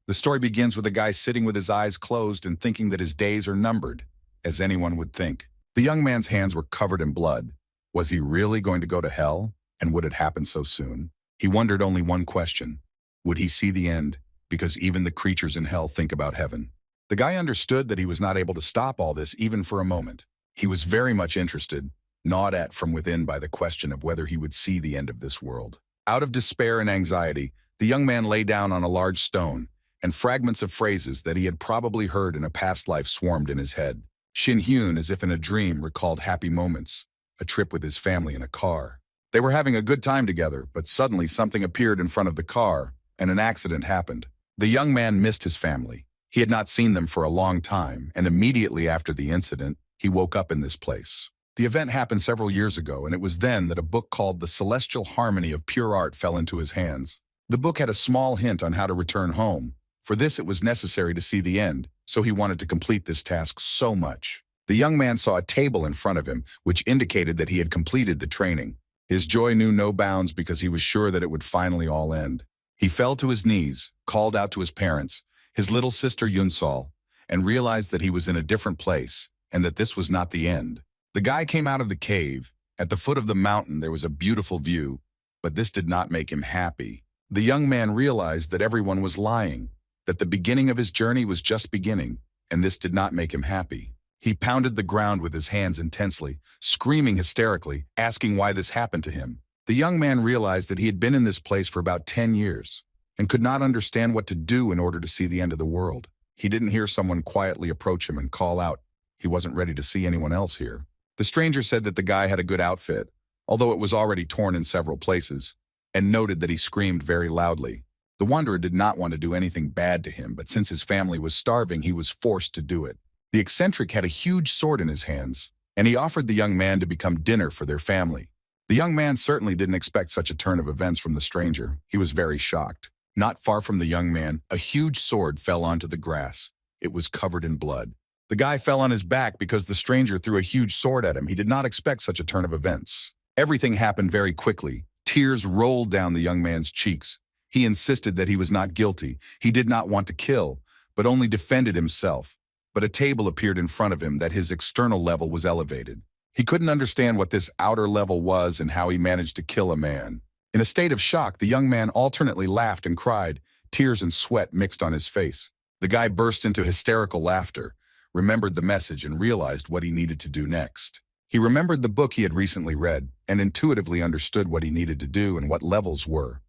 The story begins with a guy sitting with his eyes closed and thinking that his days are numbered, as anyone would think. The young man's hands were covered in blood. Was he really going to go to hell? And would it happen so soon? He wondered only one question. Would he see the end? Because even the creatures in hell think about heaven. The guy understood that he was not able to stop all this even for a moment. He was very much interested, gnawed at from within by the question of whether he would see the end of this world. Out of despair and anxiety, the young man lay down on a large stone, and fragments of phrases that he had probably heard in a past life swarmed in his head. Shin Hyun, as if in a dream, recalled happy moments, a trip with his family in a car. They were having a good time together, but suddenly something appeared in front of the car, and an accident happened. The young man missed his family. He had not seen them for a long time, and immediately after the incident, he woke up in this place. The event happened several years ago, and it was then that a book called The Celestial Harmony of Pure Art fell into his hands. The book had a small hint on how to return home. For this, it was necessary to see the end, so he wanted to complete this task so much. The young man saw a table in front of him, which indicated that he had completed the training. His joy knew no bounds because he was sure that it would finally all end. He fell to his knees, called out to his parents, his little sister Yunsol, and realized that he was in a different place, and that this was not the end. The guy came out of the cave. At the foot of the mountain there was a beautiful view, but this did not make him happy. The young man realized that everyone was lying, that the beginning of his journey was just beginning, and this did not make him happy. He pounded the ground with his hands intensely, screaming hysterically, asking why this happened to him. The young man realized that he had been in this place for about 10 years, and could not understand what to do in order to see the end of the world. He didn't hear someone quietly approach him and call out. He wasn't ready to see anyone else here. The stranger said that the guy had a good outfit, although it was already torn in several places, and noted that he screamed very loudly. The wanderer did not want to do anything bad to him, but since his family was starving, he was forced to do it. The eccentric had a huge sword in his hands, and he offered the young man to become dinner for their family. The young man certainly didn't expect such a turn of events from the stranger. He was very shocked. Not far from the young man, a huge sword fell onto the grass. It was covered in blood. The guy fell on his back because the stranger threw a huge sword at him. He did not expect such a turn of events. Everything happened very quickly. Tears rolled down the young man's cheeks. He insisted that he was not guilty. He did not want to kill, but only defended himself. But a table appeared in front of him that his external level was elevated. He couldn't understand what this outer level was and how he managed to kill a man. In a state of shock, the young man alternately laughed and cried, tears and sweat mixed on his face. The guy burst into hysterical laughter, remembered the message, and realized what he needed to do next. He remembered the book he had recently read and intuitively understood what he needed to do and what levels were.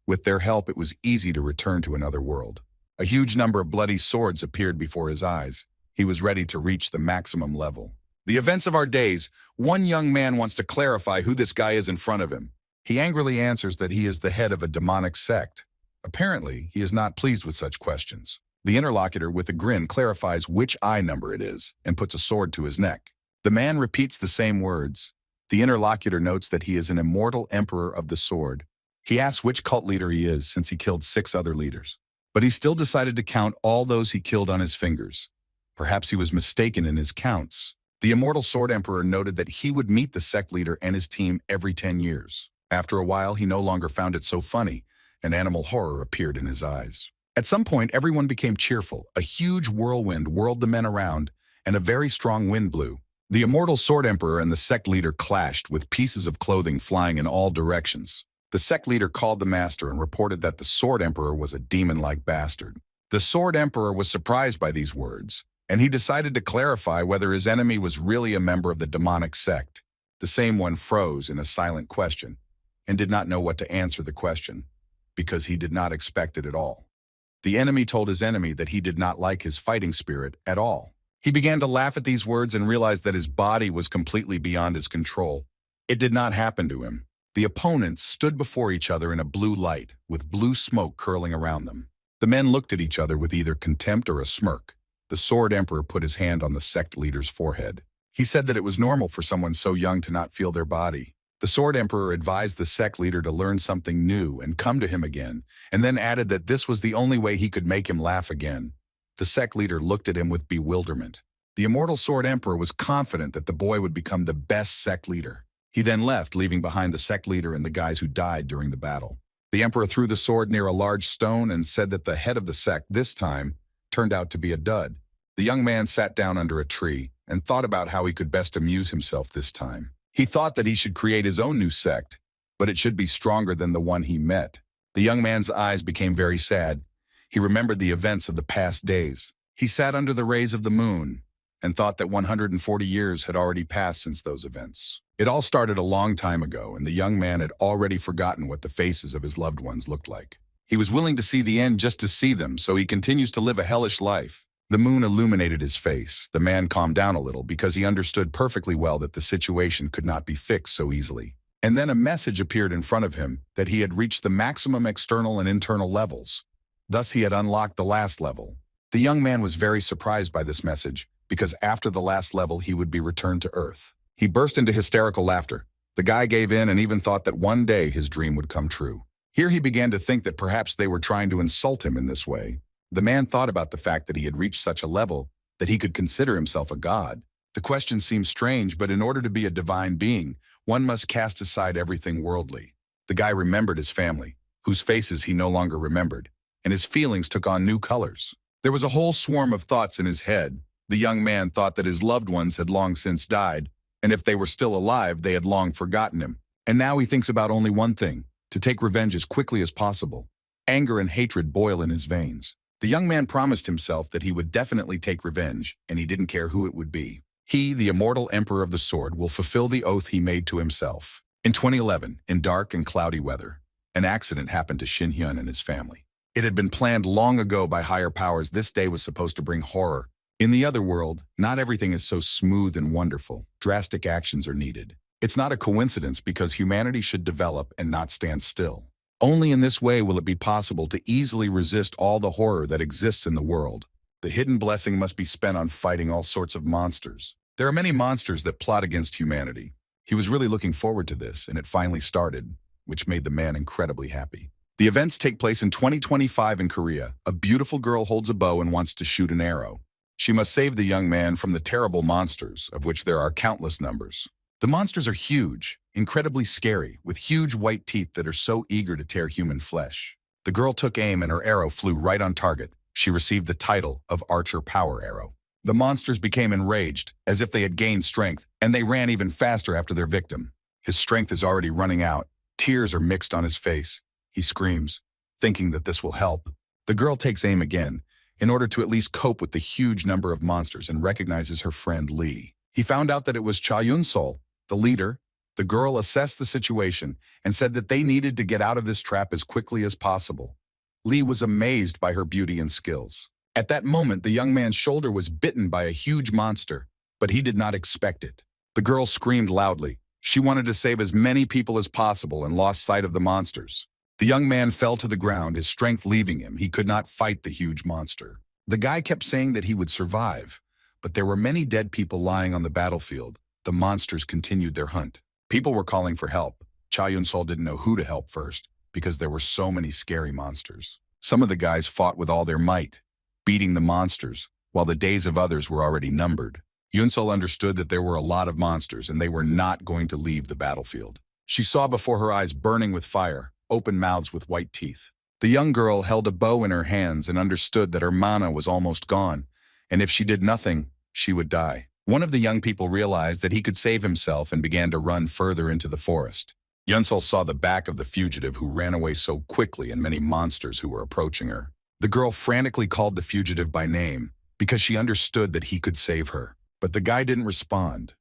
With their help, it was easy to return to another world. A huge number of bloody swords appeared before his eyes. He was ready to reach the maximum level. The events of our days. One young man wants to clarify who this guy is in front of him. He angrily answers that he is the head of a demonic sect. Apparently, he is not pleased with such questions. The interlocutor, with a grin, clarifies which eye number it is and puts a sword to his neck. The man repeats the same words. The interlocutor notes that he is an immortal emperor of the sword. He asks which cult leader he is since he killed 6 other leaders. But he still decided to count all those he killed on his fingers. Perhaps he was mistaken in his counts. The immortal sword emperor noted that he would meet the sect leader and his team every 10 years. After a while, he no longer found it so funny. An animal horror appeared in his eyes. At some point, everyone became cheerful. A huge whirlwind whirled the men around, and a very strong wind blew. The immortal sword emperor and the sect leader clashed, with pieces of clothing flying in all directions. The sect leader called the master and reported that the sword emperor was a demon-like bastard. The sword emperor was surprised by these words, and he decided to clarify whether his enemy was really a member of the demonic sect. The same one froze in a silent question, and did not know what to answer the question, because he did not expect it at all. The enemy told his enemy that he did not like his fighting spirit at all. He began to laugh at these words and realized that his body was completely beyond his control. It did not happen to him. The opponents stood before each other in a blue light, with blue smoke curling around them. The men looked at each other with either contempt or a smirk. The sword emperor put his hand on the sect leader's forehead. He said that it was normal for someone so young to not feel their body. The sword emperor advised the sect leader to learn something new and come to him again, and then added that this was the only way he could make him laugh again. The sect leader looked at him with bewilderment. The immortal sword emperor was confident that the boy would become the best sect leader. He then left, leaving behind the sect leader and the guys who died during the battle. The emperor threw the sword near a large stone and said that the head of the sect this time turned out to be a dud. The young man sat down under a tree and thought about how he could best amuse himself this time. He thought that he should create his own new sect, but it should be stronger than the one he met. The young man's eyes became very sad. He remembered the events of the past days. He sat under the rays of the moon and thought that 140 years had already passed since those events. It all started a long time ago, and the young man had already forgotten what the faces of his loved ones looked like. He was willing to see the end just to see them, so he continues to live a hellish life. The moon illuminated his face. The man calmed down a little because he understood perfectly well that the situation could not be fixed so easily. And then a message appeared in front of him that he had reached the maximum external and internal levels. Thus, he had unlocked the last level. The young man was very surprised by this message because after the last level, he would be returned to Earth. He burst into hysterical laughter. The guy gave in and even thought that one day his dream would come true. Here he began to think that perhaps they were trying to insult him in this way. The man thought about the fact that he had reached such a level that he could consider himself a god. The question seemed strange, but in order to be a divine being, one must cast aside everything worldly. The guy remembered his family, whose faces he no longer remembered, and his feelings took on new colors. There was a whole swarm of thoughts in his head. The young man thought that his loved ones had long since died, and if they were still alive, they had long forgotten him. And now he thinks about only one thing, to take revenge as quickly as possible. Anger and hatred boil in his veins. The young man promised himself that he would definitely take revenge, and he didn't care who it would be. He, the immortal Emperor of the Sword, will fulfill the oath he made to himself. In 2011, in dark and cloudy weather, an accident happened to Shin Hyun and his family. It had been planned long ago by higher powers. This day was supposed to bring horror. In the other world, not everything is so smooth and wonderful. Drastic actions are needed. It's not a coincidence because humanity should develop and not stand still. Only in this way will it be possible to easily resist all the horror that exists in the world. The hidden blessing must be spent on fighting all sorts of monsters. There are many monsters that plot against humanity. He was really looking forward to this, and it finally started, which made the man incredibly happy. The events take place in 2025 in Korea. A beautiful girl holds a bow and wants to shoot an arrow. She must save the young man from the terrible monsters, of which there are countless numbers. The monsters are huge, incredibly scary, with huge white teeth that are so eager to tear human flesh. The girl took aim and her arrow flew right on target. She received the title of Archer Power Arrow. The monsters became enraged, as if they had gained strength, and they ran even faster after their victim. His strength is already running out. Tears are mixed on his face. He screams, thinking that this will help. The girl takes aim again, in order to at least cope with the huge number of monsters, and recognizes her friend Lee. He found out that it was Cha Yun-sol, the leader. The girl assessed the situation and said that they needed to get out of this trap as quickly as possible. Lee was amazed by her beauty and skills. At that moment, the young man's shoulder was bitten by a huge monster, but he did not expect it. The girl screamed loudly. She wanted to save as many people as possible and lost sight of the monsters. The young man fell to the ground, his strength leaving him. He could not fight the huge monster. The guy kept saying that he would survive, but there were many dead people lying on the battlefield. The monsters continued their hunt. People were calling for help. Cha Yun-sol didn't know who to help first, because there were so many scary monsters. Some of the guys fought with all their might, beating the monsters, while the days of others were already numbered. Yun-sol understood that there were a lot of monsters, and they were not going to leave the battlefield. She saw before her eyes burning with fire, open mouths with white teeth. The young girl held a bow in her hands and understood that her mana was almost gone, and if she did nothing, she would die. One of the young people realized that he could save himself and began to run further into the forest. Yun-sol saw the back of the fugitive who ran away so quickly and many monsters who were approaching her. The girl frantically called the fugitive by name because she understood that he could save her. But the guy didn't respond.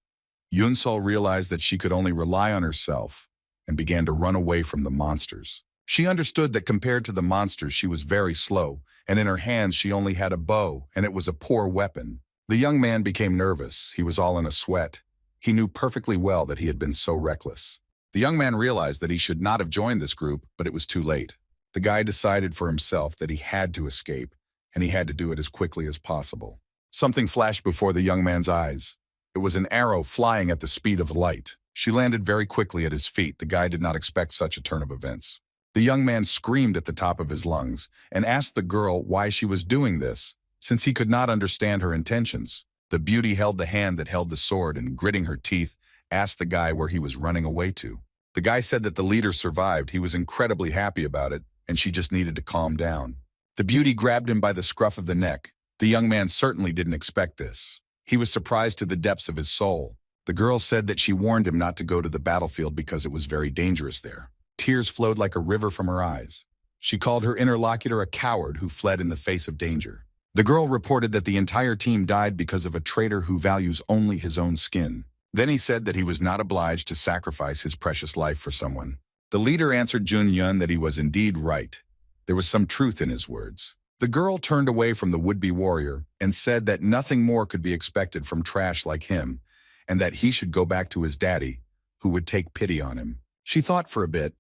Yun-sol realized that she could only rely on herself and began to run away from the monsters. She understood that compared to the monsters, she was very slow, and in her hands she only had a bow, and it was a poor weapon. The young man became nervous. He was all in a sweat. He knew perfectly well that he had been so reckless. The young man realized that he should not have joined this group, but it was too late. The guy decided for himself that he had to escape, and he had to do it as quickly as possible. Something flashed before the young man's eyes. It was an arrow flying at the speed of light. She landed very quickly at his feet. The guy did not expect such a turn of events. The young man screamed at the top of his lungs and asked the girl why she was doing this, since he could not understand her intentions. The beauty held the hand that held the sword and, gritting her teeth, asked the guy where he was running away to. The guy said that the leader survived. He was incredibly happy about it, and she just needed to calm down. The beauty grabbed him by the scruff of the neck. The young man certainly didn't expect this. He was surprised to the depths of his soul. The girl said that she warned him not to go to the battlefield because it was very dangerous there. Tears flowed like a river from her eyes. She called her interlocutor a coward who fled in the face of danger. The girl reported that the entire team died because of a traitor who values only his own skin. Then he said that he was not obliged to sacrifice his precious life for someone. The leader answered Jun-Yun that he was indeed right. There was some truth in his words. The girl turned away from the would-be warrior and said that nothing more could be expected from trash like him, and that he should go back to his daddy, who would take pity on him. She thought for a bit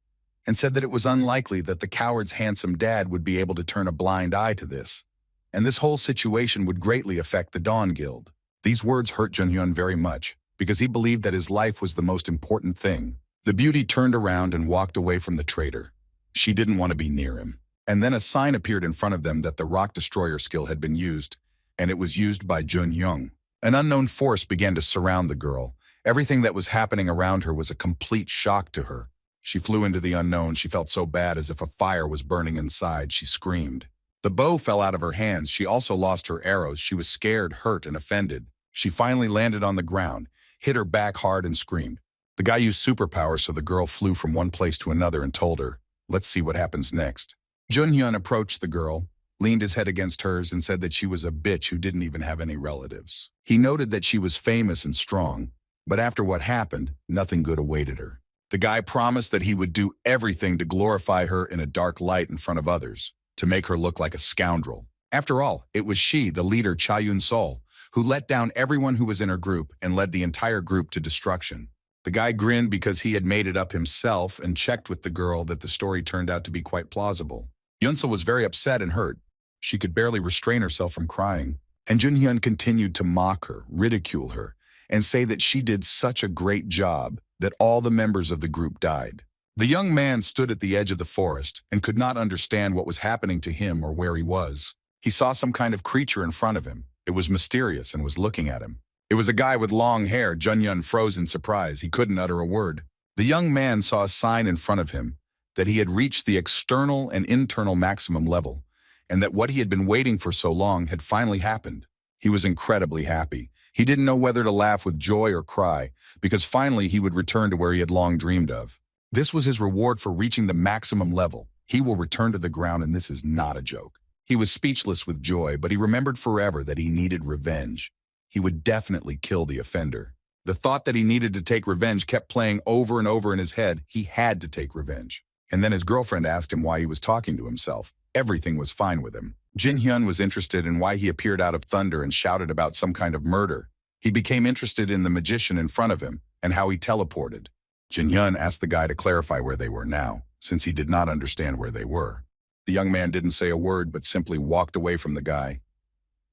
and said that it was unlikely that the coward's handsome dad would be able to turn a blind eye to this, and this whole situation would greatly affect the Dawn Guild. These words hurt Jun-Hyun very much, because he believed that his life was the most important thing. The beauty turned around and walked away from the traitor. She didn't want to be near him. And then a sign appeared in front of them that the Rock Destroyer skill had been used, and it was used by Jun-Young. An unknown force began to surround the girl. Everything that was happening around her was a complete shock to her. She flew into the unknown. She felt so bad, as if a fire was burning inside. She screamed. The bow fell out of her hands. She also lost her arrows. She was scared, hurt, and offended. She finally landed on the ground, hit her back hard, and screamed. The guy used superpowers, so the girl flew from one place to another and told her, "Let's see what happens next." Jun-Hyun approached the girl, leaned his head against hers, and said that she was a bitch who didn't even have any relatives. He noted that she was famous and strong, but after what happened, nothing good awaited her. The guy promised that he would do everything to glorify her in a dark light in front of others, to make her look like a scoundrel. After all, it was she, the leader Cha Yun-sol, who let down everyone who was in her group and led the entire group to destruction. The guy grinned because he had made it up himself and checked with the girl that the story turned out to be quite plausible. Yun-sol was very upset and hurt. She could barely restrain herself from crying. And Jun-Hyun continued to mock her, ridicule her, and say that she did such a great job that all the members of the group died. The young man stood at the edge of the forest and could not understand what was happening to him or where he was. He saw some kind of creature in front of him. It was mysterious and was looking at him. It was a guy with long hair. Jun-Hyun froze in surprise. He couldn't utter a word. The young man saw a sign in front of him that he had reached the external and internal maximum level, and that what he had been waiting for so long had finally happened. He was incredibly happy. He didn't know whether to laugh with joy or cry, because finally he would return to where he had long dreamed of. This was his reward for reaching the maximum level. He will return to the ground, and this is not a joke. He was speechless with joy, but he remembered forever that he needed revenge. He would definitely kill the offender. The thought that he needed to take revenge kept playing over and over in his head. He had to take revenge. And then his girlfriend asked him why he was talking to himself. Everything was fine with him. Jin-Hyun was interested in why he appeared out of thunder and shouted about some kind of murder. He became interested in the magician in front of him and how he teleported. Jin-Hyun asked the guy to clarify where they were now, since he did not understand where they were. The young man didn't say a word but simply walked away from the guy.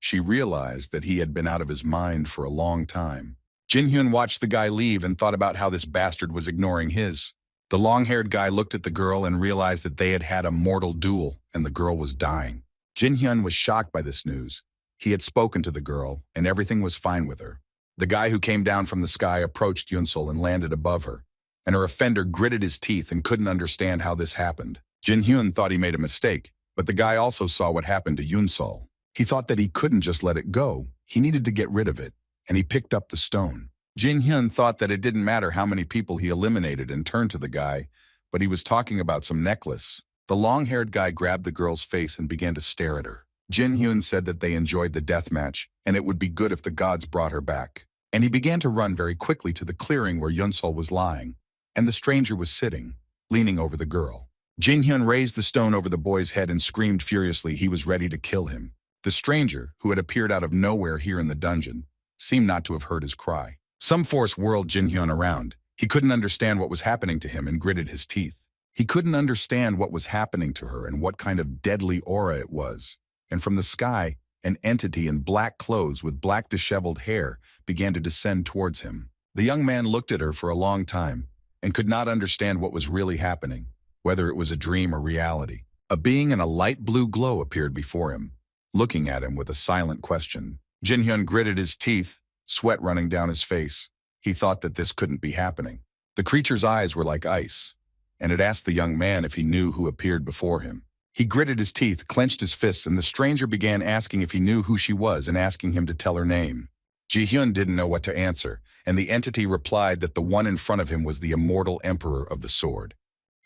She realized that he had been out of his mind for a long time. Jin-Hyun watched the guy leave and thought about how this bastard was ignoring his. The long-haired guy looked at the girl and realized that they had had a mortal duel and the girl was dying. Jin-Hyun was shocked by this news. He had spoken to the girl and everything was fine with her. The guy who came down from the sky approached Yun-Sol and landed above her, and her offender gritted his teeth and couldn't understand how this happened. Jin-Hyun thought he made a mistake, but the guy also saw what happened to Yun-Sol. He thought that he couldn't just let it go. He needed to get rid of it, and he picked up the stone. Jin-Hyun thought that it didn't matter how many people he eliminated and turned to the guy, but he was talking about some necklace. The long-haired guy grabbed the girl's face and began to stare at her. Jin-Hyun said that they enjoyed the death match, and it would be good if the gods brought her back. And he began to run very quickly to the clearing where Yun-Sol was lying, and the stranger was sitting, leaning over the girl. Jin-Hyun raised the stone over the boy's head and screamed furiously. He was ready to kill him. The stranger, who had appeared out of nowhere here in the dungeon, seemed not to have heard his cry. Some force whirled Jin-Hyun around. He couldn't understand what was happening to him and gritted his teeth. He couldn't understand what was happening to her and what kind of deadly aura it was. And from the sky, an entity in black clothes with black disheveled hair began to descend towards him. The young man looked at her for a long time and could not understand what was really happening, whether it was a dream or reality. A being in a light blue glow appeared before him, looking at him with a silent question. Jin-Hyun gritted his teeth, sweat running down his face. He thought that this couldn't be happening. The creature's eyes were like ice, and it asked the young man if he knew who appeared before him. He gritted his teeth, clenched his fists, and the stranger began asking if he knew who she was and asking him to tell her name. Ji-hyun didn't know what to answer, and the entity replied that the one in front of him was the immortal emperor of the sword.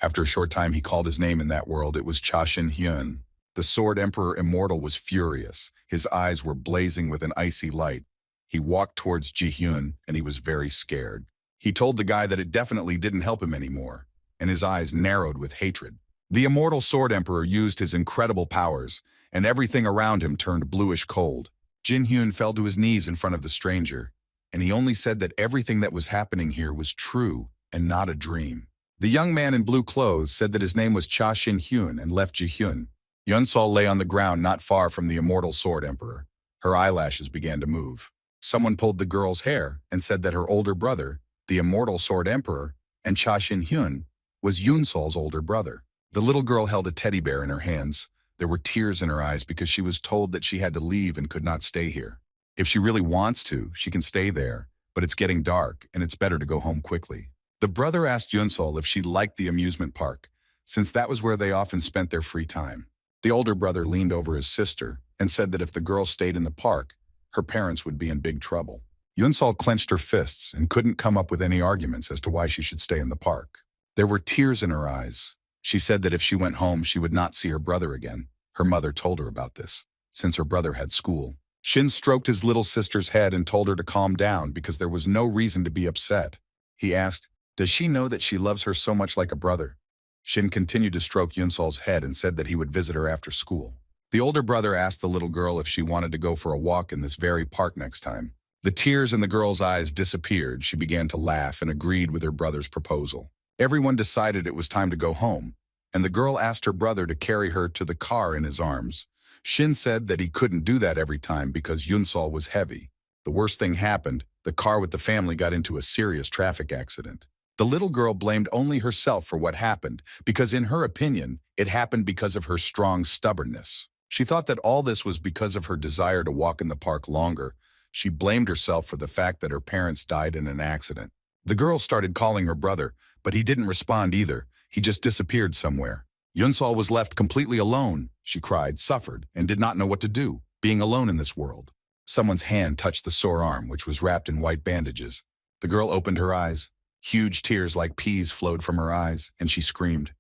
After a short time, he called his name in that world. It was Cha Shin-hyun. The sword emperor immortal was furious. His eyes were blazing with an icy light. He walked towards Ji-hyun, and he was very scared. He told the guy that it definitely didn't help him anymore, and his eyes narrowed with hatred. The immortal sword emperor used his incredible powers, and everything around him turned bluish cold. Jin-hyun fell to his knees in front of the stranger, and he only said that everything that was happening here was true and not a dream. The young man in blue clothes said that his name was Cha Shin-hyun and left Ji-hyun. Yun-sol lay on the ground not far from the immortal sword emperor. Her eyelashes began to move. Someone pulled the girl's hair and said that her older brother, the immortal sword emperor, and Cha Shin-hyun, was Yun-sol's older brother. The little girl held a teddy bear in her hands. There were tears in her eyes because she was told that she had to leave and could not stay here. If she really wants to, she can stay there, but it's getting dark and it's better to go home quickly. The brother asked Yun-sol if she liked the amusement park, since that was where they often spent their free time. The older brother leaned over his sister and said that if the girl stayed in the park, her parents would be in big trouble. Yun-sol clenched her fists and couldn't come up with any arguments as to why she should stay in the park. There were tears in her eyes. She said that if she went home, she would not see her brother again. Her mother told her about this, since her brother had school. Shin stroked his little sister's head and told her to calm down because there was no reason to be upset. He asked, "Does she know that she loves her so much like a brother?" Shin continued to stroke Yun-sol's head and said that he would visit her after school. The older brother asked the little girl if she wanted to go for a walk in this very park next time. The tears in the girl's eyes disappeared. She began to laugh and agreed with her brother's proposal. Everyone decided it was time to go home, and the girl asked her brother to carry her to the car in his arms. Shin said that he couldn't do that every time because Yun-sol was heavy. The worst thing happened. The car with the family got into a serious traffic accident. The little girl blamed only herself for what happened because, in her opinion, it happened because of her strong stubbornness. She thought that all this was because of her desire to walk in the park longer. She blamed herself for the fact that her parents died in an accident. The girl started calling her brother, but he didn't respond either. He just disappeared somewhere. Yun-sol was left completely alone. She cried, suffered, and did not know what to do, being alone in this world. Someone's hand touched the sore arm, which was wrapped in white bandages. The girl opened her eyes. Huge tears like peas flowed from her eyes, and she screamed.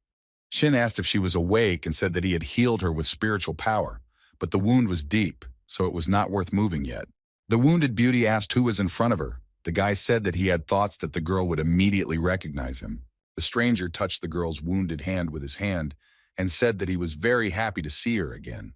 Shin asked if she was awake and said that he had healed her with spiritual power, but the wound was deep, so it was not worth moving yet. The wounded beauty asked who was in front of her. The guy said that he had thoughts that the girl would immediately recognize him. The stranger touched the girl's wounded hand with his hand and said that he was very happy to see her again.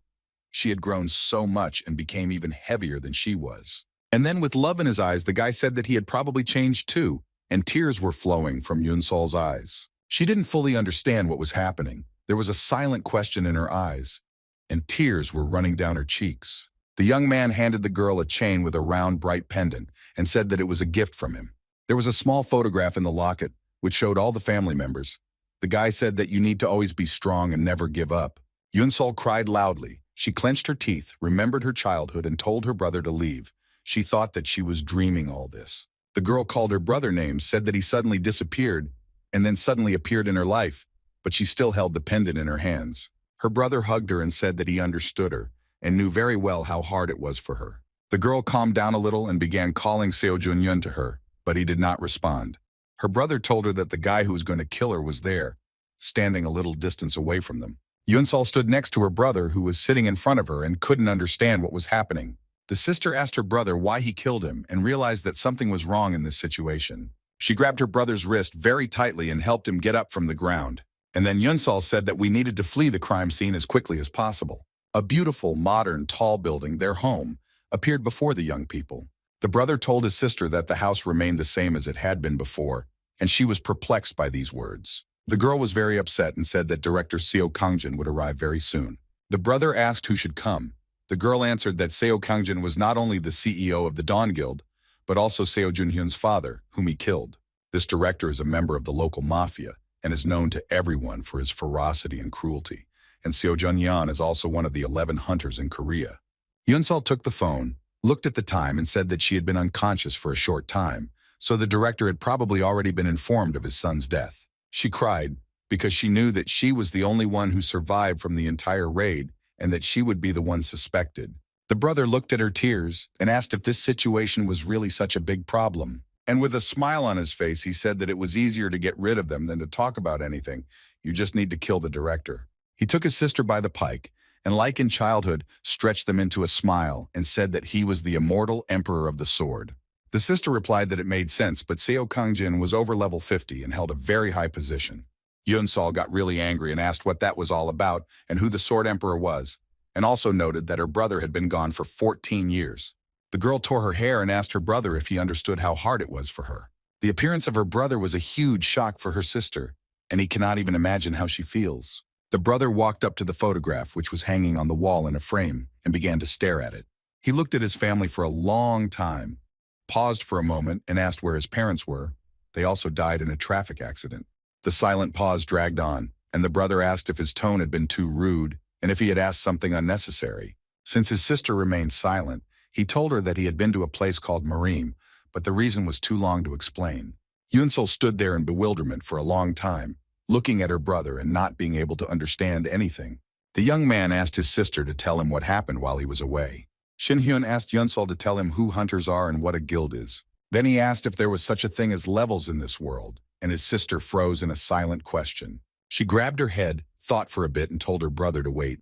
She had grown so much and became even heavier than she was. And then with love in his eyes, the guy said that he had probably changed too, and tears were flowing from Yun-sol's eyes. She didn't fully understand what was happening. There was a silent question in her eyes, and tears were running down her cheeks. The young man handed the girl a chain with a round, bright pendant and said that it was a gift from him. There was a small photograph in the locket, which showed all the family members. The guy said that you need to always be strong and never give up. Yun-sol cried loudly. She clenched her teeth, remembered her childhood, and told her brother to leave. She thought that she was dreaming all this. The girl called her brother names, said that he suddenly disappeared, and then suddenly appeared in her life, but she still held the pendant in her hands. Her brother hugged her and said that he understood her, and knew very well how hard it was for her. The girl calmed down a little and began calling Seo Jun-yun to her, but he did not respond. Her brother told her that the guy who was going to kill her was there, standing a little distance away from them. Yun-sol stood next to her brother, who was sitting in front of her and couldn't understand what was happening. The sister asked her brother why he killed him and realized that something was wrong in this situation. She grabbed her brother's wrist very tightly and helped him get up from the ground. And then Yun-sol said that we needed to flee the crime scene as quickly as possible. A beautiful, modern, tall building, their home, appeared before the young people. The brother told his sister that the house remained the same as it had been before, and she was perplexed by these words. The girl was very upset and said that director Seo Kangjin would arrive very soon. The brother asked who should come. The girl answered that Seo Kangjin was not only the CEO of the Dawn Guild, but also Seo Jun-hyun's father, whom he killed. This director is a member of the local mafia and is known to everyone for his ferocity and cruelty. And Seo Jun-hyun is also one of the 11 hunters in Korea. Yun-sol took the phone, looked at the time, and said that she had been unconscious for a short time, so the director had probably already been informed of his son's death. She cried because she knew that she was the only one who survived from the entire raid and that she would be the one suspected. The brother looked at her tears and asked if this situation was really such a big problem. And with a smile on his face, he said that it was easier to get rid of them than to talk about anything. You just need to kill the director. He took his sister by the pike and, like in childhood, stretched them into a smile and said that he was the immortal emperor of the sword. The sister replied that it made sense, but Seo Kang-jin was over level 50 and held a very high position. Yun-sol got really angry and asked what that was all about and who the Sword Emperor was, and also noted that her brother had been gone for 14 years. The girl tore her hair and asked her brother if he understood how hard it was for her. The appearance of her brother was a huge shock for her sister, and he cannot even imagine how she feels. The brother walked up to the photograph, which was hanging on the wall in a frame, and began to stare at it. He looked at his family for a long time, paused for a moment, and asked where his parents were. They also died in a traffic accident. The silent pause dragged on, and the brother asked if his tone had been too rude and if he had asked something unnecessary. Since his sister remained silent, he told her that he had been to a place called Marim, but the reason was too long to explain. Yun-sol stood there in bewilderment for a long time, looking at her brother and not being able to understand anything. The young man asked his sister to tell him what happened while he was away. Shin-hyun asked Yun-sol to tell him who hunters are and what a guild is. Then he asked if there was such a thing as levels in this world, and his sister froze in a silent question. She grabbed her head, thought for a bit, and told her brother to wait.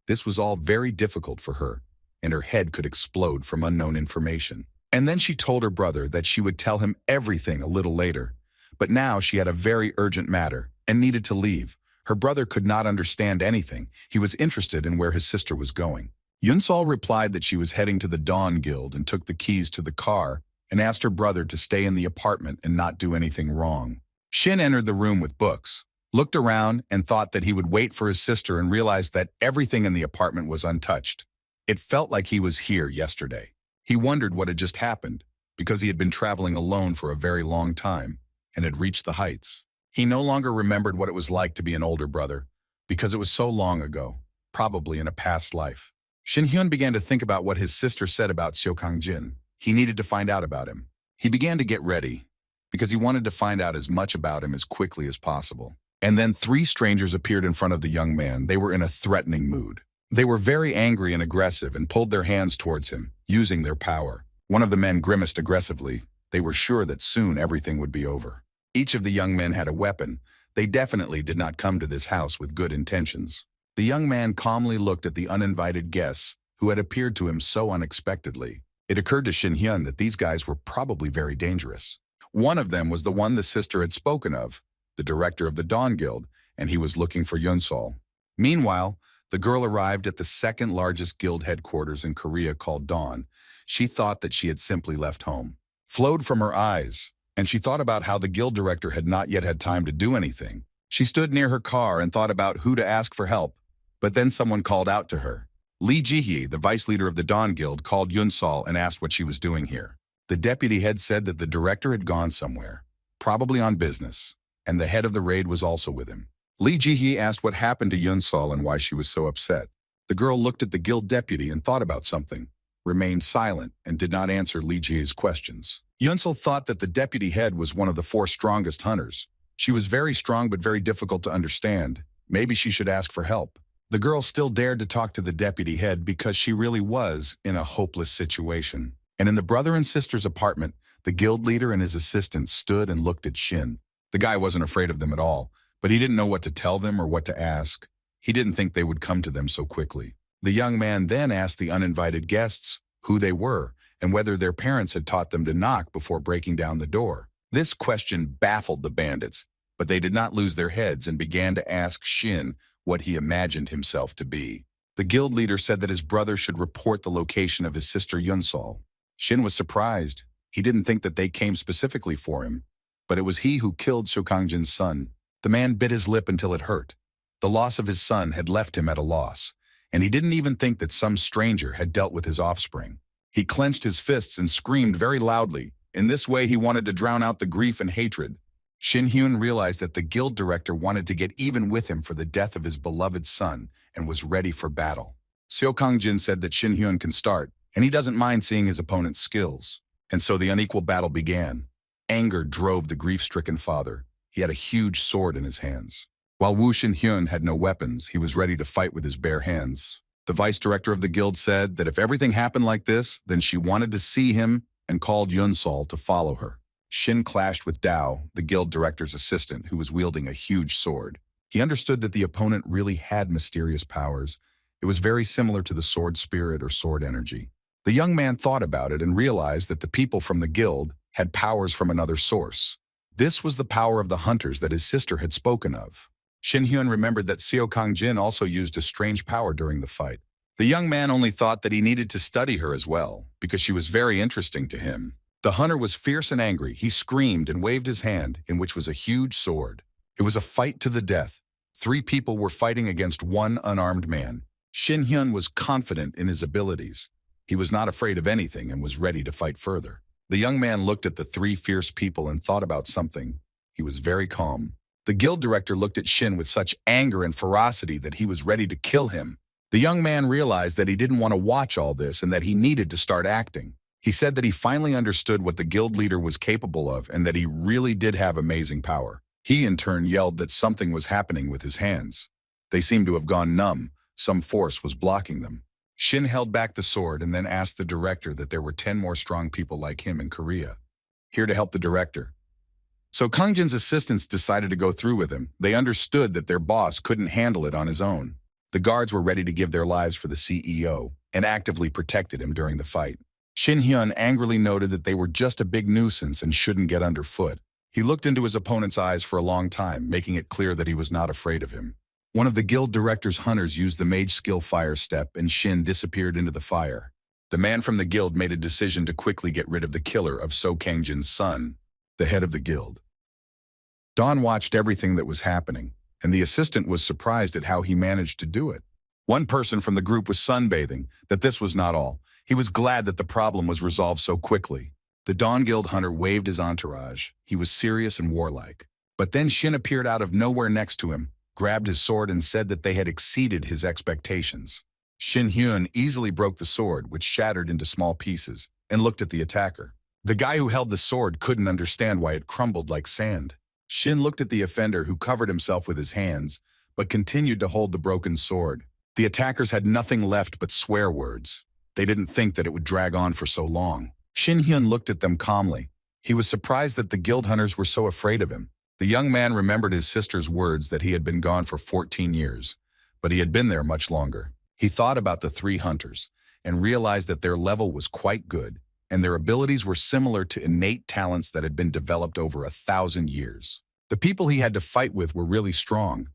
This was all very difficult for her, and her head could explode from unknown information. And then she told her brother that she would tell him everything a little later. But now she had a very urgent matter and needed to leave. Her brother could not understand anything. He was interested in where his sister was going. Yun-sol replied that she was heading to the Dawn Guild and took the keys to the car and asked her brother to stay in the apartment and not do anything wrong. Shin entered the room with books, looked around, and thought that he would wait for his sister and realized that everything in the apartment was untouched. It felt like he was here yesterday. He wondered what had just happened, because he had been traveling alone for a very long time and had reached the heights. He no longer remembered what it was like to be an older brother, because it was so long ago, probably in a past life. Shin-hyun began to think about what his sister said about Seo Kang-jin. He needed to find out about him. He began to get ready, because he wanted to find out as much about him as quickly as possible. And then 3 strangers appeared in front of the young man. They were in a threatening mood. They were very angry and aggressive and pulled their hands towards him, using their power. One of the men grimaced aggressively. They were sure that soon everything would be over. Each of the young men had a weapon. They definitely did not come to this house with good intentions. The young man calmly looked at the uninvited guests who had appeared to him so unexpectedly. It occurred to Shin-hyun that these guys were probably very dangerous. One of them was the one the sister had spoken of, the director of the Dawn Guild, and he was looking for Yun-sol. Meanwhile, the girl arrived at the second largest guild headquarters in Korea called Dawn. She thought that she had simply left home. Flowed from her eyes, and she thought about how the guild director had not yet had time to do anything. She stood near her car and thought about who to ask for help, but then someone called out to her. Lee Ji-hee, the vice leader of the Dawn Guild, called Yun-sol and asked what she was doing here. The deputy head said that the director had gone somewhere, probably on business, and the head of the raid was also with him. Lee Ji-hee asked what happened to Yun-sol and why she was so upset. The girl looked at the guild deputy and thought about something, remained silent, and did not answer Lee Ji-hee's questions. Yun-sol thought that the deputy head was one of the 4 strongest hunters. She was very strong but very difficult to understand. Maybe she should ask for help. The girl still dared to talk to the deputy head because she really was in a hopeless situation. And in the brother and sister's apartment, the guild leader and his assistant stood and looked at Shin. The guy wasn't afraid of them at all, but he didn't know what to tell them or what to ask. He didn't think they would come to them so quickly. The young man then asked the uninvited guests who they were and whether their parents had taught them to knock before breaking down the door. This question baffled the bandits, but they did not lose their heads and began to ask Shin what he imagined himself to be. The guild leader said that his brother should report the location of his sister Yun-sol. Shin was surprised. He didn't think that they came specifically for him, but it was he who killed Seo Kang-jin's son. The man bit his lip until it hurt. The loss of his son had left him at a loss, and he didn't even think that some stranger had dealt with his offspring. He clenched his fists and screamed very loudly. In this way, he wanted to drown out the grief and hatred. Shin-hyun realized that the guild director wanted to get even with him for the death of his beloved son and was ready for battle. Seo Kang-jin said that Shin-hyun can start, and he doesn't mind seeing his opponent's skills. And so the unequal battle began. Anger drove the grief-stricken father. He had a huge sword in his hands. While Woo Shin-hyun had no weapons, he was ready to fight with his bare hands. The vice director of the guild said that if everything happened like this, then she wanted to see him and called Yun-sol to follow her. Shin clashed with Dao, the guild director's assistant, who was wielding a huge sword. He understood that the opponent really had mysterious powers. It was very similar to the sword spirit or sword energy. The young man thought about it and realized that the people from the guild had powers from another source. This was the power of the hunters that his sister had spoken of. Shin-hyun remembered that Seo Kang-jin also used a strange power during the fight. The young man only thought that he needed to study her as well, because she was very interesting to him. The hunter was fierce and angry. He screamed and waved his hand, in which was a huge sword. It was a fight to the death. 3 people were fighting against 1 unarmed man. Shin-hyun was confident in his abilities. He was not afraid of anything and was ready to fight further. The young man looked at the 3 fierce people and thought about something. He was very calm. The guild director looked at Shin with such anger and ferocity that he was ready to kill him. The young man realized that he didn't want to watch all this and that he needed to start acting. He said that he finally understood what the guild leader was capable of and that he really did have amazing power. He in turn yelled that something was happening with his hands. They seemed to have gone numb. Some force was blocking them. Shin held back the sword and then asked the director that there were 10 more strong people like him in Korea, here to help the director. So Kang-jin's assistants decided to go through with him. They understood that their boss couldn't handle it on his own. The guards were ready to give their lives for the CEO and actively protected him during the fight. Shin-hyun angrily noted that they were just a big nuisance and shouldn't get underfoot. He looked into his opponent's eyes for a long time, making it clear that he was not afraid of him. One of the guild director's hunters used the mage skill fire step and Shin disappeared into the fire. The man from the guild made a decision to quickly get rid of the killer of Seo Kang-jin's son, the head of the guild. Dawn watched everything that was happening, and the assistant was surprised at how he managed to do it. One person from the group was sunbathing, that this was not all. He was glad that the problem was resolved so quickly. The Dawn Guild hunter waved his entourage. He was serious and warlike. But then Shin appeared out of nowhere next to him, grabbed his sword and said that they had exceeded his expectations. Shin-hyun easily broke the sword, which shattered into small pieces, and looked at the attacker. The guy who held the sword couldn't understand why it crumbled like sand. Shin looked at the offender who covered himself with his hands, but continued to hold the broken sword. The attackers had nothing left but swear words. They didn't think that it would drag on for so long. Shin-hyun looked at them calmly. He was surprised that the guild hunters were so afraid of him. The young man remembered his sister's words that he had been gone for 14 years, but he had been there much longer. He thought about the 3 hunters and realized that their level was quite good, and their abilities were similar to innate talents that had been developed over 1,000 years. The people he had to fight with were really strong,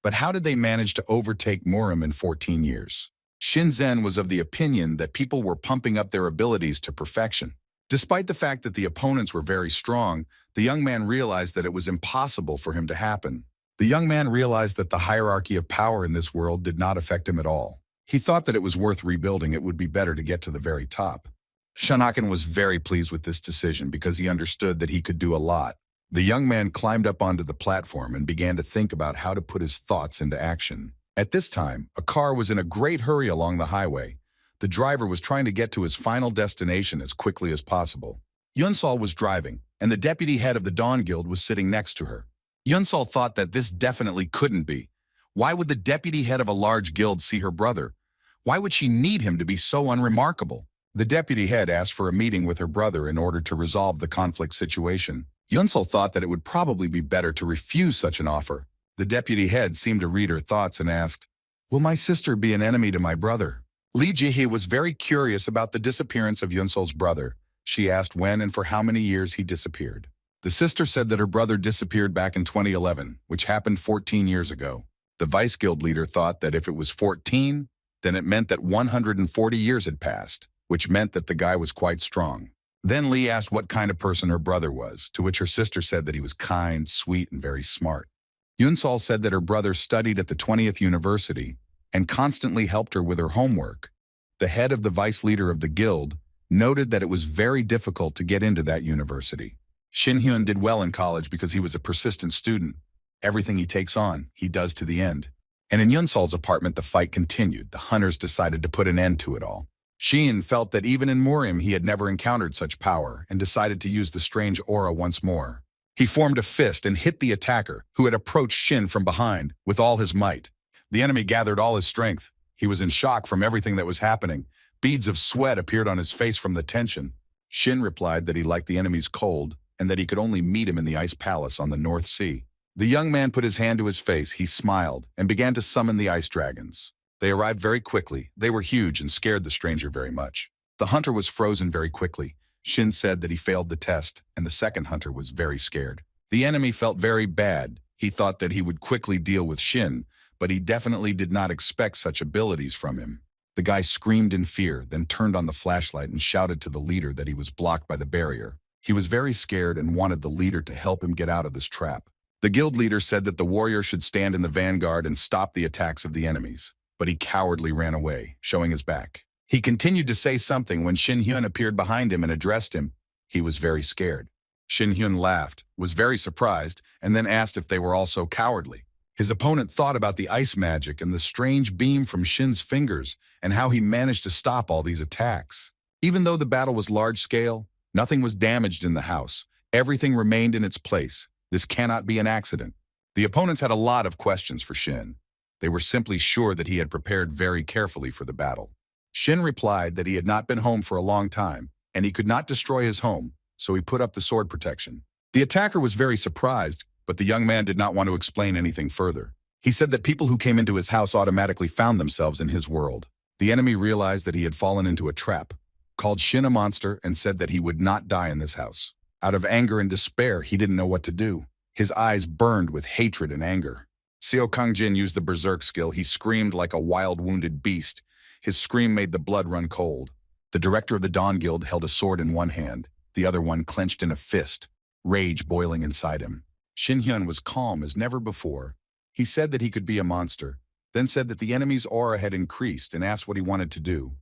but how did they manage to overtake Murim in 14 years? Shinzen was of the opinion that people were pumping up their abilities to perfection. Despite the fact that the opponents were very strong, the young man realized that it was impossible for him to happen. The young man realized that the hierarchy of power in this world did not affect him at all. He thought that it was worth rebuilding. It would be better to get to the very top. Shanakan was very pleased with this decision because he understood that he could do a lot. The young man climbed up onto the platform and began to think about how to put his thoughts into action. At this time, a car was in a great hurry along the highway. The driver was trying to get to his final destination as quickly as possible. Yun-sol was driving, and the deputy head of the Dawn Guild was sitting next to her. Yun-sol thought that this definitely couldn't be. Why would the deputy head of a large guild see her brother? Why would she need him to be so unremarkable? The deputy head asked for a meeting with her brother in order to resolve the conflict situation. Yun-sol thought that it would probably be better to refuse such an offer. The deputy head seemed to read her thoughts and asked, "Will my sister be an enemy to my brother?" Lee Ji-hee was very curious about the disappearance of Yun-sol's brother. She asked when and for how many years he disappeared. The sister said that her brother disappeared back in 2011, which happened 14 years ago. The vice guild leader thought that if it was 14, then it meant that 140 years had passed, which meant that the guy was quite strong. Then Lee asked what kind of person her brother was, to which her sister said that he was kind, sweet, and very smart. Yun-sol said that her brother studied at the 20th University and constantly helped her with her homework. The head of the vice leader of the guild noted that it was very difficult to get into that university. Shin-hyun did well in college because he was a persistent student. Everything he takes on, he does to the end. And in Yun-sol's apartment, the fight continued. The hunters decided to put an end to it all. Shin felt that even in Murim he had never encountered such power and decided to use the strange aura once more. He formed a fist and hit the attacker, who had approached Shin from behind, with all his might. The enemy gathered all his strength. He was in shock from everything that was happening. Beads of sweat appeared on his face from the tension. Shin replied that he liked the enemy's cold and that he could only meet him in the ice palace on the North Sea. The young man put his hand to his face, he smiled, and began to summon the ice dragons. They arrived very quickly. They were huge and scared the stranger very much. The hunter was frozen very quickly. Shin said that he failed the test, and the second hunter was very scared. The enemy felt very bad. He thought that he would quickly deal with Shin, but he definitely did not expect such abilities from him. The guy screamed in fear, then turned on the flashlight and shouted to the leader that he was blocked by the barrier. He was very scared and wanted the leader to help him get out of this trap. The guild leader said that the warrior should stand in the vanguard and stop the attacks of the enemies, but he cowardly ran away, showing his back. He continued to say something when Shin Hyun appeared behind him and addressed him. He was very scared. Shin Hyun laughed, was very surprised, and then asked if they were also cowardly. His opponent thought about the ice magic and the strange beam from Shin's fingers and how he managed to stop all these attacks. Even though the battle was large-scale, nothing was damaged in the house. Everything remained in its place. This cannot be an accident. The opponents had a lot of questions for Shin. They were simply sure that he had prepared very carefully for the battle. Shin replied that he had not been home for a long time, and he could not destroy his home, so he put up the sword protection. The attacker was very surprised, but the young man did not want to explain anything further. He said that people who came into his house automatically found themselves in his world. The enemy realized that he had fallen into a trap, called Shin a monster, and said that he would not die in this house. Out of anger and despair, he didn't know what to do. His eyes burned with hatred and anger. Seo Kang-jin used the berserk skill. He screamed like a wild wounded beast. His scream made the blood run cold. The director of the Dawn Guild held a sword in one hand, the other one clenched in a fist, rage boiling inside him. Shin Hyun was calm as never before. He said that he could be a monster, then said that the enemy's aura had increased and asked what he wanted to do.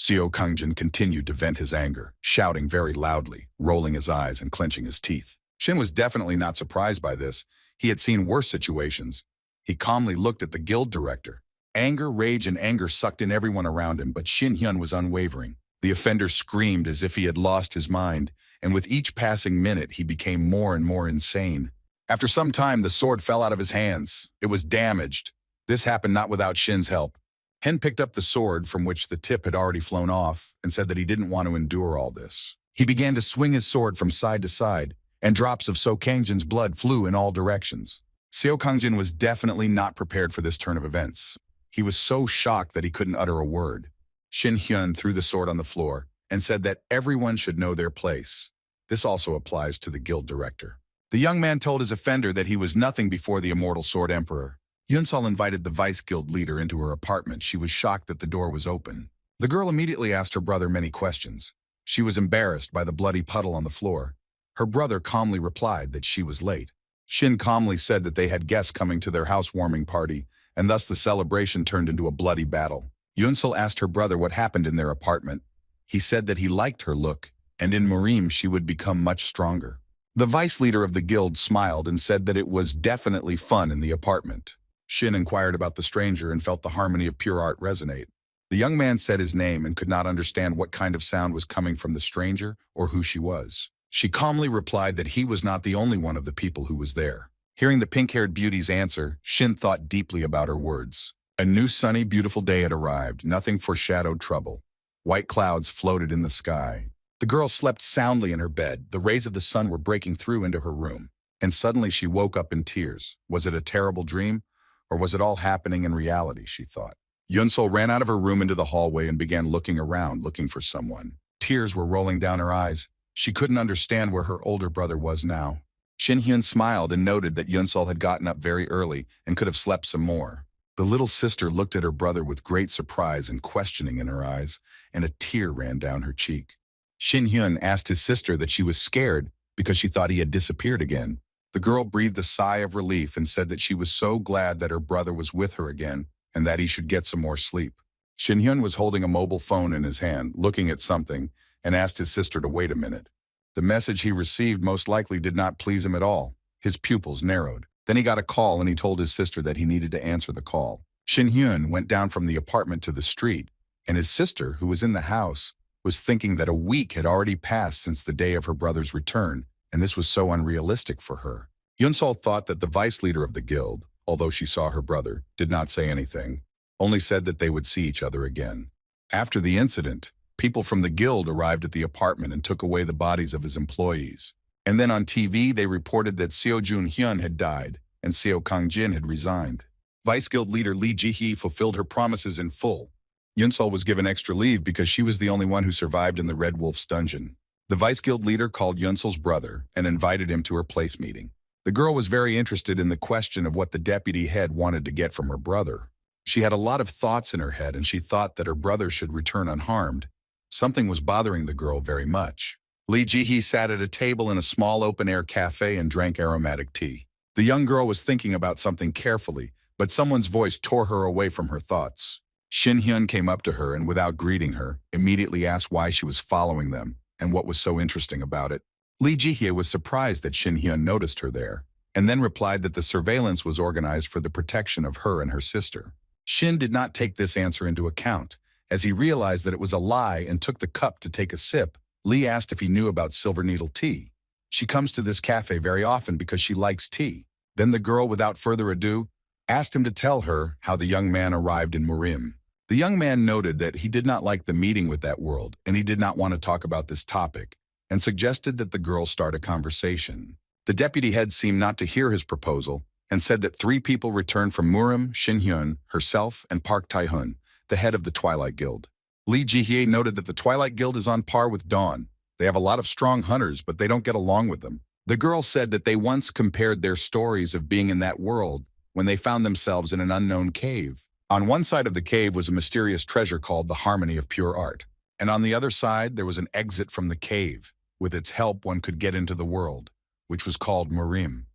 Seo Kang-jin continued to vent his anger, shouting very loudly, rolling his eyes and clenching his teeth. Shin was definitely not surprised by this. He had seen worse situations. He calmly looked at the guild director. Anger, rage, and anger sucked in everyone around him, but Shin Hyun was unwavering. The offender screamed as if he had lost his mind, and with each passing minute he became more and more insane. After some time, the sword fell out of his hands. It was damaged. This happened not without Shin's help. Hen picked up the sword from which the tip had already flown off and said that he didn't want to endure all this. He began to swing his sword from side to side, and drops of Seo Kang-jin's blood flew in all directions. Seo Kang-jin was definitely not prepared for this turn of events. He was so shocked that he couldn't utter a word. Shin Hyun threw the sword on the floor and said that everyone should know their place. This also applies to the guild director. The young man told his offender that he was nothing before the immortal Sword Emperor. Yunsol invited the vice guild leader into her apartment. She was shocked that the door was open. The girl immediately asked her brother many questions. She was embarrassed by the bloody puddle on the floor. Her brother calmly replied that she was late. Shin calmly said that they had guests coming to their housewarming party, and thus the celebration turned into a bloody battle. Yunsol asked her brother what happened in their apartment. He said that he liked her look, and in Murim she would become much stronger. The vice leader of the guild smiled and said that it was definitely fun in the apartment. Shin inquired about the stranger and felt the harmony of pure art resonate. The young man said his name and could not understand what kind of sound was coming from the stranger or who she was. She calmly replied that he was not the only one of the people who was there. Hearing the pink-haired beauty's answer, Shin thought deeply about her words. A new sunny, beautiful day had arrived. Nothing foreshadowed trouble. White clouds floated in the sky. The girl slept soundly in her bed. The rays of the sun were breaking through into her room. And suddenly she woke up in tears. Was it a terrible dream? Or was it all happening in reality, she thought. Yunsol ran out of her room into the hallway and began looking around, looking for someone. Tears were rolling down her eyes. She couldn't understand where her older brother was now. Shin Hyun smiled and noted that Yunsol had gotten up very early and could have slept some more. The little sister looked at her brother with great surprise and questioning in her eyes, and a tear ran down her cheek. Shin Hyun asked his sister that she was scared because she thought he had disappeared again. The girl breathed a sigh of relief and said that she was so glad that her brother was with her again and that he should get some more sleep. Shin Hyun was holding a mobile phone in his hand, looking at something, and asked his sister to wait a minute. The message he received most likely did not please him at all. His pupils narrowed. Then he got a call and he told his sister that he needed to answer the call. Shin Hyun went down from the apartment to the street. And his sister, who was in the house, was thinking that a week had already passed since the day of her brother's return, and this was so unrealistic for her. Yunsol thought that the vice leader of the guild, although she saw her brother, did not say anything, only said that they would see each other again. After the incident, people from the guild arrived at the apartment and took away the bodies of his employees. And then on TV, they reported that Seo Jun-hyun had died and Seo Kang-jin had resigned. Vice Guild leader Lee Ji-hee fulfilled her promises in full. Yunsol was given extra leave because she was the only one who survived in the Red Wolf's dungeon. The Vice Guild leader called Yunsol's brother and invited him to her place meeting. The girl was very interested in the question of what the deputy head wanted to get from her brother. She had a lot of thoughts in her head, and she thought that her brother should return unharmed. Something was bothering the girl very much. Lee Ji-hee sat at a table in a small open-air cafe and drank aromatic tea. The young girl was thinking about something carefully, but someone's voice tore her away from her thoughts. Shin Hyun came up to her and, without greeting her, immediately asked why she was following them and what was so interesting about it. Lee Ji-hee was surprised that Shin Hyun noticed her there, and then replied that the surveillance was organized for the protection of her and her sister. Shin did not take this answer into account. As he realized that it was a lie and took the cup to take a sip, Lee asked if he knew about Silver Needle tea. She comes to this cafe very often because she likes tea. Then the girl, without further ado, asked him to tell her how the young man arrived in Murim. The young man noted that he did not like the meeting with that world, and he did not want to talk about this topic, and suggested that the girl start a conversation. The deputy head seemed not to hear his proposal, and said that 3 people returned from Murim, Shin Hyun, herself, and Park Tae-hun, the head of the Twilight Guild. Lee Ji-hee noted that the Twilight Guild is on par with Dawn. They have a lot of strong hunters, but they don't get along with them. The girl said that they once compared their stories of being in that world when they found themselves in an unknown cave. On one side of the cave was a mysterious treasure called the Harmony of Pure Art, and on the other side there was an exit from the cave. With its help, one could get into the world, which was called Murim.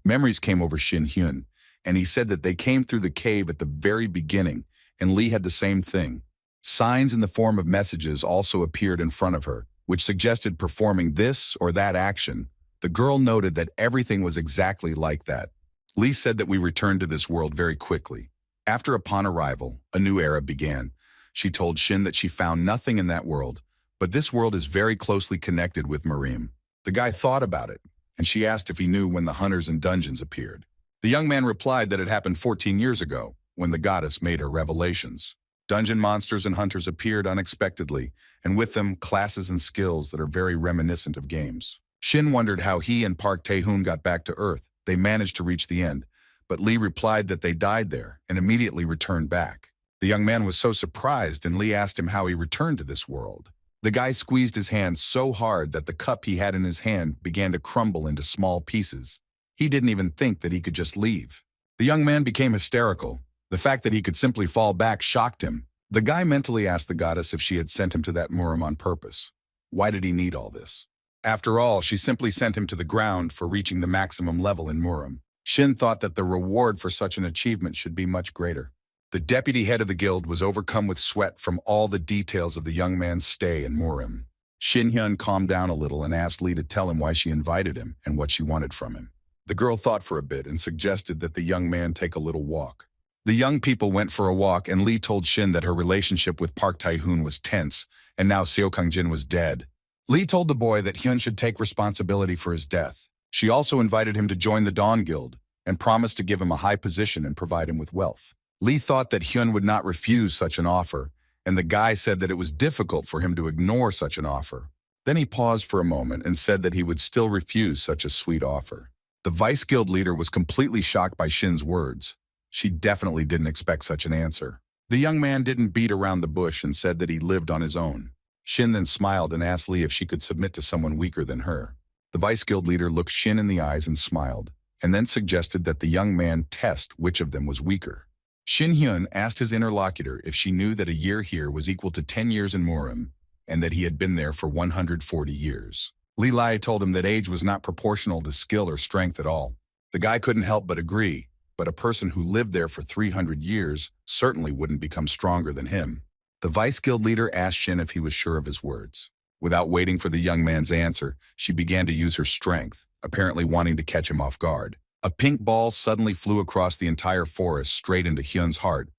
Memories came over Shin Hyun, and he said that they came through the cave at the very beginning, and Lee had the same thing. Signs in the form of messages also appeared in front of her, which suggested performing this or that action. The girl noted that everything was exactly like that. Lee said that we returned to this world very quickly. After upon arrival, a new era began. She told Shin that she found nothing in that world, but this world is very closely connected with Murim. The guy thought about it, and she asked if he knew when the hunters and dungeons appeared. The young man replied that it happened 14 years ago, when the goddess made her revelations. Dungeon monsters and hunters appeared unexpectedly, and with them classes and skills that are very reminiscent of games. Shin wondered how he and Park Tae-hun got back to Earth. They managed to reach the end, but Lee replied that they died there and immediately returned back. The young man was so surprised, and Lee asked him how he returned to this world. The guy squeezed his hand so hard that the cup he had in his hand began to crumble into small pieces. He didn't even think that he could just leave. The young man became hysterical. The fact that he could simply fall back shocked him. The guy mentally asked the goddess if she had sent him to that Murim on purpose. Why did he need all this? After all, she simply sent him to the ground for reaching the maximum level in Murim. Shin thought that the reward for such an achievement should be much greater. The deputy head of the guild was overcome with sweat from all the details of the young man's stay in Murim. Shin Hyun calmed down a little and asked Lee to tell him why she invited him and what she wanted from him. The girl thought for a bit and suggested that the young man take a little walk. The young people went for a walk, and Lee told Shin that her relationship with Park Tae-hun was tense, and now Seo Kang-jin was dead. Lee told the boy that Hyun should take responsibility for his death. She also invited him to join the Dawn Guild and promised to give him a high position and provide him with wealth. Lee thought that Hyun would not refuse such an offer, and the guy said that it was difficult for him to ignore such an offer. Then he paused for a moment and said that he would still refuse such a sweet offer. The Vice Guild leader was completely shocked by Shin's words. She definitely didn't expect such an answer. The young man didn't beat around the bush and said that he lived on his own. Shin then smiled and asked Lee if she could submit to someone weaker than her. The Vice Guild leader looked Shin in the eyes and smiled, and then suggested that the young man test which of them was weaker. Shin Hyun asked his interlocutor if she knew that a year here was equal to 10 years in Murim, and that he had been there for 140 years. Lee Lai told him that age was not proportional to skill or strength at all. The guy couldn't help but agree, but a person who lived there for 300 years certainly wouldn't become stronger than him. The Vice Guild leader asked Shin if he was sure of his words. Without waiting for the young man's answer, she began to use her strength, apparently wanting to catch him off guard. A pink ball suddenly flew across the entire forest straight into Hyun's heart.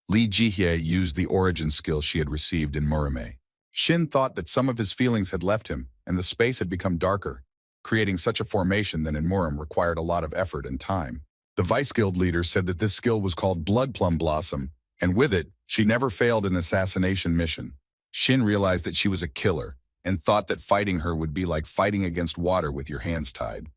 Lee Jihye used the origin skill she had received in Murame. Shin thought that some of his feelings had left him, and the space had become darker. Creating such a formation than in Muram required a lot of effort and time. The Vice Guild leader said that this skill was called Blood Plum Blossom, and with it, she never failed an assassination mission. Shin realized that she was a killer, and thought that fighting her would be like fighting against water with your hands tied.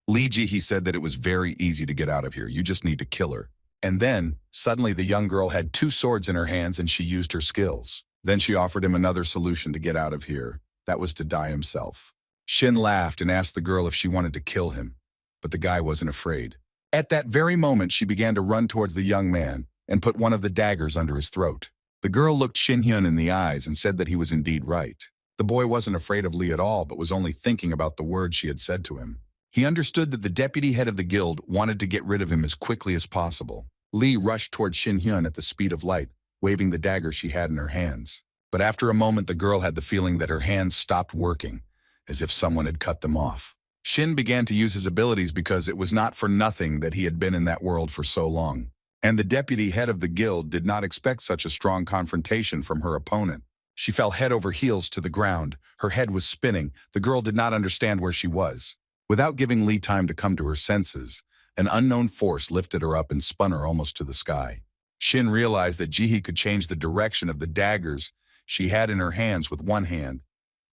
Lee Ji-hee said that it was very easy to get out of here, you just need to kill her. And then, suddenly the young girl had 2 swords in her hands and she used her skills. Then she offered him another solution to get out of here. That was to die himself. Shin laughed and asked the girl if she wanted to kill him, but the guy wasn't afraid. At that very moment, she began to run towards the young man and put one of the daggers under his throat. The girl looked Shin Hyun in the eyes and said that he was indeed right. The boy wasn't afraid of Lee at all, but was only thinking about the words she had said to him. He understood that the deputy head of the guild wanted to get rid of him as quickly as possible. Lee rushed toward Shin Hyun at the speed of light, waving the dagger she had in her hands. But after a moment, the girl had the feeling that her hands stopped working, as if someone had cut them off. Shin began to use his abilities because it was not for nothing that he had been in that world for so long. And the deputy head of the guild did not expect such a strong confrontation from her opponent. She fell head over heels to the ground. Her head was spinning. The girl did not understand where she was. Without giving Lee time to come to her senses, an unknown force lifted her up and spun her almost to the sky. Shin realized that Ji-hee could change the direction of the daggers she had in her hands with one hand.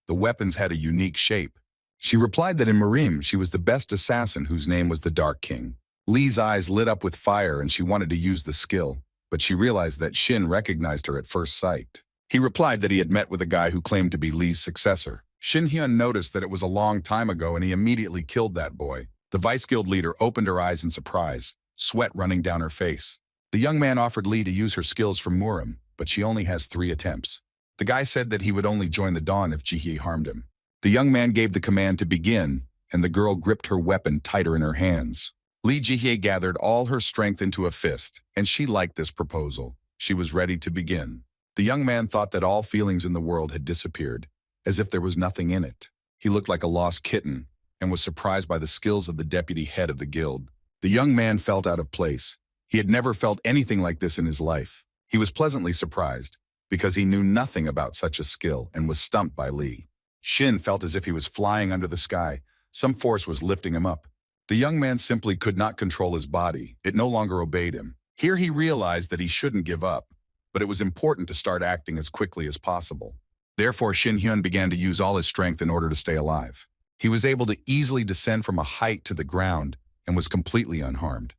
The weapons had a unique shape. She replied that in Marim, she was the best assassin whose name was the Dark King. Lee's eyes lit up with fire and she wanted to use the skill, but she realized that Shin recognized her at first sight. He replied that he had met with a guy who claimed to be Lee's successor. Shin Hyun noticed that it was a long time ago and he immediately killed that boy. The Vice Guild leader opened her eyes in surprise, sweat running down her face. The young man offered Lee to use her skills from Muram, but she only has 3 attempts. The guy said that he would only join the Dawn if Ji-hee harmed him. The young man gave the command to begin, and the girl gripped her weapon tighter in her hands. Lee Ji-hee gathered all her strength into a fist, and she liked this proposal. She was ready to begin. The young man thought that all feelings in the world had disappeared, as if there was nothing in it. He looked like a lost kitten, and was surprised by the skills of the deputy head of the guild. The young man felt out of place. He had never felt anything like this in his life. He was pleasantly surprised, because he knew nothing about such a skill and was stumped by Lee. Shin felt as if he was flying under the sky. Some force was lifting him up. The young man simply could not control his body. It no longer obeyed him. Here he realized that he shouldn't give up, but it was important to start acting as quickly as possible. Therefore, Shin Hyun began to use all his strength in order to stay alive. He was able to easily descend from a height to the ground and was completely unharmed.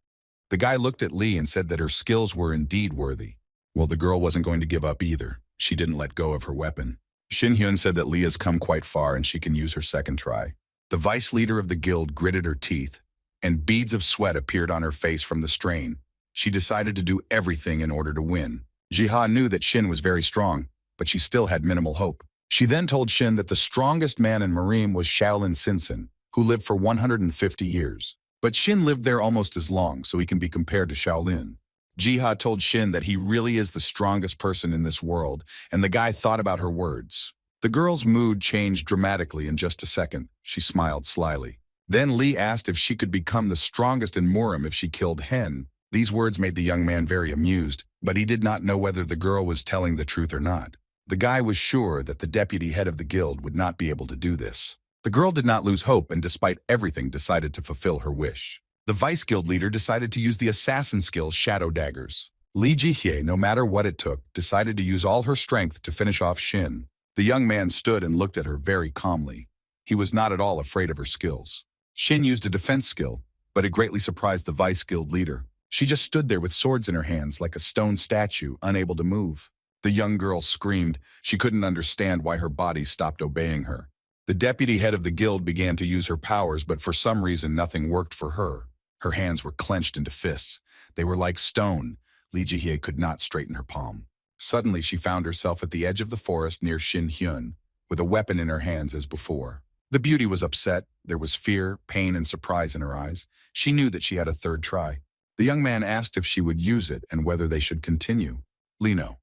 The guy looked at Lee and said that her skills were indeed worthy. Well, the girl wasn't going to give up either. She didn't let go of her weapon. Shin Hyun said that Lee has come quite far and she can use her second try. The vice leader of the guild gritted her teeth, and beads of sweat appeared on her face from the strain. She decided to do everything in order to win. Ji-ha knew that Shin was very strong, but she still had minimal hope. She then told Shin that the strongest man in Marim was Shaolin Sinsen, who lived for 150 years. But Shin lived there almost as long, so he can be compared to Shaolin. Ji-ha told Shin that he really is the strongest person in this world, and the guy thought about her words. The girl's mood changed dramatically in just a second. She smiled slyly. Then Lee asked if she could become the strongest in Muram if she killed Hen. These words made the young man very amused, but he did not know whether the girl was telling the truth or not. The guy was sure that the deputy head of the guild would not be able to do this. The girl did not lose hope and despite everything decided to fulfill her wish. The vice guild leader decided to use the assassin skill Shadow Daggers. Lee Ji-hye, no matter what it took, decided to use all her strength to finish off Shin. The young man stood and looked at her very calmly. He was not at all afraid of her skills. Shin used a defense skill, but it greatly surprised the vice guild leader. She just stood there with swords in her hands like a stone statue, unable to move. The young girl screamed. She couldn't understand why her body stopped obeying her. The deputy head of the guild began to use her powers, but for some reason nothing worked for her. Her hands were clenched into fists. They were like stone. Lee Ji-hye could not straighten her palm. Suddenly she found herself at the edge of the forest near Shin Hyun, with a weapon in her hands as before. The beauty was upset. There was fear, pain, and surprise in her eyes. She knew that she had a third try. The young man asked if she would use it and whether they should continue. Lee no.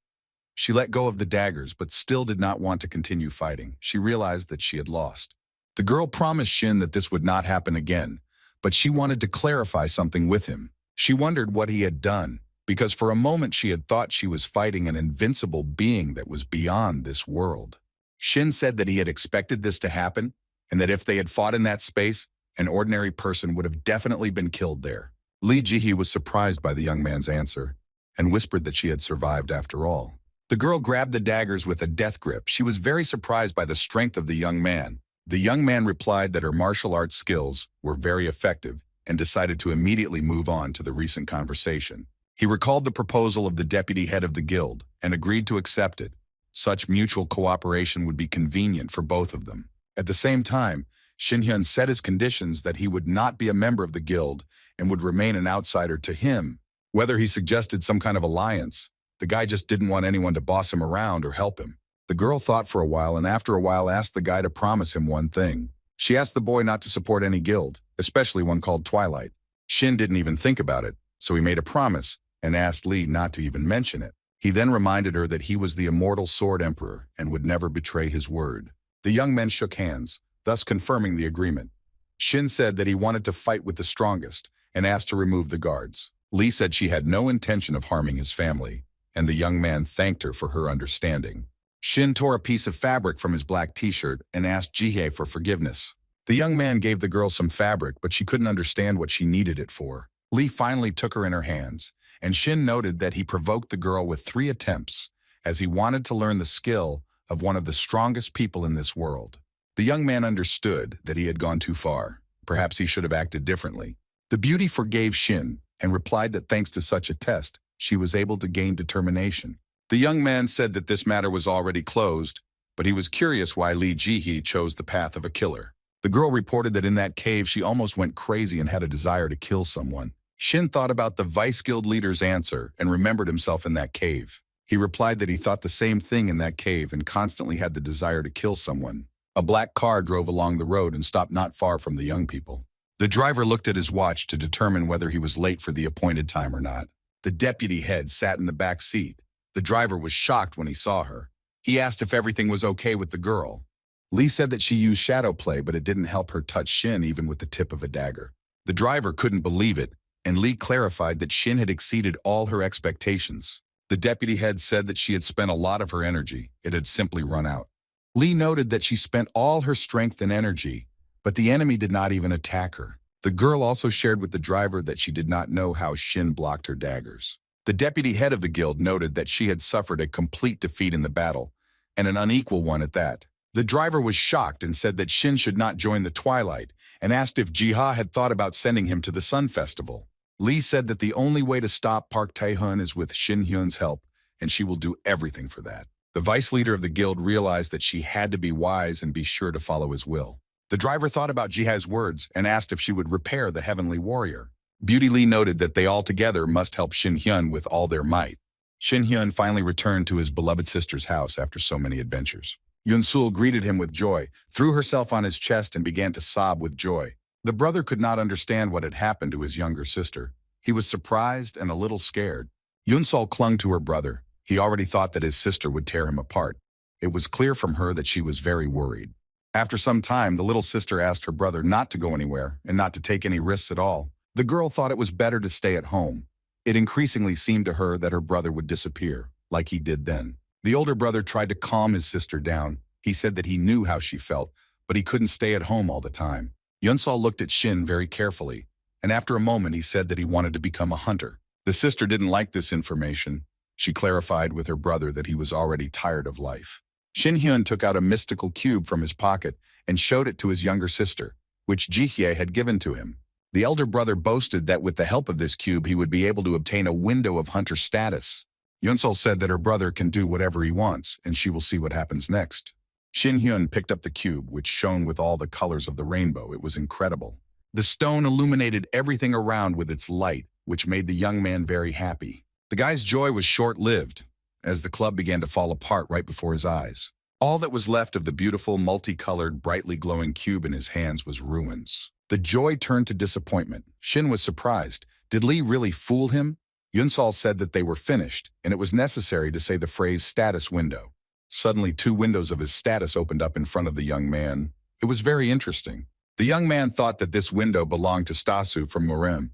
She let go of the daggers, but still did not want to continue fighting. She realized that she had lost. The girl promised Shin that this would not happen again, but she wanted to clarify something with him. She wondered what he had done, because for a moment she had thought she was fighting an invincible being that was beyond this world. Shin said that he had expected this to happen, and that if they had fought in that space, an ordinary person would have definitely been killed there. Lee Ji-hee was surprised by the young man's answer, and whispered that she had survived after all. The girl grabbed the daggers with a death grip. She was very surprised by the strength of the young man. The young man replied that her martial arts skills were very effective and decided to immediately move on to the recent conversation. He recalled the proposal of the deputy head of the guild and agreed to accept it. Such mutual cooperation would be convenient for both of them. At the same time, Shin Hyun set his conditions that he would not be a member of the guild and would remain an outsider to him. Whether he suggested some kind of alliance, the guy just didn't want anyone to boss him around or help him. The girl thought for a while and after a while asked the guy to promise him one thing. She asked the boy not to support any guild, especially one called Twilight. Shin didn't even think about it, so he made a promise and asked Lee not to even mention it. He then reminded her that he was the immortal Sword Emperor and would never betray his word. The young men shook hands, thus confirming the agreement. Shin said that he wanted to fight with the strongest and asked to remove the guards. Lee said she had no intention of harming his family, and the young man thanked her for her understanding. Shin tore a piece of fabric from his black t-shirt and asked Ji-hee for forgiveness. The young man gave the girl some fabric, but she couldn't understand what she needed it for. Lee finally took her in her hands, and Shin noted that he provoked the girl with 3 attempts, as he wanted to learn the skill of one of the strongest people in this world. The young man understood that he had gone too far. Perhaps he should have acted differently. The beauty forgave Shin and replied that thanks to such a test, she was able to gain determination. The young man said that this matter was already closed, but he was curious why Lee Ji-hee chose the path of a killer. The girl reported that in that cave she almost went crazy and had a desire to kill someone. Shin thought about the Vice Guild leader's answer and remembered himself in that cave. He replied that he thought the same thing in that cave and constantly had the desire to kill someone. A black car drove along the road and stopped not far from the young people. The driver looked at his watch to determine whether he was late for the appointed time or not. The deputy head sat in the back seat. The driver was shocked when he saw her. He asked if everything was okay with the girl. Lee said that she used shadow play, but it didn't help her touch Shin even with the tip of a dagger. The driver couldn't believe it, and Lee clarified that Shin had exceeded all her expectations. The deputy head said that she had spent a lot of her energy. It had simply run out. Lee noted that she spent all her strength and energy, but the enemy did not even attack her. The girl also shared with the driver that she did not know how Shin blocked her daggers. The deputy head of the guild noted that she had suffered a complete defeat in the battle, and an unequal one at that. The driver was shocked and said that Shin should not join the Twilight, and asked if Ji-ha had thought about sending him to the Sun Festival. Lee said that the only way to stop Park Tae-hun is with Shin Hyun's help, and she will do everything for that. The vice leader of the guild realized that she had to be wise and be sure to follow his will. The driver thought about Ji-ha's words and asked if she would repair the Heavenly Warrior. Beauty Lee noted that they all together must help Shin Hyun with all their might. Shin Hyun finally returned to his beloved sister's house after so many adventures. Yoon-sul greeted him with joy, threw herself on his chest and began to sob with joy. The brother could not understand what had happened to his younger sister. He was surprised and a little scared. Yoon-sul clung to her brother. He already thought that his sister would tear him apart. It was clear from her that she was very worried. After some time, the little sister asked her brother not to go anywhere and not to take any risks at all. The girl thought it was better to stay at home. It increasingly seemed to her that her brother would disappear, like he did then. The older brother tried to calm his sister down. He said that he knew how she felt, but he couldn't stay at home all the time. Yoon-sul looked at Shin very carefully, and after a moment he said that he wanted to become a hunter. The sister didn't like this information. She clarified with her brother that he was already tired of life. Shin Hyun took out a mystical cube from his pocket and showed it to his younger sister, which Ji-hye had given to him. The elder brother boasted that with the help of this cube he would be able to obtain a window of hunter status. Yoon-sul said that her brother can do whatever he wants, and she will see what happens next. Shin Hyun picked up the cube, which shone with all the colors of the rainbow. It was incredible. The stone illuminated everything around with its light, which made the young man very happy. The guy's joy was short-lived, as the club began to fall apart right before his eyes. All that was left of the beautiful, multicolored, brightly glowing cube in his hands was ruins. The joy turned to disappointment. Shin was surprised. Did Lee really fool him? Yoon-sul said that they were finished, and it was necessary to say the phrase status window. Suddenly, 2 windows of his status opened up in front of the young man. It was very interesting. The young man thought that this window belonged to Stasu from Murem.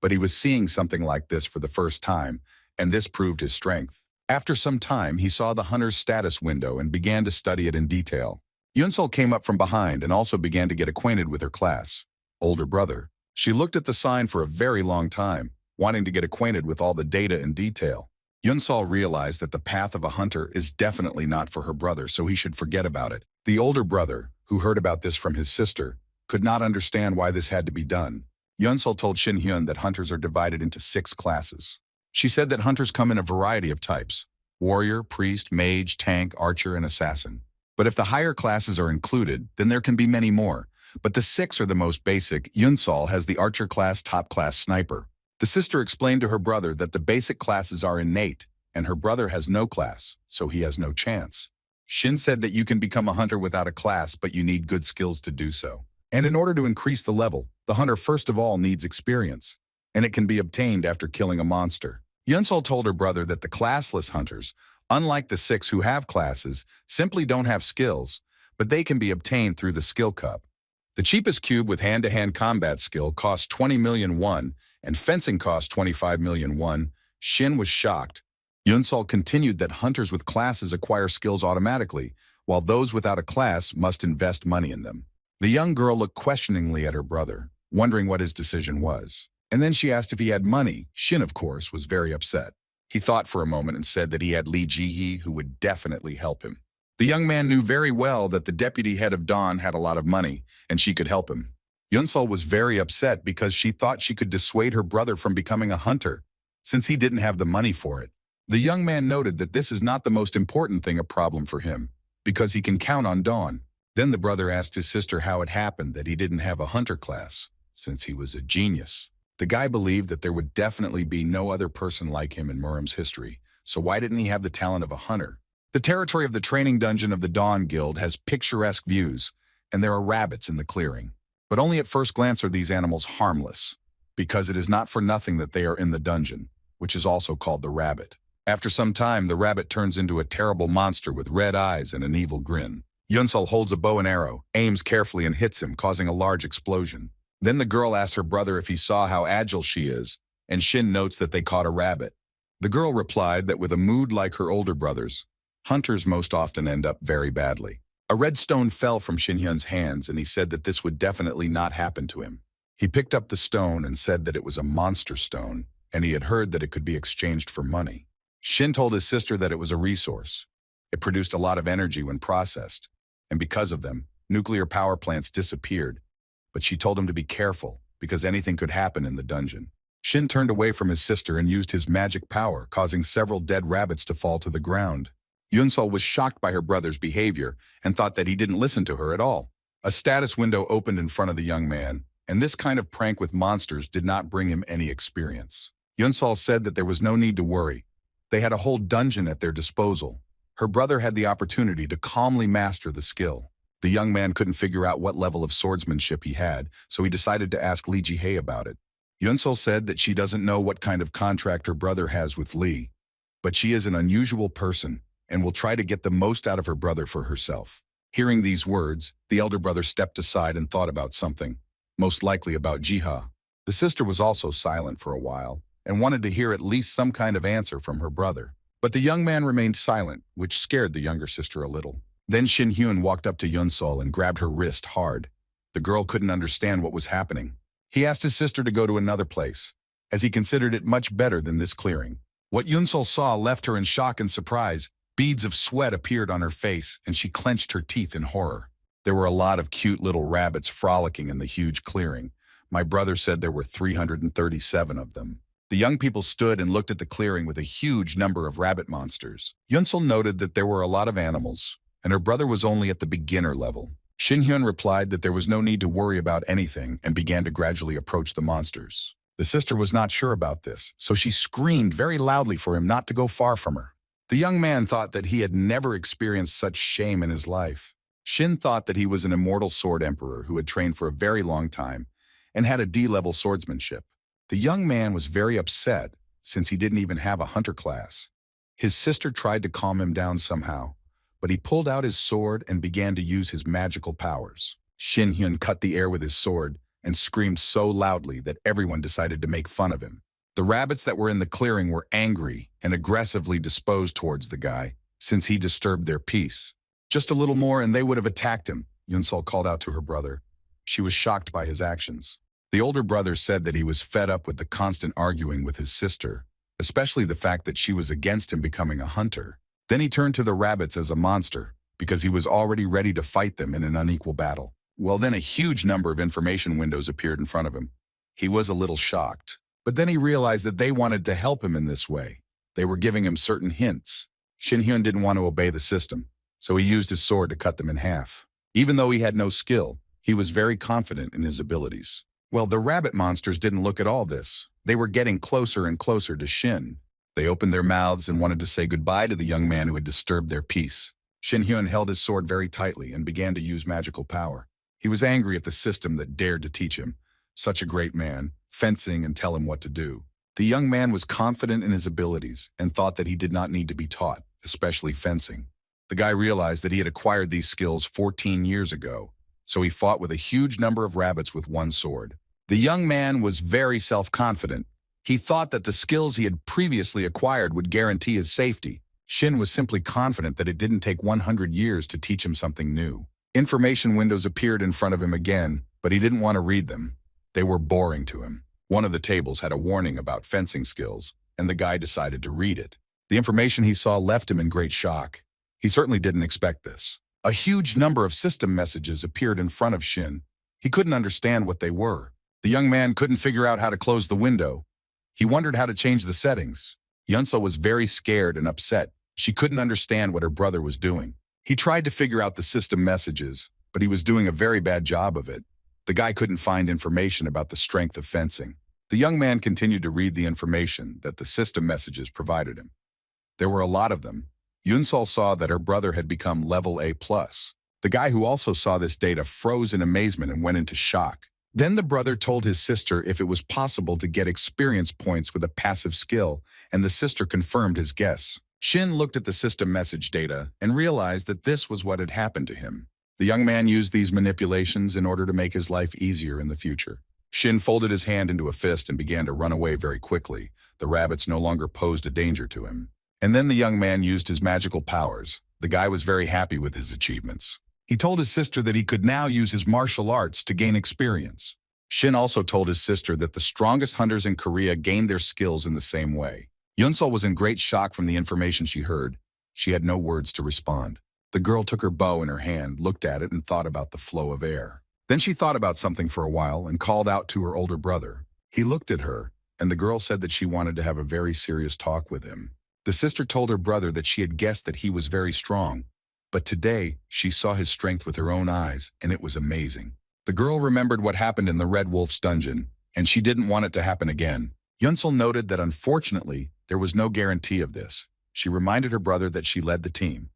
But he was seeing something like this for the first time, and this proved his strength. After some time, he saw the hunter's status window and began to study it in detail. Yunsol came up from behind and also began to get acquainted with her class. Older brother. She looked at the sign for a very long time, wanting to get acquainted with all the data in detail. Yunsol realized that the path of a hunter is definitely not for her brother, so he should forget about it. The older brother, who heard about this from his sister, could not understand why this had to be done. Yunsol told Shin Hyun that hunters are divided into 6 classes. She said that hunters come in a variety of types: warrior, priest, mage, tank, archer, and assassin. But if the higher classes are included, then there can be many more. But the 6 are the most basic. Yunsol has the archer class, top class sniper. The sister explained to her brother that the basic classes are innate, and her brother has no class, so he has no chance. Shin said that you can become a hunter without a class, but you need good skills to do so. And in order to increase the level, the hunter first of all needs experience, and it can be obtained after killing a monster. Yunsol told her brother that the classless hunters, unlike the 6 who have classes, simply don't have skills, but they can be obtained through the skill cup. The cheapest cube with hand-to-hand combat skill costs 20 million won, and fencing costs 25 million won. Shin was shocked. Yunsol continued that hunters with classes acquire skills automatically, while those without a class must invest money in them. The young girl looked questioningly at her brother, wondering what his decision was. And then she asked if he had money. Shin, of course, was very upset. He thought for a moment and said that he had Lee Ji-hee, who would definitely help him. The young man knew very well that the deputy head of Dawn had a lot of money, and she could help him. Yunsol was very upset because she thought she could dissuade her brother from becoming a hunter, since he didn't have the money for it. The young man noted that this is not the most important thing a problem for him, because he can count on Dawn. Then the brother asked his sister how it happened that he didn't have a hunter class, since he was a genius. The guy believed that there would definitely be no other person like him in Muram's history, so why didn't he have the talent of a hunter? The territory of the training dungeon of the Dawn Guild has picturesque views, and there are rabbits in the clearing. But only at first glance are these animals harmless, because it is not for nothing that they are in the dungeon, which is also called the rabbit. After some time, the rabbit turns into a terrible monster with red eyes and an evil grin. Yunsol holds a bow and arrow, aims carefully and hits him, causing a large explosion. Then the girl asks her brother if he saw how agile she is, and Shin notes that they caught a rabbit. The girl replied that with a mood like her older brothers, hunters most often end up very badly. A red stone fell from Shin Hyun's hands, and he said that this would definitely not happen to him. He picked up the stone and said that it was a monster stone, and he had heard that it could be exchanged for money. Shin told his sister that it was a resource. It produced a lot of energy when processed, and because of them, nuclear power plants disappeared. But she told him to be careful, because anything could happen in the dungeon. Shin turned away from his sister and used his magic power, causing several dead rabbits to fall to the ground. Yunsol was shocked by her brother's behavior and thought that he didn't listen to her at all. A status window opened in front of the young man, and this kind of prank with monsters did not bring him any experience. Yunsol said that there was no need to worry. They had a whole dungeon at their disposal. Her brother had the opportunity to calmly master the skill. The young man couldn't figure out what level of swordsmanship he had, so he decided to ask Lee Ji-hee about it. Yunsol said that she doesn't know what kind of contract her brother has with Lee, but she is an unusual person and will try to get the most out of her brother for herself. Hearing these words, the elder brother stepped aside and thought about something, most likely about Ji-ha. The sister was also silent for a while and wanted to hear at least some kind of answer from her brother. But the young man remained silent, which scared the younger sister a little. Then Shin Hyun walked up to Yunsol and grabbed her wrist hard. The girl couldn't understand what was happening. He asked his sister to go to another place, as he considered it much better than this clearing. What Yunsol saw left her in shock and surprise. Beads of sweat appeared on her face, and she clenched her teeth in horror. There were a lot of cute little rabbits frolicking in the huge clearing. My brother said there were 337 of them. The young people stood and looked at the clearing with a huge number of rabbit monsters. Yunsol noted that there were a lot of animals, and her brother was only at the beginner level. Shin Hyun replied that there was no need to worry about anything and began to gradually approach the monsters. The sister was not sure about this, so she screamed very loudly for him not to go far from her. The young man thought that he had never experienced such shame in his life. Shin thought that he was an immortal sword emperor who had trained for a very long time and had a D-level swordsmanship. The young man was very upset since he didn't even have a hunter class. His sister tried to calm him down somehow, but he pulled out his sword and began to use his magical powers. Shin Hyun cut the air with his sword and screamed so loudly that everyone decided to make fun of him. The rabbits that were in the clearing were angry and aggressively disposed towards the guy, since he disturbed their peace. Just a little more and they would have attacked him, Yunsol called out to her brother. She was shocked by his actions. The older brother said that he was fed up with the constant arguing with his sister, especially the fact that she was against him becoming a hunter. Then he turned to the rabbits as a monster, because he was already ready to fight them in an unequal battle. Well, then a huge number of information windows appeared in front of him. He was a little shocked, but then he realized that they wanted to help him in this way. They were giving him certain hints. Shin Hyun didn't want to obey the system, so he used his sword to cut them in half. Even though he had no skill, he was very confident in his abilities. Well, the rabbit monsters didn't look at all this. They were getting closer and closer to Shin. They opened their mouths and wanted to say goodbye to the young man who had disturbed their peace. Shin Hyun held his sword very tightly and began to use magical power. He was angry at the system that dared to teach him, such a great man, fencing and tell him what to do. The young man was confident in his abilities and thought that he did not need to be taught, especially fencing. The guy realized that he had acquired these skills 14 years ago, so he fought with a huge number of rabbits with one sword. The young man was very self-confident. He thought that the skills he had previously acquired would guarantee his safety. Shin was simply confident that it didn't take 100 years to teach him something new. Information windows appeared in front of him again, but he didn't want to read them. They were boring to him. One of the tables had a warning about fencing skills, and the guy decided to read it. The information he saw left him in great shock. He certainly didn't expect this. A huge number of system messages appeared in front of Shin. He couldn't understand what they were. The young man couldn't figure out how to close the window. He wondered how to change the settings. Yunseo was very scared and upset. She couldn't understand what her brother was doing. He tried to figure out the system messages, but he was doing a very bad job of it. The guy couldn't find information about the strength of fencing. The young man continued to read the information that the system messages provided him. There were a lot of them. Yunseo saw that her brother had become level A+. The guy who also saw this data froze in amazement and went into shock. Then the brother told his sister if it was possible to get experience points with a passive skill, and the sister confirmed his guess. Shin looked at the system message data and realized that this was what had happened to him. The young man used these manipulations in order to make his life easier in the future. Shin folded his hand into a fist and began to run away very quickly. The rabbits no longer posed a danger to him. And then the young man used his magical powers. The guy was very happy with his achievements. He told his sister that he could now use his martial arts to gain experience. Shin also told his sister that the strongest hunters in Korea gained their skills in the same way. Yunseo was in great shock from the information she heard. She had no words to respond. The girl took her bow in her hand, looked at it, and thought about the flow of air. Then she thought about something for a while and called out to her older brother. He looked at her, and the girl said that she wanted to have a very serious talk with him. The sister told her brother that she had guessed that he was very strong, but today she saw his strength with her own eyes, and it was amazing. The girl remembered what happened in the Red Wolf's dungeon, and she didn't want it to happen again. Yunseo noted that unfortunately, there was no guarantee of this. She reminded her brother that she led the team.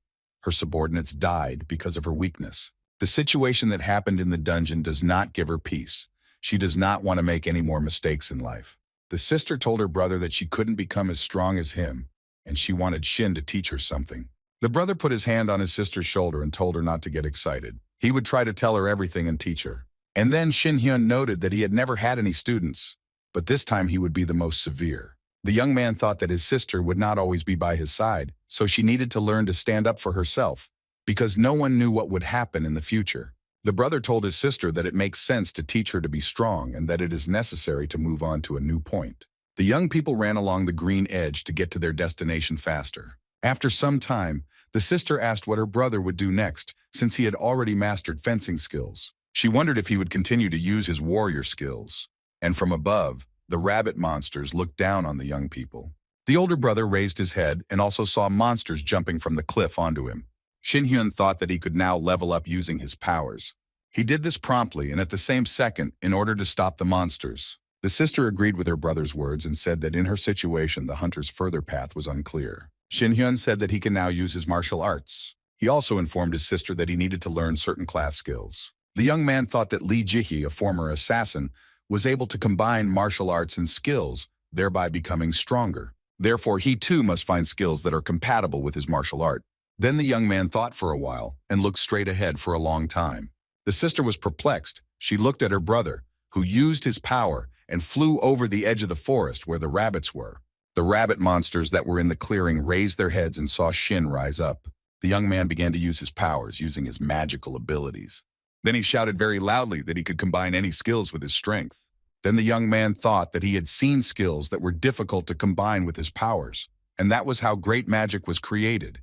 Her subordinates died because of her weakness. The situation that happened in the dungeon does not give her peace. She does not want to make any more mistakes in life. The sister told her brother that she couldn't become as strong as him, and she wanted Shin to teach her something. The brother put his hand on his sister's shoulder and told her not to get excited. He would try to tell her everything and teach her. And then Shin Hyun noted that he had never had any students, but this time he would be the most severe. The young man thought that his sister would not always be by his side, so she needed to learn to stand up for herself, because no one knew what would happen in the future. The brother told his sister that it makes sense to teach her to be strong and that it is necessary to move on to a new point. The young people ran along the green edge to get to their destination faster. After some time, the sister asked what her brother would do next, since he had already mastered fencing skills. She wondered if he would continue to use his warrior skills. And from above, the rabbit monsters looked down on the young people. The older brother raised his head and also saw monsters jumping from the cliff onto him. Shin Hyun thought that he could now level up using his powers. He did this promptly and at the same second in order to stop the monsters. The sister agreed with her brother's words and said that in her situation the hunter's further path was unclear. Shin Hyun said that he can now use his martial arts. He also informed his sister that he needed to learn certain class skills. The young man thought that Lee Jihi, a former assassin, was able to combine martial arts and skills, thereby becoming stronger. Therefore, he too must find skills that are compatible with his martial art. Then the young man thought for a while and looked straight ahead for a long time. The sister was perplexed. She looked at her brother, who used his power and flew over the edge of the forest where the rabbits were. The rabbit monsters that were in the clearing raised their heads and saw Shin rise up. The young man began to use his powers, using his magical abilities. Then he shouted very loudly that he could combine any skills with his strength. Then the young man thought that he had seen skills that were difficult to combine with his powers, and that was how great magic was created.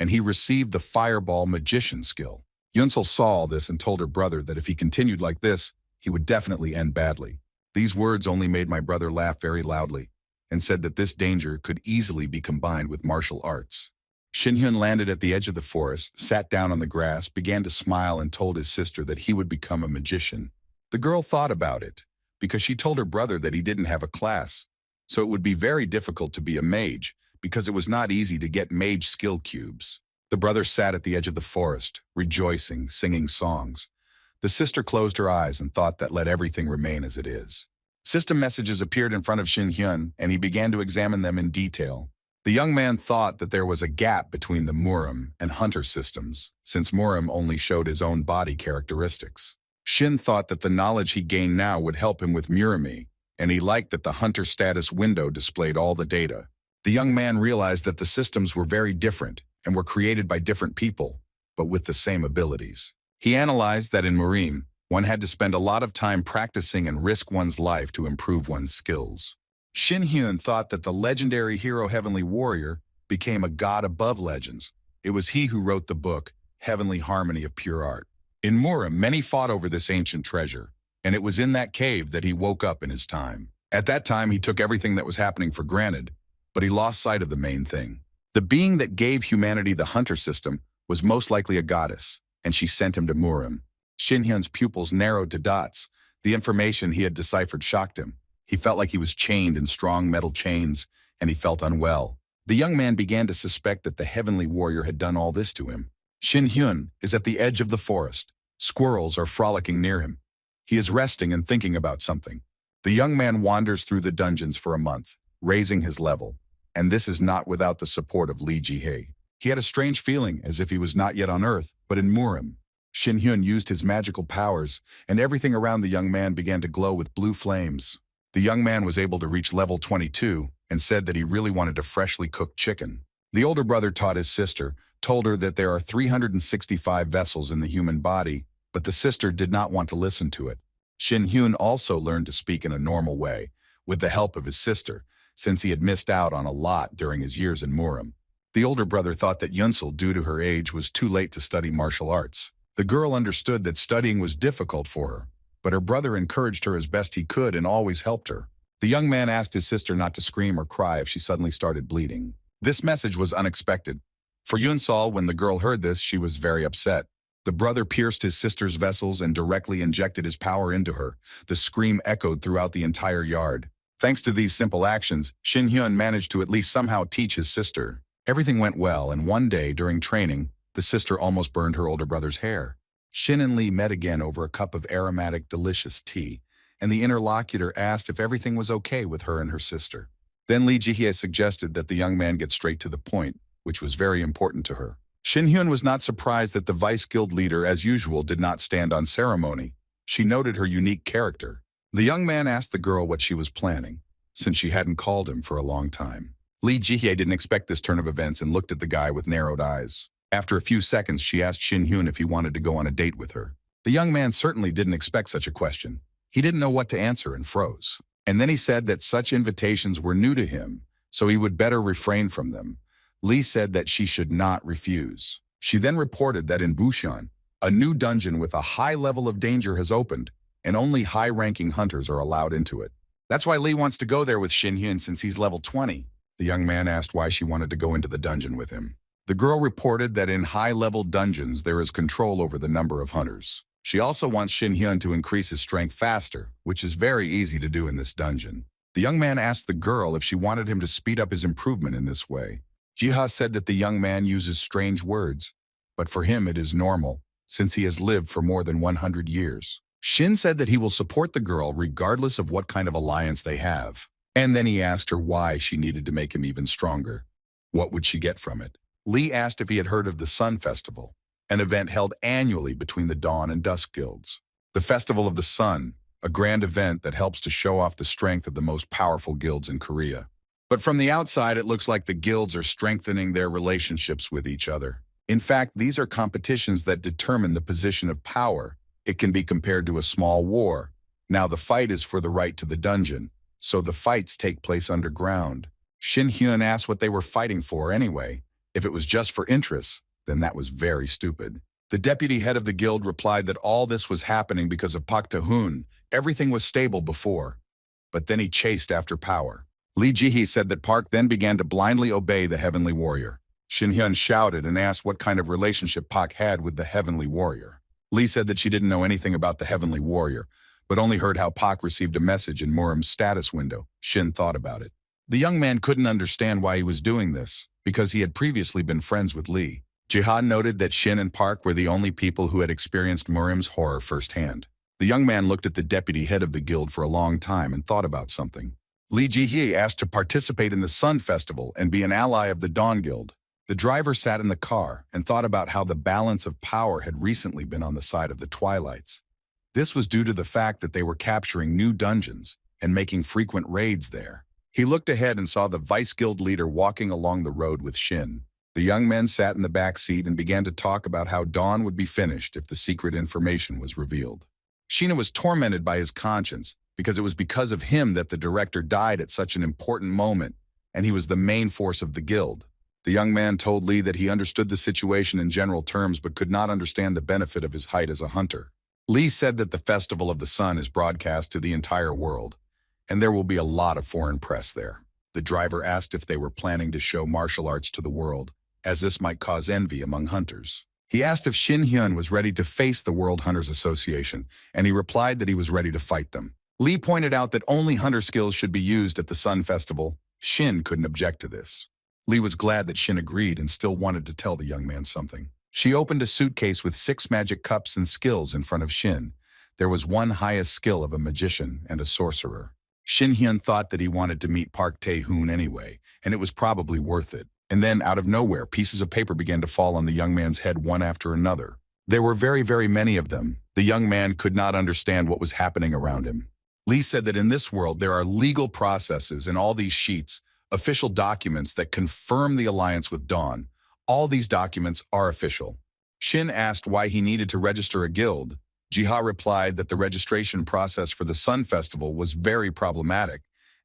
And he received the Fireball Magician skill. Yunsel saw all this and told her brother that if he continued like this, he would definitely end badly. These words only made my brother laugh very loudly and said that this danger could easily be combined with martial arts. Shin-hyun landed at the edge of the forest, sat down on the grass, began to smile and told his sister that he would become a magician. The girl thought about it because she told her brother that he didn't have a class, so it would be very difficult to be a mage because it was not easy to get mage skill cubes. The brother sat at the edge of the forest, rejoicing, singing songs. The sister closed her eyes and thought that let everything remain as it is. System messages appeared in front of Shin-hyun, and he began to examine them in detail. The young man thought that there was a gap between the Murim and Hunter systems, since Murim only showed his own body characteristics. Shin thought that the knowledge he gained now would help him with Murimi, and he liked that the Hunter status window displayed all the data. The young man realized that the systems were very different and were created by different people, but with the same abilities. He analyzed that in Murim, one had to spend a lot of time practicing and risk one's life to improve one's skills. Shin-hyun thought that the legendary hero Heavenly Warrior became a god above legends. It was he who wrote the book, Heavenly Harmony of Pure Art. In Murim, many fought over this ancient treasure, and it was in that cave that he woke up in his time. At that time, he took everything that was happening for granted, but he lost sight of the main thing. The being that gave humanity the Hunter system was most likely a goddess, and she sent him to Murim. Shin-hyun's pupils narrowed to dots. The information he had deciphered shocked him. He felt like he was chained in strong metal chains, and he felt unwell. The young man began to suspect that the Heavenly Warrior had done all this to him. Shin-hyun is at the edge of the forest. Squirrels are frolicking near him. He is resting and thinking about something. The young man wanders through the dungeons for a month, raising his level, and this is not without the support of Lee Ji-hye. He had a strange feeling as if he was not yet on Earth, but in Murim. Shin-hyun used his magical powers, and everything around the young man began to glow with blue flames. The young man was able to reach level 22 and said that he really wanted a freshly cooked chicken. The older brother taught his sister, told her that there are 365 vessels in the human body, but the sister did not want to listen to it. Shin-hyun also learned to speak in a normal way, with the help of his sister, since he had missed out on a lot during his years in Murim. The older brother thought that Yunsel, due to her age, was too late to study martial arts. The girl understood that studying was difficult for her, but her brother encouraged her as best he could and always helped her. The young man asked his sister not to scream or cry if she suddenly started bleeding. This message was unexpected. For Yunsol, when the girl heard this, she was very upset. The brother pierced his sister's vessels and directly injected his power into her. The scream echoed throughout the entire yard. Thanks to these simple actions, Shin-hyun managed to at least somehow teach his sister. Everything went well, and one day, during training, the sister almost burned her older brother's hair. Shin and Lee met again over a cup of aromatic, delicious tea, and the interlocutor asked if everything was okay with her and her sister. Then Lee Ji-hye suggested that the young man get straight to the point, which was very important to her. Shin-hyun was not surprised that the vice guild leader, as usual, did not stand on ceremony. She noted her unique character. The young man asked the girl what she was planning, since she hadn't called him for a long time. Lee Ji-hye didn't expect this turn of events and looked at the guy with narrowed eyes. After a few seconds, she asked Shin-hyun if he wanted to go on a date with her. The young man certainly didn't expect such a question. He didn't know what to answer and froze. And then he said that such invitations were new to him, so he would better refrain from them. Lee said that she should not refuse. She then reported that in Bushan, a new dungeon with a high level of danger has opened, and only high-ranking hunters are allowed into it. That's why Lee wants to go there with Shin-hyun since he's level 20. The young man asked why she wanted to go into the dungeon with him. The girl reported that in high-level dungeons there is control over the number of hunters. She also wants Shin-hyun to increase his strength faster, which is very easy to do in this dungeon. The young man asked the girl if she wanted him to speed up his improvement in this way. Jiha said that the young man uses strange words, but for him it is normal, since he has lived for more than 100 years. Shin said that he will support the girl regardless of what kind of alliance they have. And then he asked her why she needed to make him even stronger. What would she get from it? Lee asked if he had heard of the Sun Festival, an event held annually between the Dawn and Dusk guilds. The Festival of the Sun a grand event that helps to show off the strength of the most powerful guilds in Korea. But from the outside, it looks like the guilds are strengthening their relationships with each other. In fact, these are competitions that determine the position of power. It can be compared to a small war. Now the fight is for the right to the dungeon, so the fights take place underground. Shin Hyun asked what they were fighting for anyway. If it was just for interests, then that was very stupid. The deputy head of the guild replied that all this was happening because of Pak Tae-hoon. Everything was stable before, but then he chased after power. Lee Ji-hee said that Park then began to blindly obey the Heavenly Warrior. Shin Hyun shouted and asked what kind of relationship Park had with the Heavenly Warrior. Lee said that she didn't know anything about the Heavenly Warrior, but only heard how Park received a message in Murim's status window. Shin thought about it. The young man couldn't understand why he was doing this, because he had previously been friends with Lee. Jihan noted that Shin and Park were the only people who had experienced Murim's horror firsthand. The young man looked at the deputy head of the guild for a long time and thought about something. Lee Ji-hee asked to participate in the Sun Festival and be an ally of the Dawn Guild. The driver sat in the car and thought about how the balance of power had recently been on the side of the Twilights. This was due to the fact that they were capturing new dungeons and making frequent raids there. He looked ahead and saw the Vice Guild leader walking along the road with Shin. The young men sat in the back seat and began to talk about how Dawn would be finished if the secret information was revealed. Sheena was tormented by his conscience because it was because of him that the director died at such an important moment, and he was the main force of the guild. The young man told Lee that he understood the situation in general terms but could not understand the benefit of his height as a hunter. Lee said that the Festival of the Sun is broadcast to the entire world, and there will be a lot of foreign press there. The driver asked if they were planning to show martial arts to the world, as this might cause envy among hunters. He asked if Shin Hyun was ready to face the World Hunters Association, and he replied that he was ready to fight them. Lee pointed out that only hunter skills should be used at the Sun Festival. Shin couldn't object to this. Lee was glad that Shin agreed and still wanted to tell the young man something. She opened a suitcase with 6 magic cups and skills in front of Shin. There was one highest skill of a magician and a sorcerer. Shin Hyun thought that he wanted to meet Park Tae-hoon anyway, and it was probably worth it. And then, out of nowhere, pieces of paper began to fall on the young man's head one after another. There were very, very many of them. The young man could not understand what was happening around him. Lee said that in this world there are legal processes in all these sheets, official documents that confirm the alliance with Dawn. All these documents are official. Shin asked why he needed to register a guild. Jiha replied that the registration process for the Sun Festival was very problematic,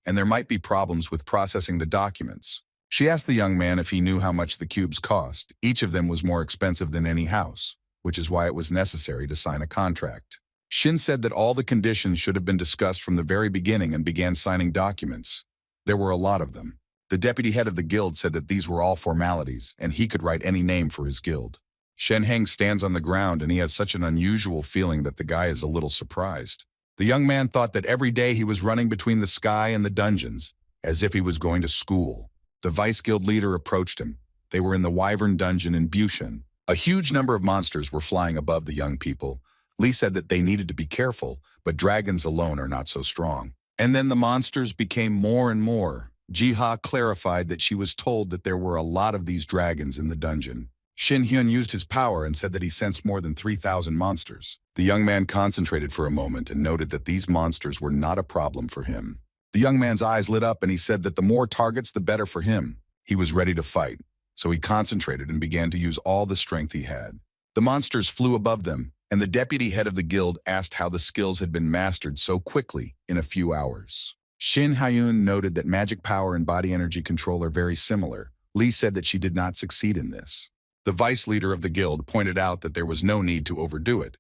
and there might be problems with processing the documents. She asked the young man if he knew how much the cubes cost. Each of them was more expensive than any house, which is why it was necessary to sign a contract. Shin said that all the conditions should have been discussed from the very beginning and began signing documents. There were a lot of them. The deputy head of the guild said that these were all formalities, and he could write any name for his guild. Shen Heng stands on the ground, and he has such an unusual feeling that the guy is a little surprised. The young man thought that every day he was running between the sky and the dungeons, as if he was going to school. The Vice Guild leader approached him. They were in the Wyvern Dungeon in Bushan. A huge number of monsters were flying above the young people. Lee said that they needed to be careful, but dragons alone are not so strong. And then the monsters became more and more. Jiha clarified that she was told that there were a lot of these dragons in the dungeon. Shin Hyun used his power and said that he sensed more than 3,000 monsters. The young man concentrated for a moment and noted that these monsters were not a problem for him. The young man's eyes lit up and he said that the more targets, the better for him. He was ready to fight, so he concentrated and began to use all the strength he had. The monsters flew above them, and the deputy head of the guild asked how the skills had been mastered so quickly in a few hours. Shin Hyun noted that magic power and body energy control are very similar. Lee said that she did not succeed in this. The vice leader of the guild pointed out that there was no need to overdo it,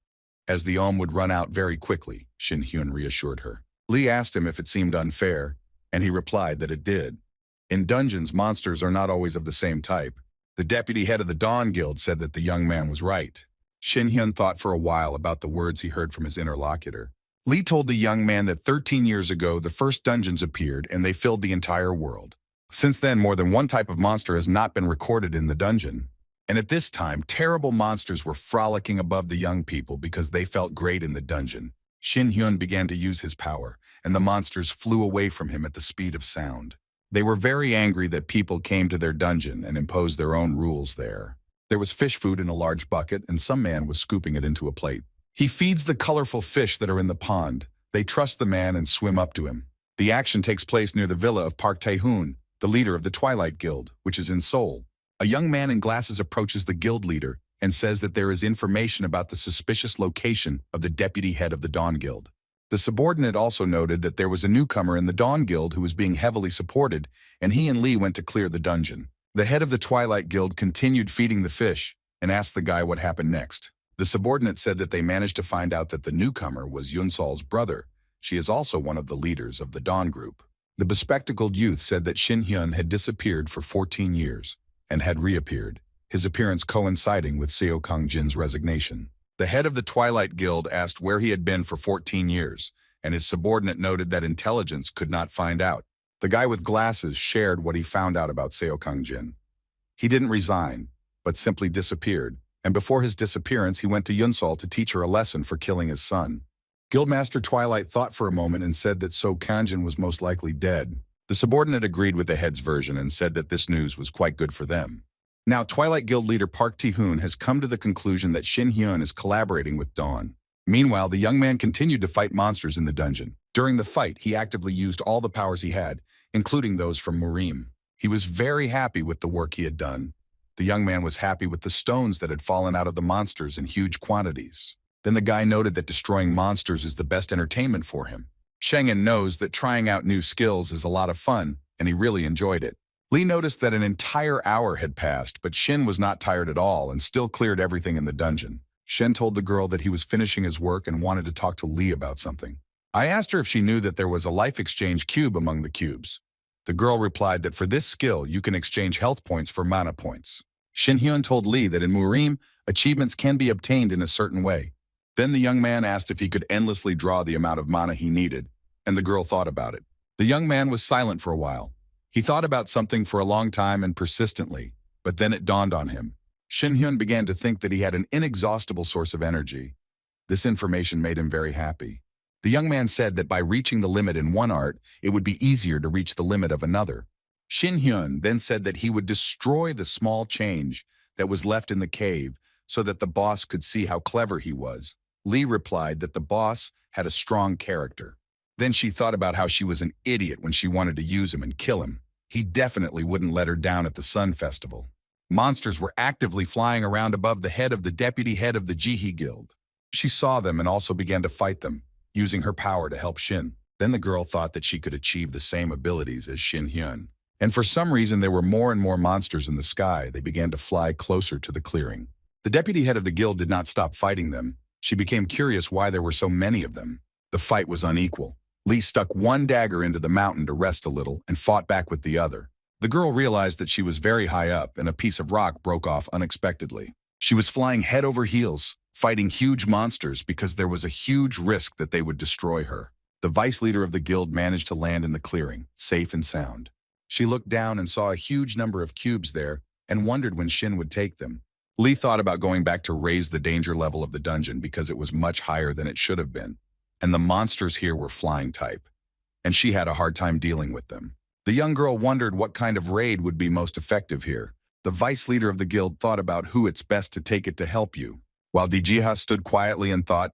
as the Om would run out very quickly. Shin Hyun reassured her. Lee asked him if it seemed unfair, and he replied that it did. In dungeons, monsters are not always of the same type. The deputy head of the Dawn Guild said that the young man was right. Shin Hyun thought for a while about the words he heard from his interlocutor. Lee told the young man that 13 years ago the first dungeons appeared and they filled the entire world. Since then, more than one type of monster has not been recorded in the dungeon. And at this time, terrible monsters were frolicking above the young people because they felt great in the dungeon. Shin Hyun began to use his power, and the monsters flew away from him at the speed of sound. They were very angry that people came to their dungeon and imposed their own rules there. There was fish food in a large bucket, and some man was scooping it into a plate. He feeds the colorful fish that are in the pond. They trust the man and swim up to him. The action takes place near the villa of Park Tae-hoon, the leader of the Twilight Guild, which is in Seoul. A young man in glasses approaches the guild leader and says that there is information about the suspicious location of the deputy head of the Dawn Guild. The subordinate also noted that there was a newcomer in the Dawn Guild who was being heavily supported, and he and Lee went to clear the dungeon. The head of the Twilight Guild continued feeding the fish and asked the guy what happened next. The subordinate said that they managed to find out that the newcomer was Yun-sol's brother. She is also one of the leaders of the Dawn group. The bespectacled youth said that Shin Hyun had disappeared for 14 years and had reappeared, his appearance coinciding with Seo Kang-jin's resignation. The head of the Twilight Guild asked where he had been for 14 years, and his subordinate noted that intelligence could not find out. The guy with glasses shared what he found out about Seo Kang-jin. He didn't resign, but simply disappeared, and before his disappearance he went to Yun-sol to teach her a lesson for killing his son. Guildmaster Twilight thought for a moment and said that Seo Kang-jin was most likely dead. The subordinate agreed with the head's version and said that this news was quite good for them. Now, Twilight Guild leader Park Tae-hoon has come to the conclusion that Shin Hyun is collaborating with Dawn. Meanwhile, the young man continued to fight monsters in the dungeon. During the fight, he actively used all the powers he had, including those from Murim. He was very happy with the work he had done. The young man was happy with the stones that had fallen out of the monsters in huge quantities. Then the guy noted that destroying monsters is the best entertainment for him. Shengen knows that trying out new skills is a lot of fun, and he really enjoyed it. Lee noticed that an entire hour had passed, but Shin was not tired at all and still cleared everything in the dungeon. Shen told the girl that he was finishing his work and wanted to talk to Lee about something. I asked her if she knew that there was a life exchange cube among the cubes. The girl replied that for this skill, you can exchange health points for mana points. Shin Hyun told Lee that in Murim, achievements can be obtained in a certain way. Then the young man asked if he could endlessly draw the amount of mana he needed, and the girl thought about it. The young man was silent for a while. He thought about something for a long time and persistently, but then it dawned on him. Shin Hyun began to think that he had an inexhaustible source of energy. This information made him very happy. The young man said that by reaching the limit in one art, it would be easier to reach the limit of another. Shin Hyun then said that he would destroy the small change that was left in the cave so that the boss could see how clever he was. Lee replied that the boss had a strong character. Then she thought about how she was an idiot when she wanted to use him and kill him. He definitely wouldn't let her down at the Sun Festival. Monsters were actively flying around above the head of the deputy head of the Jihi Guild. She saw them and also began to fight them, using her power to help Shin. Then the girl thought that she could achieve the same abilities as Shin Hyun. And for some reason there were more and more monsters in the sky. They began to fly closer to the clearing. The deputy head of the guild did not stop fighting them. She became curious why there were so many of them. The fight was unequal. Lee stuck one dagger into the mountain to rest a little and fought back with the other. The girl realized that she was very high up and a piece of rock broke off unexpectedly. She was flying head over heels, fighting huge monsters because there was a huge risk that they would destroy her. The vice leader of the guild managed to land in the clearing, safe and sound. She looked down and saw a huge number of cubes there and wondered when Shin would take them. Lee thought about going back to raise the danger level of the dungeon because it was much higher than it should have been. And the monsters here were flying type, and she had a hard time dealing with them. The young girl wondered what kind of raid would be most effective here. The vice leader of the guild thought about who it's best to take it to help you. While Dijiha stood quietly and thought,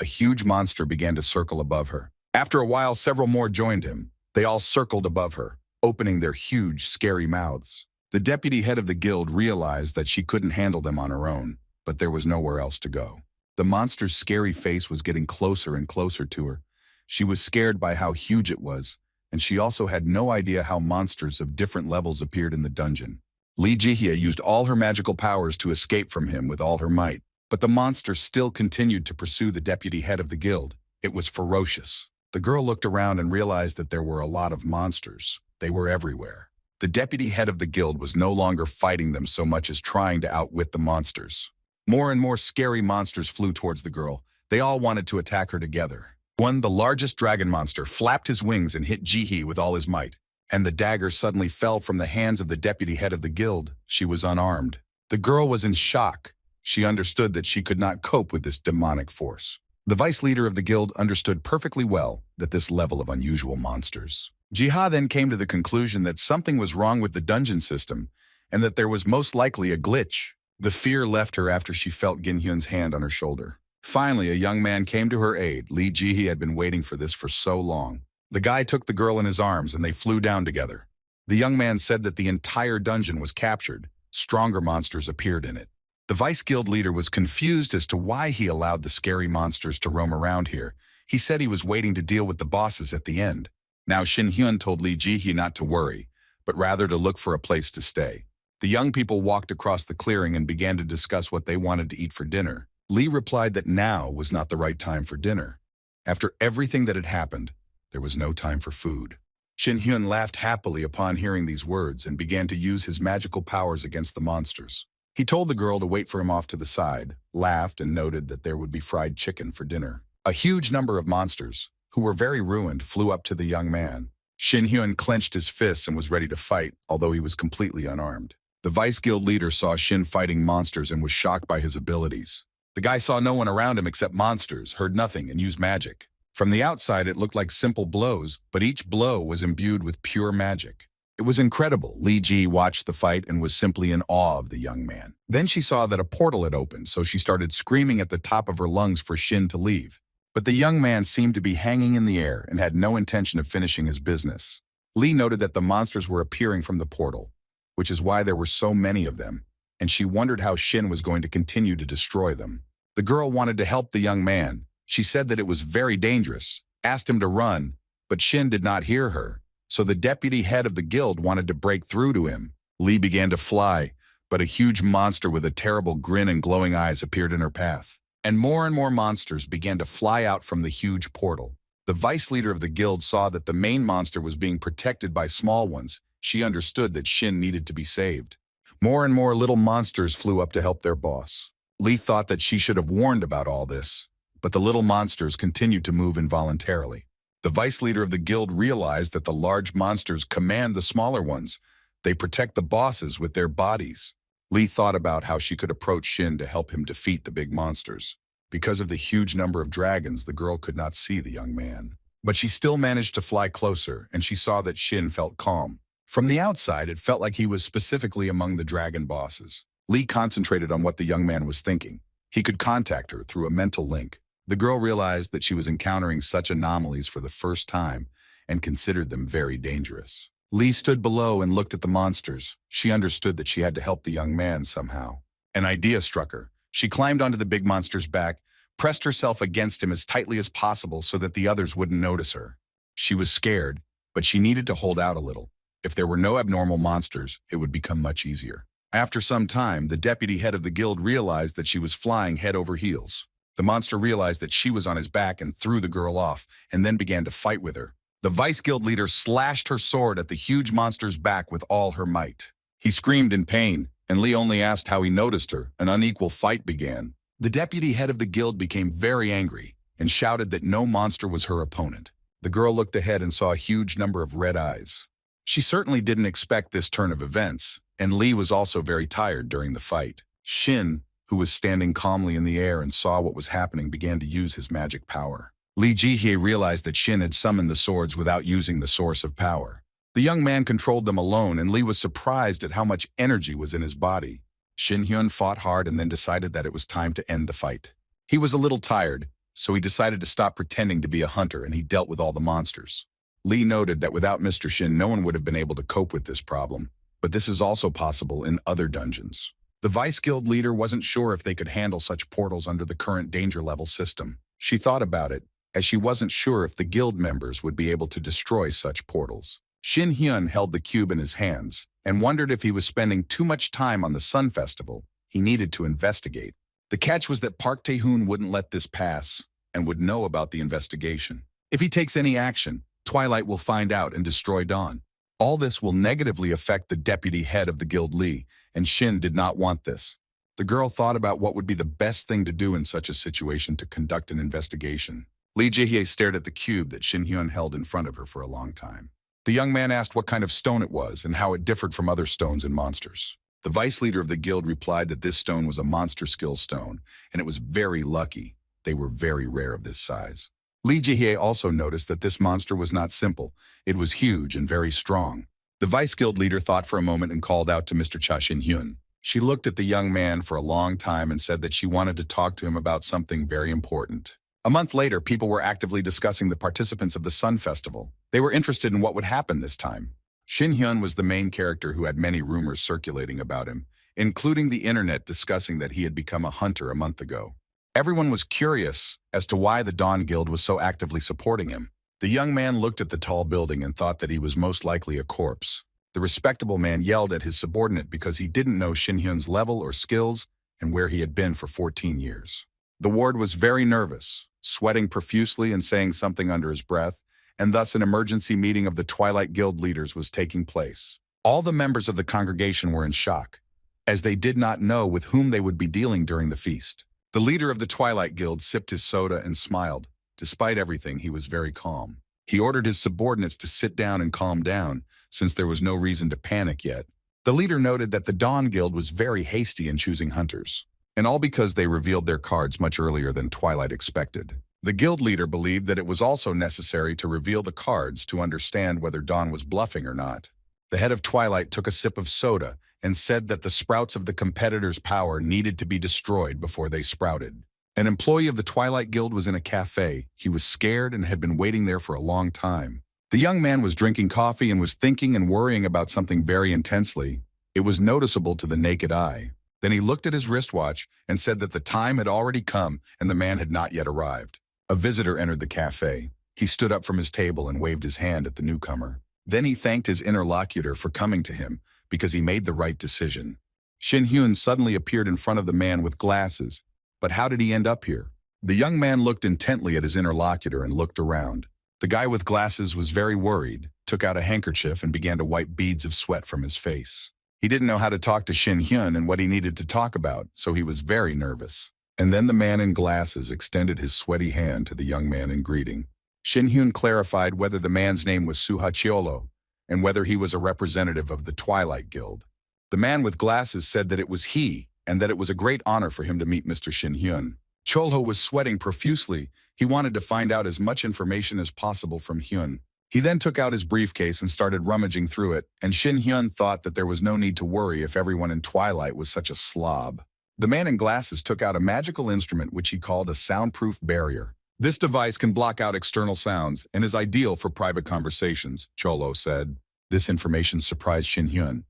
a huge monster began to circle above her. After a while, several more joined him. They all circled above her, opening their huge, scary mouths. The deputy head of the guild realized that she couldn't handle them on her own, but there was nowhere else to go. The monster's scary face was getting closer and closer to her. She was scared by how huge it was, and she also had no idea how monsters of different levels appeared in the dungeon. Lee Jihye used all her magical powers to escape from him with all her might, but the monster still continued to pursue the deputy head of the guild. It was ferocious. The girl looked around and realized that there were a lot of monsters. They were everywhere. The deputy head of the guild was no longer fighting them so much as trying to outwit the monsters. More and more scary monsters flew towards the girl. They all wanted to attack her together. One, the largest dragon monster, flapped his wings and hit Jihi with all his might. And the dagger suddenly fell from the hands of the deputy head of the guild. She was unarmed. The girl was in shock. She understood that she could not cope with this demonic force. The vice leader of the guild understood perfectly well that this level of unusual monsters. Jiha then came to the conclusion that something was wrong with the dungeon system and that there was most likely a glitch. The fear left her after she felt Ginhyun's hand on her shoulder. Finally, a young man came to her aid. Li Jihye had been waiting for this for so long. The guy took the girl in his arms and they flew down together. The young man said that the entire dungeon was captured. Stronger monsters appeared in it. The Vice Guild leader was confused as to why he allowed the scary monsters to roam around here. He said he was waiting to deal with the bosses at the end. Now Shin Hyun told Li Jihye not to worry, but rather to look for a place to stay. The young people walked across the clearing and began to discuss what they wanted to eat for dinner. Lee replied that now was not the right time for dinner. After everything that had happened, there was no time for food. Shin Hyun laughed happily upon hearing these words and began to use his magical powers against the monsters. He told the girl to wait for him off to the side, laughed, and noted that there would be fried chicken for dinner. A huge number of monsters, who were very ruined, flew up to the young man. Shin Hyun clenched his fists and was ready to fight, although he was completely unarmed. The Vice Guild leader saw Shin fighting monsters and was shocked by his abilities. The guy saw no one around him except monsters, heard nothing, and used magic. From the outside, it looked like simple blows, but each blow was imbued with pure magic. It was incredible. Li Ji watched the fight and was simply in awe of the young man. Then she saw that a portal had opened, so she started screaming at the top of her lungs for Shin to leave. But the young man seemed to be hanging in the air and had no intention of finishing his business. Li noted that the monsters were appearing from the portal, which is why there were so many of them, and she wondered how Shin was going to continue to destroy them. The girl wanted to help the young man. She said that it was very dangerous, asked him to run, but Shin did not hear her. So the deputy head of the guild wanted to break through to him. Lee began to fly, but a huge monster with a terrible grin and glowing eyes appeared in her path. And more monsters began to fly out from the huge portal. The vice leader of the guild saw that the main monster was being protected by small ones. She understood that Shin needed to be saved. More and more little monsters flew up to help their boss. Lee thought that she should have warned about all this, but the little monsters continued to move involuntarily. The vice leader of the guild realized that the large monsters command the smaller ones. They protect the bosses with their bodies. Lee thought about how she could approach Shin to help him defeat the big monsters. Because of the huge number of dragons, the girl could not see the young man. But she still managed to fly closer, and she saw that Shin felt calm. From the outside, it felt like he was specifically among the dragon bosses. Lee concentrated on what the young man was thinking. He could contact her through a mental link. The girl realized that she was encountering such anomalies for the first time and considered them very dangerous. Lee stood below and looked at the monsters. She understood that she had to help the young man somehow. An idea struck her. She climbed onto the big monster's back, pressed herself against him as tightly as possible so that the others wouldn't notice her. She was scared, but she needed to hold out a little. If there were no abnormal monsters, it would become much easier. After some time, the deputy head of the guild realized that she was flying head over heels. The monster realized that she was on his back and threw the girl off, and then began to fight with her. The vice guild leader slashed her sword at the huge monster's back with all her might. He screamed in pain, and Lee only asked how he noticed her. An unequal fight began. The deputy head of the guild became very angry and shouted that no monster was her opponent. The girl looked ahead and saw a huge number of red eyes. She certainly didn't expect this turn of events, and Lee was also very tired during the fight. Shin, who was standing calmly in the air and saw what was happening, began to use his magic power. Li Jihye realized that Shin had summoned the swords without using the source of power. The young man controlled them alone, and Lee was surprised at how much energy was in his body. Shin Hyun fought hard and then decided that it was time to end the fight. He was a little tired, so he decided to stop pretending to be a hunter, and he dealt with all the monsters. Lee noted that without Mr. Shin, no one would have been able to cope with this problem, but this is also possible in other dungeons. The Vice Guild leader wasn't sure if they could handle such portals under the current danger level system. She thought about it, as she wasn't sure if the guild members would be able to destroy such portals. Shin Hyun held the cube in his hands and wondered if he was spending too much time on the Sun Festival. He needed to investigate. The catch was that Park Tae-hoon wouldn't let this pass and would know about the investigation. If he takes any action, Twilight will find out and destroy Dawn. All this will negatively affect the deputy head of the guild Lee, and Shin did not want this. The girl thought about what would be the best thing to do in such a situation to conduct an investigation. Lee Jae-hye stared at the cube that Shin Hyun held in front of her for a long time. The young man asked what kind of stone it was and how it differed from other stones and monsters. The vice leader of the guild replied that this stone was a monster skill stone, and it was very lucky. They were very rare of this size. Lee Jae-hye also noticed that this monster was not simple. It was huge and very strong. The vice guild leader thought for a moment and called out to Mr. Cha Shin Hyun. She looked at the young man for a long time and said that she wanted to talk to him about something very important. A month later, people were actively discussing the participants of the Sun Festival. They were interested in what would happen this time. Shin Hyun was the main character who had many rumors circulating about him, including the internet discussing that he had become a hunter a month ago. Everyone was curious as to why the Dawn Guild was so actively supporting him. The young man looked at the tall building and thought that he was most likely a corpse. The respectable man yelled at his subordinate because he didn't know Shin Hyun's level or skills and where he had been for 14 years. The ward was very nervous, sweating profusely and saying something under his breath, and thus an emergency meeting of the Twilight Guild leaders was taking place. All the members of the congregation were in shock, as they did not know with whom they would be dealing during the feast. The leader of the Twilight Guild sipped his soda and smiled. Despite everything, he was very calm. He ordered his subordinates to sit down and calm down, since there was no reason to panic yet. The leader noted that the Dawn Guild was very hasty in choosing hunters, and all because they revealed their cards much earlier than Twilight expected. The guild leader believed that it was also necessary to reveal the cards to understand whether Dawn was bluffing or not. The head of Twilight took a sip of soda and said that the sprouts of the competitors' power needed to be destroyed before they sprouted. An employee of the Twilight Guild was in a cafe. He was scared and had been waiting there for a long time. The young man was drinking coffee and was thinking and worrying about something very intensely. It was noticeable to the naked eye. Then he looked at his wristwatch and said that the time had already come and the man had not yet arrived. A visitor entered the cafe. He stood up from his table and waved his hand at the newcomer. Then he thanked his interlocutor for coming to him because he made the right decision. Shin Hyun suddenly appeared in front of the man with glasses. But how did he end up here? The young man looked intently at his interlocutor and looked around. The guy with glasses was very worried, took out a handkerchief and began to wipe beads of sweat from his face. He didn't know how to talk to Shin Hyun and what he needed to talk about, so he was very nervous. And then the man in glasses extended his sweaty hand to the young man in greeting. Shin Hyun clarified whether the man's name was Suha Chiolo and whether he was a representative of the Twilight Guild. The man with glasses said that it was he and that it was a great honor for him to meet Mr. Shin Hyun. Cholho was sweating profusely. He wanted to find out as much information as possible from Hyun. He then took out his briefcase and started rummaging through it, and Shin Hyun thought that there was no need to worry if everyone in Twilight was such a slob. The man in glasses took out a magical instrument which he called a soundproof barrier. This device can block out external sounds and is ideal for private conversations, Cholo said. This information surprised Shin Hyun,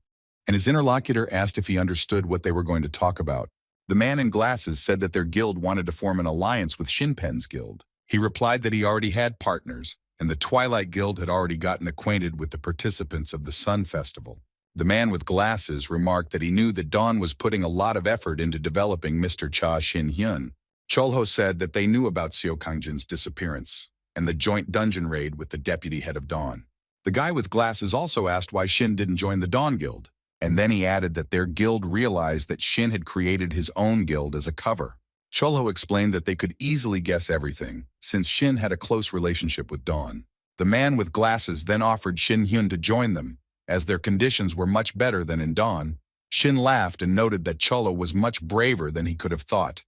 and his interlocutor asked if he understood what they were going to talk about. The man in glasses said that their guild wanted to form an alliance with Shinpen's guild. He replied that he already had partners, and the Twilight Guild had already gotten acquainted with the participants of the Sun Festival. The man with glasses remarked that he knew that Dawn was putting a lot of effort into developing Mr. Cha Shin Hyun. Cholho said that they knew about Seo Kangjin's disappearance and the joint dungeon raid with the deputy head of Dawn. The guy with glasses also asked why Shin didn't join the Dawn Guild, and then he added that their guild realized that Shin had created his own guild as a cover. Cholho explained that they could easily guess everything, since Shin had a close relationship with Dawn. The man with glasses then offered Shin Hyun to join them, as their conditions were much better than in Dawn. Shin laughed and noted that Cholo was much braver than he could have thought,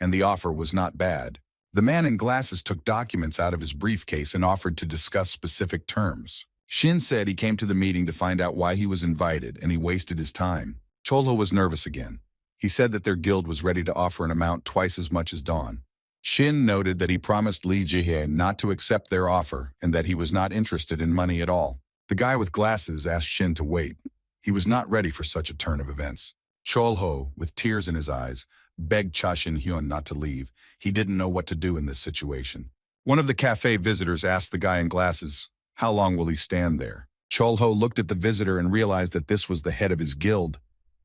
and the offer was not bad. The man in glasses took documents out of his briefcase and offered to discuss specific terms. Shin said he came to the meeting to find out why he was invited, and he wasted his time. Cholo was nervous again. He said that their guild was ready to offer an amount twice as much as Dawn. Shin noted that he promised Lee Jihye not to accept their offer and that he was not interested in money at all. The guy with glasses asked Shin to wait. He was not ready for such a turn of events. Cholho, with tears in his eyes, begged Cha Shin Hyun not to leave. He didn't know what to do in this situation. One of the cafe visitors asked the guy in glasses, "How long will he stand there?" Cholho looked at the visitor and realized that this was the head of his guild.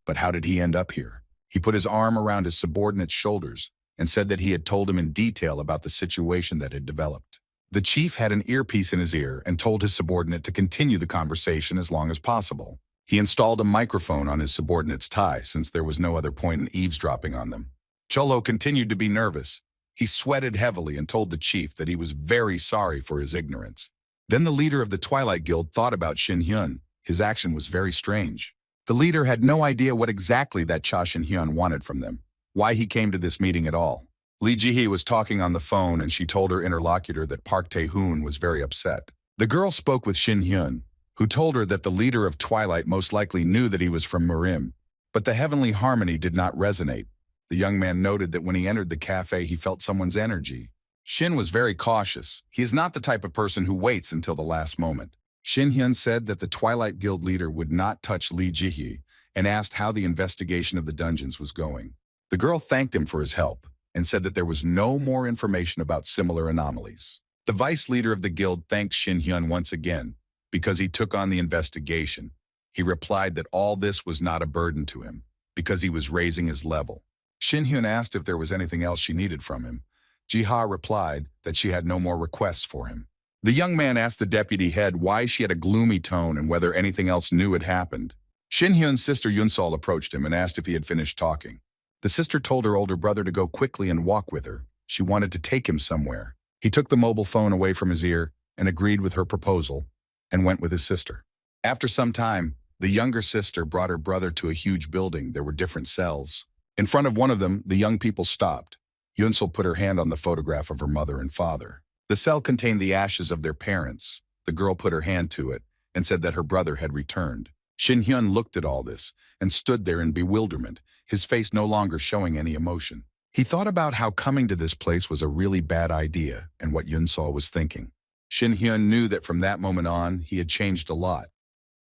But how did he end up here? He put his arm around his subordinate's shoulders and said that he had told him in detail about the situation that had developed. The chief had an earpiece in his ear and told his subordinate to continue the conversation as long as possible. He installed a microphone on his subordinate's tie since there was no other point in eavesdropping on them. Cholo continued to be nervous. He sweated heavily and told the chief that he was very sorry for his ignorance. Then the leader of the Twilight Guild thought about Shin Hyun. His action was very strange. The leader had no idea what exactly that Cha Shin Hyun wanted from them, why he came to this meeting at all. Lee Ji-hee was talking on the phone and she told her interlocutor that Park Tae-hoon was very upset. The girl spoke with Shin Hyun, who told her that the leader of Twilight most likely knew that he was from Murim, But the heavenly harmony did not resonate. The young man noted that when he entered the cafe, he felt someone's energy. Shin was very cautious. He is not the type of person who waits until the last moment. Shin Hyun said that the Twilight Guild leader would not touch Lee Ji-hee and asked how the investigation of the dungeons was going. The girl thanked him for his help and said that there was no more information about similar anomalies. The vice leader of the guild thanked Shin Hyun once again because he took on the investigation. He replied that all this was not a burden to him because he was raising his level. Shin Hyun asked if there was anything else she needed from him. Ji-ha replied that she had no more requests for him. The young man asked the deputy head why she had a gloomy tone and whether anything else new had happened. Shin Hyun's sister Yunsol approached him and asked if he had finished talking. The sister told her older brother to go quickly and walk with her. She wanted to take him somewhere. He took the mobile phone away from his ear and agreed with her proposal and went with his sister. After some time, the younger sister brought her brother to a huge building. There were different cells. In front of one of them, the young people stopped. Yunsol put her hand on the photograph of her mother and father. The cell contained the ashes of their parents. The girl put her hand to it and said that her brother had returned. Shin Hyun looked at all this and stood there in bewilderment, his face no longer showing any emotion. He thought about how coming to this place was a really bad idea and what Yunsol was thinking. Shin Hyun knew that from that moment on, he had changed a lot.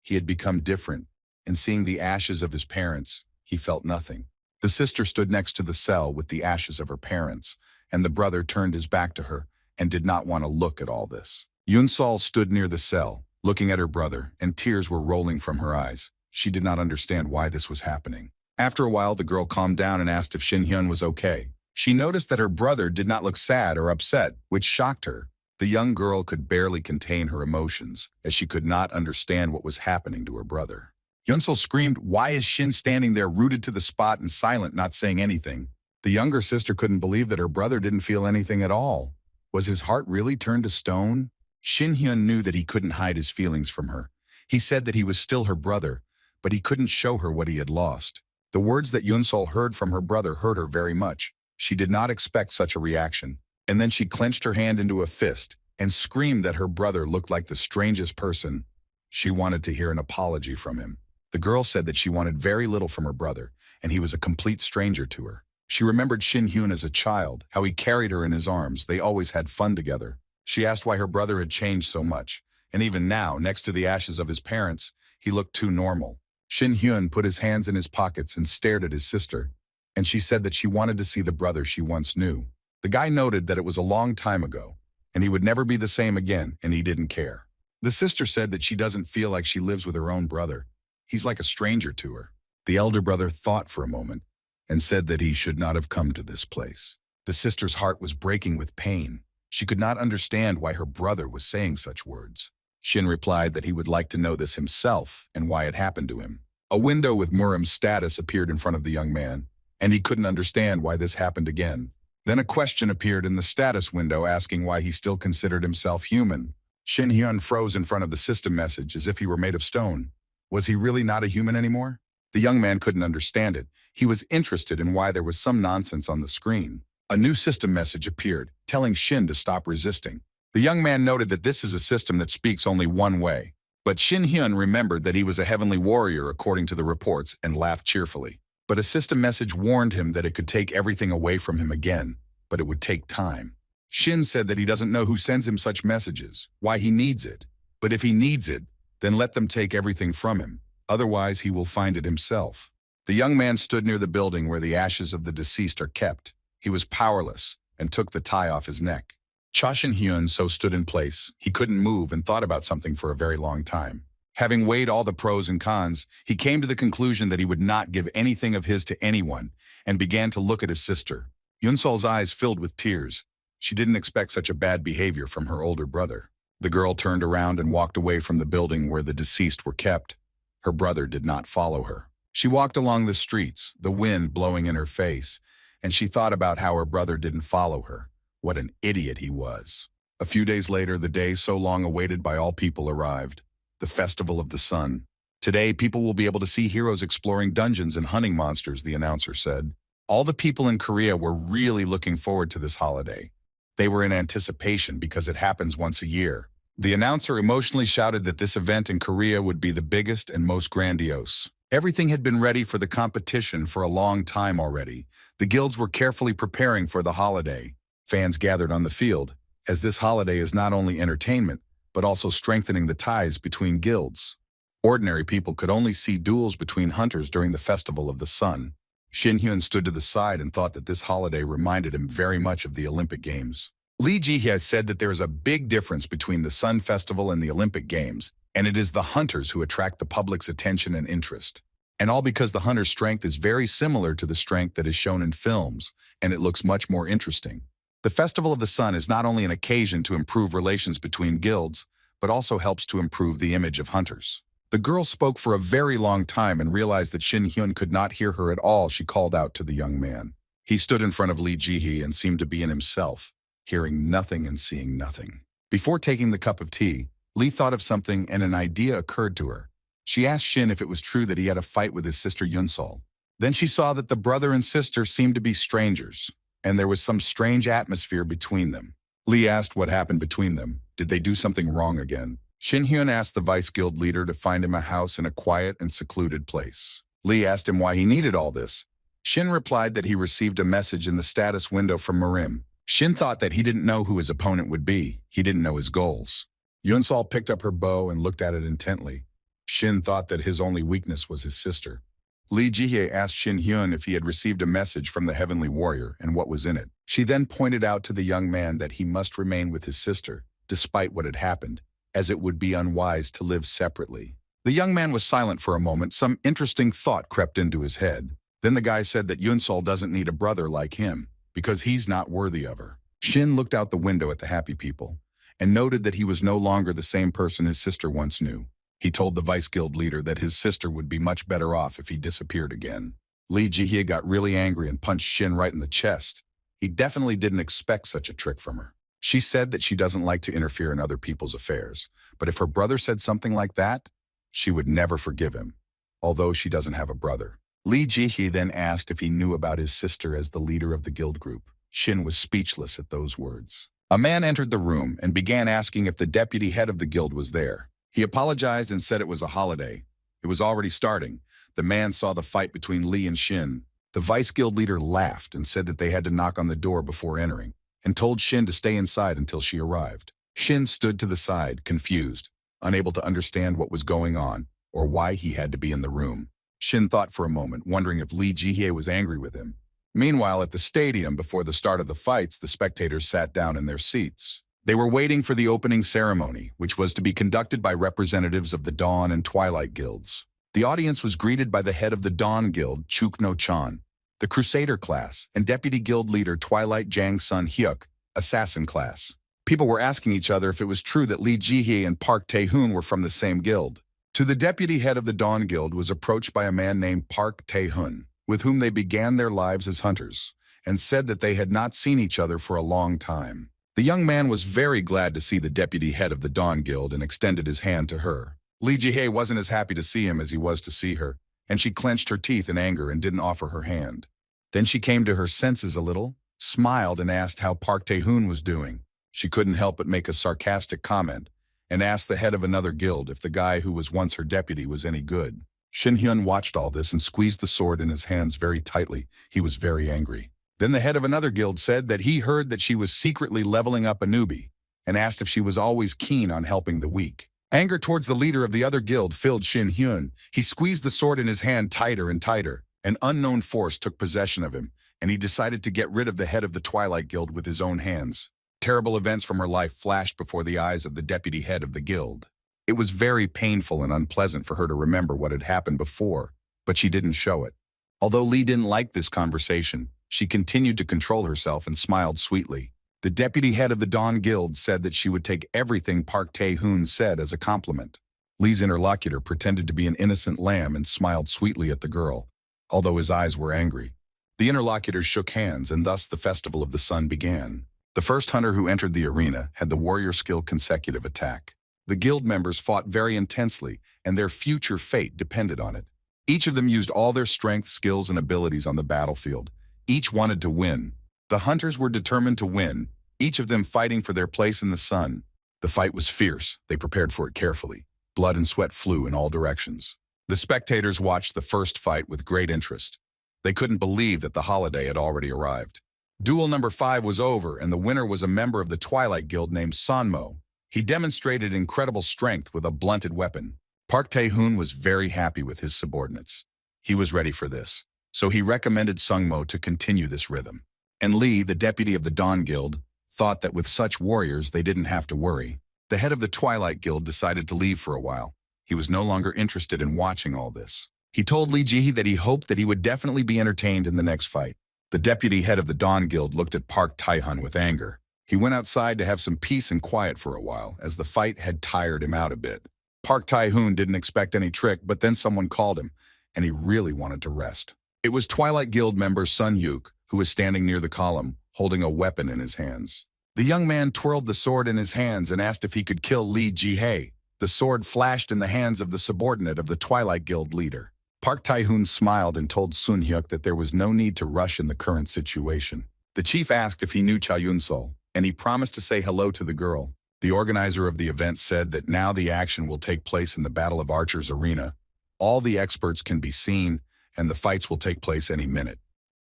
He had become different, and seeing the ashes of his parents, he felt nothing. The sister stood next to the cell with the ashes of her parents, and the brother turned his back to her and did not want to look at all this. Yunsol stood near the cell, looking at her brother, and tears were rolling from her eyes. She did not understand why this was happening. After a while, the girl calmed down and asked if Shin Hyun was okay. She noticed that her brother did not look sad or upset, which shocked her. The young girl could barely contain her emotions, as she could not understand what was happening to her brother. Yunsol screamed, "Why is Shin standing there rooted to the spot and silent, not saying anything?" The younger sister couldn't believe that her brother didn't feel anything at all. Was his heart really turned to stone? Shin Hyun knew that he couldn't hide his feelings from her. He said that he was still her brother, but he couldn't show her what he had lost. The words that Yunsol heard from her brother hurt her very much. She did not expect such a reaction. And then she clenched her hand into a fist and screamed that her brother looked like the strangest person. She wanted to hear an apology from him. The girl said that she wanted very little from her brother, and he was a complete stranger to her. She remembered Shin Hyun as a child, how he carried her in his arms. They always had fun together. She asked why her brother had changed so much, and even now, next to the ashes of his parents, he looked too normal. Shin Hyun put his hands in his pockets and stared at his sister, and she said that she wanted to see the brother she once knew. The guy noted that it was a long time ago, and he would never be the same again, and he didn't care. The sister said that she doesn't feel like she lives with her own brother. He's like a stranger to her. The elder brother thought for a moment and said that he should not have come to this place. The sister's heart was breaking with pain. She could not understand why her brother was saying such words. Shin replied that he would like to know this himself and why it happened to him. A window with Murim's status appeared in front of the young man, and he couldn't understand why this happened again. Then a question appeared in the status window asking why he still considered himself human. Shin Hyun froze in front of the system message as if he were made of stone. Was he really not a human anymore? The young man couldn't understand it. He was interested in why there was some nonsense on the screen. A new system message appeared, telling Shin to stop resisting. The young man noted that this is a system that speaks only one way. But Shin Hyun remembered that he was a heavenly warrior according to the reports and laughed cheerfully. But a system message warned him that it could take everything away from him again, but it would take time. Shin said that he doesn't know who sends him such messages, why he needs it. But if he needs it, then let them take everything from him. Otherwise, he will find it himself. The young man stood near the building where the ashes of the deceased are kept. He was powerless and took the tie off his neck. Cha Shin Hyun so stood in place. He couldn't move and thought about something for a very long time. Having weighed all the pros and cons, he came to the conclusion that he would not give anything of his to anyone and began to look at his sister. Yunsol's eyes filled with tears. She didn't expect such a bad behavior from her older brother. The girl turned around and walked away from the building where the deceased were kept. Her brother did not follow her. She walked along the streets, the wind blowing in her face, and she thought about how her brother didn't follow her. What an idiot he was. A few days later, the day so long awaited by all people arrived. The Festival of the Sun. Today, people will be able to see heroes exploring dungeons and hunting monsters, the announcer said. All the people in Korea were really looking forward to this holiday. They were in anticipation because it happens once a year. The announcer emotionally shouted that this event in Korea would be the biggest and most grandiose. Everything had been ready for the competition for a long time already. The guilds were carefully preparing for the holiday. Fans gathered on the field, as this holiday is not only entertainment, but also strengthening the ties between guilds. Ordinary people could only see duels between hunters during the Festival of the Sun. Shin Hyun stood to the side and thought that this holiday reminded him very much of the Olympic Games. Lee Ji-hye said that there is a big difference between the Sun Festival and the Olympic Games, and it is the hunters who attract the public's attention and interest. And all because the hunter's strength is very similar to the strength that is shown in films, and it looks much more interesting. The Festival of the Sun is not only an occasion to improve relations between guilds, but also helps to improve the image of hunters. The girl spoke for a very long time and realized that Shin Hyun could not hear her at all. She called out to the young man. He stood in front of Lee Ji-hye and seemed to be in himself, hearing nothing and seeing nothing. Before taking the cup of tea, Lee thought of something and an idea occurred to her. She asked Shin if it was true that he had a fight with his sister Yunsol. Then she saw that the brother and sister seemed to be strangers, and there was some strange atmosphere between them. Lee asked what happened between them. Did they do something wrong again? Shin Hyun asked the vice guild leader to find him a house in a quiet and secluded place. Lee asked him why he needed all this. Shin replied that he received a message in the status window from Marim. Shin thought that he didn't know who his opponent would be. He didn't know his goals. Yunsol picked up her bow and looked at it intently. Shin thought that his only weakness was his sister. Lee Ji-hye asked Shin Hyun if he had received a message from the Heavenly Warrior and what was in it. She then pointed out to the young man that he must remain with his sister, despite what had happened, as it would be unwise to live separately. The young man was silent for a moment. Some interesting thought crept into his head. Then the guy said that Yunsol doesn't need a brother like him, because he's not worthy of her. Shin looked out the window at the happy people, and noted that he was no longer the same person his sister once knew. He told the vice guild leader that his sister would be much better off if he disappeared again. Lee Ji-hye got really angry and punched Shin right in the chest. He definitely didn't expect such a trick from her. She said that she doesn't like to interfere in other people's affairs, but if her brother said something like that, she would never forgive him, although she doesn't have a brother. Lee Ji-hye then asked if he knew about his sister as the leader of the guild group. Shin was speechless at those words. A man entered the room and began asking if the deputy head of the guild was there. He apologized and said it was a holiday. It was already starting. The man saw the fight between Lee and Shin. The vice guild leader laughed and said that they had to knock on the door before entering, and told Shin to stay inside until she arrived. Shin stood to the side, confused, unable to understand what was going on or why he had to be in the room. Shin thought for a moment, wondering if Lee Ji-hye was angry with him. Meanwhile, at the stadium, before the start of the fights, the spectators sat down in their seats. They were waiting for the opening ceremony, which was to be conducted by representatives of the Dawn and Twilight guilds. The audience was greeted by the head of the Dawn Guild, Chuk No-chan, the Crusader class, and Deputy Guild Leader Twilight Jang Sun-hyuk, Assassin class. People were asking each other if it was true that Lee Ji-hye and Park Tae-hoon were from the same guild. To the deputy head of the Dawn Guild was approached by a man named Park Tae-hoon, with whom they began their lives as hunters, and said that they had not seen each other for a long time. The young man was very glad to see the deputy head of the Dawn Guild and extended his hand to her. Lee Ji-hye wasn't as happy to see him as he was to see her, and she clenched her teeth in anger and didn't offer her hand. Then she came to her senses a little, smiled and asked how Park Tae-hoon was doing. She couldn't help but make a sarcastic comment, and asked the head of another guild if the guy who was once her deputy was any good. Shin Hyun watched all this and squeezed the sword in his hands very tightly. He was very angry. Then the head of another guild said that he heard that she was secretly leveling up a newbie, and asked if she was always keen on helping the weak. Anger towards the leader of the other guild filled Shin Hyun. He squeezed the sword in his hand tighter and tighter. An unknown force took possession of him, and he decided to get rid of the head of the Twilight Guild with his own hands. Terrible events from her life flashed before the eyes of the deputy head of the guild. It was very painful and unpleasant for her to remember what had happened before, but she didn't show it. Although Lee didn't like this conversation, she continued to control herself and smiled sweetly. The deputy head of the Dawn Guild said that she would take everything Park Tae-hoon said as a compliment. Lee's interlocutor pretended to be an innocent lamb and smiled sweetly at the girl, although his eyes were angry. The interlocutors shook hands, and thus the Festival of the Sun began. The first hunter who entered the arena had the warrior skill consecutive attack. The guild members fought very intensely, and their future fate depended on it. Each of them used all their strength, skills, and abilities on the battlefield. Each wanted to win. The hunters were determined to win, each of them fighting for their place in the sun. The fight was fierce. They prepared for it carefully. Blood and sweat flew in all directions. The spectators watched the first fight with great interest. They couldn't believe that the holiday had already arrived. Duel number 5 was over, and the winner was a member of the Twilight Guild named Sanmo. He demonstrated incredible strength with a blunted weapon. Park Tae-hoon was very happy with his subordinates. He was ready for this, so he recommended Sungmo to continue this rhythm. And Lee, the deputy of the Dawn Guild, thought that with such warriors they didn't have to worry. The head of the Twilight Guild decided to leave for a while. He was no longer interested in watching all this. He told Lee Ji-hee that he hoped that he would definitely be entertained in the next fight. The deputy head of the Dawn Guild looked at Park Tae-hoon with anger. He went outside to have some peace and quiet for a while, as the fight had tired him out a bit. Park Tae-hoon didn't expect any trick, but then someone called him, and he really wanted to rest. It was Twilight Guild member Sun Yuk, who was standing near the column, holding a weapon in his hands. The young man twirled the sword in his hands and asked if he could kill Lee Ji-hee. The sword flashed in the hands of the subordinate of the Twilight Guild leader. Park Tae-hoon smiled and told Sun Hyuk that there was no need to rush in the current situation. The chief asked if he knew Cha Yun-sol, and he promised to say hello to the girl. The organizer of the event said that now the action will take place in the Battle of Archers Arena. All the experts can be seen, and the fights will take place any minute.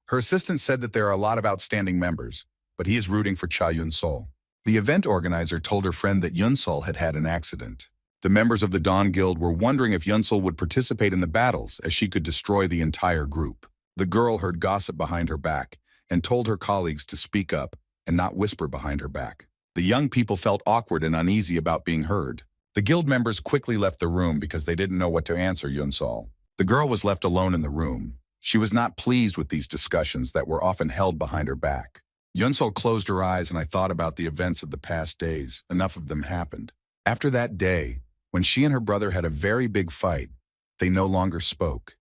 Her assistant said that there are a lot of outstanding members, but he is rooting for Cha Yun-sol. The event organizer told her friend that Yun-sol had had an accident. The members of the Dawn Guild were wondering if Yun-sol would participate in the battles, as she could destroy the entire group. The girl heard gossip behind her back and told her colleagues to speak up and not whisper behind her back. The young people felt awkward and uneasy about being heard. The guild members quickly left the room because they didn't know what to answer Yun-sol. The girl was left alone in the room. She was not pleased with these discussions that were often held behind her back. Yun-sol closed her eyes, and I thought about the events of the past days. Enough of them happened. After that day, when she and her brother had a very big fight, they no longer spoke.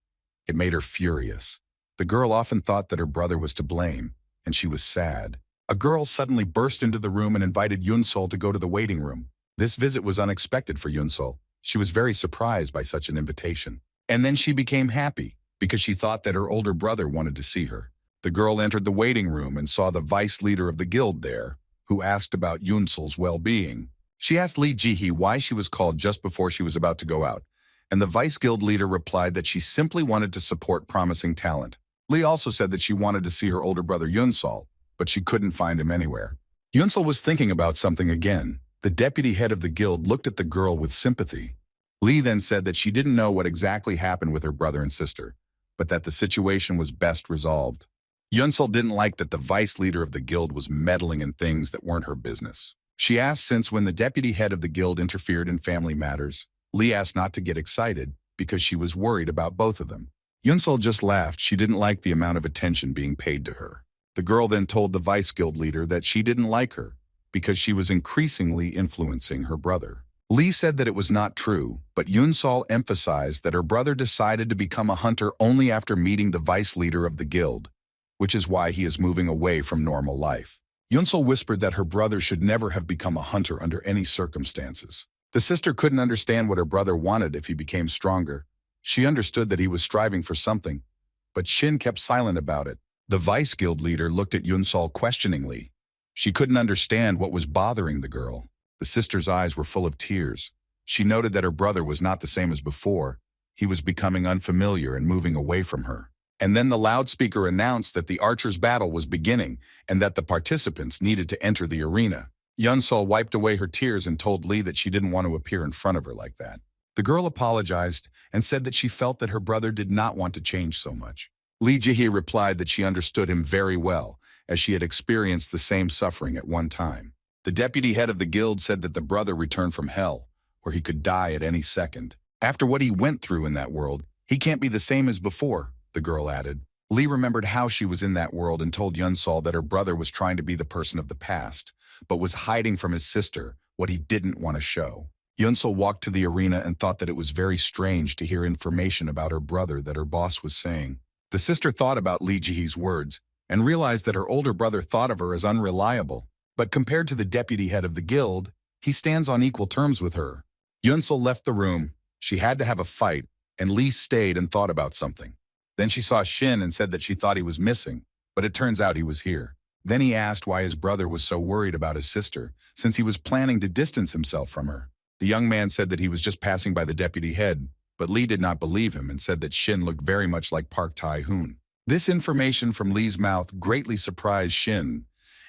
It made her furious. The girl often thought that her brother was to blame, and she was sad. A girl suddenly burst into the room and invited Yun-sol to go to the waiting room. This visit was unexpected for Yun-sol. She was very surprised by such an invitation. And then she became happy, because she thought that her older brother wanted to see her. The girl entered the waiting room and saw the vice leader of the guild there, who asked about Yun-sol's well-being. She asked Lee Ji-hee why she was called just before she was about to go out, and the vice guild leader replied that she simply wanted to support promising talent. Lee also said that she wanted to see her older brother Yun-sol, but she couldn't find him anywhere. Yun-sol was thinking about something again. The deputy head of the guild looked at the girl with sympathy. Lee then said that she didn't know what exactly happened with her brother and sister, but that the situation was best resolved. Yun-sol didn't like that the vice leader of the guild was meddling in things that weren't her business. She asked since when the deputy head of the guild interfered in family matters. Lee asked not to get excited because she was worried about both of them. Yun-sol just laughed. She didn't like the amount of attention being paid to her. The girl then told the vice guild leader that she didn't like her because she was increasingly influencing her brother. Lee said that it was not true, but Yun-sol emphasized that her brother decided to become a hunter only after meeting the vice leader of the guild, which is why he is moving away from normal life. Yun-sol whispered that her brother should never have become a hunter under any circumstances. The sister couldn't understand what her brother wanted if he became stronger. She understood that he was striving for something, but Shin kept silent about it. The vice guild leader looked at Yun-sol questioningly. She couldn't understand what was bothering the girl. The sister's eyes were full of tears. She noted that her brother was not the same as before. He was becoming unfamiliar and moving away from her. And then the loudspeaker announced that the archers' battle was beginning and that the participants needed to enter the arena. Yun-sol wiped away her tears and told Lee that she didn't want to appear in front of her like that. The girl apologized and said that she felt that her brother did not want to change so much. Lee Ji-hee replied that she understood him very well, as she had experienced the same suffering at one time. The deputy head of the guild said that the brother returned from hell, where he could die at any second. After what he went through in that world, he can't be the same as before, the girl added. Lee remembered how she was in that world and told Yun-sol that her brother was trying to be the person of the past, but was hiding from his sister what he didn't want to show. Yun-sol walked to the arena and thought that it was very strange to hear information about her brother that her boss was saying. The sister thought about Lee Ji-hee's words and realized that her older brother thought of her as unreliable. But compared to the deputy head of the guild, he stands on equal terms with her. Yun-sol left the room. She had to have a fight, and Lee stayed and thought about something. Then she saw Shin and said that she thought he was missing, but it turns out he was here. Then he asked why his brother was so worried about his sister, since he was planning to distance himself from her. The young man said that he was just passing by the deputy head, But Lee did not believe him and said that Shin looked very much like Park Tae-hoon. This information from Lee's mouth greatly surprised Shin,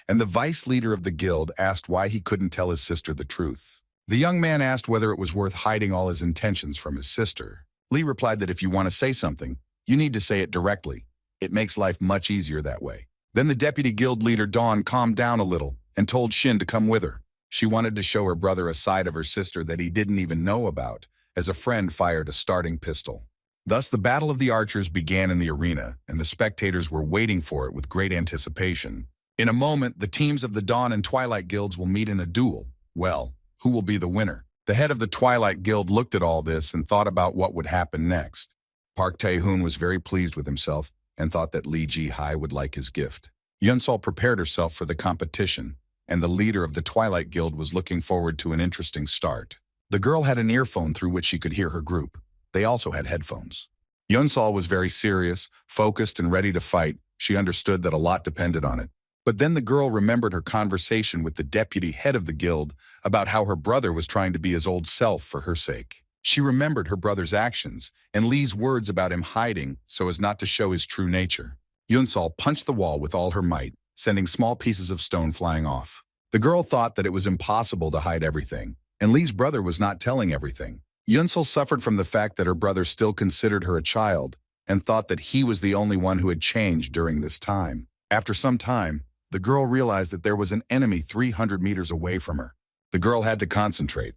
and the vice leader of the guild asked why he couldn't tell his sister the truth. The young man asked whether it was worth hiding all his intentions from his sister. Lee replied that if you want to say something, you need to say it directly. It makes life much easier that way. Then the deputy guild leader Dawn calmed down a little and told Shin to come with her. She wanted to show her brother a side of her sister that he didn't even know about, as a friend fired a starting pistol. Thus, the Battle of the Archers began in the arena, and the spectators were waiting for it with great anticipation. In a moment, the teams of the Dawn and Twilight guilds will meet in a duel. Well, who will be the winner? The head of the Twilight Guild looked at all this and thought about what would happen next. Park Tae-hoon was very pleased with himself and thought that Lee Ji-hai would like his gift. Yeon-sol prepared herself for the competition, and the leader of the Twilight Guild was looking forward to an interesting start. The girl had an earphone through which she could hear her group. They also had headphones. Yeon-sol was very serious, focused, and ready to fight. She understood that a lot depended on it. But then the girl remembered her conversation with the deputy head of the guild about how her brother was trying to be his old self for her sake. She remembered her brother's actions and Lee's words about him hiding so as not to show his true nature. Yeon-sol punched the wall with all her might, sending small pieces of stone flying off. The girl thought that it was impossible to hide everything, and Lee's brother was not telling everything. Yeon-sol suffered from the fact that her brother still considered her a child and thought that he was the only one who had changed during this time. After some time, the girl realized that there was an enemy 300 meters away from her. The girl had to concentrate,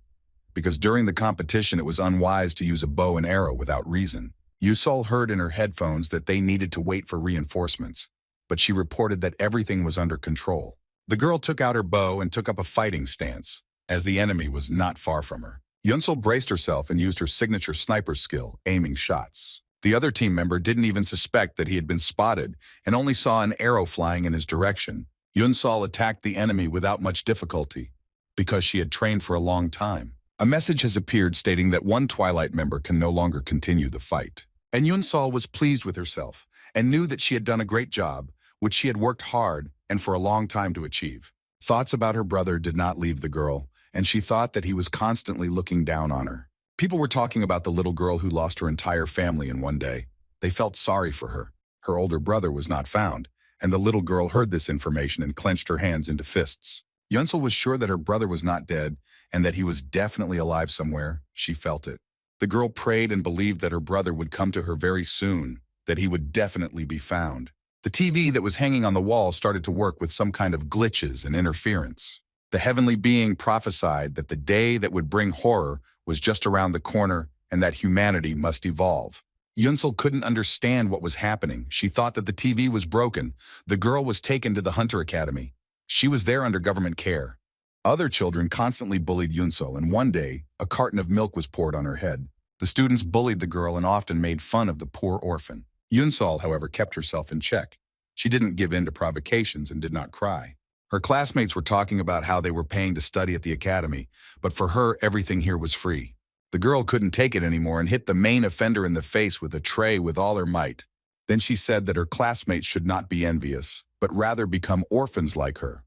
because during the competition it was unwise to use a bow and arrow without reason. Yeon-sol heard in her headphones that they needed to wait for reinforcements, but she reported that everything was under control. The girl took out her bow and took up a fighting stance, as the enemy was not far from her. Yeon-sol braced herself and used her signature sniper skill, aiming shots. The other team member didn't even suspect that he had been spotted and only saw an arrow flying in his direction. Yeon-sol attacked the enemy without much difficulty, because she had trained for a long time. A message has appeared stating that one Twilight member can no longer continue the fight. And Yeon-sol was pleased with herself and knew that she had done a great job, which she had worked hard and for a long time to achieve. Thoughts about her brother did not leave the girl, and she thought that he was constantly looking down on her. People were talking about the little girl who lost her entire family in one day. They felt sorry for her. Her older brother was not found, and the little girl heard this information and clenched her hands into fists. Yeon-sol was sure that her brother was not dead and that he was definitely alive somewhere. She felt it. The girl prayed and believed that her brother would come to her very soon, that he would definitely be found. The TV that was hanging on the wall started to work with some kind of glitches and interference. The heavenly being prophesied that the day that would bring horror was just around the corner and that humanity must evolve. Yeon-sol couldn't understand what was happening. She thought that the TV was broken. The girl was taken to the Hunter Academy. She was there under government care. Other children constantly bullied Yeon-sol, and one day, a carton of milk was poured on her head. The students bullied the girl and often made fun of the poor orphan. Yeon-sol, however, kept herself in check. She didn't give in to provocations and did not cry. Her classmates were talking about how they were paying to study at the academy, but for her, everything here was free. The girl couldn't take it anymore and hit the main offender in the face with a tray with all her might. Then she said that her classmates should not be envious, but rather become orphans like her.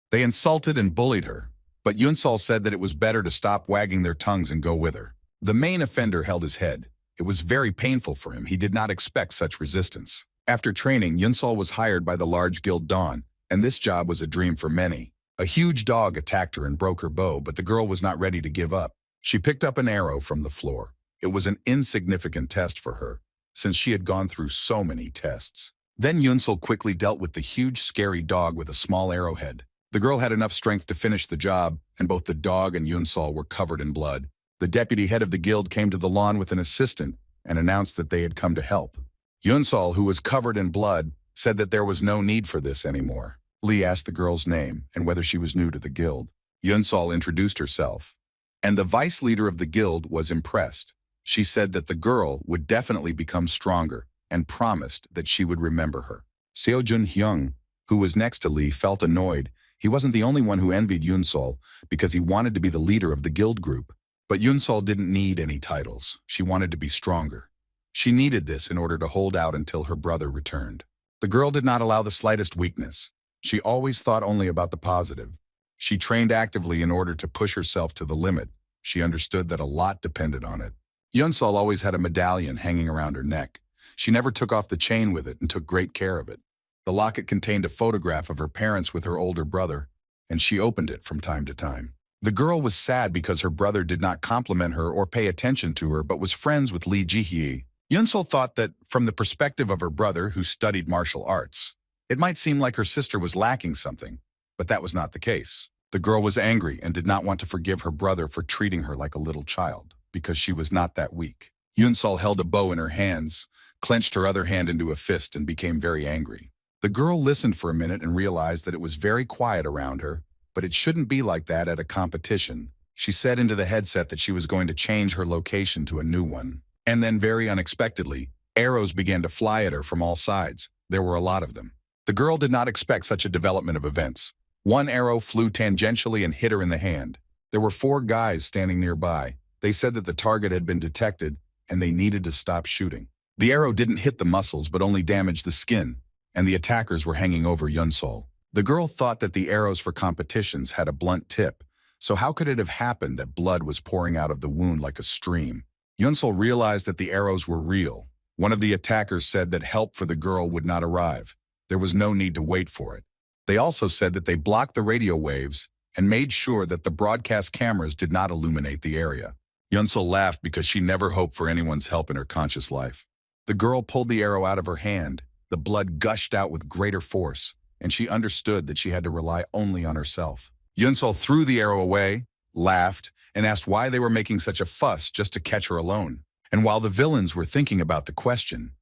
They insulted and bullied her, but Yeon-sol said that it was better to stop wagging their tongues and go with her. The main offender held his head. It was very painful for him. He did not expect such resistance. After training, Yeon-sol was hired by the large guild Dawn, and this job was a dream for many. A huge dog attacked her and broke her bow, but the girl was not ready to give up. She picked up an arrow from the floor. It was an insignificant test for her, since she had gone through so many tests. Then Yeon-sol quickly dealt with the huge, scary dog with a small arrowhead. The girl had enough strength to finish the job, and both the dog and Yeon-sol were covered in blood. The deputy head of the guild came to the lawn with an assistant and announced that they had come to help. Yeon-sol, who was covered in blood, said that there was no need for this anymore. Lee asked the girl's name and whether she was new to the guild. Yeon-sol introduced herself, and the vice leader of the guild was impressed. She said that the girl would definitely become stronger and promised that she would remember her. Seo Jun-hyung, who was next to Lee, felt annoyed. He wasn't the only one who envied Yeon-sol because he wanted to be the leader of the guild group. But Yeon-sol didn't need any titles. She wanted to be stronger. She needed this in order to hold out until her brother returned. The girl did not allow the slightest weakness. She always thought only about the positive. She trained actively in order to push herself to the limit. She understood that a lot depended on it. Yunsol always had a medallion hanging around her neck. She never took off the chain with it and took great care of it. The locket contained a photograph of her parents with her older brother, and she opened it from time to time. The girl was sad because her brother did not compliment her or pay attention to her but was friends with Lee Jihye. Yunsol thought that, from the perspective of her brother who studied martial arts, it might seem like her sister was lacking something, but that was not the case. The girl was angry and did not want to forgive her brother for treating her like a little child, because she was not that weak. Yunsol held a bow in her hands, clenched her other hand into a fist, and became very angry. The girl listened for a minute and realized that it was very quiet around her, but it shouldn't be like that at a competition. She said into the headset that she was going to change her location to a new one. And then, very unexpectedly, arrows began to fly at her from all sides. There were a lot of them. The girl did not expect such a development of events. One arrow flew tangentially and hit her in the hand. There were 4 guys standing nearby. They said that the target had been detected and they needed to stop shooting. The arrow didn't hit the muscles but only damaged the skin, and the attackers were hanging over Yunsol. The girl thought that the arrows for competitions had a blunt tip, so how could it have happened that blood was pouring out of the wound like a stream? Yunsol realized that the arrows were real. One of the attackers said that help for the girl would not arrive. There was no need to wait for it. They also said that they blocked the radio waves and made sure that the broadcast cameras did not illuminate the area. Yunsol laughed because she never hoped for anyone's help in her conscious life. The girl pulled the arrow out of her hand. The blood gushed out with greater force, and she understood that she had to rely only on herself. Yunsol threw the arrow away, laughed, and asked why they were making such a fuss just to catch her alone. And while the villains were thinking about the question,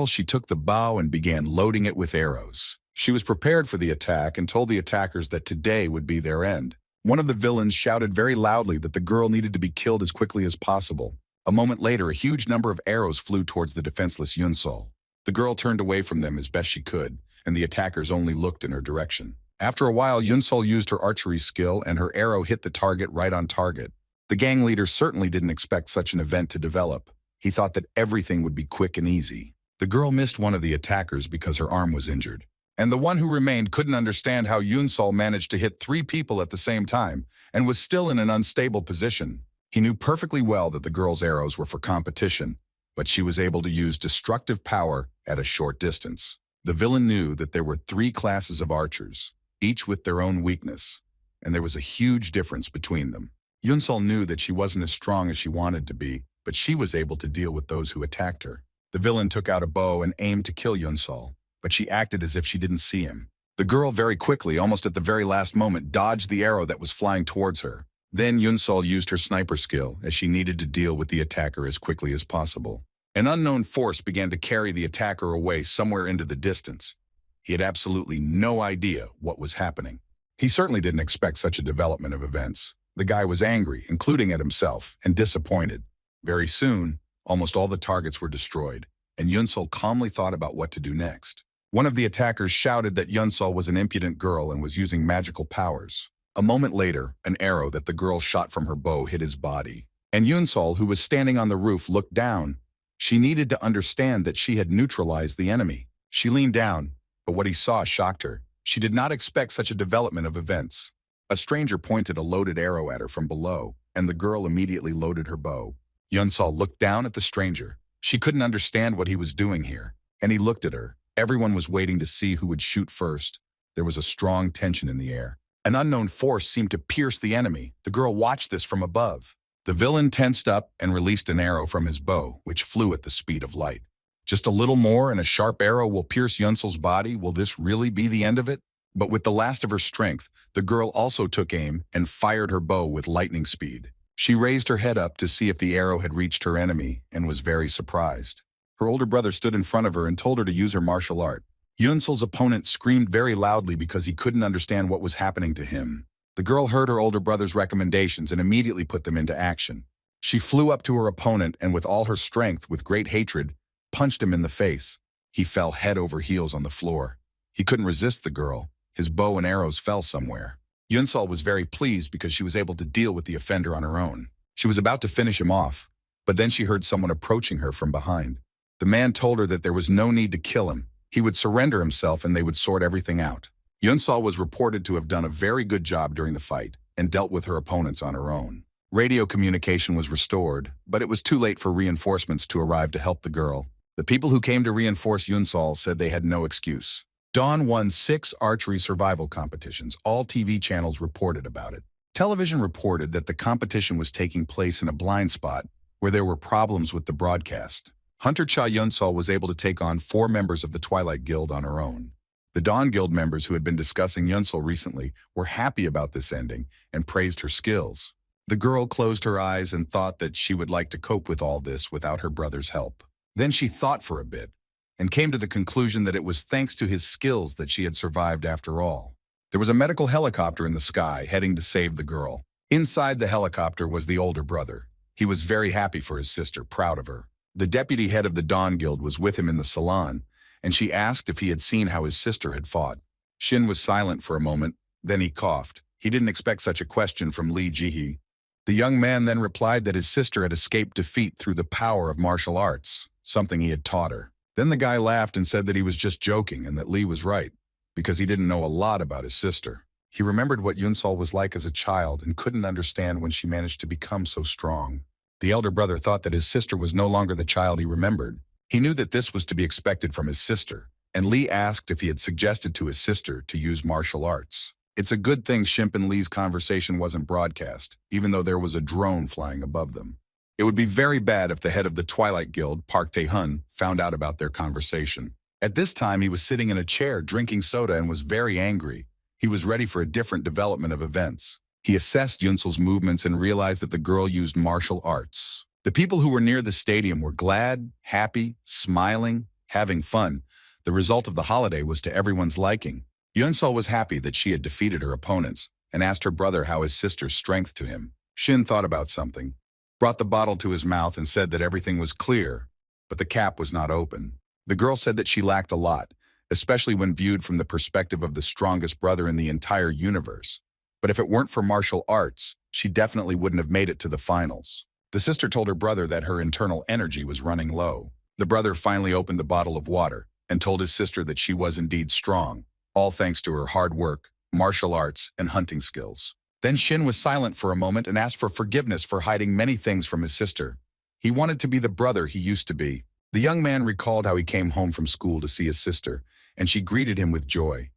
she took the bow and began loading it with arrows. She was prepared for the attack and told the attackers that today would be their end. One of the villains shouted very loudly that the girl needed to be killed as quickly as possible. A moment later, a huge number of arrows flew towards the defenseless Yunsol. The girl turned away from them as best she could, and the attackers only looked in her direction. After a while, Yunsol used her archery skill and her arrow hit the target right on target. The gang leader certainly didn't expect such an event to develop. He thought that everything would be quick and easy. The girl missed one of the attackers because her arm was injured. And the one who remained couldn't understand how Yunsol managed to hit 3 people at the same time and was still in an unstable position. He knew perfectly well that the girl's arrows were for competition, but she was able to use destructive power at a short distance. The villain knew that there were 3 classes of archers, each with their own weakness, and there was a huge difference between them. Yunsol knew that she wasn't as strong as she wanted to be, but she was able to deal with those who attacked her. The villain took out a bow and aimed to kill Yunsol, but she acted as if she didn't see him. The girl very quickly, almost at the very last moment, dodged the arrow that was flying towards her. Then Yunsol used her sniper skill as she needed to deal with the attacker as quickly as possible. An unknown force began to carry the attacker away somewhere into the distance. He had absolutely no idea what was happening. He certainly didn't expect such a development of events. The guy was angry, including at himself, and disappointed. Very soon, almost all the targets were destroyed, and Yunsol calmly thought about what to do next. One of the attackers shouted that Yunsol was an impudent girl and was using magical powers. A moment later, an arrow that the girl shot from her bow hit his body. And Yunsol, who was standing on the roof, looked down. She needed to understand that she had neutralized the enemy. She leaned down, but what he saw shocked her. She did not expect such a development of events. A stranger pointed a loaded arrow at her from below, and the girl immediately loaded her bow. Yunsol looked down at the stranger. She couldn't understand what he was doing here, and he looked at her. Everyone was waiting to see who would shoot first. There was a strong tension in the air. An unknown force seemed to pierce the enemy. The girl watched this from above. The villain tensed up and released an arrow from his bow, which flew at the speed of light. Just a little more and a sharp arrow will pierce Yunsol's body. Will this really be the end of it? But with the last of her strength, the girl also took aim and fired her bow with lightning speed. She raised her head up to see if the arrow had reached her enemy and was very surprised. Her older brother stood in front of her and told her to use her martial art. Yunsol's opponent screamed very loudly because he couldn't understand what was happening to him. The girl heard her older brother's recommendations and immediately put them into action. She flew up to her opponent and with all her strength, with great hatred, punched him in the face. He fell head over heels on the floor. He couldn't resist the girl. His bow and arrows fell somewhere. Yunsol was very pleased because she was able to deal with the offender on her own. She was about to finish him off, but then she heard someone approaching her from behind. The man told her that there was no need to kill him. He would surrender himself and they would sort everything out. Yunsol was reported to have done a very good job during the fight and dealt with her opponents on her own. Radio communication was restored, but it was too late for reinforcements to arrive to help the girl. The people who came to reinforce Yunsol said they had no excuse. Dawn won 6 archery survival competitions. All TV channels reported about it. Television reported that the competition was taking place in a blind spot where there were problems with the broadcast. Hunter Cha Yunsol was able to take on 4 members of the Twilight Guild on her own. The Dawn Guild members who had been discussing Yunsol recently were happy about this ending and praised her skills. The girl closed her eyes and thought that she would like to cope with all this without her brother's help. Then she thought for a bit and came to the conclusion that it was thanks to his skills that she had survived after all. There was a medical helicopter in the sky heading to save the girl. Inside the helicopter was the older brother. He was very happy for his sister, proud of her. The deputy head of the Dawn Guild was with him in the salon, and she asked if he had seen how his sister had fought. Shin was silent for a moment, then he coughed. He didn't expect such a question from Lee Jihee. The young man then replied that his sister had escaped defeat through the power of martial arts, something he had taught her. Then the guy laughed and said that he was just joking and that Lee was right, because he didn't know a lot about his sister. He remembered what Yunsol was like as a child and couldn't understand when she managed to become so strong. The elder brother thought that his sister was no longer the child he remembered. He knew that this was to be expected from his sister, and Lee asked if he had suggested to his sister to use martial arts. It's a good thing Shimp and Lee's conversation wasn't broadcast, even though there was a drone flying above them. It would be very bad if the head of the Twilight Guild, Park Tae-hun, found out about their conversation. At this time, he was sitting in a chair drinking soda and was very angry. He was ready for a different development of events. He assessed Yunsol's movements and realized that the girl used martial arts. The people who were near the stadium were glad, happy, smiling, having fun. The result of the holiday was to everyone's liking. Yunsol was happy that she had defeated her opponents and asked her brother how his sister's strength to him. Shin thought about something, brought the bottle to his mouth and said that everything was clear, but the cap was not open. The girl said that she lacked a lot, especially when viewed from the perspective of the strongest brother in the entire universe. But if it weren't for martial arts, she definitely wouldn't have made it to the finals. The sister told her brother that her internal energy was running low. The brother finally opened the bottle of water and told his sister that she was indeed strong, all thanks to her hard work, martial arts, and hunting skills. Then Shin was silent for a moment and asked for forgiveness for hiding many things from his sister. He wanted to be the brother he used to be. The young man recalled how he came home from school to see his sister, and she greeted him with joy.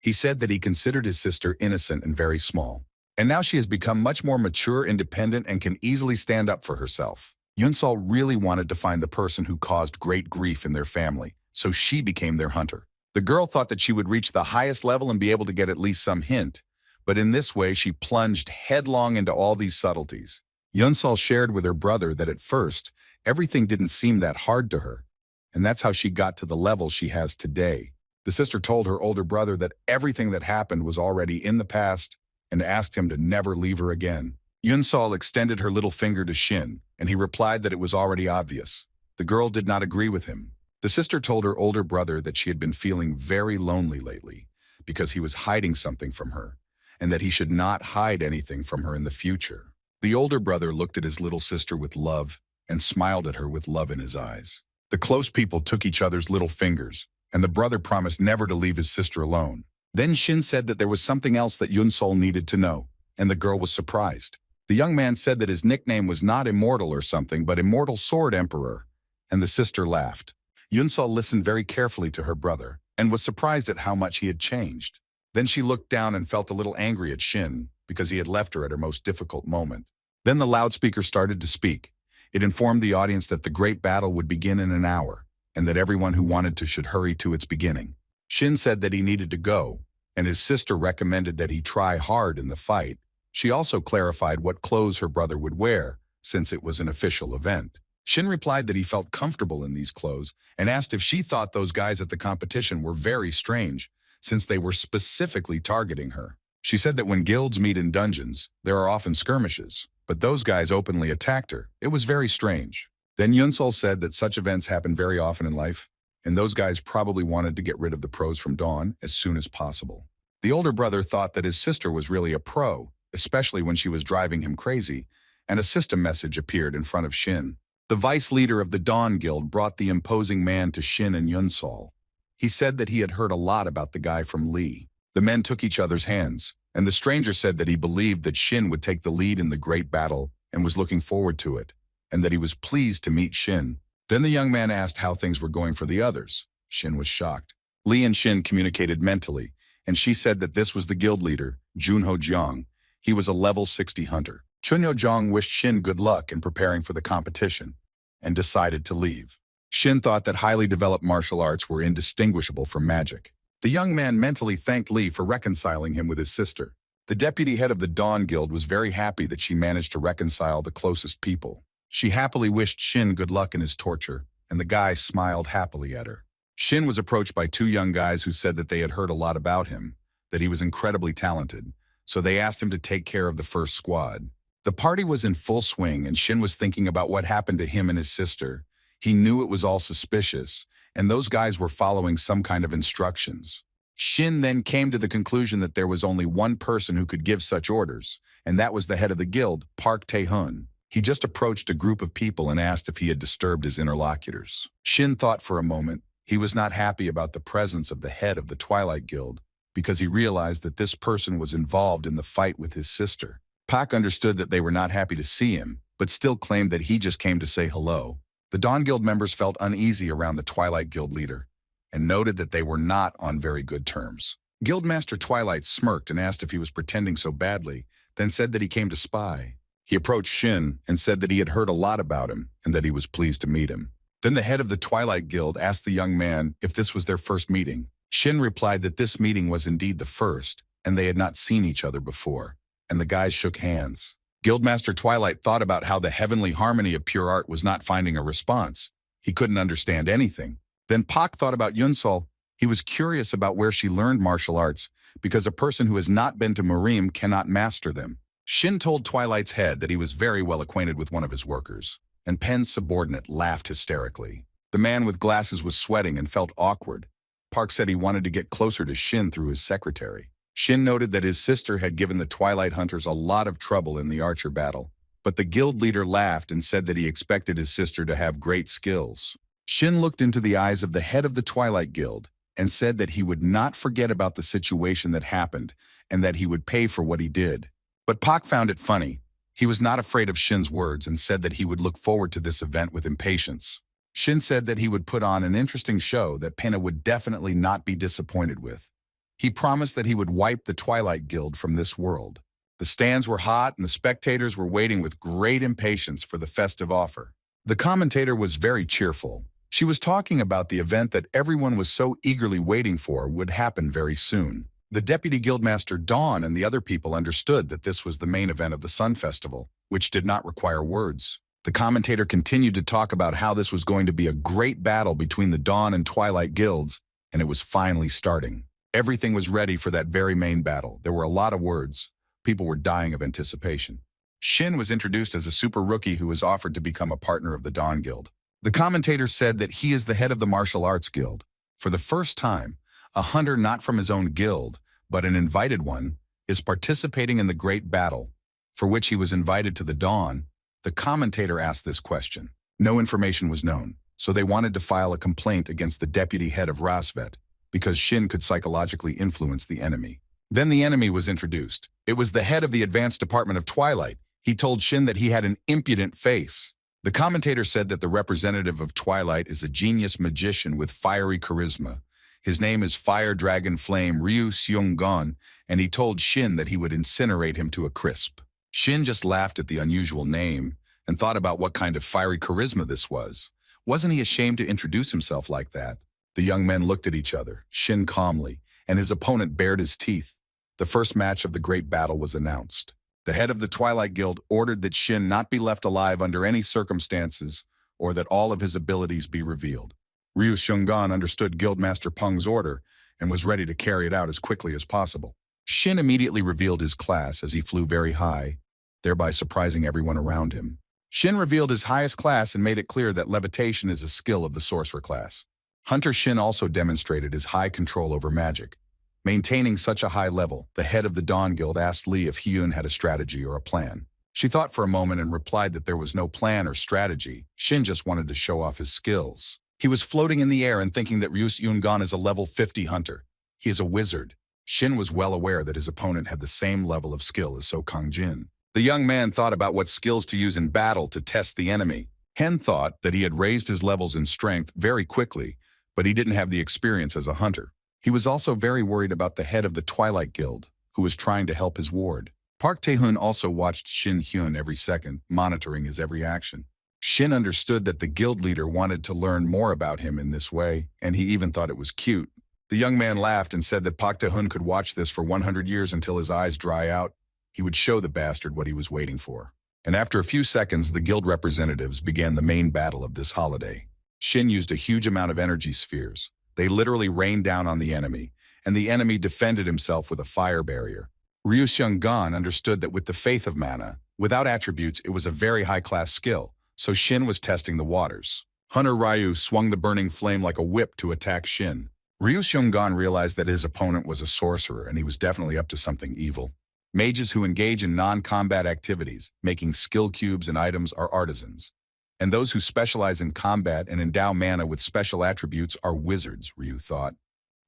He said that he considered his sister innocent and very small. And now she has become much more mature, independent, and can easily stand up for herself. Yunsol really wanted to find the person who caused great grief in their family, so she became their hunter. The girl thought that she would reach the highest level and be able to get at least some hint, but in this way she plunged headlong into all these subtleties. Yunsol shared with her brother that at first, everything didn't seem that hard to her, and that's how she got to the level she has today. The sister told her older brother that everything that happened was already in the past and asked him to never leave her again. Yunsol extended her little finger to Shin, and he replied that it was already obvious. The girl did not agree with him. The sister told her older brother that she had been feeling very lonely lately because he was hiding something from her, and that he should not hide anything from her in the future. The older brother looked at his little sister with love and smiled at her with love in his eyes. The close people took each other's little fingers, and the brother promised never to leave his sister alone. Then Shin said that there was something else that Yunsol needed to know, and the girl was surprised. The young man said that his nickname was not Immortal or something, but Immortal Sword Emperor, and the sister laughed. Yunsol listened very carefully to her brother and was surprised at how much he had changed. Then she looked down and felt a little angry at Shin because he had left her at her most difficult moment. Then the loudspeaker started to speak. It informed the audience that the great battle would begin in an hour and that everyone who wanted to should hurry to its beginning. Shin said that he needed to go, and his sister recommended that he try hard in the fight. She also clarified what clothes her brother would wear, since it was an official event. Shin replied that he felt comfortable in these clothes and asked if she thought those guys at the competition were very strange, since they were specifically targeting her. She said that when guilds meet in dungeons, there are often skirmishes, but those guys openly attacked her. It was very strange. Then Yunsol said that such events happen very often in life, and those guys probably wanted to get rid of the pros from Dawn as soon as possible. The older brother thought that his sister was really a pro, especially when she was driving him crazy, and a system message appeared in front of Shin. The vice leader of the Dawn Guild brought the imposing man to Shin and Yunsol. He said that he had heard a lot about the guy from Lee. The men took each other's hands, And the stranger said that he believed that Shin would take the lead in the great battle and was looking forward to it, and that he was pleased to meet Shin. Then the young man asked how things were going for the others. Shin was shocked. Lee and Shin communicated mentally, and she said that this was the guild leader, Junho Jiang. He was a level 60 hunter. Chunyo Jiang wished Shin good luck in preparing for the competition and decided to leave. Shin thought that highly developed martial arts were indistinguishable from magic. The young man mentally thanked Lee for reconciling him with his sister. The deputy head of the Dawn Guild was very happy that she managed to reconcile the closest people. She happily wished Shin good luck in his torture, and the guy smiled happily at her. Shin was approached by two young guys who said that they had heard a lot about him, that he was incredibly talented, so they asked him to take care of the first squad. The party was in full swing, and Shin was thinking about what happened to him and his sister. He knew it was all suspicious, and those guys were following some kind of instructions. Shin then came to the conclusion that there was only one person who could give such orders, and that was the head of the guild, Park Tae-hun. He just approached a group of people and asked if he had disturbed his interlocutors. Shin thought for a moment. He was not happy about the presence of the head of the Twilight Guild because he realized that this person was involved in the fight with his sister. Park understood that they were not happy to see him, but still claimed that he just came to say hello. The Dawn Guild members felt uneasy around the Twilight Guild leader and noted that they were not on very good terms. Guildmaster Twilight smirked and asked if he was pretending so badly, then said that he came to spy. He approached Shin and said that he had heard a lot about him and that he was pleased to meet him. Then the head of the Twilight Guild asked the young man if this was their first meeting. Shin replied that this meeting was indeed the first, and they had not seen each other before, and the guys shook hands. Guildmaster Twilight thought about how the heavenly harmony of pure art was not finding a response. He couldn't understand anything. Then Pak thought about Yunsol. He was curious about where she learned martial arts, because a person who has not been to Marim cannot master them. Shin told Twilight's head that he was very well acquainted with one of his workers, and Pen's subordinate laughed hysterically. The man with glasses was sweating and felt awkward. Park said he wanted to get closer to Shin through his secretary. Shin noted that his sister had given the Twilight Hunters a lot of trouble in the archer battle, but the guild leader laughed and said that he expected his sister to have great skills. Shin looked into the eyes of the head of the Twilight Guild and said that he would not forget about the situation that happened and that he would pay for what he did. But Pak found it funny. He was not afraid of Shin's words and said that he would look forward to this event with impatience. Shin said that he would put on an interesting show that Pena would definitely not be disappointed with. He promised that he would wipe the Twilight Guild from this world. The stands were hot and the spectators were waiting with great impatience for the festive offer. The commentator was very cheerful. She was talking about the event that everyone was so eagerly waiting for would happen very soon. The Deputy Guildmaster Dawn and the other people understood that this was the main event of the Sun Festival, which did not require words. The commentator continued to talk about how this was going to be a great battle between the Dawn and Twilight Guilds, and it was finally starting. Everything was ready for that very main battle. There were a lot of words. People were dying of anticipation. Shin was introduced as a super rookie who was offered to become a partner of the Dawn Guild. The commentator said that he is the head of the Martial Arts Guild. For the first time, a hunter not from his own guild, but an invited one, is participating in the great battle, for which he was invited to the Dawn. The commentator asked this question. No information was known, so they wanted to file a complaint against the deputy head of Rasvet, because Shin could psychologically influence the enemy. Then the enemy was introduced. It was the head of the Advanced Department of Twilight. He told Shin that he had an impudent face. The commentator said that the representative of Twilight is a genius magician with fiery charisma. His name is Fire Dragon Flame Ryu Seung-gon, and he told Shin that he would incinerate him to a crisp. Shin just laughed at the unusual name and thought about what kind of fiery charisma this was. Wasn't he ashamed to introduce himself like that? The young men looked at each other, Shin calmly, and his opponent bared his teeth. The first match of the great battle was announced. The head of the Twilight Guild ordered that Shin not be left alive under any circumstances, or that all of his abilities be revealed. Ryu Seung-gon understood Guildmaster Peng's order and was ready to carry it out as quickly as possible. Shin immediately revealed his class as he flew very high, thereby surprising everyone around him. Shin revealed his highest class and made it clear that levitation is a skill of the sorcerer class. Hunter Shin also demonstrated his high control over magic. Maintaining such a high level, the head of the Dawn Guild asked Lee if Hyun had a strategy or a plan. She thought for a moment and replied that there was no plan or strategy. Shin just wanted to show off his skills. He was floating in the air and thinking that Ryu Seung-gon is a level 50 hunter. He is a wizard. Shin was well aware that his opponent had the same level of skill as So Kang-jin. The young man thought about what skills to use in battle to test the enemy. Hen thought that he had raised his levels in strength very quickly, but he didn't have the experience as a hunter. He was also very worried about the head of the Twilight Guild, who was trying to help his ward. Park Tae-hun also watched Shin Hyun every second, monitoring his every action. Shin understood that the guild leader wanted to learn more about him in this way, and he even thought it was cute. The young man laughed and said that Park Tae-hun could watch this for 100 years until his eyes dry out. He would show the bastard what he was waiting for. And after a few seconds, the guild representatives began the main battle of this holiday. Shin used a huge amount of energy spheres. They literally rained down on the enemy, and the enemy defended himself with a fire barrier. Ryu Seung-gon understood that with the faith of mana, without attributes, it was a very high-class skill, so Shin was testing the waters. Hunter Ryu swung the burning flame like a whip to attack Shin. Ryu Seung-gon realized that his opponent was a sorcerer, and he was definitely up to something evil. Mages who engage in non-combat activities, making skill cubes and items, are artisans. And those who specialize in combat and endow mana with special attributes are wizards, Ryu thought.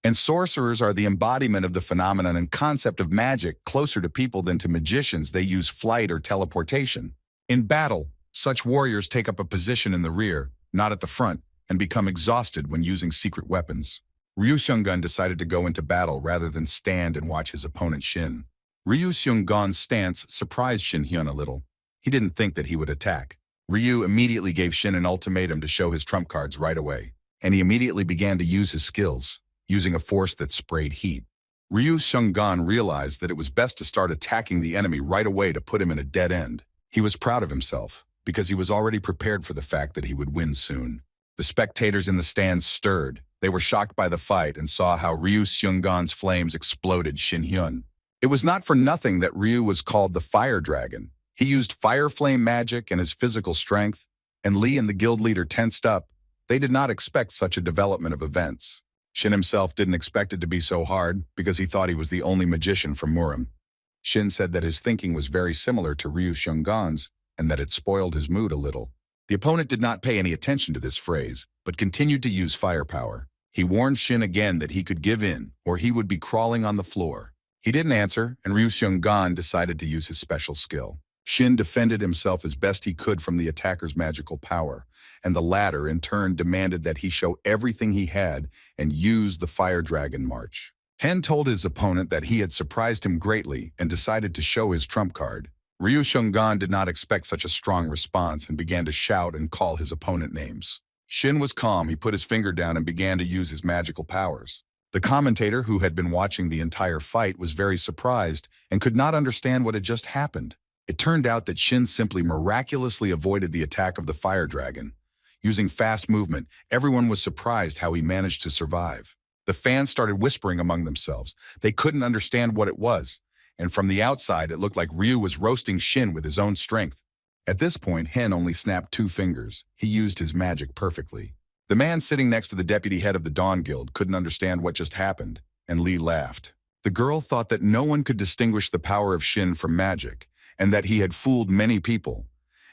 And sorcerers are the embodiment of the phenomenon and concept of magic, closer to people than to magicians. They use flight or teleportation. In battle, such warriors take up a position in the rear, not at the front, and become exhausted when using secret weapons. Ryu Seung-gon decided to go into battle rather than stand and watch his opponent Shin. Ryu Seung-gon's stance surprised Shin Hyun a little. He didn't think that he would attack. Ryu immediately gave Shin an ultimatum to show his trump cards right away, and he immediately began to use his skills, using a force that sprayed heat. Ryu Seung-gon realized that it was best to start attacking the enemy right away to put him in a dead end. He was proud of himself, because he was already prepared for the fact that he would win soon. The spectators in the stands stirred. They were shocked by the fight and saw how Ryu Seung-gon's flames exploded Shin Hyun. It was not for nothing that Ryu was called the Fire Dragon. He used fire flame magic and his physical strength, and Lee and the guild leader tensed up. They did not expect such a development of events. Shin himself didn't expect it to be so hard because he thought he was the only magician from Murim. Shin said that his thinking was very similar to Ryu Seung-gon's and that it spoiled his mood a little. The opponent did not pay any attention to this phrase, but continued to use firepower. He warned Shin again that he could give in, or he would be crawling on the floor. He didn't answer, and Ryu Seung-gon decided to use his special skill. Shin defended himself as best he could from the attacker's magical power, and the latter in turn demanded that he show everything he had and use the Fire Dragon March. Hen told his opponent that he had surprised him greatly and decided to show his trump card. Ryu Seung-gon did not expect such a strong response and began to shout and call his opponent names. Shin was calm. He put his finger down and began to use his magical powers. The commentator, who had been watching the entire fight, was very surprised and could not understand what had just happened. It turned out that Shin simply miraculously avoided the attack of the Fire Dragon. Using fast movement, everyone was surprised how he managed to survive. The fans started whispering among themselves. They couldn't understand what it was, and from the outside it looked like Ryu was roasting Shin with his own strength. At this point, Hen only snapped 2 fingers. He used his magic perfectly. The man sitting next to the deputy head of the Dawn Guild couldn't understand what just happened, and Lee laughed. The girl thought that no one could distinguish the power of Shin from magic, and that he had fooled many people,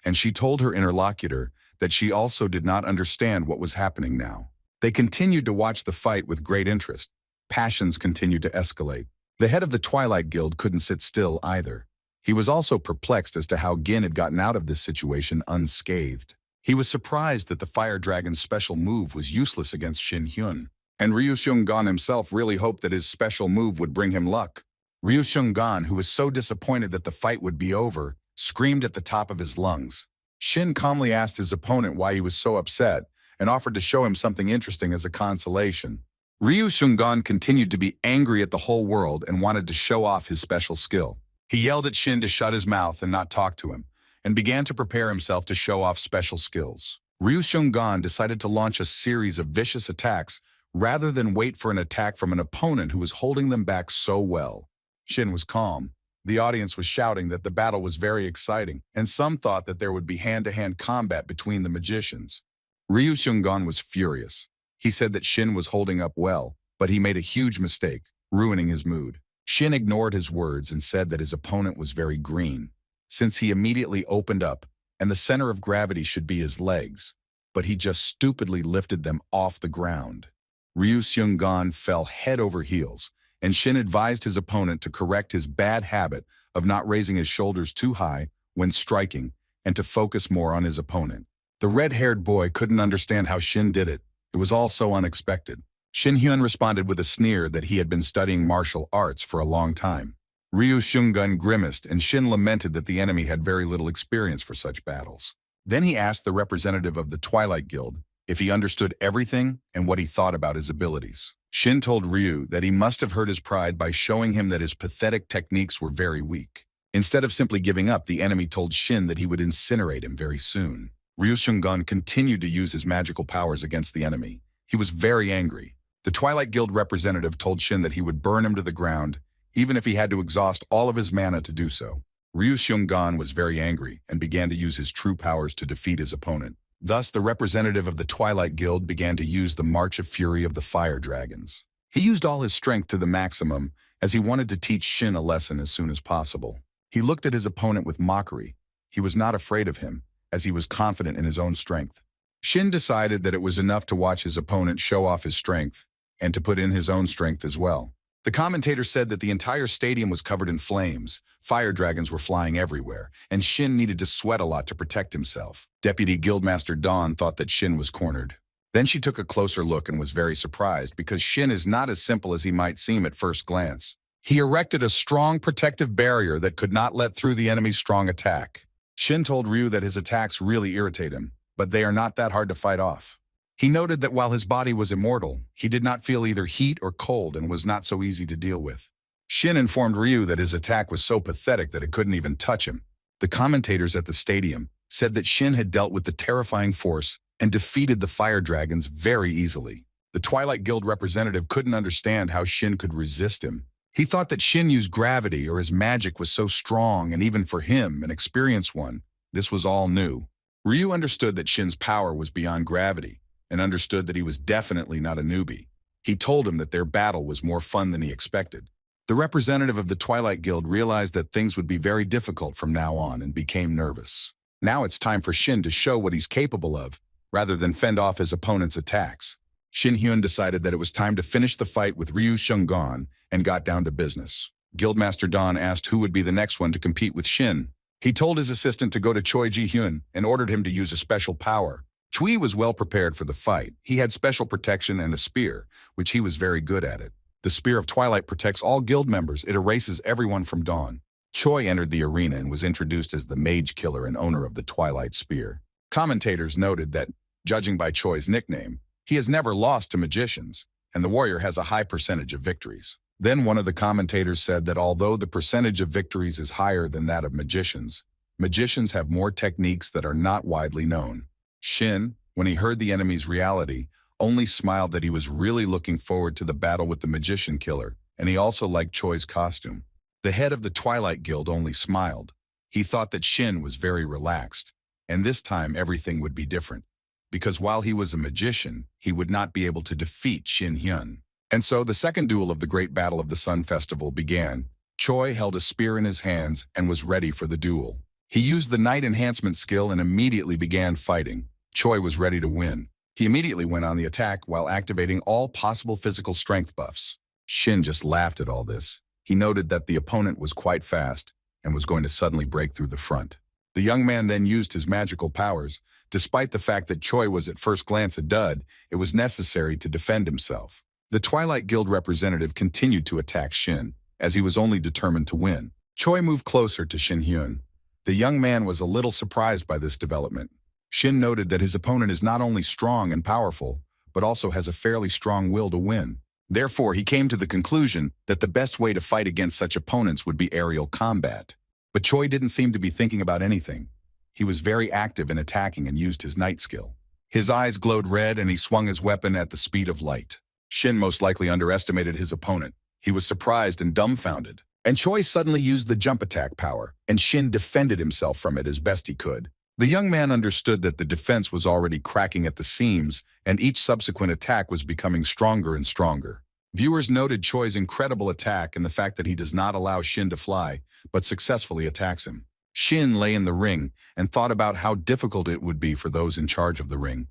and she told her interlocutor that she also did not understand what was happening now. They continued to watch the fight with great interest. Passions continued to escalate. The head of the Twilight Guild couldn't sit still either. He was also perplexed as to how Gin had gotten out of this situation unscathed. He was surprised that the Fire Dragon's special move was useless against Shin Hyun, and Ryu Seung-gon himself really hoped that his special move would bring him luck. Ryu Seung-gon, who was so disappointed that the fight would be over, screamed at the top of his lungs. Shin calmly asked his opponent why he was so upset and offered to show him something interesting as a consolation. Ryu Seung-gon continued to be angry at the whole world and wanted to show off his special skill. He yelled at Shin to shut his mouth and not talk to him, and began to prepare himself to show off special skills. Ryu Seung-gon decided to launch a series of vicious attacks rather than wait for an attack from an opponent who was holding them back so well. Shin was calm. The audience was shouting that the battle was very exciting, and some thought that there would be hand-to-hand combat between the magicians. Ryu Seung-gon was furious. He said that Shin was holding up well, but he made a huge mistake, ruining his mood. Shin ignored his words and said that his opponent was very green, since he immediately opened up, and the center of gravity should be his legs, but he just stupidly lifted them off the ground. Ryu Seung-gon fell head over heels, and Shin advised his opponent to correct his bad habit of not raising his shoulders too high when striking and to focus more on his opponent. The red-haired boy couldn't understand how Shin did it. It was all so unexpected. Shin Hyun responded with a sneer that he had been studying martial arts for a long time. Ryu Seung-gun grimaced, and Shin lamented that the enemy had very little experience for such battles. Then he asked the representative of the Twilight Guild if he understood everything and what he thought about his abilities. Shin told Ryu that he must have hurt his pride by showing him that his pathetic techniques were very weak. Instead of simply giving up, the enemy told Shin that he would incinerate him very soon. Ryu Seung-gun continued to use his magical powers against the enemy. He was very angry. The Twilight Guild representative told Shin that he would burn him to the ground, even if he had to exhaust all of his mana to do so. Ryu Seung-gun was very angry and began to use his true powers to defeat his opponent. Thus, the representative of the Twilight Guild began to use the March of Fury of the Fire Dragons. He used all his strength to the maximum, as he wanted to teach Shin a lesson as soon as possible. He looked at his opponent with mockery. He was not afraid of him, as he was confident in his own strength. Shin decided that it was enough to watch his opponent show off his strength and to put in his own strength as well. The commentator said that the entire stadium was covered in flames, fire dragons were flying everywhere, and Shin needed to sweat a lot to protect himself. Deputy Guildmaster Dawn thought that Shin was cornered. Then she took a closer look and was very surprised because Shin is not as simple as he might seem at first glance. He erected a strong protective barrier that could not let through the enemy's strong attack. Shin told Ryu that his attacks really irritate him, but they are not that hard to fight off. He noted that while his body was immortal, he did not feel either heat or cold and was not so easy to deal with. Shin informed Ryu that his attack was so pathetic that it couldn't even touch him. The commentators at the stadium said that Shin had dealt with the terrifying force and defeated the fire dragons very easily. The Twilight Guild representative couldn't understand how Shin could resist him. He thought that Shin used gravity or his magic was so strong, and even for him, an experienced one, this was all new. Ryu understood that Shin's power was beyond gravity, and understood that he was definitely not a newbie. He told him that their battle was more fun than he expected. The representative of the Twilight Guild realized that things would be very difficult from now on and became nervous. Now it's time for Shin to show what he's capable of, rather than fend off his opponent's attacks. Shin Hyun decided that it was time to finish the fight with Ryu Seung-gun and got down to business. Guildmaster Dawn asked who would be the next one to compete with Shin. He told his assistant to go to Choi Ji-hyun and ordered him to use a special power. Chui was well prepared for the fight. He had special protection and a spear, which he was very good at it. The Spear of Twilight protects all guild members. It erases everyone from dawn. Choi entered the arena and was introduced as the mage killer and owner of the Twilight Spear. Commentators noted that, judging by Choi's nickname, he has never lost to magicians, and the warrior has a high percentage of victories. Then one of the commentators said that although the percentage of victories is higher than that of magicians, magicians have more techniques that are not widely known. Shin, when he heard the enemy's reality, only smiled that he was really looking forward to the battle with the magician killer, and he also liked Choi's costume. The head of the Twilight Guild only smiled. He thought that Shin was very relaxed, and this time everything would be different, because while he was a magician, he would not be able to defeat Shin Hyun. And so the second duel of the Great Battle of the Sun Festival began. Choi held a spear in his hands and was ready for the duel. He used the Night Enhancement skill and immediately began fighting. Choi was ready to win. He immediately went on the attack while activating all possible physical strength buffs. Shin just laughed at all this. He noted that the opponent was quite fast and was going to suddenly break through the front. The young man then used his magical powers. Despite the fact that Choi was at first glance a dud, it was necessary to defend himself. The Twilight Guild representative continued to attack Shin, as he was only determined to win. Choi moved closer to Shin Hyun. The young man was a little surprised by this development. Shin noted that his opponent is not only strong and powerful, but also has a fairly strong will to win. Therefore, he came to the conclusion that the best way to fight against such opponents would be aerial combat. But Choi didn't seem to be thinking about anything. He was very active in attacking and used his night skill. His eyes glowed red and he swung his weapon at the speed of light. Shin most likely underestimated his opponent. He was surprised and dumbfounded. And Choi suddenly used the jump attack power, and Shin defended himself from it as best he could. The young man understood that the defense was already cracking at the seams, and each subsequent attack was becoming stronger and stronger. Viewers noted Choi's incredible attack and the fact that he does not allow Shin to fly, but successfully attacks him. Shin lay in the ring and thought about how difficult it would be for those in charge of the ring.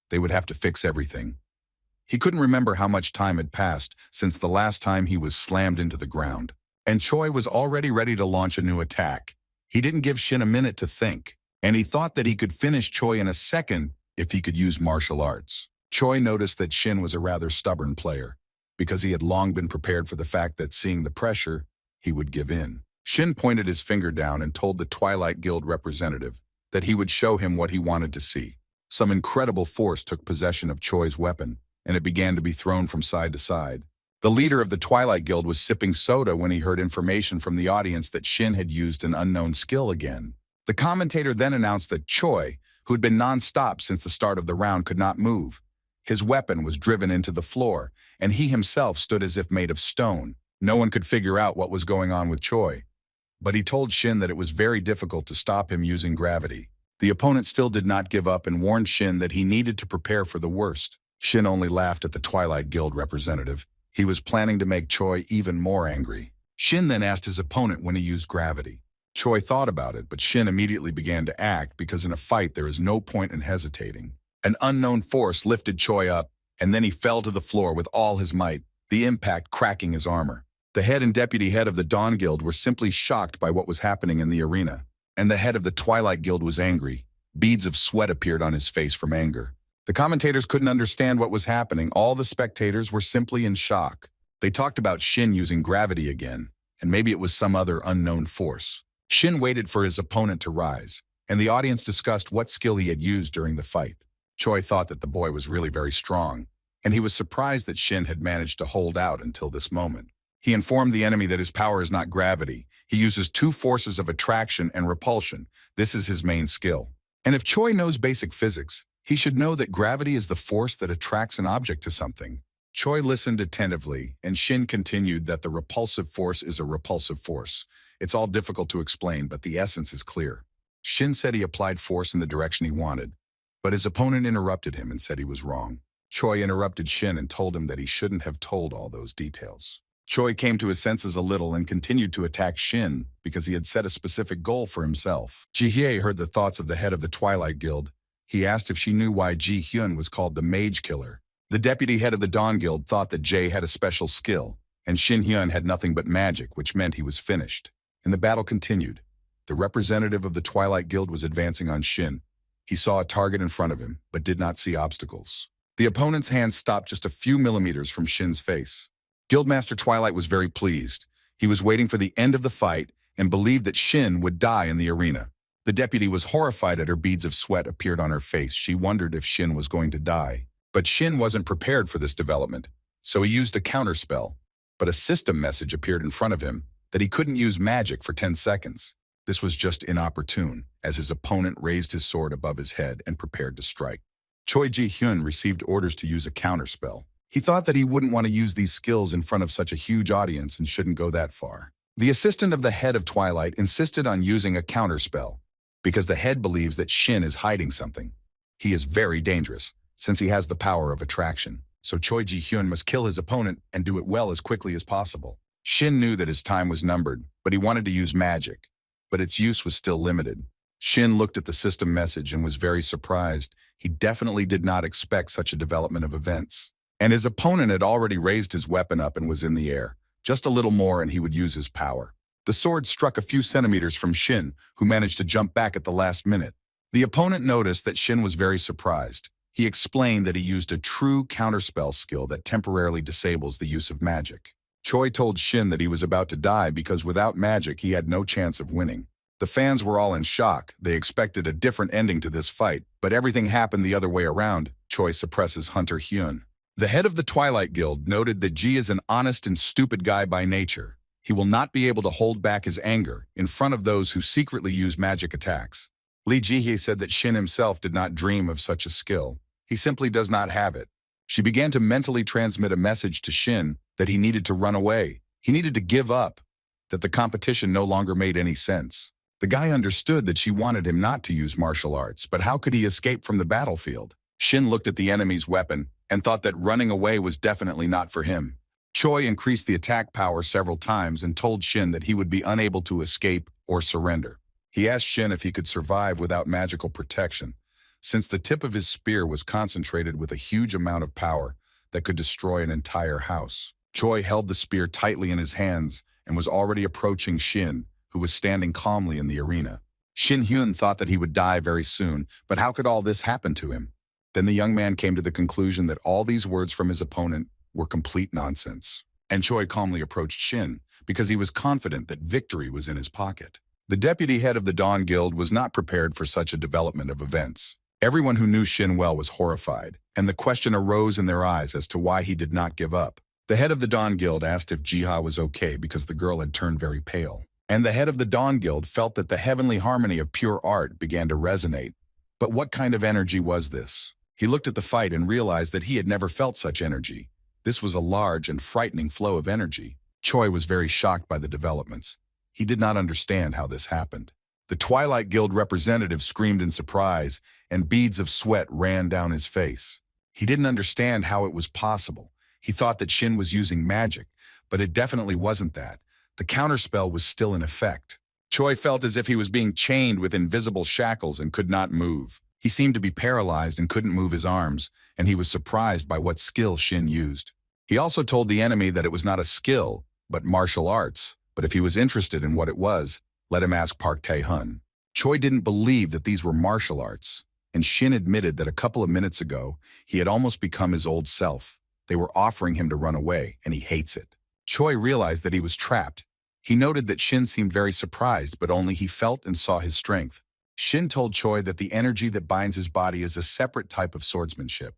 They would have to fix everything. He couldn't remember how much time had passed since the last time he was slammed into the ground. And Choi was already ready to launch a new attack. He didn't give Shin a minute to think, and he thought that he could finish Choi in a second if he could use martial arts. Choi noticed that Shin was a rather stubborn player, because he had long been prepared for the fact that seeing the pressure, he would give in. Shin pointed his finger down and told the Twilight Guild representative that he would show him what he wanted to see. Some incredible force took possession of Choi's weapon, and it began to be thrown from side to side. The leader of the Twilight Guild was sipping soda when he heard information from the audience that Shin had used an unknown skill again. The commentator then announced that Choi, who had been non-stop since the start of the round, could not move. His weapon was driven into the floor, and he himself stood as if made of stone. No one could figure out what was going on with Choi. But he told Shin that it was very difficult to stop him using gravity. The opponent still did not give up and warned Shin that he needed to prepare for the worst. Shin only laughed at the Twilight Guild representative. He was planning to make Choi even more angry. Shin then asked his opponent when he used gravity. Choi thought about it, but Shin immediately began to act because in a fight there is no point in hesitating. An unknown force lifted Choi up, and then he fell to the floor with all his might, the impact cracking his armor. The head and deputy head of the Dawn Guild were simply shocked by what was happening in the arena. And the head of the Twilight Guild was angry. Beads of sweat appeared on his face from anger. The commentators couldn't understand what was happening. All the spectators were simply in shock. They talked about Shin using gravity again, and maybe it was some other unknown force. Shin waited for his opponent to rise, and the audience discussed what skill he had used during the fight. Choi thought that the boy was really very strong, and he was surprised that Shin had managed to hold out until this moment. He informed the enemy that his power is not gravity. He uses two forces of attraction and repulsion. This is his main skill. And if Choi knows basic physics, he should know that gravity is the force that attracts an object to something. Choi listened attentively, and Shin continued that the repulsive force is a repulsive force. It's all difficult to explain, but the essence is clear. Shin said he applied force in the direction he wanted, but his opponent interrupted him and said he was wrong. Choi interrupted Shin and told him that he shouldn't have told all those details. Choi came to his senses a little and continued to attack Shin because he had set a specific goal for himself. Ji-hye heard the thoughts of the head of the Twilight Guild. He asked if she knew why Ji-hyun was called the Mage Killer. The deputy head of the Dawn Guild thought that Jae had a special skill, and Shin-hyun had nothing but magic, which meant he was finished. And the battle continued. The representative of the Twilight Guild was advancing on Shin. He saw a target in front of him, but did not see obstacles. The opponent's hand stopped just a few millimeters from Shin's face. Guildmaster Twilight was very pleased. He was waiting for the end of the fight and believed that Shin would die in the arena. The deputy was horrified at her beads of sweat appeared on her face. She wondered if Shin was going to die. But Shin wasn't prepared for this development, so he used a counterspell. But a system message appeared in front of him that he couldn't use magic for 10 seconds. This was just inopportune, as his opponent raised his sword above his head and prepared to strike. Choi Ji-hyun received orders to use a counterspell. He thought that he wouldn't want to use these skills in front of such a huge audience and shouldn't go that far. The assistant of the head of Twilight insisted on using a counterspell because the head believes that Shin is hiding something. He is very dangerous since he has the power of attraction. So Choi Ji-hyun must kill his opponent and do it well as quickly as possible. Shin knew that his time was numbered, but he wanted to use magic, but its use was still limited. Shin looked at the system message and was very surprised. He definitely did not expect such a development of events. And his opponent had already raised his weapon up and was in the air. Just a little more and he would use his power. The sword struck a few centimeters from Shin, who managed to jump back at the last minute. The opponent noticed that Shin was very surprised. He explained that he used a true counterspell skill that temporarily disables the use of magic. Choi told Shin that he was about to die because without magic he had no chance of winning. The fans were all in shock. They expected a different ending to this fight, but everything happened the other way around. Choi suppresses Hunter Hyun. The head of the Twilight Guild noted that Ji is an honest and stupid guy by nature. He will not be able to hold back his anger in front of those who secretly use magic attacks. Lee Ji-hye said that Shin himself did not dream of such a skill. He simply does not have it. She began to mentally transmit a message to Shin that he needed to run away. He needed to give up, that the competition no longer made any sense. The guy understood that she wanted him not to use martial arts, but how could he escape from the battlefield? Shin looked at the enemy's weapon and thought that running away was definitely not for him. Choi increased the attack power several times and told Shin that he would be unable to escape or surrender. He asked Shin if he could survive without magical protection. Since the tip of his spear was concentrated with a huge amount of power, that could destroy an entire house. Choi held the spear tightly in his hands and was already approaching Shin, who was standing calmly in the arena. Shin Hyun thought that he would die very soon, but how could all this happen to him? Then the young man came to the conclusion that all these words from his opponent were complete nonsense. And Choi calmly approached Shin because he was confident that victory was in his pocket. The deputy head of the Dawn Guild was not prepared for such a development of events. Everyone who knew Shin well was horrified, and the question arose in their eyes as to why he did not give up. The head of the Dawn Guild asked if Jiha was okay because the girl had turned very pale. And the head of the Dawn Guild felt that the heavenly harmony of pure art began to resonate. But what kind of energy was this? He looked at the fight and realized that he had never felt such energy. This was a large and frightening flow of energy. Choi was very shocked by the developments. He did not understand how this happened. The Twilight Guild representative screamed in surprise, and beads of sweat ran down his face. He didn't understand how it was possible. He thought that Shin was using magic, but it definitely wasn't that. The counterspell was still in effect. Choi felt as if he was being chained with invisible shackles and could not move. He seemed to be paralyzed and couldn't move his arms, and he was surprised by what skill Shin used. He also told the enemy that it was not a skill, but martial arts, but if he was interested in what it was, let him ask Park Tae-hun. Choi didn't believe that these were martial arts, and Shin admitted that a couple of minutes ago, he had almost become his old self. They were offering him to run away, and he hates it. Choi realized that he was trapped. He noted that Shin seemed very surprised, but only he felt and saw his strength. Shin told Choi that the energy that binds his body is a separate type of swordsmanship.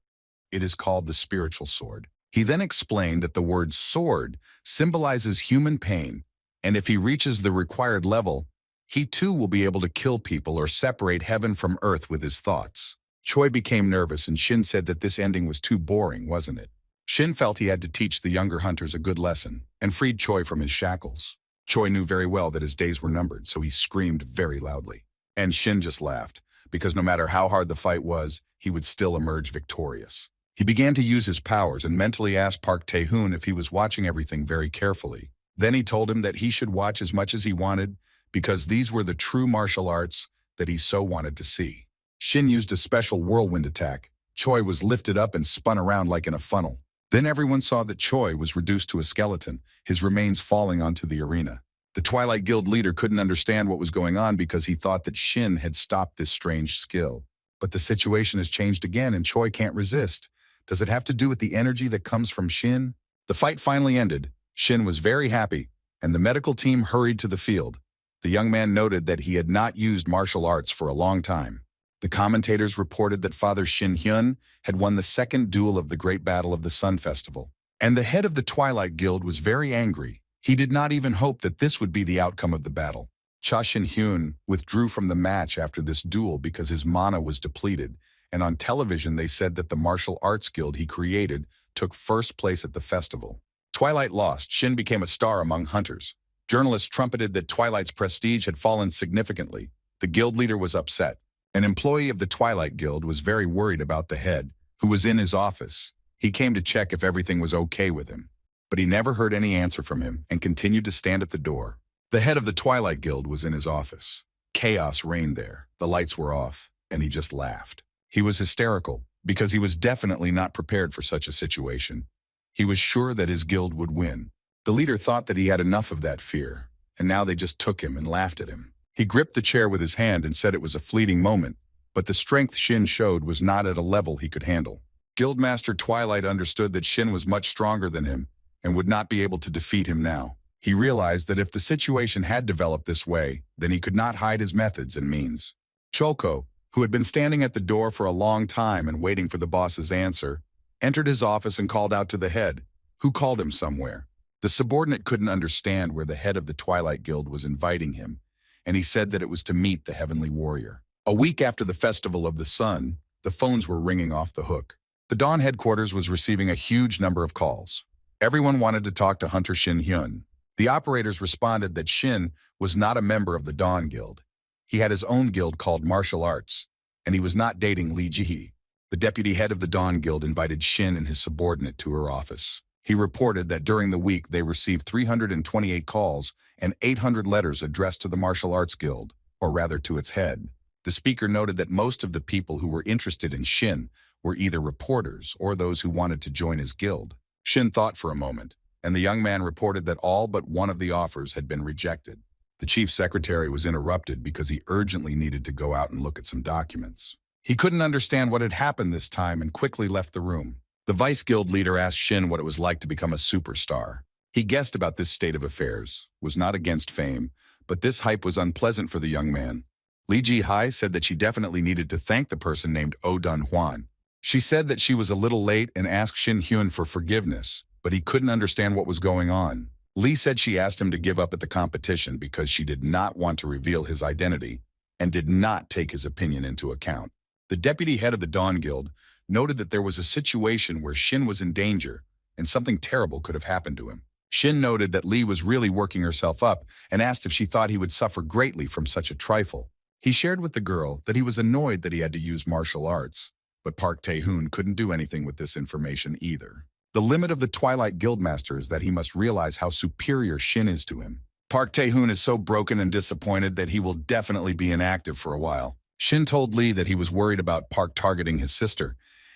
It is called the spiritual sword. He then explained that the word sword symbolizes human pain, and if he reaches the required level, he too will be able to kill people or separate heaven from earth with his thoughts. Choi became nervous, and Shin said that this ending was too boring, wasn't it? Shin felt he had to teach the younger hunters a good lesson and freed Choi from his shackles. Choi knew very well that his days were numbered, so he screamed very loudly. And Shin just laughed, because no matter how hard the fight was, he would still emerge victorious. He began to use his powers and mentally asked Park Tae-hun if he was watching everything very carefully. Then he told him that he should watch as much as he wanted, because these were the true martial arts that he so wanted to see. Shin used a special whirlwind attack. Choi was lifted up and spun around like in a funnel. Then everyone saw that Choi was reduced to a skeleton, his remains falling onto the arena. The Twilight Guild leader couldn't understand what was going on because he thought that Shin had stopped this strange skill. But the situation has changed again and Choi can't resist. Does it have to do with the energy that comes from Shin? The fight finally ended. Shin was very happy, and the medical team hurried to the field. The young man noted that he had not used martial arts for a long time. The commentators reported that Father Shin Hyun had won the second duel of the Great Battle of the Sun Festival. And the head of the Twilight Guild was very angry. He did not even hope that this would be the outcome of the battle. Cha Shin-hyun withdrew from the match after this duel because his mana was depleted, and on television they said that the martial arts guild he created took first place at the festival. Twilight lost. Shin became a star among hunters. Journalists trumpeted that Twilight's prestige had fallen significantly. The guild leader was upset. An employee of the Twilight Guild was very worried about the head, who was in his office. He came to check if everything was okay with him, but he never heard any answer from him and continued to stand at the door. The head of the Twilight Guild was in his office. Chaos reigned there. The lights were off, and he just laughed. He was hysterical because he was definitely not prepared for such a situation. He was sure that his guild would win. The leader thought that he had enough of that fear, and now they just took him and laughed at him. He gripped the chair with his hand and said it was a fleeting moment, but the strength Shin showed was not at a level he could handle. Guildmaster Twilight understood that Shin was much stronger than him and would not be able to defeat him now. He realized that if the situation had developed this way, then he could not hide his methods and means. Cholko, who had been standing at the door for a long time and waiting for the boss's answer, entered his office and called out to the head, who called him somewhere. The subordinate couldn't understand where the head of the Twilight Guild was inviting him, and he said that it was to meet the Heavenly Warrior. A week after the Festival of the Sun, the phones were ringing off the hook. The Dawn headquarters was receiving a huge number of calls. Everyone wanted to talk to Hunter Shin Hyun. The operators responded that Shin was not a member of the Dawn Guild. He had his own guild called Martial Arts, and he was not dating Lee Ji-hee. The deputy head of the Dawn Guild invited Shin and his subordinate to her office. He reported that during the week they received 328 calls and 800 letters addressed to the Martial Arts Guild, or rather to its head. The speaker noted that most of the people who were interested in Shin were either reporters or those who wanted to join his guild. Shin thought for a moment, and the young man reported that all but one of the offers had been rejected. The chief secretary was interrupted because he urgently needed to go out and look at some documents. He couldn't understand what had happened this time and quickly left the room. The vice guild leader asked Shin what it was like to become a superstar. He guessed about this state of affairs, was not against fame, but this hype was unpleasant for the young man. Li Ji-hai said that she definitely needed to thank the person named Oh Dun-hwan. She said that she was a little late and asked Shin Hyun for forgiveness, but he couldn't understand what was going on. Lee said she asked him to give up at the competition because she did not want to reveal his identity and did not take his opinion into account. The deputy head of the Dawn Guild noted that there was a situation where Shin was in danger and something terrible could have happened to him. Shin noted that Lee was really working herself up and asked if she thought he would suffer greatly from such a trifle. He shared with the girl that he was annoyed that he had to use martial arts, but Park Tae-hoon couldn't do anything with this information either. The limit of the Twilight Guildmaster is that he must realize how superior Shin is to him. Park Tae-hoon is so broken and disappointed that he will definitely be inactive for a while. Shin told Lee that he was worried about Park targeting his sister,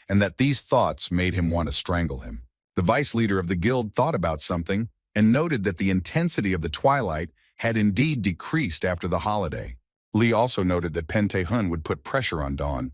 and that these thoughts made him want to strangle him. The vice leader of the guild thought about something and noted that the intensity of the twilight had indeed decreased after the holiday. Lee also noted that Pen Tae-hoon would put pressure on Dawn,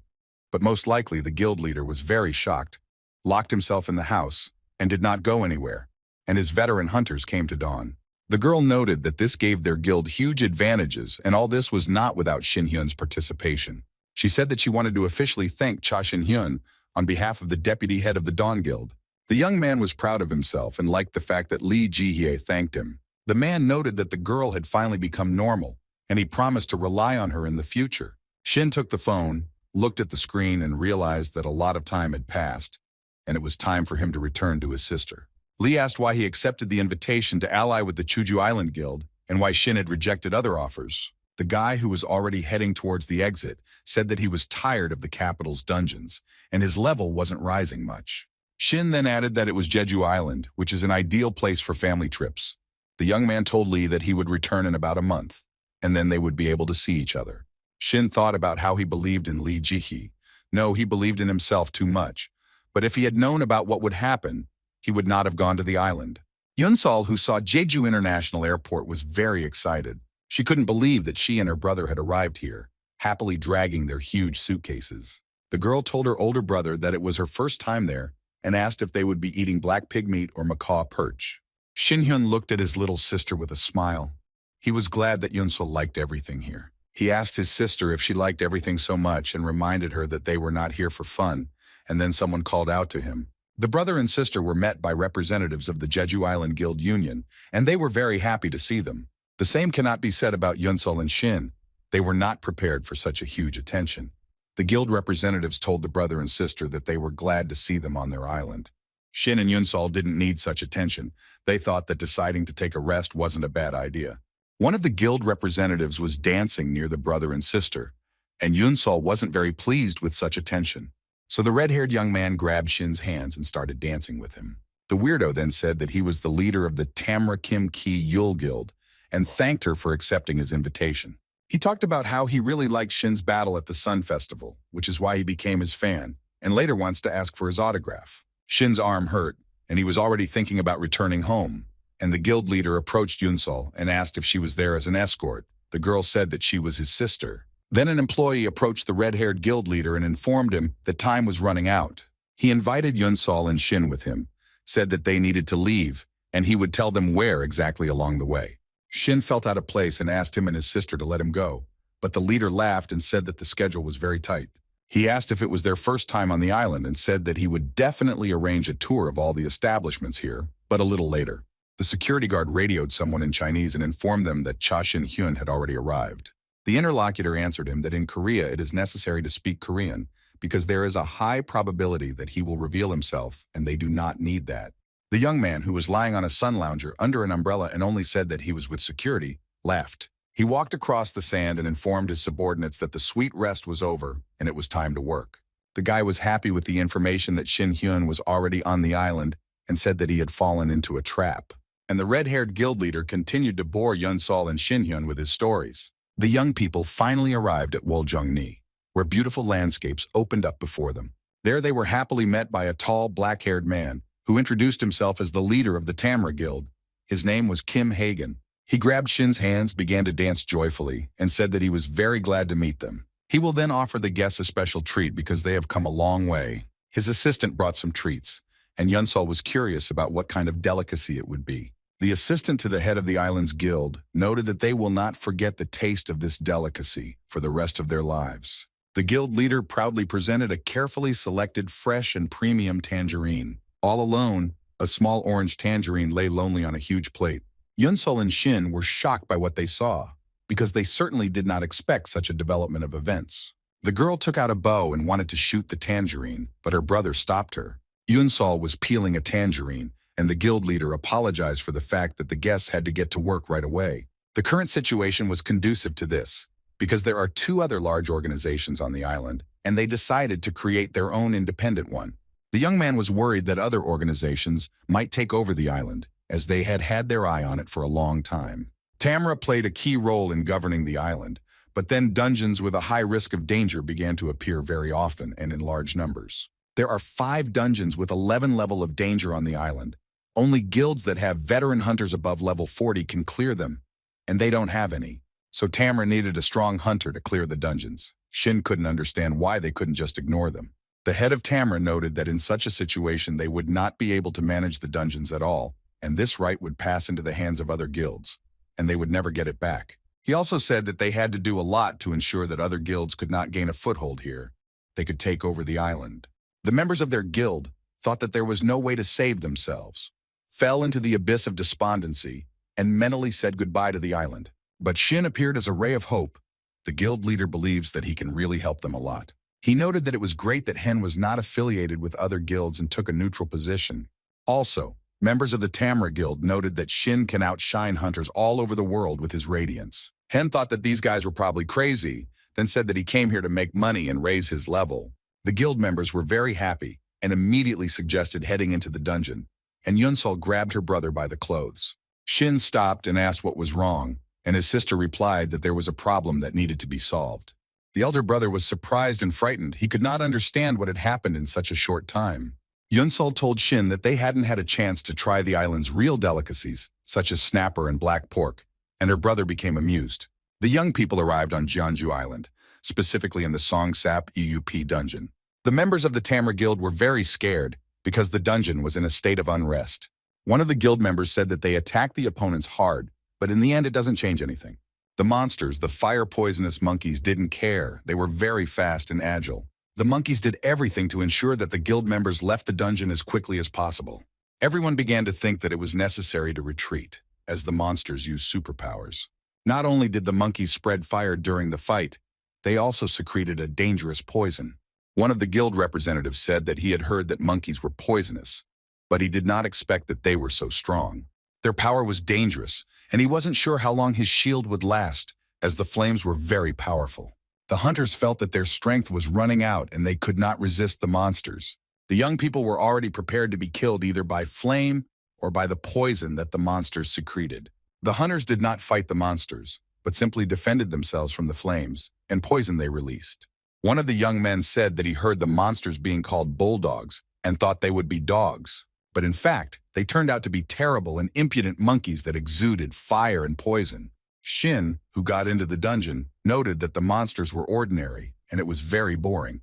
but most likely the guild leader was very shocked, locked himself in the house, and did not go anywhere, and his veteran hunters came to Dawn. The girl noted that this gave their guild huge advantages, and all this was not without Shin Hyun's participation. She said that she wanted to officially thank Cha Shin Hyun on behalf of the deputy head of the Dawn Guild. The young man was proud of himself and liked the fact that Lee Ji-hye thanked him. The man noted that the girl had finally become normal, and he promised to rely on her in the future. Shin took the phone, looked at the screen, and realized that a lot of time had passed, and it was time for him to return to his sister. Lee asked why he accepted the invitation to ally with the Chuju Island Guild and why Shin had rejected other offers. The guy, who was already heading towards the exit, said that he was tired of the capital's dungeons, and his level wasn't rising much. Shin then added that it was Jeju Island, which is an ideal place for family trips. The young man told Lee that he would return in about a month, and then they would be able to see each other. Shin thought about how he believed in Lee Ji-hye. No, he believed in himself too much. But if he had known about what would happen, he would not have gone to the island. Yunsol, who saw Jeju International Airport, was very excited. She couldn't believe that she and her brother had arrived here, happily dragging their huge suitcases. The girl told her older brother that it was her first time there and asked if they would be eating black pig meat or macaw perch. Shin Hyun looked at his little sister with a smile. He was glad that Yunsol liked everything here. He asked his sister if she liked everything so much and reminded her that they were not here for fun, and then someone called out to him. The brother and sister were met by representatives of the Jeju Island Guild Union, and they were very happy to see them. The same cannot be said about Yunsol and Shin. They were not prepared for such a huge attention. The guild representatives told the brother and sister that they were glad to see them on their island. Shin and Yunsol didn't need such attention. They thought that deciding to take a rest wasn't a bad idea. One of the guild representatives was dancing near the brother and sister, and Yunsol wasn't very pleased with such attention. So the red-haired young man grabbed Shin's hands and started dancing with him. The weirdo then said that he was the leader of the Tamra Kim Ki Yul Guild and thanked her for accepting his invitation. He talked about how he really liked Shin's battle at the Sun Festival, which is why he became his fan, and later wants to ask for his autograph. Shin's arm hurt, and he was already thinking about returning home, and the guild leader approached Yunsol and asked if she was there as an escort. The girl said that she was his sister. Then an employee approached the red-haired guild leader and informed him that time was running out. He invited Yunsol and Shin with him, said that they needed to leave, and he would tell them where exactly along the way. Shin felt out of place and asked him and his sister to let him go, but the leader laughed and said that the schedule was very tight. He asked if it was their first time on the island and said that he would definitely arrange a tour of all the establishments here, but a little later. The security guard radioed someone in Chinese and informed them that Cha Shin Hyun had already arrived. The interlocutor answered him that in Korea it is necessary to speak Korean because there is a high probability that he will reveal himself, and they do not need that. The young man, who was lying on a sun lounger under an umbrella and only said that he was with security, laughed. He walked across the sand and informed his subordinates that the sweet rest was over and it was time to work. The guy was happy with the information that Shin Hyun was already on the island and said that he had fallen into a trap. And the red-haired guild leader continued to bore Yunsol and Shin Hyun with his stories. The young people finally arrived at Woljungni, where beautiful landscapes opened up before them. There they were happily met by a tall, black-haired man who introduced himself as the leader of the Tamra Guild. His name was Kim Hagen. He grabbed Shin's hands, began to dance joyfully, and said that he was very glad to meet them. He will then offer the guests a special treat because they have come a long way. His assistant brought some treats, and Yunsol was curious about what kind of delicacy it would be. The assistant to the head of the island's guild noted that they will not forget the taste of this delicacy for the rest of their lives. The guild leader proudly presented a carefully selected fresh and premium tangerine. All alone, a small orange tangerine lay lonely on a huge plate. Yunsol and Shin were shocked by what they saw, because they certainly did not expect such a development of events. The girl took out a bow and wanted to shoot the tangerine, but her brother stopped her. Yunsol was peeling a tangerine, and the guild leader apologized for the fact that the guests had to get to work right away. The current situation was conducive to this, because there are two other large organizations on the island, and they decided to create their own independent one. The young man was worried that other organizations might take over the island, as they had had their eye on it for a long time. Tamra played a key role in governing the island, but then dungeons with a high risk of danger began to appear very often and in large numbers. There are 5 dungeons with 11 levels of danger on the island. Only guilds that have veteran hunters above level 40 can clear them, and they don't have any. So Tamra needed a strong hunter to clear the dungeons. Shin couldn't understand why they couldn't just ignore them. The head of Tamra noted that in such a situation they would not be able to manage the dungeons at all, and this right would pass into the hands of other guilds, and they would never get it back. He also said that they had to do a lot to ensure that other guilds could not gain a foothold here. They could take over the island. The members of their guild thought that there was no way to save themselves, fell into the abyss of despondency, and mentally said goodbye to the island. But Shin appeared as a ray of hope. The guild leader believes that he can really help them a lot. He noted that it was great that Hen was not affiliated with other guilds and took a neutral position. Also, members of the Tamra Guild noted that Shin can outshine hunters all over the world with his radiance. Hen thought that these guys were probably crazy, then said that he came here to make money and raise his level. The guild members were very happy and immediately suggested heading into the dungeon, and Yunsol grabbed her brother by the clothes. Shin stopped and asked what was wrong, and his sister replied that there was a problem that needed to be solved. The elder brother was surprised and frightened. He could not understand what had happened in such a short time. Yunsol told Shin that they hadn't had a chance to try the island's real delicacies, such as snapper and black pork, and her brother became amused. The young people arrived on Jeonju Island, specifically in the Songsap EUP dungeon. The members of the Tamra Guild were very scared because the dungeon was in a state of unrest. One of the guild members said that they attacked the opponents hard, but in the end it doesn't change anything. The monsters, the fire-poisonous monkeys, didn't care. They were very fast and agile. The monkeys did everything to ensure that the guild members left the dungeon as quickly as possible. Everyone began to think that it was necessary to retreat, as the monsters used superpowers. Not only did the monkeys spread fire during the fight, they also secreted a dangerous poison. One of the guild representatives said that he had heard that monkeys were poisonous, but he did not expect that they were so strong. Their power was dangerous, and he wasn't sure how long his shield would last, as the flames were very powerful. The hunters felt that their strength was running out and they could not resist the monsters. The young people were already prepared to be killed either by flame or by the poison that the monsters secreted. The hunters did not fight the monsters, but simply defended themselves from the flames and poison they released. One of the young men said that he heard the monsters being called bulldogs and thought they would be dogs. But in fact, they turned out to be terrible and impudent monkeys that exuded fire and poison. Shin, who got into the dungeon, noted that the monsters were ordinary and it was very boring.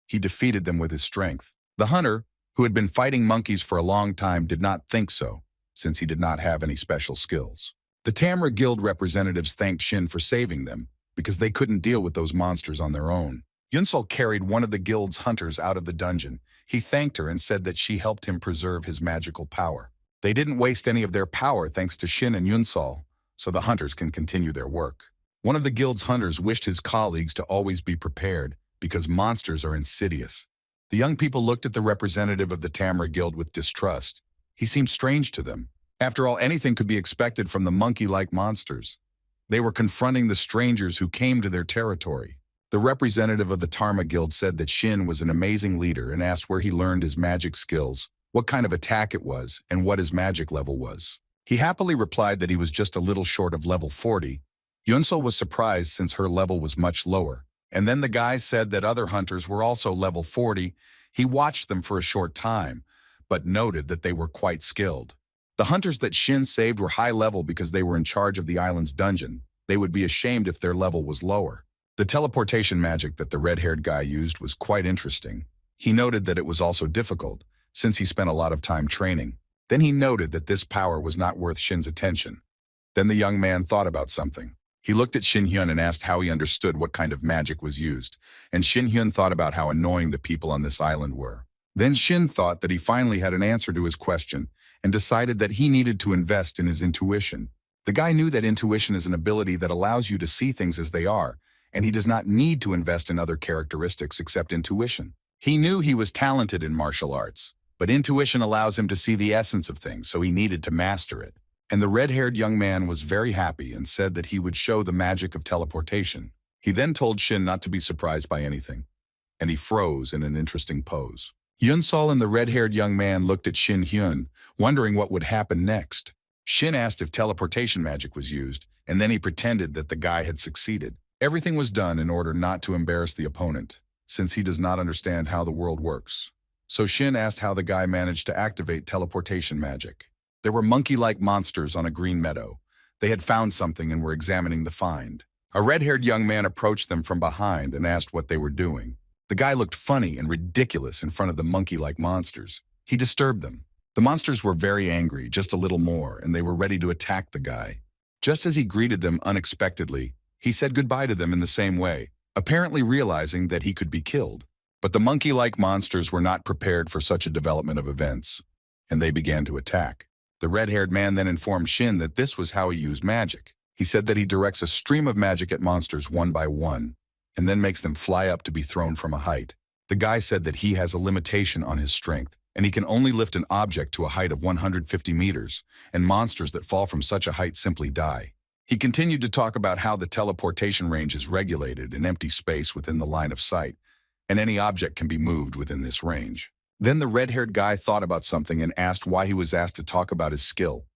He defeated them with his strength. The hunter, who had been fighting monkeys for a long time, did not think so, since he did not have any special skills. The Tamra Guild representatives thanked Shin for saving them, because they couldn't deal with those monsters on their own. Yunsol carried one of the guild's hunters out of the dungeon. He thanked her and said that she helped him preserve his magical power. They didn't waste any of their power thanks to Shin and Yunsol, so the hunters can continue their work. One of the guild's hunters wished his colleagues to always be prepared, because monsters are insidious. The young people looked at the representative of the Tamra Guild with distrust. He seemed strange to them. After all, anything could be expected from the monkey-like monsters. They were confronting the strangers who came to their territory. The representative of the Tarma Guild said that Shin was an amazing leader and asked where he learned his magic skills, what kind of attack it was, and what his magic level was. He happily replied that he was just a little short of level 40. Yunsol was surprised since her level was much lower. And then the guy said that other hunters were also level 40. He watched them for a short time, but noted that they were quite skilled. The hunters that Shin saved were high level because they were in charge of the island's dungeon. They would be ashamed if their level was lower. The teleportation magic that the red-haired guy used was quite interesting. He noted that it was also difficult, since he spent a lot of time training. Then he noted that this power was not worth Shin's attention. Then the young man thought about something. He looked at Shin Hyun and asked how he understood what kind of magic was used, and Shin Hyun thought about how annoying the people on this island were. Then Shin thought that he finally had an answer to his question and decided that he needed to invest in his intuition. The guy knew that intuition is an ability that allows you to see things as they are, and he does not need to invest in other characteristics except intuition. He knew he was talented in martial arts, but intuition allows him to see the essence of things, so he needed to master it. And the red-haired young man was very happy and said that he would show the magic of teleportation. He then told Shin not to be surprised by anything, and he froze in an interesting pose. Yunsol and the red-haired young man looked at Shin Hyun, wondering what would happen next. Shin asked if teleportation magic was used, and then he pretended that the guy had succeeded. Everything was done in order not to embarrass the opponent, since he does not understand how the world works. So Shin asked how the guy managed to activate teleportation magic. There were monkey-like monsters on a green meadow. They had found something and were examining the find. A red-haired young man approached them from behind and asked what they were doing. The guy looked funny and ridiculous in front of the monkey-like monsters. He disturbed them. The monsters were very angry, just a little more, and they were ready to attack the guy. Just as he greeted them unexpectedly, he said goodbye to them in the same way, apparently realizing that he could be killed. But the monkey-like monsters were not prepared for such a development of events, and they began to attack. The red-haired man then informed Shin that this was how he used magic. He said that he directs a stream of magic at monsters one by one, and then makes them fly up to be thrown from a height. The guy said that he has a limitation on his strength, and he can only lift an object to a height of 150 meters, and monsters that fall from such a height simply die. He continued to talk about how the teleportation range is regulated in empty space within the line of sight, and any object can be moved within this range. Then the red-haired guy thought about something and asked why he was asked to talk about his skill.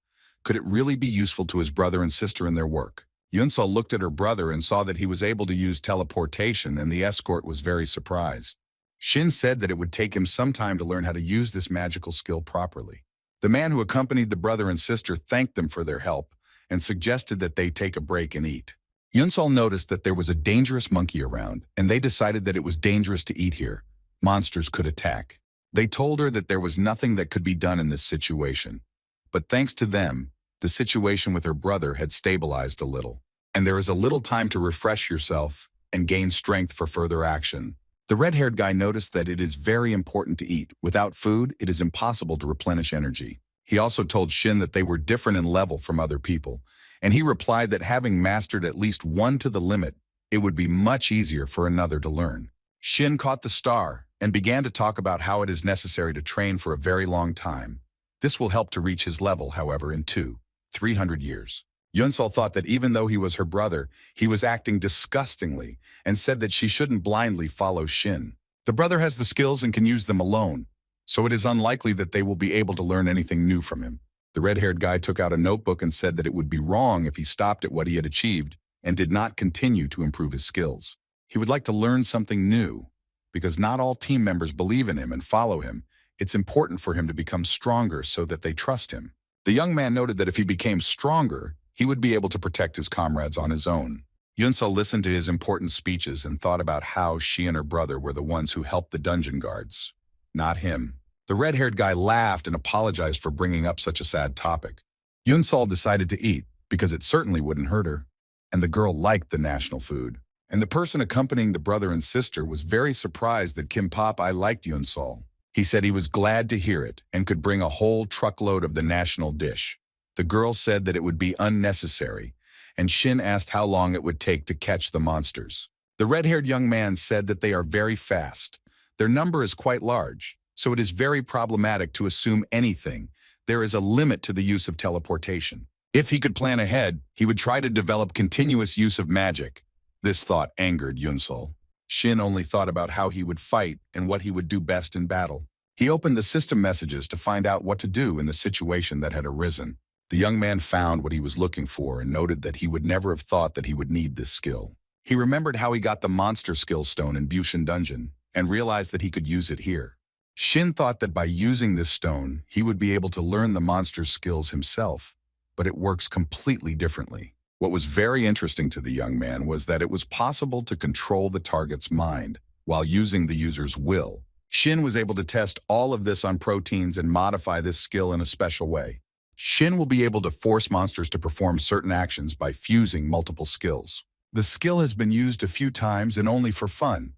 Could it really be useful to his brother and sister in their work? Yunsol looked at her brother and saw that he was able to use teleportation, and the escort was very surprised. Shin said that it would take him some time to learn how to use this magical skill properly. The man who accompanied the brother and sister thanked them for their help and suggested that they take a break and eat. Yunsol noticed that there was a dangerous monkey around, and they decided that it was dangerous to eat here. Monsters could attack. They told her that there was nothing that could be done in this situation. But thanks to them, the situation with her brother had stabilized a little. And there is a little time to refresh yourself and gain strength for further action. The red-haired guy noticed that it is very important to eat. Without food, it is impossible to replenish energy. He also told Shin that they were different in level from other people, and he replied that having mastered at least one to the limit, it would be much easier for another to learn. Shin caught the star and began to talk about how it is necessary to train for a very long time. This will help to reach his level, however, in 300 years. Yunsol thought that even though he was her brother, he was acting disgustingly and said that she shouldn't blindly follow Shin. The brother has the skills and can use them alone, so it is unlikely that they will be able to learn anything new from him. The red-haired guy took out a notebook and said that it would be wrong if he stopped at what he had achieved and did not continue to improve his skills. He would like to learn something new, because not all team members believe in him and follow him. It's important for him to become stronger so that they trust him. The young man noted that if he became stronger, he would be able to protect his comrades on his own. Yunsol listened to his important speeches and thought about how she and her brother were the ones who helped the dungeon guards, not him. The red-haired guy laughed and apologized for bringing up such a sad topic. Yunsol decided to eat, because it certainly wouldn't hurt her, and the girl liked the national food. And the person accompanying the brother and sister was very surprised that Kim Pop I liked Yunsol. He said he was glad to hear it and could bring a whole truckload of the national dish. The girl said that it would be unnecessary, and Shin asked how long it would take to catch the monsters. The red-haired young man said that they are very fast. Their number is quite large, so it is very problematic to assume anything. There is a limit to the use of teleportation. If he could plan ahead, he would try to develop continuous use of magic. This thought angered Yunsol. Shin only thought about how he would fight and what he would do best in battle. He opened the system messages to find out what to do in the situation that had arisen. The young man found what he was looking for and noted that he would never have thought that he would need this skill. He remembered how he got the monster skill stone in Bushin Dungeon and realized that he could use it here. Shin thought that by using this stone, he would be able to learn the monster's skills himself, but it works completely differently. What was very interesting to the young man was that it was possible to control the target's mind while using the user's will. Shin was able to test all of this on proteins and modify this skill in a special way. Shin will be able to force monsters to perform certain actions by fusing multiple skills. The skill has been used a few times and only for fun,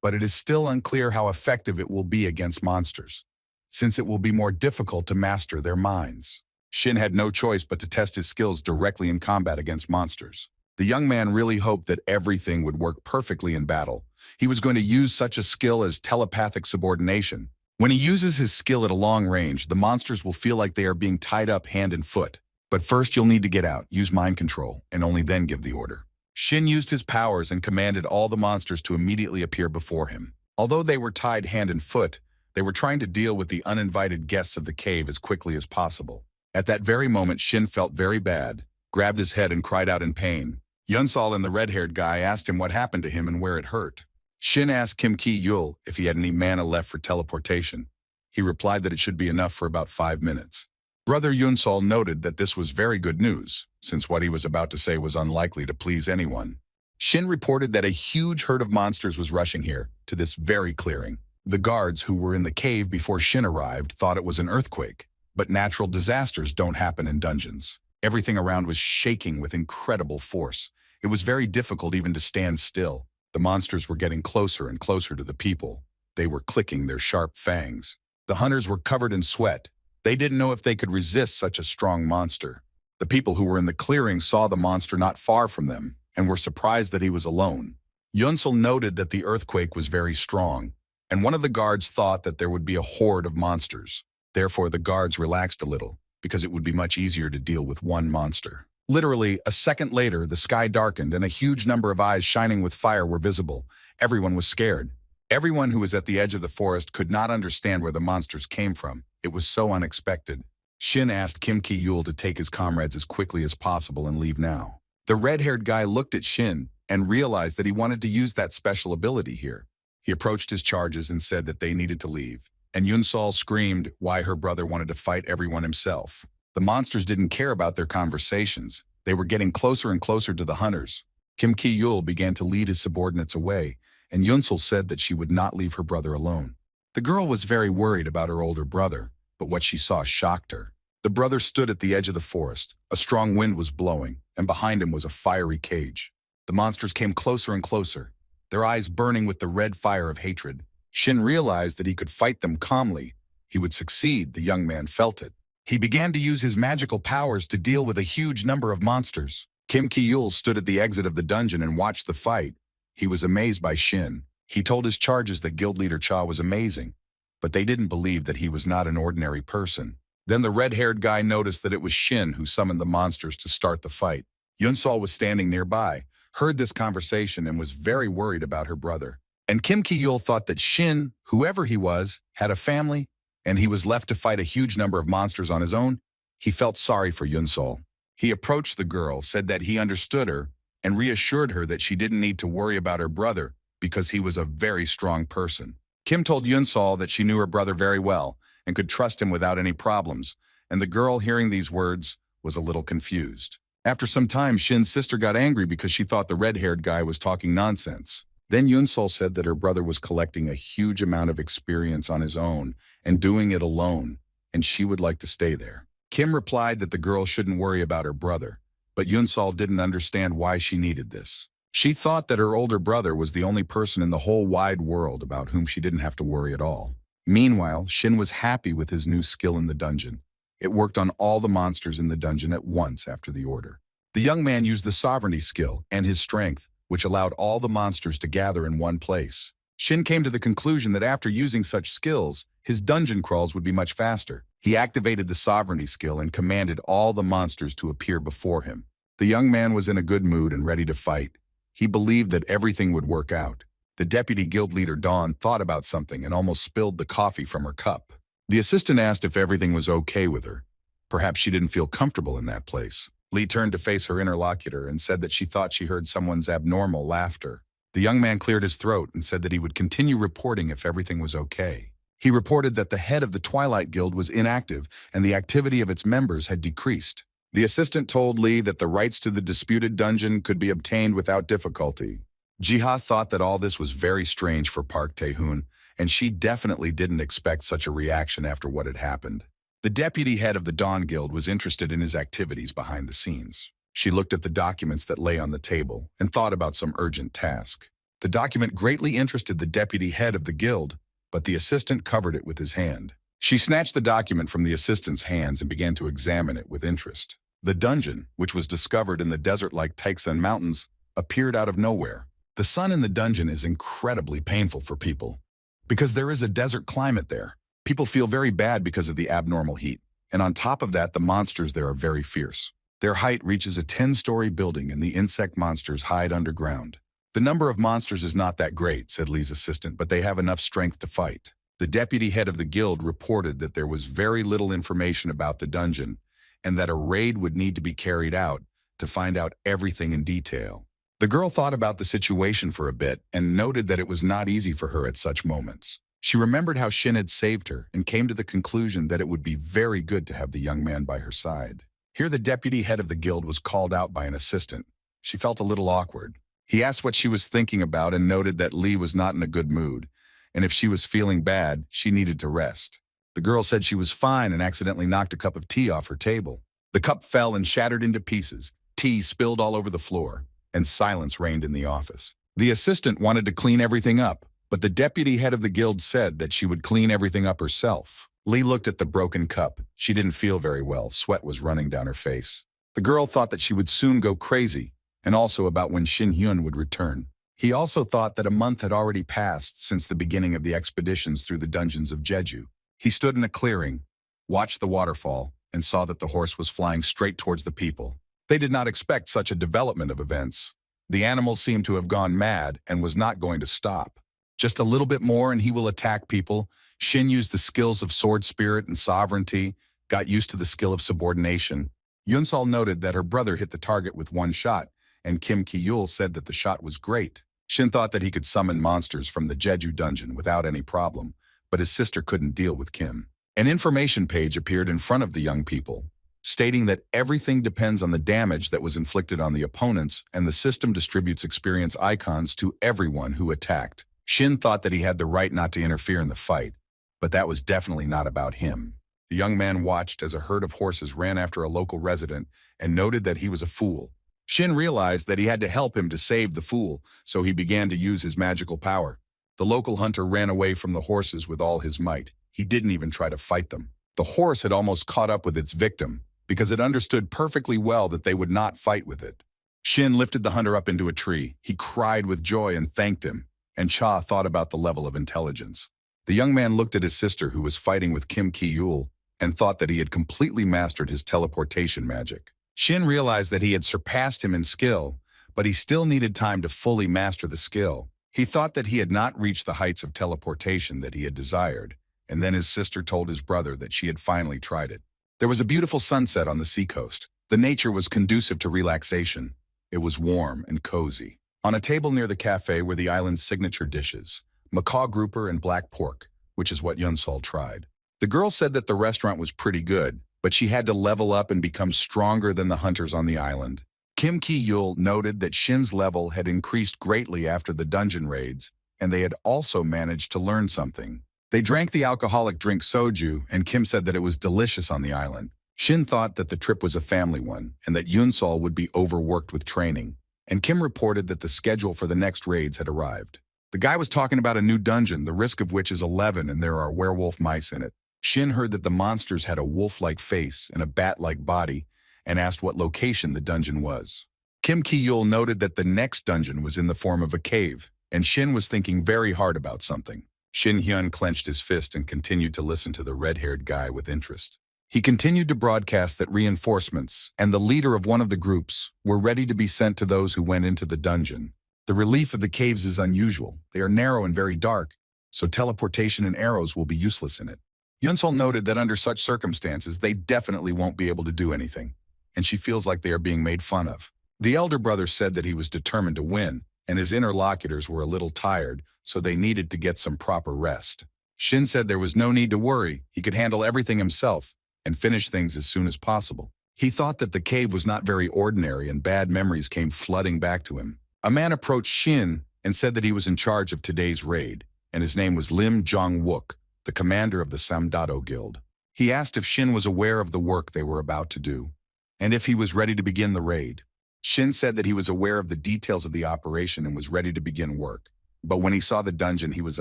but it is still unclear how effective it will be against monsters, since it will be more difficult to master their minds. Shin had no choice but to test his skills directly in combat against monsters. The young man really hoped that everything would work perfectly in battle. He was going to use such a skill as telepathic subordination. When he uses his skill at a long range, the monsters will feel like they are being tied up hand and foot. But first you'll need to get out, use mind control, and only then give the order. Shin used his powers and commanded all the monsters to immediately appear before him. Although they were tied hand and foot, they were trying to deal with the uninvited guests of the cave as quickly as possible. At that very moment, Shin felt very bad, grabbed his head and cried out in pain. Yunsol and the red-haired guy asked him what happened to him and where it hurt. Shin asked Kim Ki-yul if he had any mana left for teleportation. He replied that it should be enough for about 5 minutes. Brother Yunsol noted that this was very good news, since what he was about to say was unlikely to please anyone. Shin reported that a huge herd of monsters was rushing here, to this very clearing. The guards who were in the cave before Shin arrived thought it was an earthquake, but natural disasters don't happen in dungeons. Everything around was shaking with incredible force. It was very difficult even to stand still. The monsters were getting closer and closer to the people. They were clicking their sharp fangs. The hunters were covered in sweat. They didn't know if they could resist such a strong monster. The people who were in the clearing saw the monster not far from them and were surprised that he was alone. Yunsel noted that the earthquake was very strong, and one of the guards thought that there would be a horde of monsters. Therefore, the guards relaxed a little, because it would be much easier to deal with one monster. Literally, a second later, the sky darkened and a huge number of eyes shining with fire were visible. Everyone was scared. Everyone who was at the edge of the forest could not understand where the monsters came from. It was so unexpected. Shin asked Kim Ki-yul to take his comrades as quickly as possible and leave now. The red-haired guy looked at Shin and realized that he wanted to use that special ability here. He approached his charges and said that they needed to leave, and Yunsol screamed why her brother wanted to fight everyone himself. The monsters didn't care about their conversations. They were getting closer and closer to the hunters. Kim Ki-yul began to lead his subordinates away, and Yunsol said that she would not leave her brother alone. The girl was very worried about her older brother, but what she saw shocked her. The brother stood at the edge of the forest. A strong wind was blowing, and behind him was a fiery cage. The monsters came closer and closer, their eyes burning with the red fire of hatred. Shin realized that he could fight them calmly. He would succeed, the young man felt it. He began to use his magical powers to deal with a huge number of monsters. Kim Ki-yul stood at the exit of the dungeon and watched the fight. He was amazed by Shin. He told his charges that Guild Leader Cha was amazing, but they didn't believe that he was not an ordinary person. Then the red-haired guy noticed that it was Shin who summoned the monsters to start the fight. Yunsol was standing nearby, heard this conversation and was very worried about her brother. And Kim Ki-yul thought that Shin, whoever he was, had a family, and he was left to fight a huge number of monsters on his own. He felt sorry for Yunsol. He approached the girl, said that he understood her, and reassured her that she didn't need to worry about her brother because he was a very strong person. Kim told Yunsol that she knew her brother very well and could trust him without any problems, and the girl, hearing these words, was a little confused. After some time, Shin's sister got angry because she thought the red-haired guy was talking nonsense. Then Yunsol said that her brother was collecting a huge amount of experience on his own and doing it alone, and she would like to stay there. Kim replied that the girl shouldn't worry about her brother, but Yunsol didn't understand why she needed this. She thought that her older brother was the only person in the whole wide world about whom she didn't have to worry at all. Meanwhile, Shin was happy with his new skill in the dungeon. It worked on all the monsters in the dungeon at once after the order. The young man used the sovereignty skill and his strength, which allowed all the monsters to gather in one place. Shin came to the conclusion that after using such skills, his dungeon crawls would be much faster. He activated the sovereignty skill and commanded all the monsters to appear before him. The young man was in a good mood and ready to fight. He believed that everything would work out. The deputy guild leader Dawn thought about something and almost spilled the coffee from her cup. The assistant asked if everything was okay with her. Perhaps she didn't feel comfortable in that place. Lee turned to face her interlocutor and said that she thought she heard someone's abnormal laughter. The young man cleared his throat and said that he would continue reporting if everything was okay. He reported that the head of the Twilight Guild was inactive and the activity of its members had decreased. The assistant told Lee that the rights to the disputed dungeon could be obtained without difficulty. Jiha thought that all this was very strange for Park Tae-hoon, and she definitely didn't expect such a reaction after what had happened. The deputy head of the Dawn Guild was interested in his activities behind the scenes. She looked at the documents that lay on the table and thought about some urgent task. The document greatly interested the deputy head of the guild, but the assistant covered it with his hand. She snatched the document from the assistant's hands and began to examine it with interest. The dungeon, which was discovered in the desert-like Taeksan Mountains, appeared out of nowhere. The sun in the dungeon is incredibly painful for people. Because there is a desert climate there, people feel very bad because of the abnormal heat. And on top of that, the monsters there are very fierce. Their height reaches a 10-story building and the insect monsters hide underground. The number of monsters is not that great, said Lee's assistant, but they have enough strength to fight. The deputy head of the guild reported that there was very little information about the dungeon and that a raid would need to be carried out to find out everything in detail. The girl thought about the situation for a bit and noted that it was not easy for her at such moments. She remembered how Shin had saved her and came to the conclusion that it would be very good to have the young man by her side. Here the deputy head of the guild was called out by an assistant. She felt a little awkward. He asked what she was thinking about and noted that Lee was not in a good mood, and if she was feeling bad, she needed to rest. The girl said she was fine and accidentally knocked a cup of tea off her table. The cup fell and shattered into pieces. Tea spilled all over the floor, and silence reigned in the office. The assistant wanted to clean everything up, but the deputy head of the guild said that she would clean everything up herself. Lee looked at the broken cup. She didn't feel very well. Sweat was running down her face. The girl thought that she would soon go crazy, and also about when Shin Hyun would return. He also thought that a month had already passed since the beginning of the expeditions through the dungeons of Jeju. He stood in a clearing, watched the waterfall, and saw that the horse was flying straight towards the people. They did not expect such a development of events. The animal seemed to have gone mad and was not going to stop. Just a little bit more and he will attack people. Shin used the skills of sword spirit and sovereignty, got used to the skill of subordination. Yunsol noted that her brother hit the target with one shot, and Kim Ki-yul said that the shot was great. Shin thought that he could summon monsters from the Jeju dungeon without any problem, but his sister couldn't deal with Kim. An information page appeared in front of the young people, stating that everything depends on the damage that was inflicted on the opponents and the system distributes experience icons to everyone who attacked. Shin thought that he had the right not to interfere in the fight, but that was definitely not about him. The young man watched as a herd of horses ran after a local resident and noted that he was a fool. Shin realized that he had to help him to save the fool, so he began to use his magical power. The local hunter ran away from the horses with all his might. He didn't even try to fight them. The horse had almost caught up with its victim because it understood perfectly well that they would not fight with it. Shin lifted the hunter up into a tree. He cried with joy and thanked him, and Cha thought about the level of intelligence. The young man looked at his sister who was fighting with Kim Ki-yul and thought that he had completely mastered his teleportation magic. Shin realized that he had surpassed him in skill, but he still needed time to fully master the skill. He thought that he had not reached the heights of teleportation that he had desired, and then his sister told his brother that she had finally tried it. There was a beautiful sunset on the seacoast. The nature was conducive to relaxation. It was warm and cozy. On a table near the cafe were the island's signature dishes, macaw grouper and black pork, which is what Yunsol tried. The girl said that the restaurant was pretty good, but she had to level up and become stronger than the hunters on the island. Kim Ki-yul noted that Shin's level had increased greatly after the dungeon raids, and they had also managed to learn something. They drank the alcoholic drink soju, and Kim said that it was delicious on the island. Shin thought that the trip was a family one, and that Yunsol would be overworked with training, and Kim reported that the schedule for the next raids had arrived. The guy was talking about a new dungeon, the risk of which is 11, and there are werewolf mice in it. Shin heard that the monsters had a wolf-like face and a bat-like body and asked what location the dungeon was. Kim Ki-yul noted that the next dungeon was in the form of a cave, and Shin was thinking very hard about something. Shin Hyun clenched his fist and continued to listen to the red-haired guy with interest. He continued to broadcast that reinforcements and the leader of one of the groups were ready to be sent to those who went into the dungeon. The relief of the caves is unusual. They are narrow and very dark, so teleportation and arrows will be useless in it. Yunsol noted that under such circumstances, they definitely won't be able to do anything, and she feels like they are being made fun of. The elder brother said that he was determined to win, and his interlocutors were a little tired, so they needed to get some proper rest. Shin said there was no need to worry, he could handle everything himself and finish things as soon as possible. He thought that the cave was not very ordinary and bad memories came flooding back to him. A man approached Shin and said that he was in charge of today's raid, and his name was Lim Jong-wook, the commander of the Samdado Guild. He asked if Shin was aware of the work they were about to do, and if he was ready to begin the raid. Shin said that he was aware of the details of the operation and was ready to begin work, but when he saw the dungeon he was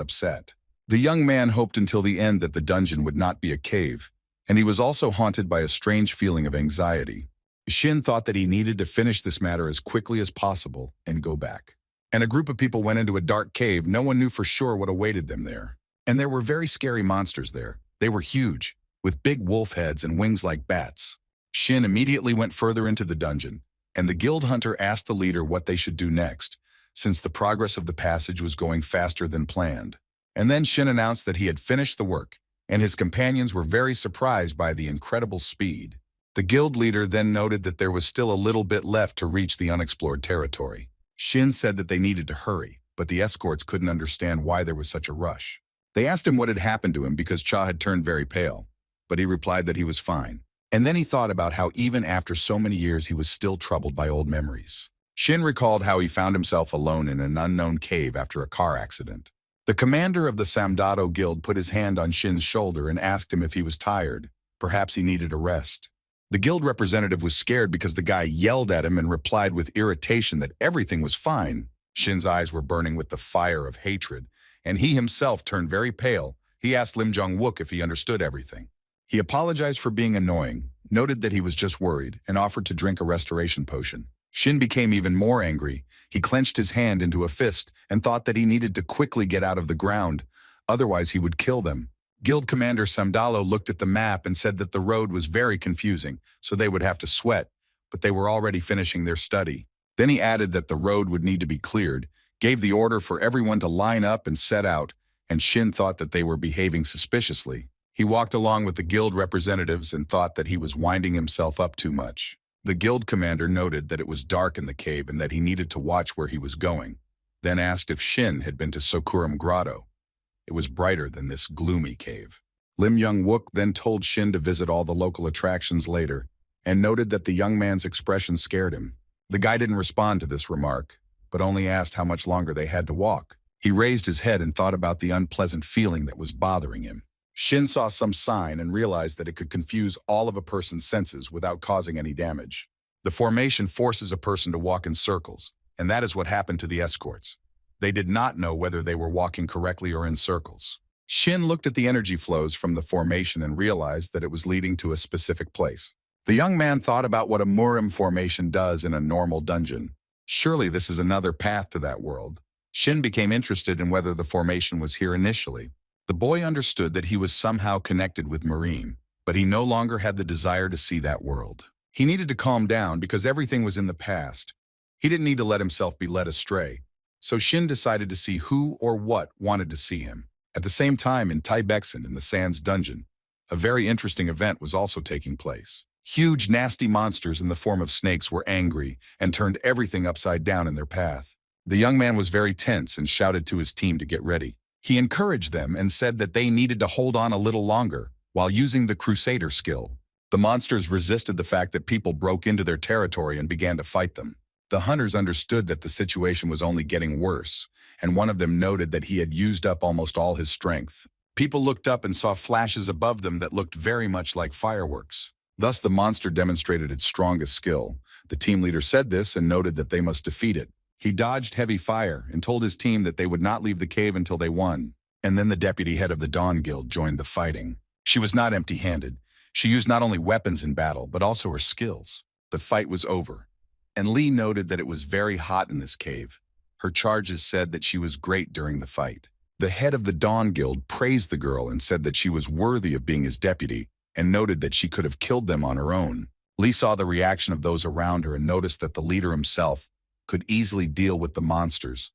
upset. The young man hoped until the end that the dungeon would not be a cave, and he was also haunted by a strange feeling of anxiety. Shin thought that he needed to finish this matter as quickly as possible and go back. And a group of people went into a dark cave. No one knew for sure what awaited them there. And there were very scary monsters there. They were huge, with big wolf heads and wings like bats. Shin immediately went further into the dungeon, and the guild hunter asked the leader what they should do next, since the progress of the passage was going faster than planned. And then Shin announced that he had finished the work, and his companions were very surprised by the incredible speed. The guild leader then noted that there was still a little bit left to reach the unexplored territory. Shin said that they needed to hurry, but the escorts couldn't understand why there was such a rush. They asked him what had happened to him because Cha had turned very pale, but he replied that he was fine. And then he thought about how even after so many years he was still troubled by old memories. Shin recalled how he found himself alone in an unknown cave after a car accident. The commander of the Samdado Guild put his hand on Shin's shoulder and asked him if he was tired. Perhaps he needed a rest. The guild representative was scared because the guy yelled at him and replied with irritation that everything was fine. Shin's eyes were burning with the fire of hatred, and he himself turned very pale. He asked Lim Jong-wook if he understood everything. He apologized for being annoying, noted that he was just worried, and offered to drink a restoration potion. Shin became even more angry. He clenched his hand into a fist and thought that he needed to quickly get out of the ground, otherwise he would kill them. Guild Commander Samdalo looked at the map and said that the road was very confusing, so they would have to sweat, but they were already finishing their study. Then he added that the road would need to be cleared, gave the order for everyone to line up and set out, and Shin thought that they were behaving suspiciously. He walked along with the guild representatives and thought that he was winding himself up too much. The guild commander noted that it was dark in the cave and that he needed to watch where he was going, then asked if Shin had been to Sokuram Grotto. It was brighter than this gloomy cave. Lim Jong-wook then told Shin to visit all the local attractions later, and noted that the young man's expression scared him. The guy didn't respond to this remark, but only asked how much longer they had to walk. He raised his head and thought about the unpleasant feeling that was bothering him. Shin saw some sign and realized that it could confuse all of a person's senses without causing any damage. The formation forces a person to walk in circles, and that is what happened to the escorts. They did not know whether they were walking correctly or in circles. Shin looked at the energy flows from the formation and realized that it was leading to a specific place. The young man thought about what a Murim formation does in a normal dungeon. Surely this is another path to that world. Shin became interested in whether the formation was here initially. The boy understood that he was somehow connected with Murim, but he no longer had the desire to see that world. He needed to calm down because everything was in the past. He didn't need to let himself be led astray. So Shin decided to see who or what wanted to see him. At the same time, in Taibexin, in the Sands dungeon, a very interesting event was also taking place. Huge, nasty monsters in the form of snakes were angry and turned everything upside down in their path. The young man was very tense and shouted to his team to get ready. He encouraged them and said that they needed to hold on a little longer while using the Crusader skill. The monsters resisted the fact that people broke into their territory and began to fight them. The hunters understood that the situation was only getting worse, and one of them noted that he had used up almost all his strength. People looked up and saw flashes above them that looked very much like fireworks. Thus, the monster demonstrated its strongest skill. The team leader said this and noted that they must defeat it. He dodged heavy fire and told his team that they would not leave the cave until they won. And then the deputy head of the Dawn Guild joined the fighting. She was not empty-handed. She used not only weapons in battle, but also her skills. The fight was over, and Lee noted that it was very hot in this cave. Her charges said that she was great during the fight. The head of the Dawn Guild praised the girl and said that she was worthy of being his deputy, and noted that she could have killed them on her own. Lee saw the reaction of those around her and noticed that the leader himself could easily deal with the monsters,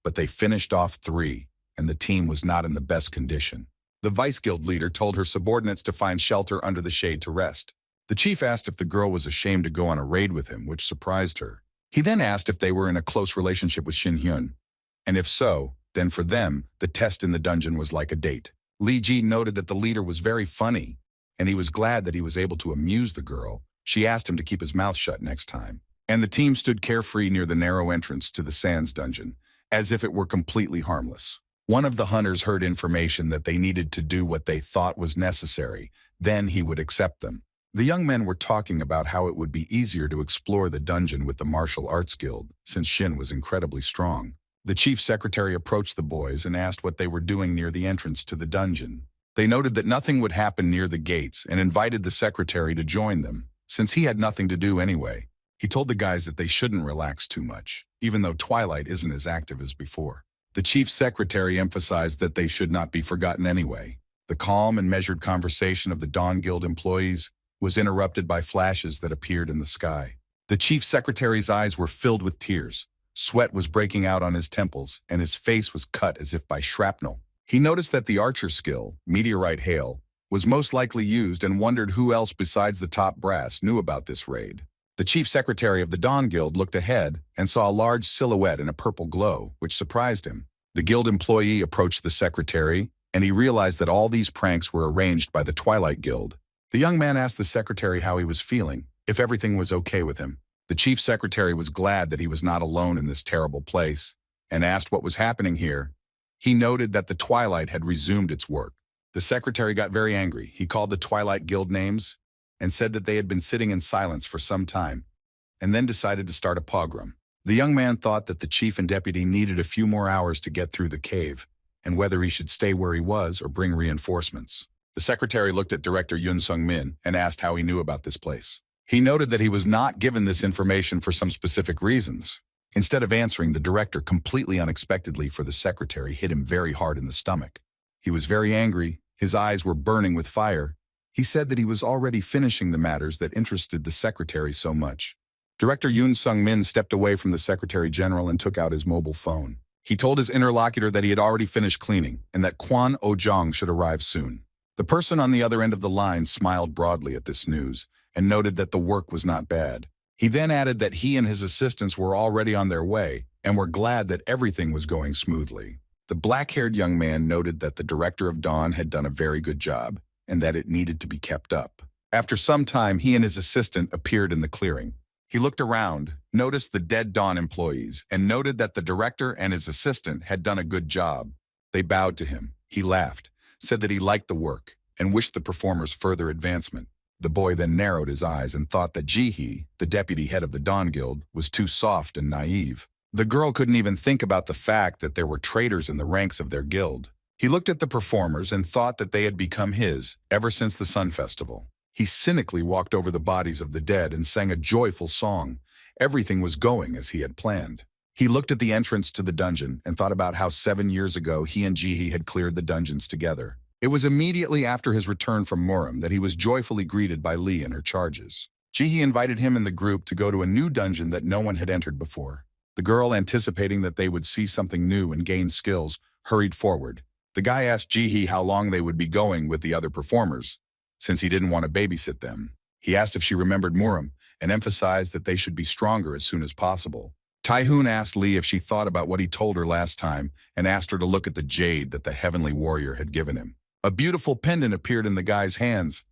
but they finished off 3, and the team was not in the best condition. The Vice Guild leader told her subordinates to find shelter under the shade to rest. The chief asked if the girl was ashamed to go on a raid with him, which surprised her. He then asked if they were in a close relationship with Shin Hyun, and if so, then for them, the test in the dungeon was like a date. Li Ji noted that the leader was very funny, and he was glad that he was able to amuse the girl. She asked him to keep his mouth shut next time. And the team stood carefree near the narrow entrance to the Sands dungeon, as if it were completely harmless. One of the hunters heard information that they needed to do what they thought was necessary, then he would accept them. The young men were talking about how it would be easier to explore the dungeon with the martial arts guild, since Shin was incredibly strong. The chief secretary approached the boys and asked what they were doing near the entrance to the dungeon. They noted that nothing would happen near the gates and invited the secretary to join them, since he had nothing to do anyway. He told the guys that they shouldn't relax too much, even though Twilight isn't as active as before. The chief secretary emphasized that they should not be forgotten anyway. The calm and measured conversation of the Dawn Guild employees was interrupted by flashes that appeared in the sky. The chief secretary's eyes were filled with tears. Sweat was breaking out on his temples, and his face was cut as if by shrapnel. He noticed that the archer skill, Meteorite Hail, was most likely used and wondered who else besides the top brass knew about this raid. The chief secretary of the Dawn Guild looked ahead and saw a large silhouette in a purple glow, which surprised him. The guild employee approached the secretary, and he realized that all these pranks were arranged by the Twilight Guild. The young man asked the secretary how he was feeling, if everything was okay with him. The chief secretary was glad that he was not alone in this terrible place, and asked what was happening here. He noted that the Twilight had resumed its work. The secretary got very angry. He called the Twilight Guild names and said that they had been sitting in silence for some time, and then decided to start a pogrom. The young man thought that the chief and deputy needed a few more hours to get through the cave, and whether he should stay where he was or bring reinforcements. The secretary looked at Director Yoon Sung-min and asked how he knew about this place. He noted that he was not given this information for some specific reasons. Instead of answering, the director completely unexpectedly for the secretary hit him very hard in the stomach. He was very angry. His eyes were burning with fire. He said that he was already finishing the matters that interested the secretary so much. Director Yoon Sung-min stepped away from the secretary general and took out his mobile phone. He told his interlocutor that he had already finished cleaning and that Kwon Oh-jong should arrive soon. The person on the other end of the line smiled broadly at this news and noted that the work was not bad. He then added that he and his assistants were already on their way and were glad that everything was going smoothly. The black-haired young man noted that the director of Dawn had done a very good job and that it needed to be kept up. After some time, he and his assistant appeared in the clearing. He looked around, noticed the dead Dawn employees, and noted that the director and his assistant had done a good job. They bowed to him. He laughed, said that he liked the work, and wished the performers further advancement. The boy then narrowed his eyes and thought that Ji-hee, the deputy head of the Dawn Guild, was too soft and naive. The girl couldn't even think about the fact that there were traitors in the ranks of their guild. He looked at the performers and thought that they had become his ever since the Sun Festival. He cynically walked over the bodies of the dead and sang a joyful song. Everything was going as he had planned. He looked at the entrance to the dungeon and thought about how 7 years ago he and Ji-hee had cleared the dungeons together. It was immediately after his return from Murim that he was joyfully greeted by Lee and her charges. Ji-hee invited him and the group to go to a new dungeon that no one had entered before. The girl, anticipating that they would see something new and gain skills, hurried forward. The guy asked Ji-hee how long they would be going with the other performers, since he didn't want to babysit them. He asked if she remembered Murim and emphasized that they should be stronger as soon as possible. Taehoon asked Lee if she thought about what he told her last time and asked her to look at the jade that the Heavenly Warrior had given him. A beautiful pendant appeared in the guy's hands,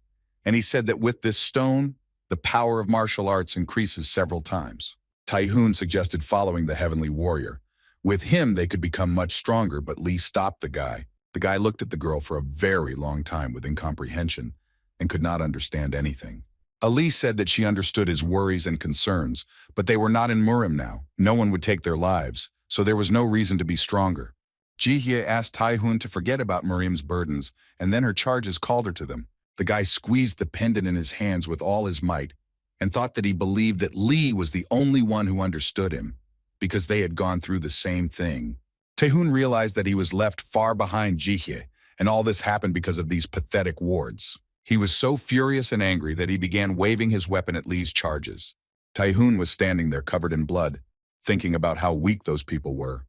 and he said that with this stone, the power of martial arts increases several times. Taehoon suggested following the Heavenly Warrior. With him, they could become much stronger, but Lee stopped the guy. The guy looked at the girl for a very long time with incomprehension and could not understand anything. Ali said that she understood his worries and concerns, but they were not in Murim now. No one would take their lives, so there was no reason to be stronger. Ji-hee asked Taehoon to forget about Murim's burdens, and then her charges called her to them. The guy squeezed the pendant in his hands with all his might and thought that he believed that Lee was the only one who understood him, because they had gone through the same thing. Taehoon realized that he was left far behind Ji-hee, and all this happened because of these pathetic wards. He was so furious and angry that he began waving his weapon at Lee's charges. Taehoon was standing there covered in blood, thinking about how weak those people were,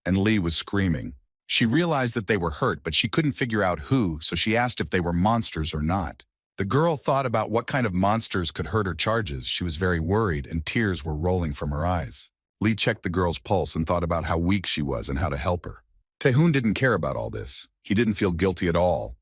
and Lee was screaming. She realized that they were hurt, but she couldn't figure out who, so she asked if they were monsters or not. The girl thought about what kind of monsters could hurt her charges. She was very worried, and tears were rolling from her eyes. Lee checked the girl's pulse and thought about how weak she was and how to help her. Taehoon didn't care about all this. He didn't feel guilty at all,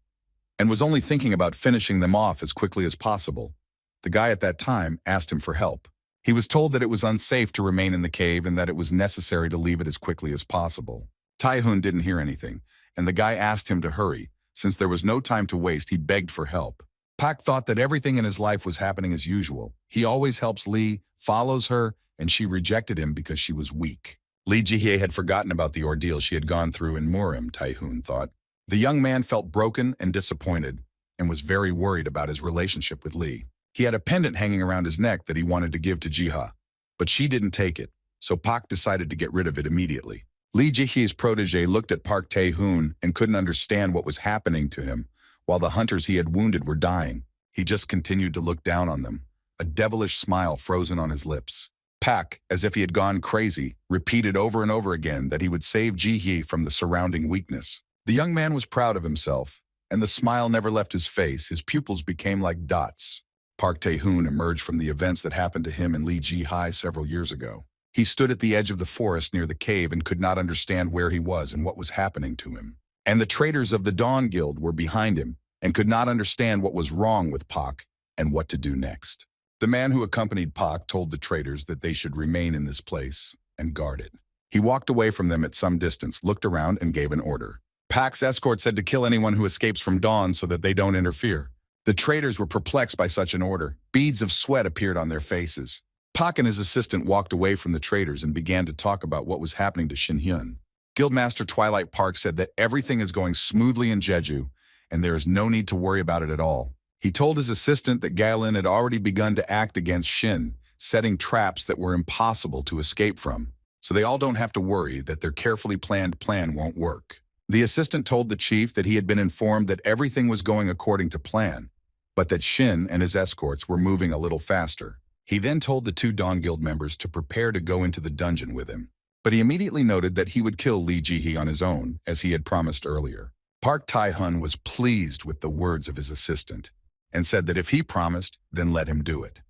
and was only thinking about finishing them off as quickly as possible. The guy at that time asked him for help. He was told that it was unsafe to remain in the cave and that it was necessary to leave it as quickly as possible. Tae-hoon didn't hear anything, and the guy asked him to hurry. Since there was no time to waste, he begged for help. Pak thought that everything in his life was happening as usual. He always helps Lee, follows her, and she rejected him because she was weak. Lee Ji-hye had forgotten about the ordeal she had gone through in Murim, Tae-hoon thought. The young man felt broken and disappointed, and was very worried about his relationship with Lee. He had a pendant hanging around his neck that he wanted to give to Ji-ha, but she didn't take it, so Pak decided to get rid of it immediately. Lee Ji-hye's protege looked at Park Tae-hoon and couldn't understand what was happening to him. While the hunters he had wounded were dying, he just continued to look down on them, a devilish smile frozen on his lips. Pak, as if he had gone crazy, repeated over and over again that he would save Ji-hye from the surrounding weakness. The young man was proud of himself, and the smile never left his face. His pupils became like dots. Park Tae-hoon emerged from the events that happened to him and Lee Ji-hye several years ago. He stood at the edge of the forest near the cave and could not understand where he was and what was happening to him. And the traitors of the Dawn Guild were behind him and could not understand what was wrong with Pak and what to do next. The man who accompanied Pak told the traitors that they should remain in this place and guard it. He walked away from them at some distance, looked around, and gave an order. Pak's escort said to kill anyone who escapes from Dawn so that they don't interfere. The traitors were perplexed by such an order. Beads of sweat appeared on their faces. Pak and his assistant walked away from the traitors and began to talk about what was happening to Shin Hyun. Guildmaster Twilight Park said that everything is going smoothly in Jeju, and there is no need to worry about it at all. He told his assistant that Galen had already begun to act against Shin, setting traps that were impossible to escape from, so they all don't have to worry that their carefully planned plan won't work. The assistant told the chief that he had been informed that everything was going according to plan, but that Shin and his escorts were moving a little faster. He then told the two Dawn Guild members to prepare to go into the dungeon with him, but he immediately noted that he would kill Lee Ji-hye on his own, as he had promised earlier. Park Tae-hoon was pleased with the words of his assistant, and said that if he promised, then let him do it.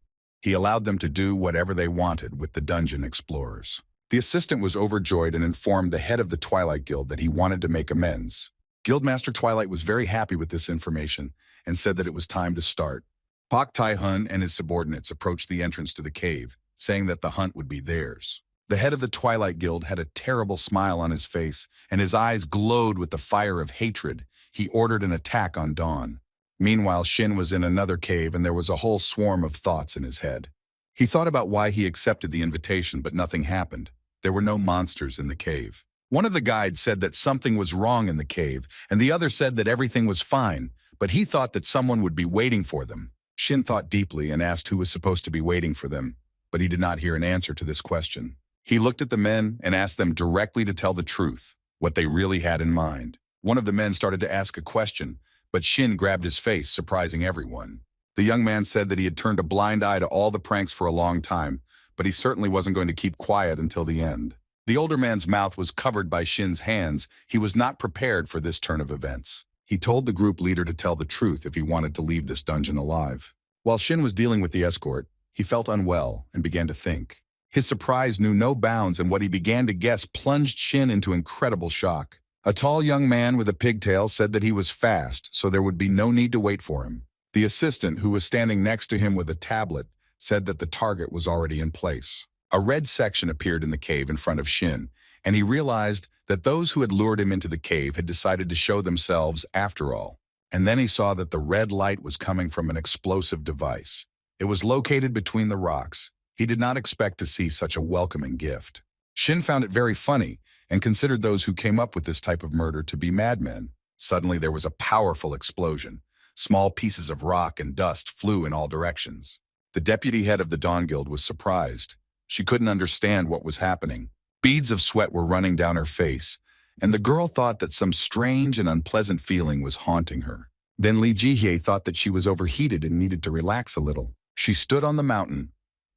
He allowed them to do whatever they wanted with the dungeon explorers. The assistant was overjoyed and informed the head of the Twilight Guild that he wanted to make amends. Guildmaster Twilight was very happy with this information and said that it was time to start. Park Tae-hoon and his subordinates approached the entrance to the cave, saying that the hunt would be theirs. The head of the Twilight Guild had a terrible smile on his face, and his eyes glowed with the fire of hatred. He ordered an attack on Dawn. Meanwhile, Shin was in another cave, and there was a whole swarm of thoughts in his head. He thought about why he accepted the invitation, but nothing happened. There were no monsters in the cave. One of the guides said that something was wrong in the cave, and the other said that everything was fine, but he thought that someone would be waiting for them. Shin thought deeply and asked who was supposed to be waiting for them, but he did not hear an answer to this question. He looked at the men and asked them directly to tell the truth, what they really had in mind. One of the men started to ask a question, but Shin grabbed his face, surprising everyone. The young man said that he had turned a blind eye to all the pranks for a long time, but he certainly wasn't going to keep quiet until the end. The older man's mouth was covered by Shin's hands. He was not prepared for this turn of events. He told the group leader to tell the truth if he wanted to leave this dungeon alive. While Shin was dealing with the escort, he felt unwell and began to think. His surprise knew no bounds, and what he began to guess plunged Shin into incredible shock. A tall young man with a pigtail said that he was fast, so there would be no need to wait for him. The assistant, who was standing next to him with a tablet, said that the target was already in place. A red section appeared in the cave in front of Shin, and he realized that those who had lured him into the cave had decided to show themselves after all. And then he saw that the red light was coming from an explosive device. It was located between the rocks. He did not expect to see such a welcoming gift. Shin found it very funny and considered those who came up with this type of murder to be madmen. Suddenly there was a powerful explosion. Small pieces of rock and dust flew in all directions. The deputy head of the Dawn Guild was surprised. She couldn't understand what was happening. Beads of sweat were running down her face, and the girl thought that some strange and unpleasant feeling was haunting her. Then Lee Ji-hye thought that she was overheated and needed to relax a little. She stood on the mountain,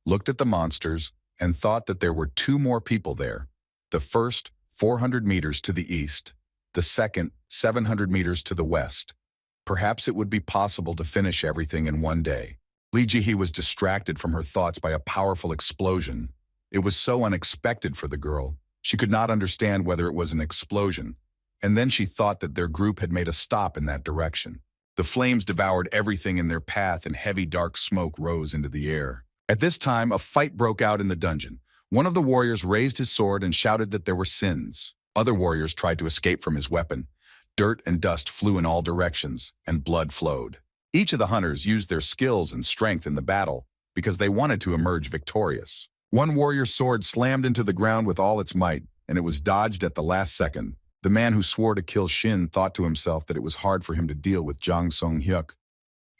looked at the monsters, and thought that there were two more people there. The first, 400 meters to the east. The second, 700 meters to the west. Perhaps it would be possible to finish everything in one day. Lee Ji-hye was distracted from her thoughts by a powerful explosion. It was so unexpected for the girl. She could not understand whether it was an explosion, and then she thought that their group had made a stop in that direction. The flames devoured everything in their path and heavy dark smoke rose into the air. At this time, a fight broke out in the dungeon. One of the warriors raised his sword and shouted that there were sins. Other warriors tried to escape from his weapon. Dirt and dust flew in all directions, and blood flowed. Each of the hunters used their skills and strength in the battle because they wanted to emerge victorious. One warrior's sword slammed into the ground with all its might, and it was dodged at the last second. The man who swore to kill Shin thought to himself that it was hard for him to deal with Jang Sung-hyuk,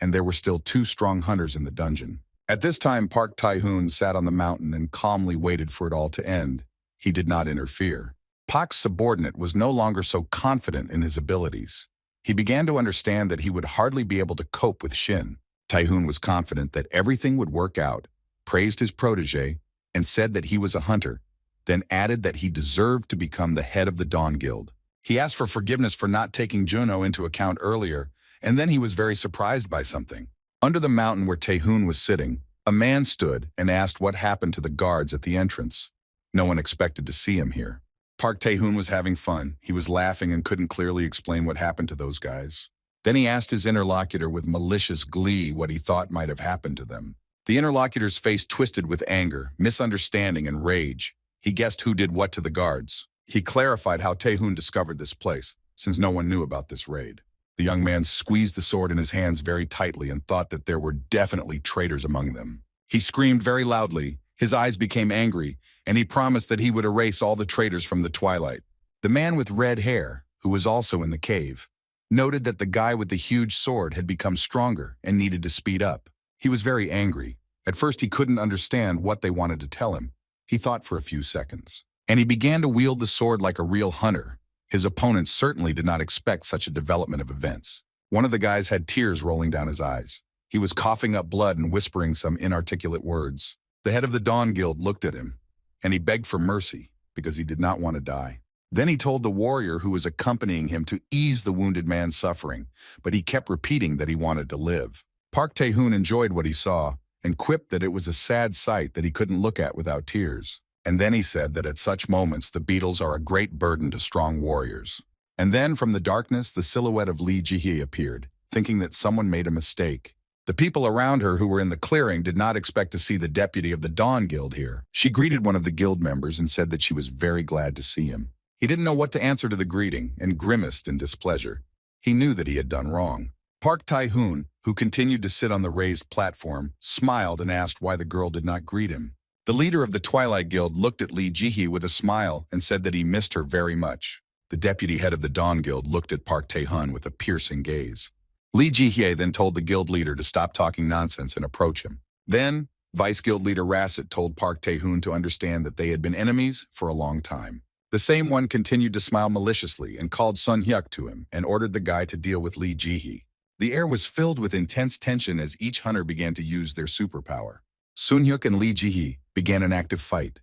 and there were still 2 strong hunters in the dungeon. At this time, Park Tae-hoon sat on the mountain and calmly waited for it all to end. He did not interfere. Park's subordinate was no longer so confident in his abilities. He began to understand that he would hardly be able to cope with Shin. Tae-hoon was confident that everything would work out, praised his protege, and said that he was a hunter, then added that he deserved to become the head of the Dawn Guild. He asked for forgiveness for not taking Juno into account earlier, and then he was very surprised by something. Under the mountain where Tae-hoon was sitting, a man stood and asked what happened to the guards at the entrance. No one expected to see him here. Park Tae-hoon was having fun. He was laughing and couldn't clearly explain what happened to those guys. Then he asked his interlocutor with malicious glee what he thought might have happened to them. The interlocutor's face twisted with anger, misunderstanding, and rage. He guessed who did what to the guards. He clarified how Tae-hoon discovered this place, since no one knew about this raid. The young man squeezed the sword in his hands very tightly and thought that there were definitely traitors among them. He screamed very loudly, his eyes became angry, and he promised that he would erase all the traitors from the twilight. The man with red hair, who was also in the cave, noted that the guy with the huge sword had become stronger and needed to speed up. He was very angry. At first he couldn't understand what they wanted to tell him. He thought for a few seconds, and he began to wield the sword like a real hunter. His opponents certainly did not expect such a development of events. One of the guys had tears rolling down his eyes. He was coughing up blood and whispering some inarticulate words. The head of the Dawn Guild looked at him, and he begged for mercy because he did not want to die. Then he told the warrior who was accompanying him to ease the wounded man's suffering, but he kept repeating that he wanted to live. Park Tae-hoon enjoyed what he saw and quipped that it was a sad sight that he couldn't look at without tears. And then he said that at such moments the beetles are a great burden to strong warriors. And then from the darkness the silhouette of Lee Ji-hee appeared, thinking that someone made a mistake. The people around her who were in the clearing did not expect to see the deputy of the Dawn Guild here. She greeted one of the guild members and said that she was very glad to see him. He didn't know what to answer to the greeting and grimaced in displeasure. He knew that he had done wrong. Park Tae-hoon, who continued to sit on the raised platform, smiled and asked why the girl did not greet him. The leader of the Twilight Guild looked at Lee Ji-hee with a smile and said that he missed her very much. The deputy head of the Dawn Guild looked at Park Tae-hoon with a piercing gaze. Lee Ji-hee then told the guild leader to stop talking nonsense and approach him. Then, Vice Guild Leader Rasset told Park Tae-hoon to understand that they had been enemies for a long time. The same one continued to smile maliciously and called Sun-hyuk to him and ordered the guy to deal with Lee Ji-hee. The air was filled with intense tension as each hunter began to use their superpower. Sun-hyuk and Lee Ji-hee began an active fight.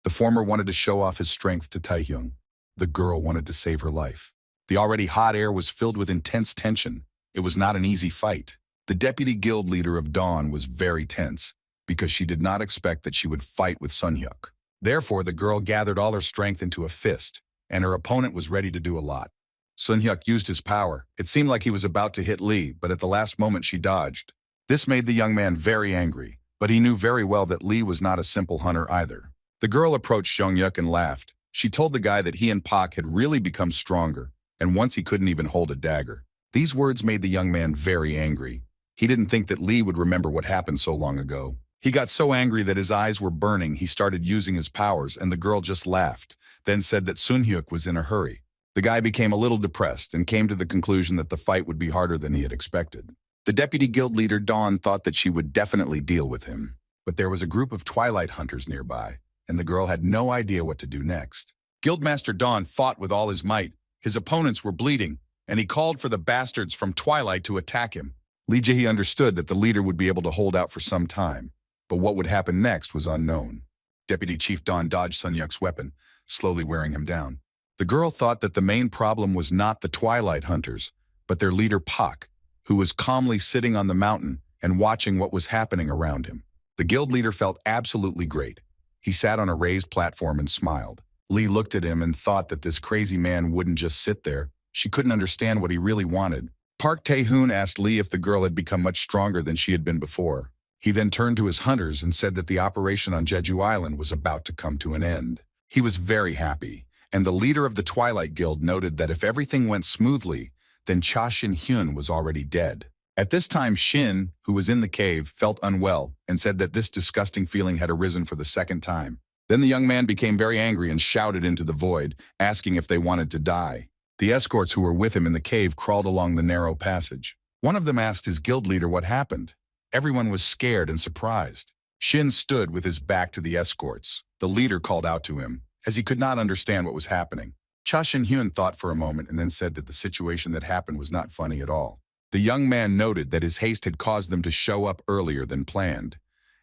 The former wanted to show off his strength to Tae-hyung. The girl wanted to save her life. The already hot air was filled with intense tension. It was not an easy fight. The deputy guild leader of Dawn was very tense because she did not expect that she would fight with Sun-hyuk. Therefore, the girl gathered all her strength into a fist, and her opponent was ready to do a lot. Sun-hyuk used his power. It seemed like he was about to hit Lee, but at the last moment she dodged. This made the young man very angry, but he knew very well that Lee was not a simple hunter either. The girl approached Jung-hyuk and laughed. She told the guy that he and Pak had really become stronger, and once he couldn't even hold a dagger. These words made the young man very angry. He didn't think that Lee would remember what happened so long ago. He got so angry that his eyes were burning. He started using his powers, and the girl just laughed, then said that Sun-hyuk was in a hurry. The guy became a little depressed and came to the conclusion that the fight would be harder than he had expected. The deputy guild leader, Dawn, thought that she would definitely deal with him. But there was a group of Twilight hunters nearby, and the girl had no idea what to do next. Guildmaster Dawn fought with all his might. His opponents were bleeding, and he called for the bastards from Twilight to attack him. Lee Ji-hee understood that the leader would be able to hold out for some time, but what would happen next was unknown. Deputy Chief Dawn dodged Sun-hyuk's weapon, slowly wearing him down. The girl thought that the main problem was not the Twilight hunters, but their leader Pak, who was calmly sitting on the mountain and watching what was happening around him. The guild leader felt absolutely great. He sat on a raised platform and smiled. Lee looked at him and thought that this crazy man wouldn't just sit there. She couldn't understand what he really wanted. Park Tae-hoon asked Lee if the girl had become much stronger than she had been before. He then turned to his hunters and said that the operation on Jeju Island was about to come to an end. He was very happy, and the leader of the Twilight Guild noted that if everything went smoothly, then Cha Shin-hyun was already dead. At this time, Shin, who was in the cave, felt unwell and said that this disgusting feeling had arisen for the second time. Then the young man became very angry and shouted into the void, asking if they wanted to die. The escorts who were with him in the cave crawled along the narrow passage. One of them asked his guild leader what happened. Everyone was scared and surprised. Shin stood with his back to the escorts. The leader called out to him, as he could not understand what was happening. Cha Shin-hyun thought for a moment and then said that the situation that happened was not funny at all. The young man noted that his haste had caused them to show up earlier than planned,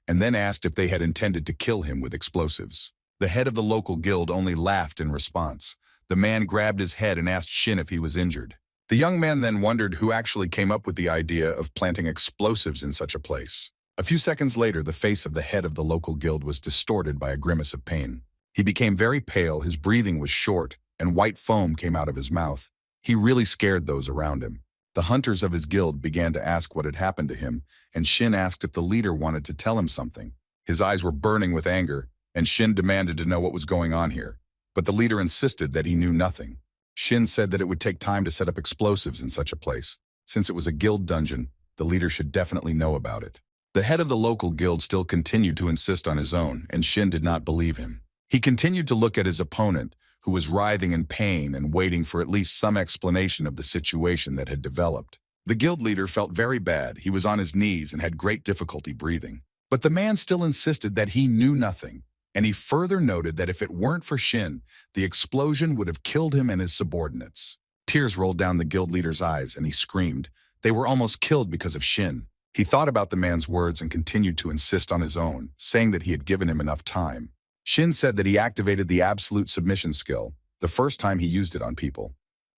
and then asked if they had intended to kill him with explosives. The head of the local guild only laughed in response. The man grabbed his head and asked Shin if he was injured. The young man then wondered who actually came up with the idea of planting explosives in such a place. A few seconds later, the face of the head of the local guild was distorted by a grimace of pain. He became very pale, his breathing was short, and white foam came out of his mouth. He really scared those around him. The hunters of his guild began to ask what had happened to him, and Shin asked if the leader wanted to tell him something. His eyes were burning with anger, and Shin demanded to know what was going on here. But the leader insisted that he knew nothing. Shin said that it would take time to set up explosives in such a place. Since it was a guild dungeon, the leader should definitely know about it. The head of the local guild still continued to insist on his own, and Shin did not believe him. He continued to look at his opponent, who was writhing in pain and waiting for at least some explanation of the situation that had developed. The guild leader felt very bad. He was on his knees and had great difficulty breathing. But the man still insisted that he knew nothing. And he further noted that if it weren't for Shin, the explosion would have killed him and his subordinates. Tears rolled down the guild leader's eyes, and he screamed. They were almost killed because of Shin. He thought about the man's words and continued to insist on his own, saying that he had given him enough time. Shin said that he activated the absolute submission skill, the first time he used it on people.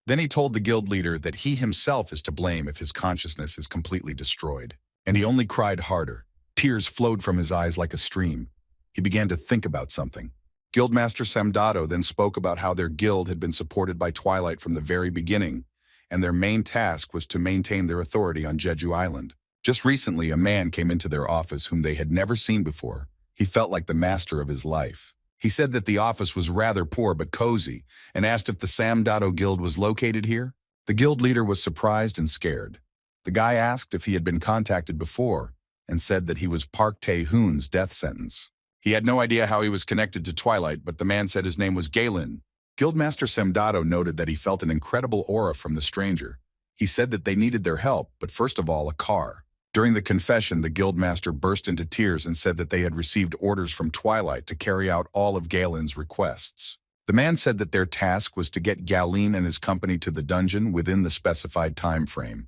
Then he told the guild leader that he himself is to blame if his consciousness is completely destroyed. And he only cried harder. Tears flowed from his eyes like a stream. He began to think about something. Guildmaster Samdato then spoke about how their guild had been supported by Twilight from the very beginning, and their main task was to maintain their authority on Jeju Island. Just recently, a man came into their office whom they had never seen before. He felt like the master of his life. He said that the office was rather poor but cozy, and asked if the Samdato Guild was located here. The guild leader was surprised and scared. The guy asked if he had been contacted before, and said that he was Park Tae-hoon's death sentence. He had no idea how he was connected to Twilight, but the man said his name was Galen. Guildmaster Samdato noted that he felt an incredible aura from the stranger. He said that they needed their help, but first of all, a car. During the confession, the guildmaster burst into tears and said that they had received orders from Twilight to carry out all of Galen's requests. The man said that their task was to get Galen and his company to the dungeon within the specified time frame,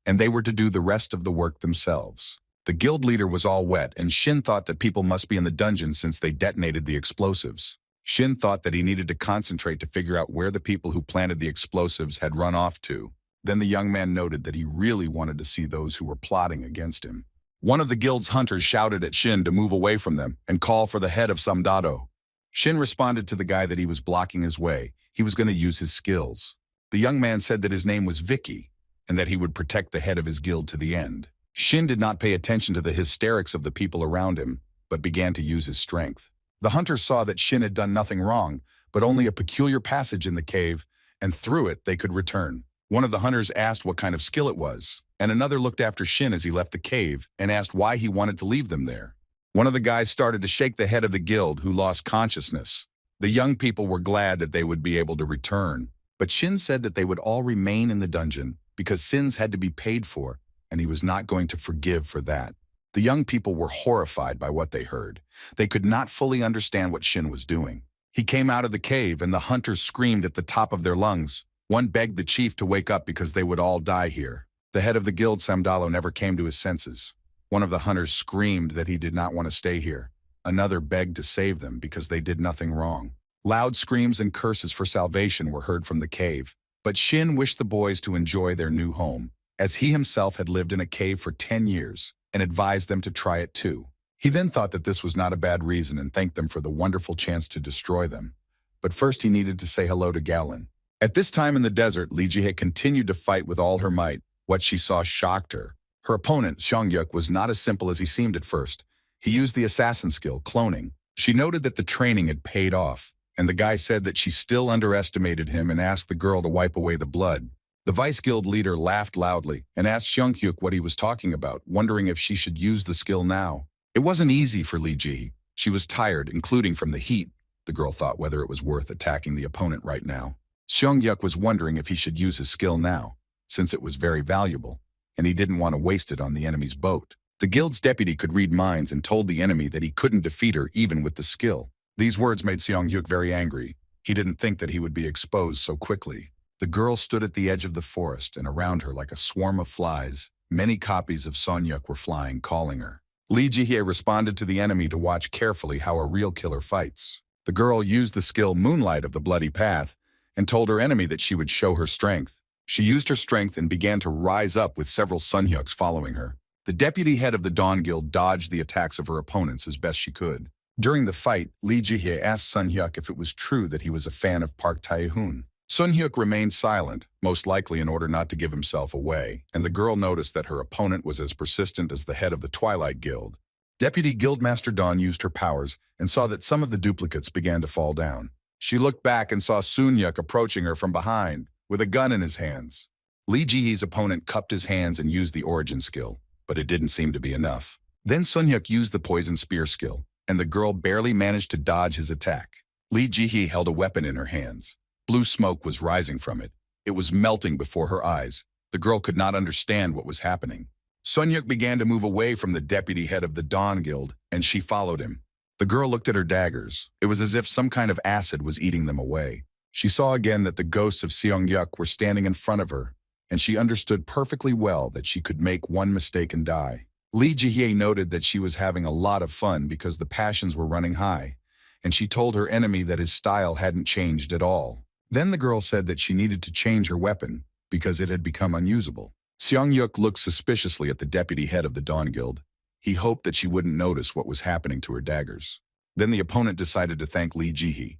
and they were to do the rest of the work themselves. The guild leader was all wet, and Shin thought that people must be in the dungeon since they detonated the explosives. Shin thought that he needed to concentrate to figure out where the people who planted the explosives had run off to. Then the young man noted that he really wanted to see those who were plotting against him. One of the guild's hunters shouted at Shin to move away from them and call for the head of Samdato. Shin responded to the guy that he was blocking his way. He was going to use his skills. The young man said that his name was Vicky and that he would protect the head of his guild to the end. Shin did not pay attention to the hysterics of the people around him, but began to use his strength. The hunter saw that Shin had done nothing wrong, but only a peculiar passage in the cave, and through it they could return. One of the hunters asked what kind of skill it was, and another looked after Shin as he left the cave and asked why he wanted to leave them there. One of the guys started to shake the head of the guild, who lost consciousness. The young people were glad that they would be able to return, but Shin said that they would all remain in the dungeon because sins had to be paid for, and he was not going to forgive for that. The young people were horrified by what they heard. They could not fully understand what Shin was doing. He came out of the cave, and the hunters screamed at the top of their lungs. One begged the chief to wake up because they would all die here. The head of the guild, Samdalo, never came to his senses. One of the hunters screamed that he did not want to stay here. Another begged to save them because they did nothing wrong. Loud screams and curses for salvation were heard from the cave. But Shin wished the boys to enjoy their new home, as he himself had lived in a cave for 10 years, and advised them to try it too. He then thought that this was not a bad reason and thanked them for the wonderful chance to destroy them. but first he needed to say hello to Galen. At this time in the desert, Lee Ji-hye continued to fight with all her might. What she saw shocked her. Her opponent, Seong-yuk, was not as simple as he seemed at first. He used the assassin skill, cloning. She noted that the training had paid off, and the guy said that she still underestimated him and asked the girl to wipe away the blood. The Vice Guild leader laughed loudly and asked Seong-yuk what he was talking about, wondering if she should use the skill now. It wasn't easy for Lee Ji. She was tired, including from the heat. The girl thought whether it was worth attacking the opponent right now. Seong-yuk was wondering if he should use his skill now, since it was very valuable, and he didn't want to waste it on the enemy's boat. The guild's deputy could read minds and told the enemy that he couldn't defeat her even with the skill. These words made Seong-yuk very angry. He didn't think that he would be exposed so quickly. The girl stood at the edge of the forest, and around her, like a swarm of flies, many copies of Seong-yuk were flying, calling her. Lee Ji-hye responded to the enemy to watch carefully how a real killer fights. The girl used the skill Moonlight of the Bloody Path and told her enemy that she would show her strength. She used her strength and began to rise up with several Seong-yuks following her. The deputy head of the Dawn Guild dodged the attacks of her opponents as best she could. During the fight, Lee Ji-hye asked Seong-yuk if it was true that he was a fan of Park Tae-hoon. Seong-yuk remained silent, most likely in order not to give himself away, and the girl noticed that her opponent was as persistent as the head of the Twilight Guild. Deputy Guildmaster Dawn used her powers and saw that some of the duplicates began to fall down. She looked back and saw Seong-yuk approaching her from behind, with a gun in his hands. Lee Ji-hye's opponent cupped his hands and used the origin skill, but it didn't seem to be enough. Then Seong-yuk used the poison spear skill, and the girl barely managed to dodge his attack. Lee Ji-hye held a weapon in her hands. Blue smoke was rising from it. It was melting before her eyes. The girl could not understand what was happening. Seong-yuk began to move away from the deputy head of the Dawn Guild, and she followed him. The girl looked at her daggers. It was as if some kind of acid was eating them away. She saw again that the ghosts of Seong-yuk were standing in front of her, and she understood perfectly well that she could make one mistake and die. Lee Ji-hye noted that she was having a lot of fun because the passions were running high, and she told her enemy that his style hadn't changed at all. Then the girl said that she needed to change her weapon because it had become unusable. Seong-yuk looked suspiciously at the deputy head of the Dawn Guild. He hoped that she wouldn't notice what was happening to her daggers. Then the opponent decided to thank Lee Ji-hye.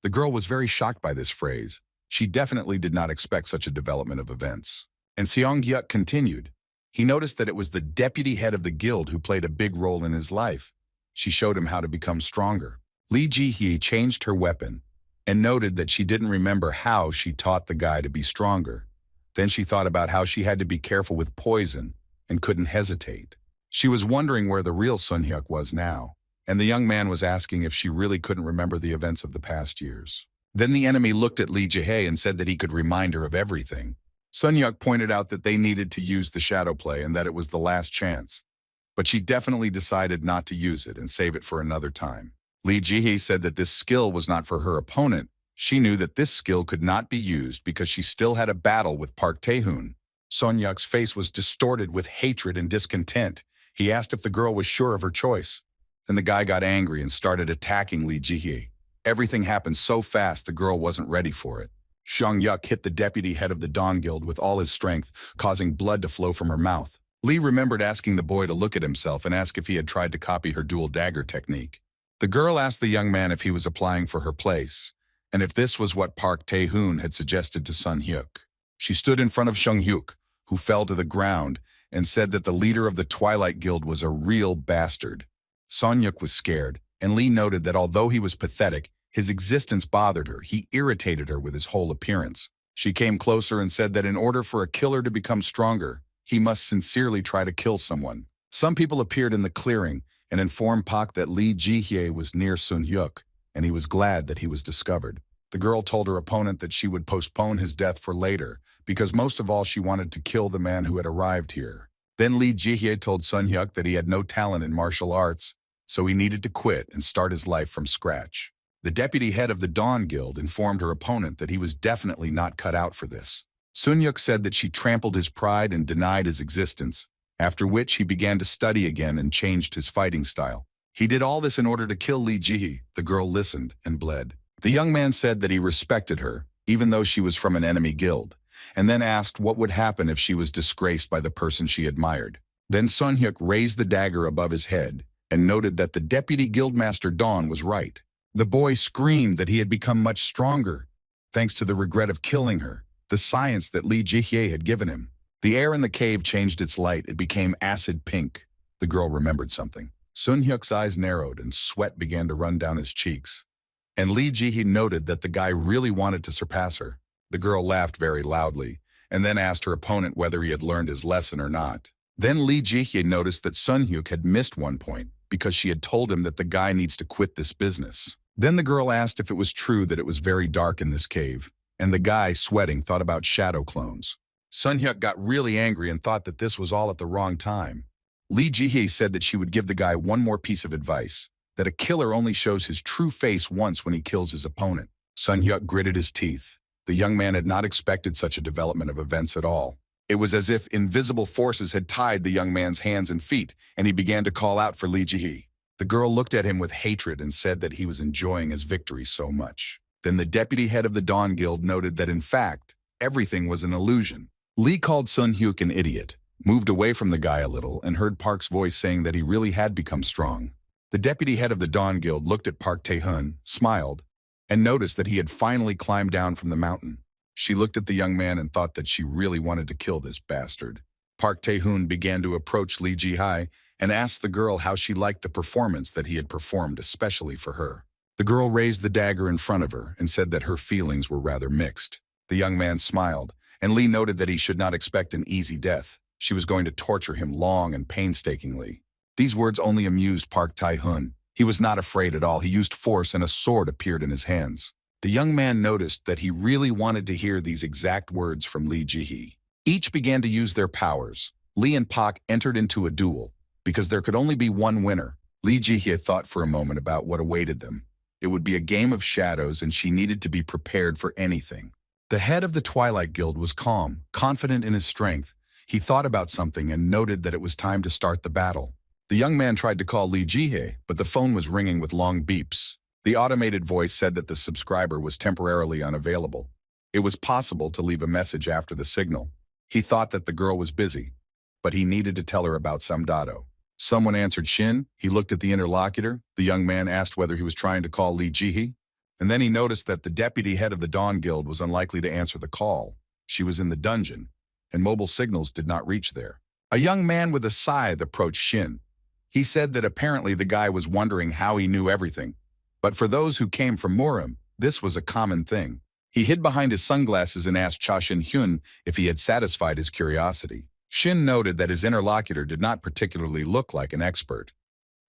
The girl was very shocked by this phrase. She definitely did not expect such a development of events. And Seong-yuk continued. He noticed that it was the deputy head of the guild who played a big role in his life. She showed him how to become stronger. Lee Ji-hye changed her weapon and noted that she didn't remember how she taught the guy to be stronger. Then she thought about how she had to be careful with poison and couldn't hesitate. She was wondering where the real Seong-yuk was now, and the young man was asking if she really couldn't remember the events of the past years. Then the enemy looked at Lee Ji-hye and said that he could remind her of everything. Seong-yuk pointed out that they needed to use the shadow play and that it was the last chance. But she definitely decided not to use it and save it for another time. Lee Ji-hye said that this skill was not for her opponent. She knew that this skill could not be used because she still had a battle with Park Tae-hoon. Seong-yuk's face was distorted with hatred and discontent. He asked if the girl was sure of her choice. Then the guy got angry and started attacking Lee Ji-hye. Everything happened so fast the girl wasn't ready for it. Seong-yuk hit the deputy head of the Dawn Guild with all his strength, causing blood to flow from her mouth. Lee remembered asking the boy to look at himself and ask if he had tried to copy her dual dagger technique. The girl asked the young man if he was applying for her place, and if this was what Park Tae-hoon had suggested to Seong-yuk. She stood in front of Seong-yuk, who fell to the ground, and said that the leader of the Twilight Guild was a real bastard. Seong-yuk was scared, and Lee noted that although he was pathetic, his existence bothered her. He irritated her with his whole appearance. She came closer and said that in order for a killer to become stronger, he must sincerely try to kill someone. Some people appeared in the clearing and informed Park that Lee Ji-hye was near Seong-yuk, and he was glad that he was discovered. The girl told her opponent that she would postpone his death for later, because most of all she wanted to kill the man who had arrived here. Then Lee Ji-hye told Seong-yuk that he had no talent in martial arts, so he needed to quit and start his life from scratch. The deputy head of the Dawn Guild informed her opponent that he was definitely not cut out for this. Seong-yuk said that she trampled his pride and denied his existence, after which he began to study again and changed his fighting style. He did all this in order to kill Lee Ji-hye. The girl listened and bled. The young man said that he respected her, even though she was from an enemy guild, and then asked what would happen if she was disgraced by the person she admired. Then Seong-yuk raised the dagger above his head and noted that the deputy guildmaster Dawn was right. The boy screamed that he had become much stronger, thanks to the regret of killing her, the science that Lee Jihye had given him. The air in the cave changed its light. It became acid pink. The girl remembered something. Sun Hyuk's eyes narrowed and sweat began to run down his cheeks. And Lee Jihye noted that the guy really wanted to surpass her. The girl laughed very loudly, and then asked her opponent whether he had learned his lesson or not. Then Lee Jihye noticed that Sun Hyuk had missed one point because she had told him that the guy needs to quit this business. Then the girl asked if it was true that it was very dark in this cave, and the guy, sweating, thought about shadow clones. Sun Hyuk got really angry and thought that this was all at the wrong time. Lee Jihye said that she would give the guy one more piece of advice, that a killer only shows his true face once when he kills his opponent. Sun Hyuk gritted his teeth. The young man had not expected such a development of events at all. It was as if invisible forces had tied the young man's hands and feet, and he began to call out for Lee Jihye. The girl looked at him with hatred and said that he was enjoying his victory so much. Then the deputy head of the Dawn Guild noted that, in fact, everything was an illusion. Lee called Sun Hyuk an idiot, moved away from the guy a little, and heard Park's voice saying that he really had become strong. The deputy head of the Dawn Guild looked at Park Tae-hun, smiled, and noticed that he had finally climbed down from the mountain. She looked at the young man and thought that she really wanted to kill this bastard. Park Tae-hun began to approach Lee Jihye and asked the girl how she liked the performance that he had performed especially for her. The girl raised the dagger in front of her and said that her feelings were rather mixed. The young man smiled, and Lee noted that he should not expect an easy death. She was going to torture him long and painstakingly. These words only amused Park Tae-hun. He was not afraid at all. He used force and a sword appeared in his hands. The young man noticed that he really wanted to hear these exact words from Lee Jihye. Each began to use their powers. Lee and Park entered into a duel, because there could only be one winner. Lee Jihye thought for a moment about what awaited them. It would be a game of shadows, and she needed to be prepared for anything. The head of the Twilight Guild was calm, confident in his strength. He thought about something and noted that it was time to start the battle. The young man tried to call Lee Jihye, but the phone was ringing with long beeps. The automated voice said that the subscriber was temporarily unavailable. It was possible to leave a message after the signal. He thought that the girl was busy, but he needed to tell her about some dado. Someone answered Shin. He looked at the interlocutor. The young man asked whether he was trying to call Lee Jihye, and then he noticed that the deputy head of the Dawn Guild was unlikely to answer the call. She was in the dungeon, and mobile signals did not reach there. A young man with a scythe approached Shin. He said that apparently the guy was wondering how he knew everything, but for those who came from Murim, this was a common thing. He hid behind his sunglasses and asked Cha Shin-hyun if he had satisfied his curiosity. Shin noted that his interlocutor did not particularly look like an expert.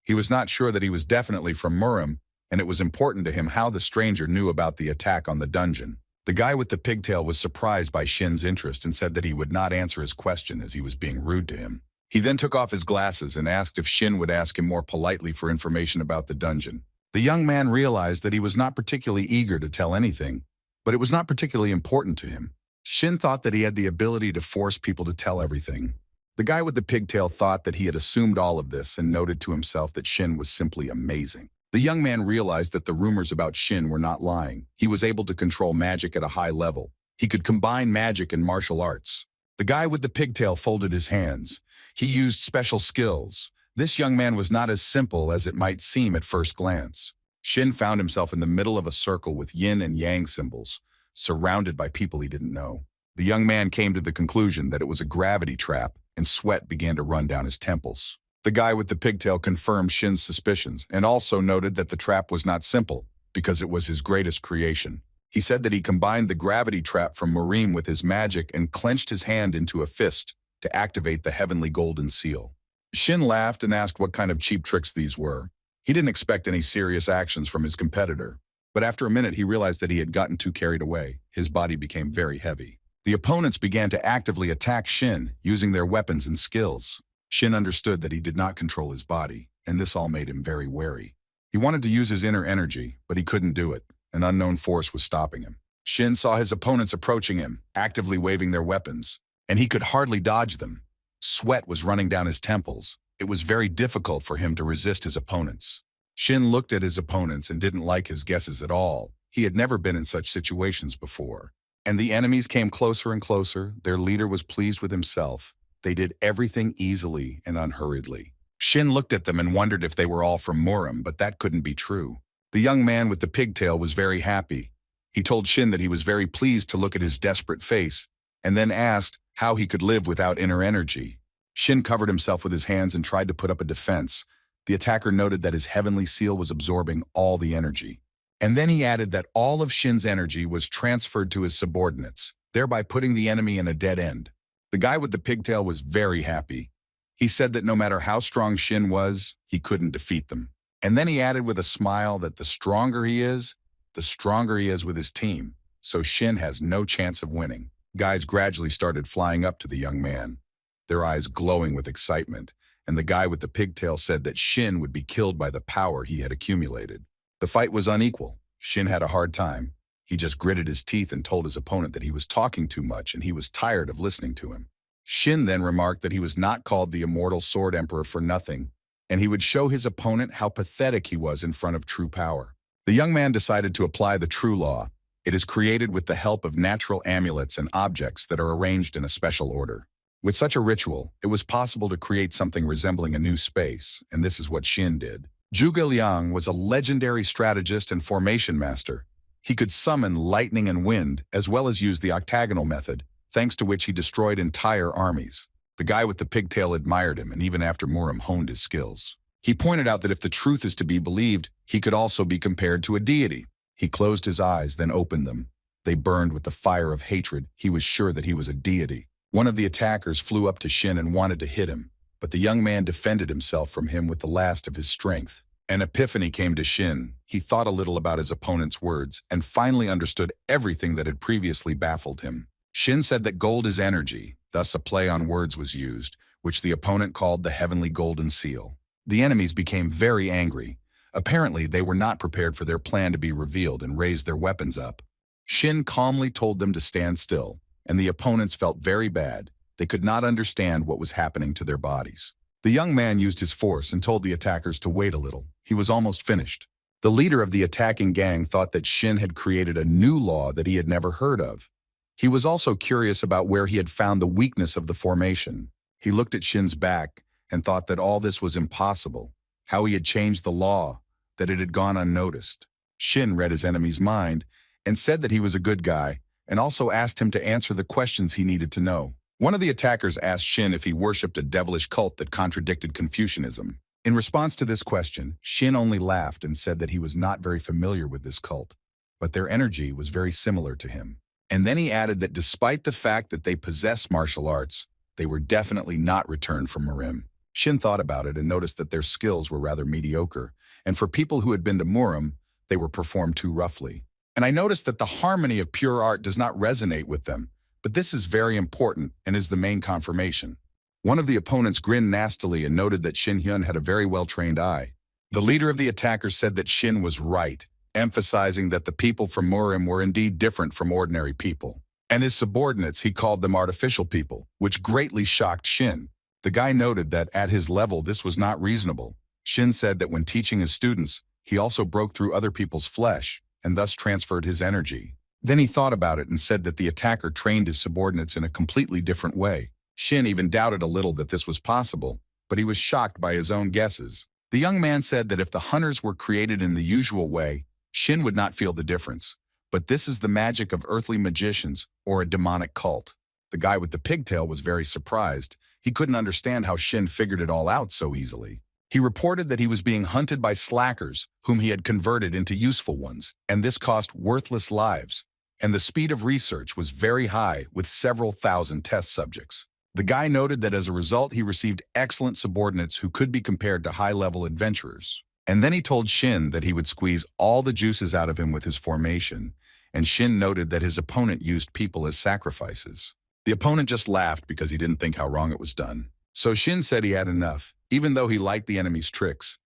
He was not sure that he was definitely from Murim, and it was important to him how the stranger knew about the attack on the dungeon. The guy with the pigtail was surprised by Shin's interest and said that he would not answer his question as he was being rude to him. He then took off his glasses and asked if Shin would ask him more politely for information about the dungeon. The young man realized that he was not particularly eager to tell anything, but it was not particularly important to him. Shin thought that he had the ability to force people to tell everything. The guy with the pigtail thought that he had assumed all of this and noted to himself that Shin was simply amazing. The young man realized that the rumors about Shin were not lying. He was able to control magic at a high level. He could combine magic and martial arts. The guy with the pigtail folded his hands. He used special skills. This young man was not as simple as it might seem at first glance. Shin found himself in the middle of a circle with yin and yang symbols, surrounded by people he didn't know. The young man came to the conclusion that it was a gravity trap, and sweat began to run down his temples. The guy with the pigtail confirmed Shin's suspicions and also noted that the trap was not simple, because it was his greatest creation. He said that he combined the gravity trap from Murim with his magic and clenched his hand into a fist to activate the heavenly golden seal. Shin laughed and asked what kind of cheap tricks these were. He didn't expect any serious actions from his competitor, but after a minute he realized that he had gotten too carried away. His body became very heavy. The opponents began to actively attack Shin, using their weapons and skills. Shin understood that he did not control his body, and this all made him very wary. He wanted to use his inner energy, but he couldn't do it. An unknown force was stopping him. Shin saw his opponents approaching him, actively waving their weapons, and he could hardly dodge them. Sweat was running down his temples. It was very difficult for him to resist his opponents. Shin looked at his opponents and didn't like his guesses at all. He had never been in such situations before. And the enemies came closer and closer. Their leader was pleased with himself. They did everything easily and unhurriedly. Shin looked at them and wondered if they were all from Murim, but that couldn't be true. The young man with the pigtail was very happy. He told Shin that he was very pleased to look at his desperate face, and then asked how he could live without inner energy. Shin covered himself with his hands and tried to put up a defense. The attacker noted that his heavenly seal was absorbing all the energy. And then he added that all of Shin's energy was transferred to his subordinates, thereby putting the enemy in a dead end. The guy with the pigtail was very happy. He said that no matter how strong Shin was, he couldn't defeat them. And then he added with a smile that the stronger he is with his team, so Shin has no chance of winning. Guys gradually started flying up to the young man, their eyes glowing with excitement, and the guy with the pigtail said that Shin would be killed by the power he had accumulated. The fight was unequal. Shin had a hard time. He just gritted his teeth and told his opponent that he was talking too much and he was tired of listening to him. Shin then remarked that he was not called the Immortal Sword Emperor for nothing, and he would show his opponent how pathetic he was in front of true power. The young man decided to apply the true law. It is created with the help of natural amulets and objects that are arranged in a special order. With such a ritual, it was possible to create something resembling a new space, and this is what Shin did. Zhuge Liang was a legendary strategist and formation master. He could summon lightning and wind, as well as use the octagonal method, thanks to which he destroyed entire armies. The guy with the pigtail admired him, and even after Murim honed his skills. He pointed out that if the truth is to be believed, he could also be compared to a deity. He closed his eyes, then opened them. They burned with the fire of hatred. He was sure that he was a deity. One of the attackers flew up to Shin and wanted to hit him, but the young man defended himself from him with the last of his strength. An epiphany came to Shin. He thought a little about his opponent's words and finally understood everything that had previously baffled him. Shin said that gold is energy, thus a play on words was used, which the opponent called the heavenly golden seal. The enemies became very angry. Apparently, they were not prepared for their plan to be revealed and raised their weapons up. Shin calmly told them to stand still, and the opponents felt very bad. They could not understand what was happening to their bodies. The young man used his force and told the attackers to wait a little. He was almost finished. The leader of the attacking gang thought that Shin had created a new law that he had never heard of. He was also curious about where he had found the weakness of the formation. He looked at Shin's back and thought that all this was impossible, how he had changed the law, that it had gone unnoticed. Shin read his enemy's mind and said that he was a good guy, and also asked him to answer the questions he needed to know. One of the attackers asked Shin if he worshipped a devilish cult that contradicted Confucianism. In response to this question, Shin only laughed and said that he was not very familiar with this cult, but their energy was very similar to him. And then he added that despite the fact that they possessed martial arts, they were definitely not returned from Murim. Shin thought about it and noticed that their skills were rather mediocre, and for people who had been to Murim, they were performed too roughly. And I noticed that the harmony of pure art does not resonate with them, but this is very important and is the main confirmation. One of the opponents grinned nastily and noted that Shin Hyun had a very well-trained eye. The leader of the attackers said that Shin was right, emphasizing that the people from Murim were indeed different from ordinary people. And his subordinates, he called them artificial people, which greatly shocked Shin. The guy noted that at his level this was not reasonable. Shin said that when teaching his students, he also broke through other people's flesh and thus transferred his energy. Then he thought about it and said that the attacker trained his subordinates in a completely different way. Shin even doubted a little that this was possible, but he was shocked by his own guesses. The young man said that if the hunters were created in the usual way, Shin would not feel the difference. But this is the magic of earthly magicians or a demonic cult. The guy with the pigtail was very surprised. He couldn't understand how Shin figured it all out so easily. He reported that he was being hunted by slackers, whom he had converted into useful ones, and this cost worthless lives. And the speed of research was very high, with several thousand test subjects. The guy noted that as a result he received excellent subordinates who could be compared to high-level adventurers. And then he told Shin that he would squeeze all the juices out of him with his formation, and Shin noted that his opponent used people as sacrifices. The opponent just laughed because he didn't think how wrong it was done. So Shin said he had enough, even though he liked the enemy's tricks,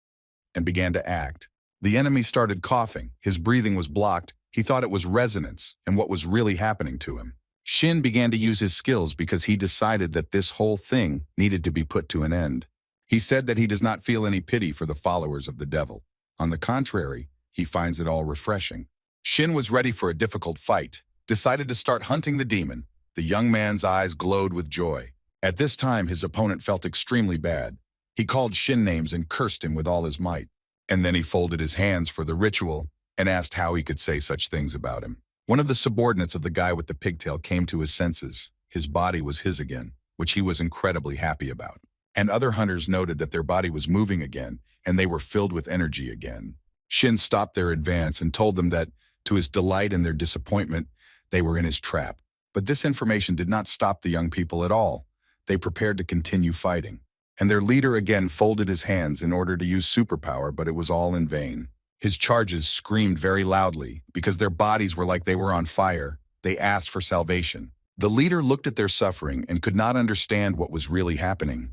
and began to act. The enemy started coughing. His breathing was blocked. He thought it was resonance and what was really happening to him. Shin began to use his skills because he decided that this whole thing needed to be put to an end. He said that he does not feel any pity for the followers of the devil. On the contrary, he finds it all refreshing. Shin was ready for a difficult fight, decided to start hunting the demon. The young man's eyes glowed with joy. At this time, his opponent felt extremely bad. He called Shin names and cursed him with all his might. And then he folded his hands for the ritual and asked how he could say such things about him. One of the subordinates of the guy with the pigtail came to his senses. His body was his again, which he was incredibly happy about. And other hunters noted that their body was moving again, and they were filled with energy again. Shin stopped their advance and told them that, to his delight and their disappointment, they were in his trap. But this information did not stop the young people at all. They prepared to continue fighting. And their leader again folded his hands in order to use superpower, but it was all in vain. His charges screamed very loudly because their bodies were like they were on fire. They asked for salvation. The leader looked at their suffering and could not understand what was really happening.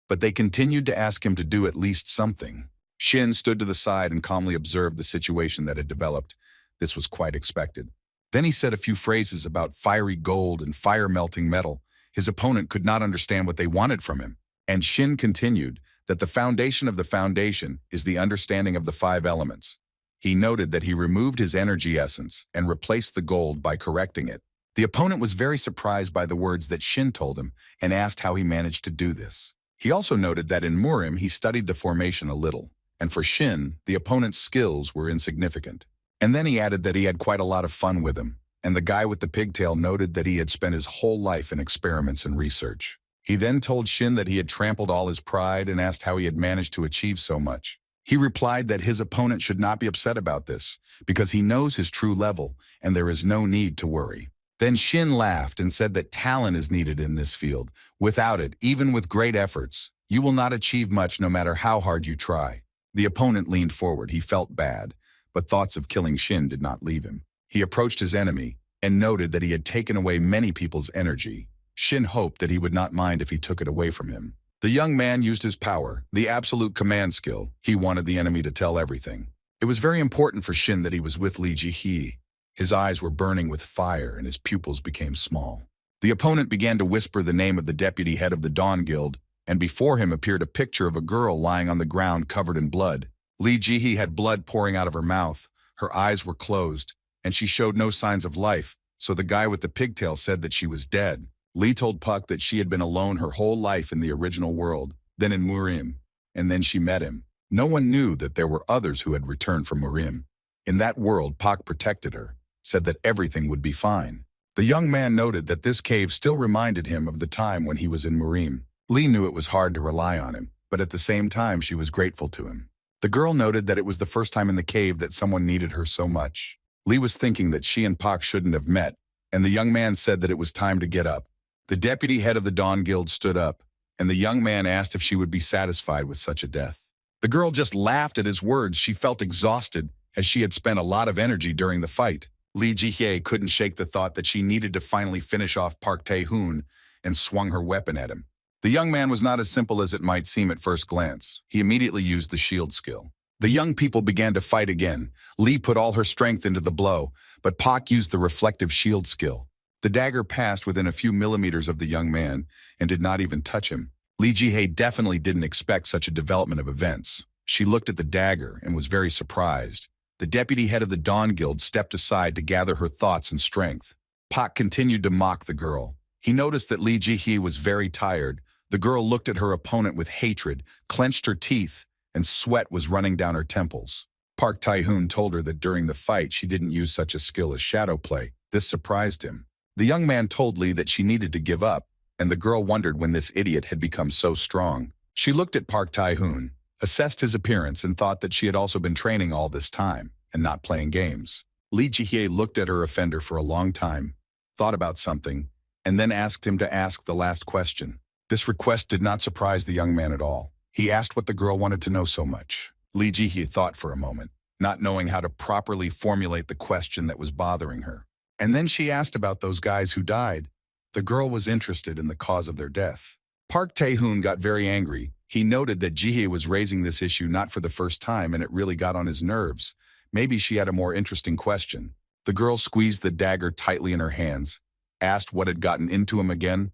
But they continued to ask him to do at least something. Shin stood to the side and calmly observed the situation that had developed. This was quite expected. Then he said a few phrases about fiery gold and fire-melting metal. His opponent could not understand what they wanted from him. And Shin continued that the foundation of the foundation is the understanding of the 5 elements. He noted that he removed his energy essence and replaced the gold by correcting it. The opponent was very surprised by the words that Shin told him and asked how he managed to do this. He also noted that in Murim he studied the formation a little, and for Shin, the opponent's skills were insignificant. And then he added that he had quite a lot of fun with him, and the guy with the pigtail noted that he had spent his whole life in experiments and research. He then told Shin that he had trampled all his pride and asked how he had managed to achieve so much. He replied that his opponent should not be upset about this, because he knows his true level, and there is no need to worry. Then Shin laughed and said that talent is needed in this field. Without it, even with great efforts, you will not achieve much no matter how hard you try. The opponent leaned forward. He felt bad, but thoughts of killing Shin did not leave him. He approached his enemy and noted that he had taken away many people's energy. Shin hoped that he would not mind if he took it away from him. The young man used his power, the absolute command skill. He wanted the enemy to tell everything. It was very important for Shin that he was with Li Jihye. His eyes were burning with fire and his pupils became small. The opponent began to whisper the name of the deputy head of the Dawn Guild, and before him appeared a picture of a girl lying on the ground covered in blood. Li Jihye had blood pouring out of her mouth. Her eyes were closed, and she showed no signs of life, so the guy with the pigtail said that she was dead. Li told Puck that she had been alone her whole life in the original world, then in Murim, and then she met him. No one knew that there were others who had returned from Murim. In that world, Puck protected her, said that everything would be fine. The young man noted that this cave still reminded him of the time when he was in Murim. Li knew it was hard to rely on him, but at the same time she was grateful to him. The girl noted that it was the first time in the cave that someone needed her so much. Li was thinking that she and Puck shouldn't have met, and the young man said that it was time to get up. The deputy head of the Dawn Guild stood up, and the young man asked if she would be satisfied with such a death. The girl just laughed at his words. She felt exhausted, as she had spent a lot of energy during the fight. Li Jihye couldn't shake the thought that she needed to finally finish off Park Tae-hoon and swung her weapon at him. The young man was not as simple as it might seem at first glance. He immediately used the shield skill. The young people began to fight again. Li put all her strength into the blow, but Park used the reflective shield skill. The dagger passed within a few millimeters of the young man and did not even touch him. Li Jihye definitely didn't expect such a development of events. She looked at the dagger and was very surprised. The deputy head of the Dawn Guild stepped aside to gather her thoughts and strength. Park continued to mock the girl. He noticed that Li Jihye was very tired. The girl looked at her opponent with hatred, clenched her teeth, and sweat was running down her temples. Park Tae-hoon told her that during the fight she didn't use such a skill as shadow play. This surprised him. The young man told Li that she needed to give up, and the girl wondered when this idiot had become so strong. She looked at Park Tae-hoon, assessed his appearance, and thought that she had also been training all this time and not playing games. Li Jihye looked at her offender for a long time, thought about something, and then asked him to ask the last question. This request did not surprise the young man at all. He asked what the girl wanted to know so much. Li Jihye thought for a moment, not knowing how to properly formulate the question that was bothering her. And then she asked about those guys who died. The girl was interested in the cause of their death. Park Tae-hoon got very angry. He noted that Jihye was raising this issue not for the first time, and it really got on his nerves. Maybe she had a more interesting question. The girl squeezed the dagger tightly in her hands, asked what had gotten into him again,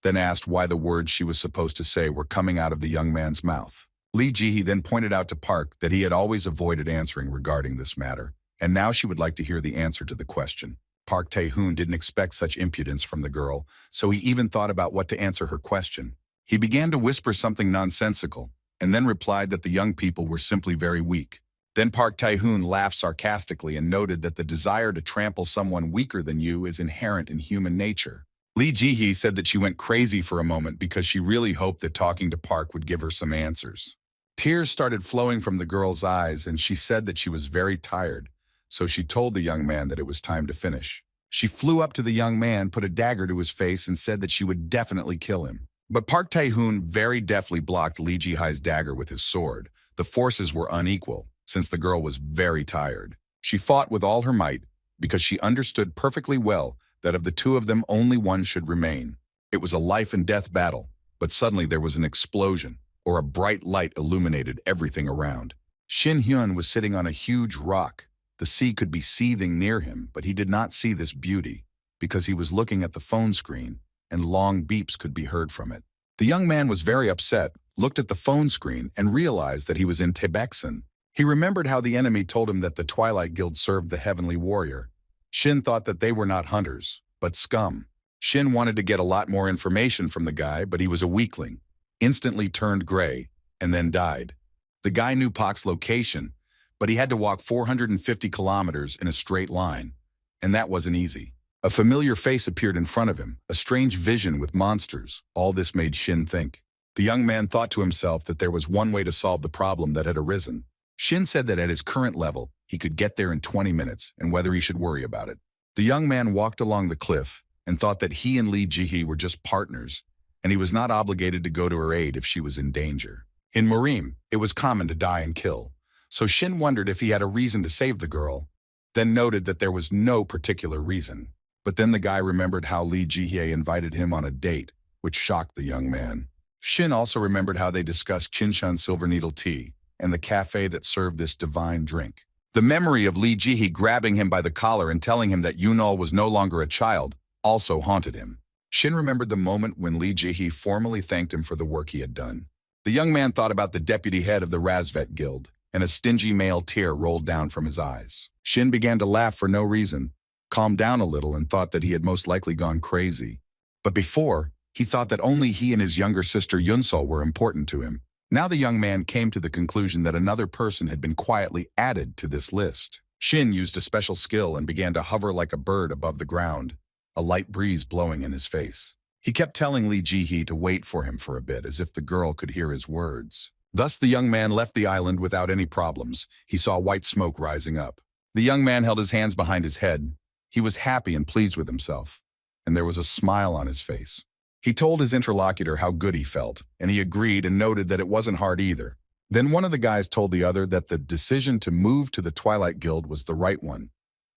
then asked why the words she was supposed to say were coming out of the young man's mouth. Li Jihye then pointed out to Park that he had always avoided answering regarding this matter, and now she would like to hear the answer to the question. Park Tae-hoon didn't expect such impudence from the girl, so he even thought about what to answer her question. He began to whisper something nonsensical, and then replied that the young people were simply very weak. Then Park Tae-hoon laughed sarcastically and noted that the desire to trample someone weaker than you is inherent in human nature. Lee Ji-hee said that she went crazy for a moment because she really hoped that talking to Park would give her some answers. Tears started flowing from the girl's eyes, and she said that she was very tired, so she told the young man that it was time to finish. She flew up to the young man, put a dagger to his face, and said that she would definitely kill him. But Park Tae-hoon very deftly blocked Lee Ji-hee's dagger with his sword. The forces were unequal, since the girl was very tired. She fought with all her might, because she understood perfectly well that of the two of them only one should remain. It was a life-and-death battle, but suddenly there was an explosion, or a bright light illuminated everything around. Shin Hyun was sitting on a huge rock. The sea could be seething near him, but he did not see this beauty, because he was looking at the phone screen, and long beeps could be heard from it. The young man was very upset, looked at the phone screen, and realized that he was in Taebeksan. He remembered how the enemy told him that the Twilight Guild served the Heavenly Warrior. Shin thought that they were not hunters, but scum. Shin wanted to get a lot more information from the guy, but he was a weakling, instantly turned gray, and then died. The guy knew Park's location, but he had to walk 450 kilometers in a straight line, and that wasn't easy. A familiar face appeared in front of him, a strange vision with monsters. All this made Shin think. The young man thought to himself that there was one way to solve the problem that had arisen. Shin said that at his current level, he could get there in 20 minutes, and whether he should worry about it. The young man walked along the cliff and thought that he and Lee Ji-hee were just partners, and he was not obligated to go to her aid if she was in danger. In Murim, it was common to die and kill, so Shin wondered if he had a reason to save the girl, then noted that there was no particular reason. But then the guy remembered how Lee Ji-hee invited him on a date, which shocked the young man. Shin also remembered how they discussed Chinshan Silver Needle tea and the cafe that served this divine drink. The memory of Lee Ji-hee grabbing him by the collar and telling him that Yunol was no longer a child also haunted him. Shin remembered the moment when Lee Ji-hee formally thanked him for the work he had done. The young man thought about the deputy head of the Razvet Guild, and a stingy male tear rolled down from his eyes. Shin began to laugh for no reason, calmed down a little, and thought that he had most likely gone crazy. But before, he thought that only he and his younger sister Yunsol were important to him. Now the young man came to the conclusion that another person had been quietly added to this list. Shin used a special skill and began to hover like a bird above the ground, a light breeze blowing in his face. He kept telling Lee Ji-hee to wait for him for a bit, as if the girl could hear his words. Thus the young man left the island without any problems. He saw white smoke rising up. The young man held his hands behind his head. He was happy and pleased with himself, and there was a smile on his face. He told his interlocutor how good he felt, and he agreed and noted that it wasn't hard either. Then one of the guys told the other that the decision to move to the Twilight Guild was the right one.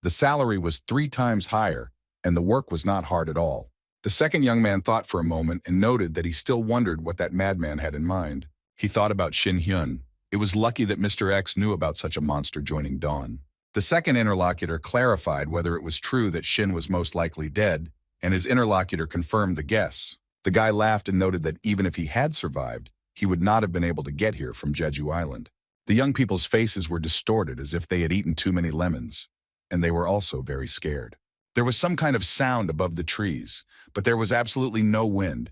The salary was 3 times higher, and the work was not hard at all. The second young man thought for a moment and noted that he still wondered what that madman had in mind. He thought about Shin Hyun. It was lucky that Mr. X knew about such a monster joining Dawn. The second interlocutor clarified whether it was true that Shin was most likely dead, and his interlocutor confirmed the guess. The guy laughed and noted that even if he had survived, he would not have been able to get here from Jeju Island. The young people's faces were distorted as if they had eaten too many lemons, and they were also very scared. There was some kind of sound above the trees, but there was absolutely no wind.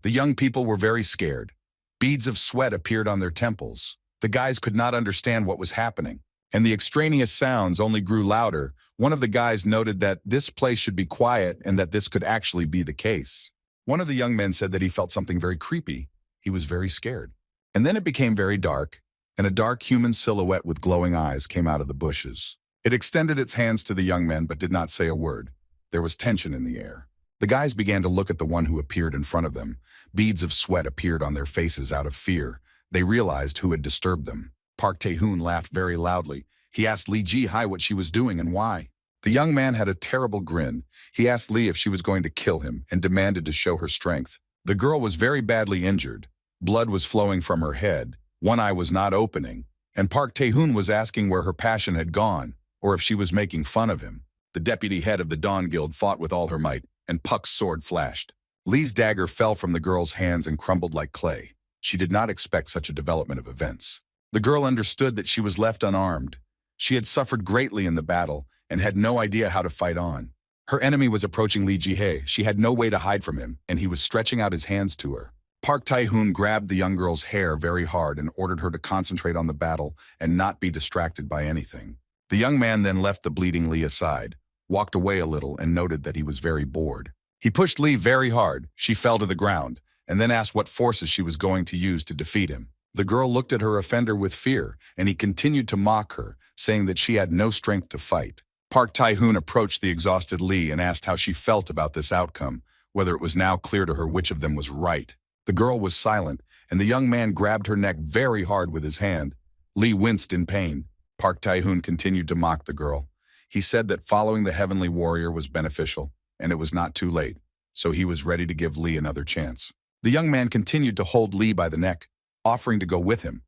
The young people were very scared. Beads of sweat appeared on their temples. The guys could not understand what was happening, and the extraneous sounds only grew louder. One of the guys noted that this place should be quiet and that this could actually be the case. One of the young men said that he felt something very creepy. He was very scared. And then it became very dark, and a dark human silhouette with glowing eyes came out of the bushes. It extended its hands to the young men but did not say a word. There was tension in the air. The guys began to look at the one who appeared in front of them. Beads of sweat appeared on their faces out of fear. They realized who had disturbed them. Park Tae-hoon laughed very loudly. He asked Lee Ji-hee what she was doing and why. The young man had a terrible grin. He asked Lee if she was going to kill him and demanded to show her strength. The girl was very badly injured. Blood was flowing from her head. One eye was not opening. And Park Tae-hoon was asking where her passion had gone, or if she was making fun of him. The deputy head of the Dawn Guild fought with all her might, and Puck's sword flashed. Lee's dagger fell from the girl's hands and crumbled like clay. She did not expect such a development of events. The girl understood that she was left unarmed. She had suffered greatly in the battle and had no idea how to fight on. Her enemy was approaching Lee Ji-hee. She had no way to hide from him, and he was stretching out his hands to her. Park Tae-hoon grabbed the young girl's hair very hard and ordered her to concentrate on the battle and not be distracted by anything. The young man then left the bleeding Lee aside, walked away a little, and noted that he was very bored. He pushed Lee very hard. She fell to the ground, and then asked what forces she was going to use to defeat him. The girl looked at her offender with fear, and he continued to mock her, saying that she had no strength to fight. Park Tae-hoon approached the exhausted Lee and asked how she felt about this outcome, whether it was now clear to her which of them was right. The girl was silent, and the young man grabbed her neck very hard with his hand. Lee winced in pain. Park Tae-hoon continued to mock the girl. He said that following the Heavenly Warrior was beneficial, and it was not too late, so he was ready to give Lee another chance. The young man continued to hold Lee by the neck, offering to go with him,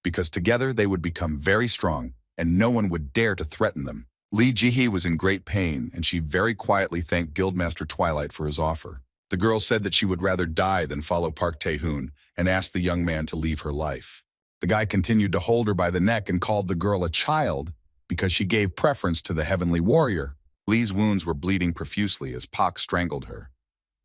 because together they would become very strong, and no one would dare to threaten them. Lee Ji-hee was in great pain, and she very quietly thanked Guildmaster Twilight for his offer. The girl said that she would rather die than follow Park Tae-hoon and asked the young man to leave her life. The guy continued to hold her by the neck and called the girl a child because she gave preference to the Heavenly Warrior. Lee's wounds were bleeding profusely as Park strangled her,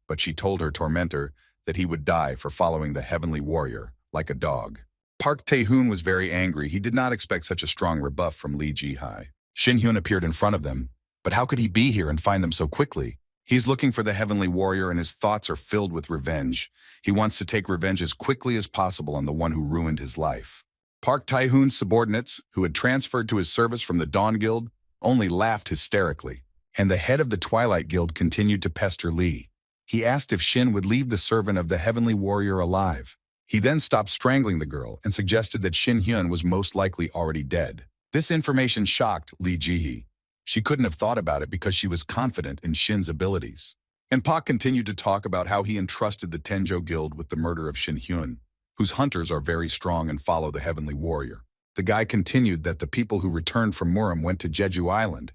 but she told her tormentor that he would die for following the Heavenly Warrior like a dog. Park Tae-hoon was very angry. He did not expect such a strong rebuff from Lee Ji-hee. Shin-hyun appeared in front of them, but how could he be here and find them so quickly? He's looking for the Heavenly Warrior and his thoughts are filled with revenge. He wants to take revenge as quickly as possible on the one who ruined his life. Park Tae-hoon's subordinates, who had transferred to his service from the Dawn Guild, only laughed hysterically, and the head of the Twilight Guild continued to pester Lee. He asked if Shin would leave the servant of the Heavenly Warrior alive. He then stopped strangling the girl and suggested that Shin-hyun was most likely already dead. This information shocked Lee Ji-hee. She couldn't have thought about it because she was confident in Shin's abilities. And Park continued to talk about how he entrusted the Tenjo Guild with the murder of Shin-hyun, whose hunters are very strong and follow the Heavenly Warrior. The guy continued that the people who returned from Murim went to Jeju Island.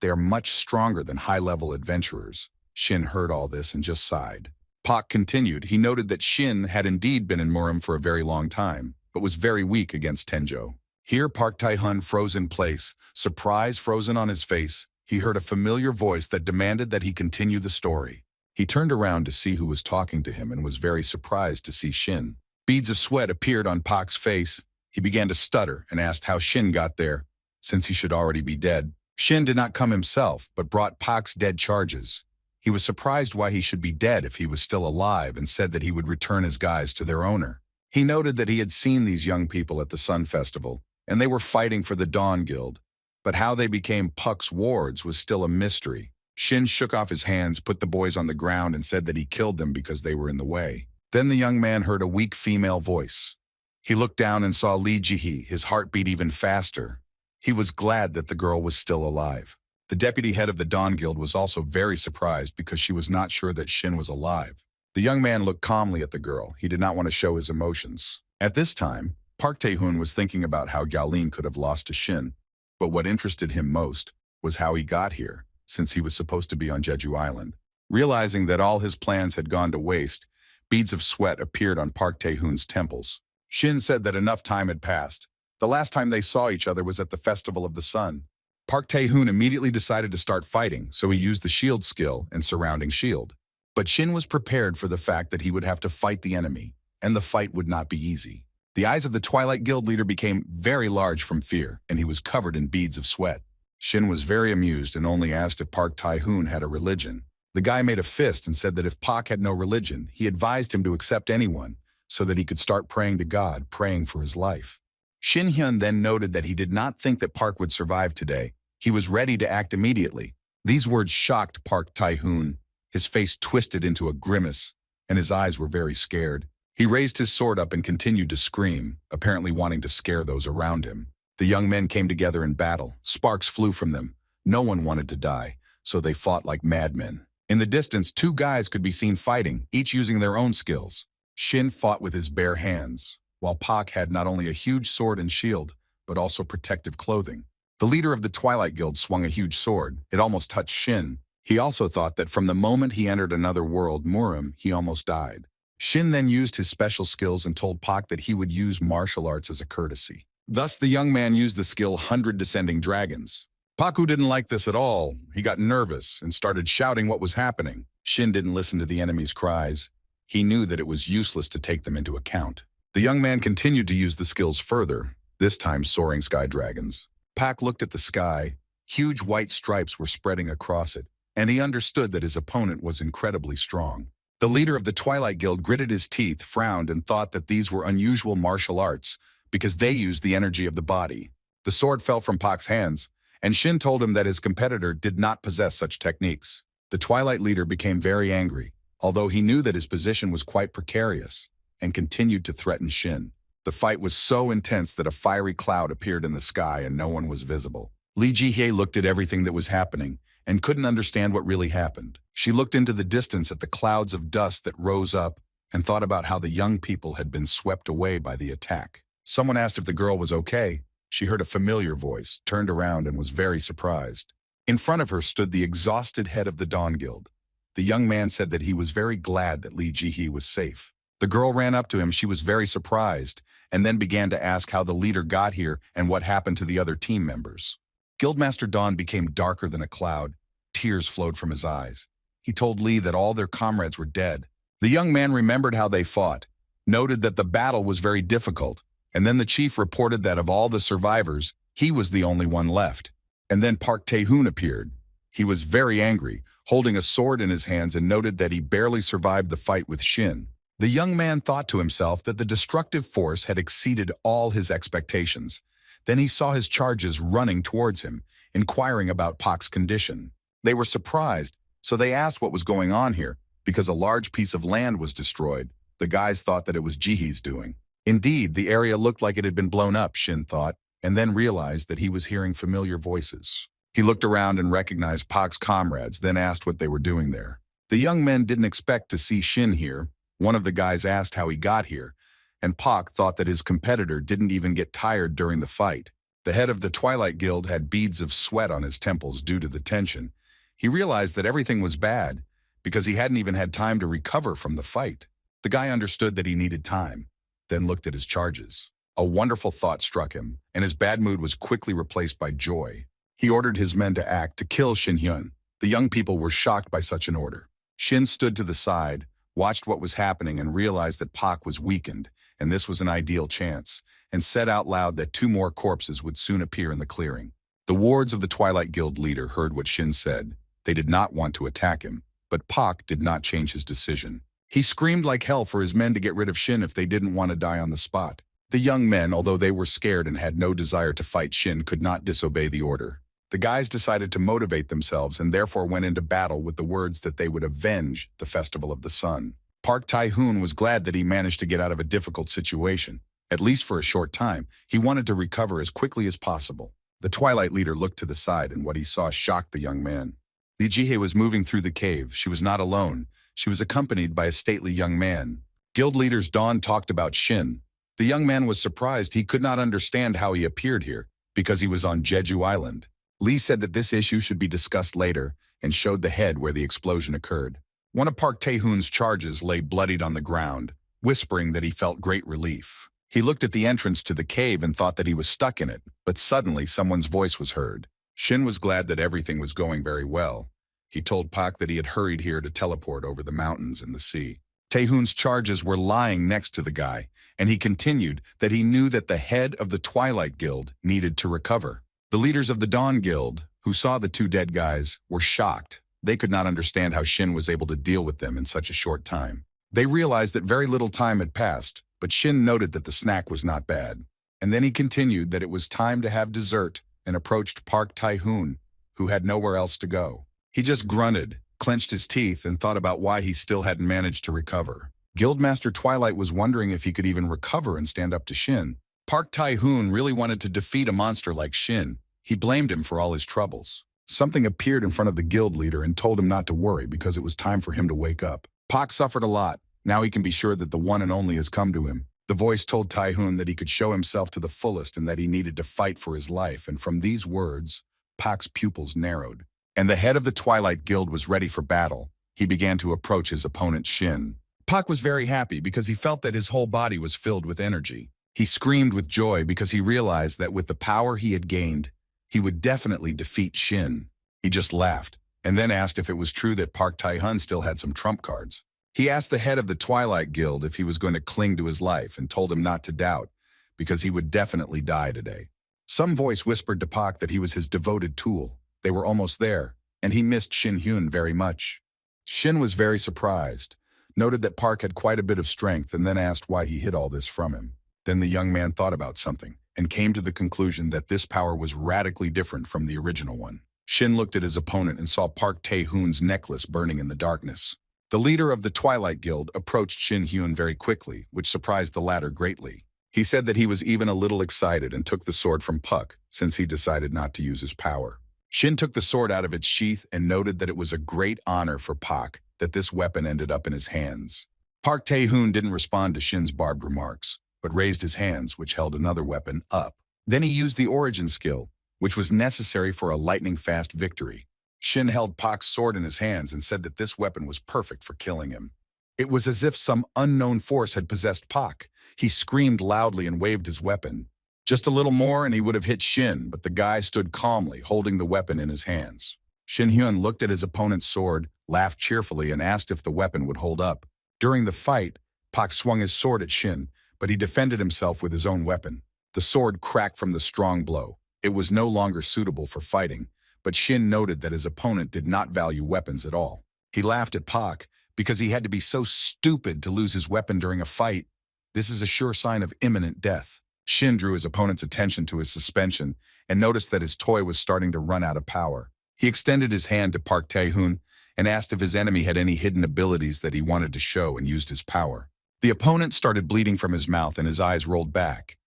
They are much stronger than high-level adventurers. Shin heard all this and just sighed. Park continued. He noted that Shin had indeed been in Murim for a very long time, but was very weak against Tenjo. Here Park Tae-hoon froze in place, surprise frozen on his face. He heard a familiar voice that demanded that he continue the story. He turned around to see who was talking to him and was very surprised to see Shin. Beads of sweat appeared on Park's face. He began to stutter and asked how Shin got there, since he should already be dead. Shin did not come himself, but brought Park's dead charges. He was surprised why he should be dead if he was still alive and said that he would return his guys to their owner. He noted that he had seen these young people at the Sun Festival, and they were fighting for the Dawn Guild. But how they became Puck's wards was still a mystery. Shin shook off his hands, put the boys on the ground, and said that he killed them because they were in the way. Then the young man heard a weak female voice. He looked down and saw Lee Ji-hee. His heart beat even faster. He was glad that the girl was still alive. The deputy head of the Dawn Guild was also very surprised because she was not sure that Shin was alive. The young man looked calmly at the girl. He did not want to show his emotions. At this time, Park Tae-hoon was thinking about how Galin could have lost to Shin, but what interested him most was how he got here, since he was supposed to be on Jeju Island. Realizing that all his plans had gone to waste, beads of sweat appeared on Park Tae-hoon's temples. Shin said that enough time had passed. The last time they saw each other was at the Festival of the Sun. Park Tae-hoon immediately decided to start fighting, so he used the shield skill and surrounding shield. But Shin was prepared for the fact that he would have to fight the enemy, and the fight would not be easy. The eyes of the Twilight Guild leader became very large from fear, and he was covered in beads of sweat. Shin was very amused and only asked if Park Tae-hoon had a religion. The guy made a fist and said that if Park had no religion, he advised him to accept anyone so that he could start praying to God, praying for his life. Shin-hyun then noted that he did not think that Park would survive today. He was ready to act immediately. These words shocked Park Tae-hoon. His face twisted into a grimace, and his eyes were very scared. He raised his sword up and continued to scream, apparently wanting to scare those around him. The young men came together in battle. Sparks flew from them. No one wanted to die, so they fought like madmen. In the distance, two guys could be seen fighting, each using their own skills. Shin fought with his bare hands, while Park had not only a huge sword and shield, but also protective clothing. The leader of the Twilight Guild swung a huge sword. It almost touched Shin. He also thought that from the moment he entered another world, Murim, he almost died. Shin then used his special skills and told Park that he would use martial arts as a courtesy. Thus, the young man used the skill 100 Descending Dragons. Park, who didn't like this at all, he got nervous and started shouting what was happening. Shin didn't listen to the enemy's cries. he knew that it was useless to take them into account. The young man continued to use the skills further, this time soaring sky dragons. Pak looked at the sky. Huge white stripes were spreading across it, and he understood that his opponent was incredibly strong. The leader of the Twilight Guild gritted his teeth, frowned, and thought that these were unusual martial arts because they used the energy of the body. The sword fell from Pak's hands, and Shin told him that his competitor did not possess such techniques. The Twilight leader became very angry, although he knew that his position was quite precarious, and continued to threaten Shin. The fight was so intense that a fiery cloud appeared in the sky and no one was visible. Lee Ji-hye looked at everything that was happening and couldn't understand what really happened. She looked into the distance at the clouds of dust that rose up and thought about how the young people had been swept away by the attack. Someone asked if the girl was okay. She heard a familiar voice, turned around, and was very surprised. In front of her stood the exhausted head of the Dawn Guild. The young man said that he was very glad that Lee Ji-hye was safe. The girl ran up to him. She was very surprised, and then began to ask how the leader got here and what happened to the other team members. Guildmaster Dawn became darker than a cloud. Tears flowed from his eyes. He told Lee that all their comrades were dead. The young man remembered how they fought, noted that the battle was very difficult, and then the chief reported that of all the survivors, he was the only one left. And then Park Tae-hoon appeared. He was very angry, holding a sword in his hands, and noted that he barely survived the fight with Shin. The young man thought to himself that the destructive force had exceeded all his expectations. Then he saw his charges running towards him, inquiring about Pak's condition. They were surprised, so they asked what was going on here, because a large piece of land was destroyed. The guys thought that it was Ji-hye's doing. Indeed, the area looked like it had been blown up, Shin thought, and then realized that he was hearing familiar voices. He looked around and recognized Pak's comrades, then asked what they were doing there. The young men didn't expect to see Shin here. One of the guys asked how he got here, and Pak thought that his competitor didn't even get tired during the fight. The head of the Twilight Guild had beads of sweat on his temples due to the tension. He realized that everything was bad because he hadn't even had time to recover from the fight. The guy understood that he needed time, then looked at his charges. A wonderful thought struck him, and his bad mood was quickly replaced by joy. He ordered his men to act to kill Shin Hyun. The young people were shocked by such an order. Shin stood to the side, watched what was happening, and realized that Pak was weakened, and this was an ideal chance, and said out loud that 2 more corpses would soon appear in the clearing. The wards of the Twilight Guild leader heard what Shin said. They did not want to attack him, but Pak did not change his decision. He screamed like hell for his men to get rid of Shin if they didn't want to die on the spot. The young men, although they were scared and had no desire to fight Shin, could not disobey the order. The guys decided to motivate themselves and therefore went into battle with the words that they would avenge the Festival of the Sun. Park Tae-hoon was glad that he managed to get out of a difficult situation. At least for a short time, he wanted to recover as quickly as possible. The Twilight leader looked to the side, and what he saw shocked the young man. Lee Ji-hye was moving through the cave. She was not alone. She was accompanied by a stately young man. Guild leaders Dawn talked about Shin. The young man was surprised. He could not understand how he appeared here, because he was on Jeju Island. Lee said that this issue should be discussed later, and showed the head where the explosion occurred. One of Park Tae-hoon's charges lay bloodied on the ground, whispering that he felt great relief. He looked at the entrance to the cave and thought that he was stuck in it, but suddenly someone's voice was heard. Shin was glad that everything was going very well. He told Pak that he had hurried here to teleport over the mountains and the sea. Tae-hoon's charges were lying next to the guy, and he continued that he knew that the head of the Twilight Guild needed to recover. The leaders of the Dawn Guild, who saw the 2 dead guys, were shocked. They could not understand how Shin was able to deal with them in such a short time. They realized that very little time had passed, but Shin noted that the snack was not bad. And then he continued that it was time to have dessert and approached Park Tae-hoon, who had nowhere else to go. He just grunted, clenched his teeth, and thought about why he still hadn't managed to recover. Guildmaster Twilight was wondering if he could even recover and stand up to Shin. Park Tae-hoon really wanted to defeat a monster like Shin. He blamed him for all his troubles. Something appeared in front of the guild leader and told him not to worry because it was time for him to wake up. Pak suffered a lot. Now he can be sure that the one and only has come to him. The voice told Tae-hoon that he could show himself to the fullest and that he needed to fight for his life, and from these words, Pak's pupils narrowed. And the head of the Twilight Guild was ready for battle. He began to approach his opponent Shin. Pak was very happy because he felt that his whole body was filled with energy. He screamed with joy because he realized that with the power he had gained, he would definitely defeat Shin. He just laughed, and then asked if it was true that Park Tae-hoon still had some trump cards. He asked the head of the Twilight Guild if he was going to cling to his life and told him not to doubt, because he would definitely die today. Some voice whispered to Pak that he was his devoted tool. They were almost there, and he missed Shin Hyun very much. Shin was very surprised, noted that Park had quite a bit of strength, and then asked why he hid all this from him. Then the young man thought about something, and came to the conclusion that this power was radically different from the original one. Shin looked at his opponent and saw Park Tae-hoon's necklace burning in the darkness. The leader of the Twilight Guild approached Shin Hyun very quickly, which surprised the latter greatly. He said that he was even a little excited and took the sword from Puck, since he decided not to use his power. Shin took the sword out of its sheath and noted that it was a great honor for Pak that this weapon ended up in his hands. Park Tae-hoon didn't respond to Shin's barbed remarks, but raised his hands, which held another weapon, up. Then he used the origin skill, which was necessary for a lightning-fast victory. Shin held Pak's sword in his hands and said that this weapon was perfect for killing him. It was as if some unknown force had possessed Pak. He screamed loudly and waved his weapon. Just a little more and he would have hit Shin, but the guy stood calmly, holding the weapon in his hands. Shin Hyun looked at his opponent's sword, laughed cheerfully, and asked if the weapon would hold up. During the fight, Pak swung his sword at Shin, but he defended himself with his own weapon. The sword cracked from the strong blow. It was no longer suitable for fighting, but Shin noted that his opponent did not value weapons at all. He laughed at Pak because he had to be so stupid to lose his weapon during a fight. This is a sure sign of imminent death. Shin drew his opponent's attention to his suspension and noticed that his toy was starting to run out of power. He extended his hand to Park Tae-hoon and asked if his enemy had any hidden abilities that he wanted to show and used his power. The opponent started bleeding from his mouth and his eyes rolled back,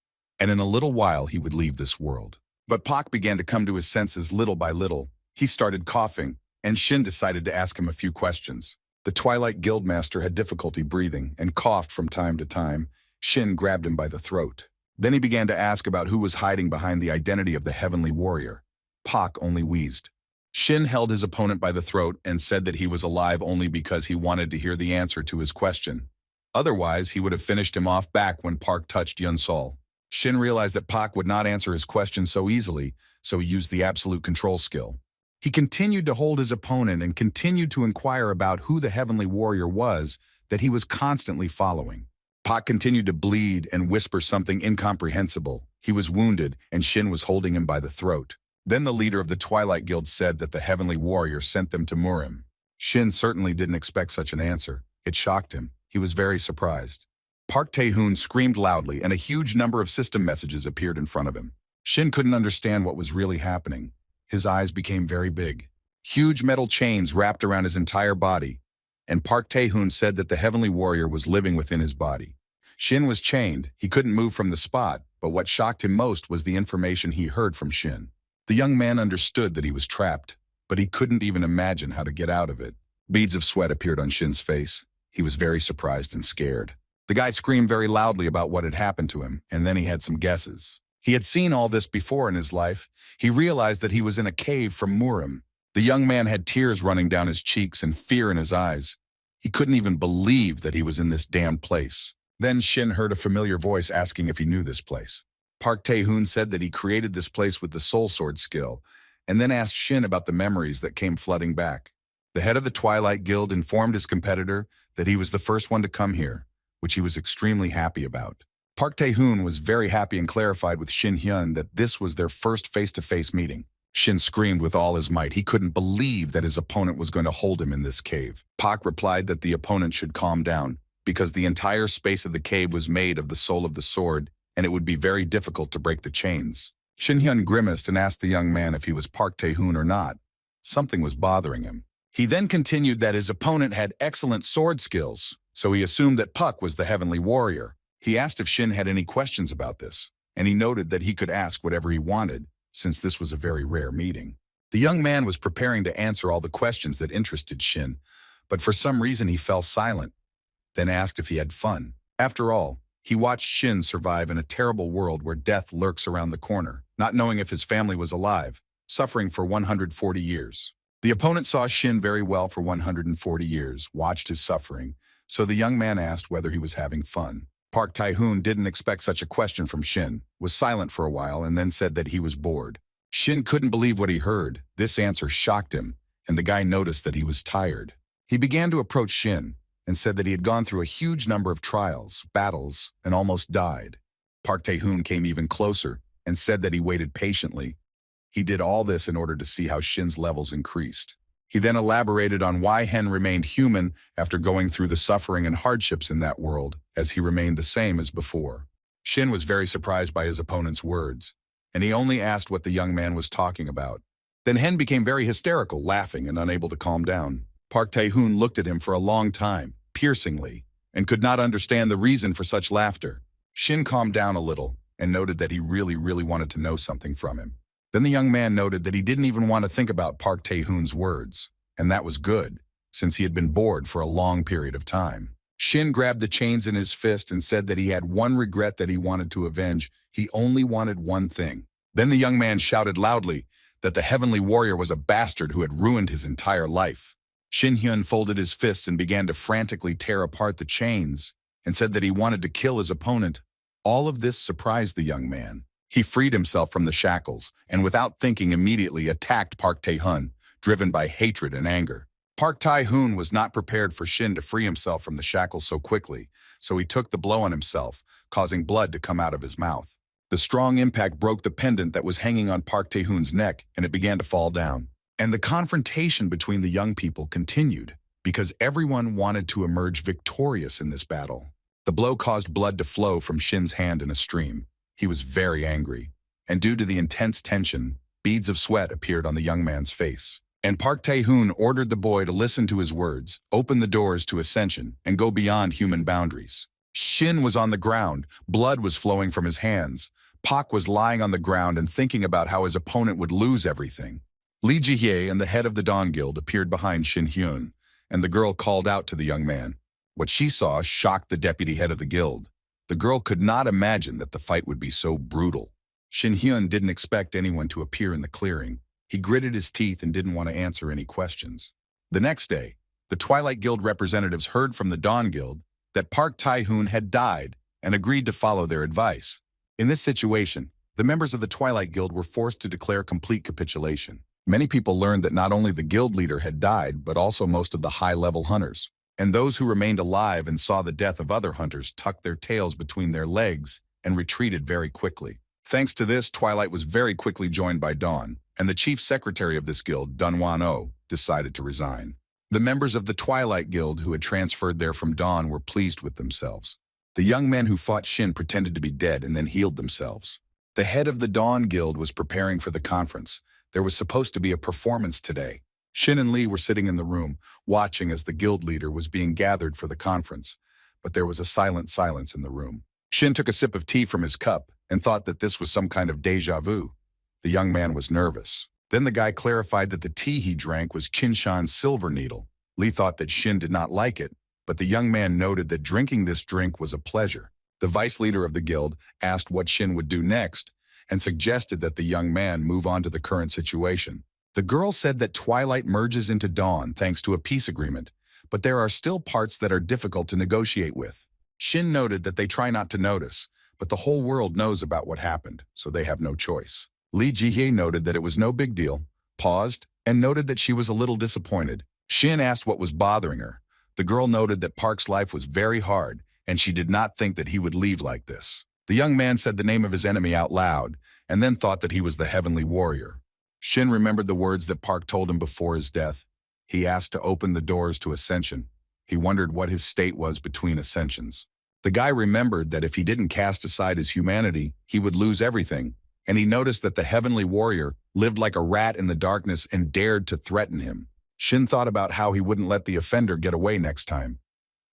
and in a little while he would leave this world. But Pak began to come to his senses little by little. He started coughing, and Shin decided to ask him a few questions. The Twilight Guildmaster had difficulty breathing and coughed from time to time. Shin grabbed him by the throat. Then he began to ask about who was hiding behind the identity of the Heavenly Warrior. Pak only wheezed. Shin held his opponent by the throat and said that he was alive only because he wanted to hear the answer to his question. Otherwise, he would have finished him off back when Park touched Yun-Sol. Shin realized that Pak would not answer his question so easily, so he used the absolute control skill. He continued to hold his opponent and continued to inquire about who the Heavenly Warrior was that he was constantly following. Pak continued to bleed and whisper something incomprehensible. He was wounded, and Shin was holding him by the throat. Then the leader of the Twilight Guild said that the Heavenly Warrior sent them to Murim. Shin certainly didn't expect such an answer. It shocked him. He was very surprised. Park Tae-hoon screamed loudly, and a huge number of system messages appeared in front of him. Shin couldn't understand what was really happening. His eyes became very big. Huge metal chains wrapped around his entire body, and Park Tae-hoon said that the Heavenly Warrior was living within his body. Shin was chained. He couldn't move from the spot, but what shocked him most was the information he heard from Shin. The young man understood that he was trapped, but he couldn't even imagine how to get out of it. Beads of sweat appeared on Shin's face. He was very surprised and scared. The guy screamed very loudly about what had happened to him, and then he had some guesses. He had seen all this before in his life. He realized that he was in a cave from Murim. The young man had tears running down his cheeks and fear in his eyes. He couldn't even believe that he was in this damned place. Then Shin heard a familiar voice asking if he knew this place. Park Tae-hoon said that he created this place with the soul sword skill, and then asked Shin about the memories that came flooding back. The head of the Twilight Guild informed his competitor that he was the first one to come here, which he was extremely happy about. Park Tae-hoon was very happy and clarified with Shin Hyun that this was their first face-to-face meeting. Shin screamed with all his might. He couldn't believe that his opponent was going to hold him in this cave. Park replied that the opponent should calm down, because the entire space of the cave was made of the soul of the sword, and it would be very difficult to break the chains. Shin Hyun grimaced and asked the young man if he was Park Tae-hoon or not. Something was bothering him. He then continued that his opponent had excellent sword skills, so he assumed that Puck was the Heavenly Warrior. He asked if Shin had any questions about this, and he noted that he could ask whatever he wanted, since this was a very rare meeting. The young man was preparing to answer all the questions that interested Shin, but for some reason he fell silent, then asked if he had fun. After all, he watched Shin survive in a terrible world where death lurks around the corner, not knowing if his family was alive, suffering for 140 years. The opponent saw Shin very well for 140 years, watched his suffering, so the young man asked whether he was having fun. Park Tae-hoon didn't expect such a question from Shin, was silent for a while, and then said that he was bored. Shin couldn't believe what he heard. This answer shocked him, and the guy noticed that he was tired. He began to approach Shin, and said that he had gone through a huge number of trials, battles, and almost died. Park Tae-hoon came even closer and said that he waited patiently. He did all this in order to see how Shin's levels increased. He then elaborated on why Hen remained human after going through the suffering and hardships in that world, as he remained the same as before. Shin was very surprised by his opponent's words, and he only asked what the young man was talking about. Then Hen became very hysterical, laughing and unable to calm down. Park Tae-hoon looked at him for a long time, piercingly, and could not understand the reason for such laughter. Shin calmed down a little and noted that he really wanted to know something from him. Then the young man noted that he didn't even want to think about Park Tae-hoon's words, and that was good, since he had been bored for a long period of time. Shin grabbed the chains in his fist and said that he had one regret that he wanted to avenge. He only wanted one thing. Then the young man shouted loudly that the heavenly warrior was a bastard who had ruined his entire life. Shin Hyun folded his fists and began to frantically tear apart the chains and said that he wanted to kill his opponent. All of this surprised the young man. He freed himself from the shackles and without thinking immediately attacked Park Tae-hoon, driven by hatred and anger. Park Tae-hoon was not prepared for Shin to free himself from the shackles so quickly, so he took the blow on himself, causing blood to come out of his mouth. The strong impact broke the pendant that was hanging on Park Tae-hoon's neck, and it began to fall down. And the confrontation between the young people continued, because everyone wanted to emerge victorious in this battle. The blow caused blood to flow from Shin's hand in a stream. He was very angry, and due to the intense tension, beads of sweat appeared on the young man's face. And Park Tae-hoon ordered the boy to listen to his words, open the doors to ascension, and go beyond human boundaries. Shin was on the ground, blood was flowing from his hands. Park was lying on the ground and thinking about how his opponent would lose everything. Lee Ji-hye and the head of the Dawn Guild appeared behind Shin Hyun, and the girl called out to the young man. What she saw shocked the deputy head of the guild. The girl could not imagine that the fight would be so brutal. Shin Hyun didn't expect anyone to appear in the clearing. He gritted his teeth and didn't want to answer any questions. The next day, the Twilight Guild representatives heard from the Dawn Guild that Park Tae-hoon had died and agreed to follow their advice. In this situation, the members of the Twilight Guild were forced to declare complete capitulation. Many people learned that not only the guild leader had died, but also most of the high-level hunters. And those who remained alive and saw the death of other hunters tucked their tails between their legs and retreated very quickly. Thanks to this, Twilight was very quickly joined by Dawn, and the chief secretary of this guild, Dunwan-oh, decided to resign. The members of the Twilight Guild who had transferred there from Dawn were pleased with themselves. The young men who fought Shin pretended to be dead and then healed themselves. The head of the Dawn Guild was preparing for the conference. There was supposed to be a performance today. Shin and Lee were sitting in the room, watching as the guild leader was being gathered for the conference, but there was a silent silence in the room. Shin took a sip of tea from his cup and thought that this was some kind of déjà vu. The young man was nervous. Then the guy clarified that the tea he drank was Chinshan's silver needle. Lee thought that Shin did not like it, but the young man noted that drinking this drink was a pleasure. The vice leader of the guild asked what Shin would do next and suggested that the young man move on to the current situation. The girl said that Twilight merges into Dawn thanks to a peace agreement, but there are still parts that are difficult to negotiate with. Shin noted that they try not to notice, but the whole world knows about what happened, so they have no choice. Lee Ji-hye noted that it was no big deal, paused, and noted that she was a little disappointed. Shin asked what was bothering her. The girl noted that Park's life was very hard, and she did not think that he would leave like this. The young man said the name of his enemy out loud, and then thought that he was the heavenly warrior. Shin remembered the words that Park told him before his death. He asked to open the doors to ascension. He wondered what his state was between ascensions. The guy remembered that if he didn't cast aside his humanity, he would lose everything, and he noticed that the heavenly warrior lived like a rat in the darkness and dared to threaten him. Shin thought about how he wouldn't let the offender get away next time.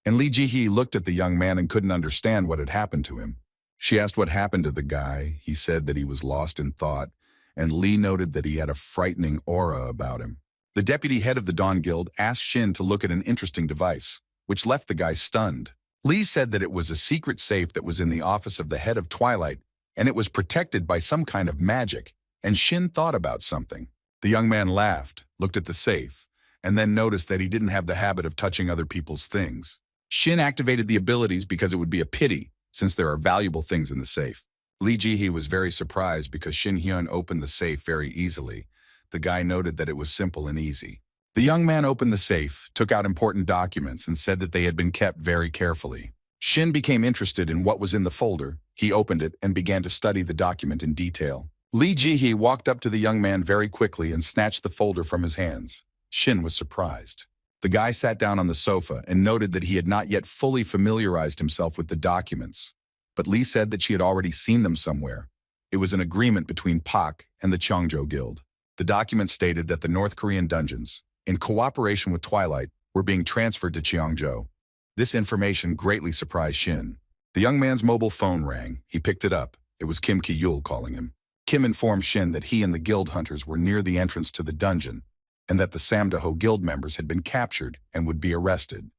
And Lee Ji-hye looked at the young man and couldn't understand what had happened to him. She asked what happened to the guy. He said that he was lost in thought, and Lee noted that he had a frightening aura about him. The deputy head of the Dawn Guild asked Shin to look at an interesting device, which left the guy stunned. Lee said that it was a secret safe that was in the office of the head of Twilight, and it was protected by some kind of magic, and Shin thought about something. The young man laughed, looked at the safe, and then noticed that he didn't have the habit of touching other people's things. Shin activated the abilities because it would be a pity, since there are valuable things in the safe. Lee Ji-hye was very surprised because Shin Hyun opened the safe very easily. The guy noted that it was simple and easy. The young man opened the safe, took out important documents, and said that they had been kept very carefully. Shin became interested in what was in the folder. He opened it and began to study the document in detail. Lee Ji-hee walked up to the young man very quickly and snatched the folder from his hands. Shin was surprised. The guy sat down on the sofa and noted that he had not yet fully familiarized himself with the documents. But Lee said that she had already seen them somewhere. It was an agreement between Pak and the Cheongjo Guild. The document stated that the North Korean dungeons, in cooperation with Twilight, were being transferred to Cheongjo. This information greatly surprised Shin. The young man's mobile phone rang. He picked it up. It was Kim Ki-yul calling him. Kim informed Shin that he and the guild hunters were near the entrance to the dungeon, and that the Samdaho guild members had been captured and would be arrested.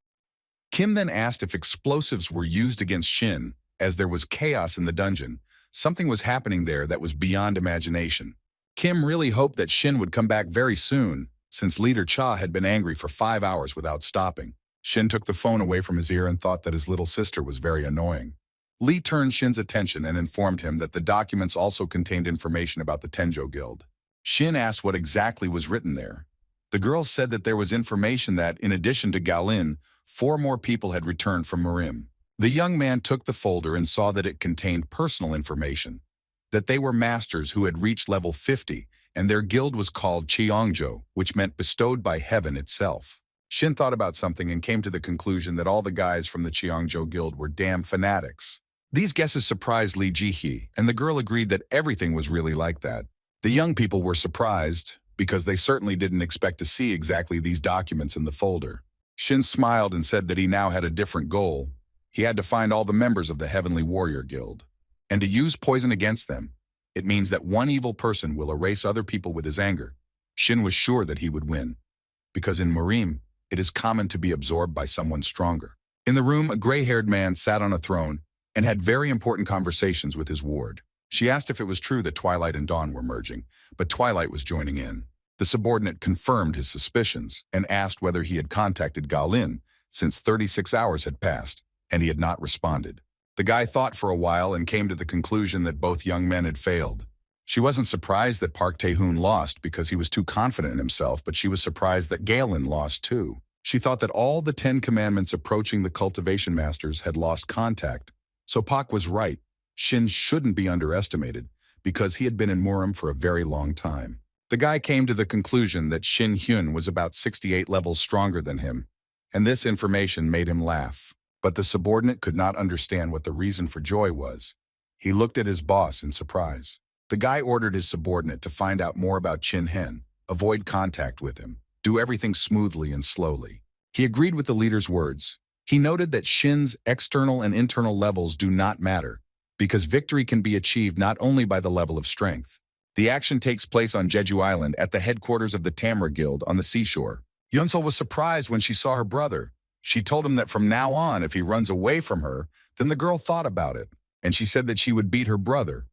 Kim then asked if explosives were used against Shin, as there was chaos in the dungeon. Something was happening there that was beyond imagination. Kim really hoped that Shin would come back very soon, since Leader Cha had been angry for 5 hours without stopping. Shin took the phone away from his ear and thought that his little sister was very annoying. Lee turned Shin's attention and informed him that the documents also contained information about the Tenjo Guild. Shin asked what exactly was written there. The girl said that there was information that, in addition to Galin, 4 more people had returned from Marim. The young man took the folder and saw that it contained personal information, that they were masters who had reached level 50, and their guild was called Cheongjo, which meant bestowed by heaven itself. Shin thought about something and came to the conclusion that all the guys from the Cheongjo Guild were damn fanatics. These guesses surprised Lee Ji-hee, and the girl agreed that everything was really like that. The young people were surprised, because they certainly didn't expect to see exactly these documents in the folder. Shin smiled and said that he now had a different goal. He had to find all the members of the Heavenly Warrior Guild, and to use poison against them. It means that one evil person will erase other people with his anger. Shin was sure that he would win, because in Marim, it is common to be absorbed by someone stronger. In the room, a gray-haired man sat on a throne and had very important conversations with his ward. She asked if it was true that Twilight and Dawn were merging, but Twilight was joining in. The subordinate confirmed his suspicions and asked whether he had contacted Galin, since 36 hours had passed, and he had not responded. The guy thought for a while and came to the conclusion that both young men had failed. She wasn't surprised that Park Tae-hoon lost because he was too confident in himself, but she was surprised that Galen lost too. She thought that all the 10 commandments approaching the cultivation masters had lost contact. So Pak was right. Shin shouldn't be underestimated because he had been in Murim for a very long time. The guy came to the conclusion that Shin Hyun was about 68 levels stronger than him, and this information made him laugh. But the subordinate could not understand what the reason for joy was. He looked at his boss in surprise. The guy ordered his subordinate to find out more about Chin Hen, avoid contact with him, do everything smoothly and slowly. He agreed with the leader's words. He noted that Shin's external and internal levels do not matter, because victory can be achieved not only by the level of strength. The action takes place on Jeju Island at the headquarters of the Tamra Guild on the seashore. Yunsol was surprised when she saw her brother. She told him that from now on, if he runs away from her, then the girl thought about it, and she said that she would beat her brother.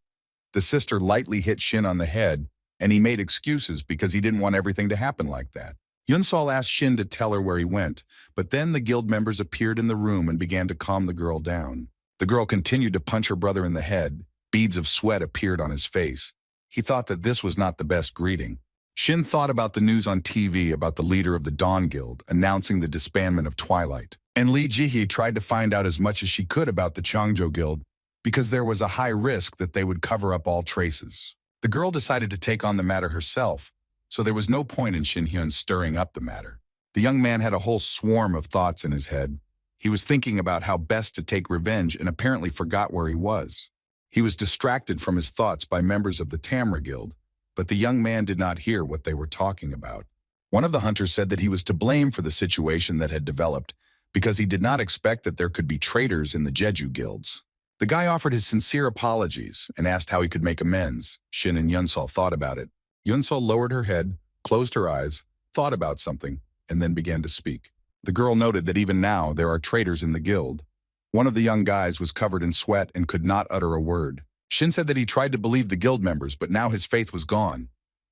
The sister lightly hit Shin on the head, and he made excuses because he didn't want everything to happen like that. Yunsol asked Shin to tell her where he went, but then the guild members appeared in the room and began to calm the girl down. The girl continued to punch her brother in the head. Beads of sweat appeared on his face. He thought that this was not the best greeting. Shin thought about the news on TV about the leader of the Dawn Guild announcing the disbandment of Twilight. And Lee Ji-hee tried to find out as much as she could about the Cheongjo Guild because there was a high risk that they would cover up all traces. The girl decided to take on the matter herself, so there was no point in Shin Hyun stirring up the matter. The young man had a whole swarm of thoughts in his head. He was thinking about how best to take revenge and apparently forgot where he was. He was distracted from his thoughts by members of the Tamra Guild, but the young man did not hear what they were talking about. One of the hunters said that he was to blame for the situation that had developed because he did not expect that there could be traitors in the Jeju guilds. The guy offered his sincere apologies and asked how he could make amends. Shin and Yunsol thought about it. Yunsol lowered her head, closed her eyes, thought about something, and then began to speak. The girl noted that even now there are traitors in the guild. One of the young guys was covered in sweat and could not utter a word. Shin said that he tried to believe the guild members, but now his faith was gone.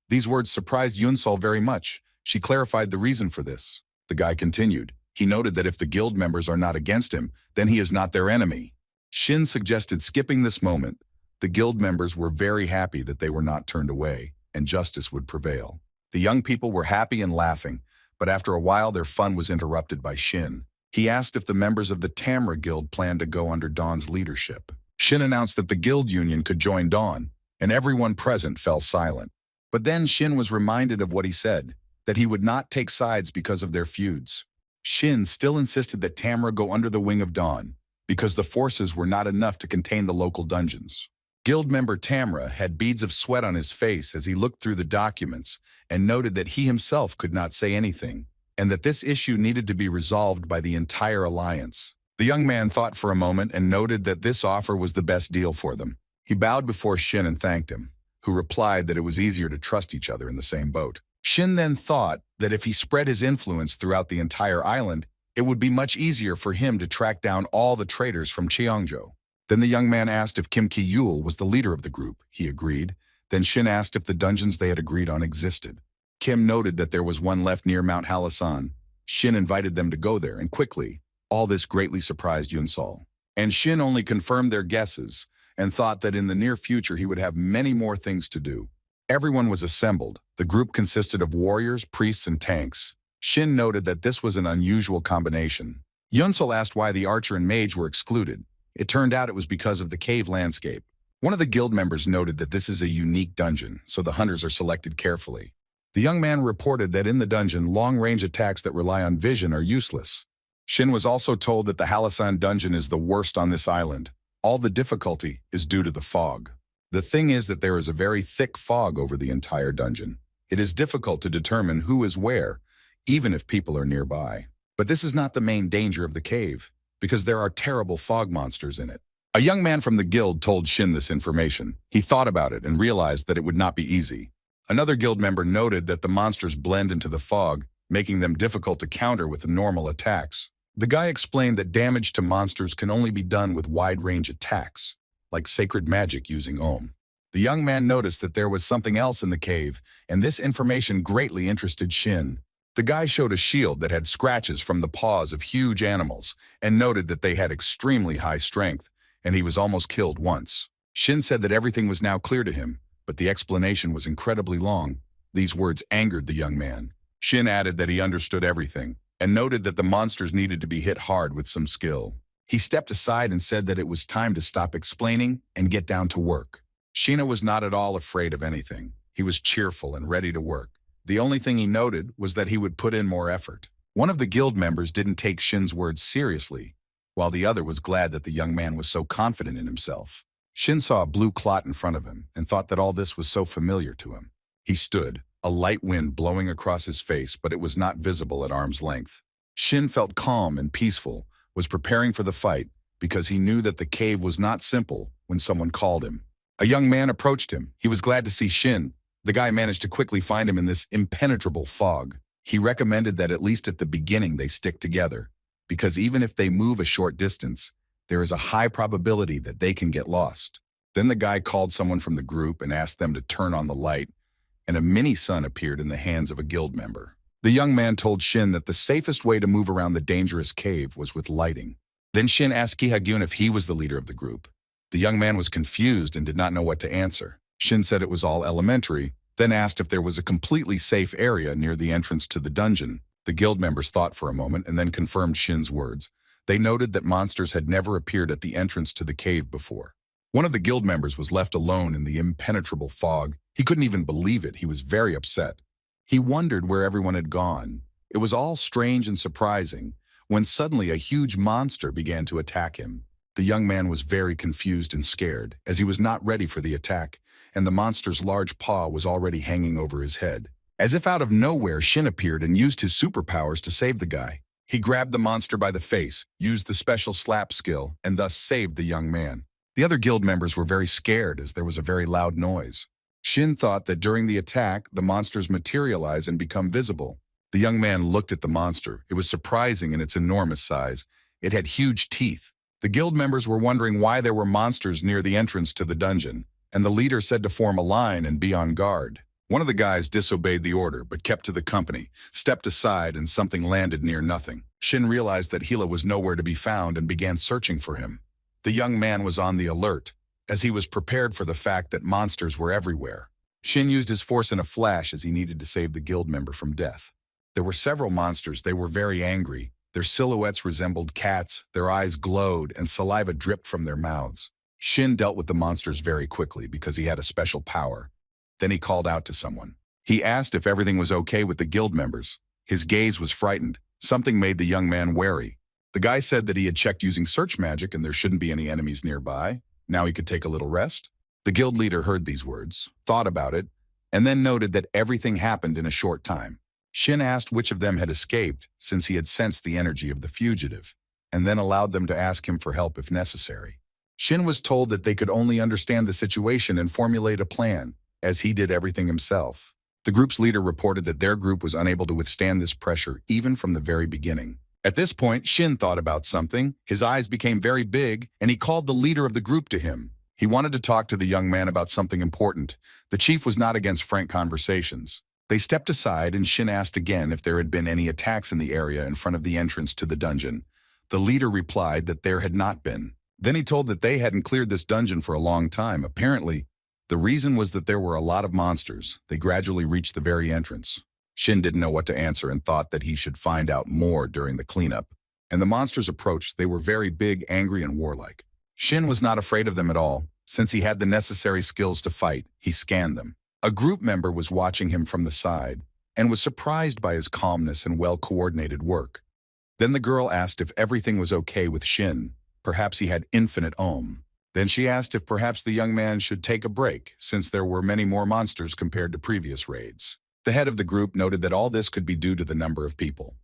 These words surprised Yunsol very much. She clarified the reason for this. The guy continued. He noted that if the guild members are not against him, then he is not their enemy. Shin suggested skipping this moment. The guild members were very happy that they were not turned away, and justice would prevail. The young people were happy and laughing, But after a while, their fun was interrupted by Shin. He asked if the members of the Tamra Guild planned to go under Dawn's leadership. Shin announced that the guild union could join Dawn, and everyone present fell silent. But then Shin was reminded of what he said, that he would not take sides because of their feuds. Shin still insisted that Tamra go under the wing of Dawn, because the forces were not enough to contain the local dungeons. Guild member Tamra had beads of sweat on his face as he looked through the documents and noted that he himself could not say anything, and that this issue needed to be resolved by the entire alliance. The young man thought for a moment and noted that this offer was the best deal for them. He bowed before Shin and thanked him, who replied that it was easier to trust each other in the same boat. Shin then thought that if he spread his influence throughout the entire island, it would be much easier for him to track down all the traitors from Cheongjo. Then the young man asked if Kim Ki-yul was the leader of the group. He agreed. Then Shin asked if the dungeons they had agreed on existed. Kim noted that there was one left near Mount Halasan. Shin invited them to go there, and quickly, all this greatly surprised Yunsol. And Shin only confirmed their guesses and thought that in the near future he would have many more things to do. Everyone was assembled. The group consisted of warriors, priests, and tanks. Shin noted that this was an unusual combination. Yunsol asked why the archer and mage were excluded. It turned out it was because of the cave landscape. One of the guild members noted that this is a unique dungeon, so the hunters are selected carefully. The young man reported that in the dungeon, long-range attacks that rely on vision are useless. Shin was also told that the Halasan dungeon is the worst on this island. All the difficulty is due to the fog. The thing is that there is a very thick fog over the entire dungeon. It is difficult to determine who is where, even if people are nearby. But this is not the main danger of the cave, because there are terrible fog monsters in it. A young man from the guild told Shin this information. He thought about it and realized that it would not be easy. Another guild member noted that the monsters blend into the fog, making them difficult to counter with the normal attacks. The guy explained that damage to monsters can only be done with wide-range attacks, like sacred magic using Om. The young man noticed that there was something else in the cave, and this information greatly interested Shin. The guy showed a shield that had scratches from the paws of huge animals and noted that they had extremely high strength, and he was almost killed once. Shin said that everything was now clear to him, but the explanation was incredibly long. These words angered the young man. Shin added that he understood everything and noted that the monsters needed to be hit hard with some skill. He stepped aside and said that it was time to stop explaining and get down to work. Shina was not at all afraid of anything. He was cheerful and ready to work. The only thing he noted was that he would put in more effort. One of the guild members didn't take Shin's words seriously, while the other was glad that the young man was so confident in himself. Shin saw a blue clot in front of him and thought that all this was so familiar to him. He stood, a light wind blowing across his face, but it was not visible at arm's length. Shin felt calm and peaceful, was preparing for the fight, because he knew that the cave was not simple when someone called him. A young man approached him. He was glad to see Shin. The guy managed to quickly find him in this impenetrable fog. He recommended that at least at the beginning they stick together, because even if they move a short distance, there is a high probability that they can get lost. Then the guy called someone from the group and asked them to turn on the light, and a mini sun appeared in the hands of a guild member. The young man told Shin that the safest way to move around the dangerous cave was with lighting. Then Shin asked Kihagyun if he was the leader of the group. The young man was confused and did not know what to answer. Shin said it was all elementary, then asked if there was a completely safe area near the entrance to the dungeon. The guild members thought for a moment and then confirmed Shin's words. They noted that monsters had never appeared at the entrance to the cave before. One of the guild members was left alone in the impenetrable fog. He couldn't even believe it. He was very upset. He wondered where everyone had gone. It was all strange and surprising when suddenly a huge monster began to attack him. The young man was very confused and scared, as he was not ready for the attack, and the monster's large paw was already hanging over his head. As if out of nowhere, Shin appeared and used his superpowers to save the guy. He grabbed the monster by the face, used the special slap skill, and thus saved the young man. The other guild members were very scared as there was a very loud noise. Shin thought that during the attack, the monsters materialize and become visible. The young man looked at the monster. It was surprising in its enormous size. It had huge teeth. The guild members were wondering why there were monsters near the entrance to the dungeon, and the leader said to form a line and be on guard. One of the guys disobeyed the order, but kept to the company, stepped aside, and something landed near nothing. Shin realized that Hila was nowhere to be found and began searching for him. The young man was on the alert, as he was prepared for the fact that monsters were everywhere. Shin used his force in a flash as he needed to save the guild member from death. There were several monsters. They were very angry. Their silhouettes resembled cats, their eyes glowed, and saliva dripped from their mouths. Shin dealt with the monsters very quickly because he had a special power. Then he called out to someone. He asked if everything was okay with the guild members. His gaze was frightened. Something made the young man wary. The guy said that he had checked using search magic and there shouldn't be any enemies nearby. Now he could take a little rest. The guild leader heard these words, thought about it, and then noted that everything happened in a short time. Shin asked which of them had escaped, since he had sensed the energy of the fugitive, and then allowed them to ask him for help if necessary. Shin was told that they could only understand the situation and formulate a plan, as he did everything himself. The group's leader reported that their group was unable to withstand this pressure even from the very beginning. At this point, Shin thought about something. His eyes became very big, and he called the leader of the group to him. He wanted to talk to the young man about something important. The chief was not against frank conversations. They stepped aside, and Shin asked again if there had been any attacks in the area in front of the entrance to the dungeon. The leader replied that there had not been. Then he told that they hadn't cleared this dungeon for a long time. Apparently, the reason was that there were a lot of monsters. They gradually reached the very entrance. Shin didn't know what to answer and thought that he should find out more during the cleanup. And the monsters approached. They were very big, angry, and warlike. Shin was not afraid of them at all. Since he had the necessary skills to fight, he scanned them. A group member was watching him from the side and was surprised by his calmness and well-coordinated work. Then the girl asked if everything was okay with Shin. Perhaps he had infinite ohm. Then she asked if perhaps the young man should take a break, since there were many more monsters compared to previous raids. The head of the group noted that all this could be due to the number of people.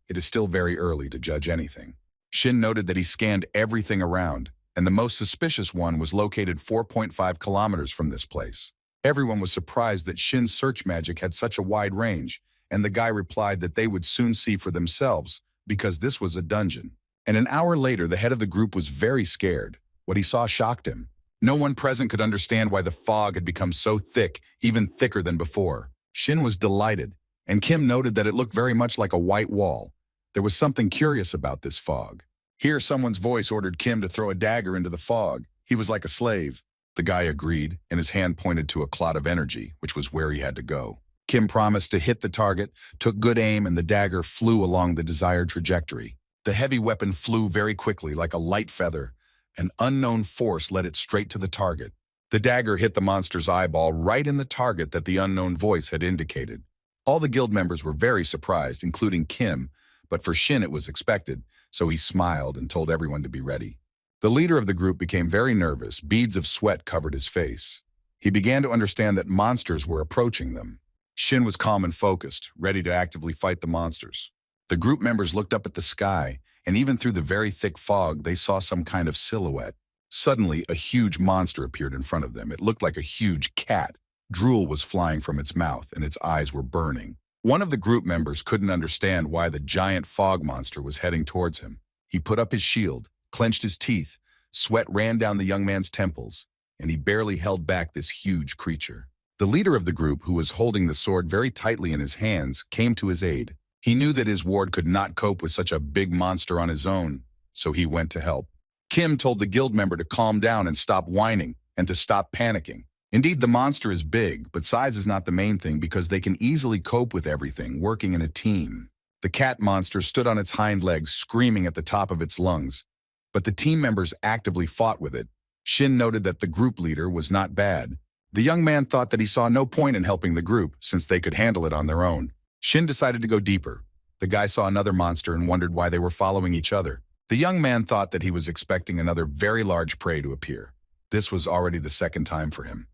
It is still very early to judge anything. Shin noted that he scanned everything around, and the most suspicious one was located 4.5 kilometers from this place. Everyone was surprised that Shin's search magic had such a wide range, and the guy replied that they would soon see for themselves, because this was a dungeon. And an hour later, the head of the group was very scared. What he saw shocked him. No one present could understand why the fog had become so thick, even thicker than before. Shin was delighted, and Kim noted that it looked very much like a white wall. There was something curious about this fog. Here, someone's voice ordered Kim to throw a dagger into the fog. He was like a slave. The guy agreed, and his hand pointed to a clot of energy, which was where he had to go. Kim promised to hit the target, took good aim, and the dagger flew along the desired trajectory. The heavy weapon flew very quickly, like a light feather. An unknown force led it straight to the target. The dagger hit the monster's eyeball right in the target that the unknown voice had indicated. All the guild members were very surprised, including Kim, but for Shin it was expected, so he smiled and told everyone to be ready. The leader of the group became very nervous. Beads of sweat covered his face. He began to understand that monsters were approaching them. Shin was calm and focused, ready to actively fight the monsters. The group members looked up at the sky, and even through the very thick fog, they saw some kind of silhouette. Suddenly, a huge monster appeared in front of them. It looked like a huge cat. Drool was flying from its mouth, and its eyes were burning. One of the group members couldn't understand why the giant fog monster was heading towards him. He put up his shield, clenched his teeth, sweat ran down the young man's temples, and he barely held back this huge creature. The leader of the group, who was holding the sword very tightly in his hands, came to his aid. He knew that his ward could not cope with such a big monster on his own, so he went to help. Kim told the guild member to calm down and stop whining, and to stop panicking. Indeed, the monster is big, but size is not the main thing because they can easily cope with everything, working in a team. The cat monster stood on its hind legs, screaming at the top of its lungs. But the team members actively fought with it. Shin noted that the group leader was not bad. The young man thought that he saw no point in helping the group, since they could handle it on their own. Shin decided to go deeper. The guy saw another monster and wondered why they were following each other. The young man thought that he was expecting another very large prey to appear. This was already the second time for him.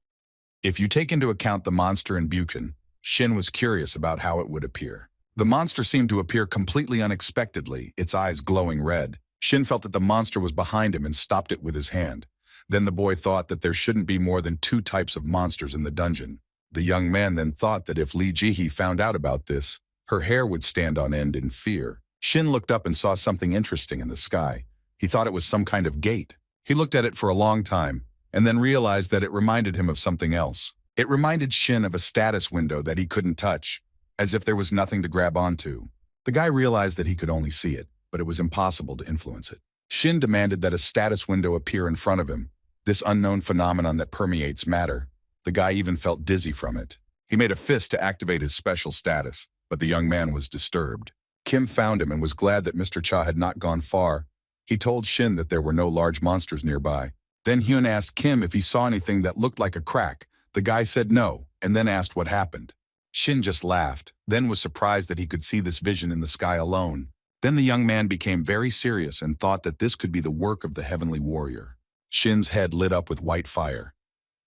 If you take into account the monster in Buchan, Shin was curious about how it would appear. The monster seemed to appear completely unexpectedly, its eyes glowing red. Shin felt that the monster was behind him and stopped it with his hand. Then the boy thought that there shouldn't be more than 2 types of monsters in the dungeon. The young man then thought that if Li Jihe found out about this, her hair would stand on end in fear. Shin looked up and saw something interesting in the sky. He thought it was some kind of gate. He looked at it for a long time, and then realized that it reminded him of something else. It reminded Shin of a status window that he couldn't touch, as if there was nothing to grab onto. The guy realized that he could only see it, but it was impossible to influence it. Shin demanded that a status window appear in front of him, this unknown phenomenon that permeates matter. The guy even felt dizzy from it. He made a fist to activate his special status. but the young man was disturbed. Kim found him and was glad that Mr. Cha had not gone far. He told Shin that there were no large monsters nearby. Then Hyun asked Kim if he saw anything that looked like a crack. The guy said no, and then asked what happened. Shin just laughed, then was surprised that he could see this vision in the sky alone. Then the young man became very serious and thought that this could be the work of the heavenly warrior. Shin's head lit up with white fire.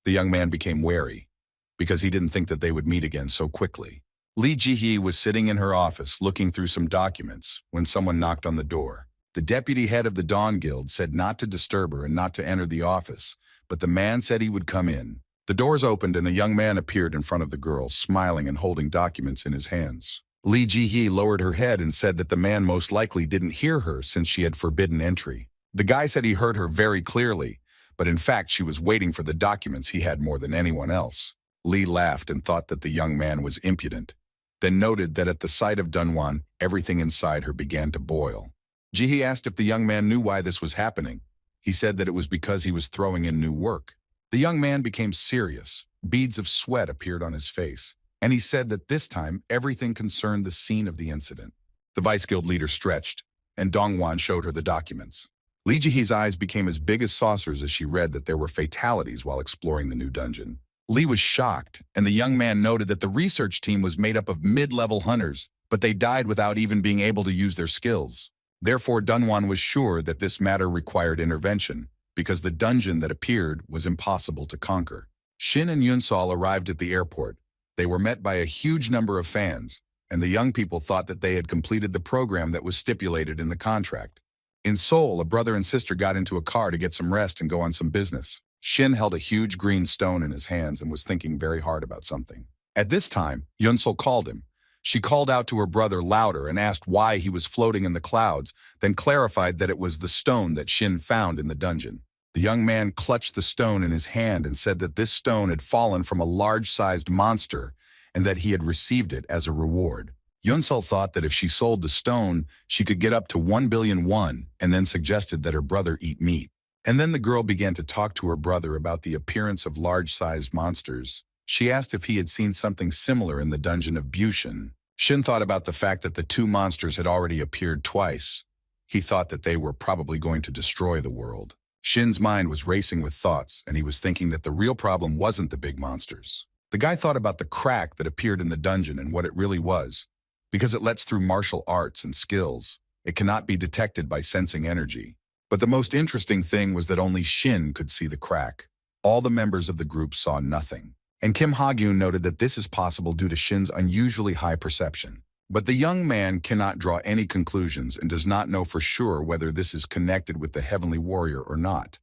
The young man became wary, because he didn't think that they would meet again so quickly. Lee Ji-hee was sitting in her office looking through some documents when someone knocked on the door. The deputy head of the Dawn Guild said not to disturb her and not to enter the office, but the man said he would come in. The doors opened and a young man appeared in front of the girl, smiling and holding documents in his hands. Lee Ji-hee lowered her head and said that the man most likely didn't hear her since she had forbidden entry. The guy said he heard her very clearly, but in fact she was waiting for the documents he had more than anyone else. Lee laughed and thought that the young man was impudent, then noted that at the sight of Dunwan, everything inside her began to boil. Ji-hee asked if the young man knew why this was happening. He said that it was because he was throwing in new work. The young man became serious. Beads of sweat appeared on his face, and he said that this time everything concerned the scene of the incident. The Vice Guild leader stretched, and Dongwan showed her the documents. Lee Ji-hee's eyes became as big as saucers as she read that there were fatalities while exploring the new dungeon. Lee was shocked, and the young man noted that the research team was made up of mid-level hunters, but they died without even being able to use their skills. Therefore, Dunwan was sure that this matter required intervention, because the dungeon that appeared was impossible to conquer. Shin and Yunsol arrived at the airport. They were met by a huge number of fans, and the young people thought that they had completed the program that was stipulated in the contract. In Seoul, a brother and sister got into a car to get some rest and go on some business. Shin held a huge green stone in his hands and was thinking very hard about something. At this time, Yunsol called him. She called out to her brother louder and asked why he was floating in the clouds, then clarified that it was the stone that Shin found in the dungeon. The young man clutched the stone in his hand and said that this stone had fallen from a large-sized monster and that he had received it as a reward. Yunsol thought that if she sold the stone, she could get up to 1 billion won, and then suggested that her brother eat meat. And then the girl began to talk to her brother about the appearance of large-sized monsters. She asked if he had seen something similar in the dungeon of Bushin. Shin thought about the fact that the two monsters had already appeared twice. He thought that they were probably going to destroy the world. Shin's mind was racing with thoughts, and he was thinking that the real problem wasn't the big monsters. The guy thought about the crack that appeared in the dungeon and what it really was. Because it lets through martial arts and skills, it cannot be detected by sensing energy. But the most interesting thing was that only Shin could see the crack. All the members of the group saw nothing. And Kim Ha-gyun noted that this is possible due to Shin's unusually high perception. But the young man cannot draw any conclusions and does not know for sure whether this is connected with the heavenly warrior or not.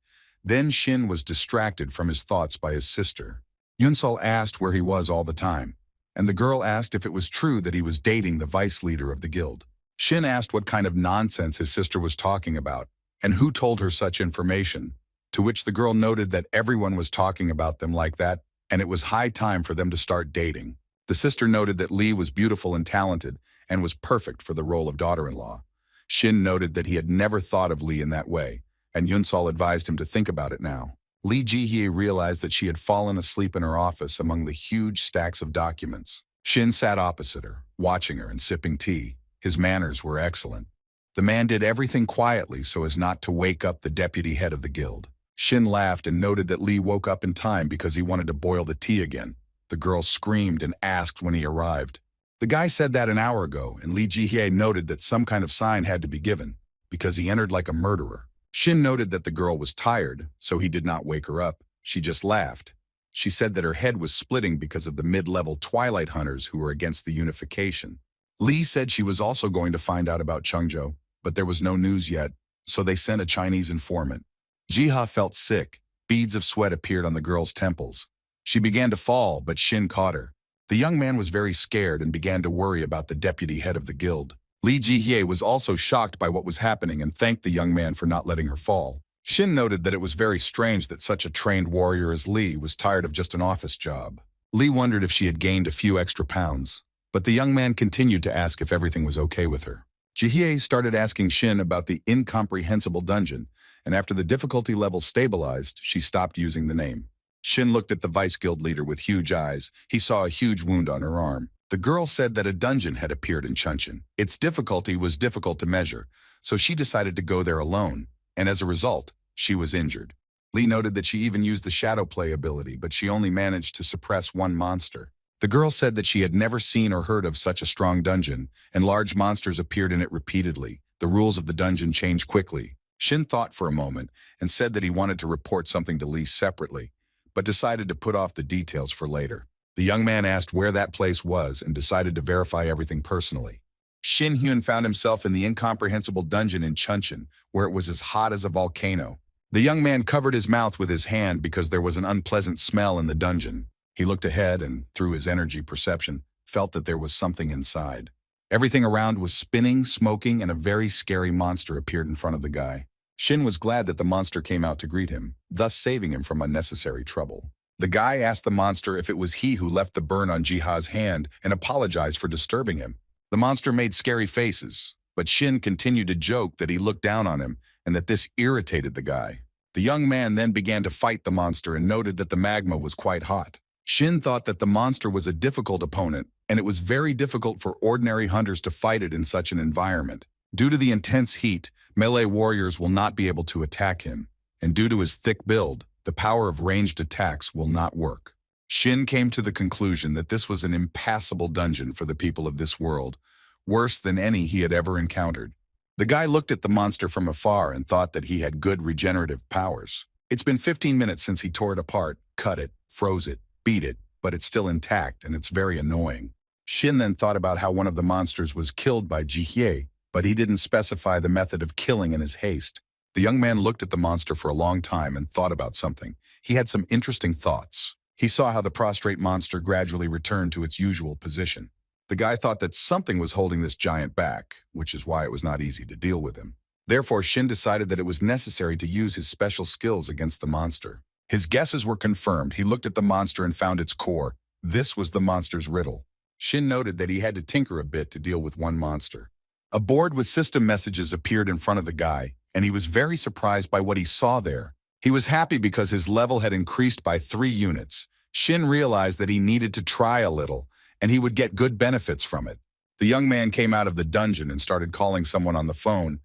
Then Shin was distracted from his thoughts by his sister. Yunsol asked where he was all the time, and the girl asked if it was true that he was dating the vice leader of the guild. Shin asked what kind of nonsense his sister was talking about, and who told her such information, to which the girl noted that everyone was talking about them like that, and it was high time for them to start dating. The sister noted that Lee was beautiful and talented, and was perfect for the role of daughter-in-law. Shin noted that he had never thought of Lee in that way, and Yunsol advised him to think about it now. Lee Ji-hee realized that she had fallen asleep in her office among the huge stacks of documents. Shin sat opposite her, watching her and sipping tea. His manners were excellent. The man did everything quietly so as not to wake up the deputy head of the guild. Shin laughed and noted that Lee woke up in time because he wanted to boil the tea again. The girl screamed and asked when he arrived. The guy said that an hour ago, and Lee Ji-hee noted that some kind of sign had to be given, because he entered like a murderer. Shin noted that the girl was tired, so he did not wake her up. She just laughed. She said that her head was splitting because of the mid-level Twilight Hunters who were against the unification. Lee said she was also going to find out about Chungjo, but there was no news yet, so they sent a Chinese informant. Ji-ha felt sick. Beads of sweat appeared on the girl's temples. She began to fall, but Shin caught her. The young man was very scared and began to worry about the deputy head of the guild. Lee Ji-hee was also shocked by what was happening and thanked the young man for not letting her fall. Shin noted that it was very strange that such a trained warrior as Lee was tired of just an office job. Lee wondered if she had gained a few extra pounds, but the young man continued to ask if everything was okay with her. Ji-hee started asking Shin about the incomprehensible dungeon, and after the difficulty level stabilized, she stopped using the name. Shin looked at the vice guild leader with huge eyes. He saw a huge wound on her arm. The girl said that a dungeon had appeared in Chuncheon. Its difficulty was difficult to measure, so she decided to go there alone, and as a result, she was injured. Lee noted that she even used the shadow play ability, but she only managed to suppress one monster. The girl said that she had never seen or heard of such a strong dungeon, and large monsters appeared in it repeatedly. The rules of the dungeon changed quickly. Shin thought for a moment and said that he wanted to report something to Lee separately, but decided to put off the details for later. The young man asked where that place was and decided to verify everything personally. Shin Hyun found himself in the incomprehensible dungeon in Chuncheon, where it was as hot as a volcano. The young man covered his mouth with his hand because there was an unpleasant smell in the dungeon. He looked ahead and, through his energy perception, felt that there was something inside. Everything around was spinning, smoking, and a very scary monster appeared in front of the guy. Shin was glad that the monster came out to greet him, thus saving him from unnecessary trouble. The guy asked the monster if it was he who left the burn on Jiha's hand and apologized for disturbing him. The monster made scary faces, but Shin continued to joke that he looked down on him and that this irritated the guy. The young man then began to fight the monster and noted that the magma was quite hot. Shin thought that the monster was a difficult opponent, and it was very difficult for ordinary hunters to fight it in such an environment. Due to the intense heat, melee warriors will not be able to attack him, and due to his thick build, the power of ranged attacks will not work. Shin came to the conclusion that this was an impassable dungeon for the people of this world, worse than any he had ever encountered. The guy looked at the monster from afar and thought that he had good regenerative powers. It's been 15 minutes since he tore it apart, cut it, froze it, beat it, but it's still intact and it's very annoying. Shin then thought about how one of the monsters was killed by Jihye, but he didn't specify the method of killing in his haste. The young man looked at the monster for a long time and thought about something. He had some interesting thoughts. He saw how the prostrate monster gradually returned to its usual position. The guy thought that something was holding this giant back, which is why it was not easy to deal with him. Therefore, Shin decided that it was necessary to use his special skills against the monster. His guesses were confirmed. He looked at the monster and found its core. This was the monster's riddle. Shin noted that he had to tinker a bit to deal with one monster. A board with system messages appeared in front of the guy, and he was very surprised by what he saw there. He was happy because his level had increased by 3 units. Shin realized that he needed to try a little, and he would get good benefits from it. The young man came out of the dungeon and started calling someone on the phone,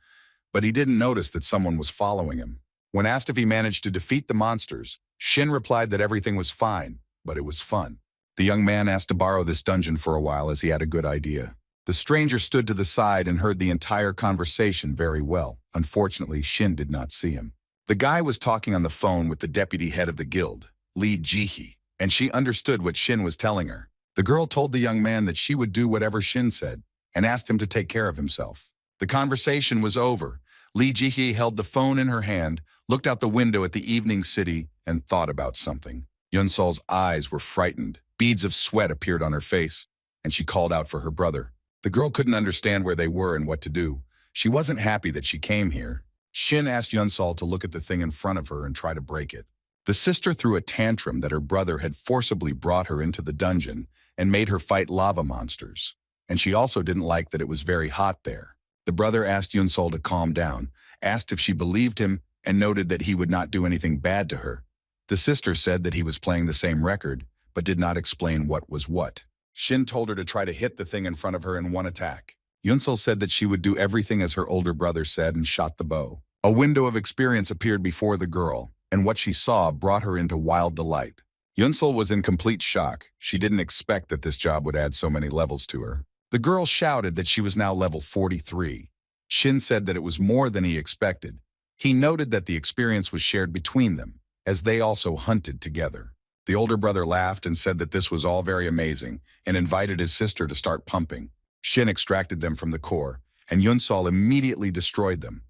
but he didn't notice that someone was following him. When asked if he managed to defeat the monsters, Shin replied that everything was fine, but it was fun. The young man asked to borrow this dungeon for a while as he had a good idea. The stranger stood to the side and heard the entire conversation very well. Unfortunately, Shin did not see him. The guy was talking on the phone with the deputy head of the guild, Lee Jihye, and she understood what Shin was telling her. The girl told the young man that she would do whatever Shin said and asked him to take care of himself. The conversation was over. Lee Jihye held the phone in her hand, looked out the window at the evening city, and thought about something. Yunsol's eyes were frightened. Beads of sweat appeared on her face, and she called out for her brother. The girl couldn't understand where they were and what to do. She wasn't happy that she came here. Shin asked Yunsol to look at the thing in front of her and try to break it. The sister threw a tantrum that her brother had forcibly brought her into the dungeon and made her fight lava monsters. And she also didn't like that it was very hot there. The brother asked Yunsol to calm down, asked if she believed him, and noted that he would not do anything bad to her. The sister said that he was playing the same record, but did not explain what was what. Shin told her to try to hit the thing in front of her in one attack. Yunsol said that she would do everything as her older brother said and shot the bow. A window of experience appeared before the girl, and what she saw brought her into wild delight. Yunsol was in complete shock. She didn't expect that this job would add so many levels to her. The girl shouted that she was now level 43. Shin said that it was more than he expected. He noted that the experience was shared between them, as they also hunted together. The older brother laughed and said that this was all very amazing and invited his sister to start pumping. Shin extracted them from the core, and Yunsol immediately destroyed them.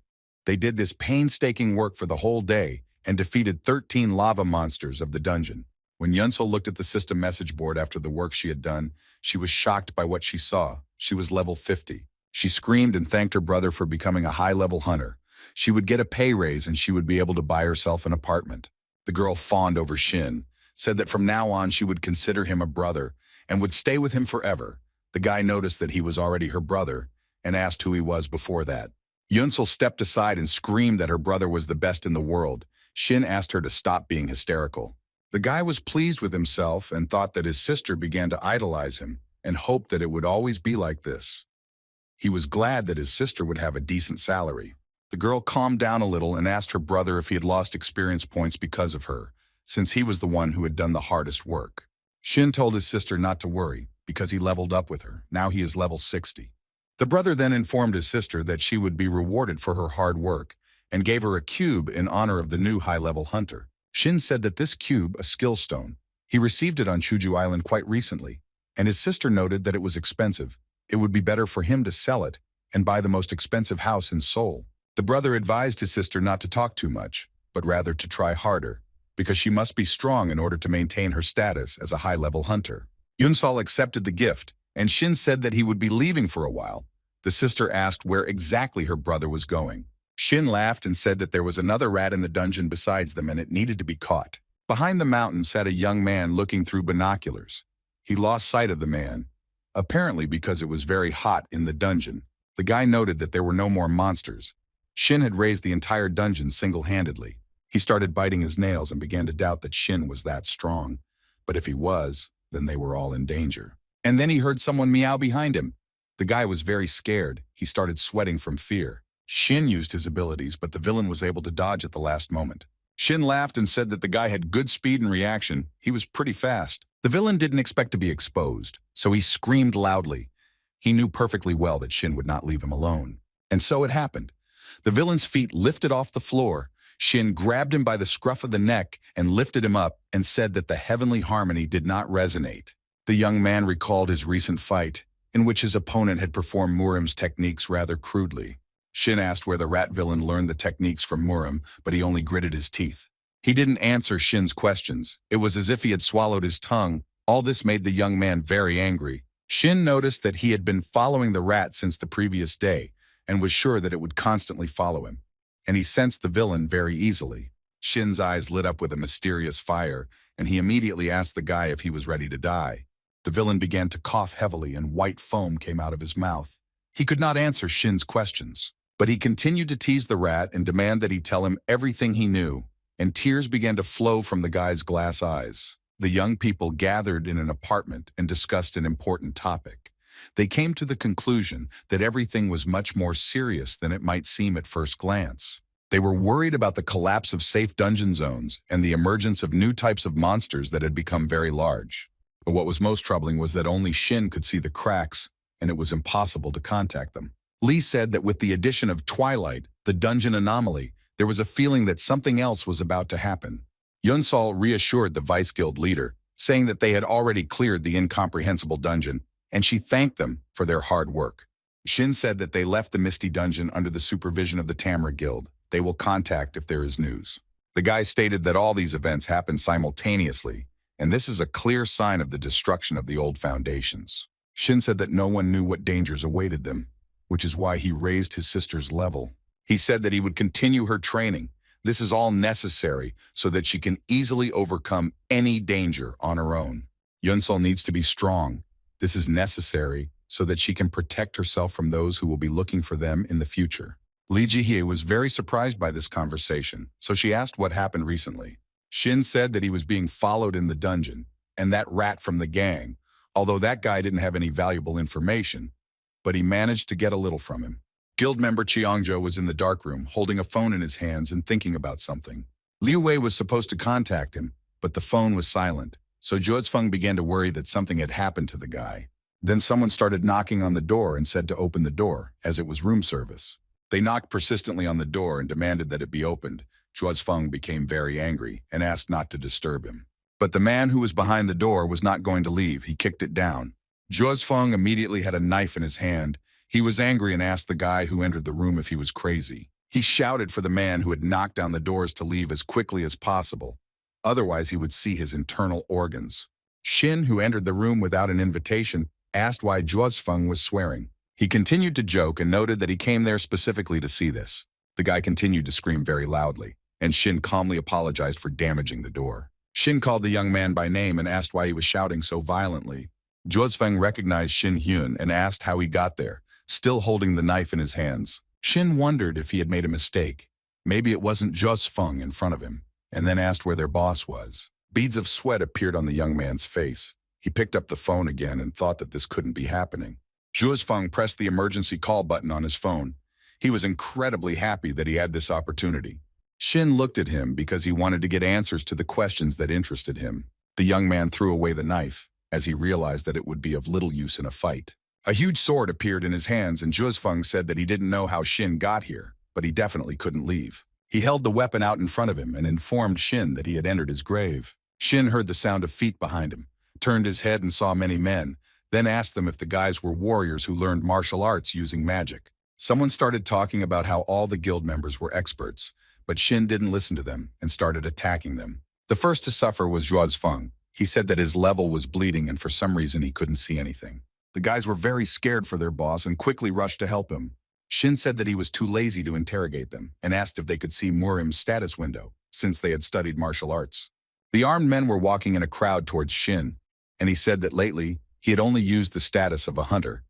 They did this painstaking work for the whole day and defeated 13 lava monsters of the dungeon. When Yunsol looked at the system message board after the work she had done, she was shocked by what she saw. She was level 50. She screamed and thanked her brother for becoming a high-level hunter. She would get a pay raise and she would be able to buy herself an apartment. The girl fawned over Shin, said that from now on she would consider him a brother and would stay with him forever. The guy noticed that he was already her brother and asked who he was before that. Yunsol stepped aside and screamed that her brother was the best in the world. Shin asked her to stop being hysterical. The guy was pleased with himself and thought that his sister began to idolize him, and hoped that it would always be like this. He was glad that his sister would have a decent salary. The girl calmed down a little and asked her brother if he had lost experience points because of her, since he was the one who had done the hardest work. Shin told his sister not to worry, because he leveled up with her. Now he is level 60. The brother then informed his sister that she would be rewarded for her hard work, and gave her a cube in honor of the new high-level hunter. Shin said that this cube, a skill stone, he received it on Chuju Island quite recently, and his sister noted that it was expensive. It would be better for him to sell it and buy the most expensive house in Seoul. The brother advised his sister not to talk too much, but rather to try harder, because she must be strong in order to maintain her status as a high-level hunter. Yunsol accepted the gift, and Shin said that he would be leaving for a while. The sister asked where exactly her brother was going. Shin laughed and said that there was another rat in the dungeon besides them and it needed to be caught. Behind the mountain sat a young man looking through binoculars. He lost sight of the man, apparently because it was very hot in the dungeon. The guy noted that there were no more monsters. Shin had raised the entire dungeon single-handedly. He started biting his nails and began to doubt that Shin was that strong. But if he was, then they were all in danger. And then he heard someone meow behind him. The guy was very scared. He started sweating from fear. Shin used his abilities, but the villain was able to dodge at the last moment. Shin laughed and said that the guy had good speed and reaction. He was pretty fast. The villain didn't expect to be exposed, so he screamed loudly. He knew perfectly well that Shin would not leave him alone. And so it happened. The villain's feet lifted off the floor. Shin grabbed him by the scruff of the neck and lifted him up and said that the heavenly harmony did not resonate. The young man recalled his recent fight, in which his opponent had performed Murim's techniques rather crudely. Shin asked where the rat villain learned the techniques from Murim, but he only gritted his teeth. He didn't answer Shin's questions. It was as if he had swallowed his tongue. All this made the young man very angry. Shin noticed that he had been following the rat since the previous day, and was sure that it would constantly follow him. And he sensed the villain very easily. Shin's eyes lit up with a mysterious fire, and he immediately asked the guy if he was ready to die. The villain began to cough heavily and white foam came out of his mouth. He could not answer Shin's questions, but he continued to tease the rat and demand that he tell him everything he knew, and tears began to flow from the guy's glass eyes. The young people gathered in an apartment and discussed an important topic. They came to the conclusion that everything was much more serious than it might seem at first glance. They were worried about the collapse of safe dungeon zones and the emergence of new types of monsters that had become very large. But what was most troubling was that only Shin could see the cracks, and it was impossible to contact them. Lee said that with the addition of Twilight, the dungeon anomaly, there was a feeling that something else was about to happen. Yunsol reassured the Vice Guild leader, saying that they had already cleared the incomprehensible dungeon, and she thanked them for their hard work. Shin said that they left the Misty Dungeon under the supervision of the Tamra Guild. They will contact if there is news. The guy stated that all these events happened simultaneously, and this is a clear sign of the destruction of the old foundations. Shin said that no one knew what dangers awaited them, which is why he raised his sister's level. He said that he would continue her training. This is all necessary so that she can easily overcome any danger on her own. Yunsol needs to be strong. This is necessary so that she can protect herself from those who will be looking for them in the future. Lee Jihye was very surprised by this conversation, so she asked what happened recently. Shin said that he was being followed in the dungeon, and that rat from the gang, although that guy didn't have any valuable information, but he managed to get a little from him. Guild member Cheongjo was in the darkroom, holding a phone in his hands and thinking about something. Liu Wei was supposed to contact him, but the phone was silent, so Juozfeng began to worry that something had happened to the guy. Then someone started knocking on the door and said to open the door, as it was room service. They knocked persistently on the door and demanded that it be opened. Juozfeng became very angry and asked not to disturb him. But the man who was behind the door was not going to leave. He kicked it down. Juozfeng immediately had a knife in his hand. He was angry and asked the guy who entered the room if he was crazy. He shouted for the man who had knocked down the doors to leave as quickly as possible. Otherwise, he would see his internal organs. Shin, who entered the room without an invitation, asked why Juozfeng was swearing. He continued to joke and noted that he came there specifically to see this. The guy continued to scream very loudly, and Shin calmly apologized for damaging the door. Shin called the young man by name and asked why he was shouting so violently. Juozfeng recognized Shin Hyun and asked how he got there, still holding the knife in his hands. Shin wondered if he had made a mistake. Maybe it wasn't Juozfeng in front of him, and then asked where their boss was. Beads of sweat appeared on the young man's face. He picked up the phone again and thought that this couldn't be happening. Zhuozfeng pressed the emergency call button on his phone. He was incredibly happy that he had this opportunity. Shin looked at him because he wanted to get answers to the questions that interested him. The young man threw away the knife, as he realized that it would be of little use in a fight. A huge sword appeared in his hands, and Zhuozfeng said that he didn't know how Shin got here, but he definitely couldn't leave. He held the weapon out in front of him and informed Shin that he had entered his grave. Shin heard the sound of feet behind him, turned his head and saw many men, then asked them if the guys were warriors who learned martial arts using magic. Someone started talking about how all the guild members were experts, but Shin didn't listen to them and started attacking them. The first to suffer was Zhuozfeng. He said that his level was bleeding and for some reason he couldn't see anything. The guys were very scared for their boss and quickly rushed to help him. Shin said that he was too lazy to interrogate them and asked if they could see Murim's status window, since they had studied martial arts. The armed men were walking in a crowd towards Shin, and he said that lately he had only used the status of a hunter.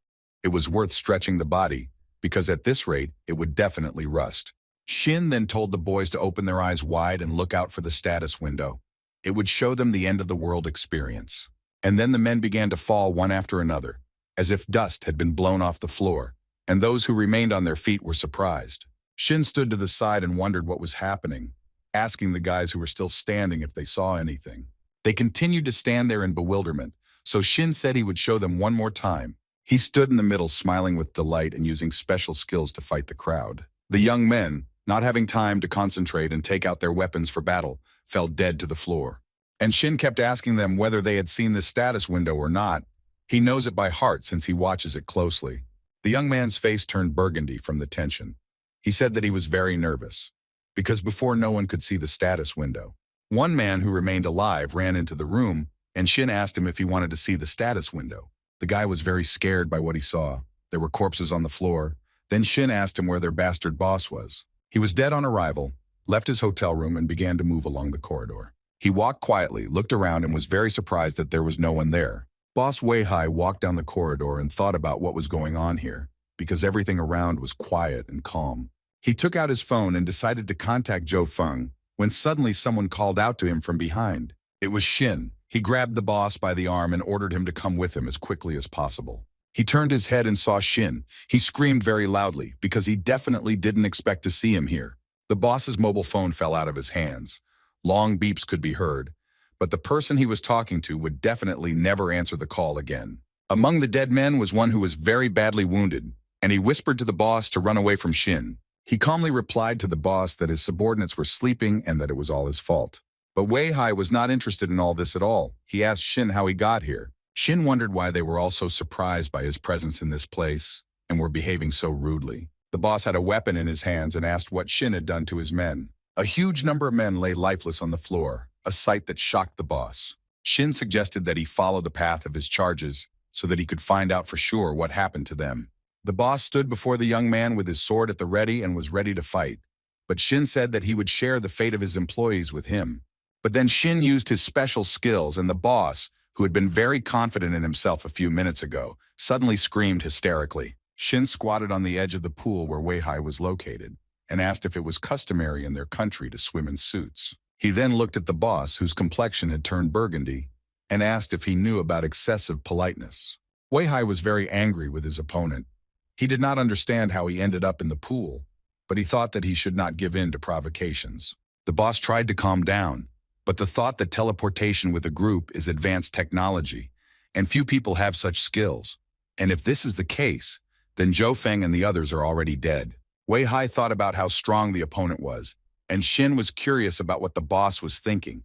It was worth stretching the body, because at this rate it would definitely rust. Shin then told the boys to open their eyes wide and look out for the status window. It would show them the end of the world experience. And then the men began to fall one after another, as if dust had been blown off the floor, and those who remained on their feet were surprised. Shin stood to the side and wondered what was happening, asking the guys who were still standing if they saw anything. They continued to stand there in bewilderment, so Shin said he would show them one more time. He stood in the middle smiling with delight and using special skills to fight the crowd. The young men, not having time to concentrate and take out their weapons for battle, fell dead to the floor. And Shin kept asking them whether they had seen the status window or not. He knows it by heart since he watches it closely. The young man's face turned burgundy from the tension. He said that he was very nervous, because before no one could see the status window. One man who remained alive ran into the room, and Shin asked him if he wanted to see the status window. The guy was very scared by what he saw. There were corpses on the floor. Then Shin asked him where their bastard boss was. He was dead on arrival, left his hotel room and began to move along the corridor. He walked quietly, looked around and was very surprised that there was no one there. Boss Weihai walked down the corridor and thought about what was going on here, because everything around was quiet and calm. He took out his phone and decided to contact Zhou Feng, when suddenly someone called out to him from behind. It was Shin. He grabbed the boss by the arm and ordered him to come with him as quickly as possible. He turned his head and saw Shin. He screamed very loudly, because he definitely didn't expect to see him here. The boss's mobile phone fell out of his hands. Long beeps could be heard, but the person he was talking to would definitely never answer the call again. Among the dead men was one who was very badly wounded, and he whispered to the boss to run away from Shin. He calmly replied to the boss that his subordinates were sleeping and that it was all his fault. But Weihai was not interested in all this at all. He asked Shin how he got here. Shin wondered why they were all so surprised by his presence in this place and were behaving so rudely. The boss had a weapon in his hands and asked what Shin had done to his men. A huge number of men lay lifeless on the floor, a sight that shocked the boss. Shin suggested that he follow the path of his charges so that he could find out for sure what happened to them. The boss stood before the young man with his sword at the ready and was ready to fight, but Shin said that he would share the fate of his employees with him. But then Shin used his special skills, and the boss, who had been very confident in himself a few minutes ago, suddenly screamed hysterically. Shin squatted on the edge of the pool where Weihai was located and asked if it was customary in their country to swim in suits. He then looked at the boss, whose complexion had turned burgundy, and asked if he knew about excessive politeness. Weihai was very angry with his opponent. He did not understand how he ended up in the pool, but he thought that he should not give in to provocations. The boss tried to calm down, but the thought that teleportation with a group is advanced technology, and few people have such skills. And if this is the case, then Zhou Feng and the others are already dead. Weihai thought about how strong the opponent was, and Shin was curious about what the boss was thinking.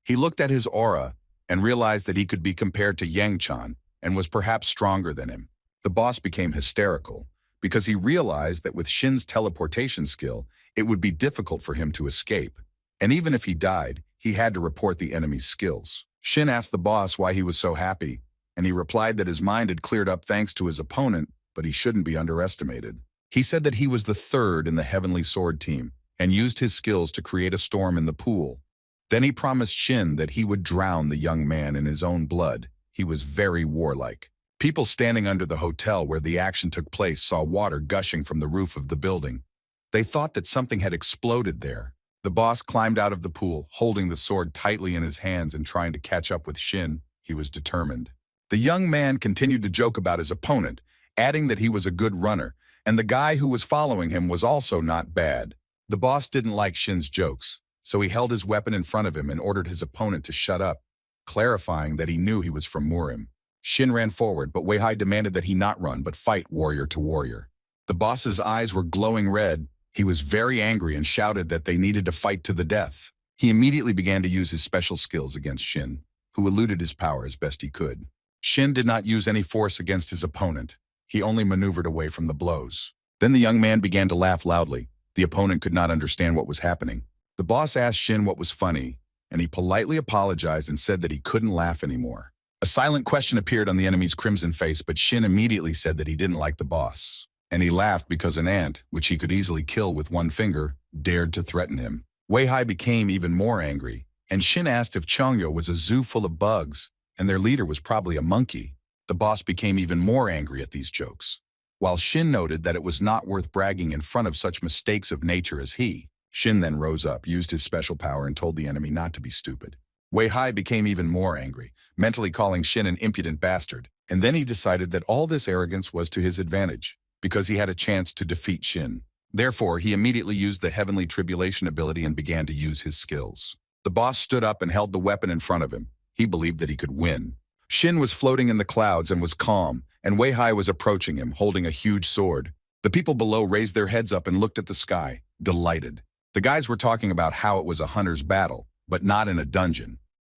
He looked at his aura and realized that he could be compared to Yang Chan and was perhaps stronger than him. The boss became hysterical because he realized that with Shin's teleportation skill, it would be difficult for him to escape. And even if he died, he had to report the enemy's skills. Shin asked the boss why he was so happy, and he replied that his mind had cleared up thanks to his opponent, but he shouldn't be underestimated. He said that he was the third in the Heavenly Sword team and used his skills to create a storm in the pool. Then he promised Shin that he would drown the young man in his own blood. He was very warlike. People standing under the hotel where the action took place saw water gushing from the roof of the building. They thought that something had exploded there. The boss climbed out of the pool, holding the sword tightly in his hands and trying to catch up with Shin. He was determined. The young man continued to joke about his opponent, adding that he was a good runner, and the guy who was following him was also not bad. The boss didn't like Shin's jokes, so he held his weapon in front of him and ordered his opponent to shut up, clarifying that he knew he was from Murim. Shin ran forward, but Weihai demanded that he not run but fight warrior to warrior. The boss's eyes were glowing red. He was very angry and shouted that they needed to fight to the death. He immediately began to use his special skills against Shin, who eluded his power as best he could. Shin did not use any force against his opponent. He only maneuvered away from the blows. Then the young man began to laugh loudly. The opponent could not understand what was happening. The boss asked Shin what was funny, and he politely apologized and said that he couldn't laugh anymore. A silent question appeared on the enemy's crimson face, but Shin immediately said that he didn't like the boss. And he laughed because an ant, which he could easily kill with one finger, dared to threaten him. Weihai became even more angry, and Shin asked if Changyo was a zoo full of bugs, and their leader was probably a monkey. The boss became even more angry at these jokes. While Shin noted that it was not worth bragging in front of such mistakes of nature as he, Shin then rose up, used his special power, and told the enemy not to be stupid. Weihai became even more angry, mentally calling Shin an impudent bastard, and then he decided that all this arrogance was to his advantage, because he had a chance to defeat Shin. Therefore, he immediately used the Heavenly Tribulation ability and began to use his skills. The boss stood up and held the weapon in front of him. He believed that he could win. Shin was floating in the clouds and was calm, and Weihai was approaching him, holding a huge sword. The people below raised their heads up and looked at the sky, delighted. The guys were talking about how it was a hunter's battle, but not in a dungeon.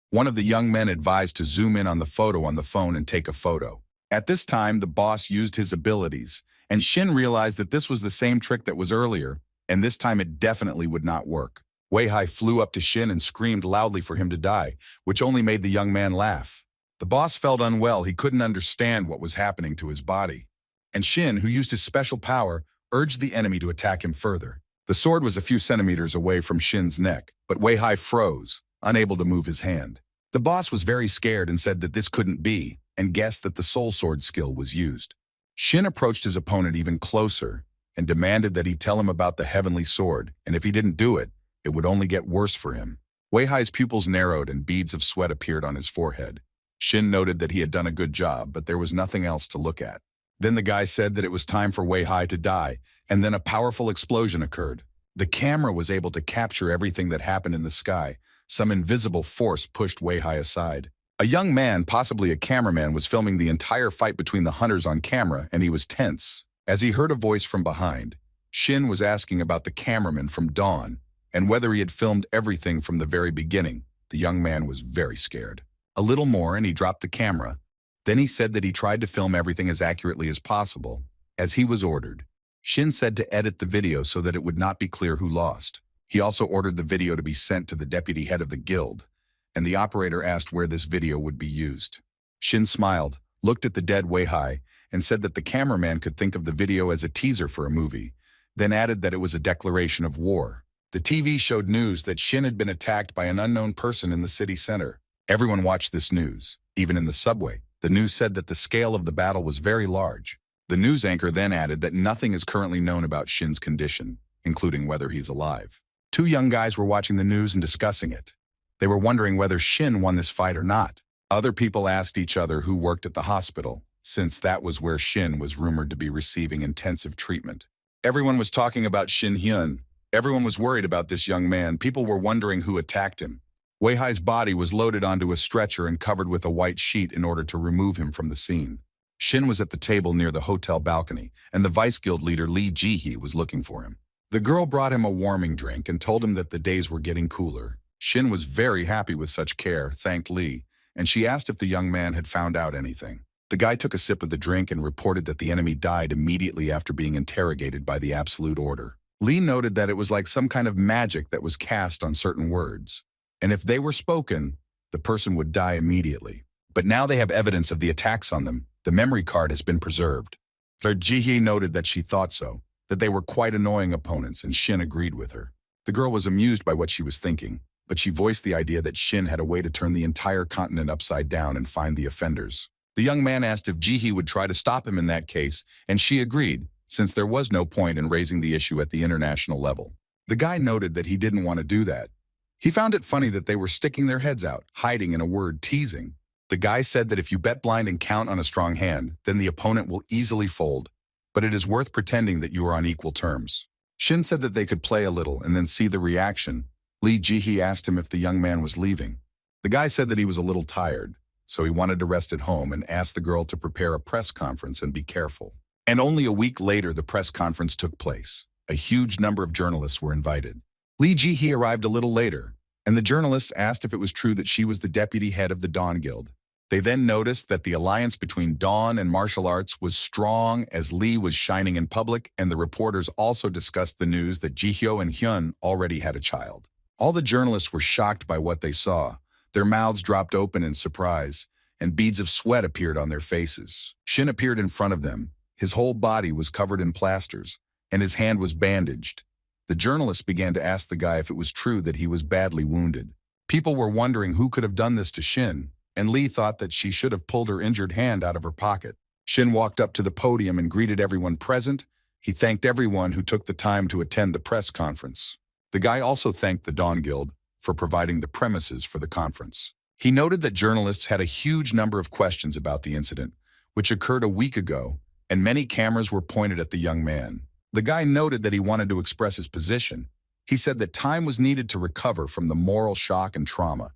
One of the young men advised to zoom in on the photo on the phone and take a photo. At this time, the boss used his abilities, and Shin realized that this was the same trick that was earlier, and this time it definitely would not work. Weihai flew up to Shin and screamed loudly for him to die, which only made the young man laugh. The boss felt unwell. He couldn't understand what was happening to his body. And Shin, who used his special power, urged the enemy to attack him further. The sword was a few centimeters away from Shin's neck, but Weihai froze, unable to move his hand. The boss was very scared and said that this couldn't be, and guessed that the soul sword skill was used. Shin approached his opponent even closer and demanded that he tell him about the heavenly sword, and if he didn't do it, it would only get worse for him. Weihai's pupils narrowed and beads of sweat appeared on his forehead. Shin noted that he had done a good job, but there was nothing else to look at. Then the guy said that it was time for Weihai to die, and then a powerful explosion occurred. The camera was able to capture everything that happened in the sky. Some invisible force pushed Weihai aside. A young man, possibly a cameraman, was filming the entire fight between the hunters on camera, and he was tense. As he heard a voice from behind, Shin was asking about the cameraman from Dawn, and whether he had filmed everything from the very beginning. The young man was very scared. A little more and he dropped the camera. Then he said that he tried to film everything as accurately as possible, as he was ordered. Shin said to edit the video so that it would not be clear who lost. He also ordered the video to be sent to the deputy head of the guild, and the operator asked where this video would be used. Shin smiled, looked at the dead Weihai, and said that the cameraman could think of the video as a teaser for a movie, then added that it was a declaration of war. The TV showed news that Shin had been attacked by an unknown person in the city center. Everyone watched this news, even in the subway. The news said that the scale of the battle was very large. The news anchor then added that nothing is currently known about Shin's condition, including whether he's alive. Two young guys were watching the news and discussing it. They were wondering whether Shin won this fight or not. Other people asked each other who worked at the hospital, since that was where Shin was rumored to be receiving intensive treatment. Everyone was talking about Shin Hyun. Everyone was worried about this young man. People were wondering who attacked him. Weihai's body was loaded onto a stretcher and covered with a white sheet in order to remove him from the scene. Shin was at the table near the hotel balcony, and the vice guild leader Lee Ji-hee was looking for him. The girl brought him a warming drink and told him that the days were getting cooler. Shin was very happy with such care, thanked Lee, and she asked if the young man had found out anything. The guy took a sip of the drink and reported that the enemy died immediately after being interrogated by the Absolute Order. Lee noted that it was like some kind of magic that was cast on certain words, and if they were spoken, the person would die immediately. But now they have evidence of the attacks on them. The memory card has been preserved. Ji-hee noted that she thought so, that they were quite annoying opponents, and Shin agreed with her. The girl was amused by what she was thinking, but she voiced the idea that Shin had a way to turn the entire continent upside down and find the offenders. The young man asked if Ji-hee would try to stop him in that case, and she agreed, since there was no point in raising the issue at the international level. The guy noted that he didn't want to do that. He found it funny that they were sticking their heads out, hiding in a word teasing. The guy said that if you bet blind and count on a strong hand, then the opponent will easily fold, but it is worth pretending that you are on equal terms. Shin said that they could play a little and then see the reaction. Lee Ji-hee asked him if the young man was leaving. The guy said that he was a little tired, so he wanted to rest at home and asked the girl to prepare a press conference and be careful. And only a week later, the press conference took place. A huge number of journalists were invited. Lee Ji-hee arrived a little later, and the journalists asked if it was true that she was the deputy head of the Dawn Guild. They then noticed that the alliance between Dawn and martial arts was strong as Lee was shining in public, and the reporters also discussed the news that Ji-hyo and Hyun already had a child. All the journalists were shocked by what they saw. Their mouths dropped open in surprise, and beads of sweat appeared on their faces. Shin appeared in front of them. His whole body was covered in plasters, and his hand was bandaged. The journalists began to ask the guy if it was true that he was badly wounded. People were wondering who could have done this to Shin, and Lee thought that she should have pulled her injured hand out of her pocket. Shin walked up to the podium and greeted everyone present. He thanked everyone who took the time to attend the press conference. The guy also thanked the Dawn Guild for providing the premises for the conference. He noted that journalists had a huge number of questions about the incident, which occurred a week ago, and many cameras were pointed at the young man. The guy noted that he wanted to express his position. He said that time was needed to recover from the moral shock and trauma.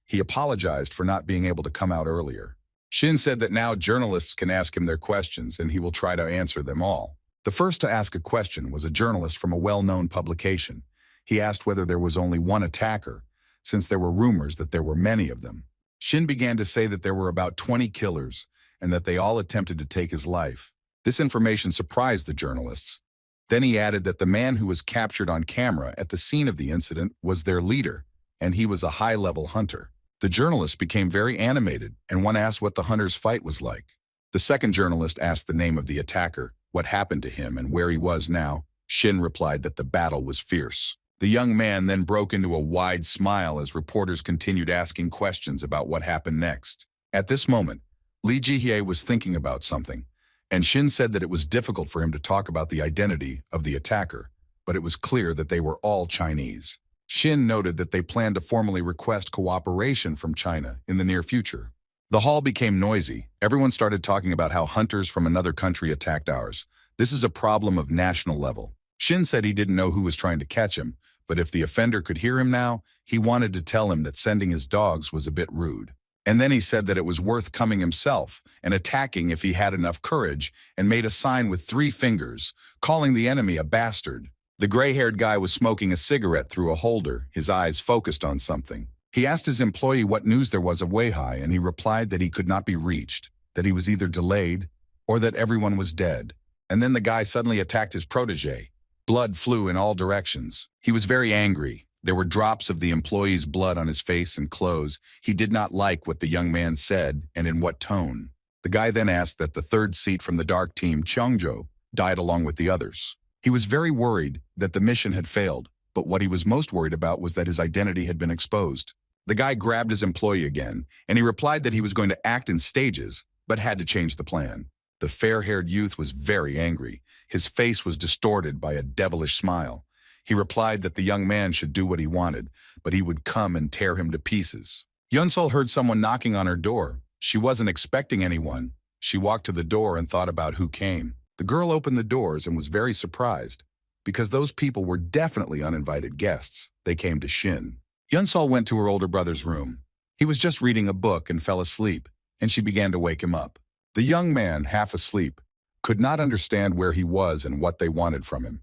He apologized for not being able to come out earlier. Shin said that now journalists can ask him their questions and he will try to answer them all. The first to ask a question was a journalist from a well-known publication. He asked whether there was only one attacker, since there were rumors that there were many of them. Shin began to say that there were about 20 killers and that they all attempted to take his life. This information surprised the journalists. Then he added that the man who was captured on camera at the scene of the incident was their leader, and he was a high-level hunter. The journalists became very animated, and one asked what the hunter's fight was like. The second journalist asked the name of the attacker, what happened to him, and where he was now. Shin replied that the battle was fierce. The young man then broke into a wide smile as reporters continued asking questions about what happened next. At this moment, Lee Ji-hye was thinking about something, and Shin said that it was difficult for him to talk about the identity of the attacker, but it was clear that they were all Chinese. Shin noted that they planned to formally request cooperation from China in the near future. The hall became noisy. Everyone started talking about how hunters from another country attacked ours. This is a problem of national level. Shin said he didn't know who was trying to catch him, but if the offender could hear him now, he wanted to tell him that sending his dogs was a bit rude. And then he said that it was worth coming himself and attacking if he had enough courage, and made a sign with 3 fingers, calling the enemy a bastard. The gray-haired guy was smoking a cigarette through a holder, his eyes focused on something. He asked his employee what news there was of Weihai, and he replied that he could not be reached, that he was either delayed or that everyone was dead. And then the guy suddenly attacked his protege. Blood flew in all directions. He was very angry. There were drops of the employee's blood on his face and clothes. He did not like what the young man said and in what tone. The guy then asked that the third seat from the dark team, Cheongjo, died along with the others. He was very worried that the mission had failed, but what he was most worried about was that his identity had been exposed. The guy grabbed his employee again, and he replied that he was going to act in stages, but had to change the plan. The fair-haired youth was very angry. His face was distorted by a devilish smile. He replied that the young man should do what he wanted, but he would come and tear him to pieces. Yunsol heard someone knocking on her door. She wasn't expecting anyone. She walked to the door and thought about who came. The girl opened the doors and was very surprised, because those people were definitely uninvited guests. They came to Shin. Yunsol went to her older brother's room. He was just reading a book and fell asleep, and she began to wake him up. The young man, half asleep, could not understand where he was and what they wanted from him.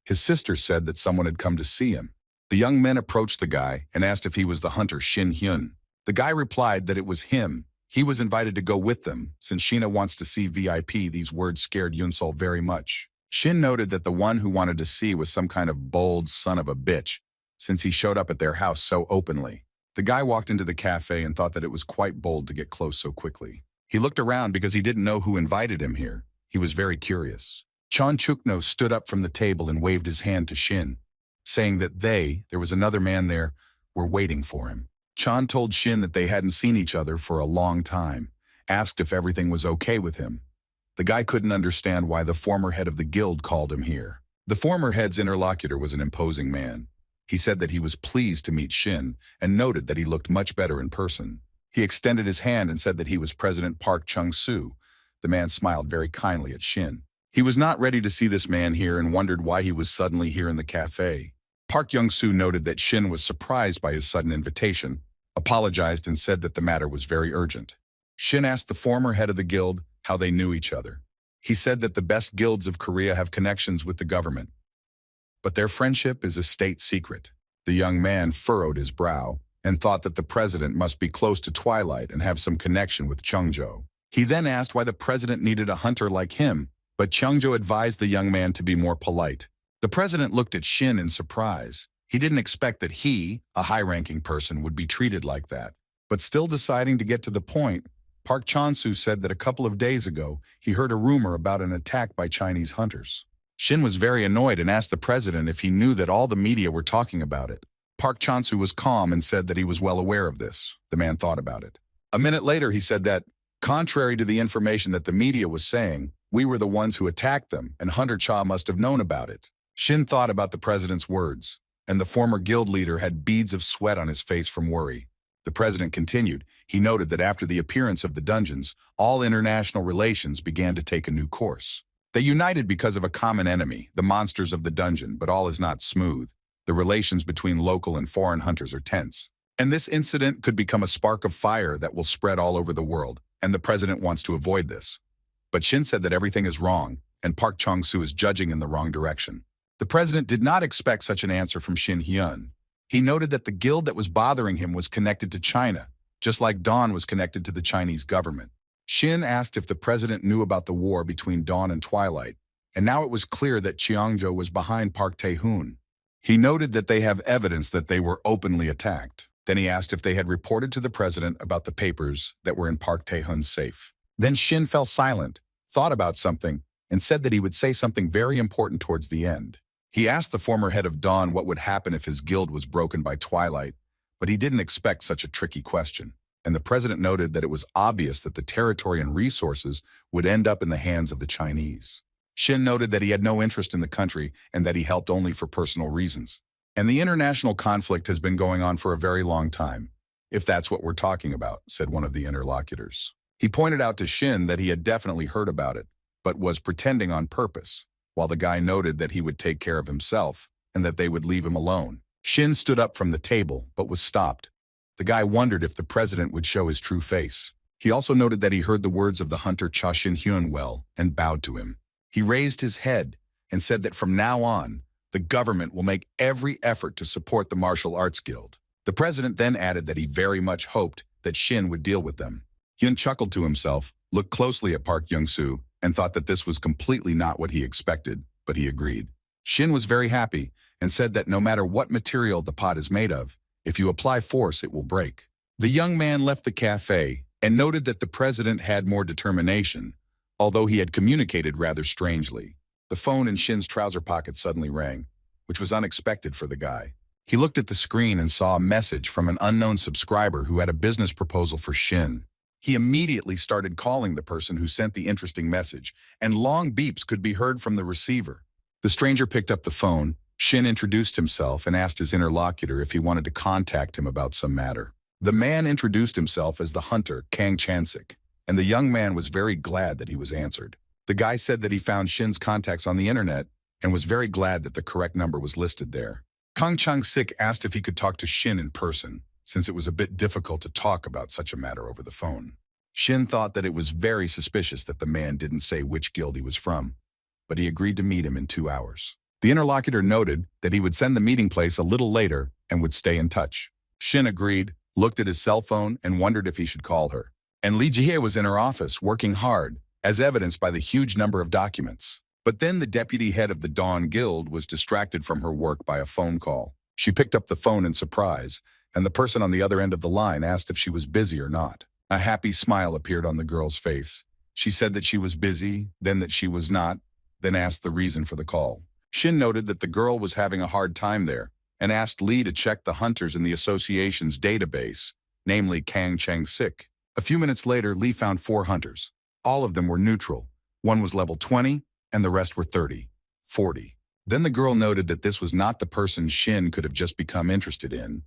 His sister said that someone had come to see him. The young men approached the guy and asked if he was the hunter Shin Hyun. The guy replied that it was him. He was invited to go with them, since Sheena wants to see VIP. These words scared Yunsol very much. Shin noted that the one who wanted to see was some kind of bold son of a bitch, since he showed up at their house so openly. The guy walked into the cafe and thought that it was quite bold to get close so quickly. He looked around because he didn't know who invited him here. He was very curious. Chon Chukno stood up from the table and waved his hand to Shin, saying that there was another man there, were waiting for him. Chan told Shin that they hadn't seen each other for a long time, asked if everything was okay with him. The guy couldn't understand why the former head of the guild called him here. The former head's interlocutor was an imposing man. He said that he was pleased to meet Shin and noted that he looked much better in person. He extended his hand and said that he was President Park Chung-soo. The man smiled very kindly at Shin. He was not ready to see this man here and wondered why he was suddenly here in the cafe. Park Young-soo noted that Shin was surprised by his sudden invitation, apologized and said that the matter was very urgent. Shin asked the former head of the guild how they knew each other. He said that the best guilds of Korea have connections with the government, but their friendship is a state secret. The young man furrowed his brow and thought that the president must be close to Twilight and have some connection with Chungjo. He then asked why the president needed a hunter like him, but Chungjo advised the young man to be more polite. The president looked at Shin in surprise. He didn't expect that he, a high-ranking person, would be treated like that. But still deciding to get to the point, Park Chan-soo said that a couple of days ago, he heard a rumor about an attack by Chinese hunters. Shin was very annoyed and asked the president if he knew that all the media were talking about it. Park Chan-soo was calm and said that he was well aware of this. The man thought about it. A minute later, he said that, contrary to the information that the media was saying, we were the ones who attacked them, and Hunter Cha must have known about it. Shin thought about the president's words, and the former guild leader had beads of sweat on his face from worry. The president continued. He noted that after the appearance of the dungeons, all international relations began to take a new course. They united because of a common enemy, the monsters of the dungeon, but all is not smooth. The relations between local and foreign hunters are tense. And this incident could become a spark of fire that will spread all over the world, and the president wants to avoid this. But Shin said that everything is wrong, and Park Chung-soo is judging in the wrong direction. The president did not expect such an answer from Shin Hyun. He noted that the guild that was bothering him was connected to China, just like Dawn was connected to the Chinese government. Shin asked if the president knew about the war between Dawn and Twilight, and now it was clear that Cheongjo was behind Park Tae-hoon. He noted that they have evidence that they were openly attacked. Then he asked if they had reported to the president about the papers that were in Park Tae-hoon's safe. Then Shin fell silent, thought about something, and said that he would say something very important towards the end. He asked the former head of Dawn what would happen if his guild was broken by Twilight, but he didn't expect such a tricky question. And the president noted that it was obvious that the territory and resources would end up in the hands of the Chinese. Shin noted that he had no interest in the country and that he helped only for personal reasons. And the international conflict has been going on for a very long time, if that's what we're talking about, said one of the interlocutors. He pointed out to Shin that he had definitely heard about it, but was pretending on purpose, while the guy noted that he would take care of himself and that they would leave him alone. Shin stood up from the table, but was stopped. The guy wondered if the president would show his true face. He also noted that he heard the words of the hunter Cha Shin-hyun well and bowed to him. He raised his head and said that from now on, the government will make every effort to support the martial arts guild. The president then added that he very much hoped that Shin would deal with them. Hyun chuckled to himself, looked closely at Park Young-soo, and thought that this was completely not what he expected, but he agreed. Shin was very happy and said that no matter what material the pot is made of, if you apply force, it will break. The young man left the cafe and noted that the president had more determination, although he had communicated rather strangely. The phone in Shin's trouser pocket suddenly rang, which was unexpected for the guy. He looked at the screen and saw a message from an unknown subscriber who had a business proposal for Shin. He immediately started calling the person who sent the interesting message, and long beeps could be heard from the receiver. The stranger picked up the phone. Shin introduced himself and asked his interlocutor if he wanted to contact him about some matter. The man introduced himself as the hunter, Kang Chansik, and the young man was very glad that he was answered. The guy said that he found Shin's contacts on the internet and was very glad that the correct number was listed there. Kang Chansik asked if he could talk to Shin in person, since it was a bit difficult to talk about such a matter over the phone. Shin thought that it was very suspicious that the man didn't say which guild he was from, but he agreed to meet him in 2 hours. The interlocutor noted that he would send the meeting place a little later and would stay in touch. Shin agreed, looked at his cell phone, and wondered if he should call her. And Lee Jihye was in her office, working hard, as evidenced by the huge number of documents. But then the deputy head of the Dawn Guild was distracted from her work by a phone call. She picked up the phone in surprise, and the person on the other end of the line asked if she was busy or not. A happy smile appeared on the girl's face. She said that she was busy, then that she was not, then asked the reason for the call. Shin noted that the girl was having a hard time there and asked Lee to check the hunters in the association's database, namely Kang Chang-sik. A few minutes later, Lee found 4 hunters. All of them were neutral. One was level 20, and the rest were 30, 40. Then the girl noted that this was not the person Shin could have just become interested in.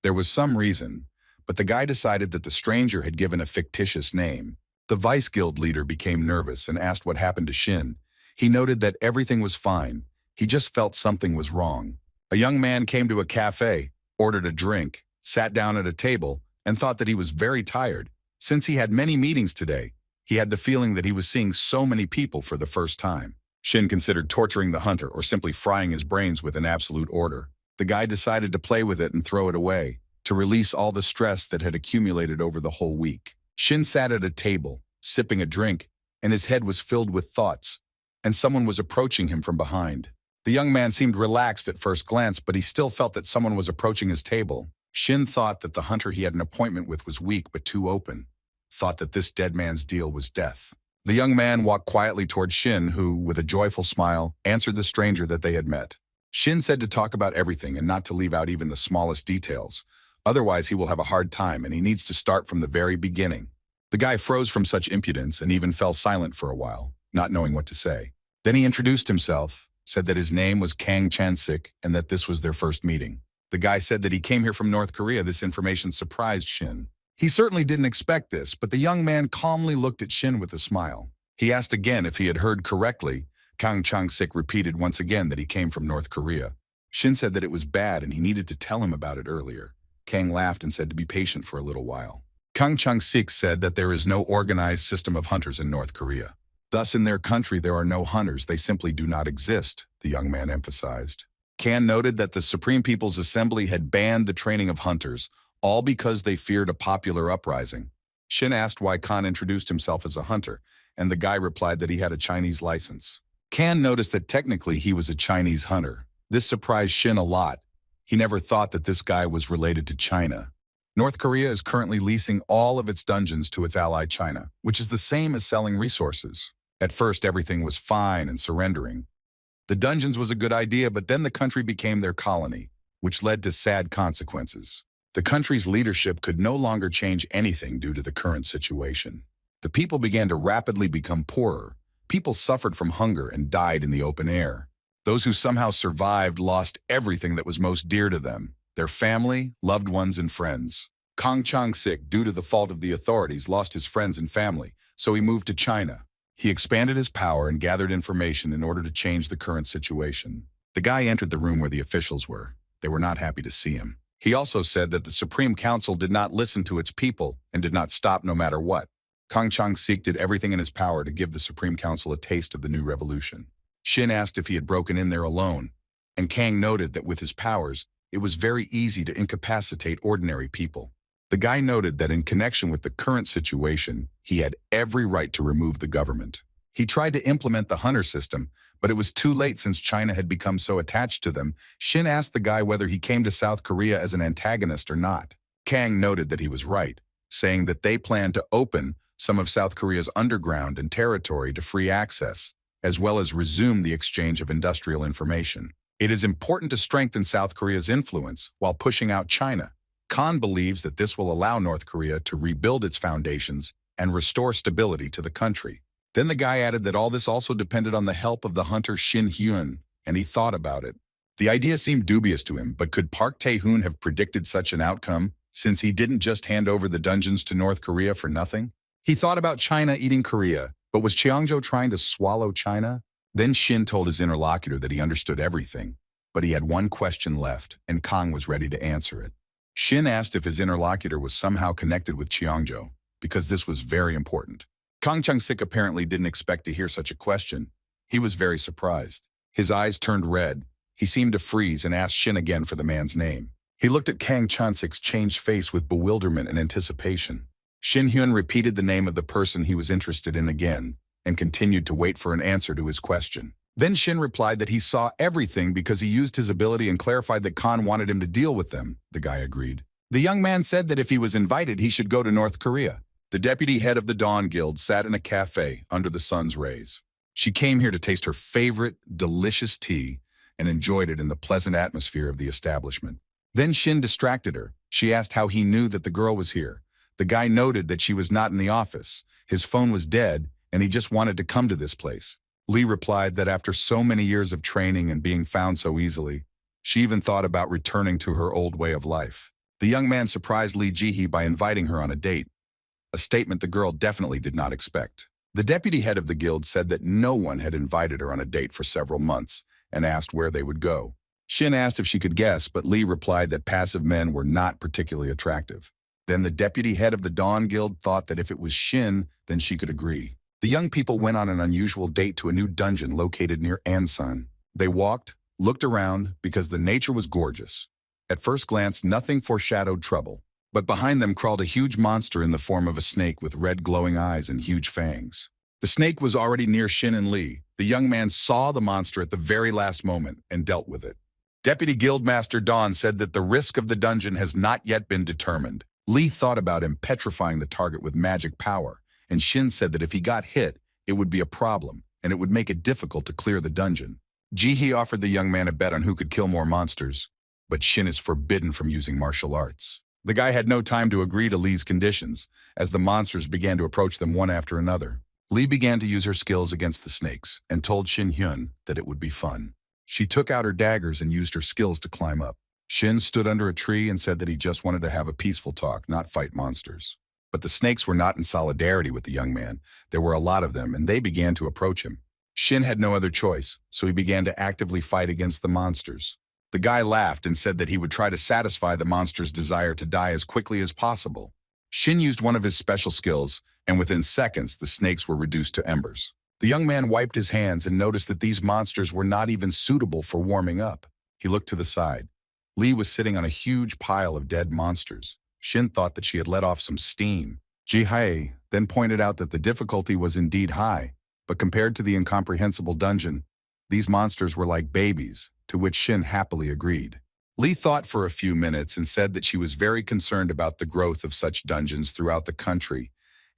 There was some reason, but the guy decided that the stranger had given a fictitious name. The vice guild leader became nervous and asked what happened to Shin. He noted that everything was fine. He just felt something was wrong. A young man came to a cafe, ordered a drink, sat down at a table, and thought that he was very tired. Since he had many meetings today, he had the feeling that he was seeing so many people for the first time. Shin considered torturing the hunter or simply frying his brains with an absolute order. The guy decided to play with it and throw it away, to release all the stress that had accumulated over the whole week. Shin sat at a table, sipping a drink, and his head was filled with thoughts, and someone was approaching him from behind. The young man seemed relaxed at first glance, but he still felt that someone was approaching his table. Shin thought that the hunter he had an appointment with was weak but too open, thought that this dead man's deal was death. The young man walked quietly toward Shin, who, with a joyful smile, answered the stranger that they had met. Shin said to talk about everything and not to leave out even the smallest details. Otherwise, he will have a hard time, and he needs to start from the very beginning. The guy froze from such impudence and even fell silent for a while, not knowing what to say. Then he introduced himself, said that his name was Kang Chan-sik and that this was their first meeting. The guy said that he came here from North Korea. This information surprised Shin. He certainly didn't expect this, but the young man calmly looked at Shin with a smile. He asked again if he had heard correctly. Kang Chang-sik repeated once again that he came from North Korea. Shin said that it was bad and he needed to tell him about it earlier. Kang laughed and said to be patient for a little while. Kang Chang-sik said that there is no organized system of hunters in North Korea. Thus, in their country, there are no hunters. They simply do not exist, the young man emphasized. Kang noted that the Supreme People's Assembly had banned the training of hunters, all because they feared a popular uprising. Shin asked why Khan introduced himself as a hunter, and the guy replied that he had a Chinese license. Khan noticed that technically he was a Chinese hunter. This surprised Shin a lot. He never thought that this guy was related to China. North Korea is currently leasing all of its dungeons to its ally China, which is the same as selling resources. At first, everything was fine and surrendering. The dungeons was a good idea, but then the country became their colony, which led to sad consequences. The country's leadership could no longer change anything due to the current situation. The people began to rapidly become poorer. People suffered from hunger and died in the open air. Those who somehow survived lost everything that was most dear to them, their family, loved ones, and friends. Kang Chang-sik, due to the fault of the authorities, lost his friends and family, so he moved to China. He expanded his power and gathered information in order to change the current situation. The guy entered the room where the officials were. They were not happy to see him. He also said that the Supreme Council did not listen to its people and did not stop no matter what. Kang Chang-sik did everything in his power to give the Supreme Council a taste of the new revolution. Shin asked if he had broken in there alone, and Kang noted that with his powers, it was very easy to incapacitate ordinary people. The guy noted that in connection with the current situation, he had every right to remove the government. He tried to implement the hunter system, but it was too late since China had become so attached to them. Shin asked the guy whether he came to South Korea as an antagonist or not. Kang noted that he was right, saying that they planned to open some of South Korea's underground and territory to free access, as well as resume the exchange of industrial information. It is important to strengthen South Korea's influence while pushing out China. Khan believes that this will allow North Korea to rebuild its foundations and restore stability to the country. Then the guy added that all this also depended on the help of the hunter Shin Hyun, and he thought about it. The idea seemed dubious to him, but could Park Tae-hoon have predicted such an outcome, since he didn't just hand over the dungeons to North Korea for nothing? He thought about China eating Korea, but was Cheongjo trying to swallow China? Then Shin told his interlocutor that he understood everything, but he had one question left, and Kang was ready to answer it. Shin asked if his interlocutor was somehow connected with Cheongjo, because this was very important. Kang Chang-sik apparently didn't expect to hear such a question. He was very surprised. His eyes turned red. He seemed to freeze and asked Shin again for the man's name. He looked at Kang Chang-sik's changed face with bewilderment and anticipation. Shin Hyun repeated the name of the person he was interested in again and continued to wait for an answer to his question. Then Shin replied that he saw everything because he used his ability and clarified that Khan wanted him to deal with them. The guy agreed. The young man said that if he was invited, he should go to North Korea. The deputy head of the Dawn Guild sat in a cafe under the sun's rays. She came here to taste her favorite, delicious tea and enjoyed it in the pleasant atmosphere of the establishment. Then Shin distracted her. She asked how he knew that the girl was here. The guy noted that she was not in the office. His phone was dead, and he just wanted to come to this place. Lee replied that after so many years of training and being found so easily, she even thought about returning to her old way of life. The young man surprised Lee Ji-hee by inviting her on a date, a statement the girl definitely did not expect. The deputy head of the guild said that no one had invited her on a date for several months and asked where they would go. Shin asked if she could guess, but Lee replied that passive men were not particularly attractive. Then the deputy head of the Dawn Guild thought that if it was Shin, then she could agree. The young people went on an unusual date to a new dungeon located near Ansan. They walked, looked around, because the nature was gorgeous. At first glance, nothing foreshadowed trouble. But behind them crawled a huge monster in the form of a snake with red glowing eyes and huge fangs. The snake was already near Shin and Lee. The young man saw the monster at the very last moment and dealt with it. Deputy Guildmaster Dawn said that the risk of the dungeon has not yet been determined. Lee thought about him petrifying the target with magic power, and Shin said that if he got hit, it would be a problem, and it would make it difficult to clear the dungeon. Ji-hee offered the young man a bet on who could kill more monsters, but Shin is forbidden from using martial arts. The guy had no time to agree to Lee's conditions, as the monsters began to approach them one after another. Lee began to use her skills against the snakes and told Shin Hyun that it would be fun. She took out her daggers and used her skills to climb up. Shin stood under a tree and said that he just wanted to have a peaceful talk, not fight monsters. But the snakes were not in solidarity with the young man. There were a lot of them, and they began to approach him. Shin had no other choice, so he began to actively fight against the monsters. The guy laughed and said that he would try to satisfy the monster's desire to die as quickly as possible. Shin used one of his special skills, and within seconds, the snakes were reduced to embers. The young man wiped his hands and noticed that these monsters were not even suitable for warming up. He looked to the side. Lee was sitting on a huge pile of dead monsters. Shin thought that she had let off some steam. Ji-hee then pointed out that the difficulty was indeed high, but compared to the incomprehensible dungeon, these monsters were like babies, to which Shin happily agreed. Lee thought for a few minutes and said that she was very concerned about the growth of such dungeons throughout the country,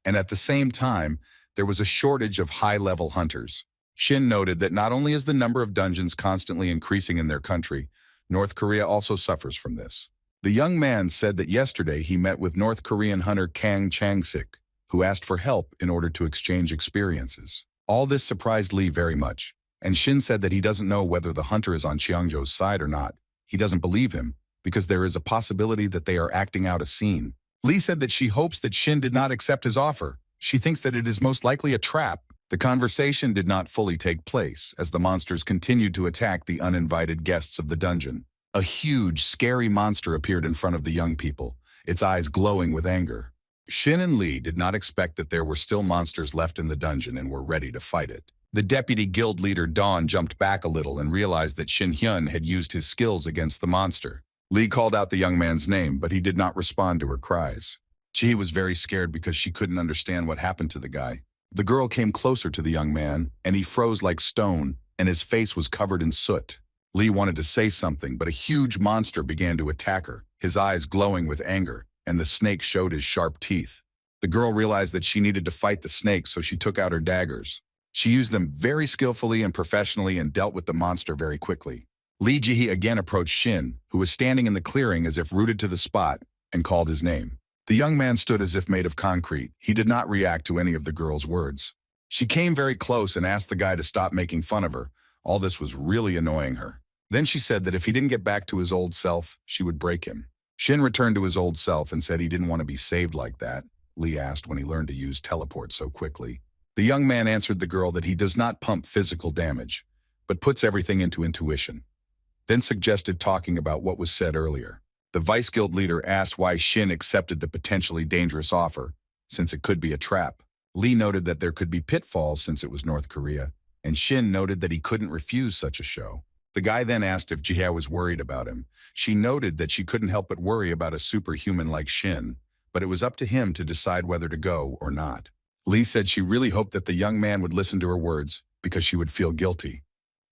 and at the same time, there was a shortage of high-level hunters. Shin noted that not only is the number of dungeons constantly increasing in their country, North Korea also suffers from this. The young man said that yesterday he met with North Korean hunter Kang Chang-sik, who asked for help in order to exchange experiences. All this surprised Lee very much, and Shin said that he doesn't know whether the hunter is on Cheongjo's side or not. He doesn't believe him, because there is a possibility that they are acting out a scene. Lee said that she hopes that Shin did not accept his offer. She thinks that it is most likely a trap. The conversation did not fully take place, as the monsters continued to attack the uninvited guests of the dungeon. A huge, scary monster appeared in front of the young people, its eyes glowing with anger. Shin and Lee did not expect that there were still monsters left in the dungeon and were ready to fight it. The deputy guild leader Dawn jumped back a little and realized that Shin Hyun had used his skills against the monster. Lee called out the young man's name, but he did not respond to her cries. Ji was very scared because she couldn't understand what happened to the guy. The girl came closer to the young man, and he froze like stone, and his face was covered in soot. Lee wanted to say something, but a huge monster began to attack her, his eyes glowing with anger, and the snake showed his sharp teeth. The girl realized that she needed to fight the snake, so she took out her daggers. She used them very skillfully and professionally and dealt with the monster very quickly. Lee Ji-hee again approached Shin, who was standing in the clearing as if rooted to the spot, and called his name. The young man stood as if made of concrete. He did not react to any of the girl's words. She came very close and asked the guy to stop making fun of her. All this was really annoying her. Then she said that if he didn't get back to his old self, she would break him. Shin returned to his old self and said he didn't want to be saved like that. Lee asked when he learned to use teleport so quickly. The young man answered the girl that he does not pump physical damage, but puts everything into intuition. Then suggested talking about what was said earlier. The Vice Guild leader asked why Shin accepted the potentially dangerous offer, since it could be a trap. Lee noted that there could be pitfalls since it was North Korea, and Shin noted that he couldn't refuse such a show. The guy then asked if Ji-hee was worried about him. She noted that she couldn't help but worry about a superhuman like Shin, but it was up to him to decide whether to go or not. Lee said she really hoped that the young man would listen to her words because she would feel guilty.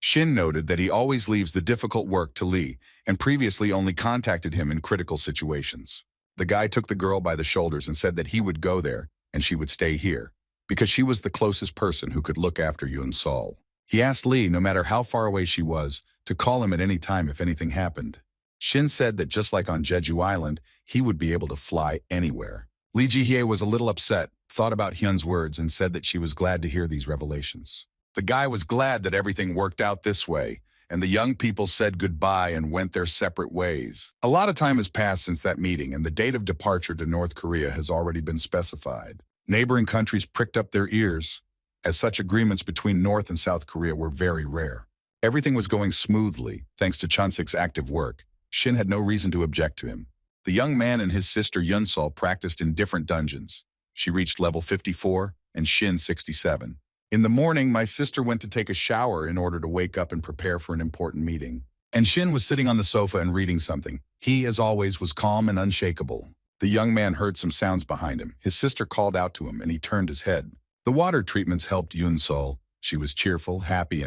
Shin noted that he always leaves the difficult work to Lee and previously only contacted him in critical situations. The guy took the girl by the shoulders and said that he would go there and she would stay here because she was the closest person who could look after Yoon Sol. He asked Lee, no matter how far away she was, to call him at any time if anything happened. Shin said that just like on Jeju Island, he would be able to fly anywhere. Lee Ji-hee was a little upset, thought about Hyun's words, and said that she was glad to hear these revelations. The guy was glad that everything worked out this way, and the young people said goodbye and went their separate ways. A lot of time has passed since that meeting, and the date of departure to North Korea has already been specified. Neighboring countries pricked up their ears, as such agreements between North and South Korea were very rare. Everything was going smoothly, thanks to Chunsik's active work. Shin had no reason to object to him. The young man and his sister Yunsol practiced in different dungeons. She reached level 54 and Shin 67. In the morning, my sister went to take a shower in order to wake up and prepare for an important meeting. And Shin was sitting on the sofa and reading something. He, as always, was calm and unshakable. The young man heard some sounds behind him. His sister called out to him, and he turned his head. The water treatments helped Yunsol. She was cheerful, happy.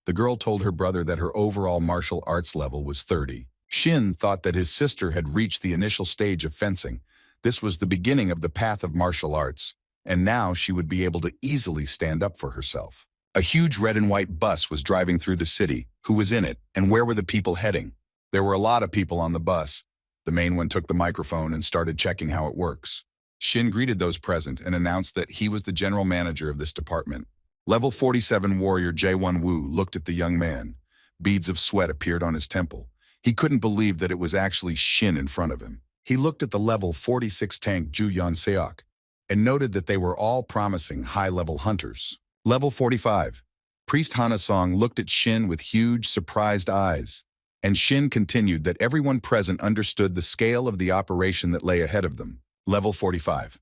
The girl told her brother that her overall martial arts level was 30. Shin thought that his sister had reached the initial stage of fencing. This was the beginning of the path of martial arts, and now she would be able to easily stand up for herself. A huge red and white bus was driving through the city. Who was in it, and where were the people heading? There were a lot of people on the bus. The main one took the microphone and started checking how it works. Shin greeted those present and announced that he was the general manager of this department. Level 47 warrior Jae-won Woo looked at the young man. Beads of sweat appeared on his temple. He couldn't believe that it was actually Shin in front of him. He looked at the level 46 tank Ju-yeon Seok and noted that they were all promising high-level hunters. Level 45. Priest Hana Song looked at Shin with huge, surprised eyes, and Shin continued that everyone present understood the scale of the operation that lay ahead of them. Level 45.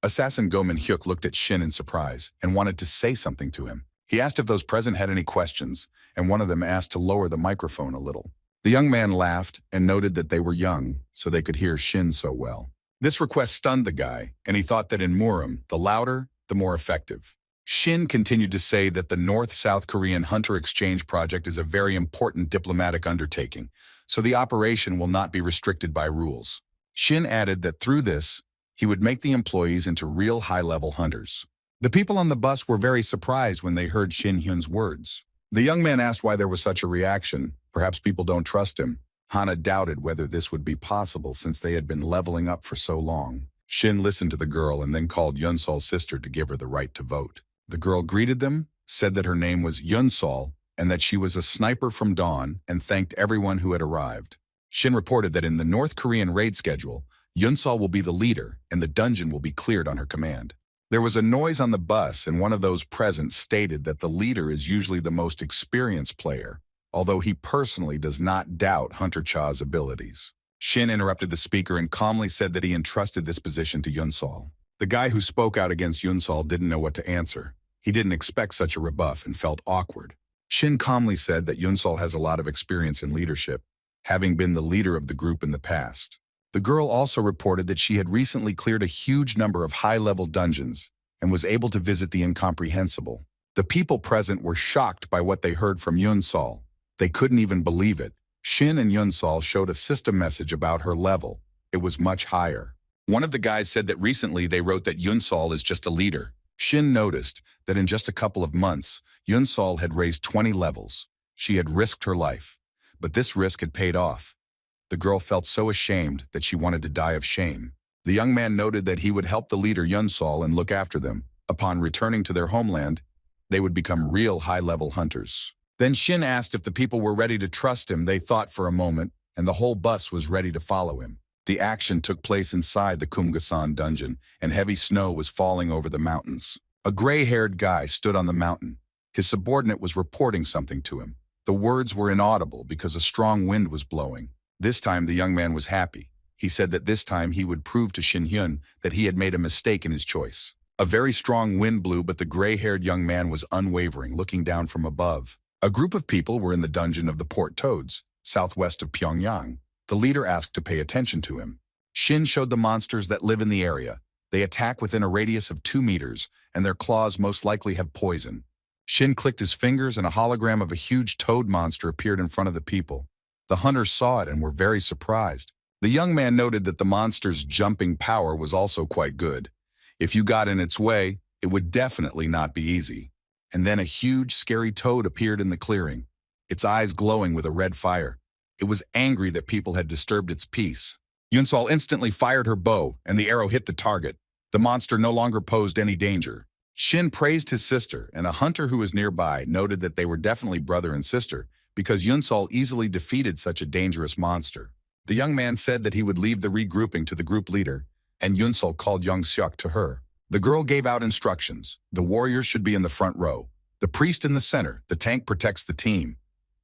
Assassin Go Min-hyuk looked at Shin in surprise and wanted to say something to him. He asked if those present had any questions, and one of them asked to lower the microphone a little. The young man laughed and noted that they were young, so they could hear Shin so well. This request stunned the guy, and he thought that in Murim, the louder, the more effective. Shin continued to say that the North-South Korean Hunter Exchange Project is a very important diplomatic undertaking, so the operation will not be restricted by rules. Shin added that through this, he would make the employees into real high-level hunters. The people on the bus were very surprised when they heard Shin Hyun's words. The young man asked why there was such a reaction. Perhaps people don't trust him. Hana doubted whether this would be possible since they had been leveling up for so long. Shin listened to the girl and then called Yunsol's sister to give her the right to vote. The girl greeted them, said that her name was Yunsol, and that she was a sniper from Dawn, and thanked everyone who had arrived. Shin reported that in the North Korean raid schedule, Yunsol will be the leader, and the dungeon will be cleared on her command. There was a noise on the bus, and one of those present stated that the leader is usually the most experienced player, although he personally does not doubt Hunter Cha's abilities. Shin interrupted the speaker and calmly said that he entrusted this position to Yunsol. The guy who spoke out against Yunsol didn't know what to answer. He didn't expect such a rebuff and felt awkward. Shin calmly said that Yunsol has a lot of experience in leadership, having been the leader of the group in the past. The girl also reported that she had recently cleared a huge number of high-level dungeons and was able to visit the incomprehensible. The people present were shocked by what they heard from Yunsol. They couldn't even believe it. Shin and Yunsol showed a system message about her level. It was much higher. One of the guys said that recently they wrote that Yunsol is just a leader. Shin noticed that in just a couple of months, Yunsol had raised 20 levels. She had risked her life, but this risk had paid off. The girl felt so ashamed that she wanted to die of shame. The young man noted that he would help the leader Yunsol and look after them. Upon returning to their homeland, they would become real high-level hunters. Then Shin asked if the people were ready to trust him. They thought for a moment, and the whole bus was ready to follow him. The action took place inside the Kumgasan dungeon, and heavy snow was falling over the mountains. A gray-haired guy stood on the mountain. His subordinate was reporting something to him. The words were inaudible because a strong wind was blowing. This time, the young man was happy. He said that this time he would prove to Shin Hyun that he had made a mistake in his choice. A very strong wind blew, but the gray-haired young man was unwavering, looking down from above. A group of people were in the dungeon of the Port Toads, southwest of Pyongyang. The leader asked to pay attention to him. Shin showed the monsters that live in the area. They attack within a radius of 2 meters, and their claws most likely have poison. Shin clicked his fingers, and a hologram of a huge toad monster appeared in front of the people. The hunters saw it and were very surprised. The young man noted that the monster's jumping power was also quite good. If you got in its way, it would definitely not be easy. And then a huge, scary toad appeared in the clearing, its eyes glowing with a red fire. It was angry that people had disturbed its peace. Yunsol instantly fired her bow, and the arrow hit the target. The monster no longer posed any danger. Shin praised his sister, and a hunter who was nearby noted that they were definitely brother and sister because Yunsol easily defeated such a dangerous monster. The young man said that he would leave the regrouping to the group leader, and Yunsol called Young Seok to her. The girl gave out instructions. The warriors should be in the front row. The priest in the center. The tank protects the team.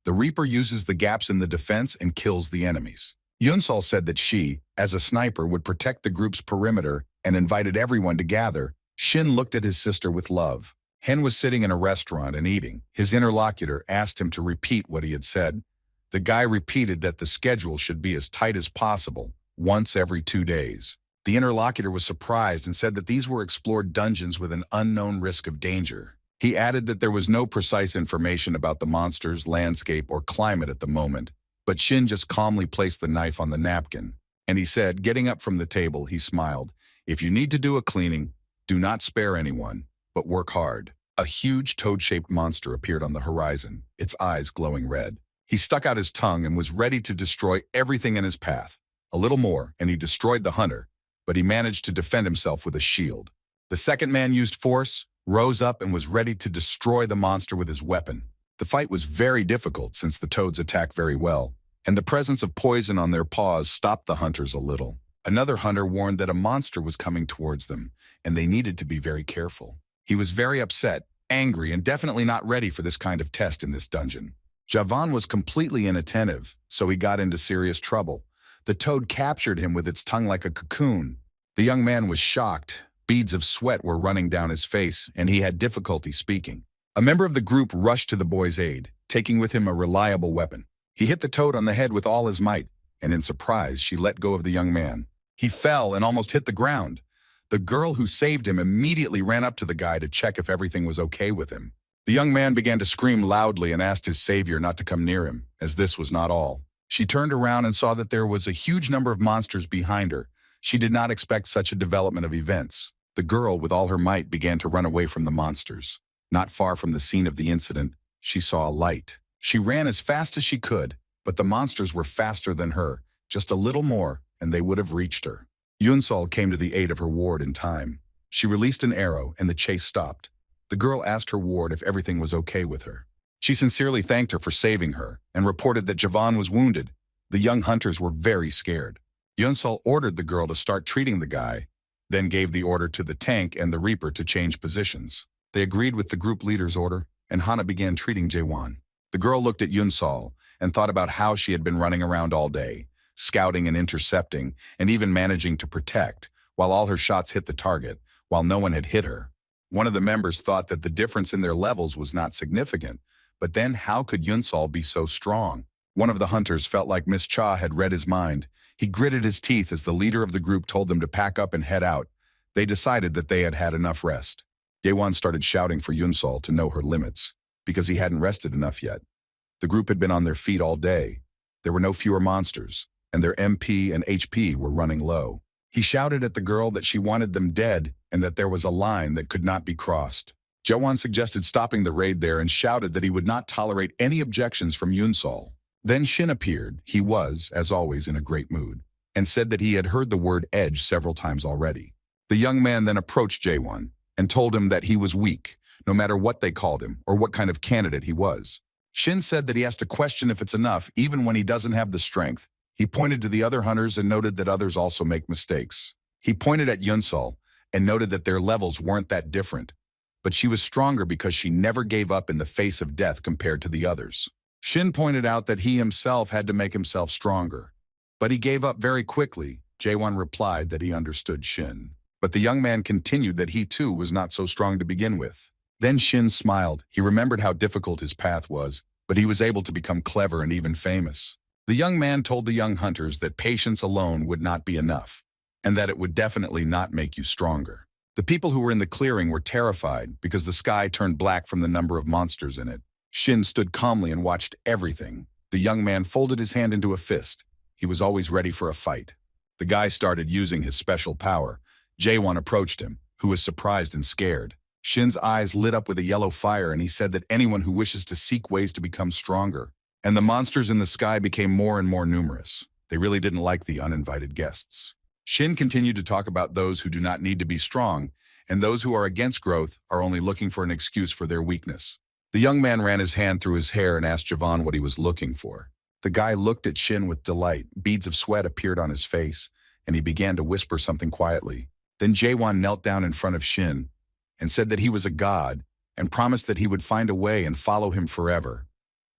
The reaper uses the gaps in the defense and kills the enemies. Yunsol said that she, as a sniper, would protect the group's perimeter and invited everyone to gather. Shin looked at his sister with love. Hen was sitting in a restaurant and eating. His interlocutor asked him to repeat what he had said. The guy repeated that the schedule should be as tight as possible, once every 2 days. The interlocutor was surprised and said that these were explored dungeons with an unknown risk of danger. He added that there was no precise information about the monsters, landscape, or climate at the moment, but Shin just calmly placed the knife on the napkin. And he said, getting up from the table, he smiled, "If you need to do a cleaning, do not spare anyone, but work hard." A huge toad-shaped monster appeared on the horizon, its eyes glowing red. He stuck out his tongue and was ready to destroy everything in his path. A little more, and he destroyed the hunter, but he managed to defend himself with a shield. The second man used force, rose up, and was ready to destroy the monster with his weapon. The fight was very difficult since the toads attack very well, and the presence of poison on their paws stopped the hunters a little. Another hunter warned that a monster was coming towards them, and they needed to be very careful. He was very upset, angry, and definitely not ready for this kind of test in this dungeon. Javan was completely inattentive, so he got into serious trouble. The toad captured him with its tongue like a cocoon. The young man was shocked. Beads of sweat were running down his face, and he had difficulty speaking. A member of the group rushed to the boy's aid, taking with him a reliable weapon. He hit the toad on the head with all his might, and in surprise, she let go of the young man. He fell and almost hit the ground. The girl who saved him immediately ran up to the guy to check if everything was okay with him. The young man began to scream loudly and asked his savior not to come near him, as this was not all. She turned around and saw that there was a huge number of monsters behind her. She did not expect such a development of events. The girl, with all her might, began to run away from the monsters. Not far from the scene of the incident, she saw a light. She ran as fast as she could, but the monsters were faster than her. Just a little more, and they would have reached her. Yunsol came to the aid of her ward in time. She released an arrow, and the chase stopped. The girl asked her ward if everything was okay with her. She sincerely thanked her for saving her and reported that Javan was wounded. The young hunters were very scared. Yunsol ordered the girl to start treating the guy, then gave the order to the tank and the reaper to change positions. They agreed with the group leader's order, and Hana began treating Jaewon. The girl looked at Yunsol and thought about how she had been running around all day, scouting and intercepting, and even managing to protect, while all her shots hit the target, while no one had hit her. One of the members thought that the difference in their levels was not significant, but then how could Yunsol be so strong? One of the hunters felt like Miss Cha had read his mind. He gritted his teeth as the leader of the group told them to pack up and head out. They decided that they had had enough rest. Jaewon started shouting for Yunsol to know her limits, because he hadn't rested enough yet. The group had been on their feet all day. There were no fewer monsters, and their MP and HP were running low. He shouted at the girl that she wanted them dead and that there was a line that could not be crossed. Jaewon suggested stopping the raid there and shouted that he would not tolerate any objections from Yunsol. Then Shin appeared. He was, as always, in a great mood, and said that he had heard the word edge several times already. The young man then approached Jaewon and told him that he was weak, no matter what they called him or what kind of candidate he was. Shin said that he has to question if it's enough even when he doesn't have the strength. He pointed to the other hunters and noted that others also make mistakes. He pointed at Yunsol and noted that their levels weren't that different, but she was stronger because she never gave up in the face of death compared to the others. Shin pointed out that he himself had to make himself stronger, but he gave up very quickly. Jaewon replied that he understood Shin, but the young man continued that he too was not so strong to begin with. Then Shin smiled. He remembered how difficult his path was, but he was able to become clever and even famous. The young man told the young hunters that patience alone would not be enough, and that it would definitely not make you stronger. The people who were in the clearing were terrified because the sky turned black from the number of monsters in it. Shin stood calmly and watched everything. The young man folded his hand into a fist. He was always ready for a fight. The guy started using his special power. Jaewon approached him, who was surprised and scared. Shin's eyes lit up with a yellow fire, and he said that anyone who wishes to seek ways to become stronger. And the monsters in the sky became more and more numerous. They really didn't like the uninvited guests. Shin continued to talk about those who do not need to be strong, and those who are against growth are only looking for an excuse for their weakness. The young man ran his hand through his hair and asked Javon what he was looking for. The guy looked at Shin with delight. Beads of sweat appeared on his face, and he began to whisper something quietly. Then Jaewon knelt down in front of Shin and said that he was a god and promised that he would find a way and follow him forever.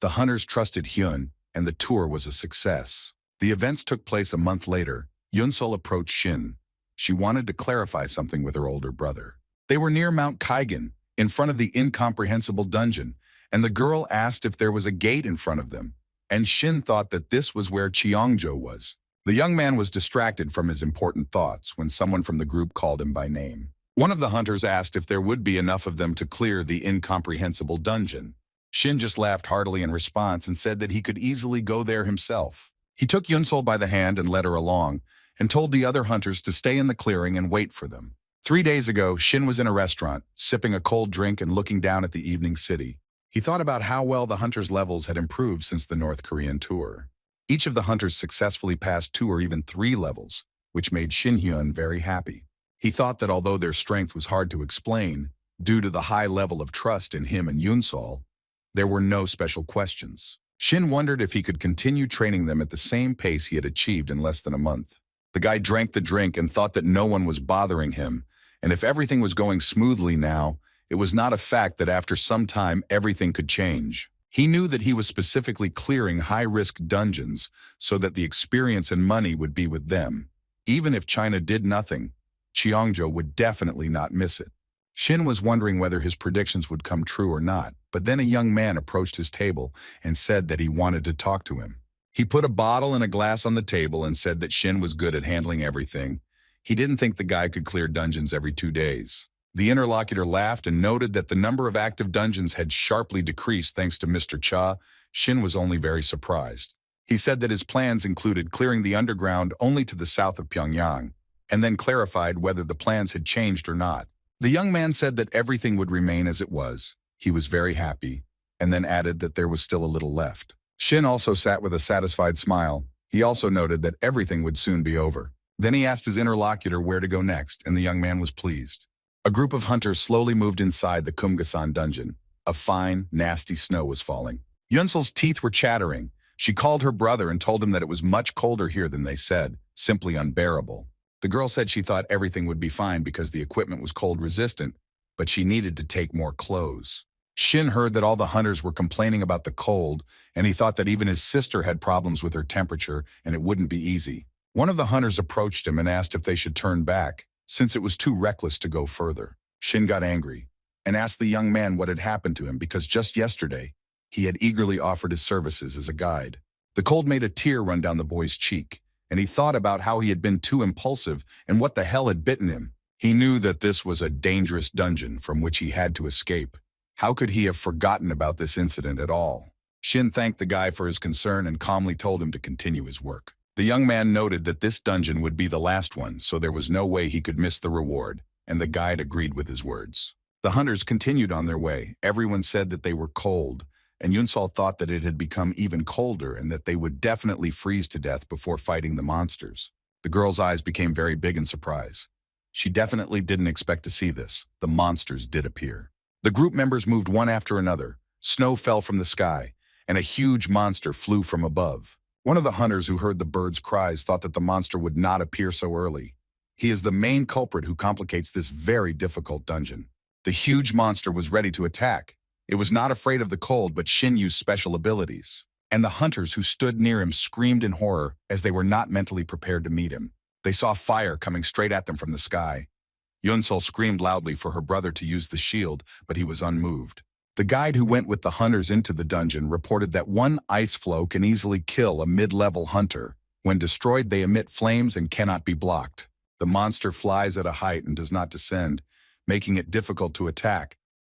The hunters trusted Hyun, and the tour was a success. The events took place a month later. Yunsol approached Shin. She wanted to clarify something with her older brother. They were near Mount Kaigan, in front of the incomprehensible dungeon, and the girl asked if there was a gate in front of them, and Shin thought that this was where Cheongjo was. The young man was distracted from his important thoughts when someone from the group called him by name. One of the hunters asked if there would be enough of them to clear the incomprehensible dungeon. Shin just laughed heartily in response and said that he could easily go there himself. He took Yunsol by the hand and led her along, and told the other hunters to stay in the clearing and wait for them. 3 days ago, Shin was in a restaurant, sipping a cold drink and looking down at the evening city. He thought about how well the hunters' levels had improved since the North Korean tour. Each of the hunters successfully passed 2 or even 3 levels, which made Shin Hyun very happy. He thought that although their strength was hard to explain, due to the high level of trust in him and Yunsol, there were no special questions. Shin wondered if he could continue training them at the same pace he had achieved in less than a month. The guy drank the drink and thought that no one was bothering him, and if everything was going smoothly now, it was not a fact that after some time everything could change. He knew that he was specifically clearing high-risk dungeons so that the experience and money would be with them. Even if China did nothing, Cheongjo would definitely not miss it. Shin was wondering whether his predictions would come true or not, but then a young man approached his table and said that he wanted to talk to him. He put a bottle and a glass on the table and said that Shin was good at handling everything. He didn't think the guy could clear dungeons every 2 days. The interlocutor laughed and noted that the number of active dungeons had sharply decreased thanks to Mr. Cha. Shin was only very surprised. He said that his plans included clearing the underground only to the south of Pyongyang, and then clarified whether the plans had changed or not. The young man said that everything would remain as it was. He was very happy, and then added that there was still a little left. Shin also sat with a satisfied smile. He also noted that everything would soon be over. Then he asked his interlocutor where to go next, and the young man was pleased. A group of hunters slowly moved inside the Kumgasan dungeon. A fine, nasty snow was falling. Yunsol's teeth were chattering. She called her brother and told him that it was much colder here than they said, simply unbearable. The girl said she thought everything would be fine because the equipment was cold-resistant, but she needed to take more clothes. Shin heard that all the hunters were complaining about the cold, and he thought that even his sister had problems with her temperature and it wouldn't be easy. One of the hunters approached him and asked if they should turn back, since it was too reckless to go further. Shin got angry and asked the young man what had happened to him because just yesterday, he had eagerly offered his services as a guide. The cold made a tear run down the boy's cheek, and he thought about how he had been too impulsive and what the hell had bitten him. He knew that this was a dangerous dungeon from which he had to escape. How could he have forgotten about this incident at all? Shin thanked the guy for his concern and calmly told him to continue his work. The young man noted that this dungeon would be the last one, so there was no way he could miss the reward, and the guide agreed with his words. The hunters continued on their way. Everyone said that they were cold, and Yunsol thought that it had become even colder and that they would definitely freeze to death before fighting the monsters. The girl's eyes became very big in surprise. She definitely didn't expect to see this. The monsters did appear. The group members moved one after another. Snow fell from the sky, and a huge monster flew from above. One of the hunters who heard the birds' cries thought that the monster would not appear so early. He is the main culprit who complicates this very difficult dungeon. The huge monster was ready to attack. It was not afraid of the cold, but Shin used special abilities. And the hunters who stood near him screamed in horror as they were not mentally prepared to meet him. They saw fire coming straight at them from the sky. Yunsol screamed loudly for her brother to use the shield, but he was unmoved. The guide who went with the hunters into the dungeon reported that one ice flow can easily kill a mid-level hunter. When destroyed, they emit flames and cannot be blocked. The monster flies at a height and does not descend, making it difficult to attack,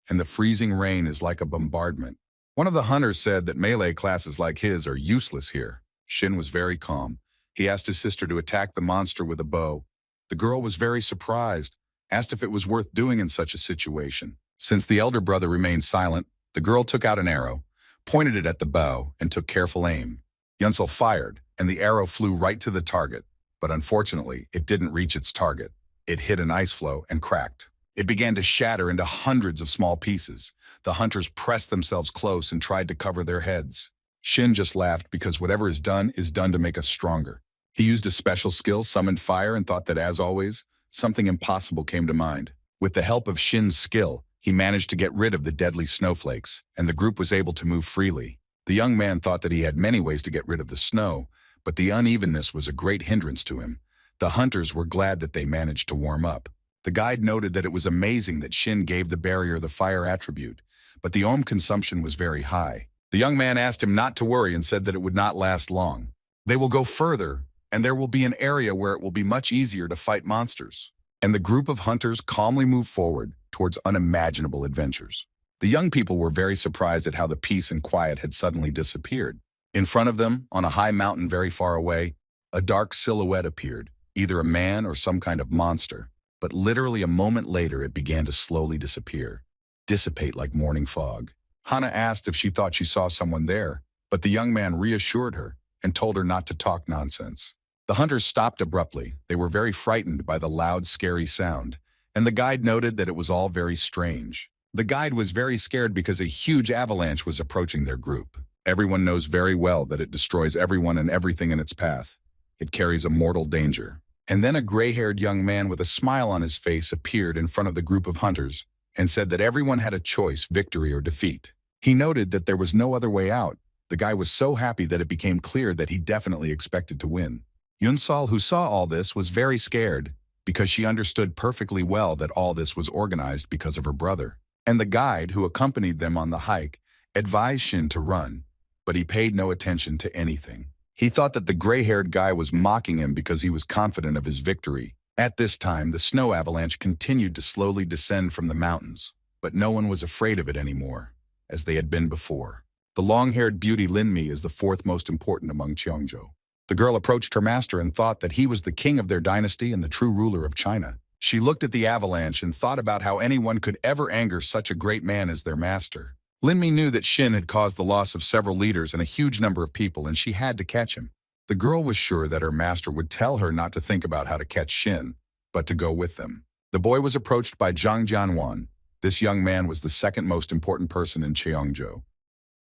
and the freezing rain is like a bombardment. One of the hunters said that melee classes like his are useless here. Shin was very calm. He asked his sister to attack the monster with a bow. The girl was very surprised, asked if it was worth doing in such a situation. Since the elder brother remained silent, the girl took out an arrow, pointed it at the bow, and took careful aim. Yunsol fired, and the arrow flew right to the target, but unfortunately, it didn't reach its target. It hit an ice floe and cracked. It began to shatter into hundreds of small pieces. The hunters pressed themselves close and tried to cover their heads. Shin just laughed because whatever is done to make us stronger. He used a special skill, summoned fire, and thought that, as always, something impossible came to mind. With the help of Shin's skill, he managed to get rid of the deadly snowflakes, and the group was able to move freely. The young man thought that he had many ways to get rid of the snow, but the unevenness was a great hindrance to him. The hunters were glad that they managed to warm up. The guide noted that it was amazing that Shin gave the barrier the fire attribute, but the ohm consumption was very high. The young man asked him not to worry and said that it would not last long. They will go further, and there will be an area where it will be much easier to fight monsters. And the group of hunters calmly moved forward towards unimaginable adventures. The young people were very surprised at how the peace and quiet had suddenly disappeared. In front of them, on a high mountain very far away, a dark silhouette appeared, either a man or some kind of monster. But literally a moment later, it began to slowly dissipate like morning fog. Hana asked if she thought she saw someone there, but the young man reassured her and told her not to talk nonsense. The hunters stopped abruptly. They were very frightened by the loud, scary sound, and the guide noted that it was all very strange. The guide was very scared because a huge avalanche was approaching their group. Everyone knows very well that it destroys everyone and everything in its path. It carries a mortal danger. And then a gray-haired young man with a smile on his face appeared in front of the group of hunters and said that everyone had a choice, victory or defeat. He noted that there was no other way out. The guy was so happy that it became clear that he definitely expected to win. Yunsal, who saw all this, was very scared because she understood perfectly well that all this was organized because of her brother. And the guide, who accompanied them on the hike, advised Shin to run, but he paid no attention to anything. He thought that the gray-haired guy was mocking him because he was confident of his victory. At this time, the snow avalanche continued to slowly descend from the mountains, but no one was afraid of it anymore, as they had been before. The long-haired beauty Linmi is the fourth most important among Cheongjo. The girl approached her master and thought that he was the king of their dynasty and the true ruler of China. She looked at the avalanche and thought about how anyone could ever anger such a great man as their master. Linmi knew that Shin had caused the loss of several leaders and a huge number of people, and she had to catch him. The girl was sure that her master would tell her not to think about how to catch Shin, but to go with them. The boy was approached by Zhang Jianwan. This young man was the second most important person in Cheongjo,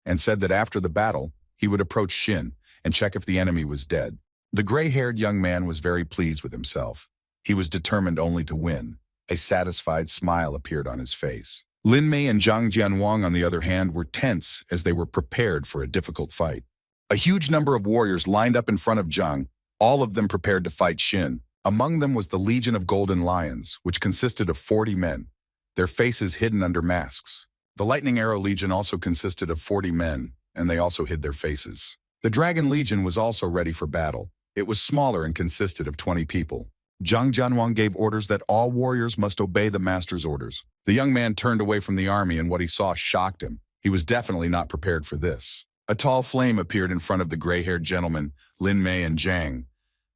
and said that after the battle, he would approach Shin and check if the enemy was dead. The gray-haired young man was very pleased with himself. He was determined only to win. A satisfied smile appeared on his face. Lin Mei and Zhang Jianwang, on the other hand, were tense as they were prepared for a difficult fight. A huge number of warriors lined up in front of Zhang, all of them prepared to fight Shin. Among them was the Legion of Golden Lions, which consisted of 40 men, their faces hidden under masks. The Lightning Arrow Legion also consisted of 40 men, and they also hid their faces. The Dragon Legion was also ready for battle. It was smaller and consisted of 20 people. Zhang Jianwang gave orders that all warriors must obey the master's orders. The young man turned away from the army, and what he saw shocked him. He was definitely not prepared for this. A tall flame appeared in front of the gray-haired gentleman, Lin Mei and Zhang.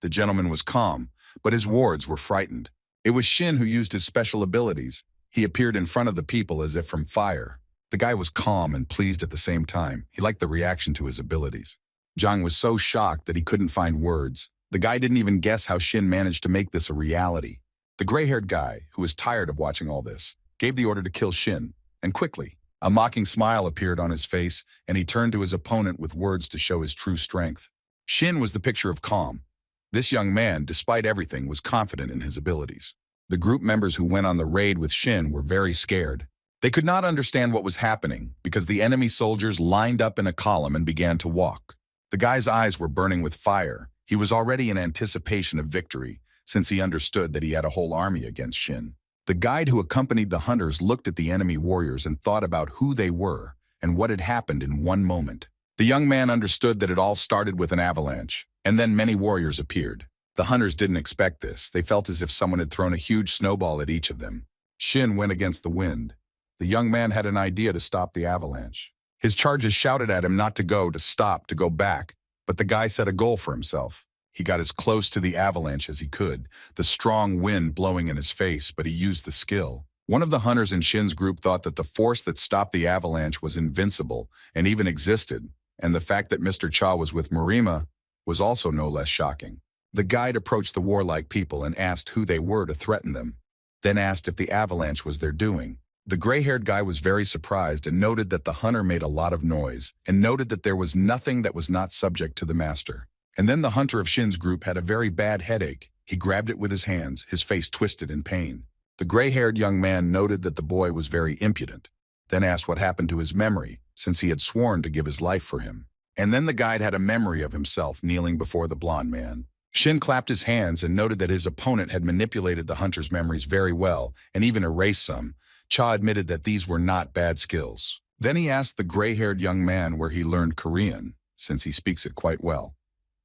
The gentleman was calm, but his wards were frightened. It was Shin who used his special abilities. He appeared in front of the people as if from fire. The guy was calm and pleased at the same time. He liked the reaction to his abilities. Zhang was so shocked that he couldn't find words. The guy didn't even guess how Shin managed to make this a reality. The gray-haired guy, who was tired of watching all this, gave the order to kill Shin, and quickly. A mocking smile appeared on his face, and he turned to his opponent with words to show his true strength. Shin was the picture of calm. This young man, despite everything, was confident in his abilities. The group members who went on the raid with Shin were very scared. They could not understand what was happening because the enemy soldiers lined up in a column and began to walk. The guy's eyes were burning with fire. He was already in anticipation of victory, since he understood that he had a whole army against Shin. The guide who accompanied the hunters looked at the enemy warriors and thought about who they were and what had happened in one moment. The young man understood that it all started with an avalanche, and then many warriors appeared. The hunters didn't expect this. They felt as if someone had thrown a huge snowball at each of them. Shin went against the wind. The young man had an idea to stop the avalanche. His charges shouted at him not to go, to stop, to go back, but the guy set a goal for himself. He got as close to the avalanche as he could, the strong wind blowing in his face, but he used the skill. One of the hunters in Shin's group thought that the force that stopped the avalanche was invincible and even existed, and the fact that Mr. Cha was with Marima was also no less shocking. The guide approached the warlike people and asked who they were to threaten them. then asked if the avalanche was their doing. The gray-haired guy was very surprised and noted that the hunter made a lot of noise and noted that there was nothing that was not subject to the master. And then the hunter of Shin's group had a very bad headache. He grabbed it with his hands, his face twisted in pain. The gray-haired young man noted that the boy was very impudent, then asked what happened to his memory, since he had sworn to give his life for him. And then the guide had a memory of himself kneeling before the blonde man. Shin clapped his hands and noted that his opponent had manipulated the hunter's memories very well and even erased some. Cha admitted that these were not bad skills. Then he asked the gray-haired young man where he learned Korean, since he speaks it quite well.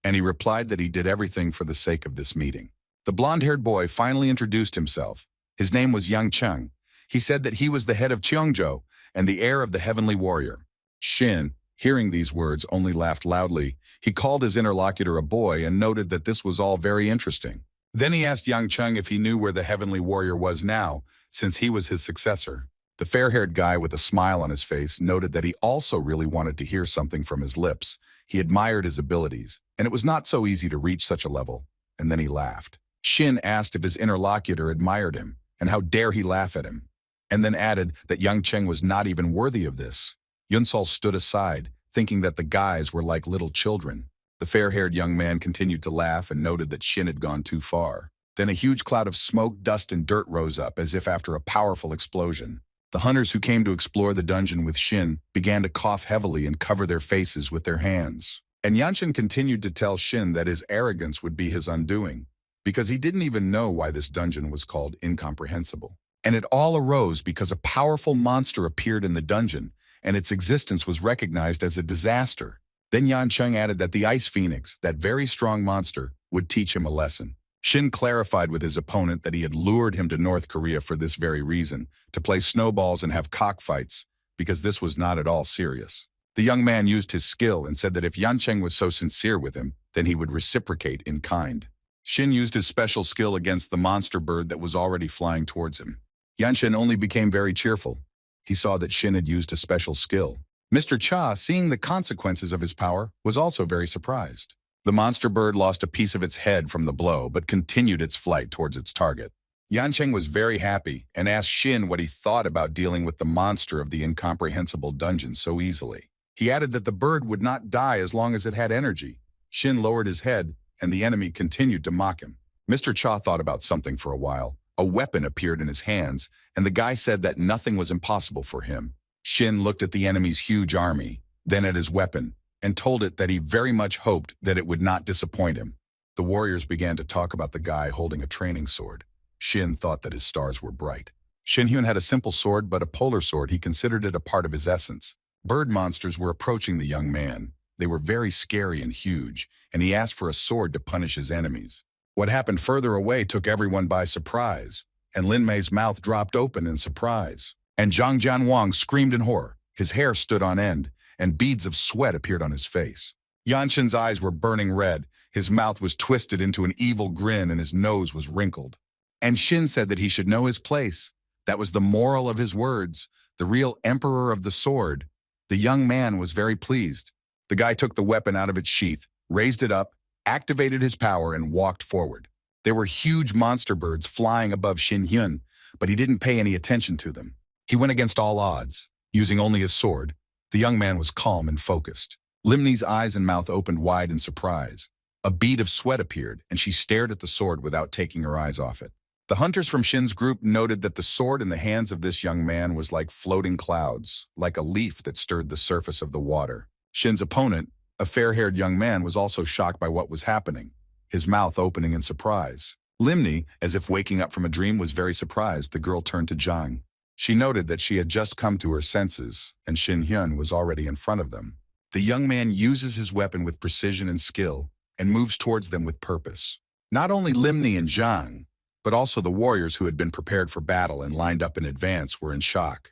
And he replied that he did everything for the sake of this meeting. The blonde-haired boy finally introduced himself. His name was Yang Cheng. He said that he was the head of Cheongjo and the heir of the heavenly warrior. Shin, hearing these words, only laughed loudly. He called his interlocutor a boy and noted that this was all very interesting. Then he asked Yang Cheng if he knew where the heavenly warrior was now, since he was his successor. The fair-haired guy with a smile on his face noted that he also really wanted to hear something from his lips. He admired his abilities, and it was not so easy to reach such a level. And then he laughed. Shin asked if his interlocutor admired him, and how dare he laugh at him, and then added that Yang Cheng was not even worthy of this. Yunsol stood aside, thinking that the guys were like little children. The fair-haired young man continued to laugh and noted that Shin had gone too far. Then a huge cloud of smoke, dust, and dirt rose up as if after a powerful explosion. The hunters who came to explore the dungeon with Shin began to cough heavily and cover their faces with their hands. And Yanshin continued to tell Shin that his arrogance would be his undoing, because he didn't even know why this dungeon was called incomprehensible. And it all arose because a powerful monster appeared in the dungeon, and its existence was recognized as a disaster. Then Yan Cheng added that the Ice Phoenix, that very strong monster, would teach him a lesson. Shin clarified with his opponent that he had lured him to North Korea for this very reason, to play snowballs and have cockfights, because this was not at all serious. The young man used his skill and said that if Yan Cheng was so sincere with him, then he would reciprocate in kind. Shin used his special skill against the monster bird that was already flying towards him. Yan Cheng only became very cheerful. He saw that Shin had used a special skill. Mr. Cha, seeing the consequences of his power, was also very surprised. The monster bird lost a piece of its head from the blow, but continued its flight towards its target. Yan Cheng was very happy and asked Shin what he thought about dealing with the monster of the incomprehensible dungeon so easily. He added that the bird would not die as long as it had energy. Shin lowered his head, and the enemy continued to mock him. Mr. Cha thought about something for a while. A weapon appeared in his hands, and the guy said that nothing was impossible for him. Shin looked at the enemy's huge army, then at his weapon, and told it that he very much hoped that it would not disappoint him. The warriors began to talk about the guy holding a training sword. Shin thought that his stars were bright. Shin Hyun had a simple sword, but a polar sword. He considered it a part of his essence. Bird monsters were approaching the young man. They were very scary and huge, and he asked for a sword to punish his enemies. What happened further away took everyone by surprise, and Lin Mei's mouth dropped open in surprise. And Zhang Jianwang screamed in horror. His hair stood on end, and beads of sweat appeared on his face. Yanshin's eyes were burning red, his mouth was twisted into an evil grin, and his nose was wrinkled. And Shin said that he should know his place. That was the moral of his words, the real emperor of the sword. The young man was very pleased. The guy took the weapon out of its sheath, raised it up, activated his power, and walked forward. There were huge monster birds flying above Shin Hyun, but he didn't pay any attention to them. He went against all odds, using only his sword. The young man was calm and focused. Limni's eyes and mouth opened wide in surprise. A bead of sweat appeared, and she stared at the sword without taking her eyes off it. The hunters from Shin's group noted that the sword in the hands of this young man was like floating clouds, like a leaf that stirred the surface of the water. Shin's opponent, a fair-haired young man, was also shocked by what was happening, his mouth opening in surprise. Limni, as if waking up from a dream, was very surprised. The girl turned to Zhang. She noted that she had just come to her senses, and Shin Hyun was already in front of them. The young man uses his weapon with precision and skill, and moves towards them with purpose. Not only Limni and Zhang, but also the warriors who had been prepared for battle and lined up in advance were in shock.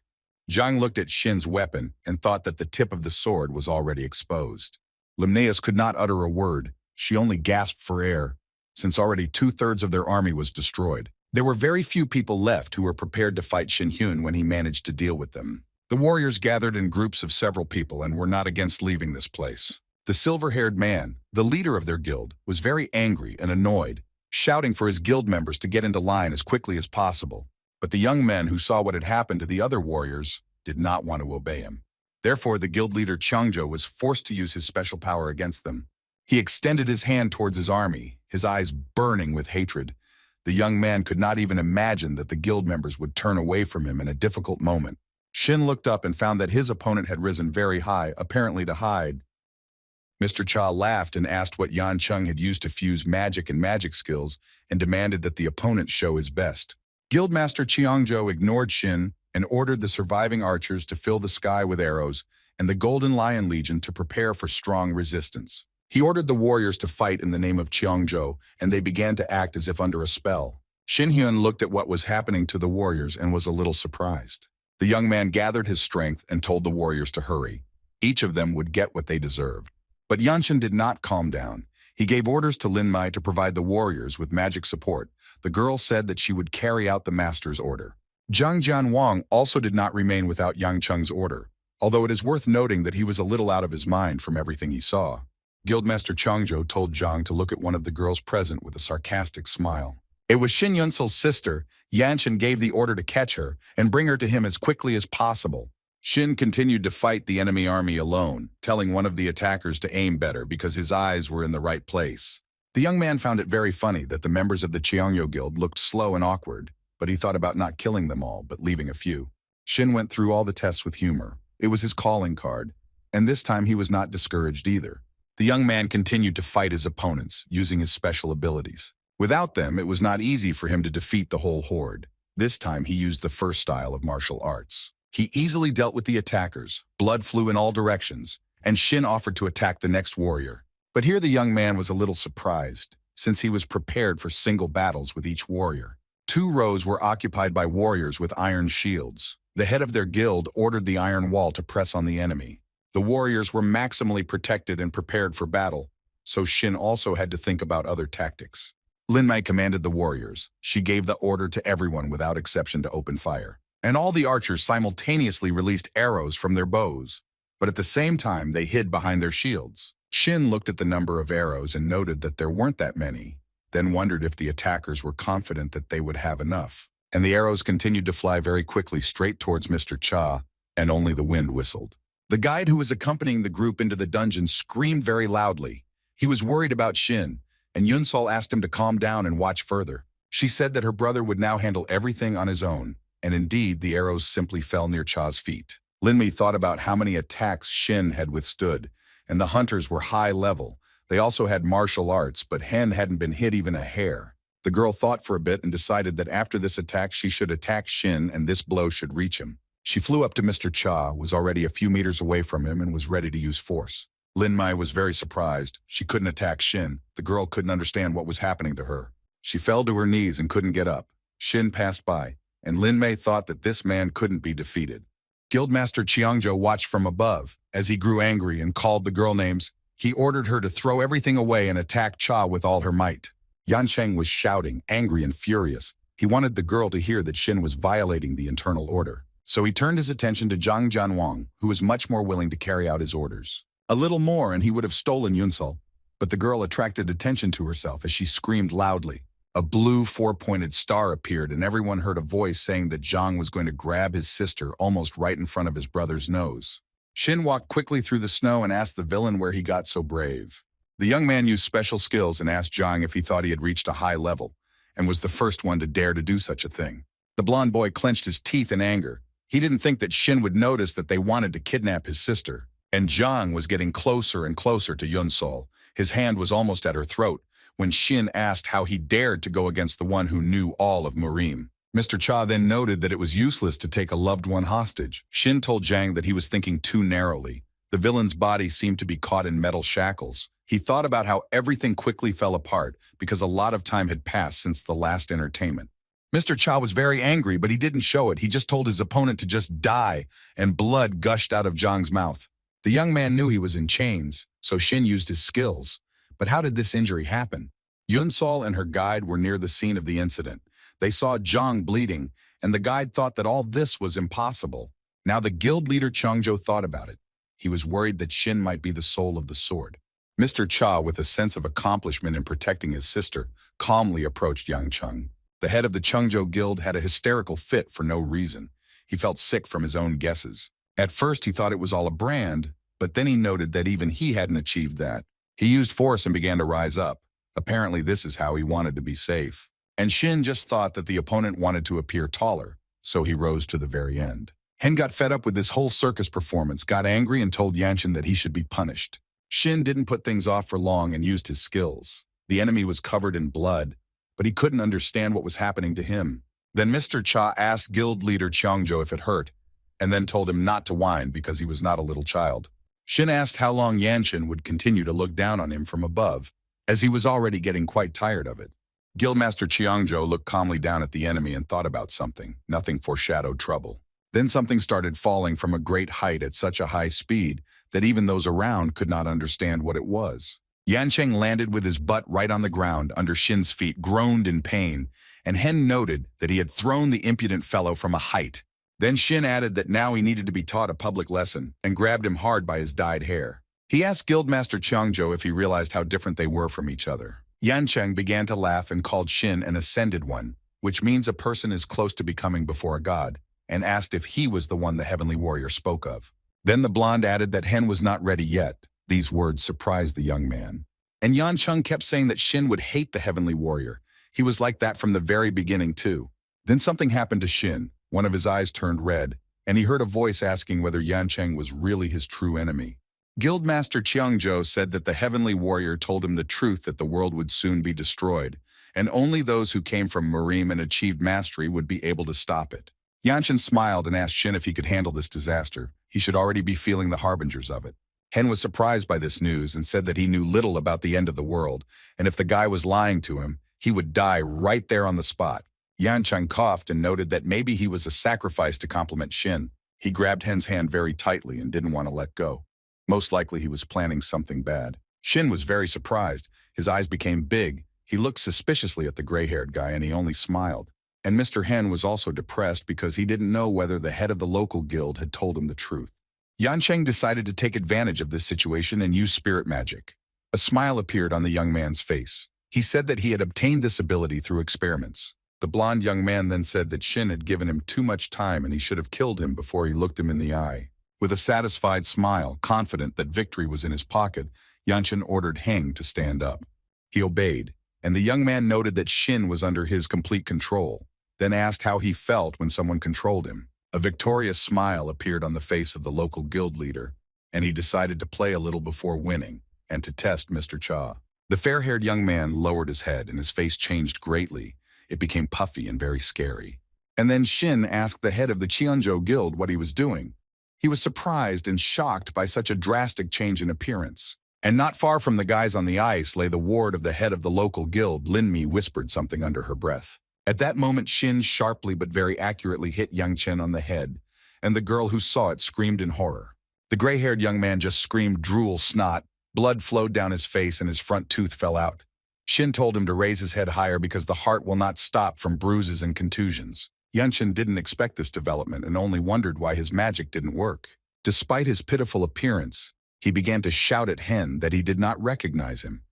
Zhang looked at Shin's weapon and thought that the tip of the sword was already exposed. Limnaeus could not utter a word. She only gasped for air, since already 2/3 of their army was destroyed. There were very few people left who were prepared to fight Shin Hyun when he managed to deal with them. The warriors gathered in groups of several people and were not against leaving this place. The silver-haired man, the leader of their guild, was very angry and annoyed, shouting for his guild members to get into line as quickly as possible. But the young men who saw what had happened to the other warriors did not want to obey him. Therefore, the guild leader Cheongjo was forced to use his special power against them. He extended his hand towards his army, his eyes burning with hatred. The young man could not even imagine that the guild members would turn away from him in a difficult moment. Shin looked up and found that his opponent had risen very high, apparently to hide. Mr. Cha laughed and asked what Yan Chung had used to fuse magic and magic skills and demanded that the opponent show his best. Guildmaster Cheongjo ignored Shin and ordered the surviving archers to fill the sky with arrows and the Golden Lion Legion to prepare for strong resistance. He ordered the warriors to fight in the name of Cheongjo, and they began to act as if under a spell. Shin Hyun looked at what was happening to the warriors and was a little surprised. The young man gathered his strength and told the warriors to hurry. Each of them would get what they deserved. But Yanshin did not calm down. He gave orders to Lin Mai to provide the warriors with magic support. The girl said that she would carry out the master's order. Zhang Jianwang also did not remain without Yang Cheng's order, although it is worth noting that he was a little out of his mind from everything he saw. Guildmaster Cheongjo told Zhang to look at one of the girls present with a sarcastic smile. It was Shin Yunsul's sister. Yanshin gave the order to catch her and bring her to him as quickly as possible. Shin continued to fight the enemy army alone, telling one of the attackers to aim better because his eyes were in the right place. The young man found it very funny that the members of the Cheongyo Guild looked slow and awkward, but he thought about not killing them all, but leaving a few. Shin went through all the tests with humor. It was his calling card, and this time he was not discouraged either. The young man continued to fight his opponents, using his special abilities. Without them, it was not easy for him to defeat the whole horde. This time, he used the first style of martial arts. He easily dealt with the attackers, blood flew in all directions, and Shin offered to attack the next warrior. But here the young man was a little surprised, since he was prepared for single battles with each warrior. 2 rows were occupied by warriors with iron shields. The head of their guild ordered the iron wall to press on the enemy. The warriors were maximally protected and prepared for battle, so Shin also had to think about other tactics. Lin Mai commanded the warriors. She gave the order to everyone without exception to open fire. And all the archers simultaneously released arrows from their bows, but at the same time they hid behind their shields. Shin looked at the number of arrows and noted that there weren't that many, then wondered if the attackers were confident that they would have enough. And the arrows continued to fly very quickly straight towards Mr. Cha, and only the wind whistled. The guide who was accompanying the group into the dungeon screamed very loudly. He was worried about Shin, and Yunsol asked him to calm down and watch further. She said that her brother would now handle everything on his own, and indeed the arrows simply fell near Cha's feet. Lin Mi thought about how many attacks Shin had withstood, and the hunters were high level. They also had martial arts, but Hen hadn't been hit even a hair. The girl thought for a bit and decided that after this attack she should attack Shin and this blow should reach him. She flew up to Mr. Cha, was already a few meters away from him and was ready to use force. Lin Mai was very surprised. She couldn't attack Shin. The girl couldn't understand what was happening to her. She fell to her knees and couldn't get up. Shin passed by, and Lin Mai thought that this man couldn't be defeated. Guildmaster Cheongjo watched from above. As he grew angry and called the girl names, he ordered her to throw everything away and attack Cha with all her might. Yan Cheng was shouting, angry and furious. He wanted the girl to hear that Shin was violating the internal order. So he turned his attention to Zhang Jianwang, who was much more willing to carry out his orders. A little more and he would have stolen Yunsol, but the girl attracted attention to herself as she screamed loudly. A blue 4-pointed star appeared and everyone heard a voice saying that Zhang was going to grab his sister almost right in front of his brother's nose. Shin walked quickly through the snow and asked the villain where he got so brave. The young man used special skills and asked Zhang if he thought he had reached a high level and was the first one to dare to do such a thing. The blonde boy clenched his teeth in anger. He didn't think that Shin would notice that they wanted to kidnap his sister. And Zhang was getting closer and closer to Yunsol. His hand was almost at her throat when Shin asked how he dared to go against the one who knew all of Murim. Mr. Cha then noted that it was useless to take a loved one hostage. Shin told Zhang that he was thinking too narrowly. The villain's body seemed to be caught in metal shackles. He thought about how everything quickly fell apart because a lot of time had passed since the last entertainment. Mr. Cha was very angry, but he didn't show it. He just told his opponent to just die, and blood gushed out of Zhang's mouth. The young man knew he was in chains, so Shin used his skills. But how did this injury happen? Yunsol and her guide were near the scene of the incident. They saw Zhang bleeding, and the guide thought that all this was impossible. Now the guild leader Cheongjo thought about it. He was worried that Shin might be the soul of the sword. Mr. Cha, with a sense of accomplishment in protecting his sister, calmly approached Yang Chung. The head of the Chungjo Guild had a hysterical fit for no reason. He felt sick from his own guesses. At first he thought it was all a brand, but then he noted that even he hadn't achieved that. He used force and began to rise up. Apparently this is how he wanted to be safe. And Shin just thought that the opponent wanted to appear taller, so he rose to the very end. Hen got fed up with this whole circus performance, got angry and told Yanshin that he should be punished. Shin didn't put things off for long and used his skills. The enemy was covered in blood, but he couldn't understand what was happening to him. Then Mr. Cha asked guild leader Cheongjo if it hurt, and then told him not to whine because he was not a little child. Shin asked how long Yanshin would continue to look down on him from above, as he was already getting quite tired of it. Guildmaster Cheongjo looked calmly down at the enemy and thought about something. Nothing foreshadowed trouble. Then something started falling from a great height at such a high speed that even those around could not understand what it was. Yancheng landed with his butt right on the ground under Shin's feet, groaned in pain, and Hen noted that he had thrown the impudent fellow from a height. Then Shin added that now he needed to be taught a public lesson and grabbed him hard by his dyed hair. He asked Guildmaster Cheongjo if he realized how different they were from each other. Yancheng began to laugh and called Shin an ascended one, which means a person is close to becoming before a god, and asked if he was the one the heavenly warrior spoke of. Then the blonde added that Hen was not ready yet. These words surprised the young man. And Yancheng kept saying that Shin would hate the heavenly warrior. He was like that from the very beginning too. Then something happened to Shin. One of his eyes turned red, and he heard a voice asking whether Yancheng was really his true enemy. Guildmaster Cheongjo said that the heavenly warrior told him the truth that the world would soon be destroyed, and only those who came from Marim and achieved mastery would be able to stop it. Yanshin smiled and asked Shin if he could handle this disaster. He should already be feeling the harbingers of it. Hen was surprised by this news and said that he knew little about the end of the world, and if the guy was lying to him, he would die right there on the spot. Yancheng coughed and noted that maybe he was a sacrifice to compliment Shin. He grabbed Hen's hand very tightly and didn't want to let go. Most likely he was planning something bad. Shin was very surprised. His eyes became big. He looked suspiciously at the gray-haired guy and he only smiled. And Mr. Hen was also depressed because he didn't know whether the head of the local guild had told him the truth. Yancheng decided to take advantage of this situation and use spirit magic. A smile appeared on the young man's face. He said that he had obtained this ability through experiments. The blond young man then said that Shin had given him too much time and he should have killed him before he looked him in the eye. With a satisfied smile, confident that victory was in his pocket, Yancheng ordered Heng to stand up. He obeyed, and the young man noted that Shin was under his complete control, then asked how he felt when someone controlled him. A victorious smile appeared on the face of the local guild leader, and he decided to play a little before winning and to test Mr. Cha. The fair-haired young man lowered his head and his face changed greatly. It became puffy and very scary. And then Shin asked the head of the Cheonjo Guild what he was doing. He was surprised and shocked by such a drastic change in appearance. And not far from the guys on the ice lay the ward of the head of the local guild. Linmi whispered something under her breath. At that moment, Shin sharply but very accurately hit Yancheng on the head, and the girl who saw it screamed in horror. The gray-haired young man just screamed drool, snot, blood flowed down his face and his front tooth fell out. Shin told him to raise his head higher because the heart will not stop from bruises and contusions. Yancheng didn't expect this development and only wondered why his magic didn't work. Despite his pitiful appearance, he began to shout at Hen that he did not recognize him,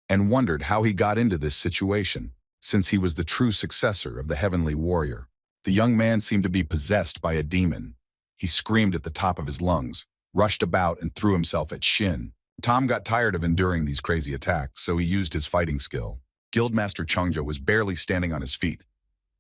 and wondered how he got into this situation, since he was the true successor of the heavenly warrior. The young man seemed to be possessed by a demon. He screamed at the top of his lungs, rushed about and threw himself at Shin. Tom got tired of enduring these crazy attacks, so he used his fighting skill. Guildmaster Cheongjo was barely standing on his feet.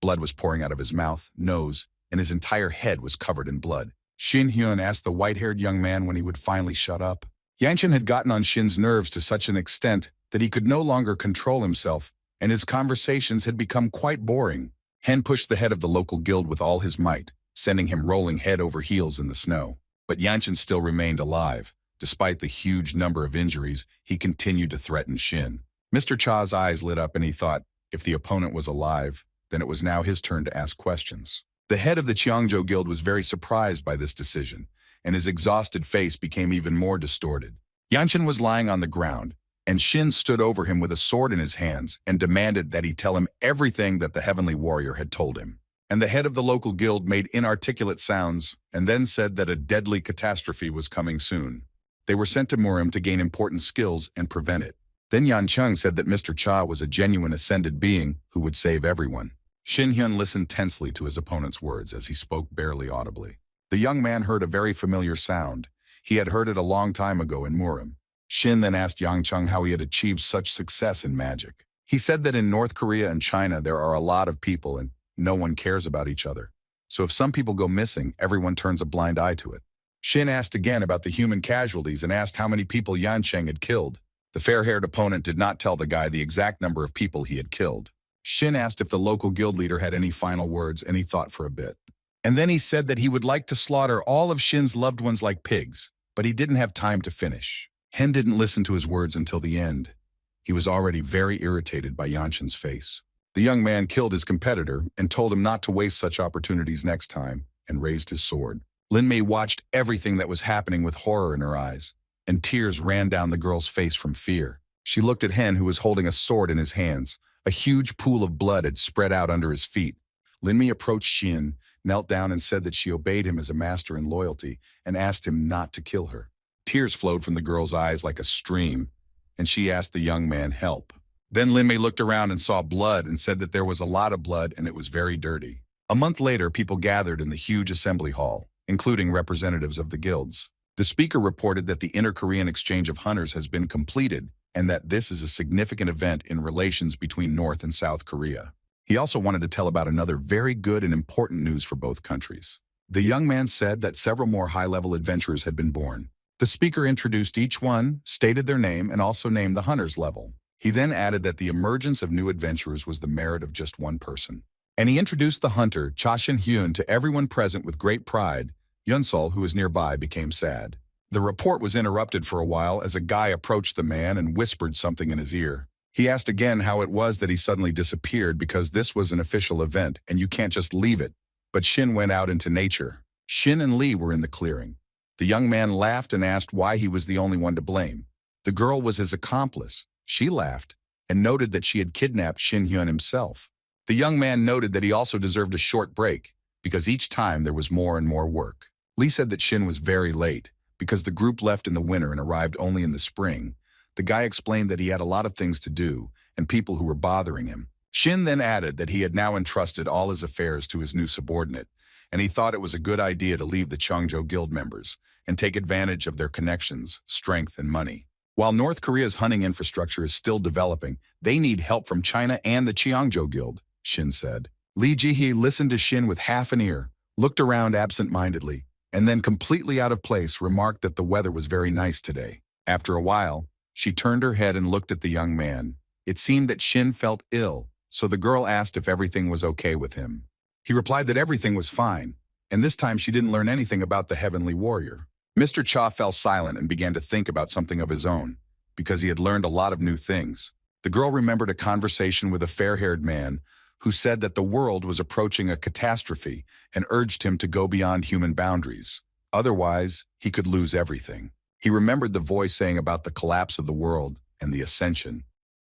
Blood was pouring out of his mouth, nose, and his entire head was covered in blood. Shin Hyun asked the white-haired young man when he would finally shut up. Yancheng had gotten on Shin's nerves to such an extent that he could no longer control himself, and his conversations had become quite boring. Hen pushed the head of the local guild with all his might, sending him rolling head over heels in the snow. But Yancheng still remained alive. Despite the huge number of injuries, he continued to threaten Shin. Mr. Cha's eyes lit up and he thought, if the opponent was alive, then it was now his turn to ask questions. The head of the Cheongjo Guild was very surprised by this decision, and his exhausted face became even more distorted. Yancheng was lying on the ground, and Shin stood over him with a sword in his hands and demanded that he tell him everything that the heavenly warrior had told him. And the head of the local guild made inarticulate sounds and then said that a deadly catastrophe was coming soon. They were sent to Murim to gain important skills and prevent it. Then Yancheng said that Mr. Cha was a genuine ascended being who would save everyone. Shin Hyun listened tensely to his opponent's words as he spoke barely audibly. The young man heard a very familiar sound. He had heard it a long time ago in Murim. Shin then asked Yang Chung how he had achieved such success in magic. He said that in North Korea and China there are a lot of people and no one cares about each other. So if some people go missing, everyone turns a blind eye to it. Shin asked again about the human casualties and asked how many people Yan Cheng had killed. The fair-haired opponent did not tell the guy the exact number of people he had killed. Shin asked if the local guild leader had any final words, and he thought for a bit. And then he said that he would like to slaughter all of Shin's loved ones like pigs, but he didn't have time to finish. Hen didn't listen to his words until the end. He was already very irritated by Yanshin's face. The young man killed his competitor and told him not to waste such opportunities next time, and raised his sword. Lin Mei watched everything that was happening with horror in her eyes, and tears ran down the girl's face from fear. She looked at Hen, who was holding a sword in his hands. A huge pool of blood had spread out under his feet. Lin Mei approached Shin, knelt down and said that she obeyed him as a master in loyalty and asked him not to kill her. Tears flowed from the girl's eyes like a stream, and she asked the young man help. Then Lin Mei looked around and saw blood and said that there was a lot of blood and it was very dirty. A month later, people gathered in the huge assembly hall, including representatives of the guilds. The speaker reported that the inter-Korean exchange of hunters has been completed and that this is a significant event in relations between North and South Korea. He also wanted to tell about another very good and important news for both countries. The young man said that several more high-level adventurers had been born. The speaker introduced each one, stated their name, and also named the hunter's level. He then added that the emergence of new adventurers was the merit of just one person. And he introduced the hunter, Cha Shin-hyun, to everyone present with great pride. Yun-sol, who was nearby, became sad. The report was interrupted for a while as a guy approached the man and whispered something in his ear. He asked again how it was that he suddenly disappeared because this was an official event and you can't just leave it. But Shin went out into nature. Shin and Lee were in the clearing. The young man laughed and asked why he was the only one to blame. The girl was his accomplice. She laughed and noted that she had kidnapped Shin Hyun himself. The young man noted that he also deserved a short break because each time there was more and more work. Lee said that Shin was very late because the group left in the winter and arrived only in the spring. The guy explained that he had a lot of things to do and people who were bothering him. Shin then added that he had now entrusted all his affairs to his new subordinate, and he thought it was a good idea to leave the Cheongjo Guild members and take advantage of their connections, strength, and money. While North Korea's hunting infrastructure is still developing, they need help from China and the Cheongjo Guild, Shin said. Lee Ji-hee listened to Shin with half an ear, looked around absent-mindedly, and then completely out of place remarked that the weather was very nice today. After a while, she turned her head and looked at the young man. It seemed that Shin felt ill, so the girl asked if everything was okay with him. He replied that everything was fine, and this time she didn't learn anything about the heavenly warrior. Mr. Cha fell silent and began to think about something of his own, because he had learned a lot of new things. The girl remembered a conversation with a fair-haired man who said that the world was approaching a catastrophe and urged him to go beyond human boundaries. Otherwise, he could lose everything. He remembered the voice saying about the collapse of the world and the ascension.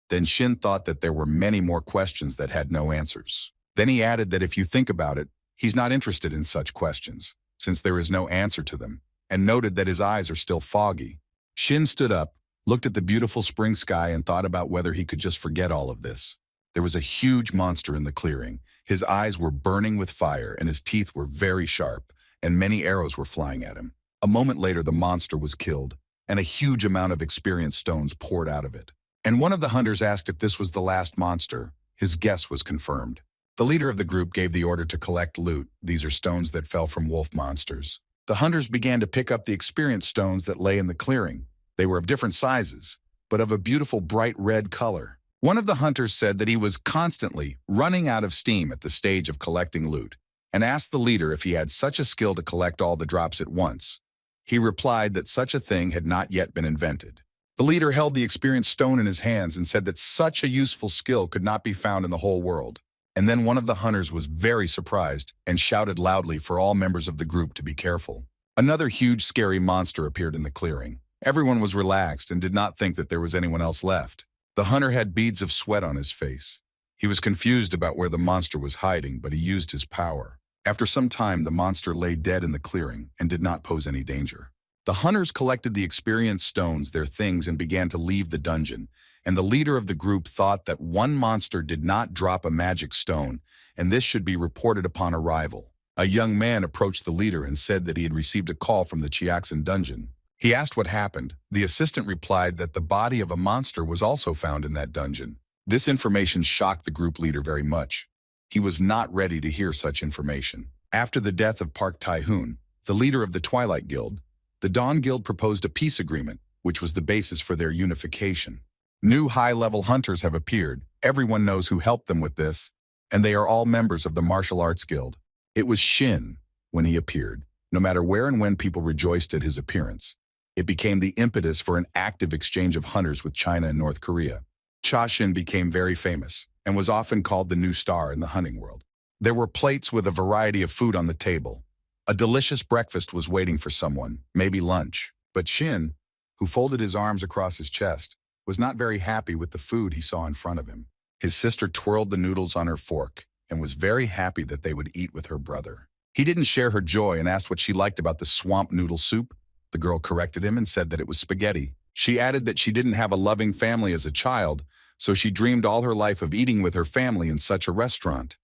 Then Shin thought that there were many more questions that had no answers. Then he added that if you think about it, he's not interested in such questions, since there is no answer to them, and noted that his eyes are still foggy. Shin stood up, looked at the beautiful spring sky, and thought about whether he could just forget all of this. There was a huge monster in the clearing. His eyes were burning with fire, and his teeth were very sharp, and many arrows were flying at him. A moment later, the monster was killed, and a huge amount of experience stones poured out of it. And one of the hunters asked if this was the last monster. His guess was confirmed. The leader of the group gave the order to collect loot. These are stones that fell from wolf monsters. The hunters began to pick up the experience stones that lay in the clearing. They were of different sizes, but of a beautiful bright red color. One of the hunters said that he was constantly running out of steam at the stage of collecting loot, and asked the leader if he had such a skill to collect all the drops at once. He replied that such a thing had not yet been invented. The leader held the experience stone in his hands and said that such a useful skill could not be found in the whole world. And then one of the hunters was very surprised and shouted loudly for all members of the group to be careful. Another huge scary monster appeared in the clearing. Everyone was relaxed and did not think that there was anyone else left. The hunter had beads of sweat on his face. He was confused about where the monster was hiding, but he used his power. After some time, the monster lay dead in the clearing and did not pose any danger. The hunters collected the experienced stones, their things, and began to leave the dungeon, and the leader of the group thought that one monster did not drop a magic stone, and this should be reported upon arrival. A young man approached the leader and said that he had received a call from the Chiaxin dungeon. He asked what happened. The assistant replied that the body of a monster was also found in that dungeon. This information shocked the group leader very much. He was not ready to hear such information. After the death of Park Tai-hoon, the leader of the Twilight Guild, the Dawn Guild proposed a peace agreement, which was the basis for their unification. New high-level hunters have appeared. Everyone knows who helped them with this, and they are all members of the Martial Arts Guild. It was Shin when he appeared. No matter where and when people rejoiced at his appearance, it became the impetus for an active exchange of hunters with China and North Korea. Cha Shin became very famous and was often called the new star in the hunting world. There were plates with a variety of food on the table. A delicious breakfast was waiting for someone, maybe lunch. But Shin, who folded his arms across his chest, was not very happy with the food he saw in front of him. His sister twirled the noodles on her fork and was very happy that they would eat with her brother. He didn't share her joy and asked what she liked about the swamp noodle soup. The girl corrected him and said that it was spaghetti. She added that she didn't have a loving family as a child, so she dreamed all her life of eating with her family in such a restaurant.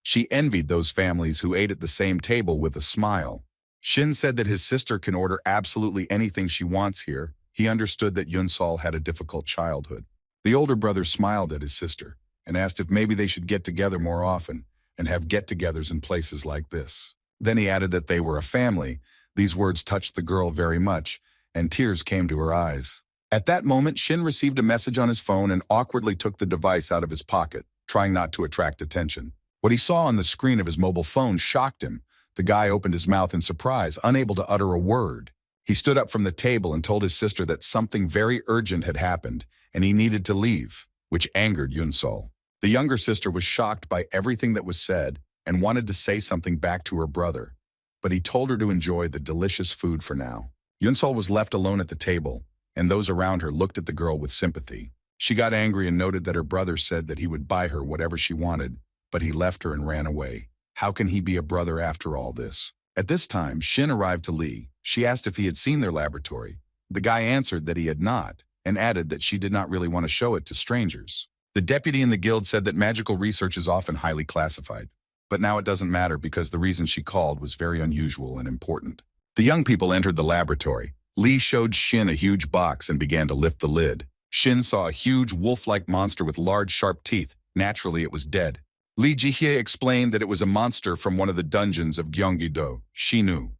She envied those families who ate at the same table with a smile. Shin said that his sister can order absolutely anything she wants here. He understood that Yunsol had a difficult childhood. The older brother smiled at his sister and asked if maybe they should get together more often and have get-togethers in places like this. Then he added that they were a family. These words touched the girl very much, and tears came to her eyes. At that moment, Shin received a message on his phone and awkwardly took the device out of his pocket, trying not to attract attention. What he saw on the screen of his mobile phone shocked him. The guy opened his mouth in surprise, unable to utter a word. He stood up from the table and told his sister that something very urgent had happened, and he needed to leave, which angered Yunsol. The younger sister was shocked by everything that was said and wanted to say something back to her brother, but he told her to enjoy the delicious food for now. Yunsol was left alone at the table, and those around her looked at the girl with sympathy. She got angry and noted that her brother said that he would buy her whatever she wanted, but he left her and ran away. How can he be a brother after all this? At this time, Shin arrived to Lee. She asked if he had seen their laboratory. The guy answered that he had not, and added that she did not really want to show it to strangers. The deputy in the guild said that magical research is often highly classified, but now it doesn't matter because the reason she called was very unusual and important. The young people entered the laboratory. Lee showed Shin a huge box and began to lift the lid. Shin saw a huge wolf-like monster with large, sharp teeth. Naturally, it was dead. Lee Jihye explained that it was a monster from one of the dungeons of Gyeonggi-do. She knew.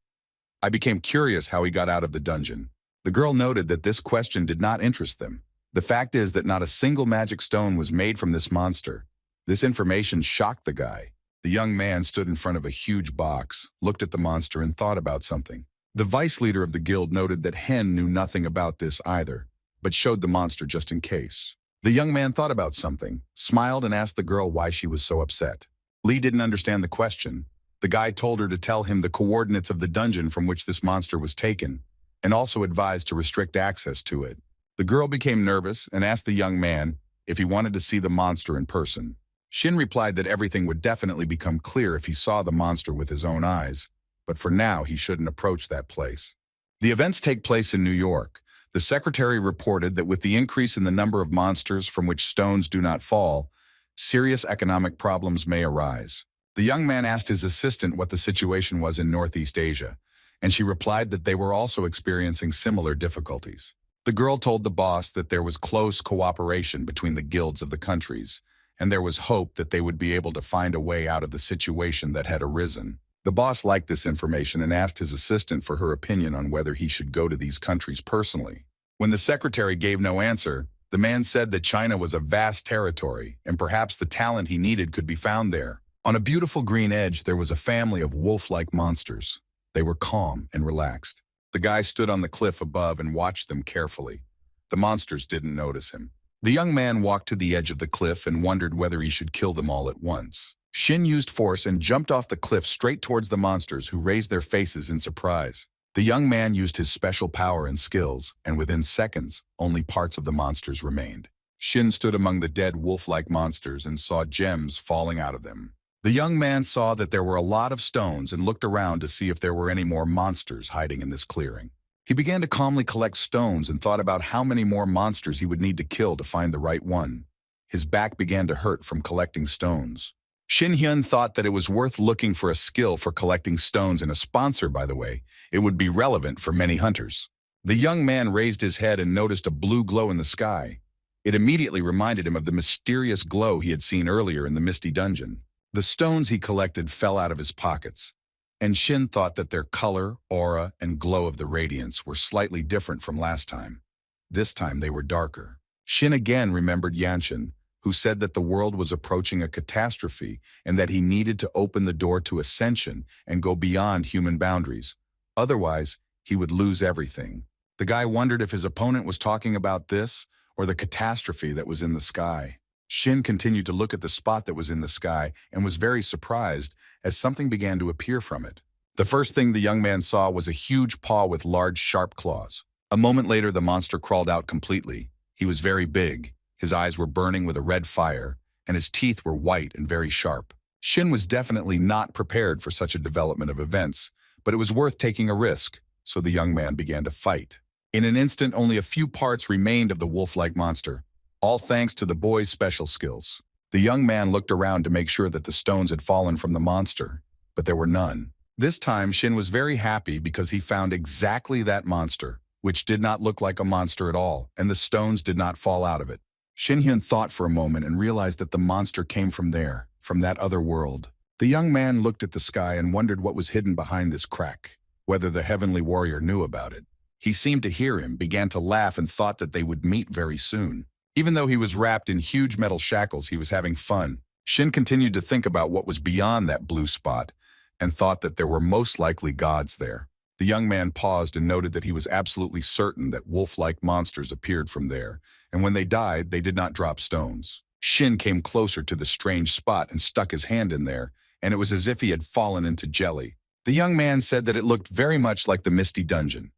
I became curious how he got out of the dungeon. The girl noted that this question did not interest them. The fact is that not a single magic stone was made from this monster. This information shocked the guy. The young man stood in front of a huge box, looked at the monster, and thought about something. The vice leader of the guild noted that Hen knew nothing about this either, but showed the monster just in case. The young man thought about something, smiled, and asked the girl why she was so upset. Lee didn't understand the question. The guy told her to tell him the coordinates of the dungeon from which this monster was taken, and also advised to restrict access to it. The girl became nervous and asked the young man if he wanted to see the monster in person. Shin replied that everything would definitely become clear if he saw the monster with his own eyes, but for now he shouldn't approach that place. The events take place in New York. The secretary reported that with the increase in the number of monsters from which stones do not fall, serious economic problems may arise. The young man asked his assistant what the situation was in Northeast Asia, and she replied that they were also experiencing similar difficulties. The girl told the boss that there was close cooperation between the guilds of the countries, and there was hope that they would be able to find a way out of the situation that had arisen. The boss liked this information and asked his assistant for her opinion on whether he should go to these countries personally. When the secretary gave no answer, the man said that China was a vast territory, and perhaps the talent he needed could be found there. On a beautiful green edge, there was a family of wolf-like monsters. They were calm and relaxed. The guy stood on the cliff above and watched them carefully. The monsters didn't notice him. The young man walked to the edge of the cliff and wondered whether he should kill them all at once. Shin used force and jumped off the cliff straight towards the monsters, who raised their faces in surprise. The young man used his special power and skills, and within seconds, only parts of the monsters remained. Shin stood among the dead wolf-like monsters and saw gems falling out of them. The young man saw that there were a lot of stones and looked around to see if there were any more monsters hiding in this clearing. He began to calmly collect stones and thought about how many more monsters he would need to kill to find the right one. His back began to hurt from collecting stones. Shin Hyun thought that it was worth looking for a skill for collecting stones and a sponsor, by the way. It would be relevant for many hunters. The young man raised his head and noticed a blue glow in the sky. It immediately reminded him of the mysterious glow he had seen earlier in the misty dungeon. The stones he collected fell out of his pockets, and Shin thought that their color, aura, and glow of the radiance were slightly different from last time. This time they were darker. Shin again remembered Yanshin, who said that the world was approaching a catastrophe and that he needed to open the door to ascension and go beyond human boundaries. Otherwise, he would lose everything. The guy wondered if his opponent was talking about this or the catastrophe that was in the sky. Shin continued to look at the spot that was in the sky and was very surprised as something began to appear from it. The first thing the young man saw was a huge paw with large, sharp claws. A moment later, the monster crawled out completely. He was very big. His eyes were burning with a red fire, and his teeth were white and very sharp. Shin was definitely not prepared for such a development of events, but it was worth taking a risk, so the young man began to fight. In an instant, only a few parts remained of the wolf-like monster, all thanks to the boy's special skills. The young man looked around to make sure that the stones had fallen from the monster, but there were none. This time, Shin was very happy because he found exactly that monster, which did not look like a monster at all, and the stones did not fall out of it. Shin Hyun thought for a moment and realized that the monster came from there, from that other world. The young man looked at the sky and wondered what was hidden behind this crack, whether the heavenly warrior knew about it. He seemed to hear him, began to laugh, and thought that they would meet very soon. Even though he was wrapped in huge metal shackles, he was having fun. Shin continued to think about what was beyond that blue spot and thought that there were most likely gods there. The young man paused and noted that he was absolutely certain that wolf-like monsters appeared from there, and when they died, they did not drop stones. Shin came closer to the strange spot and stuck his hand in there, and it was as if he had fallen into jelly. The young man said that it looked very much like the misty dungeon,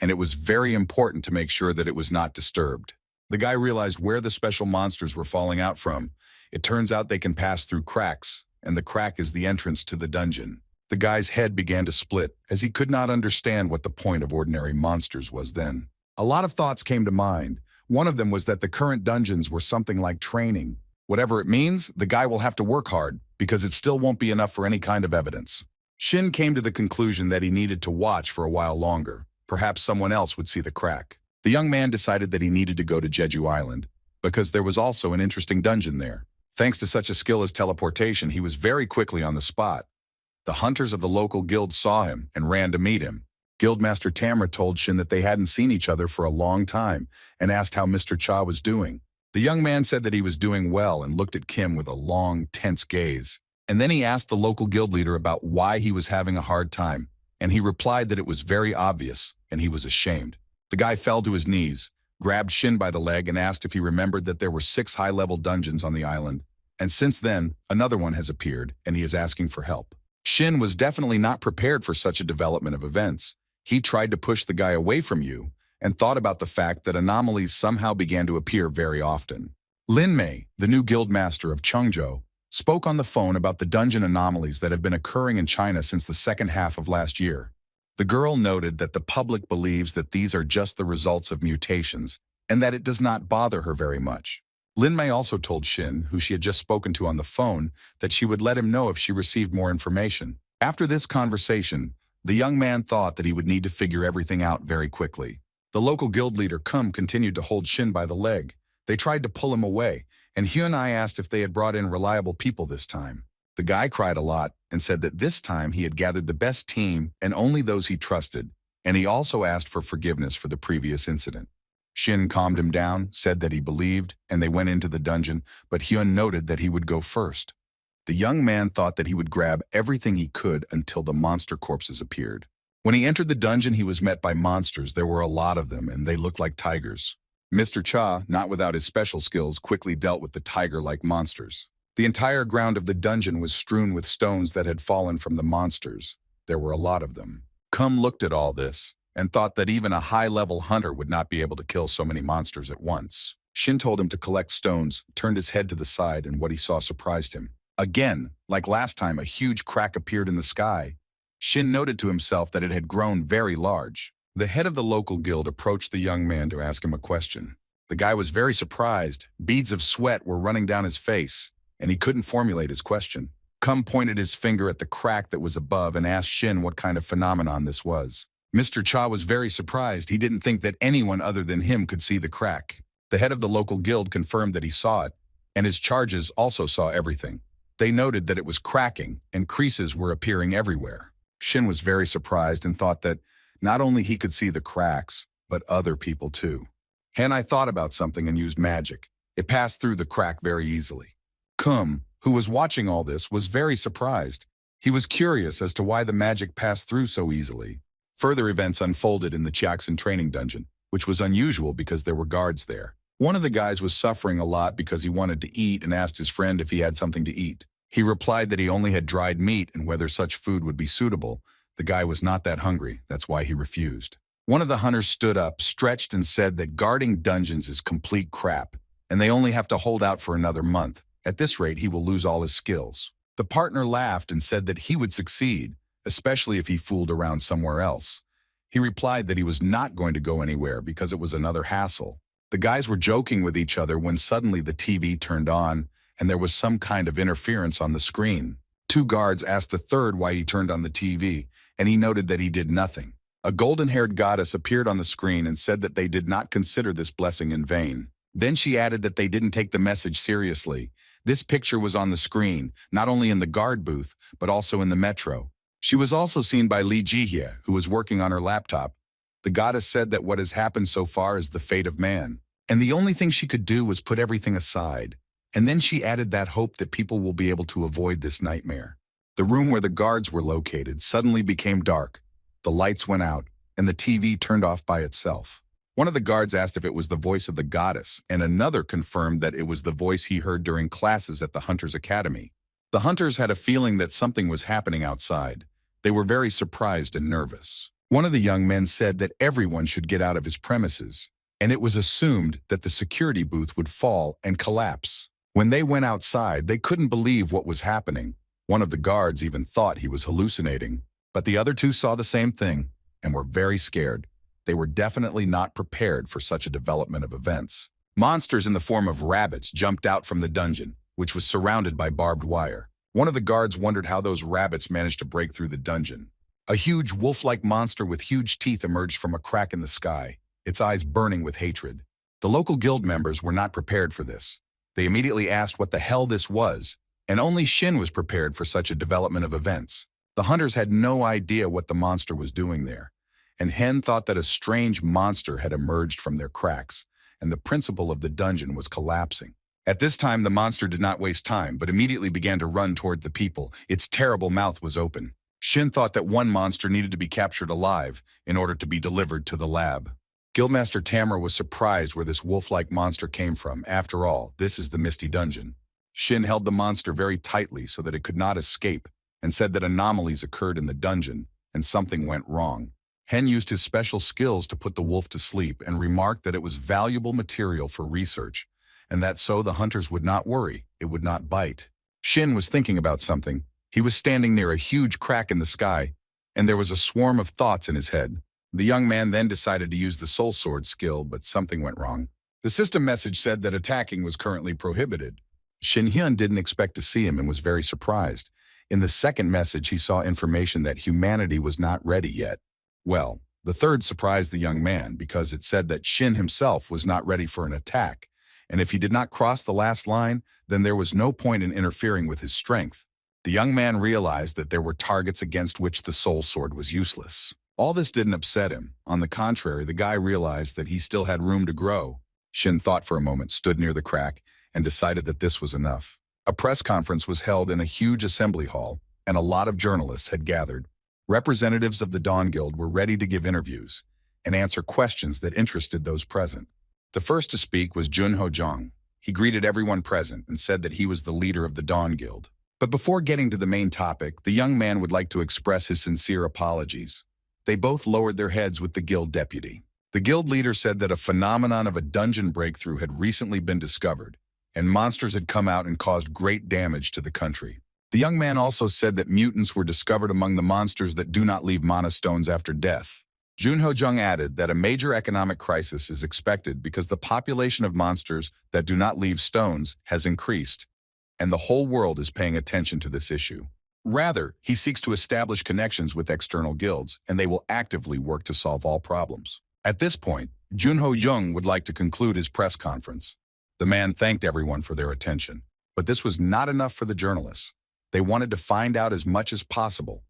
and it was very important to make sure that it was not disturbed. The guy realized where the special monsters were falling out from. It turns out they can pass through cracks, and the crack is the entrance to the dungeon. The guy's head began to split, as he could not understand what the point of ordinary monsters was then. A lot of thoughts came to mind. One of them was that the current dungeons were something like training. Whatever it means, the guy will have to work hard, because it still won't be enough for any kind of evidence. Shin came to the conclusion that he needed to watch for a while longer. Perhaps someone else would see the crack. The young man decided that he needed to go to Jeju Island, because there was also an interesting dungeon there. Thanks to such a skill as teleportation, he was very quickly on the spot. The hunters of the local guild saw him and ran to meet him. Guildmaster Tamra told Shin that they hadn't seen each other for a long time and asked how Mr. Cha was doing. The young man said that he was doing well and looked at Kim with a long, tense gaze. And then he asked the local guild leader about why he was having a hard time, and he replied that it was very obvious and he was ashamed. The guy fell to his knees, grabbed Shin by the leg, and asked if he remembered that there were 6 high-level dungeons on the island. And since then, another one has appeared, and he is asking for help. Shin was definitely not prepared for such a development of events. He tried to push the guy away from you and thought about the fact that anomalies somehow began to appear very often. Lin Mei, the new guildmaster of Chengzhou, spoke on the phone about the dungeon anomalies that have been occurring in China since the second half of last year. The girl noted that the public believes that these are just the results of mutations and that it does not bother her very much. Lin Mei also told Shin, who she had just spoken to on the phone, that she would let him know if she received more information. After this conversation, the young man thought that he would need to figure everything out very quickly. The local guild leader Kum continued to hold Shin by the leg. They tried to pull him away, and Hyun I asked if they had brought in reliable people this time. The guy cried a lot and said that this time he had gathered the best team and only those he trusted, and he also asked for forgiveness for the previous incident. Shin calmed him down, said that he believed, and they went into the dungeon, but Hyun noted that he would go first. The young man thought that he would grab everything he could until the monster corpses appeared. When he entered the dungeon, he was met by monsters. There were a lot of them, and they looked like tigers. Mr. Cha, not without his special skills, quickly dealt with the tiger-like monsters. The entire ground of the dungeon was strewn with stones that had fallen from the monsters. There were a lot of them. Kum looked at all this and thought that even a high-level hunter would not be able to kill so many monsters at once. Shin told him to collect stones, turned his head to the side, and what he saw surprised him. Again, like last time, a huge crack appeared in the sky. Shin noted to himself that it had grown very large. The head of the local guild approached the young man to ask him a question. The guy was very surprised. Beads of sweat were running down his face, and he couldn't formulate his question. Kum pointed his finger at the crack that was above and asked Shin what kind of phenomenon this was. Mr. Cha was very surprised. He didn't think that anyone other than him could see the crack. The head of the local guild confirmed that he saw it, and his charges also saw everything. They noted that it was cracking, and creases were appearing everywhere. Shin was very surprised and thought that not only he could see the cracks, but other people too. I thought about something and used magic. It passed through the crack very easily. Kum, who was watching all this, was very surprised. He was curious as to why the magic passed through so easily. Further events unfolded in the Chiaksen training dungeon, which was unusual because there were guards there. One of the guys was suffering a lot because he wanted to eat and asked his friend if he had something to eat. He replied that he only had dried meat and whether such food would be suitable. The guy was not that hungry, that's why he refused. One of the hunters stood up, stretched, and said that guarding dungeons is complete crap, and they only have to hold out for another month. At this rate, he will lose all his skills. The partner laughed and said that he would succeed, especially if he fooled around somewhere else. He replied that he was not going to go anywhere because it was another hassle. The guys were joking with each other when suddenly the TV turned on and there was some kind of interference on the screen. Two guards asked the third why he turned on the TV, and he noted that he did nothing. A golden-haired goddess appeared on the screen and said that they did not consider this blessing in vain. Then she added that they didn't take the message seriously. This picture was on the screen, not only in the guard booth, but also in the metro. She was also seen by Li Jihye, who was working on her laptop. The goddess said that what has happened so far is the fate of man, and the only thing she could do was put everything aside. And then she added that hope that people will be able to avoid this nightmare. The room where the guards were located suddenly became dark. The lights went out, and the TV turned off by itself. One of the guards asked if it was the voice of the goddess, and another confirmed that it was the voice he heard during classes at the Hunters' Academy. The hunters had a feeling that something was happening outside. They were very surprised and nervous. One of the young men said that everyone should get out of his premises, and it was assumed that the security booth would fall and collapse. When they went outside, they couldn't believe what was happening. One of the guards even thought he was hallucinating. But the other two saw the same thing and were very scared. They were definitely not prepared for such a development of events. Monsters in the form of rabbits jumped out from the dungeon, which was surrounded by barbed wire. One of the guards wondered how those rabbits managed to break through the dungeon. A huge wolf-like monster with huge teeth emerged from a crack in the sky, its eyes burning with hatred. The local guild members were not prepared for this. They immediately asked what the hell this was, and only Shin was prepared for such a development of events. The hunters had no idea what the monster was doing there, and Hen thought that a strange monster had emerged from their cracks, and the principle of the dungeon was collapsing. At this time, the monster did not waste time, but immediately began to run toward the people. Its terrible mouth was open. Shin thought that one monster needed to be captured alive in order to be delivered to the lab. Guildmaster Tamara was surprised where this wolf-like monster came from. After all, this is the Misty Dungeon. Shin held the monster very tightly so that it could not escape, and said that anomalies occurred in the dungeon, and something went wrong. Hen used his special skills to put the wolf to sleep and remarked that it was valuable material for research, and that so the hunters would not worry, it would not bite. Shin was thinking about something. He was standing near a huge crack in the sky, and there was a swarm of thoughts in his head. The young man then decided to use the soul sword skill, but something went wrong. The system message said that attacking was currently prohibited. Shin Hyun didn't expect to see him and was very surprised. In the second message, he saw information that humanity was not ready yet. Well, the third surprised the young man because it said that Shin himself was not ready for an attack, and if he did not cross the last line, then there was no point in interfering with his strength. The young man realized that there were targets against which the soul sword was useless. All this didn't upset him. On the contrary, the guy realized that he still had room to grow. Shin thought for a moment, stood near the crack, and decided that this was enough. A press conference was held in a huge assembly hall, and a lot of journalists had gathered. Representatives of the Dawn Guild were ready to give interviews and answer questions that interested those present. The first to speak was Jun Ho Jong. He greeted everyone present and said that he was the leader of the Dawn Guild. But before getting to the main topic, the young man would like to express his sincere apologies. They both lowered their heads with the guild deputy. The guild leader said that a phenomenon of a dungeon breakthrough had recently been discovered, and monsters had come out and caused great damage to the country. The young man also said that mutants were discovered among the monsters that do not leave mana stones after death. Junho Jung added that a major economic crisis is expected because the population of monsters that do not leave stones has increased, and the whole world is paying attention to this issue. Rather, he seeks to establish connections with external guilds, and they will actively work to solve all problems. At this point, Junho Jung would like to conclude his press conference. The man thanked everyone for their attention, but this was not enough for the journalists. They wanted to find out as much as possible.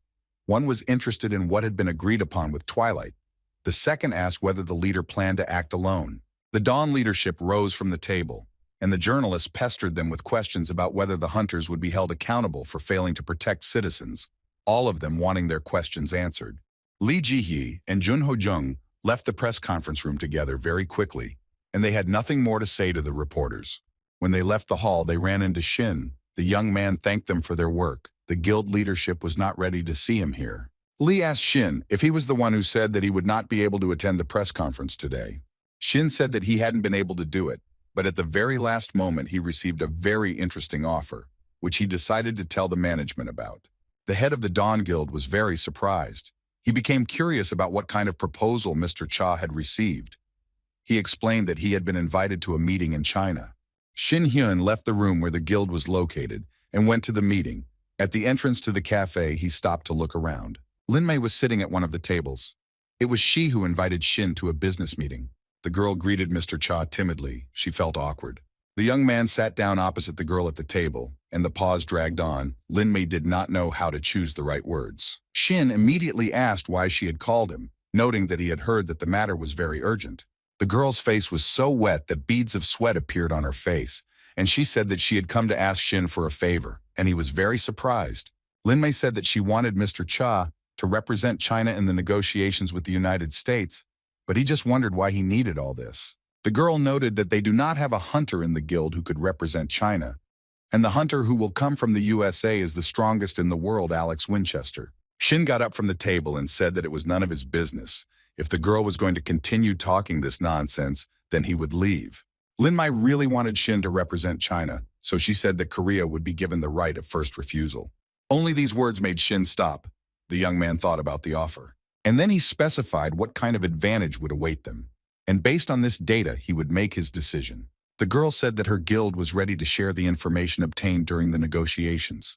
One was interested in what had been agreed upon with Twilight. The second asked whether the leader planned to act alone. The Dawn leadership rose from the table, and the journalists pestered them with questions about whether the hunters would be held accountable for failing to protect citizens, all of them wanting their questions answered. Lee Ji-hee and Junho Jung left the press conference room together very quickly, and they had nothing more to say to the reporters. When they left the hall, they ran into Shin. The young man thanked them for their work. The guild leadership was not ready to see him here. Lee asked Shin if he was the one who said that he would not be able to attend the press conference today. Shin said that he hadn't been able to do it, but at the very last moment he received a very interesting offer, which he decided to tell the management about. The head of the Dawn Guild was very surprised. He became curious about what kind of proposal Mr. Cha had received. He explained that he had been invited to a meeting in China. Shin Hyun left the room where the guild was located and went to the meeting. At the entrance to the cafe, he stopped to look around. Lin Mei was sitting at one of the tables. It was she who invited Shin to a business meeting. The girl greeted Mr. Cha timidly. She felt awkward. The young man sat down opposite the girl at the table, and the pause dragged on. Lin Mei did not know how to choose the right words. Shin immediately asked why she had called him, noting that he had heard that the matter was very urgent. The girl's face was so wet that beads of sweat appeared on her face, and she said that she had come to ask Shin for a favor, and he was very surprised. Lin Mei said that she wanted Mr. Cha to represent China in the negotiations with the United States, but he just wondered why he needed all this. The girl noted that they do not have a hunter in the guild who could represent China, and the hunter who will come from the USA is the strongest in the world, Alex Winchester. Shin got up from the table and said that it was none of his business. If the girl was going to continue talking this nonsense, then he would leave. Lin Mei really wanted Shin to represent China, so she said that Korea would be given the right of first refusal. Only these words made Shin stop. The young man thought about the offer. And then he specified what kind of advantage would await them. And based on this data, he would make his decision. The girl said that her guild was ready to share the information obtained during the negotiations,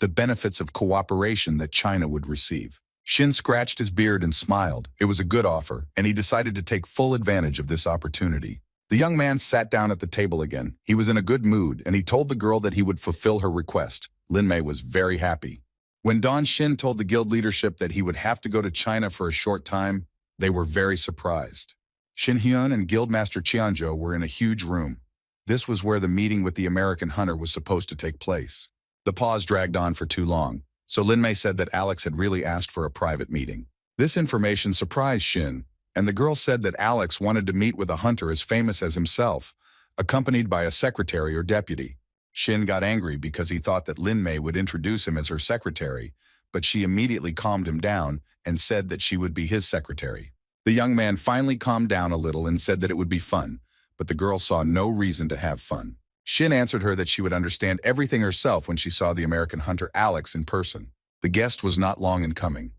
the benefits of cooperation that China would receive. Shin scratched his beard and smiled. It was a good offer, and he decided to take full advantage of this opportunity. The young man sat down at the table again. He was in a good mood, and he told the girl that he would fulfill her request. Lin Mei was very happy. When Don Shin told the guild leadership that he would have to go to China for a short time, they were very surprised. Shin Hyun and Guildmaster Cheonjo were in a huge room. This was where the meeting with the American hunter was supposed to take place. The pause dragged on for too long, so Lin Mei said that Alex had really asked for a private meeting. This information surprised Shin, and the girl said that Alex wanted to meet with a hunter as famous as himself, accompanied by a secretary or deputy. Shin got angry because he thought that Lin Mei would introduce him as her secretary, but she immediately calmed him down and said that she would be his secretary. The young man finally calmed down a little and said that it would be fun, but the girl saw no reason to have fun. Shin answered her that she would understand everything herself when she saw the American hunter Alex in person. The guest was not long in coming.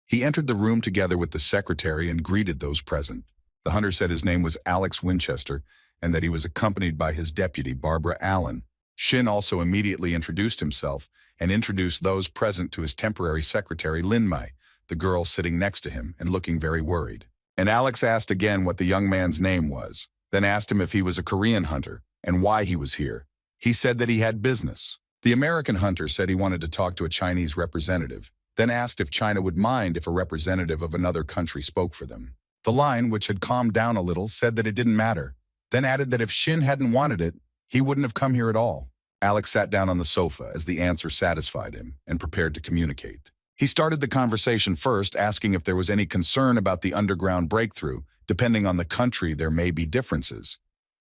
He entered the room together with the secretary and greeted those present. The hunter said his name was Alex Winchester and that he was accompanied by his deputy, Barbara Allen. Shin also immediately introduced himself and introduced those present to his temporary secretary, Lin Mei, the girl sitting next to him and looking very worried. And Alex asked again what the young man's name was, then asked him if he was a Korean hunter and why he was here. He said that he had business. The American hunter said he wanted to talk to a Chinese representative, then asked if China would mind if a representative of another country spoke for them. The line, which had calmed down a little, said that it didn't matter, then added that if Shin hadn't wanted it, he wouldn't have come here at all. Alex sat down on the sofa as the answer satisfied him and prepared to communicate. He started the conversation first, asking if there was any concern about the underground breakthrough. Depending on the country, there may be differences.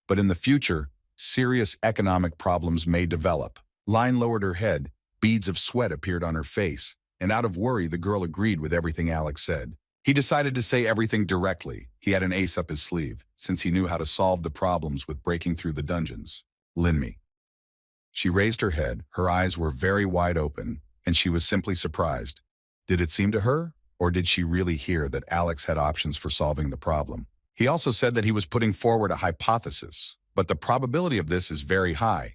But in the future, serious economic problems may develop. Line lowered her head. Beads of sweat appeared on her face, and out of worry, the girl agreed with everything Alex said. He decided to say everything directly. He had an ace up his sleeve, since he knew how to solve the problems with breaking through the dungeons. Lin Mei. She raised her head. Her eyes were very wide open, and she was simply surprised. Did it seem to her, Or did she really hear that Alex had options for solving the problem? He also said that he was putting forward a hypothesis, but the probability of this is very high.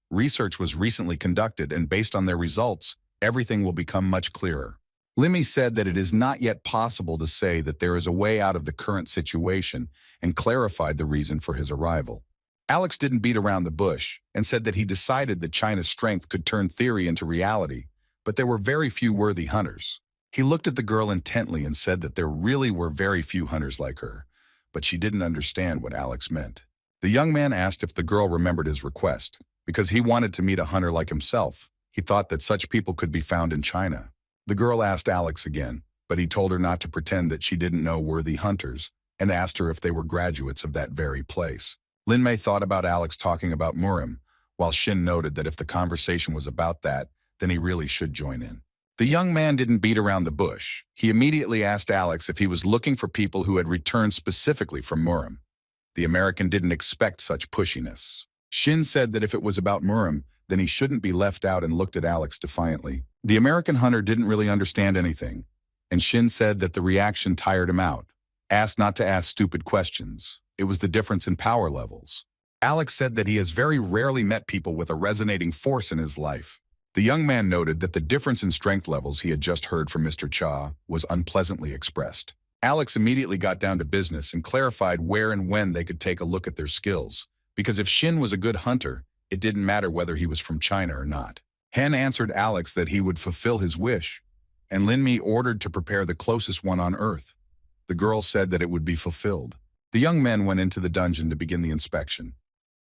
Research was recently conducted, and based on their results, everything will become much clearer. Limmy said that it is not yet possible to say that there is a way out of the current situation and clarified the reason for his arrival. Alex didn't beat around the bush and said that he decided that China's strength could turn theory into reality, but there were very few worthy hunters. He looked at the girl intently and said that there really were very few hunters like her, but she didn't understand what Alex meant. The young man asked if the girl remembered his request, because he wanted to meet a hunter like himself. He thought that such people could be found in China. The girl asked Alex again, but he told her not to pretend that she didn't know worthy hunters and asked her if they were graduates of that very place. Lin Mei thought about Alex talking about Murim, while Shin noted that if the conversation was about that, then he really should join in. The young man didn't beat around the bush. He immediately asked Alex if he was looking for people who had returned specifically from Murim. The American didn't expect such pushiness. Shin said that if it was about Murim, then he shouldn't be left out and looked at Alex defiantly. The American hunter didn't really understand anything, and Shin said that the reaction tired him out. Asked not to ask stupid questions. It was the difference in power levels. Alex said that he has very rarely met people with a resonating force in his life. The young man noted that the difference in strength levels he had just heard from Mr. Cha was unpleasantly expressed. Alex immediately got down to business and clarified where and when they could take a look at their skills, because if Shin was a good hunter, it didn't matter whether he was from China or not. Hen answered Alex that he would fulfill his wish, and Lin Mi ordered to prepare the closest one on Earth. The girl said that it would be fulfilled. The young men went into the dungeon to begin the inspection.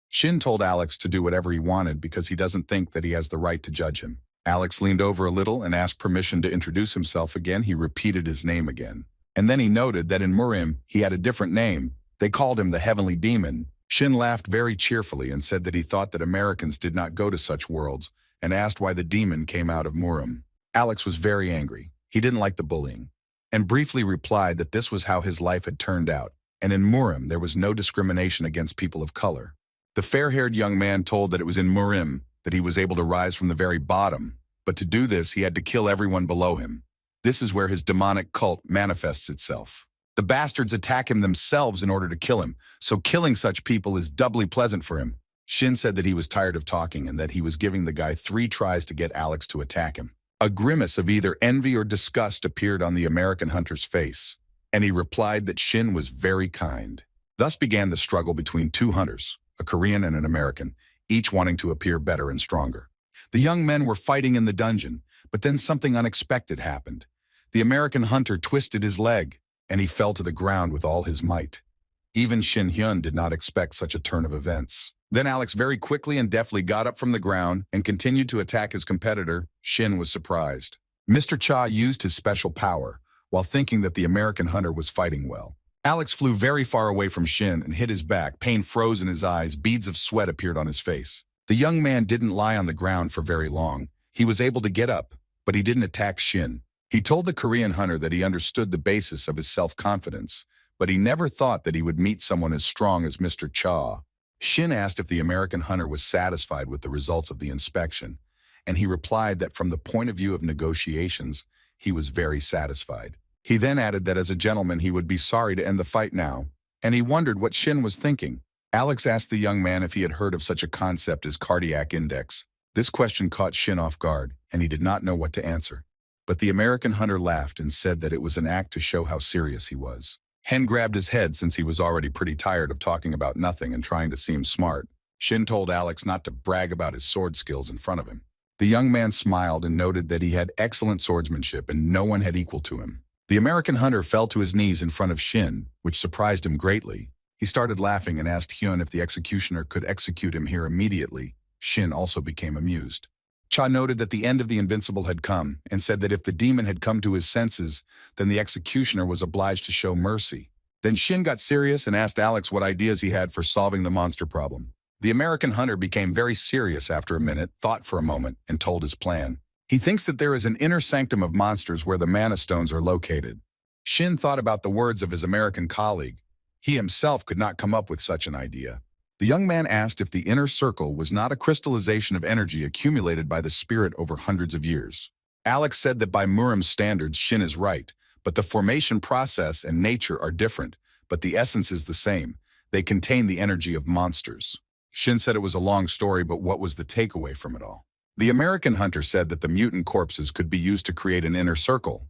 Shin told Alex to do whatever he wanted because he doesn't think that he has the right to judge him. Alex leaned over a little and asked permission to introduce himself again. He repeated his name again. And then he noted that in Murim, he had a different name. They called him the Heavenly Demon. Shin laughed very cheerfully and said that he thought that Americans did not go to such worlds and asked why the demon came out of Murim. Alex was very angry. He didn't like the bullying and briefly replied that this was how his life had turned out, and in Murim there was no discrimination against people of color. The fair-haired young man told that it was in Murim that he was able to rise from the very bottom, but to do this he had to kill everyone below him. This is where his demonic cult manifests itself. The bastards attack him themselves in order to kill him, so killing such people is doubly pleasant for him. Shin said that he was tired of talking and that he was giving the guy 3 tries to get Alex to attack him. A grimace of either envy or disgust appeared on the American hunter's face, and he replied that Shin was very kind. Thus began the struggle between 2 hunters, a Korean and an American, each wanting to appear better and stronger. The young men were fighting in the dungeon, but then something unexpected happened. The American hunter twisted his leg, and he fell to the ground with all his might. Even Shin Hyun did not expect such a turn of events. Then Alex very quickly and deftly got up from the ground and continued to attack his competitor. Shin was surprised. Mr. Cha used his special power, while thinking that the American hunter was fighting well. Alex flew very far away from Shin and hit his back. Pain froze in his eyes. Beads of sweat appeared on his face. The young man didn't lie on the ground for very long. He was able to get up, but he didn't attack Shin. He told the Korean hunter that he understood the basis of his self-confidence, but he never thought that he would meet someone as strong as Mr. Cha. Shin asked if the American hunter was satisfied with the results of the inspection, and he replied that from the point of view of negotiations, he was very satisfied. He then added that as a gentleman he would be sorry to end the fight now, and he wondered what Shin was thinking. Alex asked the young man if he had heard of such a concept as cardiac index. This question caught Shin off guard, and he did not know what to answer. But the American hunter laughed and said that it was an act to show how serious he was. Hen grabbed his head since he was already pretty tired of talking about nothing and trying to seem smart. Shin told Alex not to brag about his sword skills in front of him. The young man smiled and noted that he had excellent swordsmanship and no one had equal to him. The American hunter fell to his knees in front of Shin, which surprised him greatly. He started laughing and asked Hyun if the executioner could execute him here immediately. Shin also became amused. Cha noted that the end of the invincible had come and said that if the demon had come to his senses, then the executioner was obliged to show mercy. Then Shin got serious and asked Alex what ideas he had for solving the monster problem. The American hunter became very serious after a minute, thought for a moment, and told his plan. He thinks that there is an inner sanctum of monsters where the mana stones are located. Shin thought about the words of his American colleague. He himself could not come up with such an idea. The young man asked if the inner circle was not a crystallization of energy accumulated by the spirit over hundreds of years. Alex said that by Murim's standards, Shin is right, but the formation process and nature are different, but the essence is the same. They contain the energy of monsters. Shin said it was a long story, but what was the takeaway from it all? The American hunter said that the mutant corpses could be used to create an inner circle.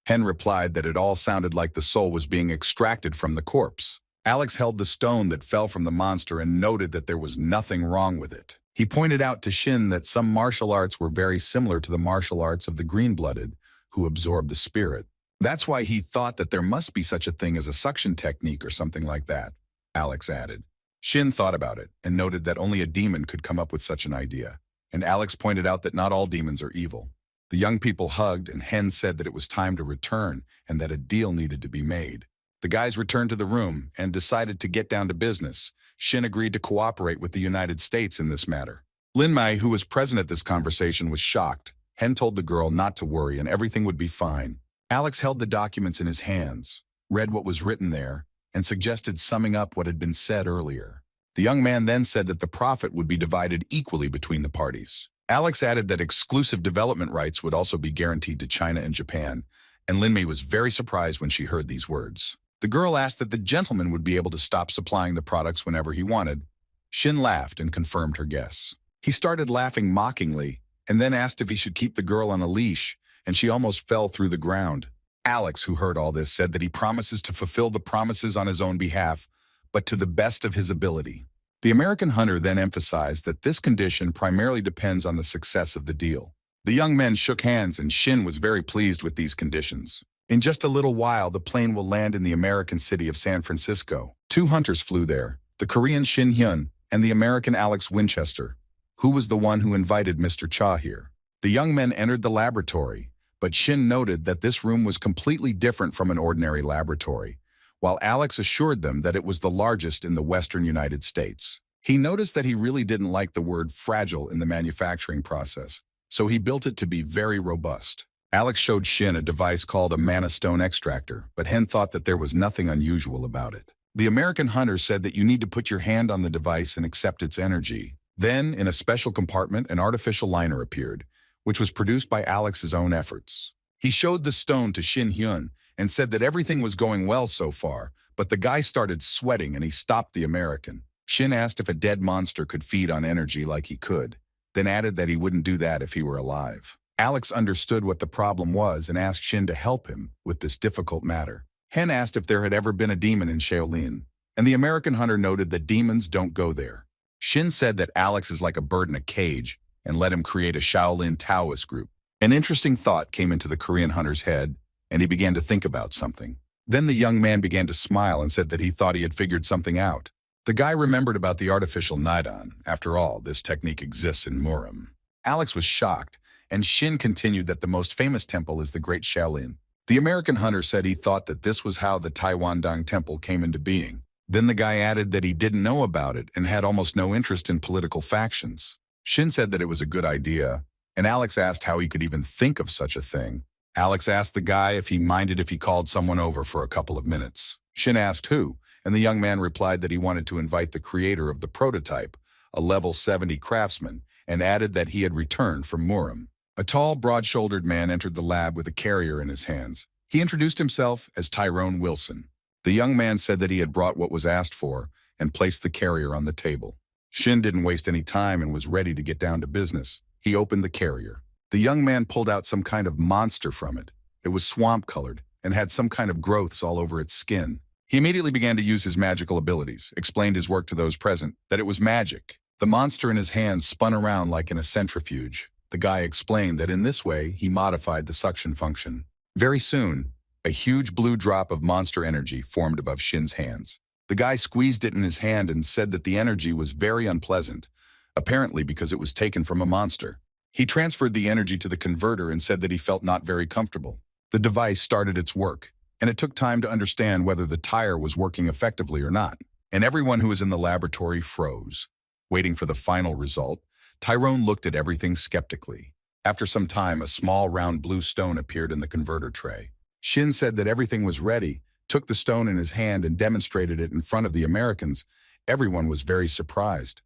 Hen replied that it all sounded like the soul was being extracted from the corpse. Alex held the stone that fell from the monster and noted that there was nothing wrong with it. He pointed out to Shin that some martial arts were very similar to the martial arts of the green-blooded, who absorbed the spirit. That's why he thought that there must be such a thing as a suction technique or something like that, Alex added. Shin thought about it and noted that only a demon could come up with such an idea, and Alex pointed out that not all demons are evil. The young people hugged, and Hen said that it was time to return and that a deal needed to be made. The guys returned to the room and decided to get down to business. Shin agreed to cooperate with the United States in this matter. Lin Mai, who was present at this conversation, was shocked. Hen told the girl not to worry and everything would be fine. Alex held the documents in his hands, read what was written there, and suggested summing up what had been said earlier. The young man then said that the profit would be divided equally between the parties. Alex added that exclusive development rights would also be guaranteed to China and Japan, and Lin Mai was very surprised when she heard these words. The girl asked that the gentleman would be able to stop supplying the products whenever he wanted. Shin laughed and confirmed her guess. He started laughing mockingly, and then asked if he should keep the girl on a leash, and she almost fell through the ground. Alex, who heard all this, said that he promises to fulfill the promises on his own behalf, but to the best of his ability. The American hunter then emphasized that this condition primarily depends on the success of the deal. The young men shook hands, and Shin was very pleased with these conditions. In just a little while, the plane will land in the American city of San Francisco. 2 hunters flew there, the Korean Shin Hyun and the American Alex Winchester, who was the one who invited Mr. Cha here. The young men entered the laboratory, but Shin noted that this room was completely different from an ordinary laboratory, while Alex assured them that it was the largest in the western United States. He noticed that he really didn't like the word fragile in the manufacturing process, so he built it to be very robust. Alex showed Shin a device called a mana stone extractor, but Hen thought that there was nothing unusual about it. The American hunter said that you need to put your hand on the device and accept its energy. Then, in a special compartment, an artificial liner appeared, which was produced by Alex's own efforts. He showed the stone to Shin Hyun and said that everything was going well so far, but the guy started sweating and he stopped the American. Shin asked if a dead monster could feed on energy like he could, then added that he wouldn't do that if he were alive. Alex understood what the problem was and asked Shin to help him with this difficult matter. Hen asked if there had ever been a demon in Shaolin, and the American hunter noted that demons don't go there. Shin said that Alex is like a bird in a cage and let him create a Shaolin Taoist group. An interesting thought came into the Korean hunter's head, and he began to think about something. Then the young man began to smile and said that he thought he had figured something out. The guy remembered about the artificial nidon. After all, this technique exists in Murim. Alex was shocked, and Shin continued that the most famous temple is the Great Shaolin. The American hunter said he thought that this was how the Taiwandong Temple came into being. Then the guy added that he didn't know about it and had almost no interest in political factions. Shin said that it was a good idea, and Alex asked how he could even think of such a thing. Alex asked the guy if he minded if he called someone over for a couple of minutes. Shin asked who, and the young man replied that he wanted to invite the creator of the prototype, a level 70 craftsman, and added that he had returned from Murim. A tall, broad-shouldered man entered the lab with a carrier in his hands. He introduced himself as Tyrone Wilson. The young man said that he had brought what was asked for and placed the carrier on the table. Shin didn't waste any time and was ready to get down to business. He opened the carrier. The young man pulled out some kind of monster from it. It was swamp-colored and had some kind of growths all over its skin. He immediately began to use his magical abilities, explained his work to those present, that it was magic. The monster in his hands spun around like in a centrifuge. The guy explained that in this way, he modified the suction function. Very soon, a huge blue drop of monster energy formed above Shin's hands. The guy squeezed it in his hand and said that the energy was very unpleasant, apparently because it was taken from a monster. He transferred the energy to the converter and said that he felt not very comfortable. The device started its work, and it took time to understand whether the tire was working effectively or not. And everyone who was in the laboratory froze. Waiting for the final result, Tyrone looked at everything skeptically. After some time, a small round blue stone appeared in the converter tray. Shin said that everything was ready, took the stone in his hand and demonstrated it in front of the Americans. Everyone was very surprised.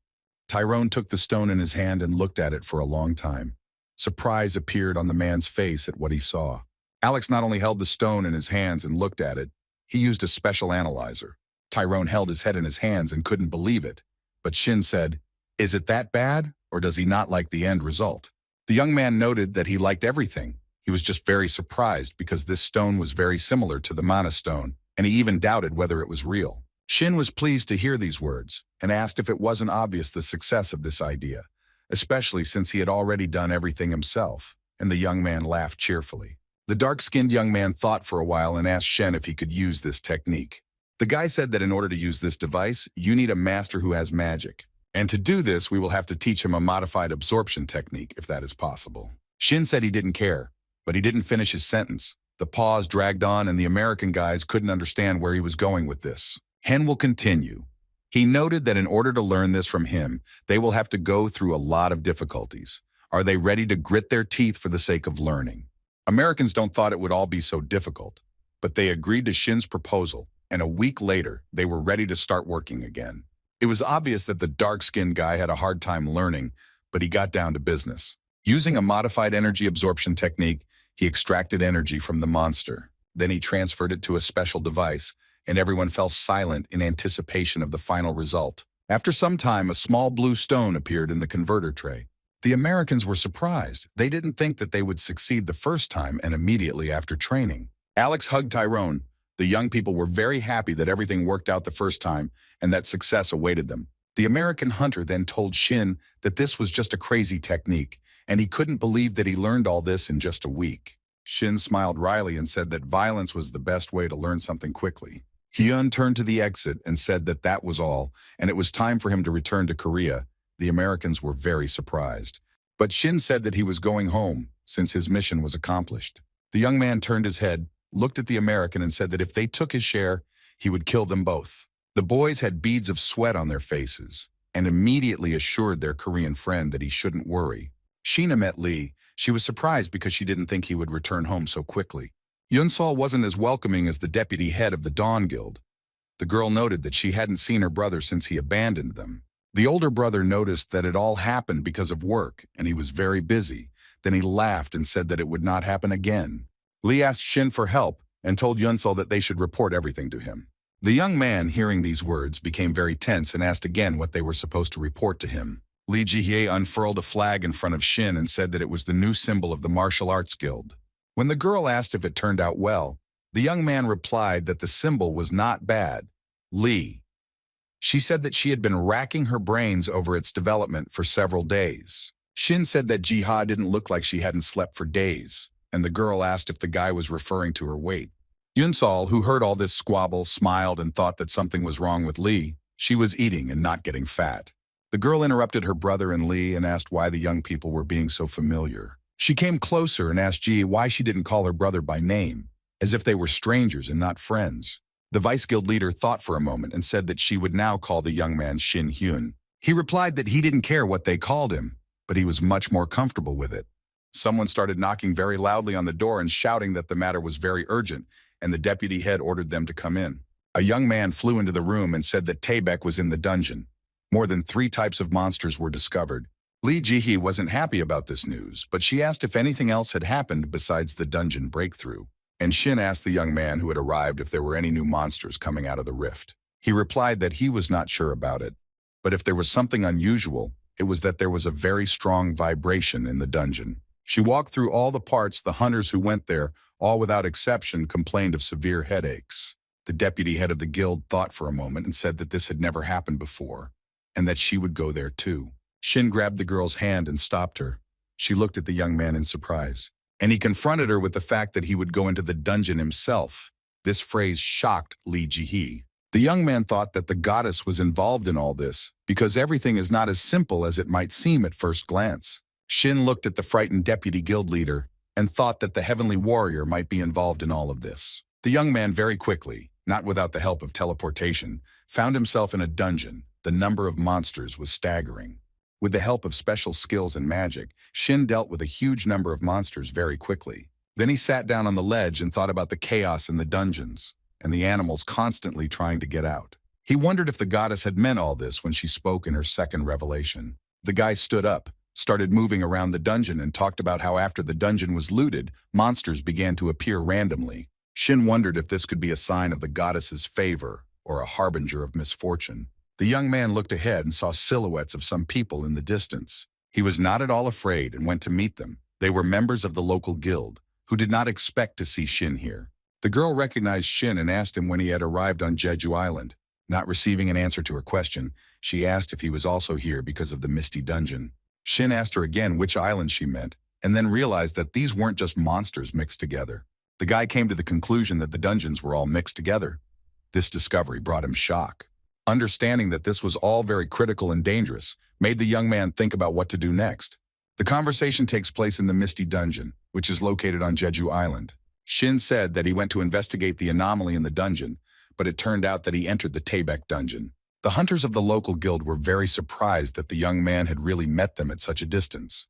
Tyrone took the stone in his hand and looked at it for a long time. Surprise appeared on the man's face at what he saw. Alex not only held the stone in his hands and looked at it, he used a special analyzer. Tyrone held his head in his hands and couldn't believe it. But Shin said, "Is it that bad, or does he not like the end result?" The young man noted that he liked everything. He was just very surprised because this stone was very similar to the mana stone, and he even doubted whether it was real. Shin was pleased to hear these words and asked if it wasn't obvious the success of this idea, especially since he had already done everything himself, and the young man laughed cheerfully. The dark-skinned young man thought for a while and asked Shen if he could use this technique. The guy said that in order to use this device, you need a master who has magic. And to do this, we will have to teach him a modified absorption technique, if that is possible. Shin said he didn't care, but he didn't finish his sentence. The pause dragged on and the American guys couldn't understand where he was going with this. Hen will continue. He noted that in order to learn this from him, they will have to go through a lot of difficulties. Are they ready to grit their teeth for the sake of learning? Americans don't thought it would all be so difficult, but they agreed to Shin's proposal, and a week later, they were ready to start working again. It was obvious that the dark-skinned guy had a hard time learning, but he got down to business. Using a modified energy absorption technique, he extracted energy from the monster. Then he transferred it to a special device, and everyone fell silent in anticipation of the final result. After some time, a small blue stone appeared in the converter tray. The Americans were surprised. They didn't think that they would succeed the first time and immediately after training. Alex hugged Tyrone. The young people were very happy that everything worked out the first time and that success awaited them. The American hunter then told Shin that this was just a crazy technique, and he couldn't believe that he learned all this in just a week. Shin smiled wryly and said that violence was the best way to learn something quickly. Hyun turned to the exit and said that that was all, and it was time for him to return to Korea. The Americans were very surprised. But Shin said that he was going home, since his mission was accomplished. The young man turned his head, looked at the American and said that if they took his share, he would kill them both. The boys had beads of sweat on their faces, and immediately assured their Korean friend that he shouldn't worry. Sheena met Lee. She was surprised because she didn't think he would return home so quickly. Yunsol wasn't as welcoming as the deputy head of the Dawn Guild. The girl noted that she hadn't seen her brother since he abandoned them. The older brother noticed that it all happened because of work, and he was very busy. Then he laughed and said that it would not happen again. Lee asked Shin for help and told Yunsol that they should report everything to him. The young man, hearing these words, became very tense and asked again what they were supposed to report to him. Lee Jihye unfurled a flag in front of Shin and said that it was the new symbol of the Martial Arts Guild. When the girl asked if it turned out well, the young man replied that the symbol was not bad. Lee. She said that she had been racking her brains over its development for several days. Shin said that Jiha didn't look like she hadn't slept for days, and the girl asked if the guy was referring to her weight. Yunsol, who heard all this squabble, smiled and thought that something was wrong with Lee. She was eating and not getting fat. The girl interrupted her brother and Lee and asked why the young people were being so familiar. She came closer and asked Ji why she didn't call her brother by name, as if they were strangers and not friends. The Vice Guild leader thought for a moment and said that she would now call the young man Shin Hyun. He replied that he didn't care what they called him, but he was much more comfortable with it. Someone started knocking very loudly on the door and shouting that the matter was very urgent, and the deputy head ordered them to come in. A young man flew into the room and said that Taebek was in the dungeon. More than 3 types of monsters were discovered. Lee Jihee wasn't happy about this news, but she asked if anything else had happened besides the dungeon breakthrough. And Shin asked the young man who had arrived if there were any new monsters coming out of the rift. He replied that he was not sure about it, but if there was something unusual, it was that there was a very strong vibration in the dungeon. She walked through all the parts. The hunters who went there, all without exception, complained of severe headaches. The deputy head of the guild thought for a moment and said that this had never happened before, and that she would go there too. Shin grabbed the girl's hand and stopped her. She looked at the young man in surprise, and he confronted her with the fact that he would go into the dungeon himself. This phrase shocked Lee Jihee. The young man thought that the goddess was involved in all this, because everything is not as simple as it might seem at first glance. Shin looked at the frightened deputy guild leader and thought that the heavenly warrior might be involved in all of this. The young man very quickly, not without the help of teleportation, found himself in a dungeon. The number of monsters was staggering. With the help of special skills and magic, Shin dealt with a huge number of monsters very quickly. Then he sat down on the ledge and thought about the chaos in the dungeons, and the animals constantly trying to get out. He wondered if the goddess had meant all this when she spoke in her second revelation. The guy stood up, started moving around the dungeon and talked about how after the dungeon was looted, monsters began to appear randomly. Shin wondered if this could be a sign of the goddess's favor or a harbinger of misfortune. The young man looked ahead and saw silhouettes of some people in the distance. He was not at all afraid and went to meet them. They were members of the local guild, who did not expect to see Shin here. The girl recognized Shin and asked him when he had arrived on Jeju Island. Not receiving an answer to her question, she asked if he was also here because of the Misty Dungeon. Shin asked her again which island she meant, and then realized that these weren't just monsters mixed together. The guy came to the conclusion that the dungeons were all mixed together. This discovery brought him shock. Understanding that this was all very critical and dangerous made the young man think about what to do next. The conversation takes place in the Misty Dungeon, which is located on Jeju Island. Shin said that he went to investigate the anomaly in the dungeon, but it turned out that he entered the Taebek dungeon. The hunters of the local guild were very surprised that the young man had really met them at such a distance.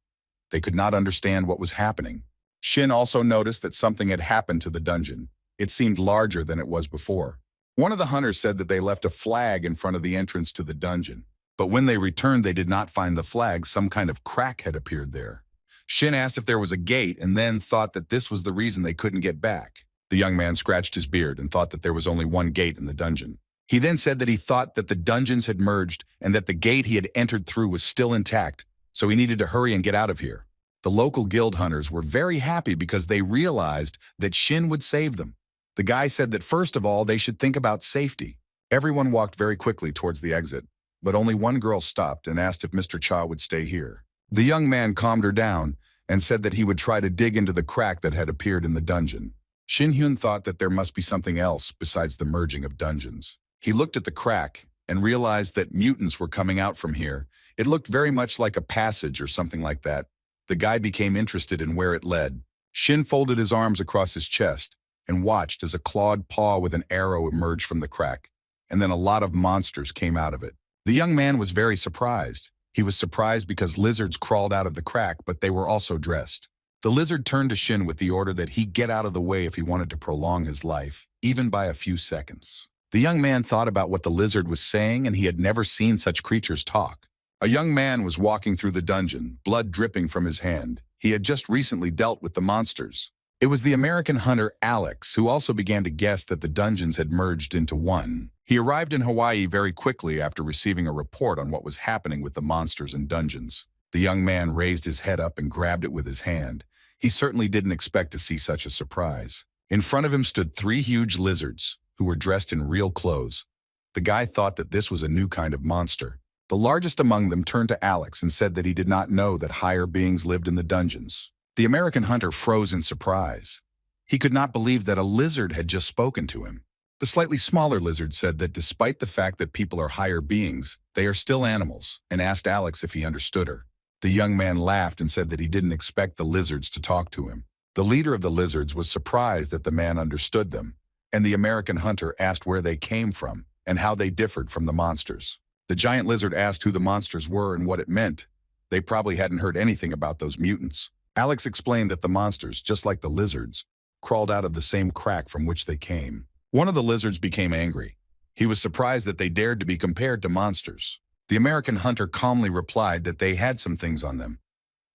They could not understand what was happening. Shin also noticed that something had happened to the dungeon. It seemed larger than it was before. One of the hunters said that they left a flag in front of the entrance to the dungeon, but when they returned they did not find the flag. Some kind of crack had appeared there. Shin asked if there was a gate and then thought that this was the reason they couldn't get back. The young man scratched his beard and thought that there was only one gate in the dungeon. He then said that he thought that the dungeons had merged and that the gate he had entered through was still intact, so he needed to hurry and get out of here. The local guild hunters were very happy because they realized that Shin would save them. The guy said that first of all, they should think about safety. Everyone walked very quickly towards the exit, but only one girl stopped and asked if Mr. Cha would stay here. The young man calmed her down and said that he would try to dig into the crack that had appeared in the dungeon. Shin Hyun thought that there must be something else besides the merging of dungeons. He looked at the crack and realized that mutants were coming out from here. It looked very much like a passage or something like that. The guy became interested in where it led. Shin folded his arms across his chest and watched as a clawed paw with an arrow emerged from the crack, and then a lot of monsters came out of it. The young man was very surprised. He was surprised because lizards crawled out of the crack, but they were also dressed. The lizard turned to Shin with the order that he get out of the way if he wanted to prolong his life, even by a few seconds. The young man thought about what the lizard was saying, and he had never seen such creatures talk. A young man was walking through the dungeon, blood dripping from his hand. He had just recently dealt with the monsters. It was the American hunter Alex, who also began to guess that the dungeons had merged into one. He arrived in Hawaii very quickly after receiving a report on what was happening with the monsters and dungeons. The young man raised his head up and grabbed it with his hand. He certainly didn't expect to see such a surprise. In front of him stood 3 huge lizards, who were dressed in real clothes. The guy thought that this was a new kind of monster. The largest among them turned to Alex and said that he did not know that higher beings lived in the dungeons. The American hunter froze in surprise. He could not believe that a lizard had just spoken to him. The slightly smaller lizard said that despite the fact that people are higher beings, they are still animals, and asked Alex if he understood her. The young man laughed and said that he didn't expect the lizards to talk to him. The leader of the lizards was surprised that the man understood them, and the American hunter asked where they came from and how they differed from the monsters. The giant lizard asked who the monsters were and what it meant. They probably hadn't heard anything about those mutants. Alex explained that the monsters, just like the lizards, crawled out of the same crack from which they came. One of the lizards became angry. He was surprised that they dared to be compared to monsters. The American hunter calmly replied that they had some things on them,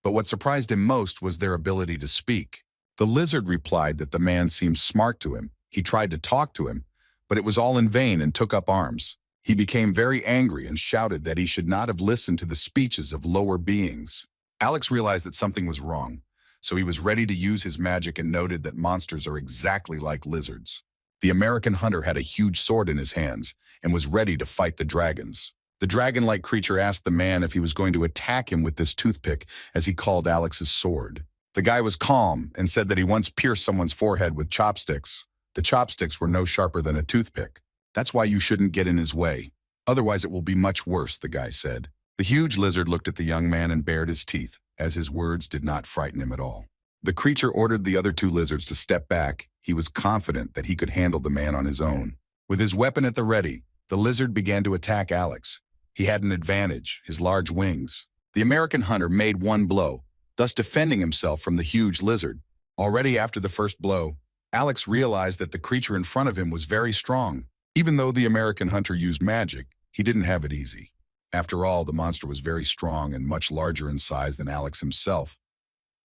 but what surprised him most was their ability to speak. The lizard replied that the man seemed smart to him. He tried to talk to him, but it was all in vain and took up arms. He became very angry and shouted that he should not have listened to the speeches of lower beings. Alex realized that something was wrong, so he was ready to use his magic and noted that monsters are exactly like lizards. The American hunter had a huge sword in his hands and was ready to fight the dragons. The dragon-like creature asked the man if he was going to attack him with this toothpick, as he called Alex's sword. The guy was calm and said that he once pierced someone's forehead with chopsticks. The chopsticks were no sharper than a toothpick. That's why you shouldn't get in his way. Otherwise it will be much worse, the guy said. The huge lizard looked at the young man and bared his teeth, as his words did not frighten him at all. The creature ordered the other 2 lizards to step back. He was confident that he could handle the man on his own. With his weapon at the ready, the lizard began to attack Alex. He had an advantage, his large wings. The American hunter made one blow, thus defending himself from the huge lizard. Already after the first blow, Alex realized that the creature in front of him was very strong. Even though the American hunter used magic, he didn't have it easy. After all, the monster was very strong and much larger in size than Alex himself.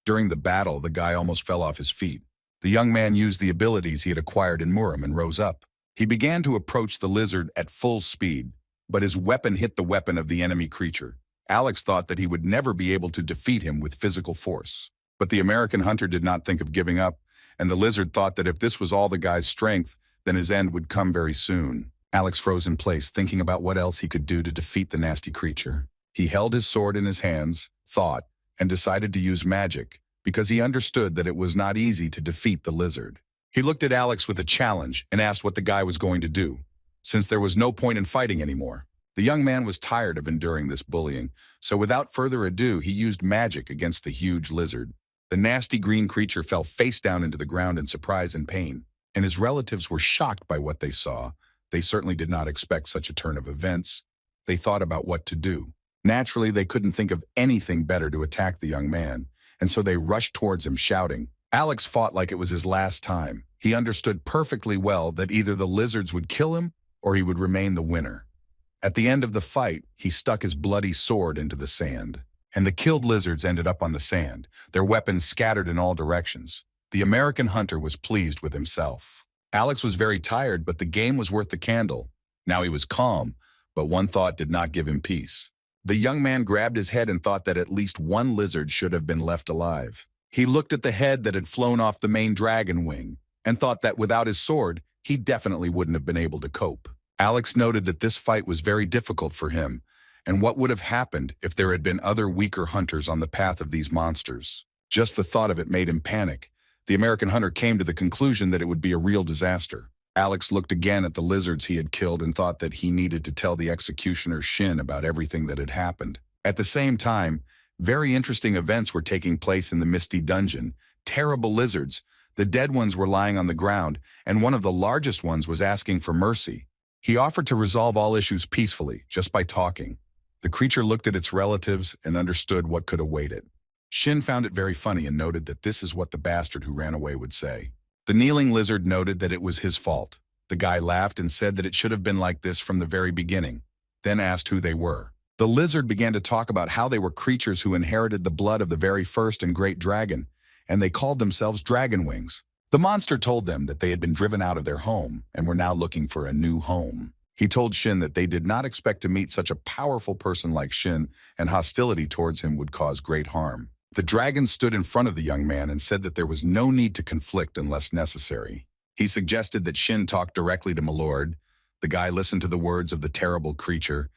During the battle, the guy almost fell off his feet. The young man used the abilities he had acquired in Muram and rose up. He began to approach the lizard at full speed, but his weapon hit the weapon of the enemy creature. Alex thought that he would never be able to defeat him with physical force. But the American hunter did not think of giving up, and the lizard thought that if this was all the guy's strength, then his end would come very soon. Alex froze in place, thinking about what else he could do to defeat the nasty creature. He held his sword in his hands, thought, and decided to use magic, because he understood that it was not easy to defeat the lizard. He looked at Alex with a challenge and asked what the guy was going to do, since there was no point in fighting anymore. The young man was tired of enduring this bullying, so without further ado, he used magic against the huge lizard. The nasty green creature fell face down into the ground in surprise and pain, and his relatives were shocked by what they saw. They certainly did not expect such a turn of events. They thought about what to do. Naturally, they couldn't think of anything better to attack the young man, and so they rushed towards him, shouting. Alex fought like it was his last time. He understood perfectly well that either the lizards would kill him or he would remain the winner. At the end of the fight, he stuck his bloody sword into the sand, and the killed lizards ended up on the sand, their weapons scattered in all directions. The American hunter was pleased with himself. Alex was very tired, but the game was worth the candle. Now he was calm, but one thought did not give him peace. The young man grabbed his head and thought that at least one lizard should have been left alive. He looked at the head that had flown off the main dragon wing and thought that without his sword, he definitely wouldn't have been able to cope. Alex noted that this fight was very difficult for him, and what would have happened if there had been other weaker hunters on the path of these monsters. Just the thought of it made him panic. The American hunter came to the conclusion that it would be a real disaster. Alex looked again at the lizards he had killed and thought that he needed to tell the executioner Shin about everything that had happened. At the same time, very interesting events were taking place in the Misty Dungeon. Terrible lizards. The dead ones were lying on the ground, and one of the largest ones was asking for mercy. He offered to resolve all issues peacefully, just by talking. The creature looked at its relatives and understood what could await it. Shin found it very funny and noted that this is what the bastard who ran away would say. The kneeling lizard noted that it was his fault. The guy laughed and said that it should have been like this from the very beginning, then asked who they were. The lizard began to talk about how they were creatures who inherited the blood of the very first and great dragon, and they called themselves dragon wings. The monster told them that they had been driven out of their home and were now looking for a new home. He told Shin that they did not expect to meet such a powerful person like Shin, and hostility towards him would cause great harm. The dragon stood in front of the young man and said that there was no need to conflict unless necessary. He suggested that Shin talk directly to Milord. The guy listened to the words of the terrible creature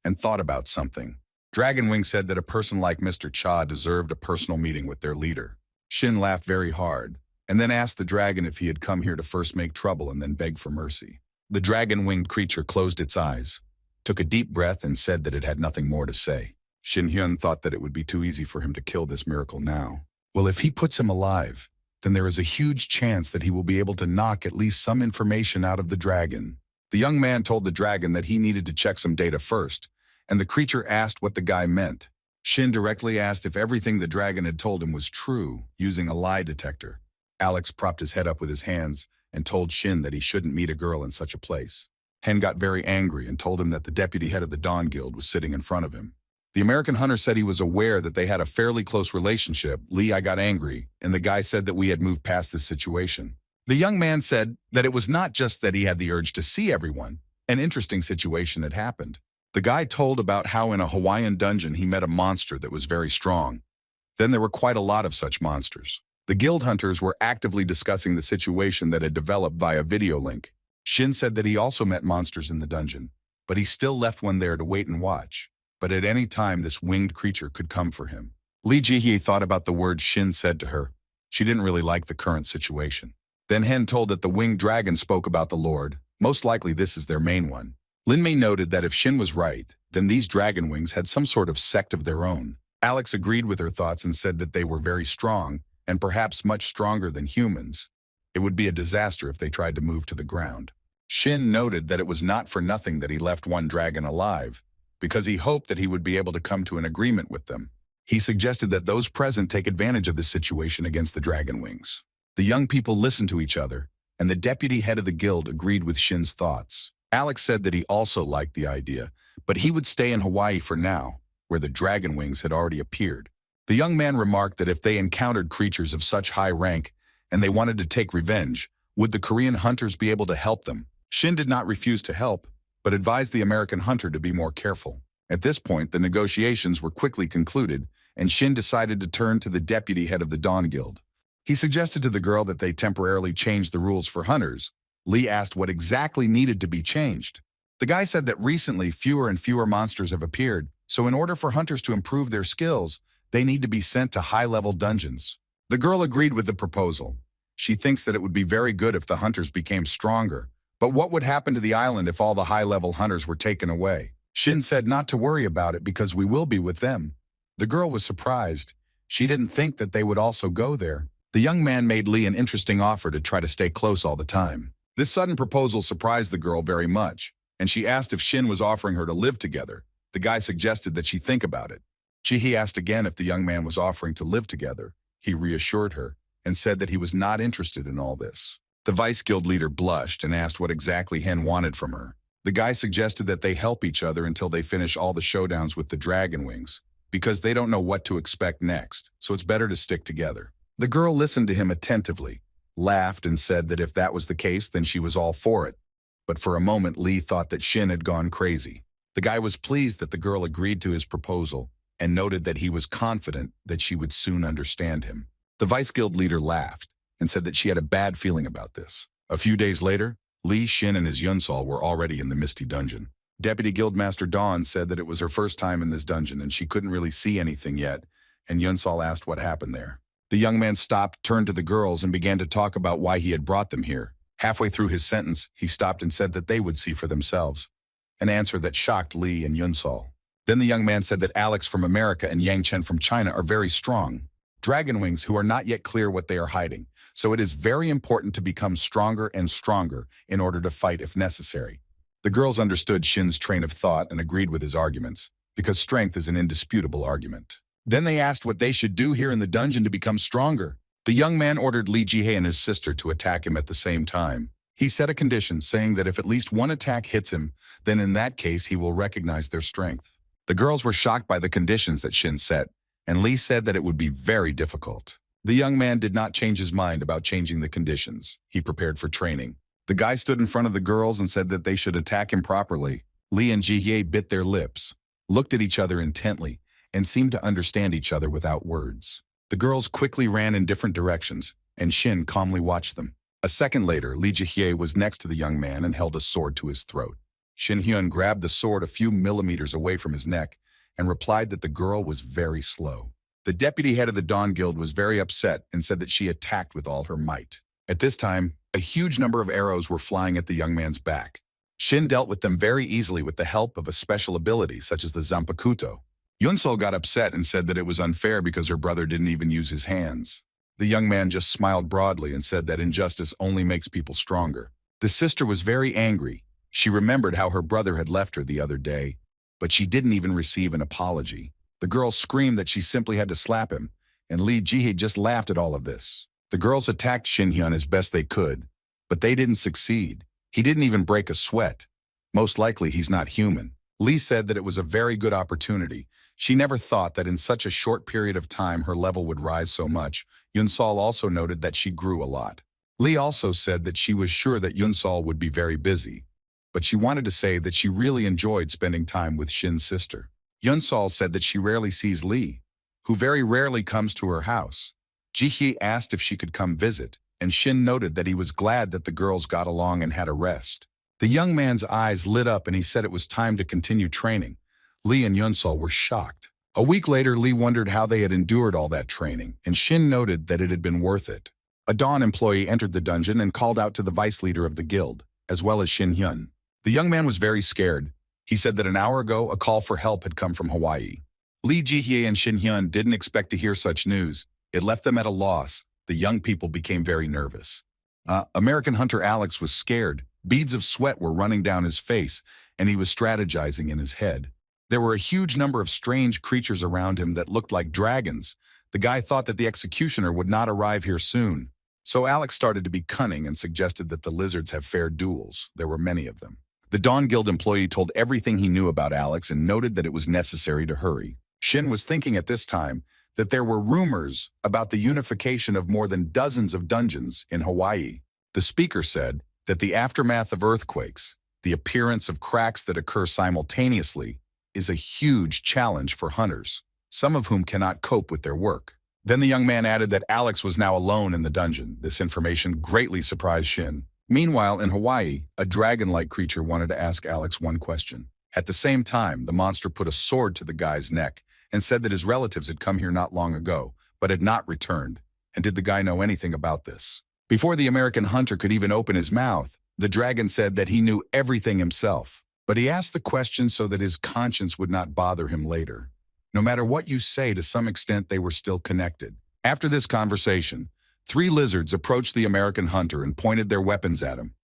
and thought about something. Dragonwing said that a person like Mr. Cha deserved a personal meeting with their leader. Shin laughed very hard, and then asked the dragon if he had come here to first make trouble and then beg for mercy. The dragon-winged creature closed its eyes, took a deep breath, and said that it had nothing more to say. Shin Hyun thought that it would be too easy for him to kill this miracle now. Well, if he puts him alive, then there is a huge chance that he will be able to knock at least some information out of the dragon. The young man told the dragon that he needed to check some data first, and the creature asked what the guy meant. Shin directly asked if everything the dragon had told him was true, using a lie detector. Alex propped his head up with his hands and told Shin that he shouldn't meet a girl in such a place. Hen got very angry and told him that the deputy head of the Dawn Guild was sitting in front of him. The American hunter said he was aware that they had a fairly close relationship. I got angry, and the guy said that we had moved past this situation. The young man said that it was not just that he had the urge to see everyone. An interesting situation had happened. The guy told about how in a Hawaiian dungeon he met a monster that was very strong. Then there were quite a lot of such monsters. The guild hunters were actively discussing the situation that had developed via video link. Shin said that he also met monsters in the dungeon, but he still left one there to wait and watch. But at any time, this winged creature could come for him. Lee Ji-hye thought about the words Shin said to her. She didn't really like the current situation. Then Hen told that the winged dragon spoke about the Lord. Most likely this is their main one. Lin Mei noted that if Shin was right, then these dragon wings had some sort of sect of their own. Alex agreed with her thoughts and said that they were very strong, and perhaps much stronger than humans. It would be a disaster if they tried to move to the ground. Shin noted that it was not for nothing that he left one dragon alive, because he hoped that he would be able to come to an agreement with them. He suggested that those present take advantage of this situation against the dragon wings. The young people listened to each other, and the deputy head of the guild agreed with Shin's thoughts. Alex said that he also liked the idea, but he would stay in Hawaii for now, where the dragon wings had already appeared. The young man remarked that if they encountered creatures of such high rank and they wanted to take revenge, would the Korean hunters be able to help them? Shin did not refuse to help, but advised the American hunter to be more careful. At this point, the negotiations were quickly concluded, and Shin decided to turn to the deputy head of the Dawn Guild. He suggested to the girl that they temporarily change the rules for hunters. Lee asked what exactly needed to be changed. The guy said that recently fewer and fewer monsters have appeared, so in order for hunters to improve their skills, they need to be sent to high-level dungeons. The girl agreed with the proposal. She thinks that it would be very good if the hunters became stronger. But what would happen to the island if all the high-level hunters were taken away? Shin said not to worry about it because we will be with them. The girl was surprised. She didn't think that they would also go there. The young man made Lee an interesting offer to try to stay close all the time. This sudden proposal surprised the girl very much, and she asked if Shin was offering her to live together. The guy suggested that she think about it. Ji-hee asked again if the young man was offering to live together. He reassured her and said that he was not interested in all this. The vice guild leader blushed and asked what exactly Hen wanted from her. The guy suggested that they help each other until they finish all the showdowns with the dragon wings, because they don't know what to expect next, so it's better to stick together. The girl listened to him attentively, laughed, and said that if that was the case, then she was all for it. But for a moment, Lee thought that Shin had gone crazy. The guy was pleased that the girl agreed to his proposal and noted that he was confident that she would soon understand him. The vice guild leader laughed and said that she had a bad feeling about this. A few days later, Lee, Shin, and his Yunsol were already in the Misty Dungeon. Deputy Guildmaster Dawn said that it was her first time in this dungeon and she couldn't really see anything yet, and Yunsol asked what happened there. The young man stopped, turned to the girls, and began to talk about why he had brought them here. Halfway through his sentence, he stopped and said that they would see for themselves, an answer that shocked Lee and Yunsol. Then the young man said that Alex from America and Yang Chen from China are very strong dragon wings who are not yet clear what they are hiding, so it is very important to become stronger and stronger in order to fight if necessary. The girls understood Shin's train of thought and agreed with his arguments, because strength is an indisputable argument. Then they asked what they should do here in the dungeon to become stronger. The young man ordered Lee Ji-hee and his sister to attack him at the same time. He set a condition saying that if at least one attack hits him, then in that case he will recognize their strength. The girls were shocked by the conditions that Shin set, and Lee said that it would be very difficult. The young man did not change his mind about changing the conditions. He prepared for training. The guy stood in front of the girls and said that they should attack him properly. Lee and Ji-hee bit their lips, looked at each other intently, and seemed to understand each other without words. The girls quickly ran in different directions, and Shin calmly watched them. A second later, Lee Ji-hee was next to the young man and held a sword to his throat. Shin Hyun grabbed the sword a few millimeters away from his neck and replied that the girl was very slow. The deputy head of the Dawn Guild was very upset and said that she attacked with all her might. At this time, a huge number of arrows were flying at the young man's back. Shin dealt with them very easily with the help of a special ability such as the Zanpakuto. Yunsol got upset and said that it was unfair because her brother didn't even use his hands. The young man just smiled broadly and said that injustice only makes people stronger. The sister was very angry. She remembered how her brother had left her the other day, but she didn't even receive an apology. The girl screamed that she simply had to slap him, and Lee Ji-hee just laughed at all of this. The girls attacked Shin Hyun as best they could, but they didn't succeed. He didn't even break a sweat. Most likely he's not human. Lee said that it was a very good opportunity. She never thought that in such a short period of time her level would rise so much. Yunsol also noted that she grew a lot. Lee also said that she was sure that Yunsol would be very busy, but she wanted to say that she really enjoyed spending time with Shin's sister. Yunsol said that she rarely sees Lee, who very rarely comes to her house. Ji-hee asked if she could come visit, and Shin noted that he was glad that the girls got along and had a rest. The young man's eyes lit up and he said it was time to continue training. Lee and Yunsol were shocked. A week later, Lee wondered how they had endured all that training, and Shin noted that it had been worth it. A Dawn employee entered the dungeon and called out to the vice leader of the guild, as well as Shin Hyun. The young man was very scared. He said that an hour ago, a call for help had come from Hawaii. Lee Ji-hee and Shin Hyun didn't expect to hear such news. It left them at a loss. The young people became very nervous. American hunter Alex was scared. Beads of sweat were running down his face, and he was strategizing in his head. There were a huge number of strange creatures around him that looked like dragons. The guy thought that the executioner would not arrive here soon. So Alex started to be cunning and suggested that the lizards have fair duels. There were many of them. The Dawn Guild employee told everything he knew about Alex and noted that it was necessary to hurry. Shin was thinking at this time that there were rumors about the unification of more than dozens of dungeons in Hawaii. The speaker said that the aftermath of earthquakes, the appearance of cracks that occur simultaneously, is a huge challenge for hunters, some of whom cannot cope with their work. Then the young man added that Alex was now alone in the dungeon. This information greatly surprised Shin. Meanwhile, in Hawaii, a dragon-like creature wanted to ask Alex one question. At the same time, the monster put a sword to the guy's neck and said that his relatives had come here not long ago, but had not returned. And did the guy know anything about this? Before the American hunter could even open his mouth, the dragon said that he knew everything himself. But he asked the question so that his conscience would not bother him later. No matter what you say, to some extent they were still connected. After this conversation, 3 lizards approached the American hunter and pointed their weapons at him.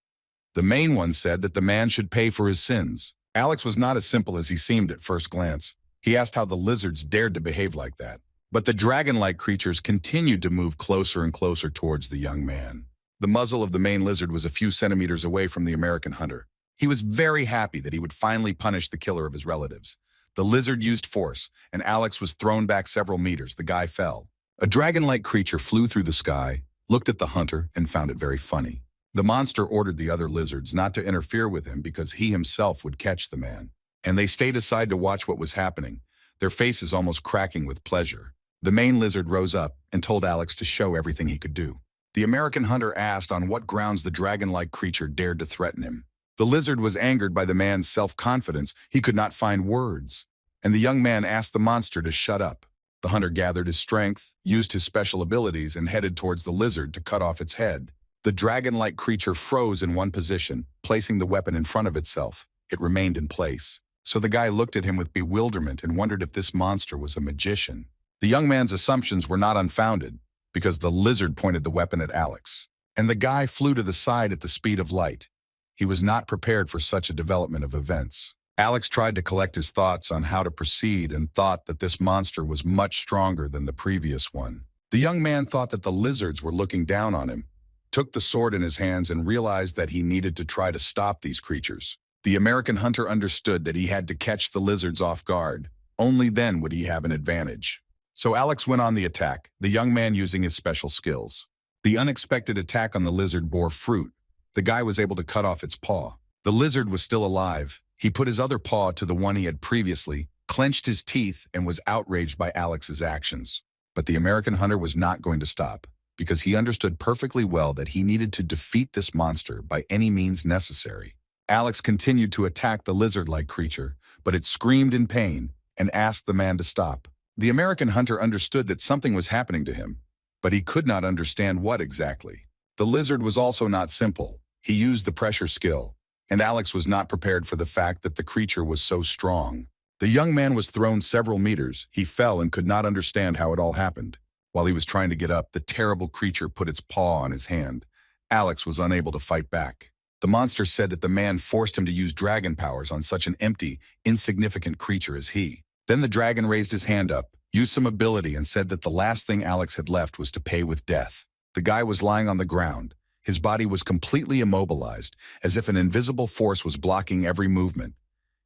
The main one said that the man should pay for his sins. Alex was not as simple as he seemed at first glance. He asked how the lizards dared to behave like that. But the dragon-like creatures continued to move closer and closer towards the young man. The muzzle of the main lizard was a few centimeters away from the American hunter. He was very happy that he would finally punish the killer of his relatives. The lizard used force, and Alex was thrown back several meters. The guy fell. A dragon-like creature flew through the sky, looked at the hunter, and found it very funny. The monster ordered the other lizards not to interfere with him because he himself would catch the man. And they stayed aside to watch what was happening, their faces almost cracking with pleasure. The main lizard rose up and told Alex to show everything he could do. The American hunter asked on what grounds the dragon-like creature dared to threaten him. The lizard was angered by the man's self-confidence. He could not find words. And the young man asked the monster to shut up. The hunter gathered his strength, used his special abilities, and headed towards the lizard to cut off its head. The dragon-like creature froze in one position, placing the weapon in front of itself. It remained in place. So the guy looked at him with bewilderment and wondered if this monster was a magician. The young man's assumptions were not unfounded, because the lizard pointed the weapon at Alex. And the guy flew to the side at the speed of light. He was not prepared for such a development of events. Alex tried to collect his thoughts on how to proceed and thought that this monster was much stronger than the previous one. The young man thought that the lizards were looking down on him, took the sword in his hands and realized that he needed to try to stop these creatures. The American hunter understood that he had to catch the lizards off guard. Only then would he have an advantage. So Alex went on the attack, the young man using his special skills. The unexpected attack on the lizard bore fruit. The guy was able to cut off its paw. The lizard was still alive. He put his other paw to the one he had previously, clenched his teeth, and was outraged by Alex's actions. But the American hunter was not going to stop, because he understood perfectly well that he needed to defeat this monster by any means necessary. Alex continued to attack the lizard-like creature, but it screamed in pain and asked the man to stop. The American hunter understood that something was happening to him, but he could not understand what exactly. The lizard was also not simple. He used the pressure skill, and Alex was not prepared for the fact that the creature was so strong. The young man was thrown several meters. He fell and could not understand how it all happened. While he was trying to get up, the terrible creature put its paw on his hand. Alex was unable to fight back. The monster said that the man forced him to use dragon powers on such an empty, insignificant creature as he. Then the dragon raised his hand up, used some ability, and said that the last thing Alex had left was to pay with death. The guy was lying on the ground. His body was completely immobilized, as if an invisible force was blocking every movement.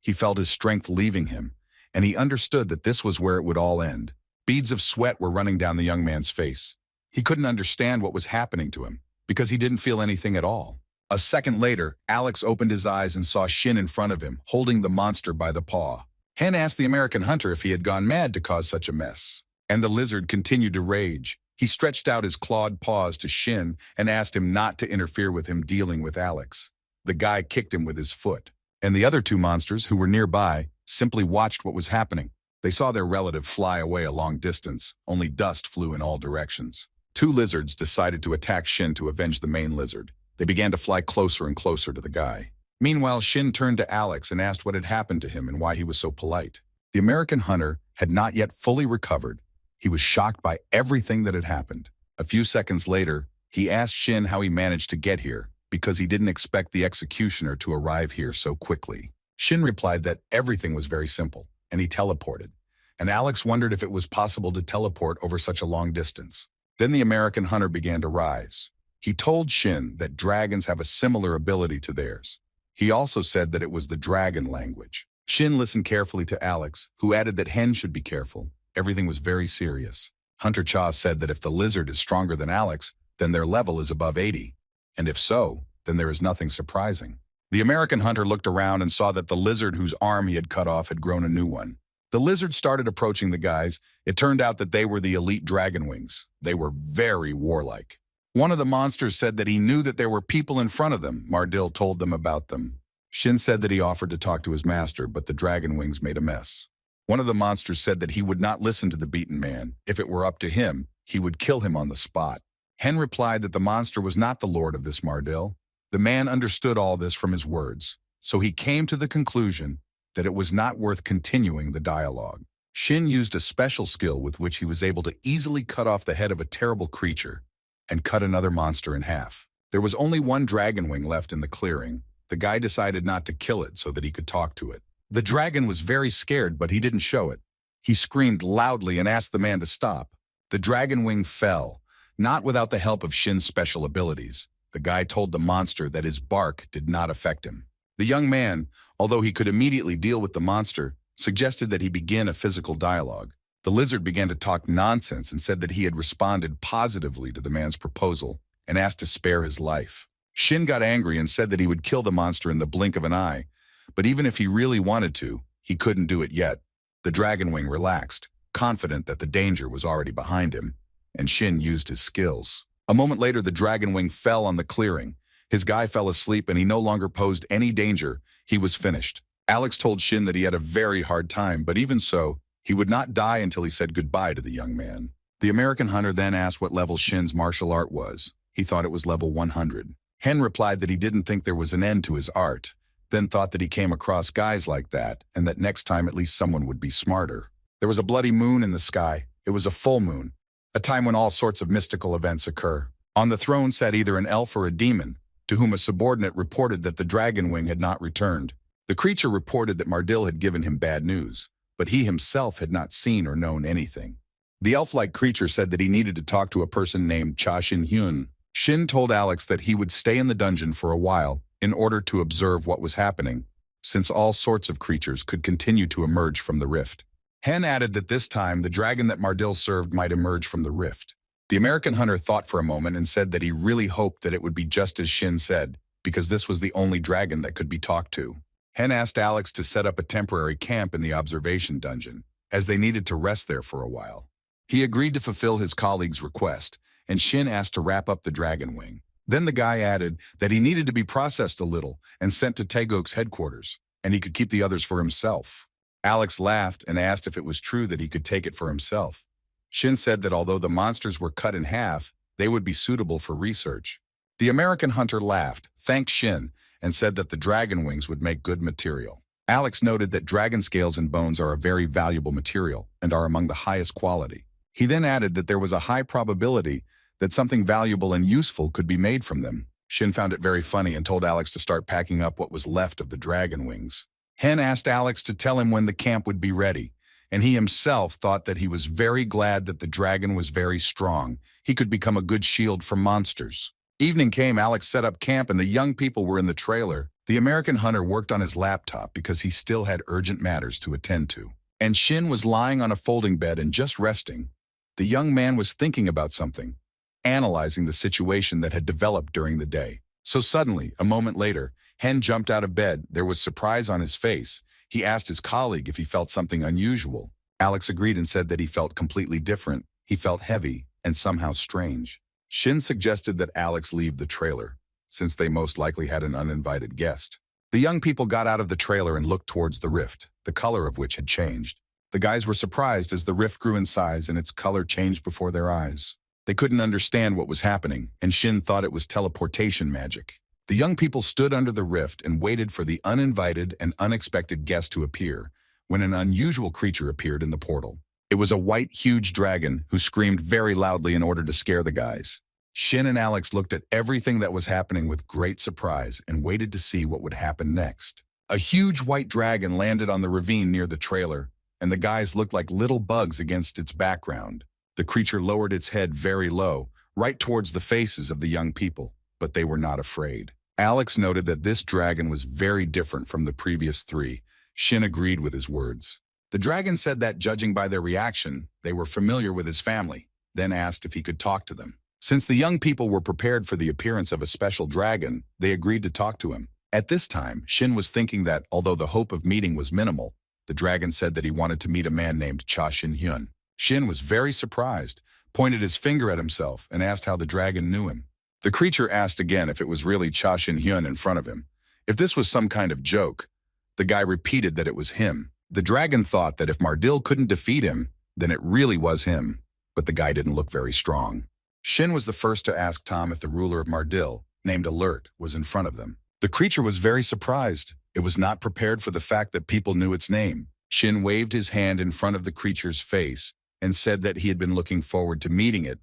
He felt his strength leaving him, and he understood that this was where it would all end. Beads of sweat were running down the young man's face. He couldn't understand what was happening to him, because he didn't feel anything at all. A second later, Alex opened his eyes and saw Shin in front of him, holding the monster by the paw. Hen asked the American hunter if he had gone mad to cause such a mess. And the lizard continued to rage. He stretched out his clawed paws to Shin and asked him not to interfere with him dealing with Alex. The guy kicked him with his foot. And the other 2 monsters, who were nearby, simply watched what was happening. They saw their relative fly away a long distance. Only dust flew in all directions. 2 lizards decided to attack Shin to avenge the main lizard. They began to fly closer and closer to the guy. Meanwhile, Shin turned to Alex and asked what had happened to him and why he was so polite. The American hunter had not yet fully recovered. He was shocked by everything that had happened. A few seconds later, he asked Shin how he managed to get here, because he didn't expect the executioner to arrive here so quickly. Shin replied that everything was very simple, and he teleported. And Alex wondered if it was possible to teleport over such a long distance. Then the American hunter began to rise. He told Shin that dragons have a similar ability to theirs. He also said that it was the dragon language. Shin listened carefully to Alex, who added that Hen should be careful. Everything was very serious. Hunter Cha said that if the lizard is stronger than Alex, then their level is above 80. And if so, then there is nothing surprising. The American hunter looked around and saw that the lizard whose arm he had cut off had grown a new one. The lizard started approaching the guys. It turned out that they were the elite dragon wings. They were very warlike. One of the monsters said that he knew that there were people in front of them. Mardil told them about them. Shin said that he offered to talk to his master, but the dragon wings made a mess. One of the monsters said that he would not listen to the beaten man. If it were up to him, he would kill him on the spot. Hen replied that the monster was not the lord of this Mardil. The man understood all this from his words, so he came to the conclusion that it was not worth continuing the dialogue. Shin used a special skill with which he was able to easily cut off the head of a terrible creature and cut another monster in half. There was only one dragon wing left in the clearing. The guy decided not to kill it so that he could talk to it. The dragon was very scared, but he didn't show it. He screamed loudly and asked the man to stop. The dragon wing fell, not without the help of Shin's special abilities. The guy told the monster that his bark did not affect him. The young man, although he could immediately deal with the monster, suggested that he begin a physical dialogue. The lizard began to talk nonsense and said that he had responded positively to the man's proposal and asked to spare his life. Shin got angry and said that he would kill the monster in the blink of an eye, but even if he really wanted to, he couldn't do it yet. The dragon wing relaxed, confident that the danger was already behind him, and Shin used his skills. A moment later, the dragon wing fell on the clearing. His guy fell asleep and he no longer posed any danger. He was finished. Alex told Shin that he had a very hard time, but even so, he would not die until he said goodbye to the young man. The American hunter then asked what level Shin's martial art was. He thought it was level 100. Hen replied that he didn't think there was an end to his art, then thought that he came across guys like that, and that next time at least someone would be smarter. There was a bloody moon in the sky. It was a full moon, a time when all sorts of mystical events occur. On the throne sat either an elf or a demon, to whom a subordinate reported that the dragon wing had not returned. The creature reported that Mardil had given him bad news, but he himself had not seen or known anything. The elf-like creature said that he needed to talk to a person named Cha Shin-hyun. Shin told Alex that he would stay in the dungeon for a while in order to observe what was happening, since all sorts of creatures could continue to emerge from the rift. Hen added that this time the dragon that Mardil served might emerge from the rift. The American hunter thought for a moment and said that he really hoped that it would be just as Shin said, because this was the only dragon that could be talked to. Hen asked Alex to set up a temporary camp in the observation dungeon, as they needed to rest there for a while. He agreed to fulfill his colleague's request, and Shin asked to wrap up the dragon wing. Then the guy added that he needed to be processed a little and sent to Taegok's headquarters, and he could keep the others for himself. Alex laughed and asked if it was true that he could take it for himself. Shin said that although the monsters were cut in half, they would be suitable for research. The American hunter laughed, thanked Shin, and said that the dragon wings would make good material. Alex noted that dragon scales and bones are a very valuable material and are among the highest quality. He then added that there was a high probability that something valuable and useful could be made from them. Shin found it very funny and told Alex to start packing up what was left of the dragon wings. Hen asked Alex to tell him when the camp would be ready, and he himself thought that he was very glad that the dragon was very strong. He could become a good shield for monsters. Evening came, Alex set up camp, and the young people were in the trailer. The American hunter worked on his laptop because he still had urgent matters to attend to. And Shin was lying on a folding bed and just resting. The young man was thinking about something, analyzing the situation that had developed during the day. So suddenly, a moment later, Hen jumped out of bed. There was surprise on his face. He asked his colleague if he felt something unusual. Alex agreed and said that he felt completely different. He felt heavy and somehow strange. Shin suggested that Alex leave the trailer, since they most likely had an uninvited guest. The young people got out of the trailer and looked towards the rift, the color of which had changed. The guys were surprised as the rift grew in size and its color changed before their eyes. They couldn't understand what was happening, and Shin thought it was teleportation magic. The young people stood under the rift and waited for the uninvited and unexpected guest to appear, when an unusual creature appeared in the portal. It was a white, huge dragon who screamed very loudly in order to scare the guys. Shin and Alex looked at everything that was happening with great surprise and waited to see what would happen next. A huge white dragon landed on the ravine near the trailer, and the guys looked like little bugs against its background. The creature lowered its head very low, right towards the faces of the young people, but they were not afraid. Alex noted that this dragon was very different from the previous three. Shin agreed with his words. The dragon said that, judging by their reaction, they were familiar with his family, then asked if he could talk to them. Since the young people were prepared for the appearance of a special dragon, they agreed to talk to him. At this time, Shin was thinking that, although the hope of meeting was minimal, the dragon said that he wanted to meet a man named Cha Shin-hyun. Shin was very surprised, pointed his finger at himself, and asked how the dragon knew him. The creature asked again if it was really Cha Shin-hyun in front of him. If this was some kind of joke, the guy repeated that it was him. The dragon thought that if Mardil couldn't defeat him, then it really was him, but the guy didn't look very strong. Shin was the first to ask Tom if the ruler of Mardil, named Alert, was in front of them. The creature was very surprised. It was not prepared for the fact that people knew its name. Shin waved his hand in front of the creature's face and said that he had been looking forward to meeting it,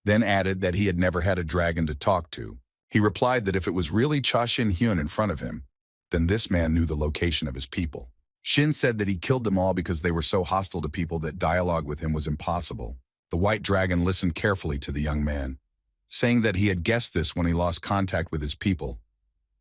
then added that he had never had a dragon to talk to. He replied that if it was really Cha Shin-hyun in front of him, then this man knew the location of his people. Shin said that he killed them all because they were so hostile to people that dialogue with him was impossible. The white dragon listened carefully to the young man, saying that he had guessed this when he lost contact with his people,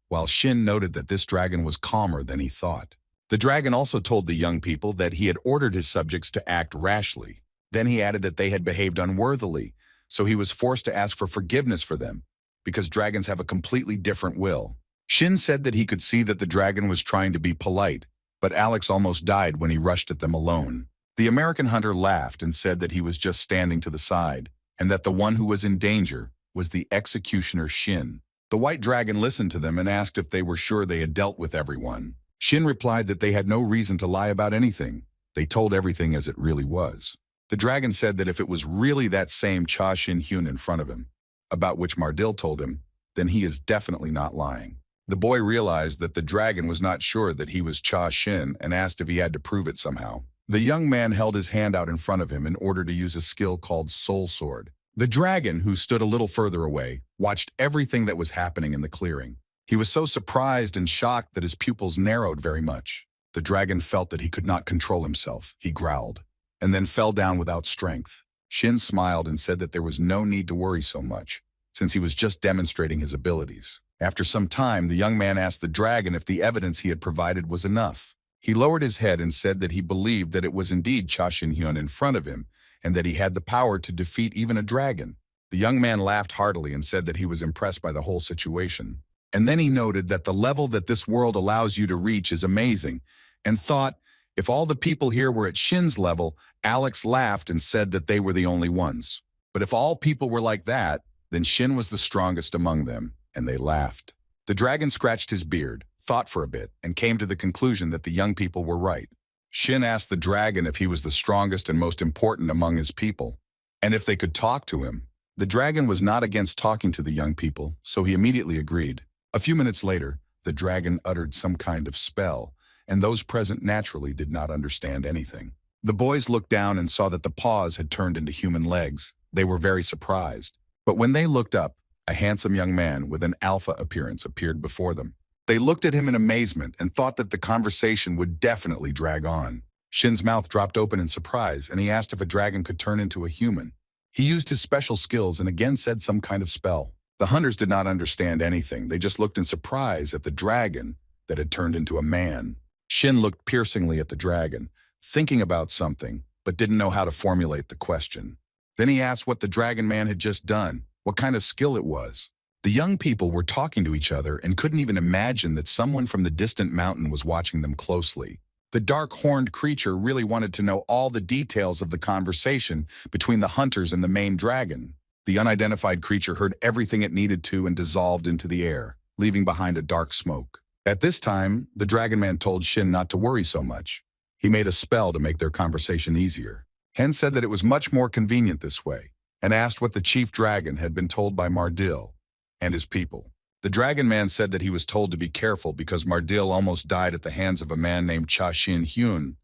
while Shin noted that this dragon was calmer than he thought. The dragon also told the young people that he had ordered his subjects to act rashly. Then he added that they had behaved unworthily, so he was forced to ask for forgiveness for them, because dragons have a completely different will. Shin said that he could see that the dragon was trying to be polite, but Alex almost died when he rushed at them alone. The American hunter laughed and said that he was just standing to the side, and that the one who was in danger was the executioner Shin. The white dragon listened to them and asked if they were sure they had dealt with everyone. Shin replied that they had no reason to lie about anything. They told everything as it really was. The dragon said that if it was really that same Cha Shin-hyun in front of him, about which Mardil told him, then he is definitely not lying. The boy realized that the dragon was not sure that he was Cha Shin and asked if he had to prove it somehow. The young man held his hand out in front of him in order to use a skill called Soul Sword. The dragon, who stood a little further away, watched everything that was happening in the clearing. He was so surprised and shocked that his pupils narrowed very much. The dragon felt that he could not control himself. He growled, and then fell down without strength. Shin smiled and said that there was no need to worry so much, since he was just demonstrating his abilities. After some time, the young man asked the dragon if the evidence he had provided was enough. He lowered his head and said that he believed that it was indeed Cha Shin-hyun in front of him, and that he had the power to defeat even a dragon. The young man laughed heartily and said that he was impressed by the whole situation. And then he noted that the level that this world allows you to reach is amazing, and thought, if all the people here were at Shin's level, Alex laughed and said that they were the only ones. But if all people were like that, then Shin was the strongest among them, and they laughed. The dragon scratched his beard, thought for a bit, and came to the conclusion that the young people were right. Shin asked the dragon if he was the strongest and most important among his people, and if they could talk to him. The dragon was not against talking to the young people, so he immediately agreed. A few minutes later, the dragon uttered some kind of spell, and those present naturally did not understand anything. The boys looked down and saw that the paws had turned into human legs. They were very surprised. But when they looked up, a handsome young man with an alpha appearance appeared before them. They looked at him in amazement and thought that the conversation would definitely drag on. Shin's mouth dropped open in surprise, and he asked if a dragon could turn into a human. He used his special skills and again said some kind of spell. The hunters did not understand anything. They just looked in surprise at the dragon that had turned into a man. Shin looked piercingly at the dragon, thinking about something, but didn't know how to formulate the question. Then he asked what the dragon man had just done, what kind of skill it was. The young people were talking to each other and couldn't even imagine that someone from the distant mountain was watching them closely. The dark-horned creature really wanted to know all the details of the conversation between the hunters and the main dragon. The unidentified creature heard everything it needed to and dissolved into the air, leaving behind a dark smoke. At this time, the dragon man told Shin not to worry so much. He made a spell to make their conversation easier. Hen said that it was much more convenient this way, and asked what the chief dragon had been told by Mardil and his people. The dragon man said that he was told to be careful because Mardil almost died at the hands of a man named Cha Shin-hyun,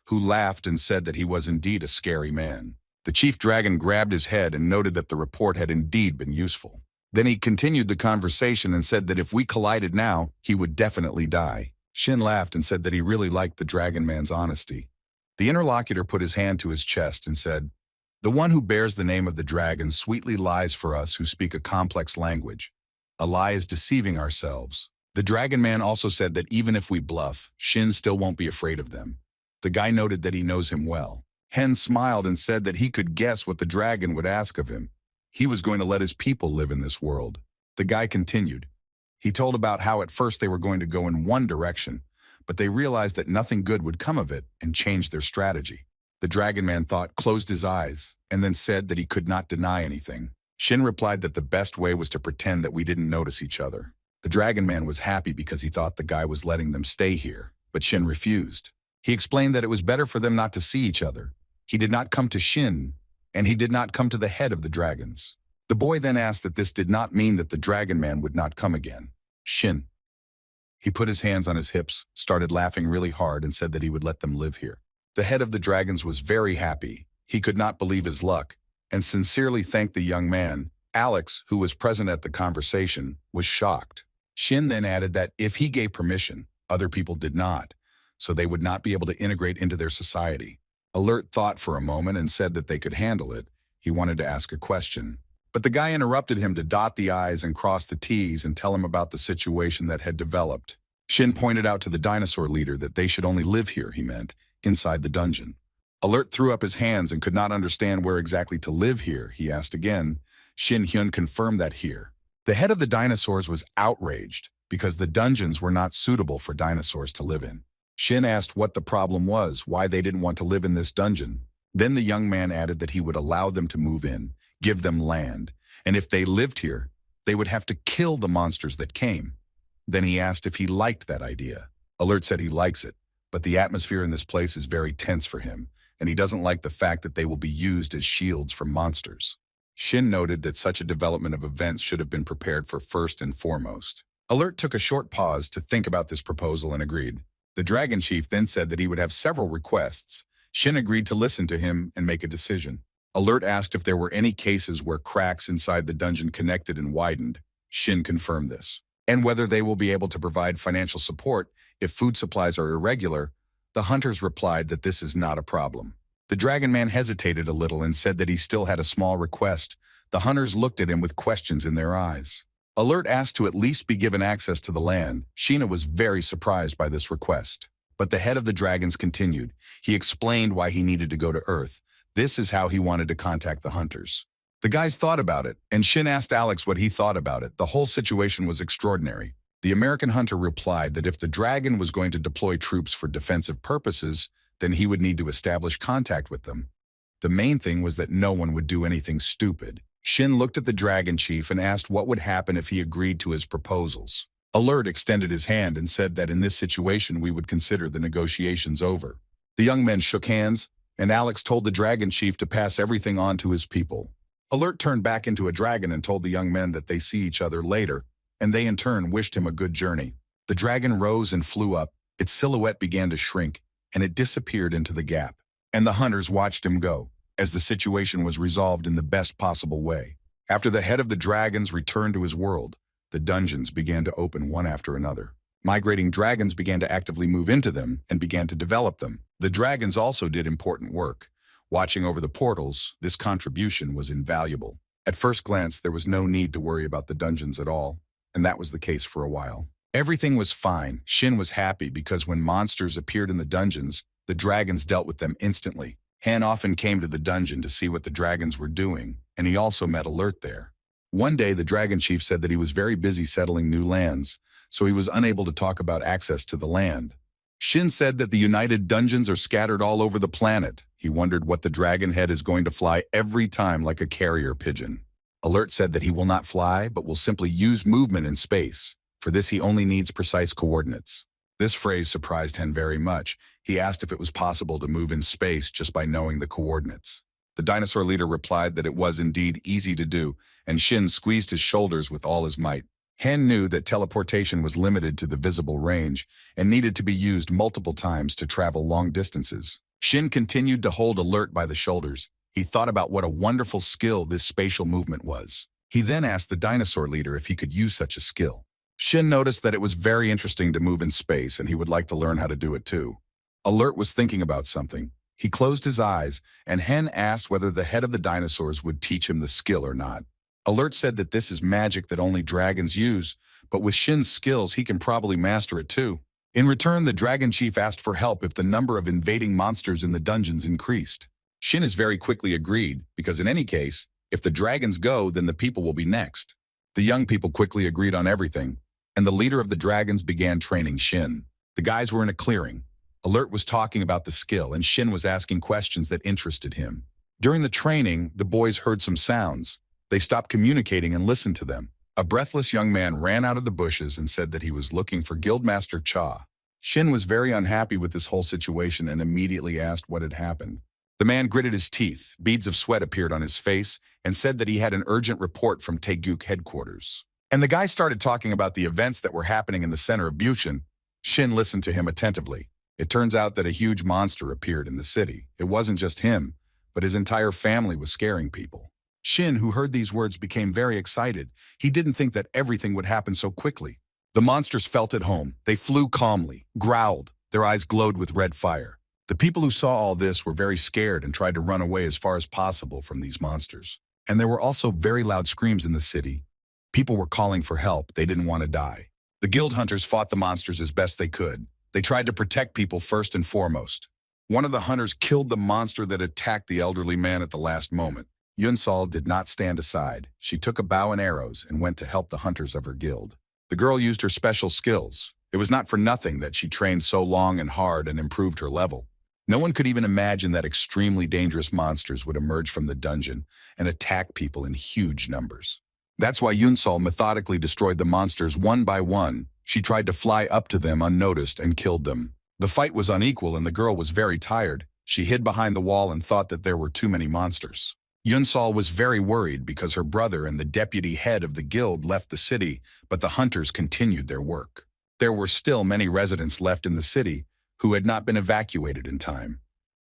who laughed and said that he was indeed a scary man. The chief dragon grabbed his head and noted that the report had indeed been useful. Then he continued the conversation and said that if we collided now, he would definitely die. Shin laughed and said that he really liked the dragon man's honesty. The interlocutor put his hand to his chest and said, "The one who bears the name of the dragon sweetly lies for us who speak a complex language. A lie is deceiving ourselves. The Dragon Man also said that even if we bluff, Shin still won't be afraid of them. The guy noted that he knows him well. Hen smiled and said that he could guess what the dragon would ask of him. He was going to let his people live in this world. The guy continued. He told about how at first they were going to go in one direction, but they realized that nothing good would come of it and changed their strategy. The Dragon Man closed his eyes, and then said that he could not deny anything. Shin replied that the best way was to pretend that we didn't notice each other. The Dragon Man was happy because he thought the guy was letting them stay here, but Shin refused. He explained that it was better for them not to see each other. He did not come to Shin, and he did not come to the head of the dragons. The boy then asked that this did not mean that the Dragon Man would not come again. Shin. He put his hands on his hips, started laughing really hard, and said that he would let them live here. The head of the dragons was very happy. He could not believe his luck, and sincerely thanked the young man. Alex, who was present at the conversation, was shocked. Shin then added that if he gave permission, other people did not, so they would not be able to integrate into their society. Alert thought for a moment and said that they could handle it. He wanted to ask a question. But the guy interrupted him to dot the I's and cross the T's and tell him about the situation that had developed. Shin pointed out to the dinosaur leader that they should only live here, he meant, inside the dungeon. Alert threw up his hands and could not understand where exactly to live here. He asked again. Shin Hyun confirmed that here. The head of the dinosaurs was outraged because the dungeons were not suitable for dinosaurs to live in. Shin asked what the problem was, why they didn't want to live in this dungeon. Then the young man added that he would allow them to move in, give them land, and if they lived here, they would have to kill the monsters that came. Then he asked if he liked that idea. Alert said he likes it, but the atmosphere in this place is very tense for him, and he doesn't like the fact that they will be used as shields from monsters. Shin noted that such a development of events should have been prepared for first and foremost. Alert took a short pause to think about this proposal and agreed. The Dragon Chief then said that he would have several requests. Shin agreed to listen to him and make a decision. Alert asked if there were any cases where cracks inside the dungeon connected and widened. Shin confirmed this. And whether they will be able to provide financial support if food supplies are irregular. The hunters replied that this is not a problem. The Dragon Man hesitated a little and said that he still had a small request. The hunters looked at him with questions in their eyes. Alert asked to at least be given access to the land. Sheena was very surprised by this request. But the head of the dragons continued. He explained why he needed to go to Earth. This is how he wanted to contact the hunters. The guys thought about it, and Shin asked Alex what he thought about it. The whole situation was extraordinary. The American hunter replied that if the dragon was going to deploy troops for defensive purposes, then he would need to establish contact with them. The main thing was that no one would do anything stupid. Shin looked at the Dragon Chief and asked what would happen if he agreed to his proposals. Alert extended his hand and said that in this situation we would consider the negotiations over. The young men shook hands, and Alex told the Dragon Chief to pass everything on to his people. Alert turned back into a dragon and told the young men that they see each other later, and they in turn wished him a good journey. The dragon rose and flew up. Its silhouette began to shrink, and it disappeared into the gap. And the hunters watched him go, as the situation was resolved in the best possible way. After the head of the dragons returned to his world, the dungeons began to open one after another. Migrating dragons began to actively move into them and began to develop them. The dragons also did important work. Watching over the portals, this contribution was invaluable. At first glance, there was no need to worry about the dungeons at all, and that was the case for a while. Everything was fine. Shin was happy because when monsters appeared in the dungeons, the dragons dealt with them instantly. Han often came to the dungeon to see what the dragons were doing, and he also met Alert there. One day, the Dragon Chief said that he was very busy settling new lands, so he was unable to talk about access to the land. Shin said that the United Dungeons are scattered all over the planet. He wondered what the dragon head is going to fly every time like a carrier pigeon. Alert said that he will not fly, but will simply use movement in space. For this, he only needs precise coordinates. This phrase surprised Han very much. He asked if it was possible to move in space just by knowing the coordinates. The dinosaur leader replied that it was indeed easy to do, and Shin squeezed his shoulders with all his might. Han knew that teleportation was limited to the visible range and needed to be used multiple times to travel long distances. Shin continued to hold Alert by the shoulders. He thought about what a wonderful skill this spatial movement was. He then asked the dinosaur leader if he could use such a skill. Shin noticed that it was very interesting to move in space and he would like to learn how to do it too. Alert was thinking about something. He closed his eyes, and Hen asked whether the head of the dinosaurs would teach him the skill or not. Alert said that this is magic that only dragons use, but with Shin's skills, he can probably master it too. In return, the dragon chief asked for help if the number of invading monsters in the dungeons increased. Shin has very quickly agreed, because in any case, if the dragons go, then the people will be next. The young people quickly agreed on everything, and the leader of the dragons began training Shin. The guys were in a clearing. Alert was talking about the skill, and Shin was asking questions that interested him. During the training, the boys heard some sounds. They stopped communicating and listened to them. A breathless young man ran out of the bushes and said that he was looking for Guildmaster Cha. Shin was very unhappy with this whole situation and immediately asked what had happened. The man gritted his teeth, beads of sweat appeared on his face, and said that he had an urgent report from Taeguk headquarters. And the guy started talking about the events that were happening in the center of Buchen. Shin listened to him attentively. It turns out that a huge monster appeared in the city. It wasn't just him, but his entire family was scaring people. Shin, who heard these words, became very excited. He didn't think that everything would happen so quickly. The monsters felt at home. They flew calmly, growled. Their eyes glowed with red fire. The people who saw all this were very scared and tried to run away as far as possible from these monsters. And there were also very loud screams in the city. People were calling for help. They didn't want to die. The guild hunters fought the monsters as best they could. They tried to protect people first and foremost. One of the hunters killed the monster that attacked the elderly man at the last moment. Yunsol did not stand aside. She took a bow and arrows and went to help the hunters of her guild. The girl used her special skills. It was not for nothing that she trained so long and hard and improved her level. No one could even imagine that extremely dangerous monsters would emerge from the dungeon and attack people in huge numbers. That's why Yunsol methodically destroyed the monsters one by one. She tried to fly up to them unnoticed and killed them. The fight was unequal and the girl was very tired. She hid behind the wall and thought that there were too many monsters. Yunsol was very worried because her brother and the deputy head of the guild left the city, but the hunters continued their work. There were still many residents left in the city who had not been evacuated in time.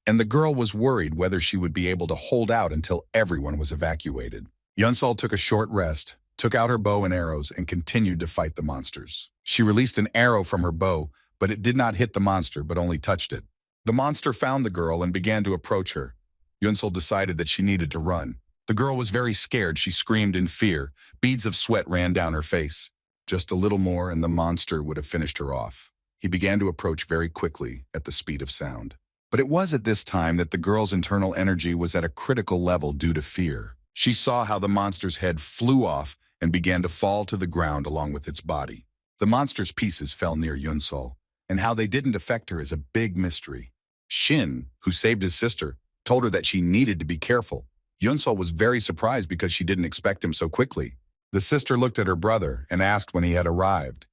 And the girl was worried whether she would be able to hold out until everyone was evacuated. Yunsol took a short rest, took out her bow and arrows, and continued to fight the monsters. She released an arrow from her bow, but it did not hit the monster, but only touched it. The monster found the girl and began to approach her. Yunsol decided that she needed to run. The girl was very scared. She screamed in fear. Beads of sweat ran down her face. Just a little more and the monster would have finished her off. He began to approach very quickly at the speed of sound. But it was at this time that the girl's internal energy was at a critical level due to fear. She saw how the monster's head flew off and began to fall to the ground along with its body. The monster's pieces fell near Yunsol, and how they didn't affect her is a big mystery. Shin, who saved his sister, told her that she needed to be careful. Yunsol was very surprised because she didn't expect him so quickly. The sister looked at her brother and asked when he had arrived.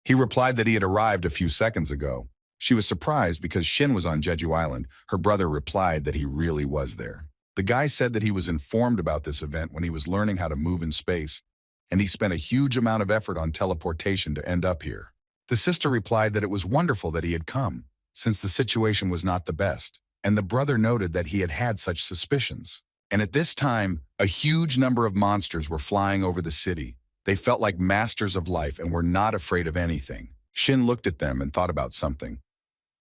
He replied that he had arrived a few seconds ago. She was surprised because Shin was on Jeju Island. Her brother replied that he really was there. The guy said that he was informed about this event when he was learning how to move in space, and he spent a huge amount of effort on teleportation to end up here. The sister replied that it was wonderful that he had come, since the situation was not the best. And the brother noted that he had had such suspicions. And at this time, a huge number of monsters were flying over the city. They felt like masters of life and were not afraid of anything. Shin looked at them and thought about something,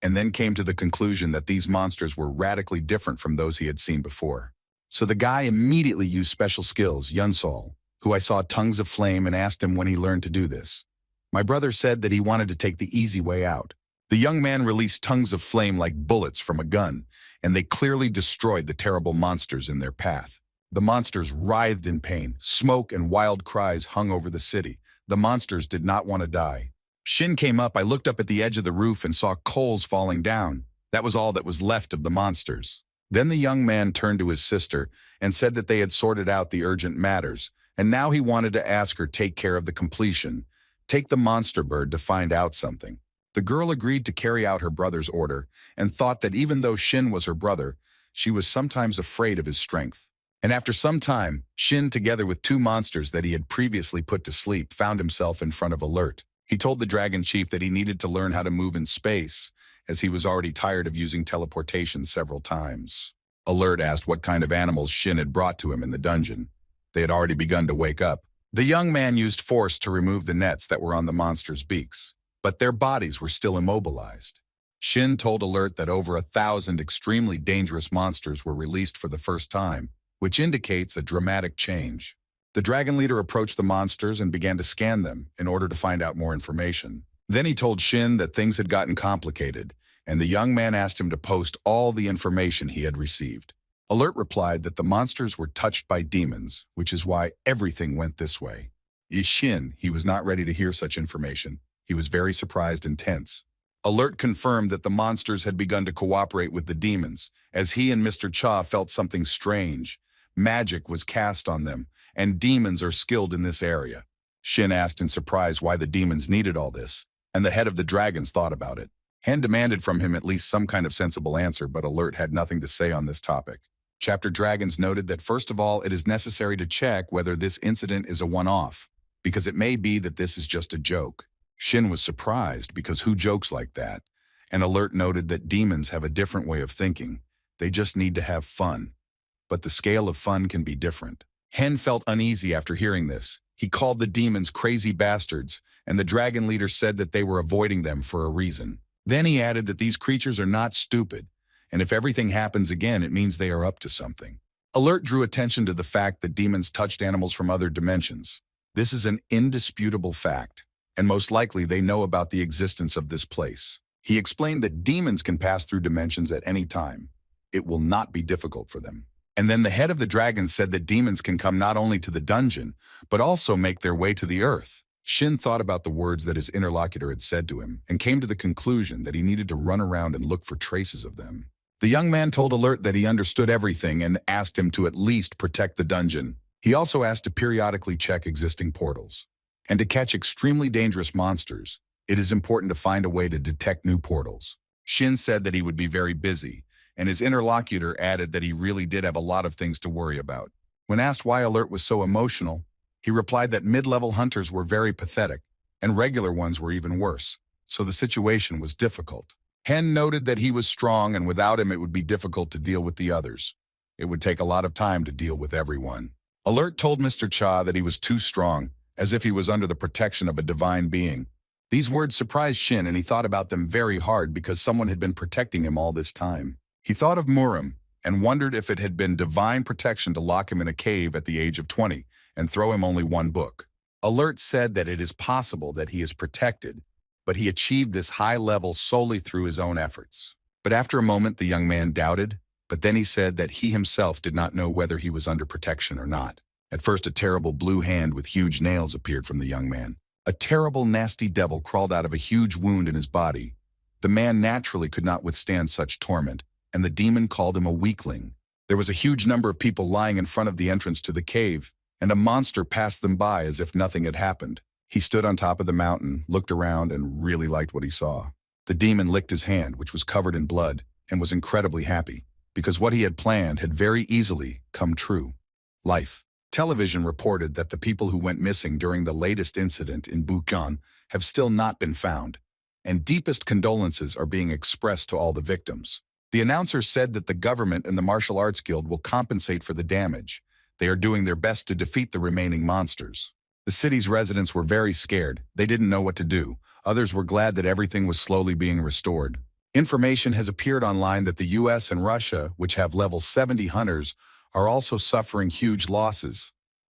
and then came to the conclusion that these monsters were radically different from those he had seen before. So the guy immediately used special skills, Yunsol, who I saw tongues of flame, and asked him when he learned to do this. My brother said that he wanted to take the easy way out. The young man released tongues of flame like bullets from a gun, and they clearly destroyed the terrible monsters in their path. The monsters writhed in pain. Smoke and wild cries hung over the city. The monsters did not want to die. Shin came up. I looked up at the edge of the roof and saw coals falling down. That was all that was left of the monsters. Then the young man turned to his sister and said that they had sorted out the urgent matters, and now he wanted to ask her take care of the completion. Take the monster bird to find out something. The girl agreed to carry out her brother's order and thought that even though Shin was her brother, she was sometimes afraid of his strength. And after some time, Shin, together with two monsters that he had previously put to sleep, found himself in front of Alert. He told the dragon chief that he needed to learn how to move in space, as he was already tired of using teleportation several times. Alert asked what kind of animals Shin had brought to him in the dungeon. They had already begun to wake up. The young man used force to remove the nets that were on the monsters' beaks, but their bodies were still immobilized. Shin told Alert that over 1,000 extremely dangerous monsters were released for the first time, which indicates a dramatic change. The dragon leader approached the monsters and began to scan them in order to find out more information. Then he told Shin that things had gotten complicated, and the young man asked him to post all the information he had received. Alert replied that the monsters were touched by demons, which is why everything went this way. Shin, he was not ready to hear such information. He was very surprised and tense. Alert confirmed that the monsters had begun to cooperate with the demons, as he and Mr. Cha felt something strange. Magic was cast on them, and demons are skilled in this area. Shin asked in surprise why the demons needed all this, and the head of the dragons thought about it. Han demanded from him at least some kind of sensible answer, but Alert had nothing to say on this topic. Chapter Dragons noted that first of all, it is necessary to check whether this incident is a one-off, because it may be that this is just a joke. Shin was surprised because who jokes like that? And Alert noted that demons have a different way of thinking. They just need to have fun. But the scale of fun can be different. Hen felt uneasy after hearing this. He called the demons crazy bastards, and the dragon leader said that they were avoiding them for a reason. Then he added that these creatures are not stupid, and if everything happens again, it means they are up to something. Alert drew attention to the fact that demons touched animals from other dimensions. This is an indisputable fact, and most likely they know about the existence of this place. He explained that demons can pass through dimensions at any time. It will not be difficult for them. And then the head of the dragons said that demons can come not only to the dungeon, but also make their way to the earth. Shin thought about the words that his interlocutor had said to him and came to the conclusion that he needed to run around and look for traces of them. The young man told Alert that he understood everything and asked him to at least protect the dungeon. He also asked to periodically check existing portals. And to catch extremely dangerous monsters, it is important to find a way to detect new portals. Shin said that he would be very busy, and his interlocutor added that he really did have a lot of things to worry about. When asked why Alert was so emotional, he replied that mid-level hunters were very pathetic, and regular ones were even worse, so the situation was difficult. Hen noted that he was strong, and without him it would be difficult to deal with the others. It would take a lot of time to deal with everyone. Alert told Mr. Cha that he was too strong, as if he was under the protection of a divine being. These words surprised Shin, and he thought about them very hard because someone had been protecting him all this time. He thought of Murim and wondered if it had been divine protection to lock him in a cave at the age of 20 and throw him only one book. Alert said that it is possible that he is protected, but he achieved this high level solely through his own efforts. But after a moment, the young man doubted, but then he said that he himself did not know whether he was under protection or not. At first, a terrible blue hand with huge nails appeared from the young man. A terrible, nasty devil crawled out of a huge wound in his body. The man naturally could not withstand such torment, and the demon called him a weakling. There was a huge number of people lying in front of the entrance to the cave, and a monster passed them by as if nothing had happened. He stood on top of the mountain, looked around, and really liked what he saw. The demon licked his hand, which was covered in blood, and was incredibly happy, because what he had planned had very easily come true. Life. Television reported that the people who went missing during the latest incident in Bukhan have still not been found, and deepest condolences are being expressed to all the victims. The announcer said that the government and the Martial Arts Guild will compensate for the damage. They are doing their best to defeat the remaining monsters. The city's residents were very scared. They didn't know what to do. Others were glad that everything was slowly being restored. Information has appeared online that the US and Russia, which have level 70 hunters, are also suffering huge losses.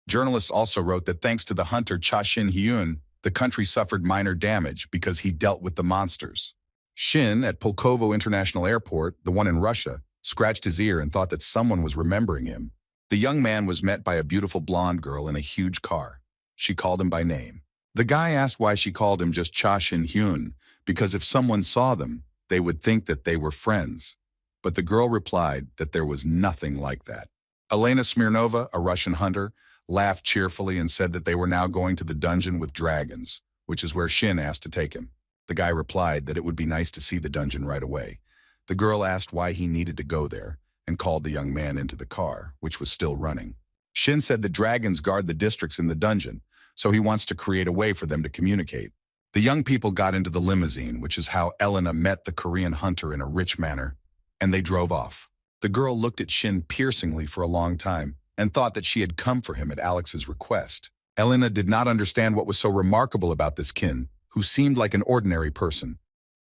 Journalists also wrote that thanks to the hunter Cha Shin-hyun, the country suffered minor damage because he dealt with the monsters. Shin, at Pulkovo International Airport, the one in Russia, scratched his ear and thought that someone was remembering him. The young man was met by a beautiful blonde girl in a huge car. She called him by name. The guy asked why she called him just Cha Shin-hyun, because if someone saw them, they would think that they were friends. But the girl replied that there was nothing like that. Elena Smirnova, a Russian hunter, laughed cheerfully and said that they were now going to the dungeon with dragons, which is where Shin asked to take him. The guy replied that it would be nice to see the dungeon right away. The girl asked why he needed to go there and called the young man into the car, which was still running. Shin said the dragons guard the districts in the dungeon, so he wants to create a way for them to communicate. The young people got into the limousine, which is how Elena met the Korean hunter in a rich manner, and they drove off. The girl looked at Shin piercingly for a long time and thought that she had come for him at Alex's request. Elena did not understand what was so remarkable about this kin, who seemed like an ordinary person,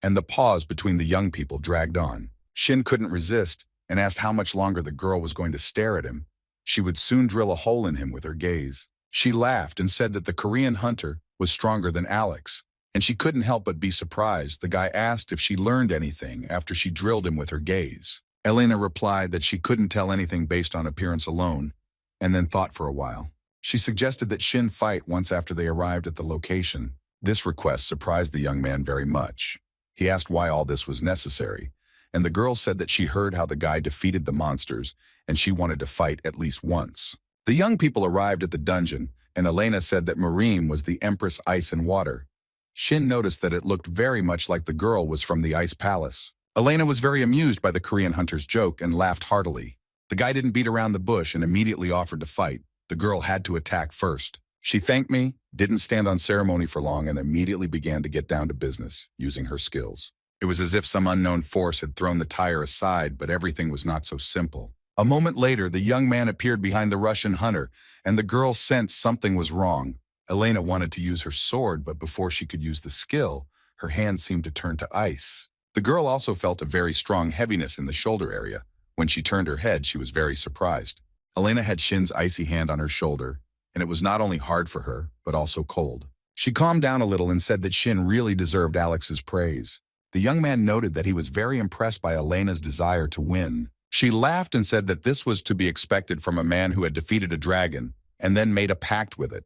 and the pause between the young people dragged on. Shin couldn't resist and asked how much longer the girl was going to stare at him. She would soon drill a hole in him with her gaze. She laughed and said that the Korean hunter was stronger than Alex, and she couldn't help but be surprised. The guy asked if she learned anything after she drilled him with her gaze. Elena replied that she couldn't tell anything based on appearance alone, and then thought for a while. She suggested that Shin fight once after they arrived at the location. This request surprised the young man very much. He asked why all this was necessary, and the girl said that she heard how the guy defeated the monsters, and she wanted to fight at least once. The young people arrived at the dungeon, and Elena said that Mareem was the Empress Ice and Water. Shin noticed that it looked very much like the girl was from the Ice Palace. Elena was very amused by the Korean hunter's joke and laughed heartily. The guy didn't beat around the bush and immediately offered to fight. The girl had to attack first. She thanked me, didn't stand on ceremony for long, and immediately began to get down to business, using her skills. It was as if some unknown force had thrown the tire aside, but everything was not so simple. A moment later, the young man appeared behind the Russian hunter, and the girl sensed something was wrong. Elena wanted to use her sword, but before she could use the skill, her hand seemed to turn to ice. The girl also felt a very strong heaviness in the shoulder area. When she turned her head, she was very surprised. Elena had Shin's icy hand on her shoulder, and it was not only hard for her, but also cold. She calmed down a little and said that Shin really deserved Alex's praise. The young man noted that he was very impressed by Elena's desire to win. She laughed and said that this was to be expected from a man who had defeated a dragon and then made a pact with it.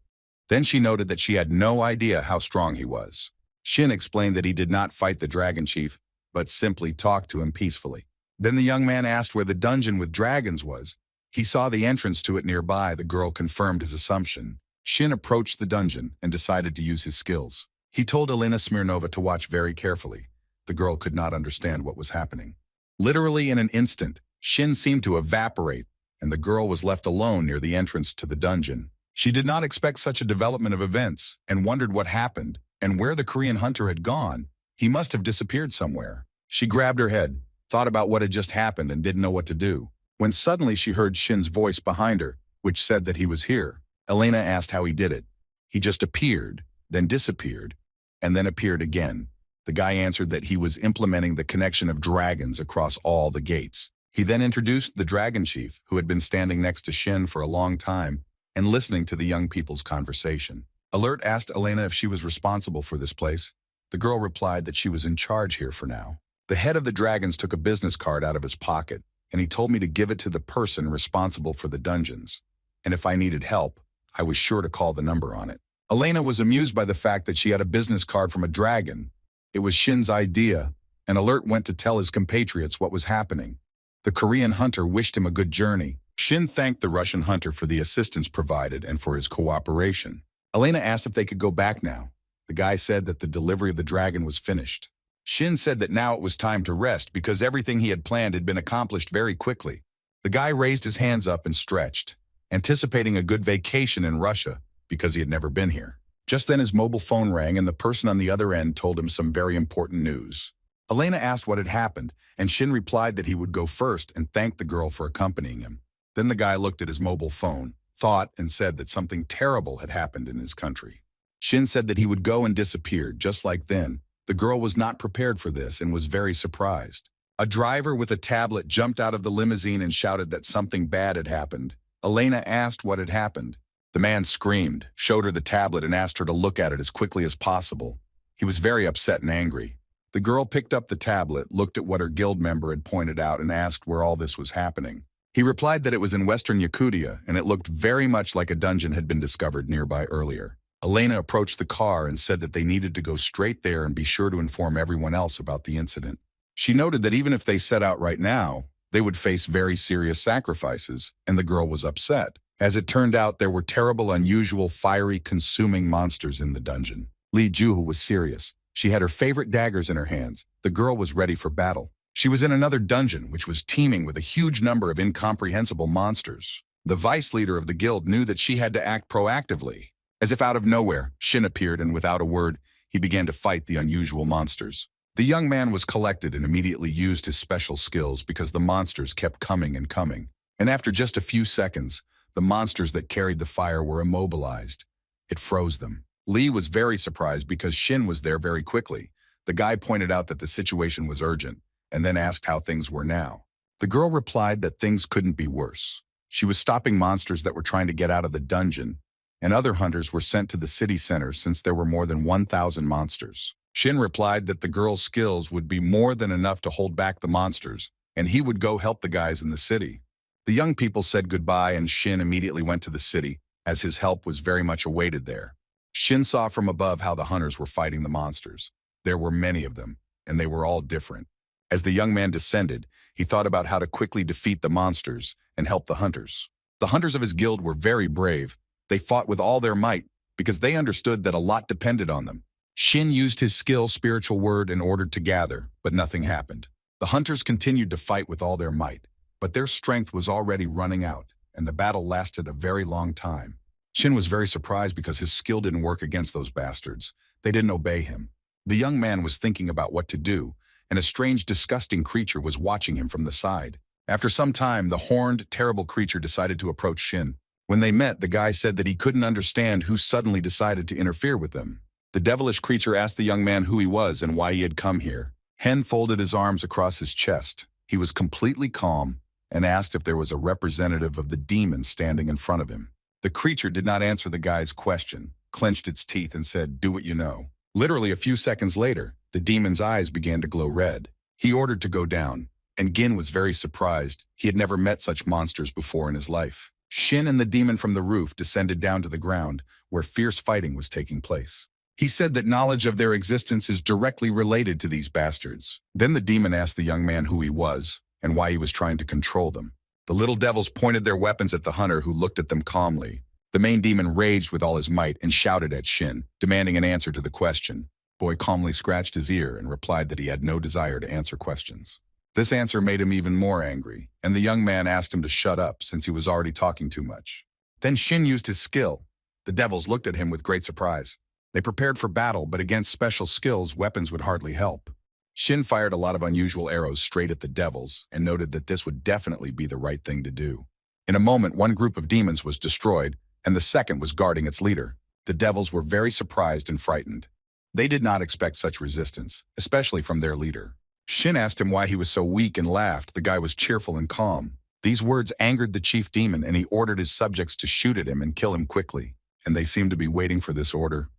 Then she noted that she had no idea how strong he was. Shin explained that he did not fight the dragon chief, but simply talked to him peacefully. Then the young man asked where the dungeon with dragons was. He saw the entrance to it nearby. The girl confirmed his assumption. Shin approached the dungeon and decided to use his skills. He told Elena Smirnova to watch very carefully. The girl could not understand what was happening. Literally in an instant, Shin seemed to evaporate, and the girl was left alone near the entrance to the dungeon. She did not expect such a development of events and wondered what happened and where the Korean hunter had gone. He must have disappeared somewhere. She grabbed her head, thought about what had just happened, and didn't know what to do. When suddenly she heard Shin's voice behind her, which said that he was here. Elena asked how he did it. He just appeared, then disappeared, and then appeared again. The guy answered that he was implementing the connection of dragons across all the gates. He then introduced the dragon chief, who had been standing next to Shin for a long time and listening to the young people's conversation. Alert asked Elena if she was responsible for this place. The girl replied that she was in charge here for now. The head of the dragons took a business card out of his pocket, and he told me to give it to the person responsible for the dungeons. And if I needed help, I was sure to call the number on it. Elena was amused by the fact that she had a business card from a dragon. It was Shin's idea, and Alert went to tell his compatriots what was happening. The Korean hunter wished him a good journey. Shin thanked the Russian hunter for the assistance provided and for his cooperation. Elena asked if they could go back now. The guy said that the delivery of the dragon was finished. Shin said that now it was time to rest because everything he had planned had been accomplished very quickly. The guy raised his hands up and stretched, anticipating a good vacation in Russia because he had never been here. Just then his mobile phone rang and the person on the other end told him some very important news. Elena asked what had happened, and Shin replied that he would go first and thanked the girl for accompanying him. Then the guy looked at his mobile phone, thought, and said that something terrible had happened in his country. Shin said that he would go and disappeared just like then. The girl was not prepared for this and was very surprised. A driver with a tablet jumped out of the limousine and shouted that something bad had happened. Elena asked what had happened. The man screamed, showed her the tablet, and asked her to look at it as quickly as possible. He was very upset and angry. The girl picked up the tablet, looked at what her guild member had pointed out, and asked where all this was happening. He replied that it was in western Yakutia, and it looked very much like a dungeon had been discovered nearby earlier. Elena approached the car and said that they needed to go straight there and be sure to inform everyone else about the incident. She noted that even if they set out right now, they would face very serious sacrifices, and the girl was upset. As it turned out, there were terrible, unusual, fiery, consuming monsters in the dungeon. Lee Juhu was serious. She had her favorite daggers in her hands. The girl was ready for battle. She was in another dungeon, which was teeming with a huge number of incomprehensible monsters. The vice leader of the guild knew that she had to act proactively. As if out of nowhere, Shin appeared, and without a word, he began to fight the unusual monsters. The young man was collected and immediately used his special skills because the monsters kept coming and coming. And after just a few seconds, the monsters that carried the fire were immobilized. It froze them. Lee was very surprised because Shin was there very quickly. The guy pointed out that the situation was urgent, and then asked how things were now. The girl replied that things couldn't be worse. She was stopping monsters that were trying to get out of the dungeon, and other hunters were sent to the city center since there were more than 1,000 monsters. Shin replied that the girl's skills would be more than enough to hold back the monsters, and he would go help the guys in the city. The young people said goodbye, and Shin immediately went to the city, as his help was very much awaited there. Shin saw from above how the hunters were fighting the monsters. There were many of them, and they were all different. As the young man descended, he thought about how to quickly defeat the monsters and help the hunters. The hunters of his guild were very brave. They fought with all their might because they understood that a lot depended on them. Shin used his skill spiritual word in order to gather, but nothing happened. The hunters continued to fight with all their might, but their strength was already running out, and the battle lasted a very long time. Shin was very surprised because his skill didn't work against those bastards. They didn't obey him. The young man was thinking about what to do, and a strange, disgusting creature was watching him from the side. After some time, the horned, terrible creature decided to approach Shin. When they met, the guy said that he couldn't understand who suddenly decided to interfere with them. The devilish creature asked the young man who he was and why he had come here. Hen folded his arms across his chest. He was completely calm and asked if there was a representative of the demon standing in front of him. The creature did not answer the guy's question, clenched its teeth and said, "Do what you know." Literally a few seconds later, the demon's eyes began to glow red. He ordered to go down, and Gin was very surprised. He had never met such monsters before in his life. Shin and the demon from the roof descended down to the ground, where fierce fighting was taking place. He said that knowledge of their existence is directly related to these bastards. Then the demon asked the young man who he was and why he was trying to control them. The little devils pointed their weapons at the hunter, who looked at them calmly. The main demon raged with all his might and shouted at Shin, demanding an answer to the question. Boy calmly scratched his ear and replied that he had no desire to answer questions. This answer made him even more angry, and the young man asked him to shut up since he was already talking too much. Then Shin used his skill. The devils looked at him with great surprise. They prepared for battle, but against special skills, weapons would hardly help. Shin fired a lot of unusual arrows straight at the devils and noted that this would definitely be the right thing to do. In a moment, one group of demons was destroyed, and the second was guarding its leader. The devils were very surprised and frightened. They did not expect such resistance, especially from their leader. Shin asked him why he was so weak and laughed. The guy was cheerful and calm. These words angered the chief demon, and he ordered his subjects to shoot at him and kill him quickly. And they seemed to be waiting for this order,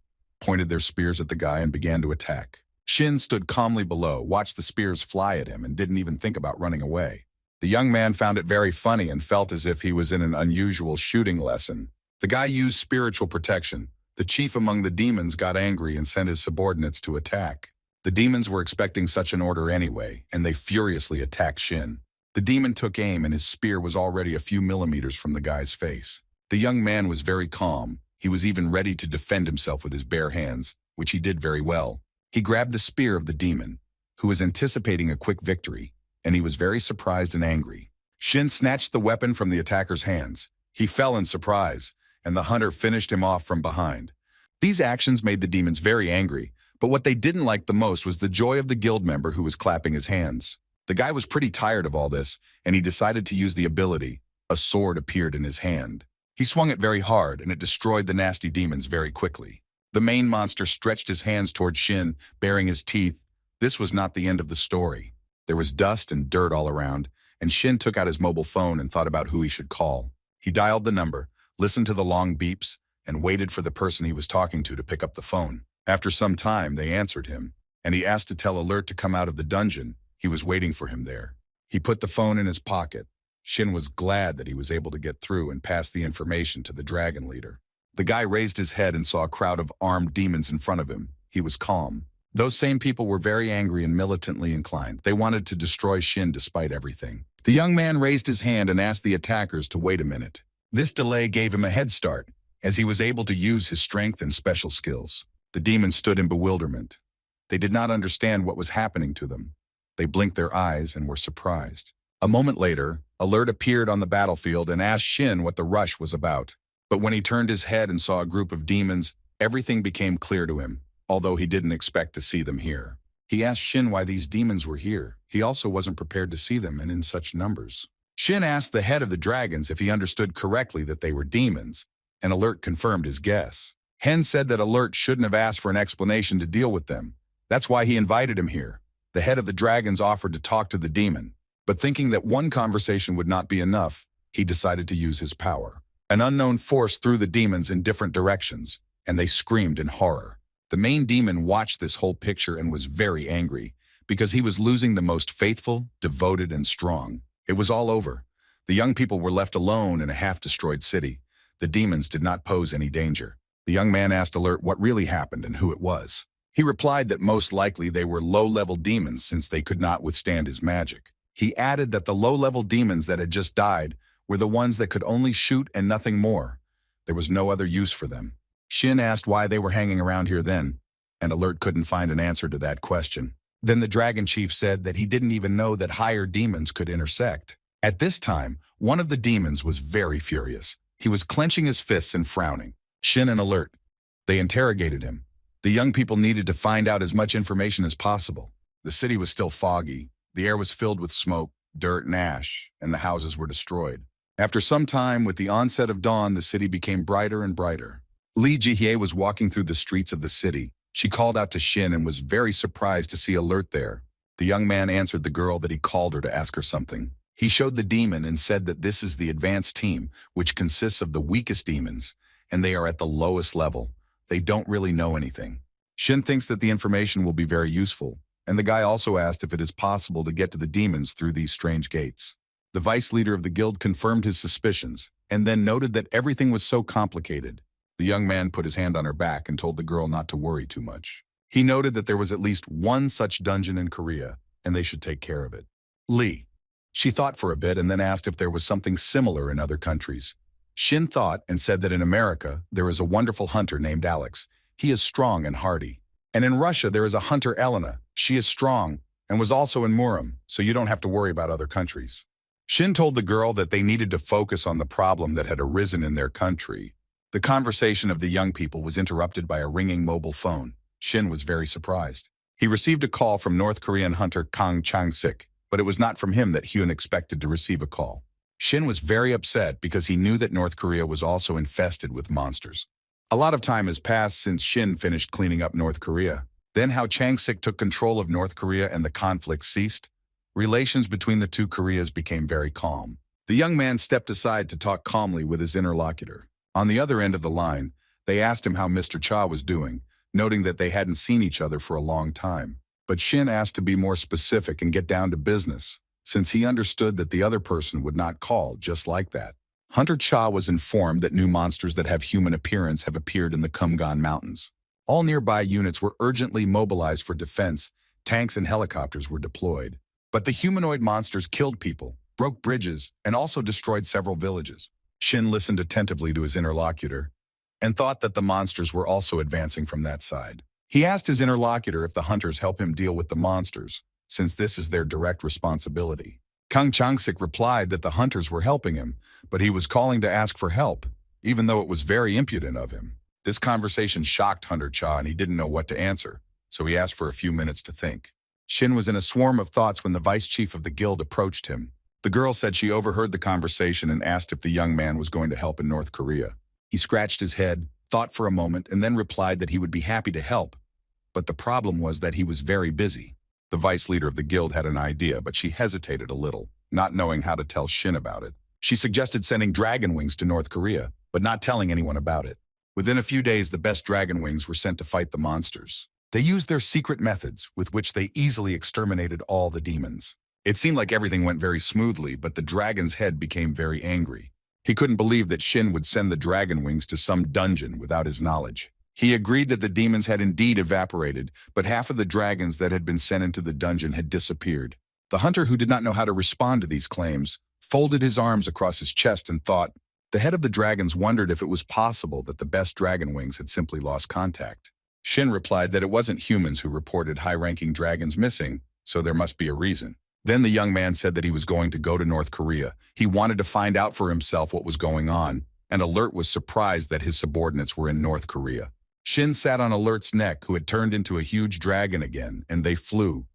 pointed their spears at the guy and began to attack. Shin stood calmly below, watched the spears fly at him, and didn't even think about running away. The young man found it very funny and felt as if he was in an unusual shooting lesson. The guy used spiritual protection. The chief among the demons got angry and sent his subordinates to attack. The demons were expecting such an order anyway, and they furiously attacked Shin. The demon took aim, and his spear was already a few millimeters from the guy's face. The young man was very calm. He was even ready to defend himself with his bare hands, which he did very well. He grabbed the spear of the demon, who was anticipating a quick victory, and he was very surprised and angry. Shin snatched the weapon from the attacker's hands. He fell in surprise, and the hunter finished him off from behind. These actions made the demons very angry, but what they didn't like the most was the joy of the guild member who was clapping his hands. The guy was pretty tired of all this, and he decided to use the ability. A sword appeared in his hand. He swung it very hard, and it destroyed the nasty demons very quickly. The main monster stretched his hands toward Shin, baring his teeth. This was not the end of the story. There was dust and dirt all around, and Shin took out his mobile phone and thought about who he should call. He dialed the number, listened to the long beeps, and waited for the person he was talking to pick up the phone. After some time, they answered him, and he asked to tell Alert to come out of the dungeon. He was waiting for him there. He put the phone in his pocket. Shin was glad that he was able to get through and pass the information to the dragon leader. The guy raised his head and saw a crowd of armed demons in front of him. He was calm. Those same people were very angry and militantly inclined. They wanted to destroy Shin despite everything. The young man raised his hand and asked the attackers to wait a minute. This delay gave him a head start, as he was able to use his strength and special skills. The demons stood in bewilderment. They did not understand what was happening to them. They blinked their eyes and were surprised. A moment later, Alert appeared on the battlefield and asked Shin what the rush was about. But when he turned his head and saw a group of demons, everything became clear to him, although he didn't expect to see them here. He asked Shin why these demons were here. He also wasn't prepared to see them and in such numbers. Shin asked the head of the dragons if he understood correctly that they were demons, and Alert confirmed his guess. Hen said that Alert shouldn't have asked for an explanation to deal with them. That's why he invited him here. The head of the dragons offered to talk to the demon, but thinking that one conversation would not be enough, he decided to use his power. An unknown force threw the demons in different directions, and they screamed in horror. The main demon watched this whole picture and was very angry, because he was losing the most faithful, devoted, and strong. It was all over. The young people were left alone in a half-destroyed city. The demons did not pose any danger. The young man asked Alert what really happened and who it was. He replied that most likely they were low-level demons since they could not withstand his magic. He added that the low-level demons that had just died were the ones that could only shoot and nothing more. There was no other use for them. Shin asked why they were hanging around here then, and Alert couldn't find an answer to that question. Then the Dragon Chief said that he didn't even know that higher demons could intersect. At this time, one of the demons was very furious. He was clenching his fists and frowning. Shin and Alert. They interrogated him. The young people needed to find out as much information as possible. The city was still foggy. The air was filled with smoke, dirt, and ash, and the houses were destroyed. After some time, with the onset of dawn, the city became brighter and brighter. Li Jihye was walking through the streets of the city. She called out to Shin and was very surprised to see Alert there. The young man answered the girl that he called her to ask her something. He showed the demon and said that this is the advanced team, which consists of the weakest demons, and they are at the lowest level. They don't really know anything. Shin thinks that the information will be very useful, and the guy also asked if it is possible to get to the demons through these strange gates. The vice leader of the guild confirmed his suspicions, and then noted that everything was so complicated. The young man put his hand on her back and told the girl not to worry too much. He noted that there was at least one such dungeon in Korea, and they should take care of it. Lee. She thought for a bit and then asked if there was something similar in other countries. Shin thought and said that in America, there is a wonderful hunter named Alex. He is strong and hardy. And in Russia, there is a hunter, Elena. She is strong and was also in Murom, so you don't have to worry about other countries. Shin told the girl that they needed to focus on the problem that had arisen in their country. The conversation of the young people was interrupted by a ringing mobile phone. Shin was very surprised. He received a call from North Korean hunter Kang Chang-sik, but it was not from him that Hyun expected to receive a call. Shin was very upset because he knew that North Korea was also infested with monsters. A lot of time has passed since Shin finished cleaning up North Korea. Then how Chang-sik took control of North Korea and the conflict ceased. Relations between the two Koreas became very calm. The young man stepped aside to talk calmly with his interlocutor. On the other end of the line, they asked him how Mr. Cha was doing, noting that they hadn't seen each other for a long time. But Shin asked to be more specific and get down to business, since he understood that the other person would not call just like that. Hunter Cha was informed that new monsters that have human appearance have appeared in the Kumgan Mountains. All nearby units were urgently mobilized for defense. Tanks and helicopters were deployed. But the humanoid monsters killed people, broke bridges, and also destroyed several villages. Shin listened attentively to his interlocutor and thought that the monsters were also advancing from that side. He asked his interlocutor if the hunters help him deal with the monsters, since this is their direct responsibility. Kang Chang-sik replied that the hunters were helping him, but he was calling to ask for help, even though it was very impudent of him. This conversation shocked Hunter Cha and he didn't know what to answer, so he asked for a few minutes to think. Shin was in a swarm of thoughts when the vice chief of the guild approached him. The girl said she overheard the conversation and asked if the young man was going to help in North Korea. He scratched his head, thought for a moment, and then replied that he would be happy to help. But the problem was that he was very busy. The vice leader of the guild had an idea, but she hesitated a little, not knowing how to tell Shin about it. She suggested sending dragon wings to North Korea, but not telling anyone about it. Within a few days, the best dragon wings were sent to fight the monsters. They used their secret methods, with which they easily exterminated all the demons. It seemed like everything went very smoothly, but the dragon's head became very angry. He couldn't believe that Shin would send the dragon wings to some dungeon without his knowledge. He agreed that the demons had indeed evaporated, but half of the dragons that had been sent into the dungeon had disappeared. The hunter, who did not know how to respond to these claims, folded his arms across his chest and thought. The head of the dragons wondered if it was possible that the best dragon wings had simply lost contact. Shin replied that it wasn't humans who reported high-ranking dragons missing, so there must be a reason. Then the young man said that he was going to go to North Korea. He wanted to find out for himself what was going on, and Alert was surprised that his subordinates were in North Korea. Shin sat on Alert's neck, who had turned into a huge dragon again, and they flew.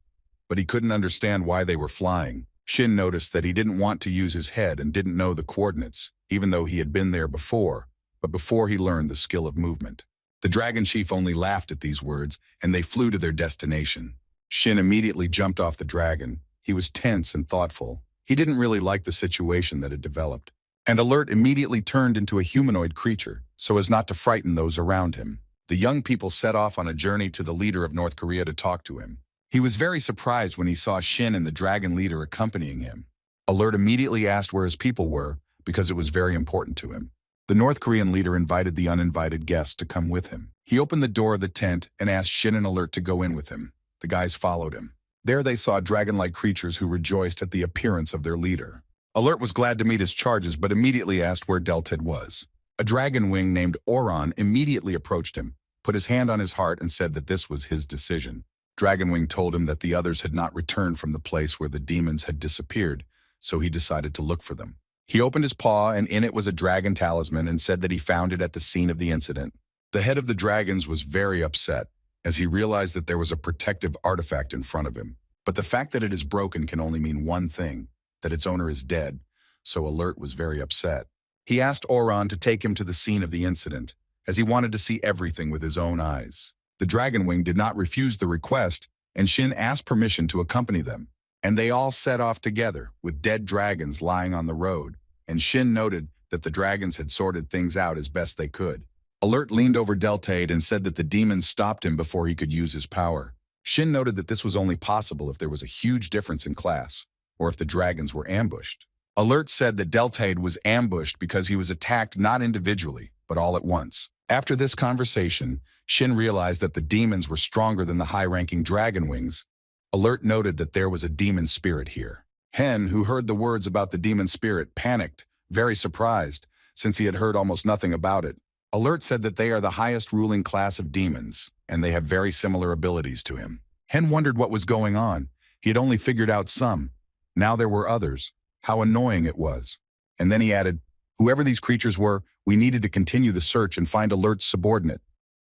But he couldn't understand why they were flying. Shin noticed that he didn't want to use his head and didn't know the coordinates, even though he had been there before, but before he learned the skill of movement. The dragon chief only laughed at these words, and they flew to their destination. Shin immediately jumped off the dragon. He was tense and thoughtful. He didn't really like the situation that had developed. and Alert immediately turned into a humanoid creature so as not to frighten those around him. The young people set off on a journey to the leader of North Korea to talk to him. He was very surprised when he saw Shin and the dragon leader accompanying him. Alert immediately asked where his people were because it was very important to him. The North Korean leader invited the uninvited guests to come with him. He opened the door of the tent and asked Shin and Alert to go in with him. The guys followed him. There they saw dragon-like creatures who rejoiced at the appearance of their leader. Alert was glad to meet his charges but immediately asked where Delted was. A dragon wing named Oron immediately approached him, put his hand on his heart and said that this was his decision. Dragonwing told him that the others had not returned from the place where the demons had disappeared, so he decided to look for them. He opened his paw and in it was a dragon talisman and said that he found it at the scene of the incident. The head of the dragons was very upset as he realized that there was a protective artifact in front of him. But the fact that it is broken can only mean one thing, that its owner is dead, so Alert was very upset. He asked Oron to take him to the scene of the incident, as he wanted to see everything with his own eyes. The Dragonwing did not refuse the request, and Shin asked permission to accompany them. And they all set off together, with dead dragons lying on the road, and Shin noted that the dragons had sorted things out as best they could. Alert leaned over Deltade and said that the demons stopped him before he could use his power. Shin noted that this was only possible if there was a huge difference in class, or if the dragons were ambushed. Alert said that Deltade was ambushed because he was attacked not individually, but all at once. After this conversation, Shin realized that the demons were stronger than the high-ranking Dragonwings. Alert noted that there was a demon spirit here. Hen, who heard the words about the demon spirit, panicked, very surprised, since he had heard almost nothing about it. Alert said that they are the highest ruling class of demons, and they have very similar abilities to him. Hen wondered what was going on. He had only figured out some. Now there were others. How annoying it was. And then he added, whoever these creatures were, we needed to continue the search and find Alert's subordinate.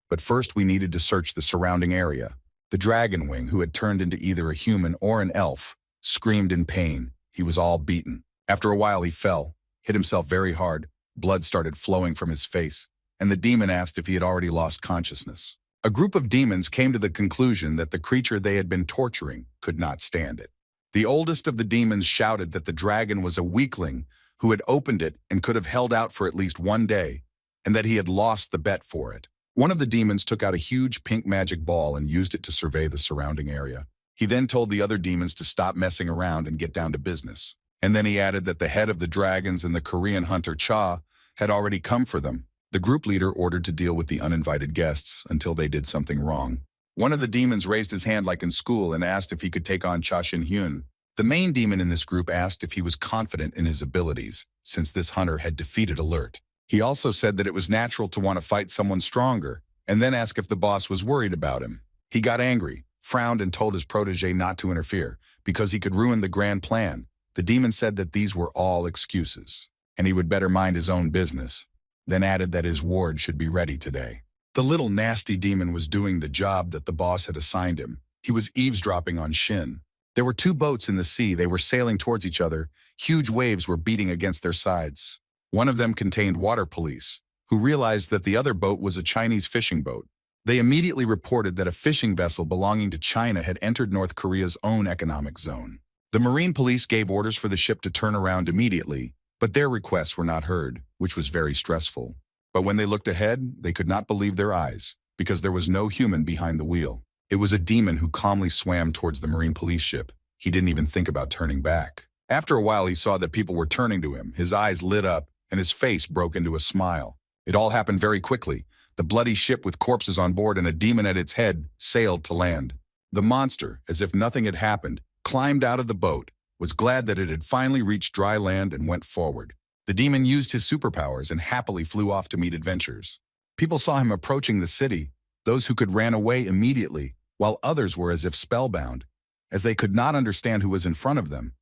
But first we needed to search the surrounding area. The Dragonwing, who had turned into either a human or an elf, screamed in pain. He was all beaten. After a while he fell, hit himself very hard. Blood started flowing from his face, and the demon asked if he had already lost consciousness. A group of demons came to the conclusion that the creature they had been torturing could not stand it. The oldest of the demons shouted that the dragon was a weakling who had opened it and could have held out for at least one day, and that he had lost the bet for it. One of the demons took out a huge pink magic ball and used it to survey the surrounding area. He then told the other demons to stop messing around and get down to business. And then he added that the head of the dragons and the Korean hunter Cha had already come for them. The group leader ordered to deal with the uninvited guests until they did something wrong. One of the demons raised his hand like in school and asked if he could take on Cha Shin-hyun. The main demon in this group asked if he was confident in his abilities, since this hunter had defeated Alert. He also said that it was natural to want to fight someone stronger, and then asked if the boss was worried about him. He got angry, frowned and told his protege not to interfere, because he could ruin the grand plan. The demon said that these were all excuses, and he would better mind his own business, then added that his ward should be ready today. The little nasty demon was doing the job that the boss had assigned him. He was eavesdropping on Shin. There were two boats in the sea. They were sailing towards each other. Huge waves were beating against their sides. One of them contained water police, who realized that the other boat was a Chinese fishing boat. They immediately reported that a fishing vessel belonging to China had entered North Korea's own economic zone. The marine police gave orders for the ship to turn around immediately, but their requests were not heard, which was very stressful. But when they looked ahead, they could not believe their eyes, because there was no human behind the wheel. It was a demon who calmly swam towards the marine police ship. He didn't even think about turning back. After a while, he saw that people were turning to him. His eyes lit up, and his face broke into a smile. It all happened very quickly. The bloody ship with corpses on board and a demon at its head sailed to land. The monster, as if nothing had happened, climbed out of the boat, was glad that it had finally reached dry land and went forward. The demon used his superpowers and happily flew off to meet adventures. People saw him approaching the city. Those who could ran away immediately, while others were as if spellbound, as they could not understand who was in front of them.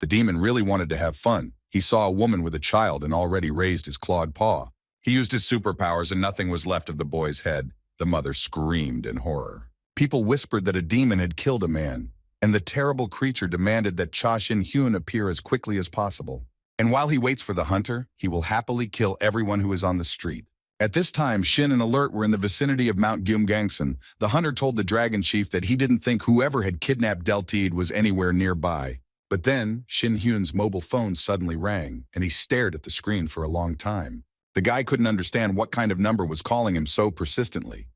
The demon really wanted to have fun. He saw a woman with a child and already raised his clawed paw. He used his superpowers and nothing was left of the boy's head. The mother screamed in horror. People whispered that a demon had killed a man, and the terrible creature demanded that Cha Shin-hyun appear as quickly as possible. And while he waits for the hunter, he will happily kill everyone who is on the street. At this time, Shin and Alert were in the vicinity of Mount Gyeomgangsan. The hunter told the dragon chief that he didn't think whoever had kidnapped Deltide was anywhere nearby. But then, Shin Hyun's mobile phone suddenly rang, and he stared at the screen for a long time. The guy couldn't understand what kind of number was calling him so persistently.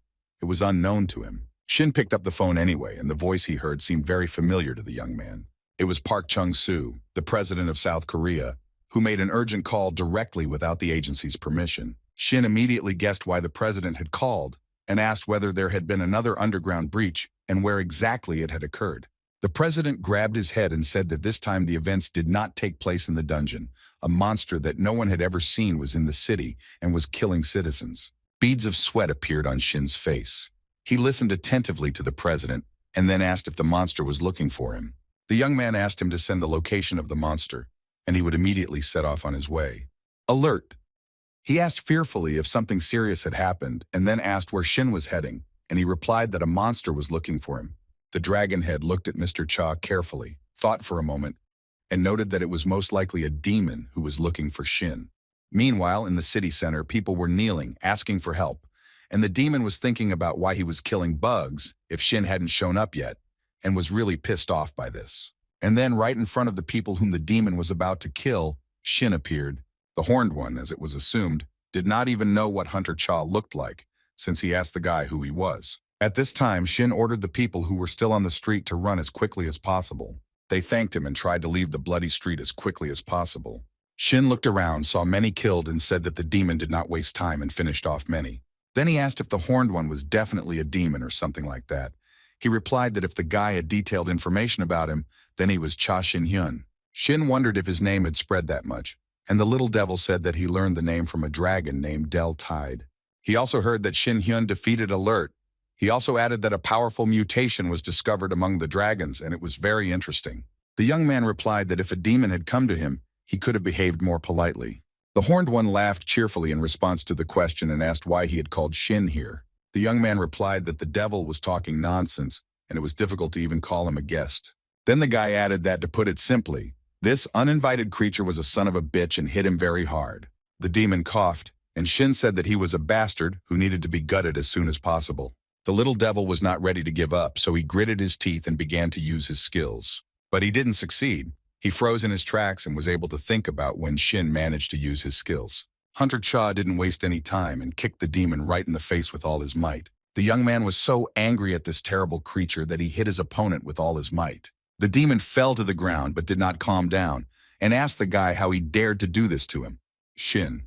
It was unknown to him. Shin picked up the phone anyway, and the voice he heard seemed very familiar to the young man. It was Park Chung-soo, the president of South Korea, who made an urgent call directly without the agency's permission. Shin immediately guessed why the president had called and asked whether there had been another underground breach and where exactly it had occurred. The president grabbed his head and said that this time the events did not take place in the dungeon. A monster that no one had ever seen was in the city and was killing citizens. Beads of sweat appeared on Shin's face. He listened attentively to the president and then asked if the monster was looking for him. The young man asked him to send the location of the monster, and he would immediately set off on his way. Alert! He asked fearfully if something serious had happened and then asked where Shin was heading, and he replied that a monster was looking for him. The dragon head looked at Mr. Cha carefully, thought for a moment, and noted that it was most likely a demon who was looking for Shin. Meanwhile, in the city center, people were kneeling, asking for help, and the demon was thinking about why he was killing bugs if Shin hadn't shown up yet, and was really pissed off by this. And then, right in front of the people whom the demon was about to kill, Shin appeared. The horned one, as it was assumed, did not even know what Hunter Cha looked like, since he asked the guy who he was. At this time, Shin ordered the people who were still on the street to run as quickly as possible. They thanked him and tried to leave the bloody street as quickly as possible. Shin looked around, saw many killed, and said that the demon did not waste time and finished off many. Then he asked if the horned one was definitely a demon or something like that. He replied that if the guy had detailed information about him, then he was Cha Shin-hyun. Shin wondered if his name had spread that much, and the little devil said that he learned the name from a dragon named Del Tide. He also heard that Shin-hyun defeated Alert. He also added that a powerful mutation was discovered among the dragons, and it was very interesting. The young man replied that if a demon had come to him, he could have behaved more politely. The horned one laughed cheerfully in response to the question and asked why he had called Shin here. The young man replied that the devil was talking nonsense, and it was difficult to even call him a guest. Then the guy added that, to put it simply, this uninvited creature was a son of a bitch and hit him very hard. The demon coughed, and Shin said that he was a bastard who needed to be gutted as soon as possible. The little devil was not ready to give up, so he gritted his teeth and began to use his skills. But he didn't succeed. He froze in his tracks and was able to think about when Shin managed to use his skills. Hunter Cha didn't waste any time and kicked the demon right in the face with all his might. The young man was so angry at this terrible creature that he hit his opponent with all his might. The demon fell to the ground but did not calm down and asked the guy how he dared to do this to him. Shin.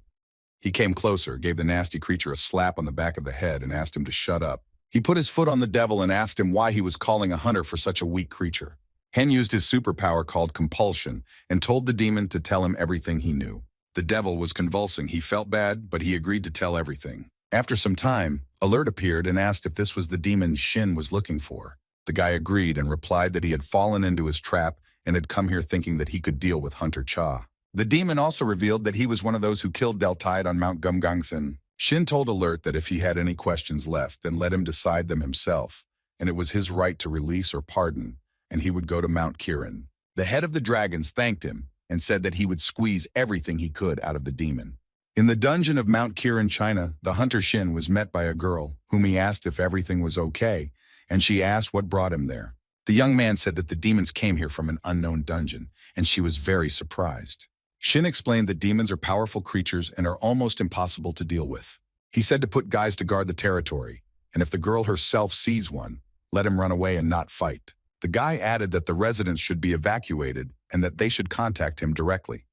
He came closer, gave the nasty creature a slap on the back of the head and asked him to shut up. He put his foot on the devil and asked him why he was calling a hunter for such a weak creature. Hen used his superpower called compulsion and told the demon to tell him everything he knew. The devil was convulsing. He felt bad, but he agreed to tell everything. After some time, Alert appeared and asked if this was the demon Shin was looking for. The guy agreed and replied that he had fallen into his trap and had come here thinking that he could deal with Hunter Cha. The demon also revealed that he was one of those who killed Del Tide on Mount Gumgangsan. Shin told Alert that if he had any questions left, then let him decide them himself, and it was his right to release or pardon, and he would go to Mount Kirin. The head of the dragons thanked him and said that he would squeeze everything he could out of the demon. In the dungeon of Mount Kirin, China, the hunter Shin was met by a girl, whom he asked if everything was okay, and she asked what brought him there. The young man said that the demons came here from an unknown dungeon, and she was very surprised. Shin explained that demons are powerful creatures and are almost impossible to deal with. He said to put guys to guard the territory, and if the girl herself sees one, let him run away and not fight. The guy added that the residents should be evacuated and that they should contact him directly.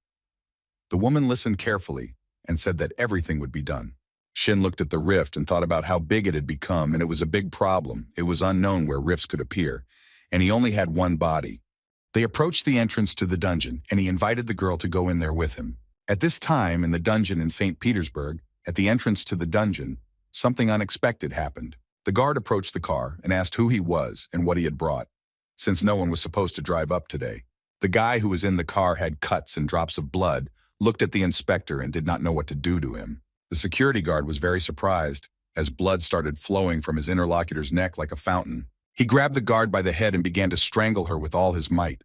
The woman listened carefully and said that everything would be done. Shin looked at the rift and thought about how big it had become, and it was a big problem. It was unknown where rifts could appear, and he only had one body. They approached the entrance to the dungeon, and he invited the girl to go in there with him. At this time, in the dungeon in St. Petersburg, at the entrance to the dungeon, something unexpected happened. The guard approached the car and asked who he was and what he had brought, since no one was supposed to drive up today. The guy who was in the car had cuts and drops of blood, looked at the inspector and did not know what to do to him. The security guard was very surprised, as blood started flowing from his interlocutor's neck like a fountain. He grabbed the guard by the head and began to strangle her with all his might.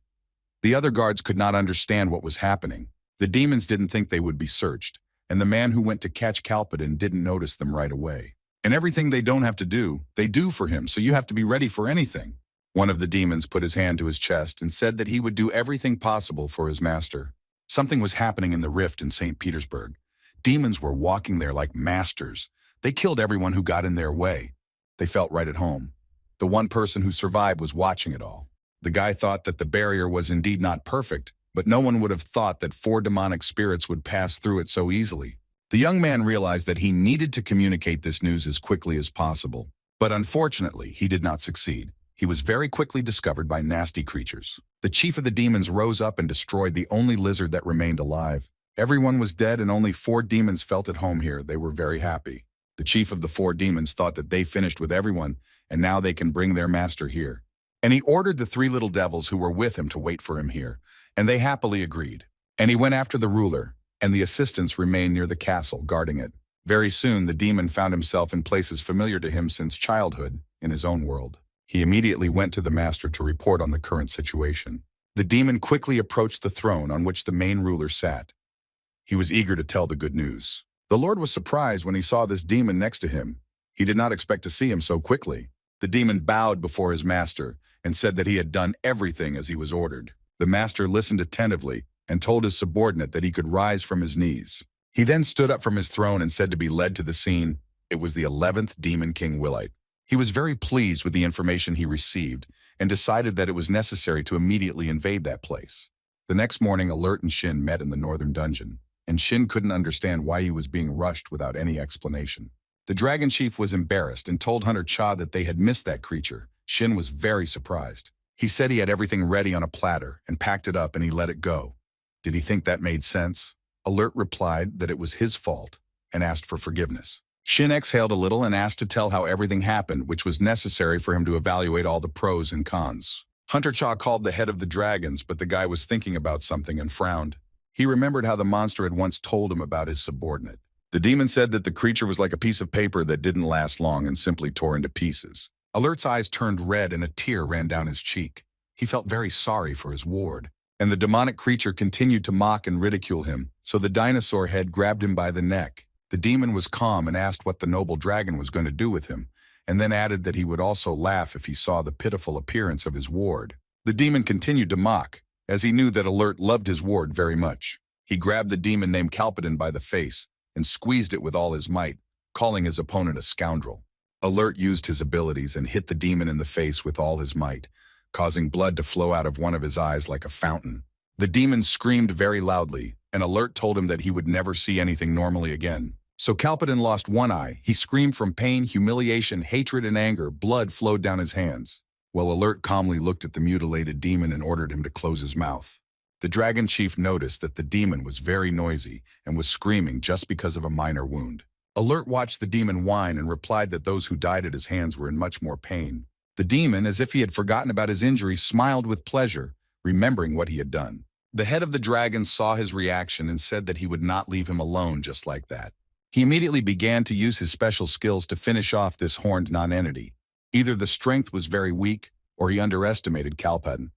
The other guards could not understand what was happening. The demons didn't think they would be searched, and the man who went to catch Kalpadin didn't notice them right away. And everything they don't have to do, they do for him, so you have to be ready for anything. One of the demons put his hand to his chest and said that he would do everything possible for his master. Something was happening in the rift in St. Petersburg. Demons were walking there like masters. They killed everyone who got in their way. They felt right at home. The one person who survived was watching it all. The guy thought that the barrier was indeed not perfect, but no one would have thought that 4 demonic spirits would pass through it so easily. The young man realized that he needed to communicate this news as quickly as possible. But unfortunately, he did not succeed. He was very quickly discovered by nasty creatures. The chief of the demons rose up and destroyed the only lizard that remained alive. Everyone was dead and only 4 demons felt at home here. They were very happy. The chief of the 4 demons thought that they finished with everyone, and now they can bring their master here. And he ordered the 3 little devils who were with him to wait for him here, and they happily agreed. And he went after the ruler, and the assistants remained near the castle, guarding it. Very soon, the demon found himself in places familiar to him since childhood, in his own world. He immediately went to the master to report on the current situation. The demon quickly approached the throne on which the main ruler sat. He was eager to tell the good news. The Lord was surprised when he saw this demon next to him. He did not expect to see him so quickly. The demon bowed before his master and said that he had done everything as he was ordered. The master listened attentively and told his subordinate that he could rise from his knees. He then stood up from his throne and said to be led to the scene. It was the 11th demon king Willite. He was very pleased with the information he received and decided that it was necessary to immediately invade that place. The next morning, Alert and Shin met in the northern dungeon, and Shin couldn't understand why he was being rushed without any explanation. The dragon chief was embarrassed and told Hunter Cha that they had missed that creature. Shin was very surprised. He said he had everything ready on a platter and packed it up and he let it go. Did he think that made sense? Alert replied that it was his fault and asked for forgiveness. Shin exhaled a little and asked to tell how everything happened, which was necessary for him to evaluate all the pros and cons. Hunter Cha called the head of the dragons, but the guy was thinking about something and frowned. He remembered how the monster had once told him about his subordinate. The demon said that the creature was like a piece of paper that didn't last long and simply tore into pieces. Alert's eyes turned red and a tear ran down his cheek. He felt very sorry for his ward. And the demonic creature continued to mock and ridicule him, so the dinosaur head grabbed him by the neck. The demon was calm and asked what the noble dragon was going to do with him, and then added that he would also laugh if he saw the pitiful appearance of his ward. The demon continued to mock, as he knew that Alert loved his ward very much. He grabbed the demon named Kalpadin by the face and squeezed it with all his might, calling his opponent a scoundrel. Alert used his abilities and hit the demon in the face with all his might, causing blood to flow out of one of his eyes like a fountain. The demon screamed very loudly, and Alert told him that he would never see anything normally again. So Kalpadin lost one eye. He screamed from pain, humiliation, hatred, and anger. Blood flowed down his hands. While Alert calmly looked at the mutilated demon and ordered him to close his mouth. The dragon chief noticed that the demon was very noisy and was screaming just because of a minor wound. Alert watched the demon whine and replied that those who died at his hands were in much more pain. The demon, as if he had forgotten about his injury, smiled with pleasure, remembering what he had done. The head of the dragons saw his reaction and said that he would not leave him alone just like that. He immediately began to use his special skills to finish off this horned nonentity. Either the strength was very weak, or he underestimated Kalpadin.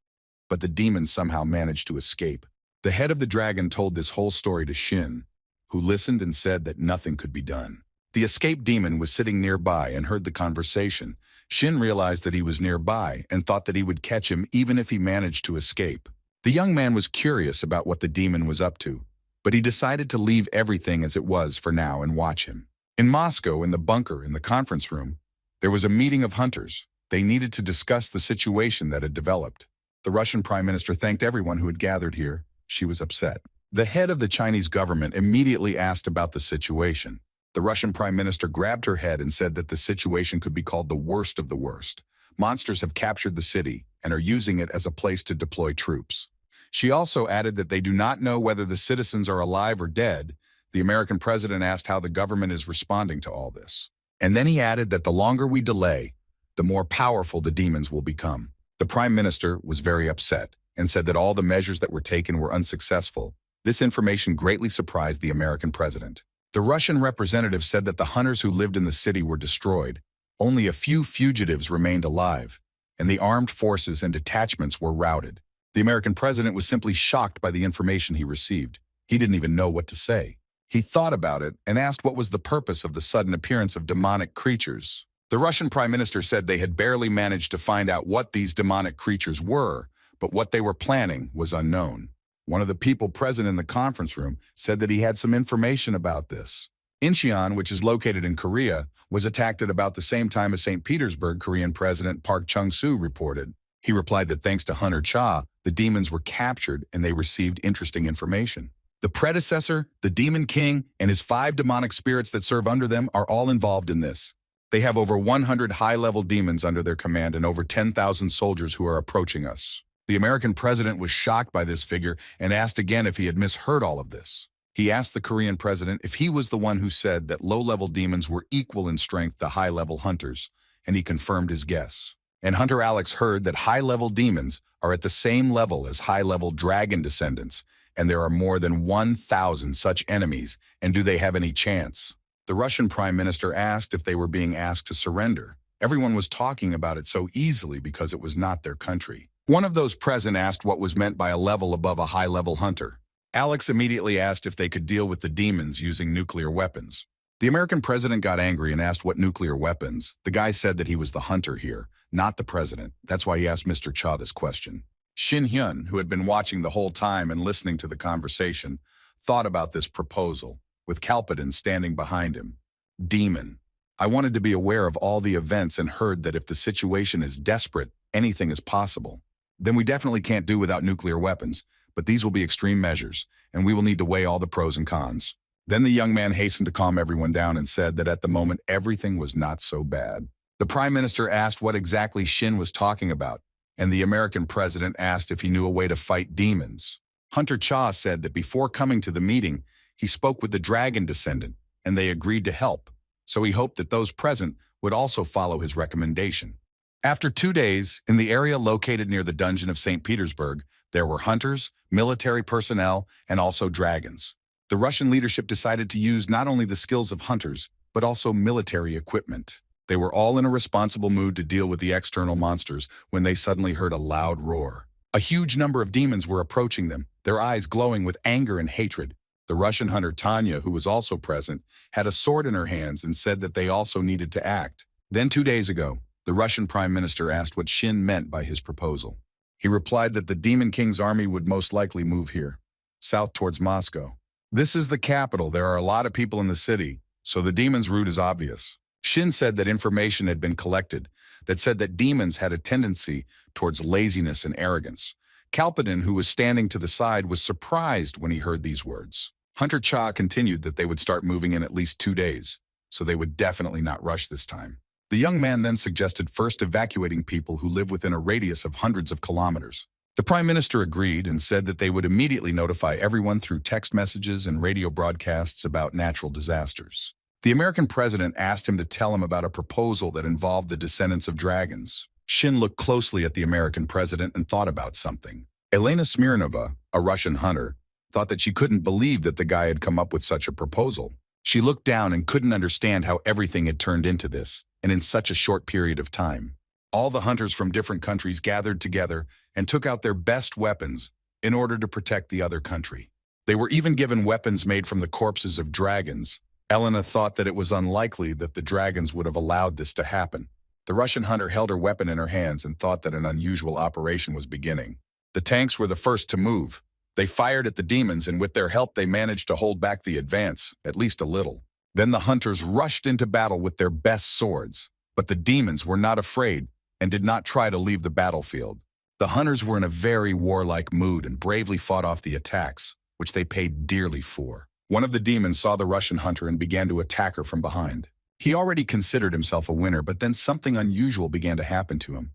But the demon somehow managed to escape. The head of the dragon told this whole story to Shin, who listened and said that nothing could be done. The escaped demon was sitting nearby and heard the conversation. Shin realized that he was nearby and thought that he would catch him even if he managed to escape. The young man was curious about what the demon was up to, but he decided to leave everything as it was for now and watch him. In Moscow, in the bunker, in the conference room, there was a meeting of hunters. They needed to discuss the situation that had developed. The Russian Prime Minister thanked everyone who had gathered here. She was upset. The head of the Chinese government immediately asked about the situation. The Russian Prime Minister grabbed her head and said that the situation could be called the worst of the worst. Monsters have captured the city and are using it as a place to deploy troops. She also added that they do not know whether the citizens are alive or dead. The American president asked how the government is responding to all this. And then he added that the longer we delay, the more powerful the demons will become. The Prime Minister was very upset and said that all the measures that were taken were unsuccessful. This information greatly surprised the American president. The Russian representative said that the hunters who lived in the city were destroyed. Only a few fugitives remained alive, and the armed forces and detachments were routed. The American president was simply shocked by the information he received. He didn't even know what to say. He thought about it and asked what was the purpose of the sudden appearance of demonic creatures. The Russian prime minister said they had barely managed to find out what these demonic creatures were, but what they were planning was unknown. One of the people present in the conference room said that he had some information about this. Incheon, which is located in Korea, was attacked at about the same time as St. Petersburg. Korean President Park Chung-soo reported. He replied that thanks to Hunter Cha, the demons were captured and they received interesting information. The predecessor, the Demon King, and his 5 demonic spirits that serve under them are all involved in this. They have over 100 high-level demons under their command and over 10,000 soldiers who are approaching us. The American president was shocked by this figure and asked again if he had misheard all of this. He asked the Korean president if he was the one who said that low-level demons were equal in strength to high-level hunters, and he confirmed his guess. And Hunter Alex heard that high-level demons are at the same level as high-level dragon descendants, and there are more than 1,000 such enemies, and do they have any chance? The Russian prime minister asked if they were being asked to surrender. Everyone was talking about it so easily because it was not their country. One of those present asked what was meant by a level above a high-level hunter. Alex immediately asked if they could deal with the demons using nuclear weapons. The American president got angry and asked what nuclear weapons. The guy said that he was the hunter here, not the president. That's why he asked Mr. Cha this question. Shin Hyun, who had been watching the whole time and listening to the conversation, thought about this proposal, with Kalpadin standing behind him. Demon. I wanted to be aware of all the events and heard that if the situation is desperate, anything is possible. Then we definitely can't do without nuclear weapons, but these will be extreme measures, and we will need to weigh all the pros and cons. Then the young man hastened to calm everyone down and said that at the moment everything was not so bad. The prime minister asked what exactly Shin was talking about, and the American president asked if he knew a way to fight demons. Hunter Cha said that before coming to the meeting, he spoke with the dragon descendant, and they agreed to help, so he hoped that those present would also follow his recommendation. After 2 days, in the area located near the dungeon of St. Petersburg, there were hunters, military personnel, and also dragons. The Russian leadership decided to use not only the skills of hunters, but also military equipment. They were all in a responsible mood to deal with the external monsters when they suddenly heard a loud roar. A huge number of demons were approaching them, their eyes glowing with anger and hatred. The Russian hunter Tanya, who was also present, had a sword in her hands and said that they also needed to act. Then 2 days ago, the Russian prime minister asked what Shin meant by his proposal. He replied that the Demon King's army would most likely move here, south towards Moscow. This is the capital. There are a lot of people in the city, so the demon's route is obvious. Shin said that information had been collected that said that demons had a tendency towards laziness and arrogance. Kalpadin, who was standing to the side, was surprised when he heard these words. Hunter Cha continued that they would start moving in at least 2 days, so they would definitely not rush this time. The young man then suggested first evacuating people who live within a radius of hundreds of kilometers. The prime minister agreed and said that they would immediately notify everyone through text messages and radio broadcasts about natural disasters. The American president asked him to tell him about a proposal that involved the descendants of dragons. Shin looked closely at the American president and thought about something. Elena Smirnova, a Russian hunter, thought that she couldn't believe that the guy had come up with such a proposal. She looked down and couldn't understand how everything had turned into this, and in such a short period of time. All the hunters from different countries gathered together and took out their best weapons in order to protect the other country. They were even given weapons made from the corpses of dragons. Elena thought that it was unlikely that the dragons would have allowed this to happen. The Russian hunter held her weapon in her hands and thought that an unusual operation was beginning. The tanks were the first to move. They fired at the demons, and with their help they managed to hold back the advance, at least a little. Then the hunters rushed into battle with their best swords. But the demons were not afraid and did not try to leave the battlefield. The hunters were in a very warlike mood and bravely fought off the attacks, which they paid dearly for. One of the demons saw the Russian hunter and began to attack her from behind. He already considered himself a winner, but then something unusual began to happen to him.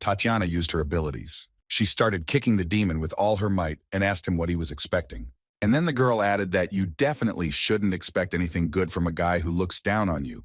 Tatiana used her abilities. She started kicking the demon with all her might and asked him what he was expecting. And then the girl added that you definitely shouldn't expect anything good from a guy who looks down on you,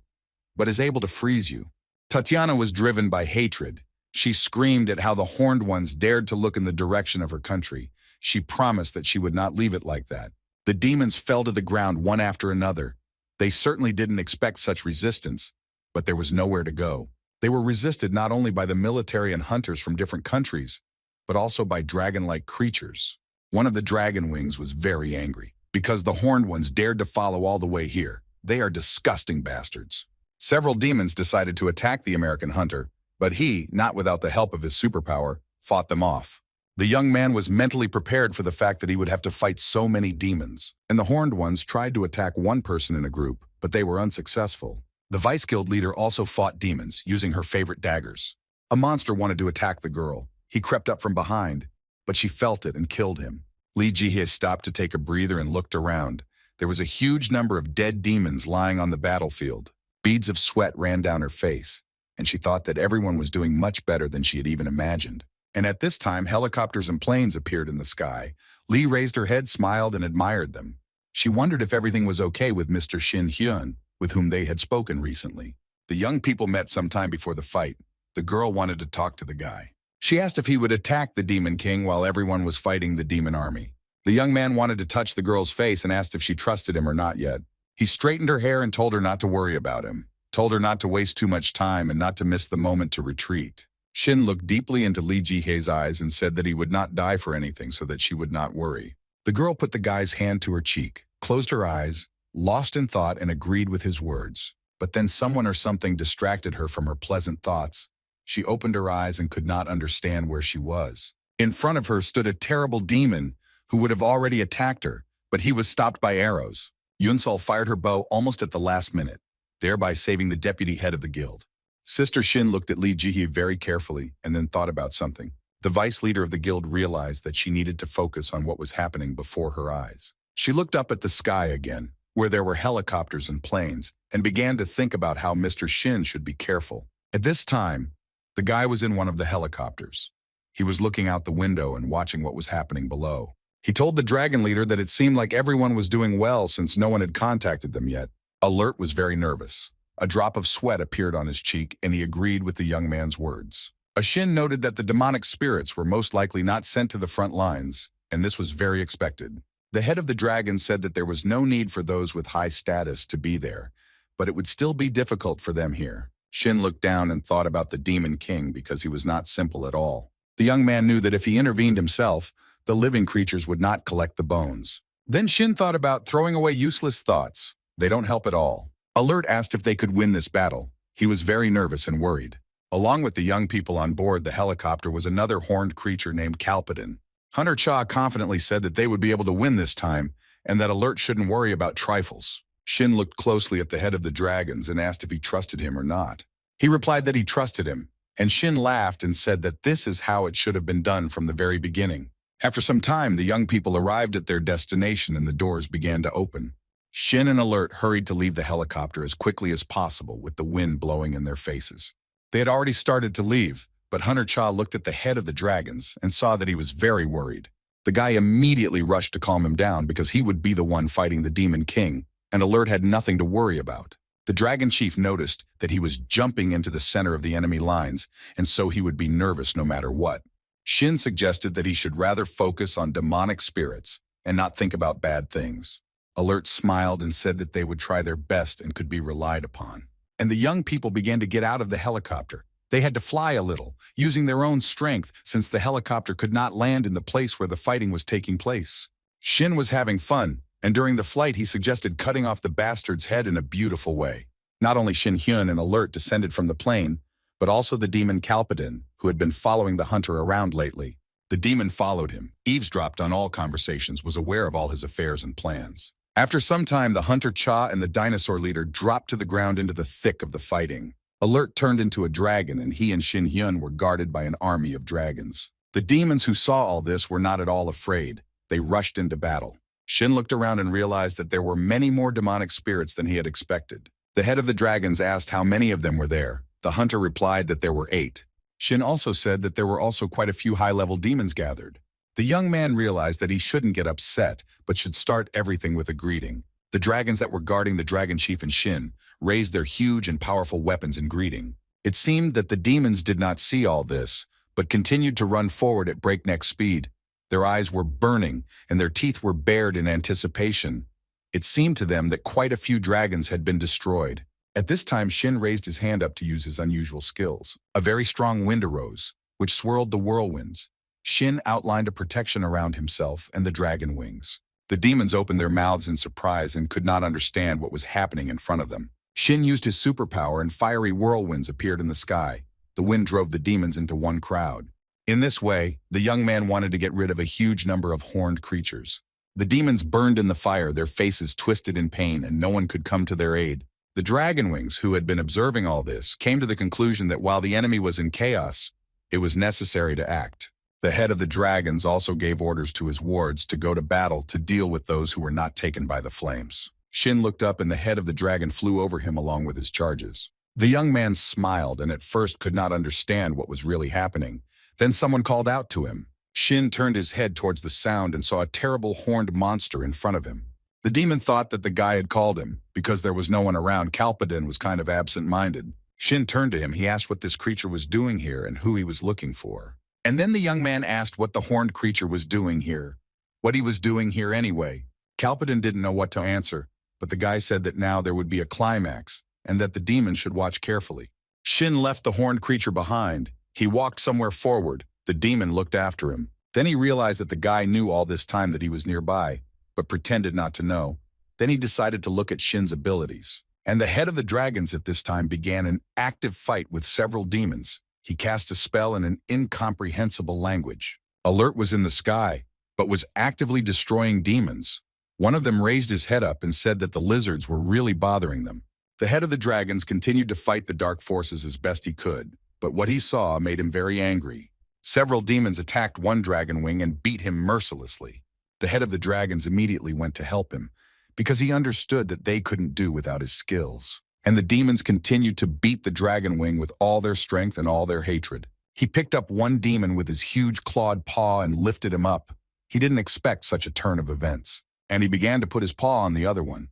but is able to freeze you. Tatiana was driven by hatred. She screamed at how the horned ones dared to look in the direction of her country. She promised that she would not leave it like that. The demons fell to the ground one after another. They certainly didn't expect such resistance, but there was nowhere to go. They were resisted not only by the military and hunters from different countries, but also by dragon-like creatures. One of the dragon wings was very angry because the horned ones dared to follow all the way here. They are disgusting bastards. Several demons decided to attack the American hunter, but he, not without the help of his superpower, fought them off. The young man was mentally prepared for the fact that he would have to fight so many demons, and the horned ones tried to attack one person in a group, but they were unsuccessful. The Vice Guild leader also fought demons, using her favorite daggers. A monster wanted to attack the girl. He crept up from behind, but she felt it and killed him. Lee Ji-hye stopped to take a breather and looked around. There was a huge number of dead demons lying on the battlefield. Beads of sweat ran down her face, and she thought that everyone was doing much better than she had even imagined. And at this time, helicopters and planes appeared in the sky. Lee raised her head, smiled, and admired them. She wondered if everything was okay with Mr. Shin Hyun, with whom they had spoken recently. The young people met sometime before the fight. The girl wanted to talk to the guy. She asked if he would attack the Demon King while everyone was fighting the demon army. The young man wanted to touch the girl's face and asked if she trusted him or not yet. He straightened her hair and told her not to worry about him, told her not to waste too much time and not to miss the moment to retreat. Shin looked deeply into Lee Ji-hye's eyes and said that he would not die for anything so that she would not worry. The girl put the guy's hand to her cheek, closed her eyes, lost in thought, and agreed with his words. But then someone or something distracted her from her pleasant thoughts. She opened her eyes and could not understand where she was. In front of her stood a terrible demon who would have already attacked her, but he was stopped by arrows. Yunsol fired her bow almost at the last minute, thereby saving the deputy head of the guild. Sister Shin looked at Lee Ji-hye very carefully and then thought about something. The vice leader of the guild realized that she needed to focus on what was happening before her eyes. She looked up at the sky again, where there were helicopters and planes, and began to think about how Mr. Shin should be careful. At this time, the guy was in one of the helicopters. He was looking out the window and watching what was happening below. He told the dragon leader that it seemed like everyone was doing well since no one had contacted them yet. Alert was very nervous. A drop of sweat appeared on his cheek, and he agreed with the young man's words. Shin noted that the demonic spirits were most likely not sent to the front lines, and this was very expected. The head of the dragon said that there was no need for those with high status to be there, but it would still be difficult for them here. Shin looked down and thought about the Demon King because he was not simple at all. The young man knew that if he intervened himself, the living creatures would not collect the bones. Then Shin thought about throwing away useless thoughts. They don't help at all. Alert asked if they could win this battle. He was very nervous and worried. Along with the young people on board the helicopter was another horned creature named Kalpadin. Hunter Cha confidently said that they would be able to win this time and that Alert shouldn't worry about trifles. Shin looked closely at the head of the dragons and asked if he trusted him or not. He replied that he trusted him, and Shin laughed and said that this is how it should have been done from the very beginning. After some time, the young people arrived at their destination and the doors began to open. Shin and Alert hurried to leave the helicopter as quickly as possible with the wind blowing in their faces. They had already started to leave, but Hunter Cha looked at the head of the dragons and saw that he was very worried. The guy immediately rushed to calm him down because he would be the one fighting the Demon King, and Alert had nothing to worry about. The dragon chief noticed that he was jumping into the center of the enemy lines, and so he would be nervous no matter what. Shin suggested that he should rather focus on demonic spirits and not think about bad things. Alert smiled and said that they would try their best and could be relied upon. And the young people began to get out of the helicopter. They had to fly a little, using their own strength since the helicopter could not land in the place where the fighting was taking place. Shin was having fun, and during the flight he suggested cutting off the bastard's head in a beautiful way. Not only Shin Hyun and Alert descended from the plane, but also the demon Kalpadin, who had been following the hunter around lately. The demon followed him, eavesdropped on all conversations, was aware of all his affairs and plans. After some time, the Hunter Cha and the dinosaur leader dropped to the ground into the thick of the fighting. Alert turned into a dragon, and he and Shin Hyun were guarded by an army of dragons. The demons who saw all this were not at all afraid. They rushed into battle. Shin looked around and realized that there were many more demonic spirits than he had expected. The head of the dragons asked how many of them were there. The hunter replied that there were 8. Shin also said that there were also quite a few high-level demons gathered. The young man realized that he shouldn't get upset, but should start everything with a greeting. The dragons that were guarding the dragon chief and Shin raised their huge and powerful weapons in greeting. It seemed that the demons did not see all this, but continued to run forward at breakneck speed. Their eyes were burning, and their teeth were bared in anticipation. It seemed to them that quite a few dragons had been destroyed. At this time, Shin raised his hand up to use his unusual skills. A very strong wind arose, which swirled the whirlwinds. Shin outlined a protection around himself and the dragon wings. The demons opened their mouths in surprise and could not understand what was happening in front of them. Shin used his superpower and fiery whirlwinds appeared in the sky. The wind drove the demons into one crowd. In this way, the young man wanted to get rid of a huge number of horned creatures. The demons burned in the fire, their faces twisted in pain, and no one could come to their aid. The dragonwings, who had been observing all this, came to the conclusion that while the enemy was in chaos, it was necessary to act. The head of the dragons also gave orders to his wards to go to battle to deal with those who were not taken by the flames. Shin looked up and the head of the dragon flew over him along with his charges. The young man smiled and at first could not understand what was really happening. Then someone called out to him. Shin turned his head towards the sound and saw a terrible horned monster in front of him. The demon thought that the guy had called him. Because there was no one around, Kalpaden was kind of absent-minded. Shin turned to him. He asked what this creature was doing here and who he was looking for. And then the young man asked what the horned creature was doing here. What he was doing here anyway. Kalpaden didn't know what to answer, but the guy said that now there would be a climax and that the demon should watch carefully. Shin left the horned creature behind. He walked somewhere forward. The demon looked after him. Then he realized that the guy knew all this time that he was nearby, but pretended not to know. Then he decided to look at Shin's abilities. And the head of the dragons at this time began an active fight with several demons. He cast a spell in an incomprehensible language. Alert was in the sky, but was actively destroying demons. One of them raised his head up and said that the lizards were really bothering them. The head of the dragons continued to fight the dark forces as best he could, but what he saw made him very angry. Several demons attacked one dragon wing and beat him mercilessly. The head of the dragons immediately went to help him, because he understood that they couldn't do without his skills. And the demons continued to beat the dragon wing with all their strength and all their hatred. He picked up one demon with his huge clawed paw and lifted him up. He didn't expect such a turn of events. And he began to put his paw on the other one.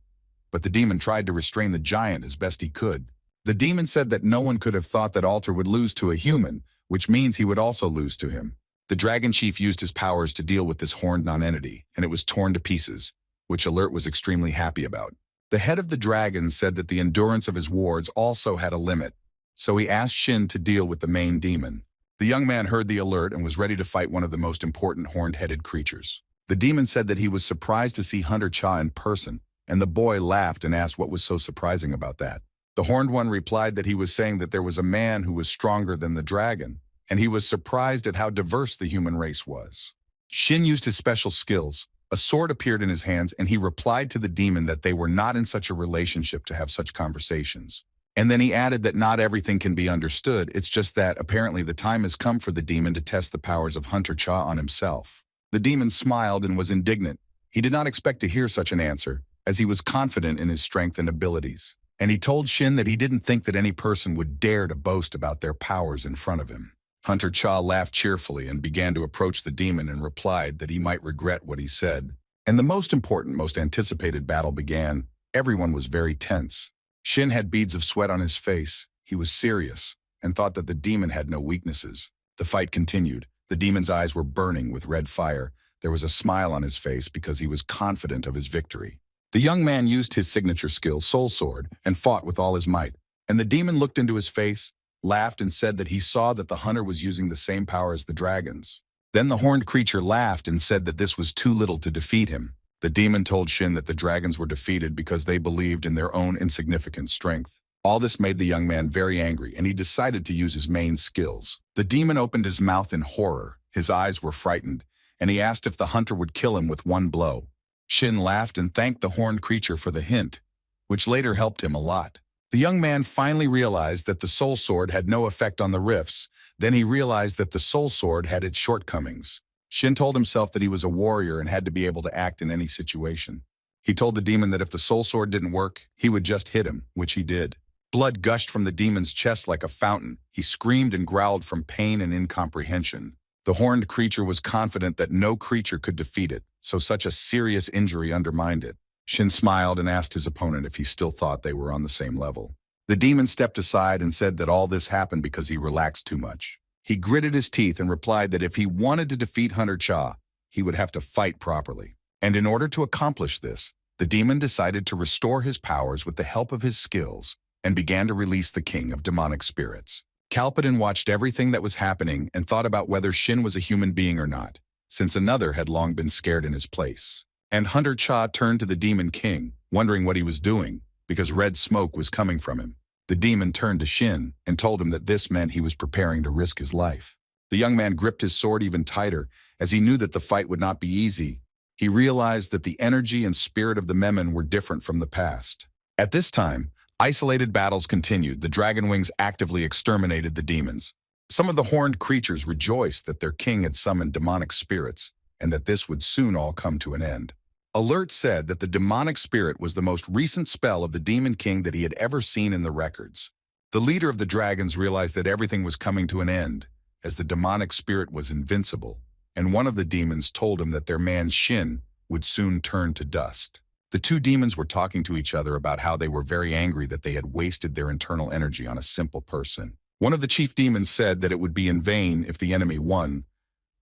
But the demon tried to restrain the giant as best he could. The demon said that no one could have thought that Alter would lose to a human, which means he would also lose to him. The dragon chief used his powers to deal with this horned nonentity, and it was torn to pieces, which Alert was extremely happy about. The head of the dragon said that the endurance of his wards also had a limit, so he asked Shin to deal with the main demon. The young man heard the alert and was ready to fight one of the most important horned-headed creatures. The demon said that he was surprised to see Hunter Cha in person, and the boy laughed and asked what was so surprising about that. The horned one replied that he was saying that there was a man who was stronger than the dragon, and he was surprised at how diverse the human race was. Shin used his special skills. A sword appeared in his hands, and he replied to the demon that they were not in such a relationship to have such conversations. And then he added that not everything can be understood, it's just that apparently the time has come for the demon to test the powers of Hunter Cha on himself. The demon smiled and was indignant. He did not expect to hear such an answer, as he was confident in his strength and abilities. And he told Shin that he didn't think that any person would dare to boast about their powers in front of him. Hunter Cha laughed cheerfully and began to approach the demon and replied that he might regret what he said. And the most important, most anticipated battle began. Everyone was very tense. Shin had beads of sweat on his face. He was serious and thought that the demon had no weaknesses. The fight continued. The demon's eyes were burning with red fire. There was a smile on his face because he was confident of his victory. The young man used his signature skill, Soul Sword, and fought with all his might. And the demon looked into his face, laughed and said that he saw that the hunter was using the same power as the dragons. Then the horned creature laughed and said that this was too little to defeat him. The demon told Shin that the dragons were defeated because they believed in their own insignificant strength. All this made the young man very angry, and he decided to use his main skills. The demon opened his mouth in horror. His eyes were frightened, and he asked if the hunter would kill him with one blow. Shin laughed and thanked the horned creature for the hint, which later helped him a lot. The young man finally realized that the soul sword had no effect on the rifts. Then he realized that the soul sword had its shortcomings. Shin told himself that he was a warrior and had to be able to act in any situation. He told the demon that if the soul sword didn't work, he would just hit him, which he did. Blood gushed from the demon's chest like a fountain. He screamed and growled from pain and incomprehension. The horned creature was confident that no creature could defeat it, so such a serious injury undermined it. Shin smiled and asked his opponent if he still thought they were on the same level. The demon stepped aside and said that all this happened because he relaxed too much. He gritted his teeth and replied that if he wanted to defeat Hunter Cha, he would have to fight properly. And in order to accomplish this, the demon decided to restore his powers with the help of his skills and began to release the king of demonic spirits. Kalpaden watched everything that was happening and thought about whether Shin was a human being or not, since another had long been scared in his place. And Hunter Cha turned to the demon king, wondering what he was doing, because red smoke was coming from him. The demon turned to Shin and told him that this meant he was preparing to risk his life. The young man gripped his sword even tighter, as he knew that the fight would not be easy. He realized that the energy and spirit of the Memen were different from the past. At this time, isolated battles continued. The dragon wings actively exterminated the demons. Some of the horned creatures rejoiced that their king had summoned demonic spirits, and that this would soon all come to an end. Alert said that the demonic spirit was the most recent spell of the demon king that he had ever seen in the records. The leader of the dragons realized that everything was coming to an end, as the demonic spirit was invincible, and one of the demons told him that their man Shin would soon turn to dust. The two demons were talking to each other about how they were very angry that they had wasted their internal energy on a simple person. One of the chief demons said that it would be in vain if the enemy won,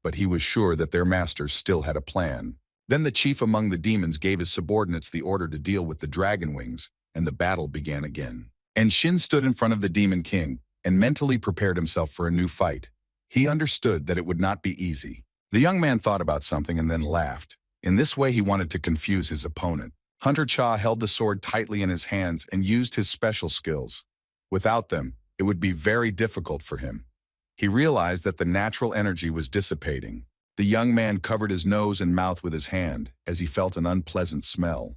but he was sure that their masters still had a plan. Then the chief among the demons gave his subordinates the order to deal with the dragon wings, and the battle began again. And Shin stood in front of the demon king and mentally prepared himself for a new fight. He understood that it would not be easy. The young man thought about something and then laughed. In this way, he wanted to confuse his opponent. Hunter Cha held the sword tightly in his hands and used his special skills. Without them, it would be very difficult for him. He realized that the natural energy was dissipating. The young man covered his nose and mouth with his hand as he felt an unpleasant smell.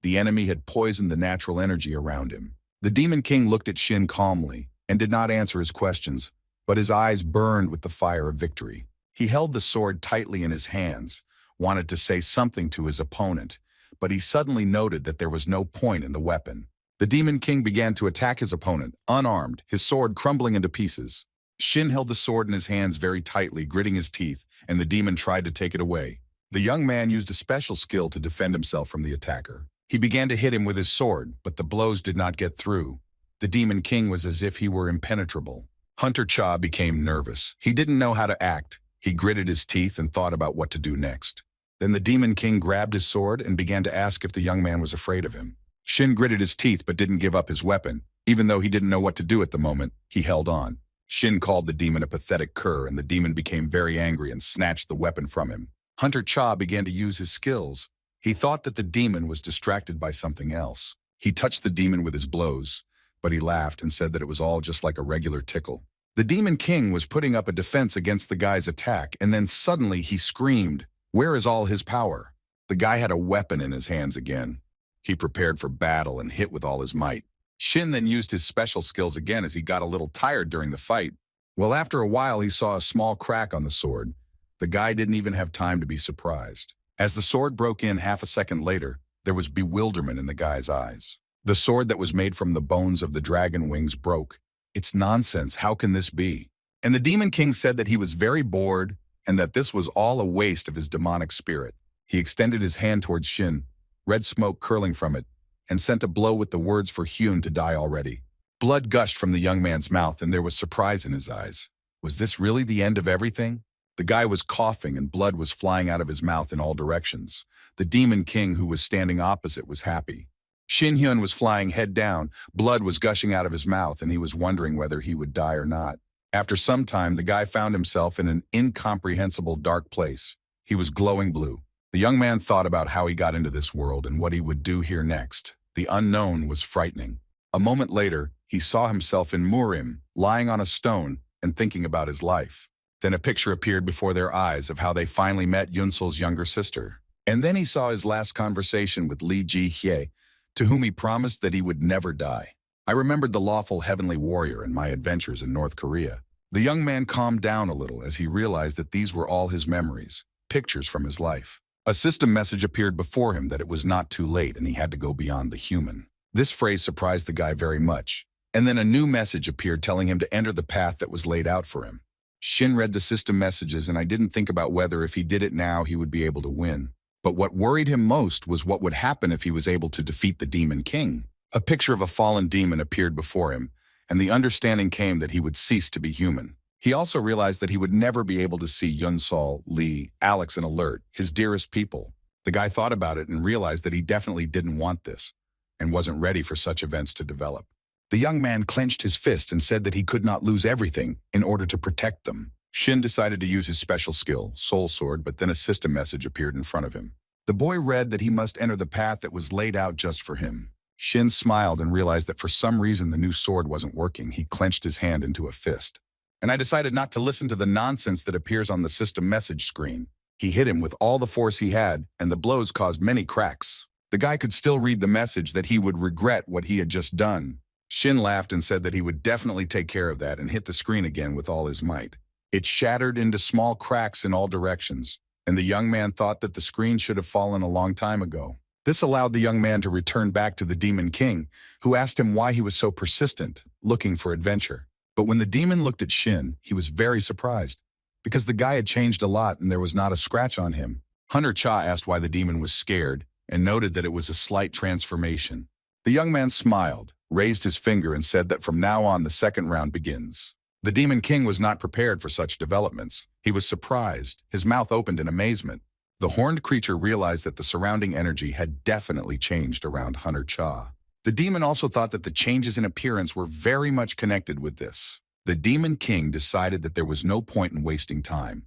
The enemy had poisoned the natural energy around him. The Demon King looked at Shin calmly and did not answer his questions, but his eyes burned with the fire of victory. He held the sword tightly in his hands, wanted to say something to his opponent, but he suddenly noted that there was no point in the weapon. The Demon King began to attack his opponent, unarmed, his sword crumbling into pieces. Shin held the sword in his hands very tightly, gritting his teeth, and the demon tried to take it away. The young man used a special skill to defend himself from the attacker. He began to hit him with his sword, but the blows did not get through. The Demon King was as if he were impenetrable. Hunter Cha became nervous. He didn't know how to act. He gritted his teeth and thought about what to do next. Then the Demon King grabbed his sword and began to ask if the young man was afraid of him. Shin gritted his teeth but didn't give up his weapon. Even though he didn't know what to do at the moment, he held on. Shin called the demon a pathetic cur, and the demon became very angry and snatched the weapon from him. Hunter Cha began to use his skills. He thought that the demon was distracted by something else. He touched the demon with his blows, but he laughed and said that it was all just like a regular tickle. The Demon King was putting up a defense against the guy's attack, and then suddenly he screamed, "Where is all his power?" The guy had a weapon in his hands again. He prepared for battle and hit with all his might. Shin then used his special skills again as he got a little tired during the fight. Well, after a while, he saw a small crack on the sword. The guy didn't even have time to be surprised. As the sword broke in half a second later, there was bewilderment in the guy's eyes. The sword that was made from the bones of the dragon wings broke. "It's nonsense. How can this be?" And the Demon King said that he was very bored and that this was all a waste of his demonic spirit. He extended his hand towards Shin, red smoke curling from it, and sent a blow with the words for Hyun to die already. Blood gushed from the young man's mouth, and there was surprise in his eyes. Was this really the end of everything? The guy was coughing, and blood was flying out of his mouth in all directions. The Demon King, who was standing opposite, was happy. Shin Hyun was flying head down, blood was gushing out of his mouth, and he was wondering whether he would die or not. After some time, the guy found himself in an incomprehensible dark place. He was glowing blue. The young man thought about how he got into this world and what he would do here next. The unknown was frightening. A moment later, he saw himself in Murim, lying on a stone and thinking about his life. Then a picture appeared before their eyes of how they finally met Yunsul's younger sister. And then he saw his last conversation with Lee Ji-hye, to whom he promised that he would never die. I remembered the lawful heavenly warrior and my adventures in North Korea. The young man calmed down a little as he realized that these were all his memories, pictures from his life. A system message appeared before him that it was not too late and he had to go beyond the human. This phrase surprised the guy very much. And then a new message appeared telling him to enter the path that was laid out for him. Shin read the system messages, and I didn't think about whether if he did it now he would be able to win. But what worried him most was what would happen if he was able to defeat the Demon King. A picture of a fallen demon appeared before him, and the understanding came that he would cease to be human. He also realized that he would never be able to see Yunsul, Lee, Alex, and Alert, his dearest people. The guy thought about it and realized that he definitely didn't want this, and wasn't ready for such events to develop. The young man clenched his fist and said that he could not lose everything in order to protect them. Shin decided to use his special skill, Soul Sword, but then a system message appeared in front of him. The boy read that he must enter the path that was laid out just for him. Shin smiled and realized that for some reason the new sword wasn't working. He clenched his hand into a fist. And I decided not to listen to the nonsense that appears on the system message screen. He hit him with all the force he had, and the blows caused many cracks. The guy could still read the message that he would regret what he had just done. Shin laughed and said that he would definitely take care of that and hit the screen again with all his might. It shattered into small cracks in all directions, and the young man thought that the screen should have fallen a long time ago. This allowed the young man to return back to the Demon King, who asked him why he was so persistent, looking for adventure. But when the demon looked at Shin, he was very surprised, because the guy had changed a lot and there was not a scratch on him. Hunter Cha asked why the demon was scared, and noted that it was a slight transformation. The young man smiled, raised his finger, and said that from now on the second round begins. The Demon King was not prepared for such developments. He was surprised, his mouth opened in amazement. The horned creature realized that the surrounding energy had definitely changed around Hunter Cha. The demon also thought that the changes in appearance were very much connected with this. The Demon King decided that there was no point in wasting time.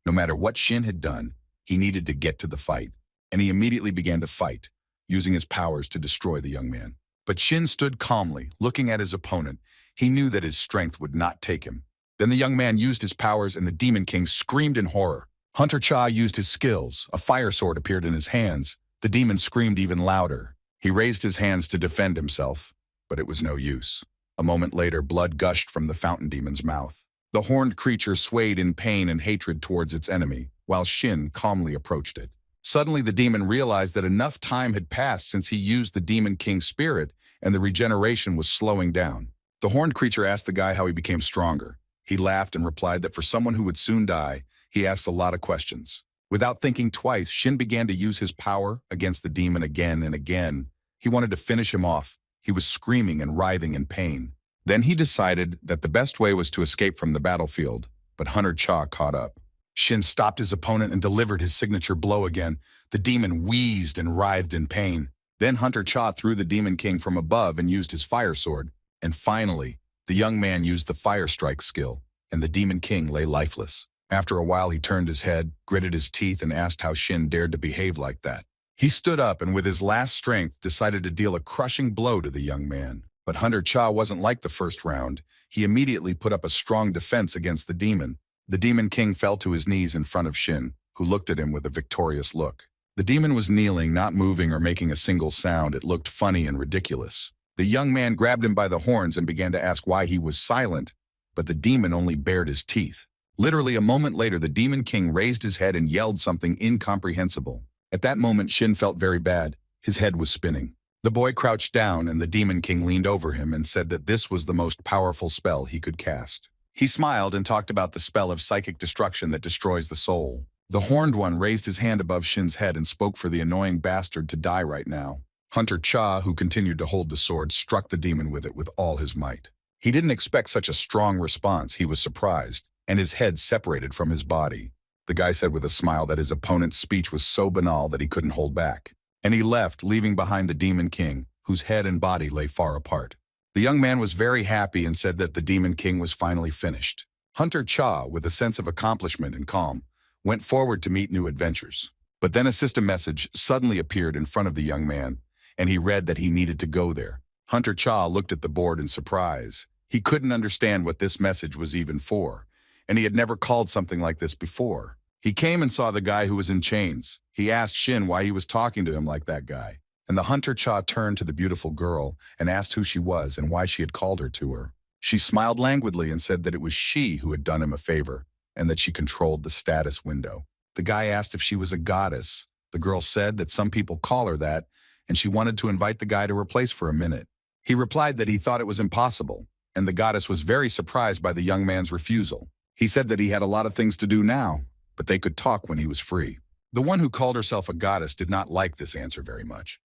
No matter what Shin had done, he needed to get to the fight, and he immediately began to fight, using his powers to destroy the young man. But Shin stood calmly, looking at his opponent. He knew that his strength would not take him. Then the young man used his powers and the Demon King screamed in horror. Hunter Cha used his skills. A fire sword appeared in his hands. The demon screamed even louder. He raised his hands to defend himself, but it was no use. A moment later, blood gushed from the fountain demon's mouth. The horned creature swayed in pain and hatred towards its enemy, while Shin calmly approached it. Suddenly, the demon realized that enough time had passed since he used the Demon King's spirit, and the regeneration was slowing down. The horned creature asked the guy how he became stronger. He laughed and replied that for someone who would soon die, he asked a lot of questions. Without thinking twice, Shin began to use his power against the demon again and again. He wanted to finish him off. He was screaming and writhing in pain. Then he decided that the best way was to escape from the battlefield, but Hunter Cha caught up. Shin stopped his opponent and delivered his signature blow again. The demon wheezed and writhed in pain. Then Hunter Cha threw the Demon King from above and used his fire sword. And finally, the young man used the fire strike skill, and the Demon King lay lifeless. After a while, he turned his head, gritted his teeth, and asked how Shin dared to behave like that. He stood up and with his last strength decided to deal a crushing blow to the young man. But Hunter Cha wasn't like the first round. He immediately put up a strong defense against the demon. The Demon King fell to his knees in front of Shin, who looked at him with a victorious look. The demon was kneeling, not moving or making a single sound. It looked funny and ridiculous. The young man grabbed him by the horns and began to ask why he was silent, but the demon only bared his teeth. Literally a moment later, the Demon King raised his head and yelled something incomprehensible. At that moment, Shin felt very bad. His head was spinning. The boy crouched down and the Demon King leaned over him and said that this was the most powerful spell he could cast. He smiled and talked about the spell of psychic destruction that destroys the soul. The horned one raised his hand above Shin's head and spoke for the annoying bastard to die right now. Hunter Cha, who continued to hold the sword, struck the demon with it with all his might. He didn't expect such a strong response. He was surprised, and his head separated from his body. The guy said with a smile that his opponent's speech was so banal that he couldn't hold back. And he left, leaving behind the Demon King, whose head and body lay far apart. The young man was very happy and said that the Demon King was finally finished. Hunter Cha, with a sense of accomplishment and calm, went forward to meet new adventures. But then a system message suddenly appeared in front of the young man, and he read that he needed to go there. Hunter Cha looked at the board in surprise. He couldn't understand what this message was even for, and he had never called something like this before. He came and saw the guy who was in chains. He asked Shin why he was talking to him like that guy. And the Hunter Cha turned to the beautiful girl and asked who she was and why she had called her to her. She smiled languidly and said that it was she who had done him a favor and that she controlled the status window. The guy asked if she was a goddess. The girl said that some people call her that, and she wanted to invite the guy to her place for a minute. He replied that he thought it was impossible, and the goddess was very surprised by the young man's refusal. He said that he had a lot of things to do now, but they could talk when he was free. The one who called herself a goddess did not like this answer very much,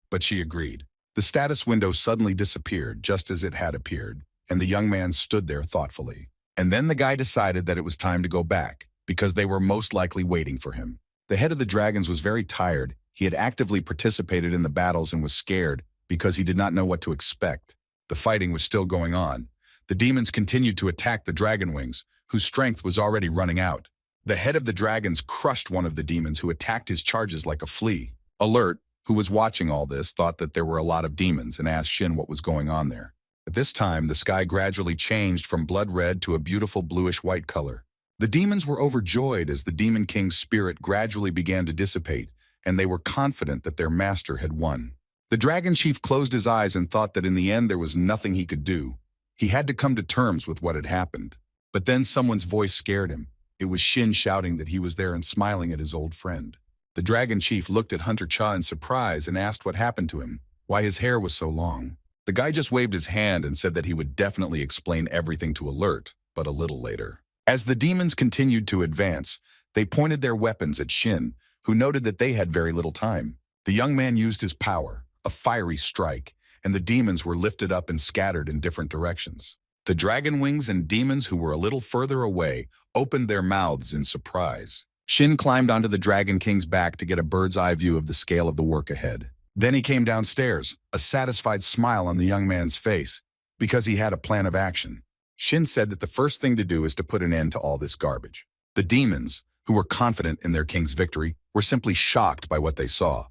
but she agreed. The status window suddenly disappeared just as it had appeared, and the young man stood there thoughtfully. And then the guy decided that it was time to go back, because they were most likely waiting for him. The head of the dragons was very tired. He had actively participated in the battles and was scared because he did not know what to expect. The fighting was still going on. The demons continued to attack the dragon wings, whose strength was already running out. The head of the dragons crushed one of the demons who attacked his charges like a flea. Alert! who was watching all this, thought that there were a lot of demons and asked Shin what was going on there. At this time, the sky gradually changed from blood red to a beautiful bluish-white color. The demons were overjoyed as the Demon King's spirit gradually began to dissipate, and they were confident that their master had won. The Dragon Chief closed his eyes and thought that in the end there was nothing he could do. He had to come to terms with what had happened. But then someone's voice scared him. It was Shin shouting that he was there and smiling at his old friend. The Dragon Chief looked at Hunter Cha in surprise and asked what happened to him, why his hair was so long. The guy just waved his hand and said that he would definitely explain everything to Alert, but a little later. As the demons continued to advance, they pointed their weapons at Shin, who noted that they had very little time. The young man used his power, a fiery strike, and the demons were lifted up and scattered in different directions. The dragon wings and demons who were a little further away opened their mouths in surprise. Shin climbed onto the Dragon King's back to get a bird's-eye view of the scale of the work ahead. Then he came downstairs, a satisfied smile on the young man's face, because he had a plan of action. Shin said that the first thing to do is to put an end to all this garbage. The demons, who were confident in their king's victory, were simply shocked by what they saw.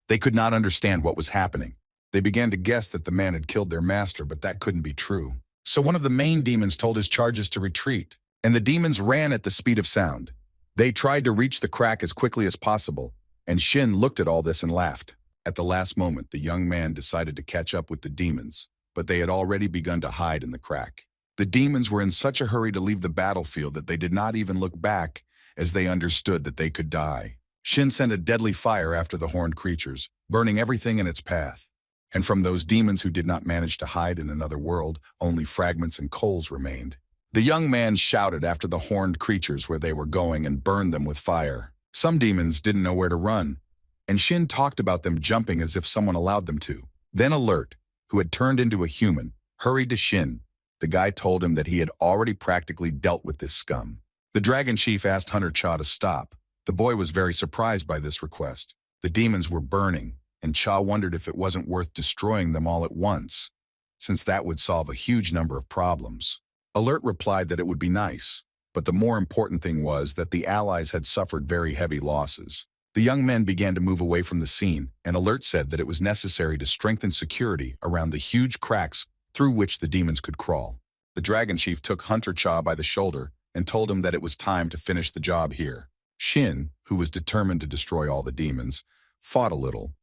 They could not understand what was happening. They began to guess that the man had killed their master, but that couldn't be true. So one of the main demons told his charges to retreat, and the demons ran at the speed of sound. They tried to reach the crack as quickly as possible, and Shin looked at all this and laughed. At the last moment, the young man decided to catch up with the demons, but they had already begun to hide in the crack. The demons were in such a hurry to leave the battlefield that they did not even look back, as they understood that they could die. Shin sent a deadly fire after the horned creatures, burning everything in its path. And from those demons who did not manage to hide in another world, only fragments and coals remained. The young man shouted after the horned creatures where they were going and burned them with fire. Some demons didn't know where to run, and Shin talked about them jumping as if someone allowed them to. Then Alert, who had turned into a human, hurried to Shin. The guy told him that he had already practically dealt with this scum. The Dragon Chief asked Hunter Cha to stop. The boy was very surprised by this request. The demons were burning, and Cha wondered if it wasn't worth destroying them all at once, since that would solve a huge number of problems. Alert replied that it would be nice, but the more important thing was that the allies had suffered very heavy losses. The young men began to move away from the scene, and Alert said that it was necessary to strengthen security around the huge cracks through which the demons could crawl. The Dragon Chief took Hunter Cha by the shoulder and told him that it was time to finish the job here. Shin, who was determined to destroy all the demons, fought a little,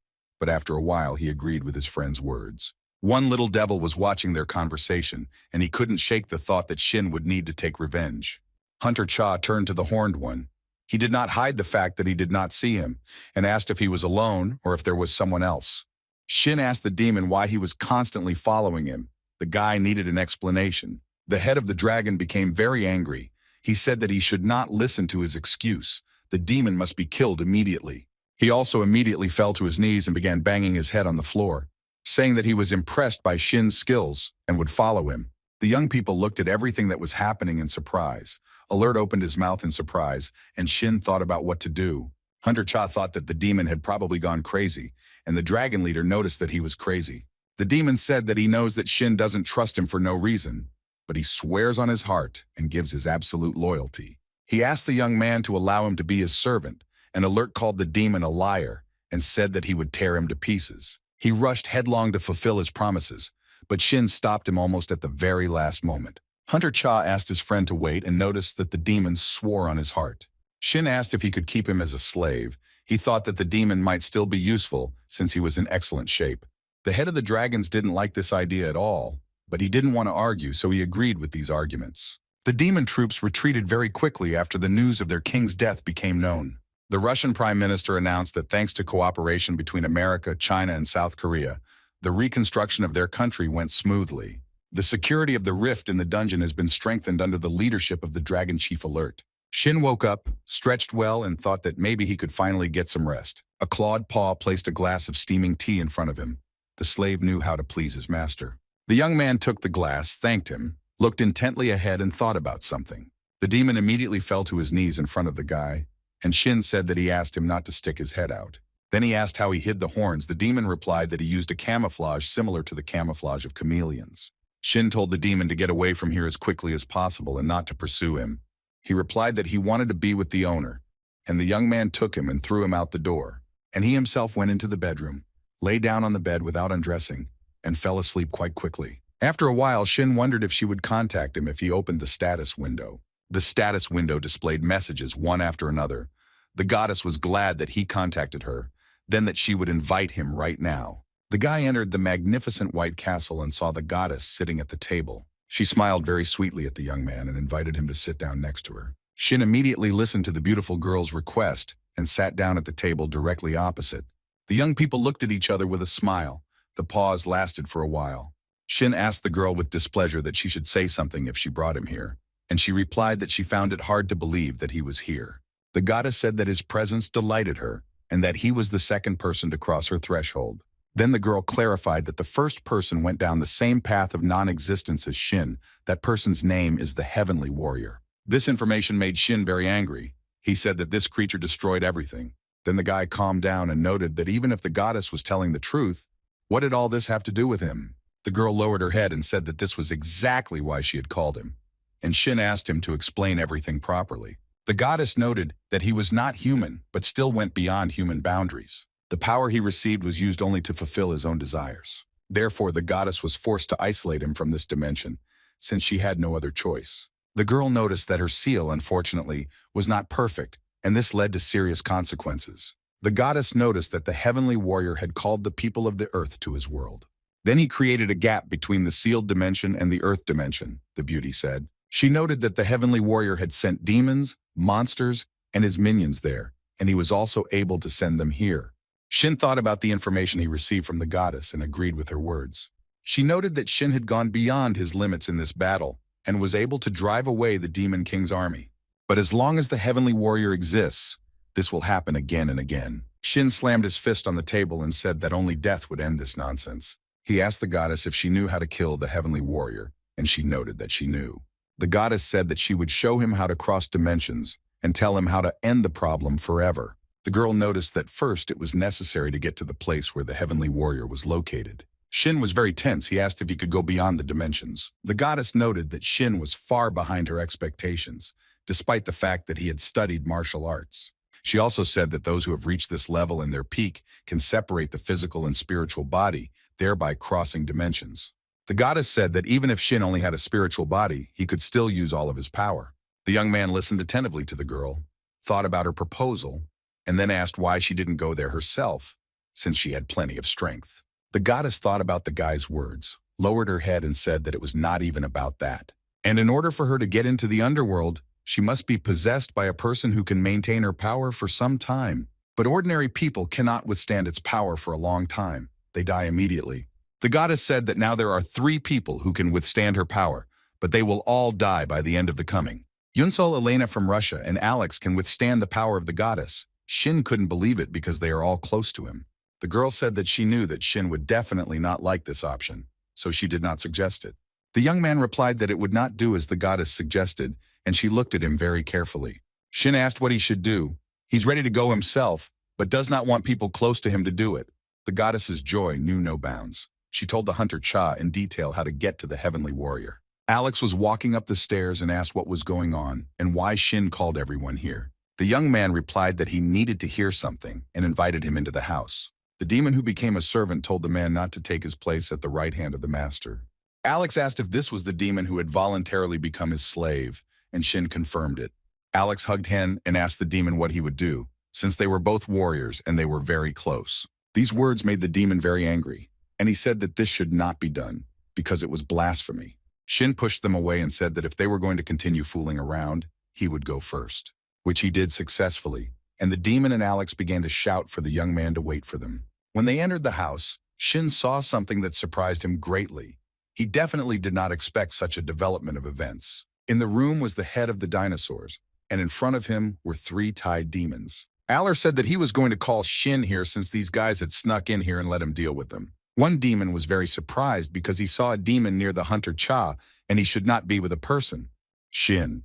but after a while he agreed with his friend's words. One little devil was watching their conversation, and he couldn't shake the thought that Shin would need to take revenge. Hunter Cha turned to the horned one. He did not hide the fact that he did not see him, and asked if he was alone or if there was someone else. Shin asked the demon why he was constantly following him. The guy needed an explanation. The head of the dragon became very angry. He said that he should not listen to his excuse. The demon must be killed immediately. He also immediately fell to his knees and began banging his head on the floor, saying that he was impressed by Shin's skills and would follow him. The young people looked at everything that was happening in surprise. Alert opened his mouth in surprise, and Shin thought about what to do. Hunter Cha thought that the demon had probably gone crazy, and the dragon leader noticed that he was crazy. The demon said that he knows that Shin doesn't trust him for no reason, but he swears on his heart and gives his absolute loyalty. He asked the young man to allow him to be his servant, and Alert called the demon a liar and said that he would tear him to pieces. He rushed headlong to fulfill his promises, but Shin stopped him almost at the very last moment. Hunter Cha asked his friend to wait and noticed that the demon swore on his heart. Shin asked if he could keep him as a slave. He thought that the demon might still be useful since he was in excellent shape. The head of the dragons didn't like this idea at all, but he didn't want to argue, so he agreed with these arguments. The demon troops retreated very quickly after the news of their king's death became known. The Russian Prime Minister announced that thanks to cooperation between America, China, and South Korea, the reconstruction of their country went smoothly. The security of the rift in the dungeon has been strengthened under the leadership of the Dragon Chief Alert. Shin woke up, stretched well, and thought that maybe he could finally get some rest. A clawed paw placed a glass of steaming tea in front of him. The slave knew how to please his master. The young man took the glass, thanked him, looked intently ahead, and thought about something. The demon immediately fell to his knees in front of the guy, and Shin said that he asked him not to stick his head out. Then he asked how he hid the horns. The demon replied that he used a camouflage similar to the camouflage of chameleons. Shin told the demon to get away from here as quickly as possible and not to pursue him. He replied that he wanted to be with the owner, and the young man took him and threw him out the door. and he himself went into the bedroom, lay down on the bed without undressing, and fell asleep quite quickly. After a while, Shin wondered if she would contact him if he opened the status window. The status window displayed messages one after another. The goddess was glad that he contacted her, then that she would invite him right now. The guy entered the magnificent white castle and saw the goddess sitting at the table. She smiled very sweetly at the young man and invited him to sit down next to her. Shin immediately listened to the beautiful girl's request and sat down at the table directly opposite. The young people looked at each other with a smile. The pause lasted for a while. Shin asked the girl with displeasure that she should say something if she brought him here, and she replied that she found it hard to believe that he was here. The goddess said that his presence delighted her and that he was the second person to cross her threshold. Then the girl clarified that the first person went down the same path of non-existence as Shin. That person's name is the Heavenly Warrior. This information made Shin very angry. He said that this creature destroyed everything. Then the guy calmed down and noted that even if the goddess was telling the truth, what did all this have to do with him? The girl lowered her head and said that this was exactly why she had called him, and Shin asked him to explain everything properly. The goddess noted that he was not human, but still went beyond human boundaries. The power he received was used only to fulfill his own desires. Therefore, the goddess was forced to isolate him from this dimension, since she had no other choice. The girl noticed that her seal, unfortunately, was not perfect, and this led to serious consequences. The goddess noticed that the Heavenly Warrior had called the people of the earth to his world. Then he created a gap between the sealed dimension and the earth dimension, the beauty said. She noted that the Heavenly Warrior had sent demons, monsters, and his minions there, and he was also able to send them here. Shin thought about the information he received from the goddess and agreed with her words. She noted that Shin had gone beyond his limits in this battle and was able to drive away the Demon King's army. But as long as the Heavenly Warrior exists, this will happen again and again. Shin slammed his fist on the table and said that only death would end this nonsense. He asked the goddess if she knew how to kill the Heavenly Warrior, and she noted that she knew. The goddess said that she would show him how to cross dimensions and tell him how to end the problem forever. The girl noticed that first it was necessary to get to the place where the Heavenly Warrior was located. Shin was very tense. He asked if he could go beyond the dimensions. The goddess noted that Shin was far behind her expectations, despite the fact that he had studied martial arts. She also said that those who have reached this level in their peak can separate the physical and spiritual body, thereby crossing dimensions. The goddess said that even if Shin only had a spiritual body, he could still use all of his power. The young man listened attentively to the girl, thought about her proposal, and then asked why she didn't go there herself, since she had plenty of strength. The goddess thought about the guy's words, lowered her head and said that it was not even about that. And in order for her to get into the underworld, she must be possessed by a person who can maintain her power for some time. But ordinary people cannot withstand its power for a long time. They die immediately. The goddess said that now there are 3 people who can withstand her power, but they will all die by the end of the coming. Yunsol, Elena from Russia, and Alex can withstand the power of the goddess. Shin couldn't believe it because they are all close to him. The girl said that she knew that Shin would definitely not like this option, so she did not suggest it. The young man replied that it would not do as the goddess suggested, and she looked at him very carefully. Shin asked what he should do. He's ready to go himself, but does not want people close to him to do it. The goddess's joy knew no bounds. She told the hunter Cha in detail how to get to the Heavenly Warrior. Alex was walking up the stairs and asked what was going on and why Shin called everyone here. The young man replied that he needed to hear something and invited him into the house. The demon who became a servant told the man not to take his place at the right hand of the master. Alex asked if this was the demon who had voluntarily become his slave, and Shin confirmed it. Alex hugged Hen and asked the demon what he would do, since they were both warriors and they were very close. These words made the demon very angry, and he said that this should not be done, because it was blasphemy. Shin pushed them away and said that if they were going to continue fooling around, he would go first, which he did successfully, and the demon and Alex began to shout for the young man to wait for them. When they entered the house, Shin saw something that surprised him greatly. He definitely did not expect such a development of events. In the room was the head of the dinosaurs, and in front of him were 3 tied demons. Aller said that he was going to call Shin here since these guys had snuck in here and let him deal with them. One demon was very surprised because he saw a demon near the hunter Cha, and he should not be with a person. Shin.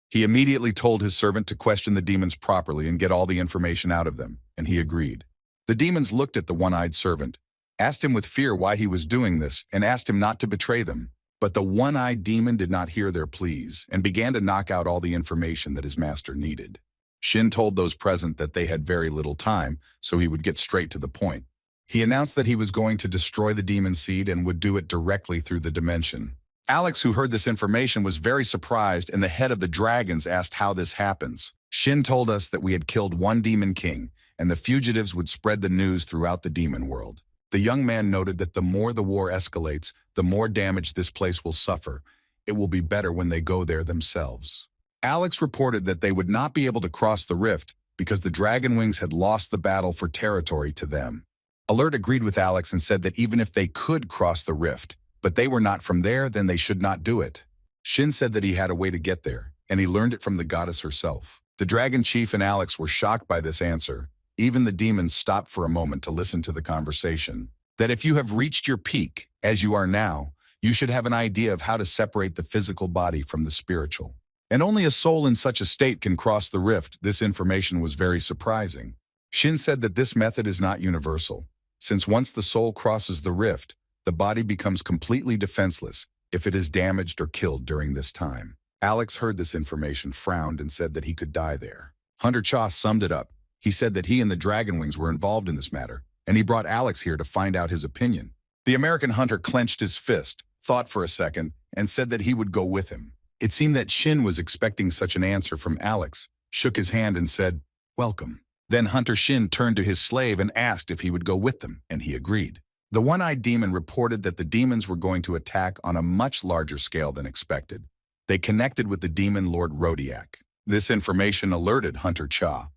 He immediately told his servant to question the demons properly and get all the information out of them, and he agreed. The demons looked at the one-eyed servant, asked him with fear why he was doing this, and asked him not to betray them. But the one-eyed demon did not hear their pleas and began to knock out all the information that his master needed. Shin told those present that they had very little time, so he would get straight to the point. He announced that he was going to destroy the demon seed and would do it directly through the dimension. Alex, who heard this information, was very surprised, and the head of the dragons asked how this happens. Shin told us that we had killed one demon king, and the fugitives would spread the news throughout the demon world. The young man noted that the more the war escalates, the more damage this place will suffer. It will be better when they go there themselves. Alex reported that they would not be able to cross the rift because the dragon wings had lost the battle for territory to them. Alert agreed with Alex and said that even if they could cross the rift, but they were not from there, then they should not do it. Shin said that he had a way to get there, and he learned it from the goddess herself. The dragon chief and Alex were shocked by this answer. Even the demons stopped for a moment to listen to the conversation. That if you have reached your peak, as you are now, you should have an idea of how to separate the physical body from the spiritual. And only a soul in such a state can cross the rift. This information was very surprising. Shin said that this method is not universal, since once the soul crosses the rift, the body becomes completely defenseless if it is damaged or killed during this time. Alex heard this information, frowned, and said that he could die there. Hunter Cha summed it up. He said that he and the Dragon Wings were involved in this matter, and he brought Alex here to find out his opinion. The American hunter clenched his fist, thought for a second, and said that he would go with him. It seemed that Shin was expecting such an answer from Alex, shook his hand and said, "Welcome." Then Hunter Shin turned to his slave and asked if he would go with them, and he agreed. The one-eyed demon reported that the demons were going to attack on a much larger scale than expected. They connected with the demon Lord Rodiak. This information alerted Hunter Cha.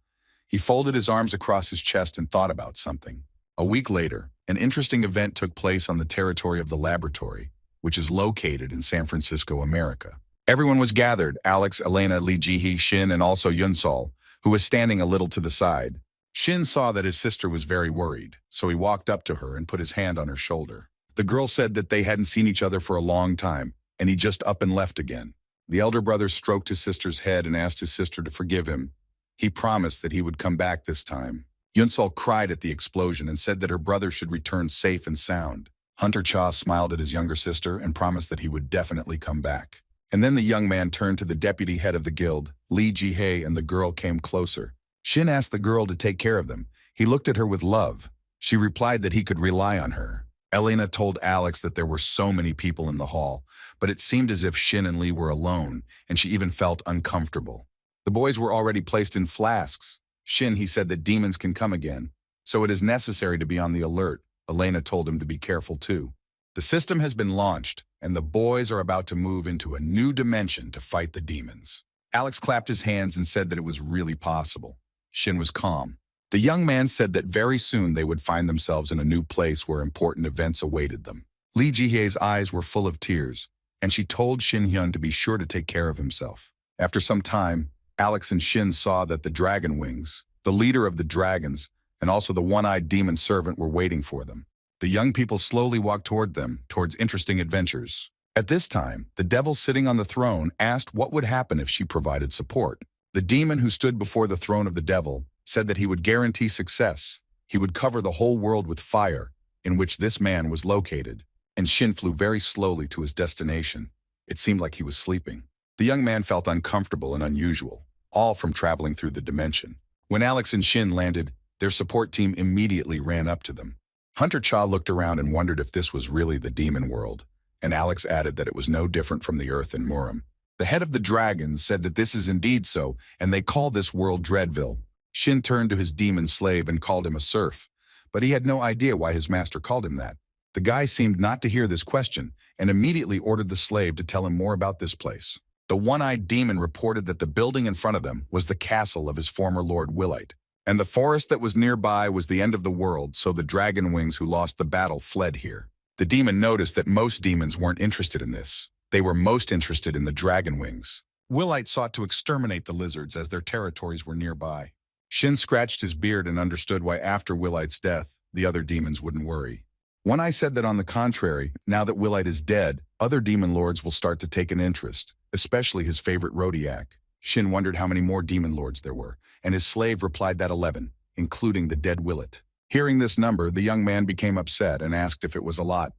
He folded his arms across his chest and thought about something. A week later, an interesting event took place on the territory of the laboratory, which is located in San Francisco, America. Everyone was gathered: Alex, Elena, Lee Ji-hee, Shin, and also Yunsol, who was standing a little to the side. Shin saw that his sister was very worried, so he walked up to her and put his hand on her shoulder. The girl said that they hadn't seen each other for a long time, and he just up and left again. The elder brother stroked his sister's head and asked his sister to forgive him. He promised that he would come back this time. Yunsol cried at the explosion and said that her brother should return safe and sound. Hunter Cha smiled at his younger sister and promised that he would definitely come back. And then the young man turned to the deputy head of the guild, Lee Ji-hee, and the girl came closer. Shin asked the girl to take care of them. He looked at her with love. She replied that he could rely on her. Elena told Alex that there were so many people in the hall, but it seemed as if Shin and Lee were alone, and she even felt uncomfortable. The boys were already placed in flasks. Shin, he said that demons can come again, so it is necessary to be on the alert. Elena told him to be careful too. The system has been launched, and the boys are about to move into a new dimension to fight the demons. Alex clapped his hands and said that it was really possible. Shin was calm. The young man said that very soon they would find themselves in a new place where important events awaited them. Lee Ji-hee's eyes were full of tears, and she told Shin Hyun to be sure to take care of himself. After some time, Alex and Shin saw that the Dragon Wings, the leader of the dragons, and also the one-eyed demon servant were waiting for them. The young people slowly walked toward them, towards interesting adventures. At this time, the devil sitting on the throne asked what would happen if she provided support. The demon who stood before the throne of the devil said that he would guarantee success. He would cover the whole world with fire, in which this man was located. And Shin flew very slowly to his destination. It seemed like he was sleeping. The young man felt uncomfortable and unusual, all from traveling through the dimension. When Alex and Shin landed, their support team immediately ran up to them. Hunter Cha looked around and wondered if this was really the demon world, and Alex added that it was no different from the Earth in Murim. The head of the dragons said that this is indeed so, and they call this world Dreadville. Shin turned to his demon slave and called him a serf, but he had no idea why his master called him that. The guy seemed not to hear this question, and immediately ordered the slave to tell him more about this place. The one-eyed demon reported that the building in front of them was the castle of his former lord Willite, and the forest that was nearby was the end of the world, so the Dragon Wings who lost the battle fled here. The demon noticed that most demons weren't interested in this. They were most interested in the Dragon Wings. Willite sought to exterminate the lizards as their territories were nearby. Shin scratched his beard and understood why after Willite's death, the other demons wouldn't worry. One Eye said that on the contrary, now that Willite is dead, other demon lords will start to take an interest, especially his favorite Rodiak. Shin wondered how many more demon lords there were, and his slave replied that 11, including the dead Willite. Hearing this number, the young man became upset and asked if it was a lot.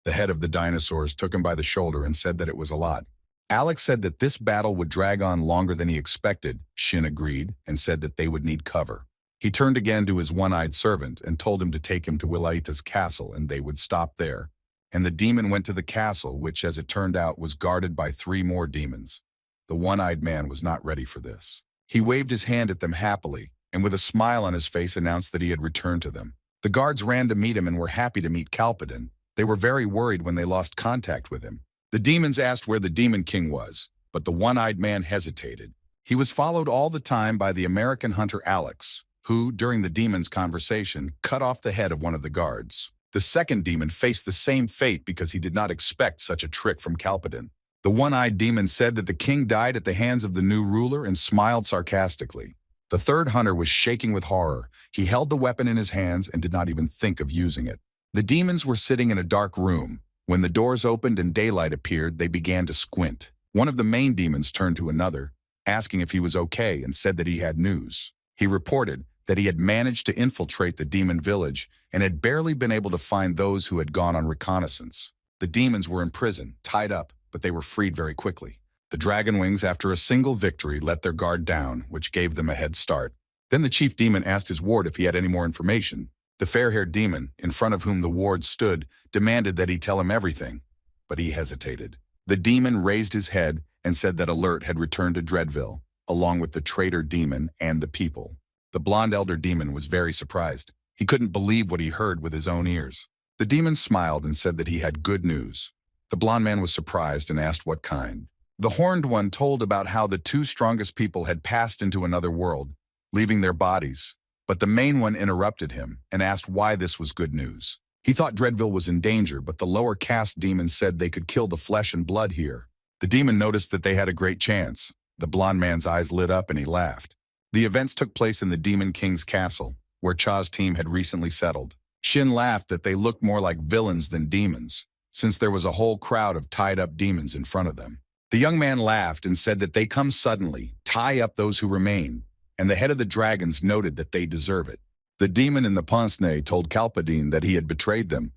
The head of the dinosaurs took him by the shoulder and said that it was a lot. Alex said that this battle would drag on longer than he expected. Shin agreed and said that they would need cover. He turned again to his one-eyed servant and told him to take him to Wilaita's castle and they would stop there. And the demon went to the castle, which, as it turned out, was guarded by 3 more demons. The one-eyed man was not ready for this. He waved his hand at them happily, and with a smile on his face announced that he had returned to them. The guards ran to meet him and were happy to meet Kalpadin. They were very worried when they lost contact with him. The demons asked where the Demon King was, but the one-eyed man hesitated. He was followed all the time by the American hunter Alex, who, during the demon's conversation, cut off the head of one of the guards. The second demon faced the same fate because he did not expect such a trick from Kalpadin. The one-eyed demon said that the king died at the hands of the new ruler and smiled sarcastically. The third hunter was shaking with horror. He held the weapon in his hands and did not even think of using it. The demons were sitting in a dark room. When the doors opened and daylight appeared, they began to squint. One of the main demons turned to another, asking if he was okay, and said that he had news. He reported that he had managed to infiltrate the demon village and had barely been able to find those who had gone on reconnaissance. The demons were in prison, tied up, but they were freed very quickly. The Dragon Wings, after a single victory, let their guard down, which gave them a head start. Then the chief demon asked his ward if he had any more information. The fair-haired demon, in front of whom the ward stood, demanded that he tell him everything, but he hesitated. The demon raised his head and said that Alert had returned to Dreadville, along with the traitor demon and the people. The blonde elder demon was very surprised. He couldn't believe what he heard with his own ears. The demon smiled and said that he had good news. The blonde man was surprised and asked what kind. The horned one told about how the 2 strongest people had passed into another world, leaving their bodies. But the main one interrupted him and asked why this was good news. He thought Dreadville was in danger, but the lower caste demons said they could kill the flesh and blood here. The demon noticed that they had a great chance. The blonde man's eyes lit up and he laughed. The events took place in the Demon King's castle, where Cha's team had recently settled. Shin laughed that they looked more like villains than demons, since there was a whole crowd of tied-up demons in front of them. The young man laughed and said that they come suddenly, tie up those who remain, and the head of the dragons noted that they deserve it. The demon in the pince-nez told Kalpadin that he had betrayed them,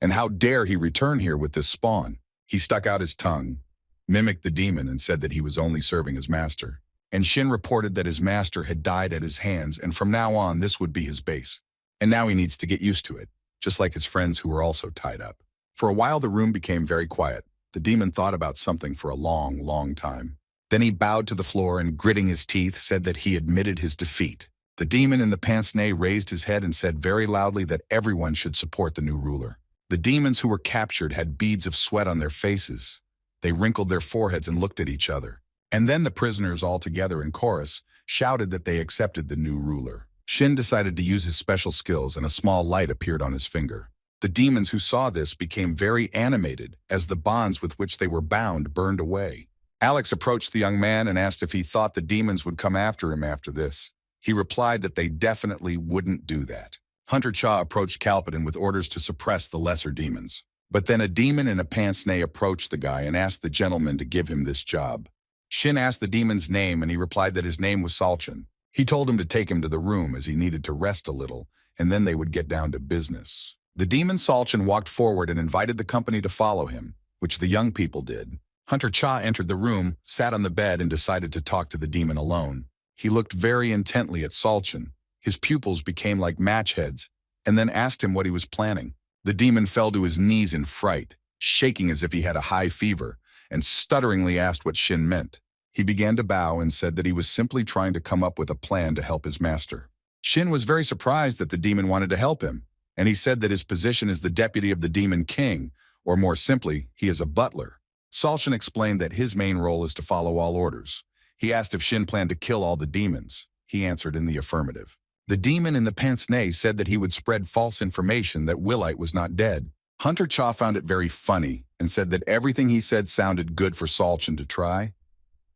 and how dare he return here with this spawn. He stuck out his tongue, mimicked the demon, and said that he was only serving his master. And Shin reported that his master had died at his hands, and from now on this would be his base. And now he needs to get used to it, just like his friends who were also tied up. For a while the room became very quiet. The demon thought about something for a long, long time. Then he bowed to the floor and, gritting his teeth, said that he admitted his defeat. The demon in the pince-nez raised his head and said very loudly that everyone should support the new ruler. The demons who were captured had beads of sweat on their faces. They wrinkled their foreheads and looked at each other. And then the prisoners, all together in chorus, shouted that they accepted the new ruler. Shin decided to use his special skills, and a small light appeared on his finger. The demons who saw this became very animated as the bonds with which they were bound burned away. Alex approached the young man and asked if he thought the demons would come after him after this. He replied that they definitely wouldn't do that. Hunter Cha approached Kalpadin with orders to suppress the lesser demons. But then a demon in a pince-nez approached the guy and asked the gentleman to give him this job. Shin asked the demon's name, and he replied that his name was Salchin. He told him to take him to the room as he needed to rest a little, and then they would get down to business. The demon Salchin walked forward and invited the company to follow him, which the young people did. Hunter Cha entered the room, sat on the bed, and decided to talk to the demon alone. He looked very intently at Salchin. His pupils became like match heads, and then asked him what he was planning. The demon fell to his knees in fright, shaking as if he had a high fever, and stutteringly asked what Shin meant. He began to bow and said that he was simply trying to come up with a plan to help his master. Shin was very surprised that the demon wanted to help him, and he said that his position is the deputy of the Demon King, or more simply, he is a butler. Salchin explained that his main role is to follow all orders. He asked if Shin planned to kill all the demons. He answered in the affirmative. The demon in the pince-nez said that he would spread false information that Willite was not dead. Hunter Cha found it very funny and said that everything he said sounded good for Salchin to try,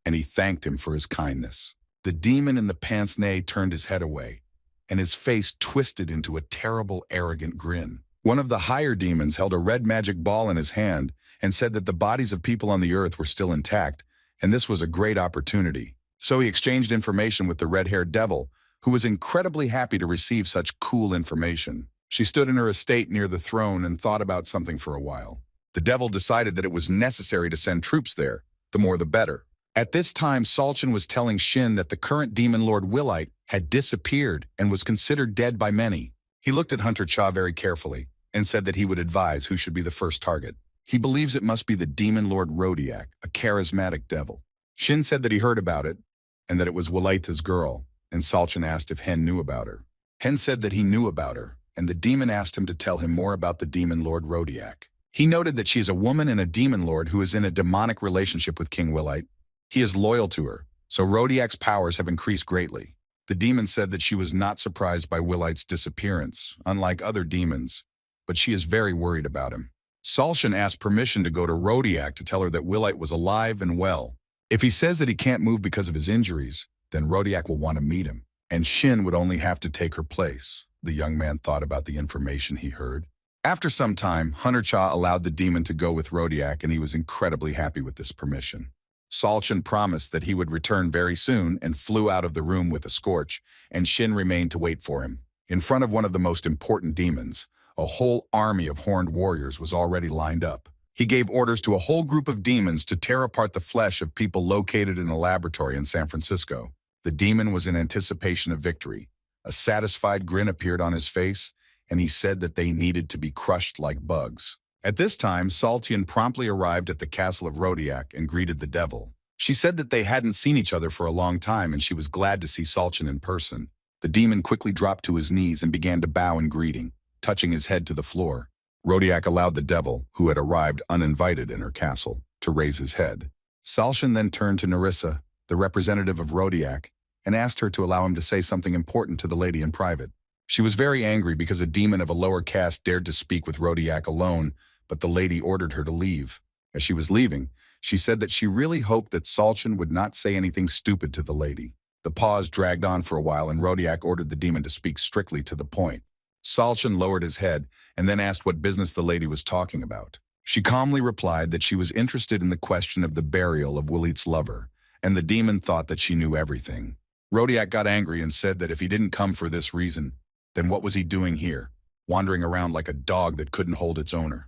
and he thanked him for his kindness. The demon in the pince-nez turned his head away, and his face twisted into a terrible, arrogant grin. One of the higher demons held a red magic ball in his hand and said that the bodies of people on the earth were still intact, and this was a great opportunity. So he exchanged information with the red-haired devil, who was incredibly happy to receive such cool information. She stood in her estate near the throne and thought about something for a while. The devil decided that it was necessary to send troops there, the more the better. At this time, Salchin was telling Shin that the current Demon Lord Willite had disappeared and was considered dead by many. He looked at Hunter Cha very carefully and said that he would advise who should be the first target. He believes it must be the Demon Lord Rodiak, a charismatic devil. Shin said that he heard about it and that it was Willite's girl, and Salchin asked if Hen knew about her. Hen said that he knew about her, and the demon asked him to tell him more about the Demon Lord Rodiak. He noted that she is a woman and a demon lord who is in a demonic relationship with King Willite. He is loyal to her, so Rodiak's powers have increased greatly. The demon said that she was not surprised by Willite's disappearance, unlike other demons, but she is very worried about him. Salchin asked permission to go to Rodiak to tell her that Willite was alive and well. If he says that he can't move because of his injuries, then Rodiak will want to meet him, and Shin would only have to take her place. The young man thought about the information he heard. After some time, Hunter Cha allowed the demon to go with Rodiak, and he was incredibly happy with this permission. Salchin promised that he would return very soon and flew out of the room with a scorch, and Shin remained to wait for him. In front of one of the most important demons, a whole army of horned warriors was already lined up. He gave orders to a whole group of demons to tear apart the flesh of people located in a laboratory in San Francisco. The demon was in anticipation of victory. A satisfied grin appeared on his face, and he said that they needed to be crushed like bugs. At this time, Saltian promptly arrived at the castle of Rodiak and greeted the devil. She said that they hadn't seen each other for a long time, and she was glad to see Salchin in person. The demon quickly dropped to his knees and began to bow in greeting, touching his head to the floor. Rodiak allowed the devil, who had arrived uninvited in her castle, to raise his head. Salchin then turned to Narissa, the representative of Rodiak, and asked her to allow him to say something important to the lady in private. She was very angry because a demon of a lower caste dared to speak with Rodiak alone, but the lady ordered her to leave. As she was leaving, she said that she really hoped that Salchin would not say anything stupid to the lady. The pause dragged on for a while, and Rodiak ordered the demon to speak strictly to the point. Salchin lowered his head and then asked what business the lady was talking about. She calmly replied that she was interested in the question of the burial of Willite's lover, and the demon thought that she knew everything. Rodiak got angry and said that if he didn't come for this reason, then what was he doing here, wandering around like a dog that couldn't hold its owner?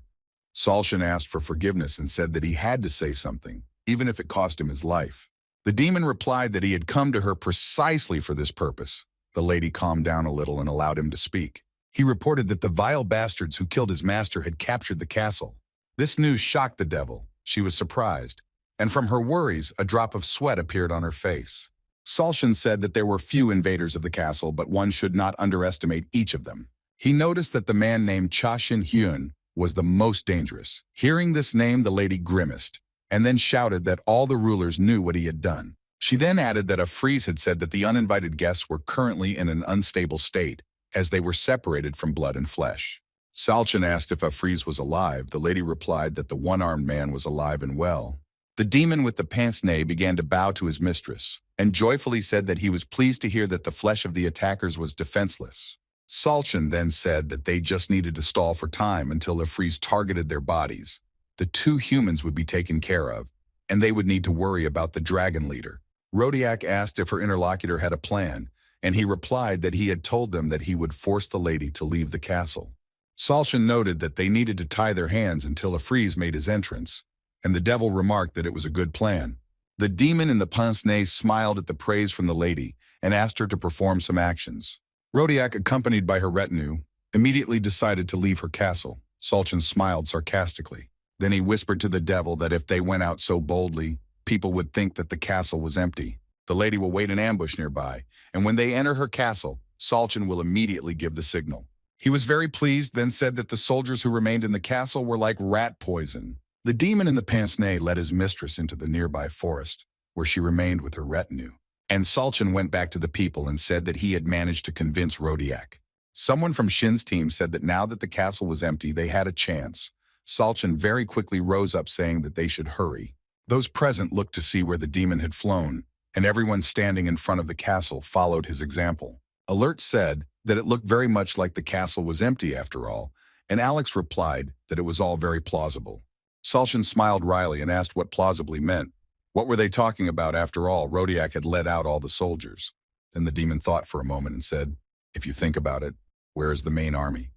Salchin asked for forgiveness and said that he had to say something, even if it cost him his life. The demon replied that he had come to her precisely for this purpose. The lady calmed down a little and allowed him to speak. He reported that the vile bastards who killed his master had captured the castle. This news shocked the devil. She was surprised, and from her worries, a drop of sweat appeared on her face. Salchin said that there were few invaders of the castle, but one should not underestimate each of them. He noticed that the man named Cha Shin-hyun was the most dangerous. Hearing this name, the lady grimaced, and then shouted that all the rulers knew what he had done. She then added that a Freeze had said that the uninvited guests were currently in an unstable state, as they were separated from blood and flesh. Salchin asked if a Freeze was alive. The lady replied that the one-armed man was alive and well. The demon with the pince-nez began to bow to his mistress, and joyfully said that he was pleased to hear that the flesh of the attackers was defenseless. Salchin then said that they just needed to stall for time until the Freeze targeted their bodies. The two humans would be taken care of, and they would need to worry about the dragon leader. Rodiak asked if her interlocutor had a plan, and he replied that he had told them that he would force the lady to leave the castle. Salchin noted that they needed to tie their hands until a Freeze made his entrance, and the devil remarked that it was a good plan. The demon in the pince-nez smiled at the praise from the lady and asked her to perform some actions. Rodiak, accompanied by her retinue, immediately decided to leave her castle. Salchin smiled sarcastically. Then he whispered to the devil that if they went out so boldly, people would think that the castle was empty. The lady will wait in ambush nearby, and when they enter her castle, Salchin will immediately give the signal. He was very pleased, then said that the soldiers who remained in the castle were like rat poison. The demon in the pince-nez led his mistress into the nearby forest, where she remained with her retinue. And Salchin went back to the people and said that he had managed to convince Rodiak. Someone from Shin's team said that now that the castle was empty, they had a chance. Salchin very quickly rose up, saying that they should hurry. Those present looked to see where the demon had flown, and everyone standing in front of the castle followed his example. Alert said that it looked very much like the castle was empty after all, and Alex replied that it was all very plausible. Salchin smiled wryly and asked what plausibly meant. What were they talking about after all? Rodiak had led out all the soldiers. Then the demon thought for a moment and said, "If you think about it, where is the main army?"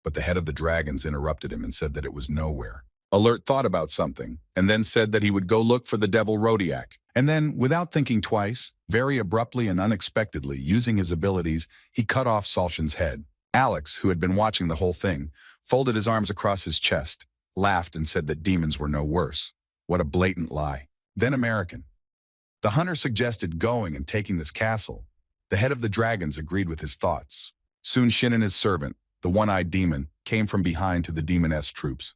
But the head of the dragons interrupted him and said that it was nowhere. Alert thought about something, and then said that he would go look for the devil Rodiak. And then, without thinking twice, very abruptly and unexpectedly, using his abilities, he cut off Salshin's head. Alex, who had been watching the whole thing, folded his arms across his chest, laughed and said that demons were no worse. What a blatant lie. Then American. The hunter suggested going and taking this castle. The head of the dragons agreed with his thoughts. Soon Shin and his servant, the one-eyed demon, came from behind to the demoness troops.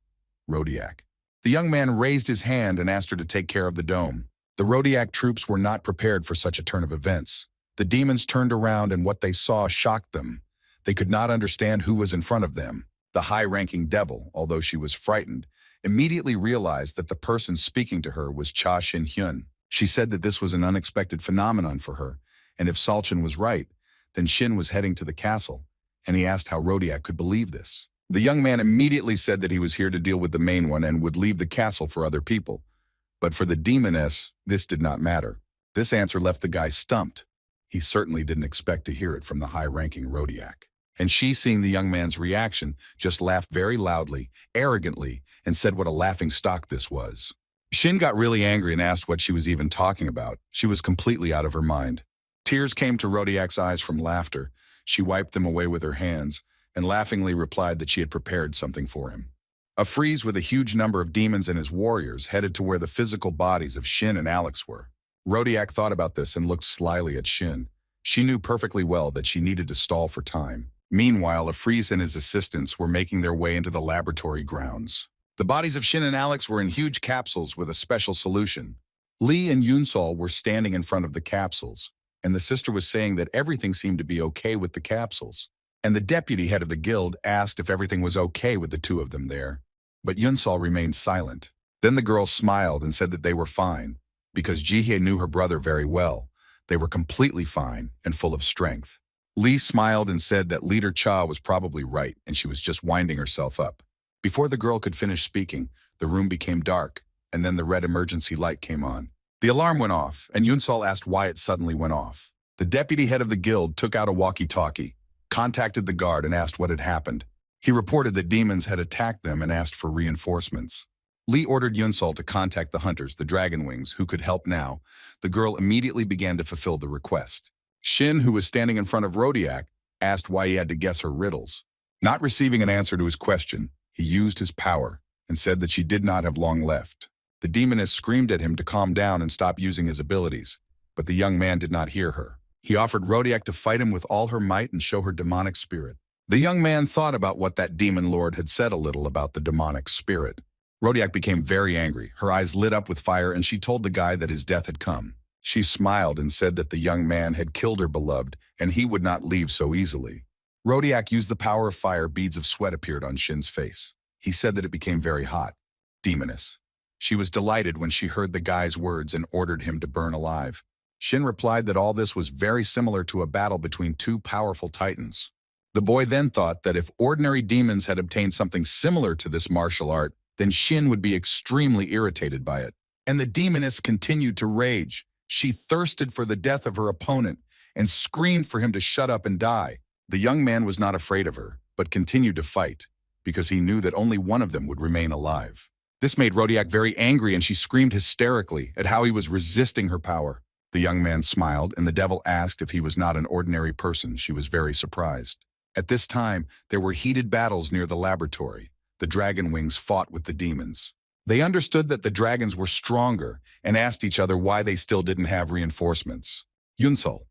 Rodiak. The young man raised his hand and asked her to take care of the dome. The Rodiak troops were not prepared for such a turn of events. The demons turned around and what they saw shocked them. They could not understand who was in front of them. The high-ranking devil, although she was frightened, immediately realized that the person speaking to her was Cha Shin-hyun. She said that this was an unexpected phenomenon for her, and if Salchin was right, then Shin was heading to the castle, and he asked how Rodiak could believe this. The young man immediately said that he was here to deal with the main one and would leave the castle for other people. But for the demoness, this did not matter. This answer left the guy stumped. He certainly didn't expect to hear it from the high-ranking Rodiak. And she, seeing the young man's reaction, just laughed very loudly, arrogantly, and said what a laughing stock this was. Shin got really angry and asked what she was even talking about. She was completely out of her mind. Tears came to Rodiak's eyes from laughter. She wiped them away with her hands, and laughingly replied that she had prepared something for him. A frieze with a huge number of demons and his warriors headed to where the physical bodies of Shin and Alex were. Rodiak thought about this and looked slyly at Shin. She knew perfectly well that she needed to stall for time. Meanwhile, a frieze and his assistants were making their way into the laboratory grounds. The bodies of Shin and Alex were in huge capsules with a special solution. Lee and Yunsol were standing in front of the capsules, and the sister was saying that everything seemed to be okay with the capsules. And the deputy head of the guild asked if everything was okay with the two of them there. But Yunsol remained silent. Then the girl smiled and said that they were fine, because Jihye knew her brother very well. They were completely fine and full of strength. Lee smiled and said that Leader Cha was probably right and she was just winding herself up. Before the girl could finish speaking, the room became dark, and then the red emergency light came on. The alarm went off, and Yunsol asked why it suddenly went off. The deputy head of the guild took out a walkie-talkie, contacted the guard and asked what had happened. He reported that demons had attacked them and asked for reinforcements. Lee ordered Yunsol to contact the hunters, the Dragon Wings, who could help now. The girl immediately began to fulfill the request. Shin, who was standing in front of Rodiak, asked why he had to guess her riddles. Not receiving an answer to his question, he used his power and said that she did not have long left. The demoness screamed at him to calm down and stop using his abilities, but the young man did not hear her. He offered Rodiak to fight him with all her might and show her demonic spirit. The young man thought about what that demon lord had said a little about the demonic spirit. Rodiak became very angry. Her eyes lit up with fire, and she told the guy that his death had come. She smiled and said that the young man had killed her beloved, and he would not leave so easily. Rodiak used the power of fire. Beads of sweat appeared on Shin's face. He said that it became very hot. Demoness. She was delighted when she heard the guy's words and ordered him to burn alive. Shin replied that all this was very similar to a battle between two powerful titans. The boy then thought that if ordinary demons had obtained something similar to this martial art, then Shin would be extremely irritated by it. And the demoness continued to rage. She thirsted for the death of her opponent and screamed for him to shut up and die. The young man was not afraid of her, but continued to fight, because he knew that only one of them would remain alive. This made Rodiak very angry, and she screamed hysterically at how he was resisting her power. The young man smiled, and the devil asked if he was not an ordinary person. She was very surprised. At this time, there were heated battles near the laboratory. The dragon wings fought with the demons. They understood that the dragons were stronger and asked each other why they still didn't have reinforcements. Yunsol.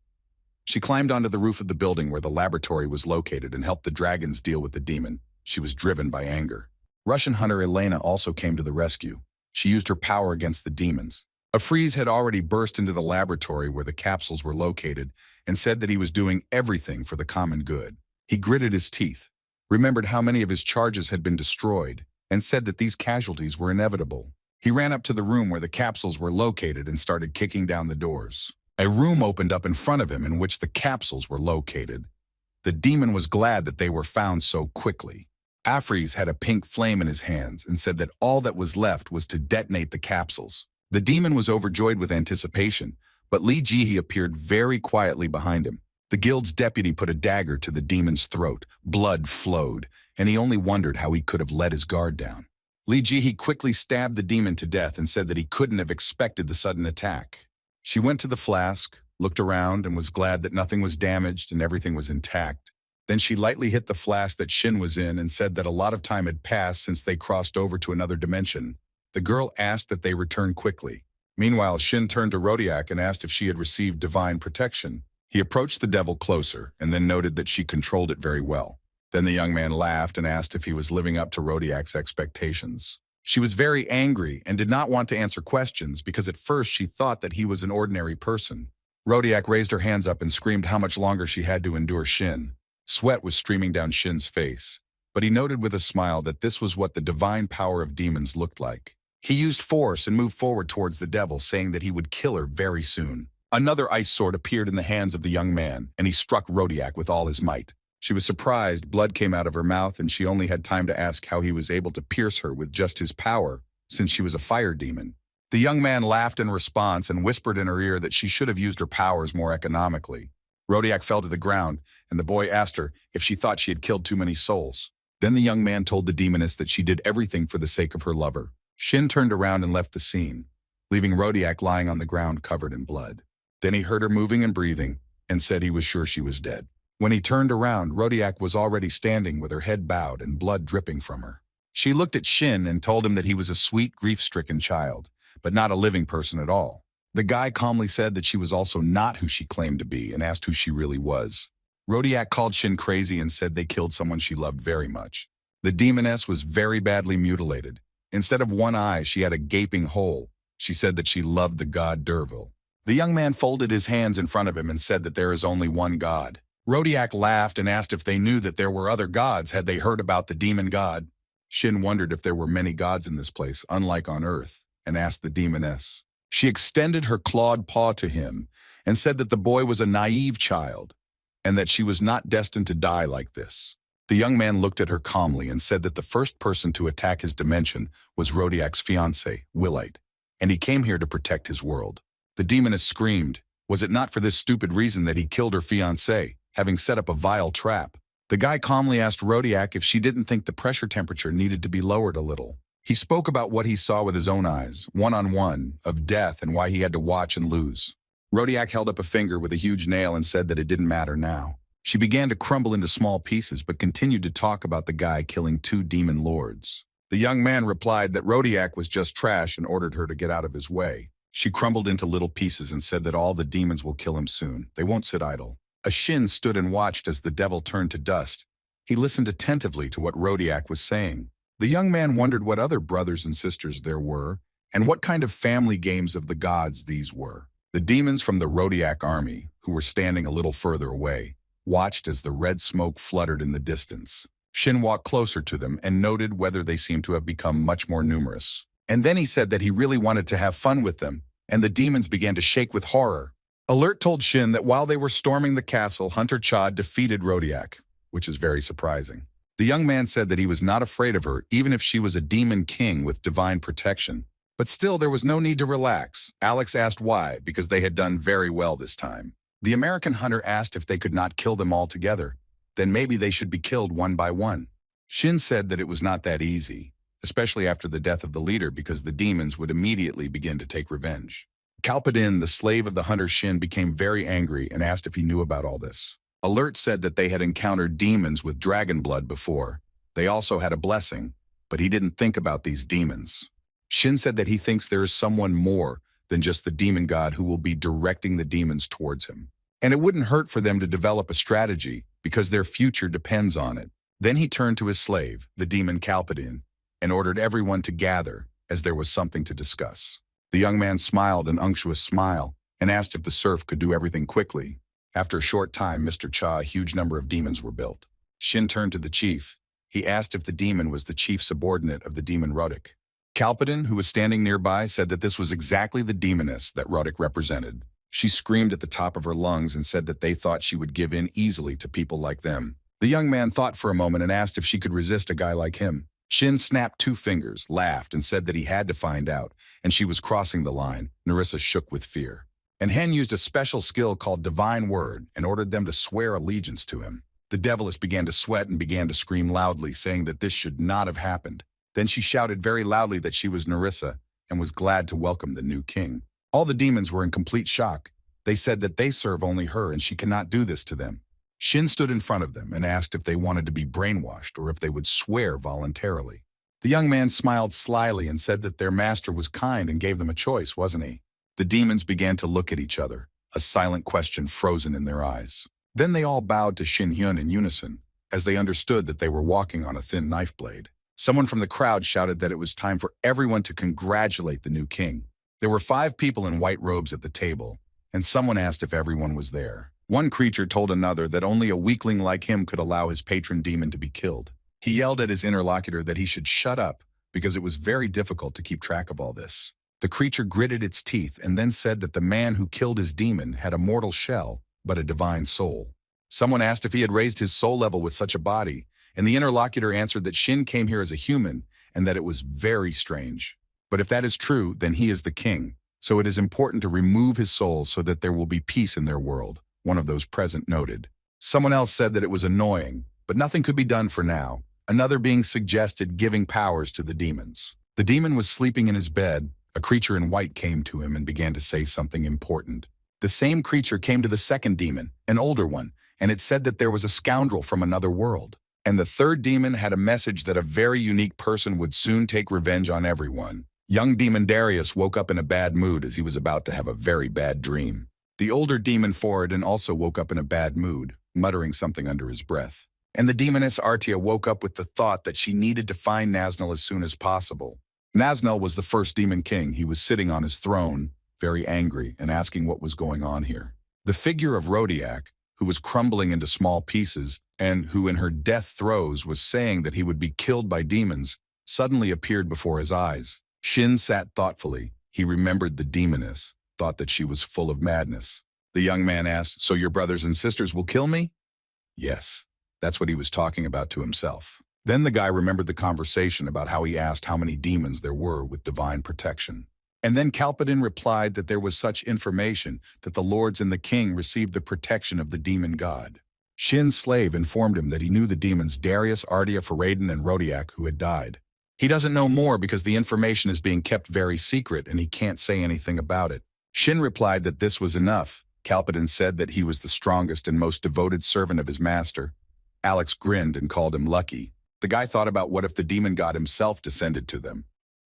She climbed onto the roof of the building where the laboratory was located and helped the dragons deal with the demon. She was driven by anger. Russian hunter Elena also came to the rescue. She used her power against the demons. A frieze had already burst into the laboratory where the capsules were located and said that he was doing everything for the common good. He gritted his teeth, remembered how many of his charges had been destroyed, and said that these casualties were inevitable. He ran up to the room where the capsules were located and started kicking down the doors. A room opened up in front of him in which the capsules were located. The demon was glad that they were found so quickly. Afreeze had a pink flame in his hands and said that all that was left was to detonate the capsules. The demon was overjoyed with anticipation, but Lee Jihee appeared very quietly behind him. The guild's deputy put a dagger to the demon's throat. Blood flowed, and he only wondered how he could have let his guard down. Li Jihe quickly stabbed the demon to death and said that he couldn't have expected the sudden attack. She went to the flask, looked around, and was glad that nothing was damaged and everything was intact. Then she lightly hit the flask that Shin was in and said that a lot of time had passed since they crossed over to another dimension. The girl asked that they return quickly. Meanwhile, Shin turned to Rodiak and asked if she had received divine protection. He approached the devil closer and then noted that she controlled it very well. Then the young man laughed and asked if he was living up to Rodiak's expectations. She was very angry and did not want to answer questions because at first she thought that he was an ordinary person. Rodiak raised her hands up and screamed how much longer she had to endure Shin. Sweat was streaming down Shin's face, but he noted with a smile that this was what the divine power of demons looked like. He used force and moved forward towards the devil, saying that he would kill her very soon. Another ice sword appeared in the hands of the young man, and he struck Rodiak with all his might. She was surprised, blood came out of her mouth, and she only had time to ask how he was able to pierce her with just his power, since she was a fire demon. The young man laughed in response and whispered in her ear that she should have used her powers more economically. Rodiak fell to the ground, and the boy asked her if she thought she had killed too many souls. Then the young man told the demoness that she did everything for the sake of her lover. Shin turned around and left the scene, leaving Rodiak lying on the ground covered in blood. Then he heard her moving and breathing, and said he was sure she was dead. When he turned around, Rodiak was already standing with her head bowed and blood dripping from her. She looked at Shin and told him that he was a sweet, grief-stricken child, but not a living person at all. The guy calmly said that she was also not who she claimed to be and asked who she really was. Rodiak called Shin crazy and said they killed someone she loved very much. The demoness was very badly mutilated. Instead of one eye, she had a gaping hole. She said that she loved the god Devour. The young man folded his hands in front of him and said that there is only one god. Rodiak laughed and asked if they knew that there were other gods. Had they heard about the demon god? Shin wondered if there were many gods in this place, unlike on Earth, and asked the demoness. She extended her clawed paw to him and said that the boy was a naive child and that she was not destined to die like this. The young man looked at her calmly and said that the first person to attack his dimension was Rodiak's fiancée, Willite, and he came here to protect his world. The demoness screamed. Was it not for this stupid reason that he killed her fiancé, having set up a vile trap? The guy calmly asked Rodiak if she didn't think the pressure temperature needed to be lowered a little. He spoke about what he saw with his own eyes, one-on-one, of death and why he had to watch and lose. Rodiak held up a finger with a huge nail and said that it didn't matter now. She began to crumble into small pieces but continued to talk about the guy killing 2 demon lords. The young man replied that Rodiak was just trash and ordered her to get out of his way. She crumbled into little pieces and said that all the demons will kill him soon. They won't sit idle. A Shin stood and watched as the devil turned to dust. He listened attentively to what Rodiak was saying. The young man wondered what other brothers and sisters there were and what kind of family games of the gods these were. The demons from the Rodiak army, who were standing a little further away, watched as the red smoke fluttered in the distance. Shin walked closer to them and noted whether they seemed to have become much more numerous. And then he said that he really wanted to have fun with them, and the demons began to shake with horror. Alert told Shin that while they were storming the castle, Hunter Cha defeated Rodiak, which is very surprising. The young man said that he was not afraid of her, even if she was a demon king with divine protection. But still, there was no need to relax. Alex asked why, because they had done very well this time. The American hunter asked if they could not kill them all together. Then maybe they should be killed one by one. Shin said that it was not that easy, especially after the death of the leader, because the demons would immediately begin to take revenge. Kalpadin, the slave of the hunter Shin, became very angry and asked if he knew about all this. Alert said that they had encountered demons with dragon blood before. They also had a blessing, but he didn't think about these demons. Shin said that he thinks there is someone more than just the demon god who will be directing the demons towards him. And it wouldn't hurt for them to develop a strategy because their future depends on it. Then he turned to his slave, the demon Kalpadin, and ordered everyone to gather as there was something to discuss. The young man smiled an unctuous smile and asked if the serf could do everything quickly. After a short time, Mr. Cha, a huge number of demons were built. Shin turned to the chief. He asked if the demon was the chief subordinate of the demon Rodic. Kalpadin, who was standing nearby, said that this was exactly the demoness that Rodic represented. She screamed at the top of her lungs and said that they thought she would give in easily to people like them. The young man thought for a moment and asked if she could resist a guy like him. Shin snapped 2 fingers, laughed, and said that he had to find out, and she was crossing the line. Narissa shook with fear. And Hen used a special skill called Divine Word and ordered them to swear allegiance to him. The Deviless began to sweat and began to scream loudly, saying that this should not have happened. Then she shouted very loudly that she was Nerissa and was glad to welcome the new king. All the demons were in complete shock. They said that they serve only her and she cannot do this to them. Shin stood in front of them and asked if they wanted to be brainwashed or if they would swear voluntarily. The young man smiled slyly and said that their master was kind and gave them a choice, wasn't he? The demons began to look at each other, a silent question frozen in their eyes. Then they all bowed to Shin Hyun in unison, as they understood that they were walking on a thin knife blade. Someone from the crowd shouted that it was time for everyone to congratulate the new king. There were 5 people in white robes at the table, and someone asked if everyone was there. One creature told another that only a weakling like him could allow his patron demon to be killed. He yelled at his interlocutor that he should shut up because it was very difficult to keep track of all this. The creature gritted its teeth and then said that the man who killed his demon had a mortal shell, but a divine soul. Someone asked if he had raised his soul level with such a body, and the interlocutor answered that Shin came here as a human and that it was very strange. But if that is true, then he is the king, so it is important to remove his soul so that there will be peace in their world, one of those present noted. Someone else said that it was annoying, but nothing could be done for now. Another being suggested giving powers to the demons. The demon was sleeping in his bed. A creature in white came to him and began to say something important. The same creature came to the second demon, an older one, and it said that there was a scoundrel from another world. And the third demon had a message that a very unique person would soon take revenge on everyone. Young demon Darius woke up in a bad mood as he was about to have a very bad dream. The older demon Foradin also woke up in a bad mood, muttering something under his breath. And the demoness Artia woke up with the thought that she needed to find Naznel as soon as possible. Naznel was the first demon king. He was sitting on his throne, very angry, and asking what was going on here. The figure of Rodiak, who was crumbling into small pieces, and who in her death throes was saying that he would be killed by demons, suddenly appeared before his eyes. Shin sat thoughtfully. He remembered the demoness, thought that she was full of madness. The young man asked, "So your brothers and sisters will kill me?" Yes. That's what he was talking about to himself. Then the guy remembered the conversation about how he asked how many demons there were with divine protection. And then Kalpadin replied that there was such information that the lords and the king received the protection of the demon god. Shin's slave informed him that he knew the demons Darius, Artia, Faradin, and Rodiak who had died. He doesn't know more because the information is being kept very secret and he can't say anything about it. Shin replied that this was enough. Kalpadin said that he was the strongest and most devoted servant of his master. Alex grinned and called him lucky. The guy thought about what if the demon god himself descended to them.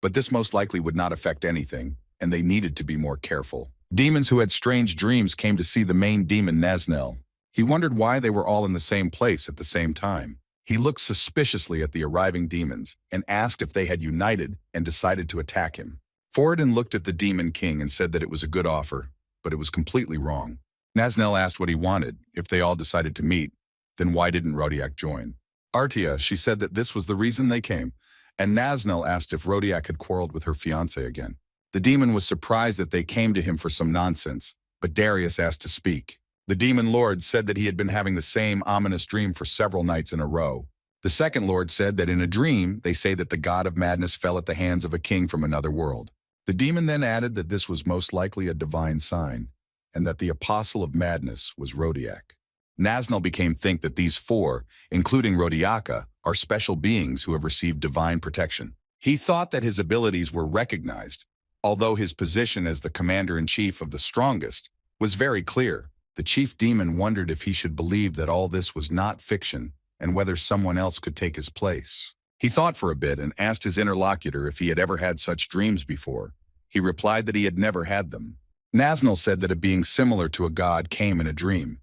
But this most likely would not affect anything, and they needed to be more careful. Demons who had strange dreams came to see the main demon Naznel. He wondered why they were all in the same place at the same time. He looked suspiciously at the arriving demons and asked if they had united and decided to attack him. Foradin looked at the demon king and said that it was a good offer, but it was completely wrong. Naznel asked what he wanted. If they all decided to meet, then why didn't Rodiak join? Artia, she said that this was the reason they came, and Naznel asked if Rodiak had quarreled with her fiancé again. The demon was surprised that they came to him for some nonsense, but Darius asked to speak. The demon lord said that he had been having the same ominous dream for several nights in a row. The second lord said that in a dream, they say that the god of madness fell at the hands of a king from another world. The demon then added that this was most likely a divine sign, and that the apostle of madness was Rodiak. Naznel became think that these 4, including Rodiaka, are special beings who have received divine protection. He thought that his abilities were recognized, although his position as the commander-in-chief of the strongest was very clear. The chief demon wondered if he should believe that all this was not fiction and whether someone else could take his place. He thought for a bit and asked his interlocutor if he had ever had such dreams before. He replied that he had never had them. Naznel said that a being similar to a god came in a dream,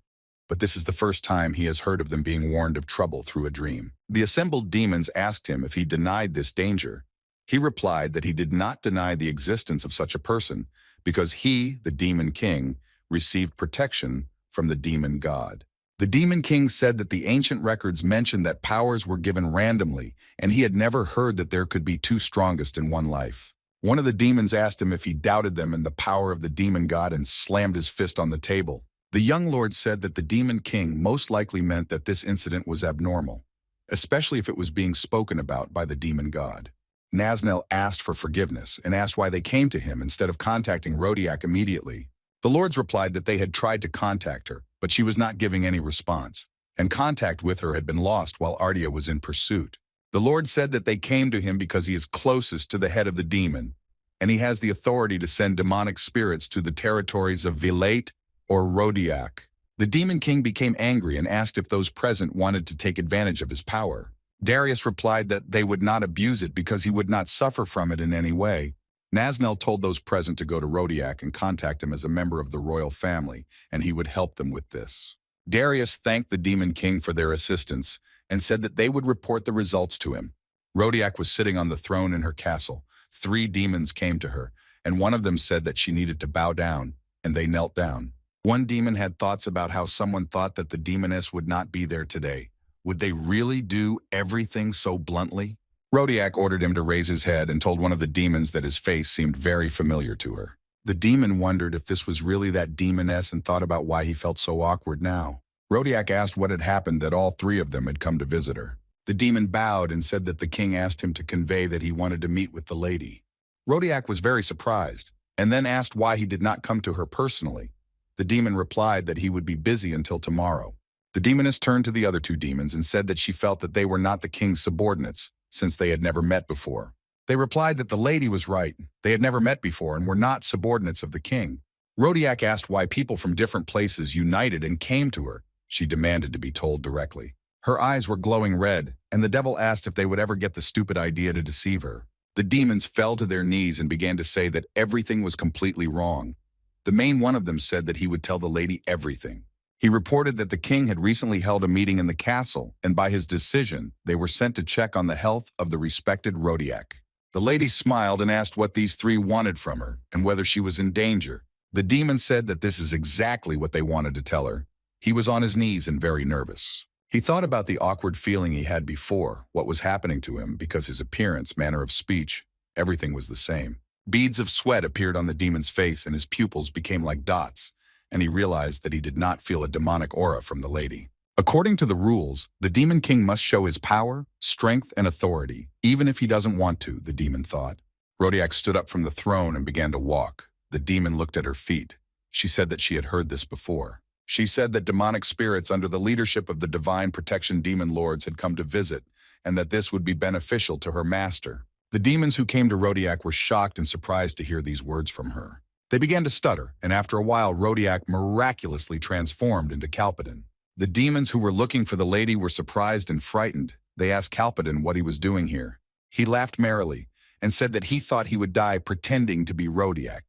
but this is the first time he has heard of them being warned of trouble through a dream. The assembled demons asked him if he denied this danger. He replied that he did not deny the existence of such a person because he, the demon king, received protection from the demon god. The demon king said that the ancient records mentioned that powers were given randomly, and he had never heard that there could be 2 strongest in one life. One of the demons asked him if he doubted them and the power of the demon god and slammed his fist on the table. The young lord said that the demon king most likely meant that this incident was abnormal, especially if it was being spoken about by the demon god. Naznel asked for forgiveness and asked why they came to him instead of contacting Rodiak immediately. The lords replied that they had tried to contact her, but she was not giving any response, and contact with her had been lost while Artia was in pursuit. The Lord said that they came to him because he is closest to the head of the demon, and he has the authority to send demonic spirits to the territories of Vilate or Rodiak. The demon king became angry and asked if those present wanted to take advantage of his power. Darius replied that they would not abuse it because he would not suffer from it in any way. Naznel told those present to go to Rodiak and contact him as a member of the royal family, and he would help them with this. Darius thanked the demon king for their assistance and said that they would report the results to him. Rodiak was sitting on the throne in her castle. 3 demons came to her, and one of them said that she needed to bow down, and they knelt down. One demon had thoughts about how someone thought that the demoness would not be there today. Would they really do everything so bluntly? Rodiak ordered him to raise his head and told one of the demons that his face seemed very familiar to her. The demon wondered if this was really that demoness and thought about why he felt so awkward now. Rodiak asked what had happened that all 3 of them had come to visit her. The demon bowed and said that the king asked him to convey that he wanted to meet with the lady. Rodiak was very surprised, and then asked why he did not come to her personally. The demon replied that he would be busy until tomorrow. The demoness turned to the other 2 demons and said that she felt that they were not the king's subordinates, since they had never met before. They replied that the lady was right. They had never met before and were not subordinates of the king. Rodiak asked why people from different places united and came to her. She demanded to be told directly. Her eyes were glowing red, and the devil asked if they would ever get the stupid idea to deceive her. The demons fell to their knees and began to say that everything was completely wrong. The main one of them said that he would tell the lady everything. He reported that the king had recently held a meeting in the castle, and by his decision, they were sent to check on the health of the respected Rodiak. The lady smiled and asked what these 3 wanted from her, and whether she was in danger. The demon said that this is exactly what they wanted to tell her. He was on his knees and very nervous. He thought about the awkward feeling he had before, what was happening to him because his appearance, manner of speech, everything was the same. Beads of sweat appeared on the demon's face and his pupils became like dots, and he realized that he did not feel a demonic aura from the lady. According to the rules, the demon king must show his power, strength, and authority, even if he doesn't want to, the demon thought. Rodiak stood up from the throne and began to walk. The demon looked at her feet. She said that she had heard this before. She said that demonic spirits under the leadership of the divine protection demon lords had come to visit, and that this would be beneficial to her master. The demons who came to Rodiak were shocked and surprised to hear these words from her. They began to stutter, and after a while Rodiak miraculously transformed into Kalpidin. The demons who were looking for the lady were surprised and frightened. They asked Kalpidin what he was doing here. He laughed merrily and said that he thought he would die pretending to be Rodiak,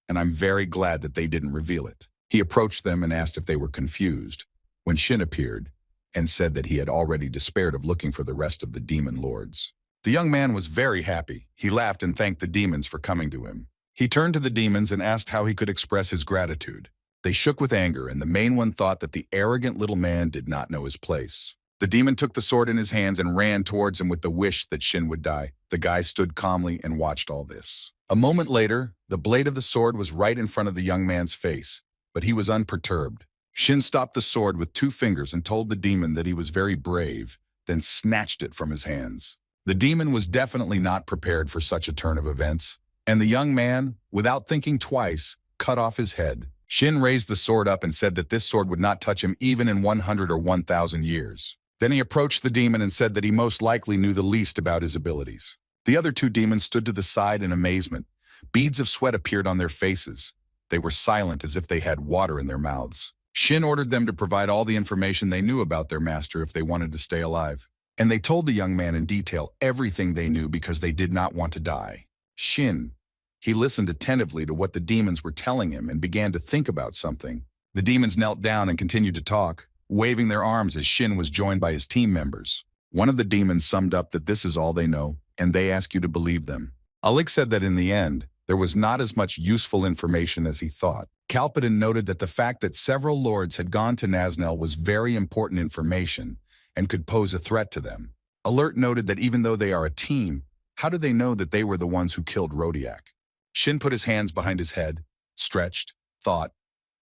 and I'm very glad that they didn't reveal it. He approached them and asked if they were confused, when Shin appeared and said that he had already despaired of looking for the rest of the demon lords. The young man was very happy. He laughed and thanked the demons for coming to him. He turned to the demons and asked how he could express his gratitude. They shook with anger, and the main one thought that the arrogant little man did not know his place. The demon took the sword in his hands and ran towards him with the wish that Shin would die. The guy stood calmly and watched all this. A moment later, the blade of the sword was right in front of the young man's face, but he was unperturbed. Shin stopped the sword with 2 fingers and told the demon that he was very brave, then snatched it from his hands. The demon was definitely not prepared for such a turn of events, and the young man, without thinking twice, cut off his head. Shin raised the sword up and said that this sword would not touch him even in 100 or 1,000 years. Then he approached the demon and said that he most likely knew the least about his abilities. The other 2 demons stood to the side in amazement. Beads of sweat appeared on their faces. They were silent as if they had water in their mouths. Shin ordered them to provide all the information they knew about their master if they wanted to stay alive. And they told the young man in detail everything they knew because they did not want to die. Shin. He listened attentively to what the demons were telling him and began to think about something. The demons knelt down and continued to talk, waving their arms as Shin was joined by his team members. One of the demons summed up that this is all they know, and they ask you to believe them. Alik said that in the end, there was not as much useful information as he thought. Kalpidin noted that the fact that several lords had gone to Naznel was very important information and could pose a threat to them. Alert noted that even though they are a team, how do they know that they were the ones who killed Rodiak? Shin put his hands behind his head, stretched, thought,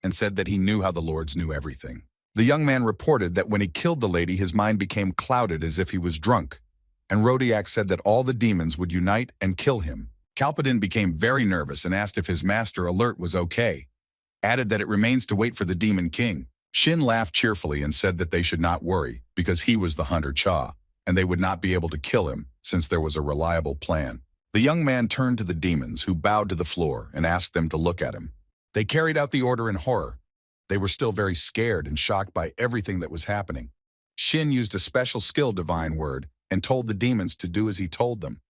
and said that he knew how the lords knew everything. The young man reported that when he killed the lady, his mind became clouded as if he was drunk, and Rodiak said that all the demons would unite and kill him. Kalpidin became very nervous and asked if his master Alert was okay, added that it remains to wait for the demon king. Shin laughed cheerfully and said that they should not worry because he was the hunter Cha, and they would not be able to kill him since there was a reliable plan. The young man turned to the demons, who bowed to the floor and asked them to look at him. They carried out the order in horror. They were still very scared and shocked by everything that was happening. Shin used a special skill, Divine Word, and told the demons to do as he told them.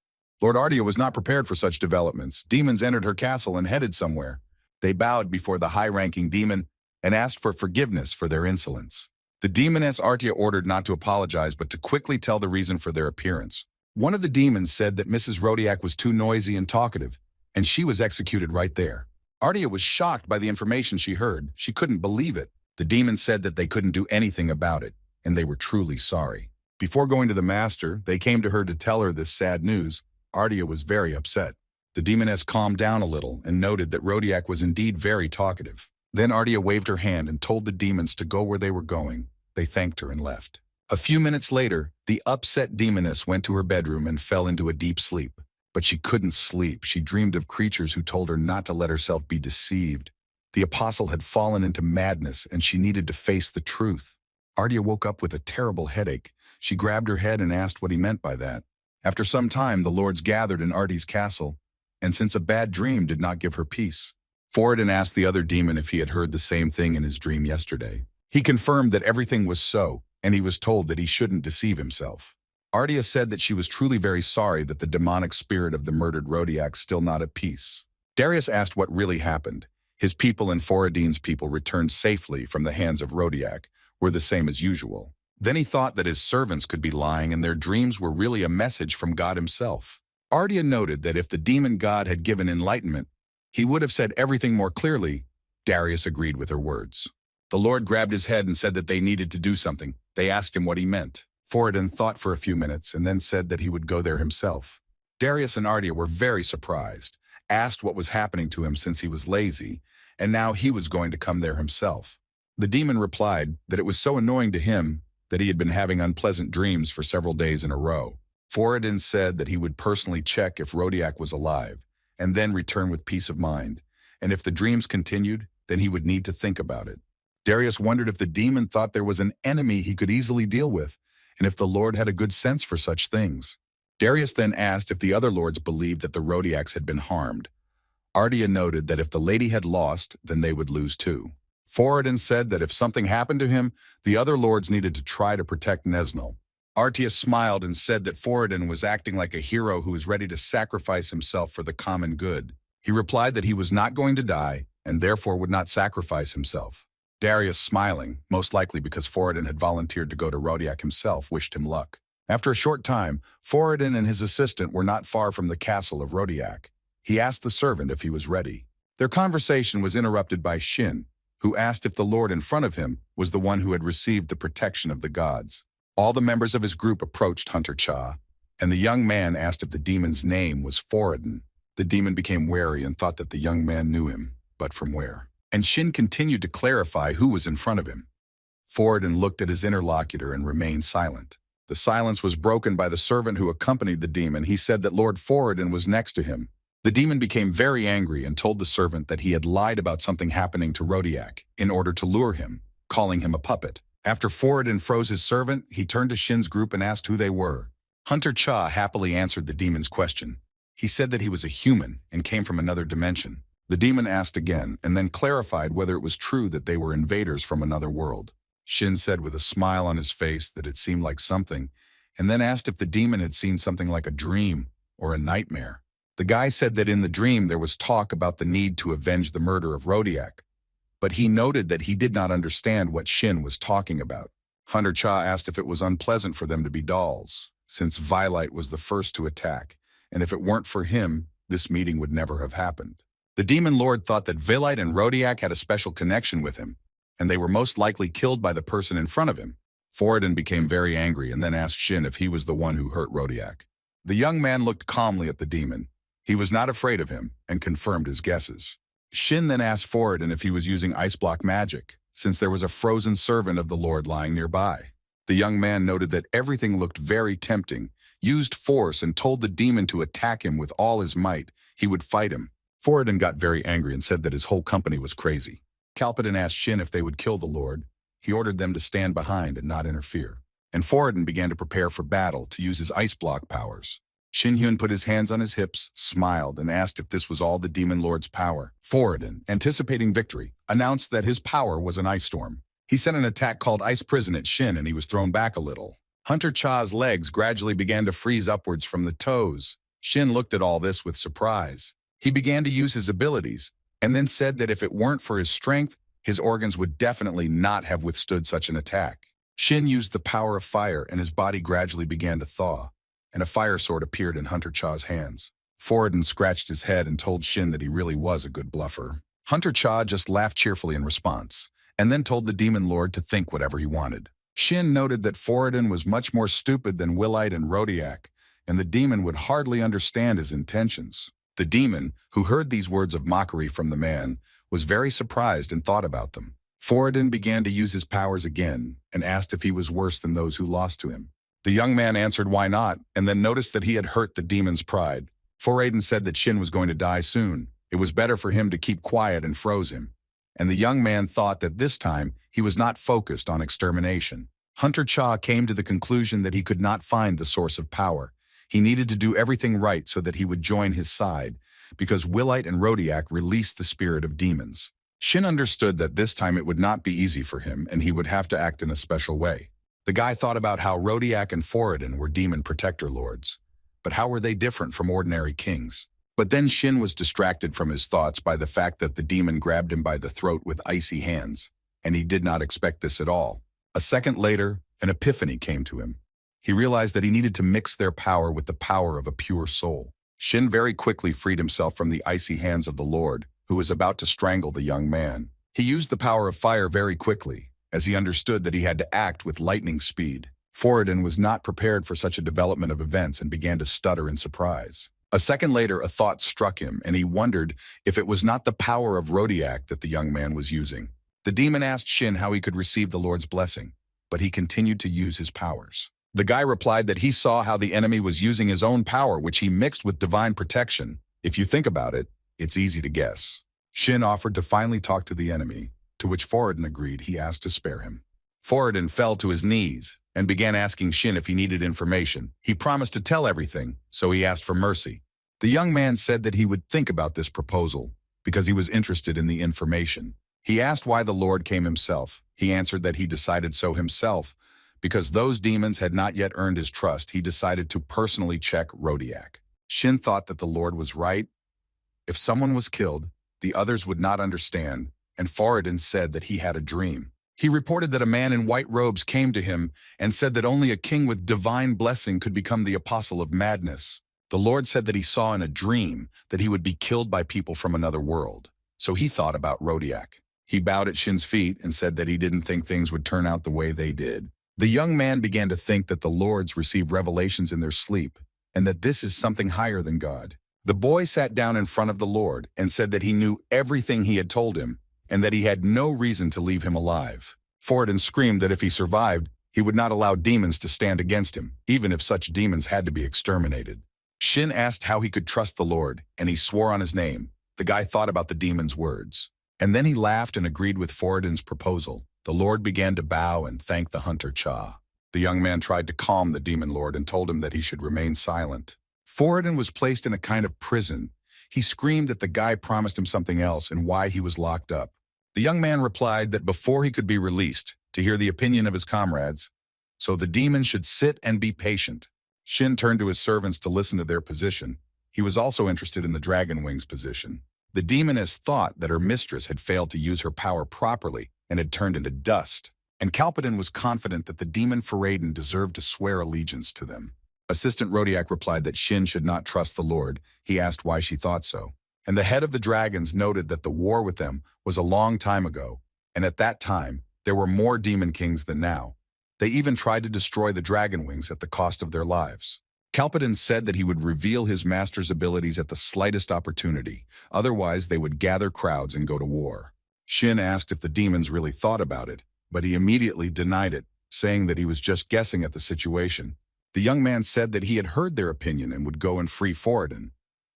Lord Ardea was not prepared for such developments. Demons entered her castle and headed somewhere. They bowed before the high-ranking demon and asked for forgiveness for their insolence. The demoness Ardea ordered not to apologize but to quickly tell the reason for their appearance. One of the demons said that Mrs. Rodiak was too noisy and talkative, and she was executed right there. Ardea was shocked by the information she heard. She couldn't believe it. The demon said that they couldn't do anything about it, and they were truly sorry. Before going to the master, they came to her to tell her this sad news. Ardea was very upset. The demoness calmed down a little and noted that Rodiak was indeed very talkative. Then Ardea waved her hand and told the demons to go where they were going. They thanked her and left. A few minutes later, the upset demoness went to her bedroom and fell into a deep sleep. But she couldn't sleep. She dreamed of creatures who told her not to let herself be deceived. The apostle had fallen into madness, and she needed to face the truth. Ardea woke up with a terrible headache. She grabbed her head and asked what he meant by that. After some time, the lords gathered in Ardea's castle, and since a bad dream did not give her peace, Foradin asked the other demon if he had heard the same thing in his dream yesterday. He confirmed that everything was so, and he was told that he shouldn't deceive himself. Ardea said that she was truly very sorry that the demonic spirit of the murdered Rodiak still not at peace. Darius asked what really happened. His people and Foradin's people returned safely from the hands of Rodiak, were the same as usual. Then he thought that his servants could be lying and their dreams were really a message from God himself. Ardea noted that if the demon god had given enlightenment, he would have said everything more clearly. Darius agreed with her words. The Lord grabbed his head and said that they needed to do something. They asked him what he meant. Foradin thought for a few minutes and then said that he would go there himself. Darius and Ardea were very surprised, asked what was happening to him since he was lazy, and now he was going to come there himself. The demon replied that it was so annoying to him that he had been having unpleasant dreams for several days in a row. Foradin said that he would personally check if Rodiak was alive, and then return with peace of mind, and if the dreams continued, then he would need to think about it. Darius wondered if the demon thought there was an enemy he could easily deal with, and if the Lord had a good sense for such things. Darius then asked if the other lords believed that the Rodiaks had been harmed. Ardea noted that if the lady had lost, then they would lose too. Foradin said that if something happened to him, the other lords needed to try to protect Nesnel. Ardea smiled and said that Foradin was acting like a hero who was ready to sacrifice himself for the common good. He replied that he was not going to die and therefore would not sacrifice himself. Darius, smiling, most likely because Foradin had volunteered to go to Rodiak himself, wished him luck. After a short time, Foradin and his assistant were not far from the castle of Rodiak. He asked the servant if he was ready. Their conversation was interrupted by Shin, who asked if the lord in front of him was the one who had received the protection of the gods. All the members of his group approached Hunter Cha, and the young man asked if the demon's name was Foradin. The demon became wary and thought that the young man knew him, but from where? And Shin continued to clarify who was in front of him. Foradin looked at his interlocutor and remained silent. The silence was broken by the servant who accompanied the demon. He said that Lord Foradin was next to him. The demon became very angry and told the servant that he had lied about something happening to Rodiak in order to lure him, calling him a puppet. After Foradin froze his servant, he turned to Shin's group and asked who they were. Hunter Cha happily answered the demon's question. He said that he was a human and came from another dimension. The demon asked again and then clarified whether it was true that they were invaders from another world. Shin said with a smile on his face that it seemed like something, and then asked if the demon had seen something like a dream or a nightmare. The guy said that in the dream there was talk about the need to avenge the murder of Rodiak, but he noted that he did not understand what Shin was talking about. Hunter Cha asked if it was unpleasant for them to be dolls, since Vilite was the first to attack, and if it weren't for him, this meeting would never have happened. The demon lord thought that Vilite and Rodiak had a special connection with him, and they were most likely killed by the person in front of him. Foradin became very angry and then asked Shin if he was the one who hurt Rodiak. The young man looked calmly at the demon. He was not afraid of him and confirmed his guesses. Shin then asked Foradin if he was using ice block magic, since there was a frozen servant of the Lord lying nearby. The young man noted that everything looked very tempting, used force and told the demon to attack him with all his might. He would fight him. Foradin got very angry and said that his whole company was crazy. Kalpadin asked Shin if they would kill the Lord. He ordered them to stand behind and not interfere. and Foradin began to prepare for battle to use his ice block powers. Shin Hyun put his hands on his hips, smiled, and asked if this was all the Demon Lord's power. Foradin, anticipating victory, announced that his power was an ice storm. He sent an attack called Ice Prison at Shin, and he was thrown back a little. Hunter Cha's legs gradually began to freeze upwards from the toes. Shin looked at all this with surprise. He began to use his abilities, and then said that if it weren't for his strength, his organs would definitely not have withstood such an attack. Shin used the power of fire, and his body gradually began to thaw, and a fire sword appeared in Hunter Cha's hands. Foradin scratched his head and told Shin that he really was a good bluffer. Hunter Cha just laughed cheerfully in response, and then told the Demon Lord to think whatever he wanted. Shin noted that Foradin was much more stupid than Willite and Rodiak, and the demon would hardly understand his intentions. The demon, who heard these words of mockery from the man, was very surprised and thought about them. Foradin began to use his powers again and asked if he was worse than those who lost to him. The young man answered why not, and then noticed that he had hurt the demon's pride. Foradin said that Shin was going to die soon. It was better for him to keep quiet and froze him. And the young man thought that this time he was not focused on extermination. Hunter Cha came to the conclusion that he could not find the source of power. He needed to do everything right so that he would join his side, because Willite and Rodiak released the spirit of demons. Shin understood that this time it would not be easy for him, and he would have to act in a special way. The guy thought about how Rodiak and Foradin were demon protector lords. But how were they different from ordinary kings? But then Shin was distracted from his thoughts by the fact that the demon grabbed him by the throat with icy hands, and he did not expect this at all. A second later, an epiphany came to him. He realized that he needed to mix their power with the power of a pure soul. Shin very quickly freed himself from the icy hands of the Lord, who was about to strangle the young man. He used the power of fire very quickly, as he understood that he had to act with lightning speed. Foradin was not prepared for such a development of events and began to stutter in surprise. A second later, a thought struck him, and he wondered if it was not the power of Rodiak that the young man was using. The demon asked Shin how he could receive the Lord's blessing, but he continued to use his powers. The guy replied that he saw how the enemy was using his own power, which he mixed with divine protection. If you think about it, it's easy to guess. Shin offered to finally talk to the enemy, to which Foradin agreed. He asked to spare him. Foradin fell to his knees and began asking Shin if he needed information. He promised to tell everything, so he asked for mercy. The young man said that he would think about this proposal because he was interested in the information. He asked why the Lord came himself. He answered that he decided so himself. Because those demons had not yet earned his trust, he decided to personally check Rodiak. Shin thought that the Lord was right. If someone was killed, the others would not understand, and Foradin said that he had a dream. He reported that a man in white robes came to him and said that only a king with divine blessing could become the apostle of madness. The Lord said that he saw in a dream that he would be killed by people from another world. So he thought about Rodiak. He bowed at Shin's feet and said that he didn't think things would turn out the way they did. The young man began to think that the lords receive revelations in their sleep, and that this is something higher than God. The boy sat down in front of the Lord and said that he knew everything he had told him, and that he had no reason to leave him alive. Foradin screamed that if he survived, he would not allow demons to stand against him, even if such demons had to be exterminated. Shin asked how he could trust the Lord, and he swore on his name. The guy thought about the demon's words. And then he laughed and agreed with Foradin's proposal. The Lord began to bow and thank the Hunter Cha. The young man tried to calm the demon lord and told him that he should remain silent. Foradin was placed in a kind of prison. He screamed that the guy promised him something else and why he was locked up. The young man replied that before he could be released, to hear the opinion of his comrades, so the demon should sit and be patient. Shin turned to his servants to listen to their position. He was also interested in the dragon wing's position. The demoness thought that her mistress had failed to use her power properly and had turned into dust, and Kalpadin was confident that the demon Foradin deserved to swear allegiance to them. Assistant Rodiak replied that Shin should not trust the Lord. He asked why she thought so. And the head of the dragons noted that the war with them was a long time ago, and at that time, there were more demon kings than now. They even tried to destroy the dragon wings at the cost of their lives. Kalpadin said that he would reveal his master's abilities at the slightest opportunity, otherwise they would gather crowds and go to war. Shin asked if the demons really thought about it, but he immediately denied it, saying that he was just guessing at the situation. The young man said that he had heard their opinion and would go and free Foradin.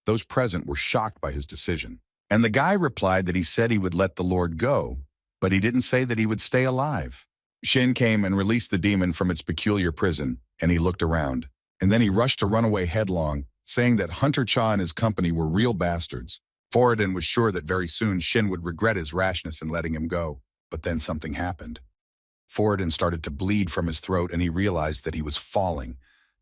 Those present were shocked by his decision. And the guy replied that he said he would let the Lord go, but he didn't say that he would stay alive. Shin came and released the demon from its peculiar prison, and he looked around. And then he rushed to run away headlong, saying that Hunter Cha and his company were real bastards. Foradin was sure that very soon Shin would regret his rashness in letting him go. But then something happened. Foradin started to bleed from his throat, and he realized that he was falling.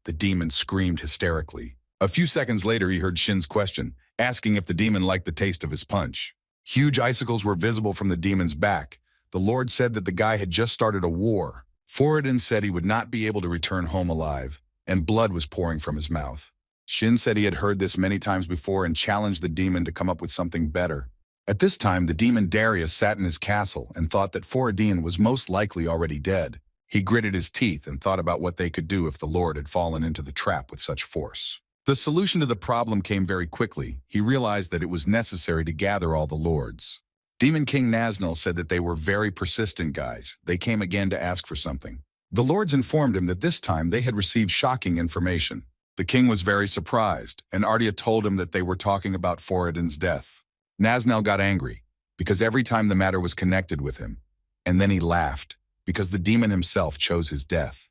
The demon screamed hysterically. A few seconds later, he heard Shin's question, asking if the demon liked the taste of his punch. Huge icicles were visible from the demon's back. The Lord said that the guy had just started a war. Foradin said he would not be able to return home alive, and blood was pouring from his mouth. Shin said he had heard this many times before and challenged the demon to come up with something better. At this time, the demon Darius sat in his castle and thought that Foradin was most likely already dead. He gritted his teeth and thought about what they could do if the Lord had fallen into the trap with such force. The solution to the problem came very quickly. He realized that it was necessary to gather all the lords. Demon King Naznal said that they were very persistent guys. They came again to ask for something. The lords informed him that this time they had received shocking information. The king was very surprised, and Ardea told him that they were talking about Foradin's death. Naznal got angry, because every time the matter was connected with him. And then he laughed, because the demon himself chose his death.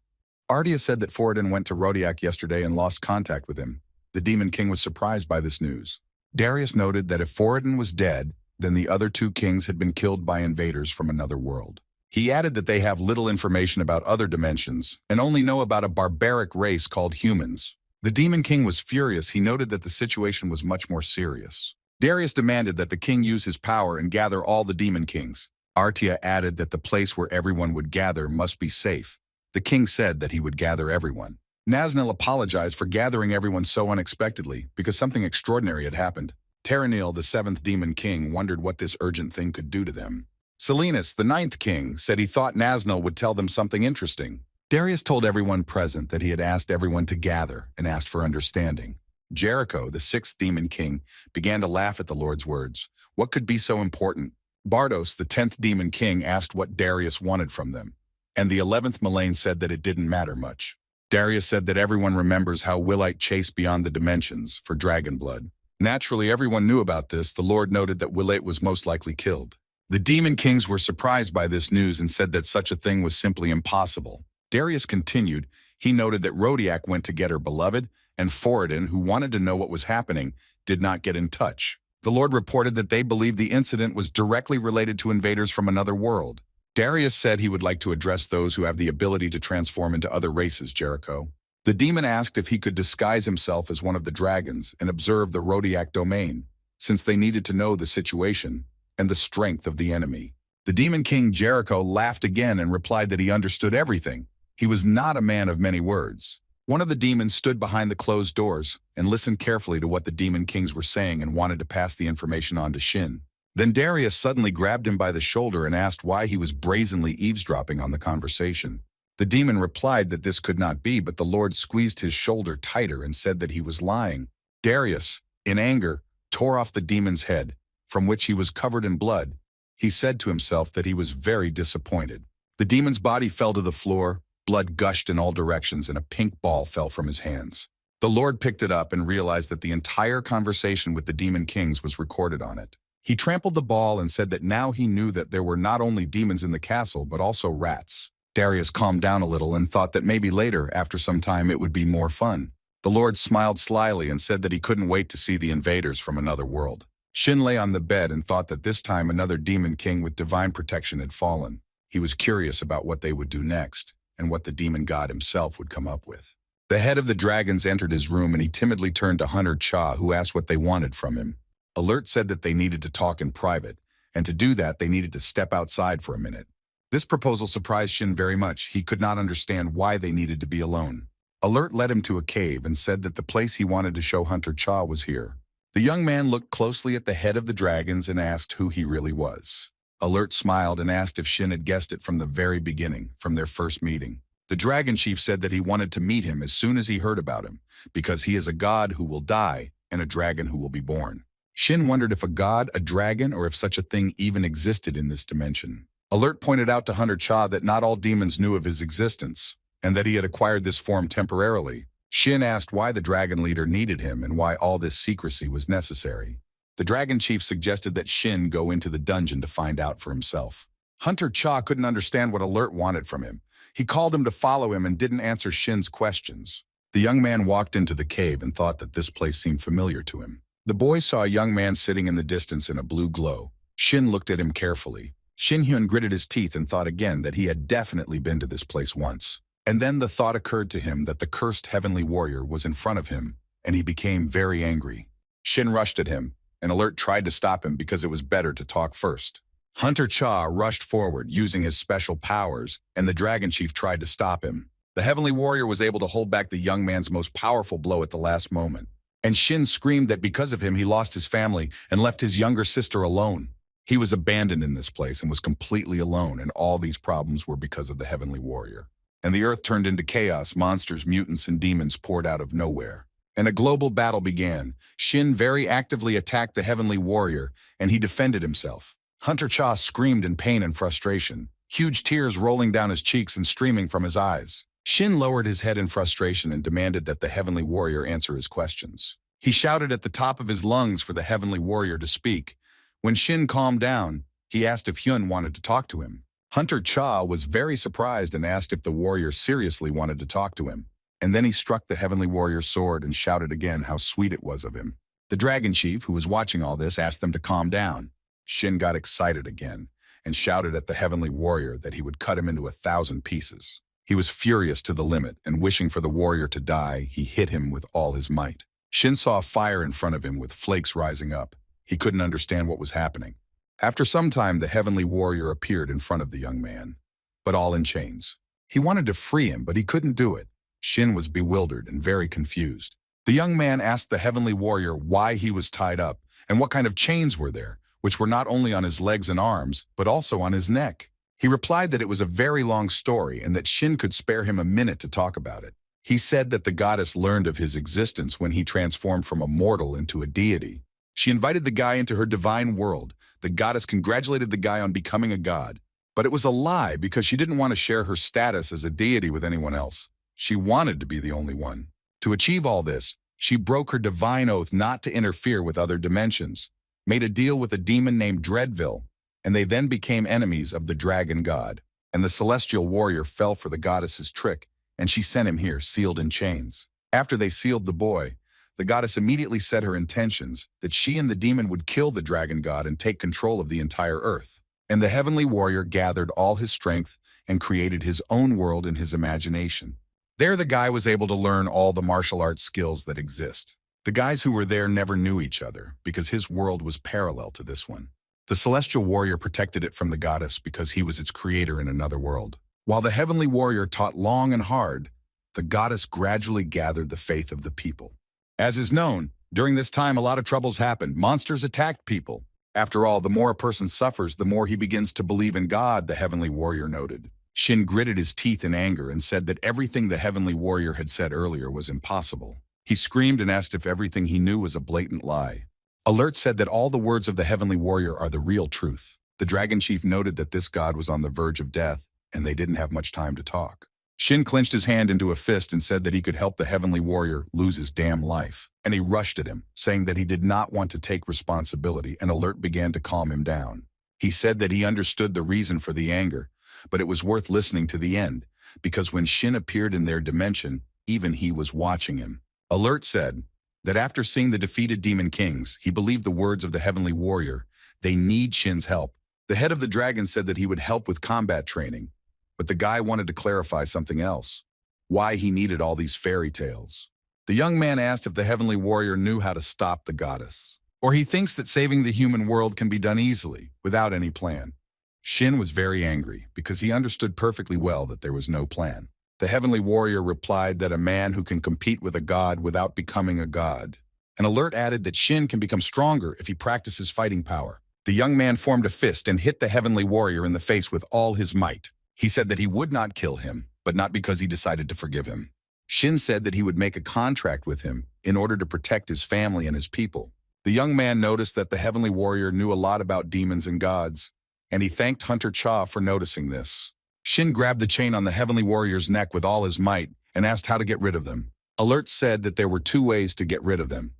Ardea said that Foradin went to Rodiak yesterday and lost contact with him. The demon king was surprised by this news. Darius noted that if Foradin was dead, then the other two kings had been killed by invaders from another world. He added that they have little information about other dimensions and only know about a barbaric race called humans. The demon king was furious. He noted that the situation was much more serious. Darius demanded that the king use his power and gather all the demon kings. Ardea added that the place where everyone would gather must be safe. The king said that he would gather everyone. Naznal apologized for gathering everyone so unexpectedly because something extraordinary had happened. Terranil, the seventh demon king, wondered what this urgent thing could do to them. Selinus, the ninth king, said he thought Naznal would tell them something interesting. Darius told everyone present that he had asked everyone to gather and asked for understanding. Jericho, the sixth demon king, began to laugh at the Lord's words. What could be so important? Bardos, the 10th demon king, asked what Darius wanted from them. And the 11th Malane said that it didn't matter much. Darius said that everyone remembers how Willite chased beyond the dimensions for dragon blood. Naturally, everyone knew about this. The Lord noted that Willite was most likely killed. The demon kings were surprised by this news and said that such a thing was simply impossible. Darius continued. He noted that Rodiak went to get her beloved, and Foradin, who wanted to know what was happening, did not get in touch. The Lord reported that they believed the incident was directly related to invaders from another world. Darius said he would like to address those who have the ability to transform into other races, Jericho. The demon asked if he could disguise himself as one of the dragons and observe the Rodiak domain, since they needed to know the situation and the strength of the enemy. The demon king Jericho laughed again and replied that he understood everything. He was not a man of many words. One of the demons stood behind the closed doors and listened carefully to what the demon kings were saying and wanted to pass the information on to Shin. Then Darius suddenly grabbed him by the shoulder and asked why he was brazenly eavesdropping on the conversation. The demon replied that this could not be, but the Lord squeezed his shoulder tighter and said that he was lying. Darius, in anger, tore off the demon's head, from which he was covered in blood. He said to himself that he was very disappointed. The demon's body fell to the floor. Blood gushed in all directions, and a pink ball fell from his hands. The Lord picked it up and realized that the entire conversation with the demon kings was recorded on it. He trampled the ball and said that now he knew that there were not only demons in the castle, but also rats. Darius calmed down a little and thought that maybe later, after some time, it would be more fun. The Lord smiled slyly and said that he couldn't wait to see the invaders from another world. Shin lay on the bed and thought that this time another demon king with divine protection had fallen. He was curious about what they would do next, and what the demon god himself would come up with. The head of the dragons entered his room and he timidly turned to Hunter Cha, who asked what they wanted from him. Alert said that they needed to talk in private, and to do that they needed to step outside for a minute. This proposal surprised Shin very much. He could not understand why they needed to be alone. Alert led him to a cave and said that the place he wanted to show Hunter Cha was here. The young man looked closely at the head of the dragons and asked who he really was. Alert smiled and asked if Shin had guessed it from the very beginning, from their first meeting. The dragon chief said that he wanted to meet him as soon as he heard about him, because he is a god who will die and a dragon who will be born. Shin wondered if a god, a dragon, or if such a thing even existed in this dimension. Alert pointed out to Hunter Cha that not all demons knew of his existence, and that he had acquired this form temporarily. Shin asked why the dragon leader needed him and why all this secrecy was necessary. The dragon chief suggested that Shin go into the dungeon to find out for himself. Hunter Cha couldn't understand what Alert wanted from him. He called him to follow him and didn't answer Shin's questions. The young man walked into the cave and thought that this place seemed familiar to him. The boy saw a young man sitting in the distance in a blue glow. Shin looked at him carefully. Shin Hyun gritted his teeth and thought again that he had definitely been to this place once. And then the thought occurred to him that the cursed heavenly warrior was in front of him, and he became very angry. Shin rushed at him, and Alert tried to stop him because it was better to talk first. Hunter Cha rushed forward using his special powers, and the Dragon Chief tried to stop him. The heavenly warrior was able to hold back the young man's most powerful blow at the last moment. And Shin screamed that because of him he lost his family and left his younger sister alone. He was abandoned in this place and was completely alone, and all these problems were because of the heavenly warrior. And the earth turned into chaos. Monsters, mutants, and demons poured out of nowhere. And a global battle began. Shin very actively attacked the heavenly warrior, and he defended himself. Hunter Cha screamed in pain and frustration, huge tears rolling down his cheeks and streaming from his eyes. Shin lowered his head in frustration and demanded that the heavenly warrior answer his questions. He shouted at the top of his lungs for the heavenly warrior to speak. When Shin calmed down, he asked if Hyun wanted to talk to him. Hunter Cha was very surprised and asked if the warrior seriously wanted to talk to him. And then he struck the heavenly warrior's sword and shouted again how sweet it was of him. The Dragon Chief, who was watching all this, asked them to calm down. Shin got excited again and shouted at the heavenly warrior that he would cut him into 1,000 pieces. He was furious to the limit, and wishing for the warrior to die, he hit him with all his might. Shin saw a fire in front of him with flakes rising up. He couldn't understand what was happening. After some time, the heavenly warrior appeared in front of the young man, but all in chains. He wanted to free him, but he couldn't do it. Shin was bewildered and very confused. The young man asked the heavenly warrior why he was tied up and what kind of chains were there, which were not only on his legs and arms, but also on his neck. He replied that it was a very long story and that Shin could spare him a minute to talk about it. He said that the goddess learned of his existence when he transformed from a mortal into a deity. She invited the guy into her divine world. The goddess congratulated the guy on becoming a god. But it was a lie because she didn't want to share her status as a deity with anyone else. She wanted to be the only one. To achieve all this, she broke her divine oath not to interfere with other dimensions, made a deal with a demon named Dreadville, and they then became enemies of the dragon god. And the celestial warrior fell for the goddess's trick, and she sent him here sealed in chains. After they sealed the boy, the goddess immediately said her intentions that she and the demon would kill the dragon god and take control of the entire earth. And the heavenly warrior gathered all his strength and created his own world in his imagination. There the guy was able to learn all the martial arts skills that exist. The guys who were there never knew each other because his world was parallel to this one. The celestial warrior protected it from the goddess because he was its creator in another world. While the heavenly warrior taught long and hard, the goddess gradually gathered the faith of the people. As is known, during this time a lot of troubles happened. Monsters attacked people. After all, the more a person suffers, the more he begins to believe in God, the heavenly warrior noted. Shin gritted his teeth in anger and said that everything the heavenly warrior had said earlier was impossible. He screamed and asked if everything he knew was a blatant lie. Alert said that all the words of the heavenly warrior are the real truth. The Dragon Chief noted that this god was on the verge of death, and they didn't have much time to talk. Shin clenched his hand into a fist and said that he could help the heavenly warrior lose his damn life. And he rushed at him, saying that he did not want to take responsibility, and Alert began to calm him down. He said that he understood the reason for the anger, but it was worth listening to the end, because when Shin appeared in their dimension, even he was watching him. Alert said that after seeing the defeated demon kings, he believed the words of the heavenly warrior. They need Shin's help. The head of the dragon said that he would help with combat training, but the guy wanted to clarify something else. Why he needed all these fairy tales. The young man asked if the heavenly warrior knew how to stop the goddess, or he thinks that saving the human world can be done easily, without any plan. Shin was very angry because he understood perfectly well that there was no plan. The heavenly warrior replied that a man who can compete with a god without becoming a god. An Alert added that Shin can become stronger if he practices fighting power. The young man formed a fist and hit the heavenly warrior in the face with all his might. He said that he would not kill him, but not because he decided to forgive him. Shin said that he would make a contract with him in order to protect his family and his people. The young man noticed that the heavenly warrior knew a lot about demons and gods, and he thanked Hunter Cha for noticing this. Shin grabbed the chain on the heavenly warrior's neck with all his might and asked how to get rid of them. Alert said that there were two ways to get rid of them.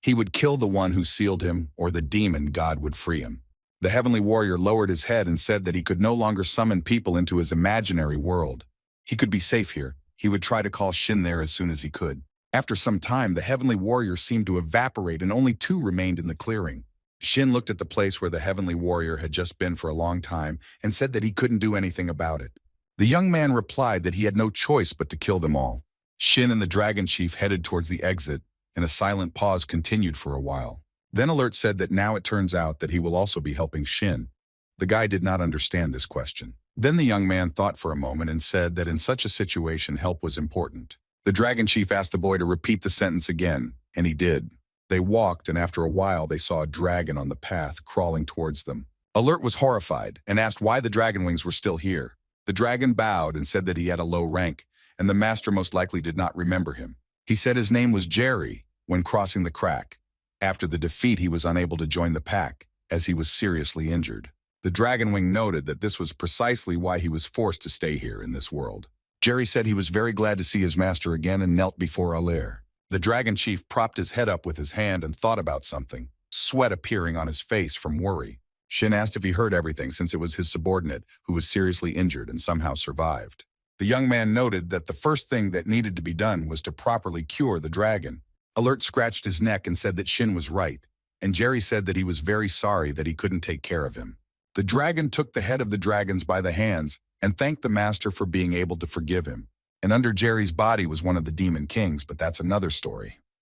He would kill the one who sealed him, or the demon god would free him. The heavenly warrior lowered his head and said that he could no longer summon people into his imaginary world. He could be safe here. He would try to call Shin there as soon as he could. After some time, the heavenly warrior seemed to evaporate and only two remained in the clearing. Shin looked at the place where the heavenly warrior had just been for a long time and said that he couldn't do anything about it. The young man replied that he had no choice but to kill them all. Shin and the dragon chief headed towards the exit, and a silent pause continued for a while. Then Alert said that now it turns out that he will also be helping Shin. The guy did not understand this question. Then the young man thought for a moment and said that in such a situation help was important. The dragon chief asked the boy to repeat the sentence again, and he did. They walked, and after a while they saw a dragon on the path crawling towards them. Alert was horrified and asked why the dragon wings were still here. The dragon bowed and said that he had a low rank, and the master most likely did not remember him. He said his name was Jerry when crossing the crack. After the defeat, he was unable to join the pack, as he was seriously injured. The dragon wing noted that this was precisely why he was forced to stay here in this world. Jerry said he was very glad to see his master again and knelt before Alert. The dragon chief propped his head up with his hand and thought about something, sweat appearing on his face from worry. Shin asked if he heard everything since it was his subordinate who was seriously injured and somehow survived. The young man noted that the first thing that needed to be done was to properly cure the dragon. Alert scratched his neck and said that Shin was right, and Jerry said that he was very sorry that he couldn't take care of him. The dragon took the head of the dragons by the hands and thanked the master for being able to forgive him. And under Jerry's body was one of the demon kings, but that's another story.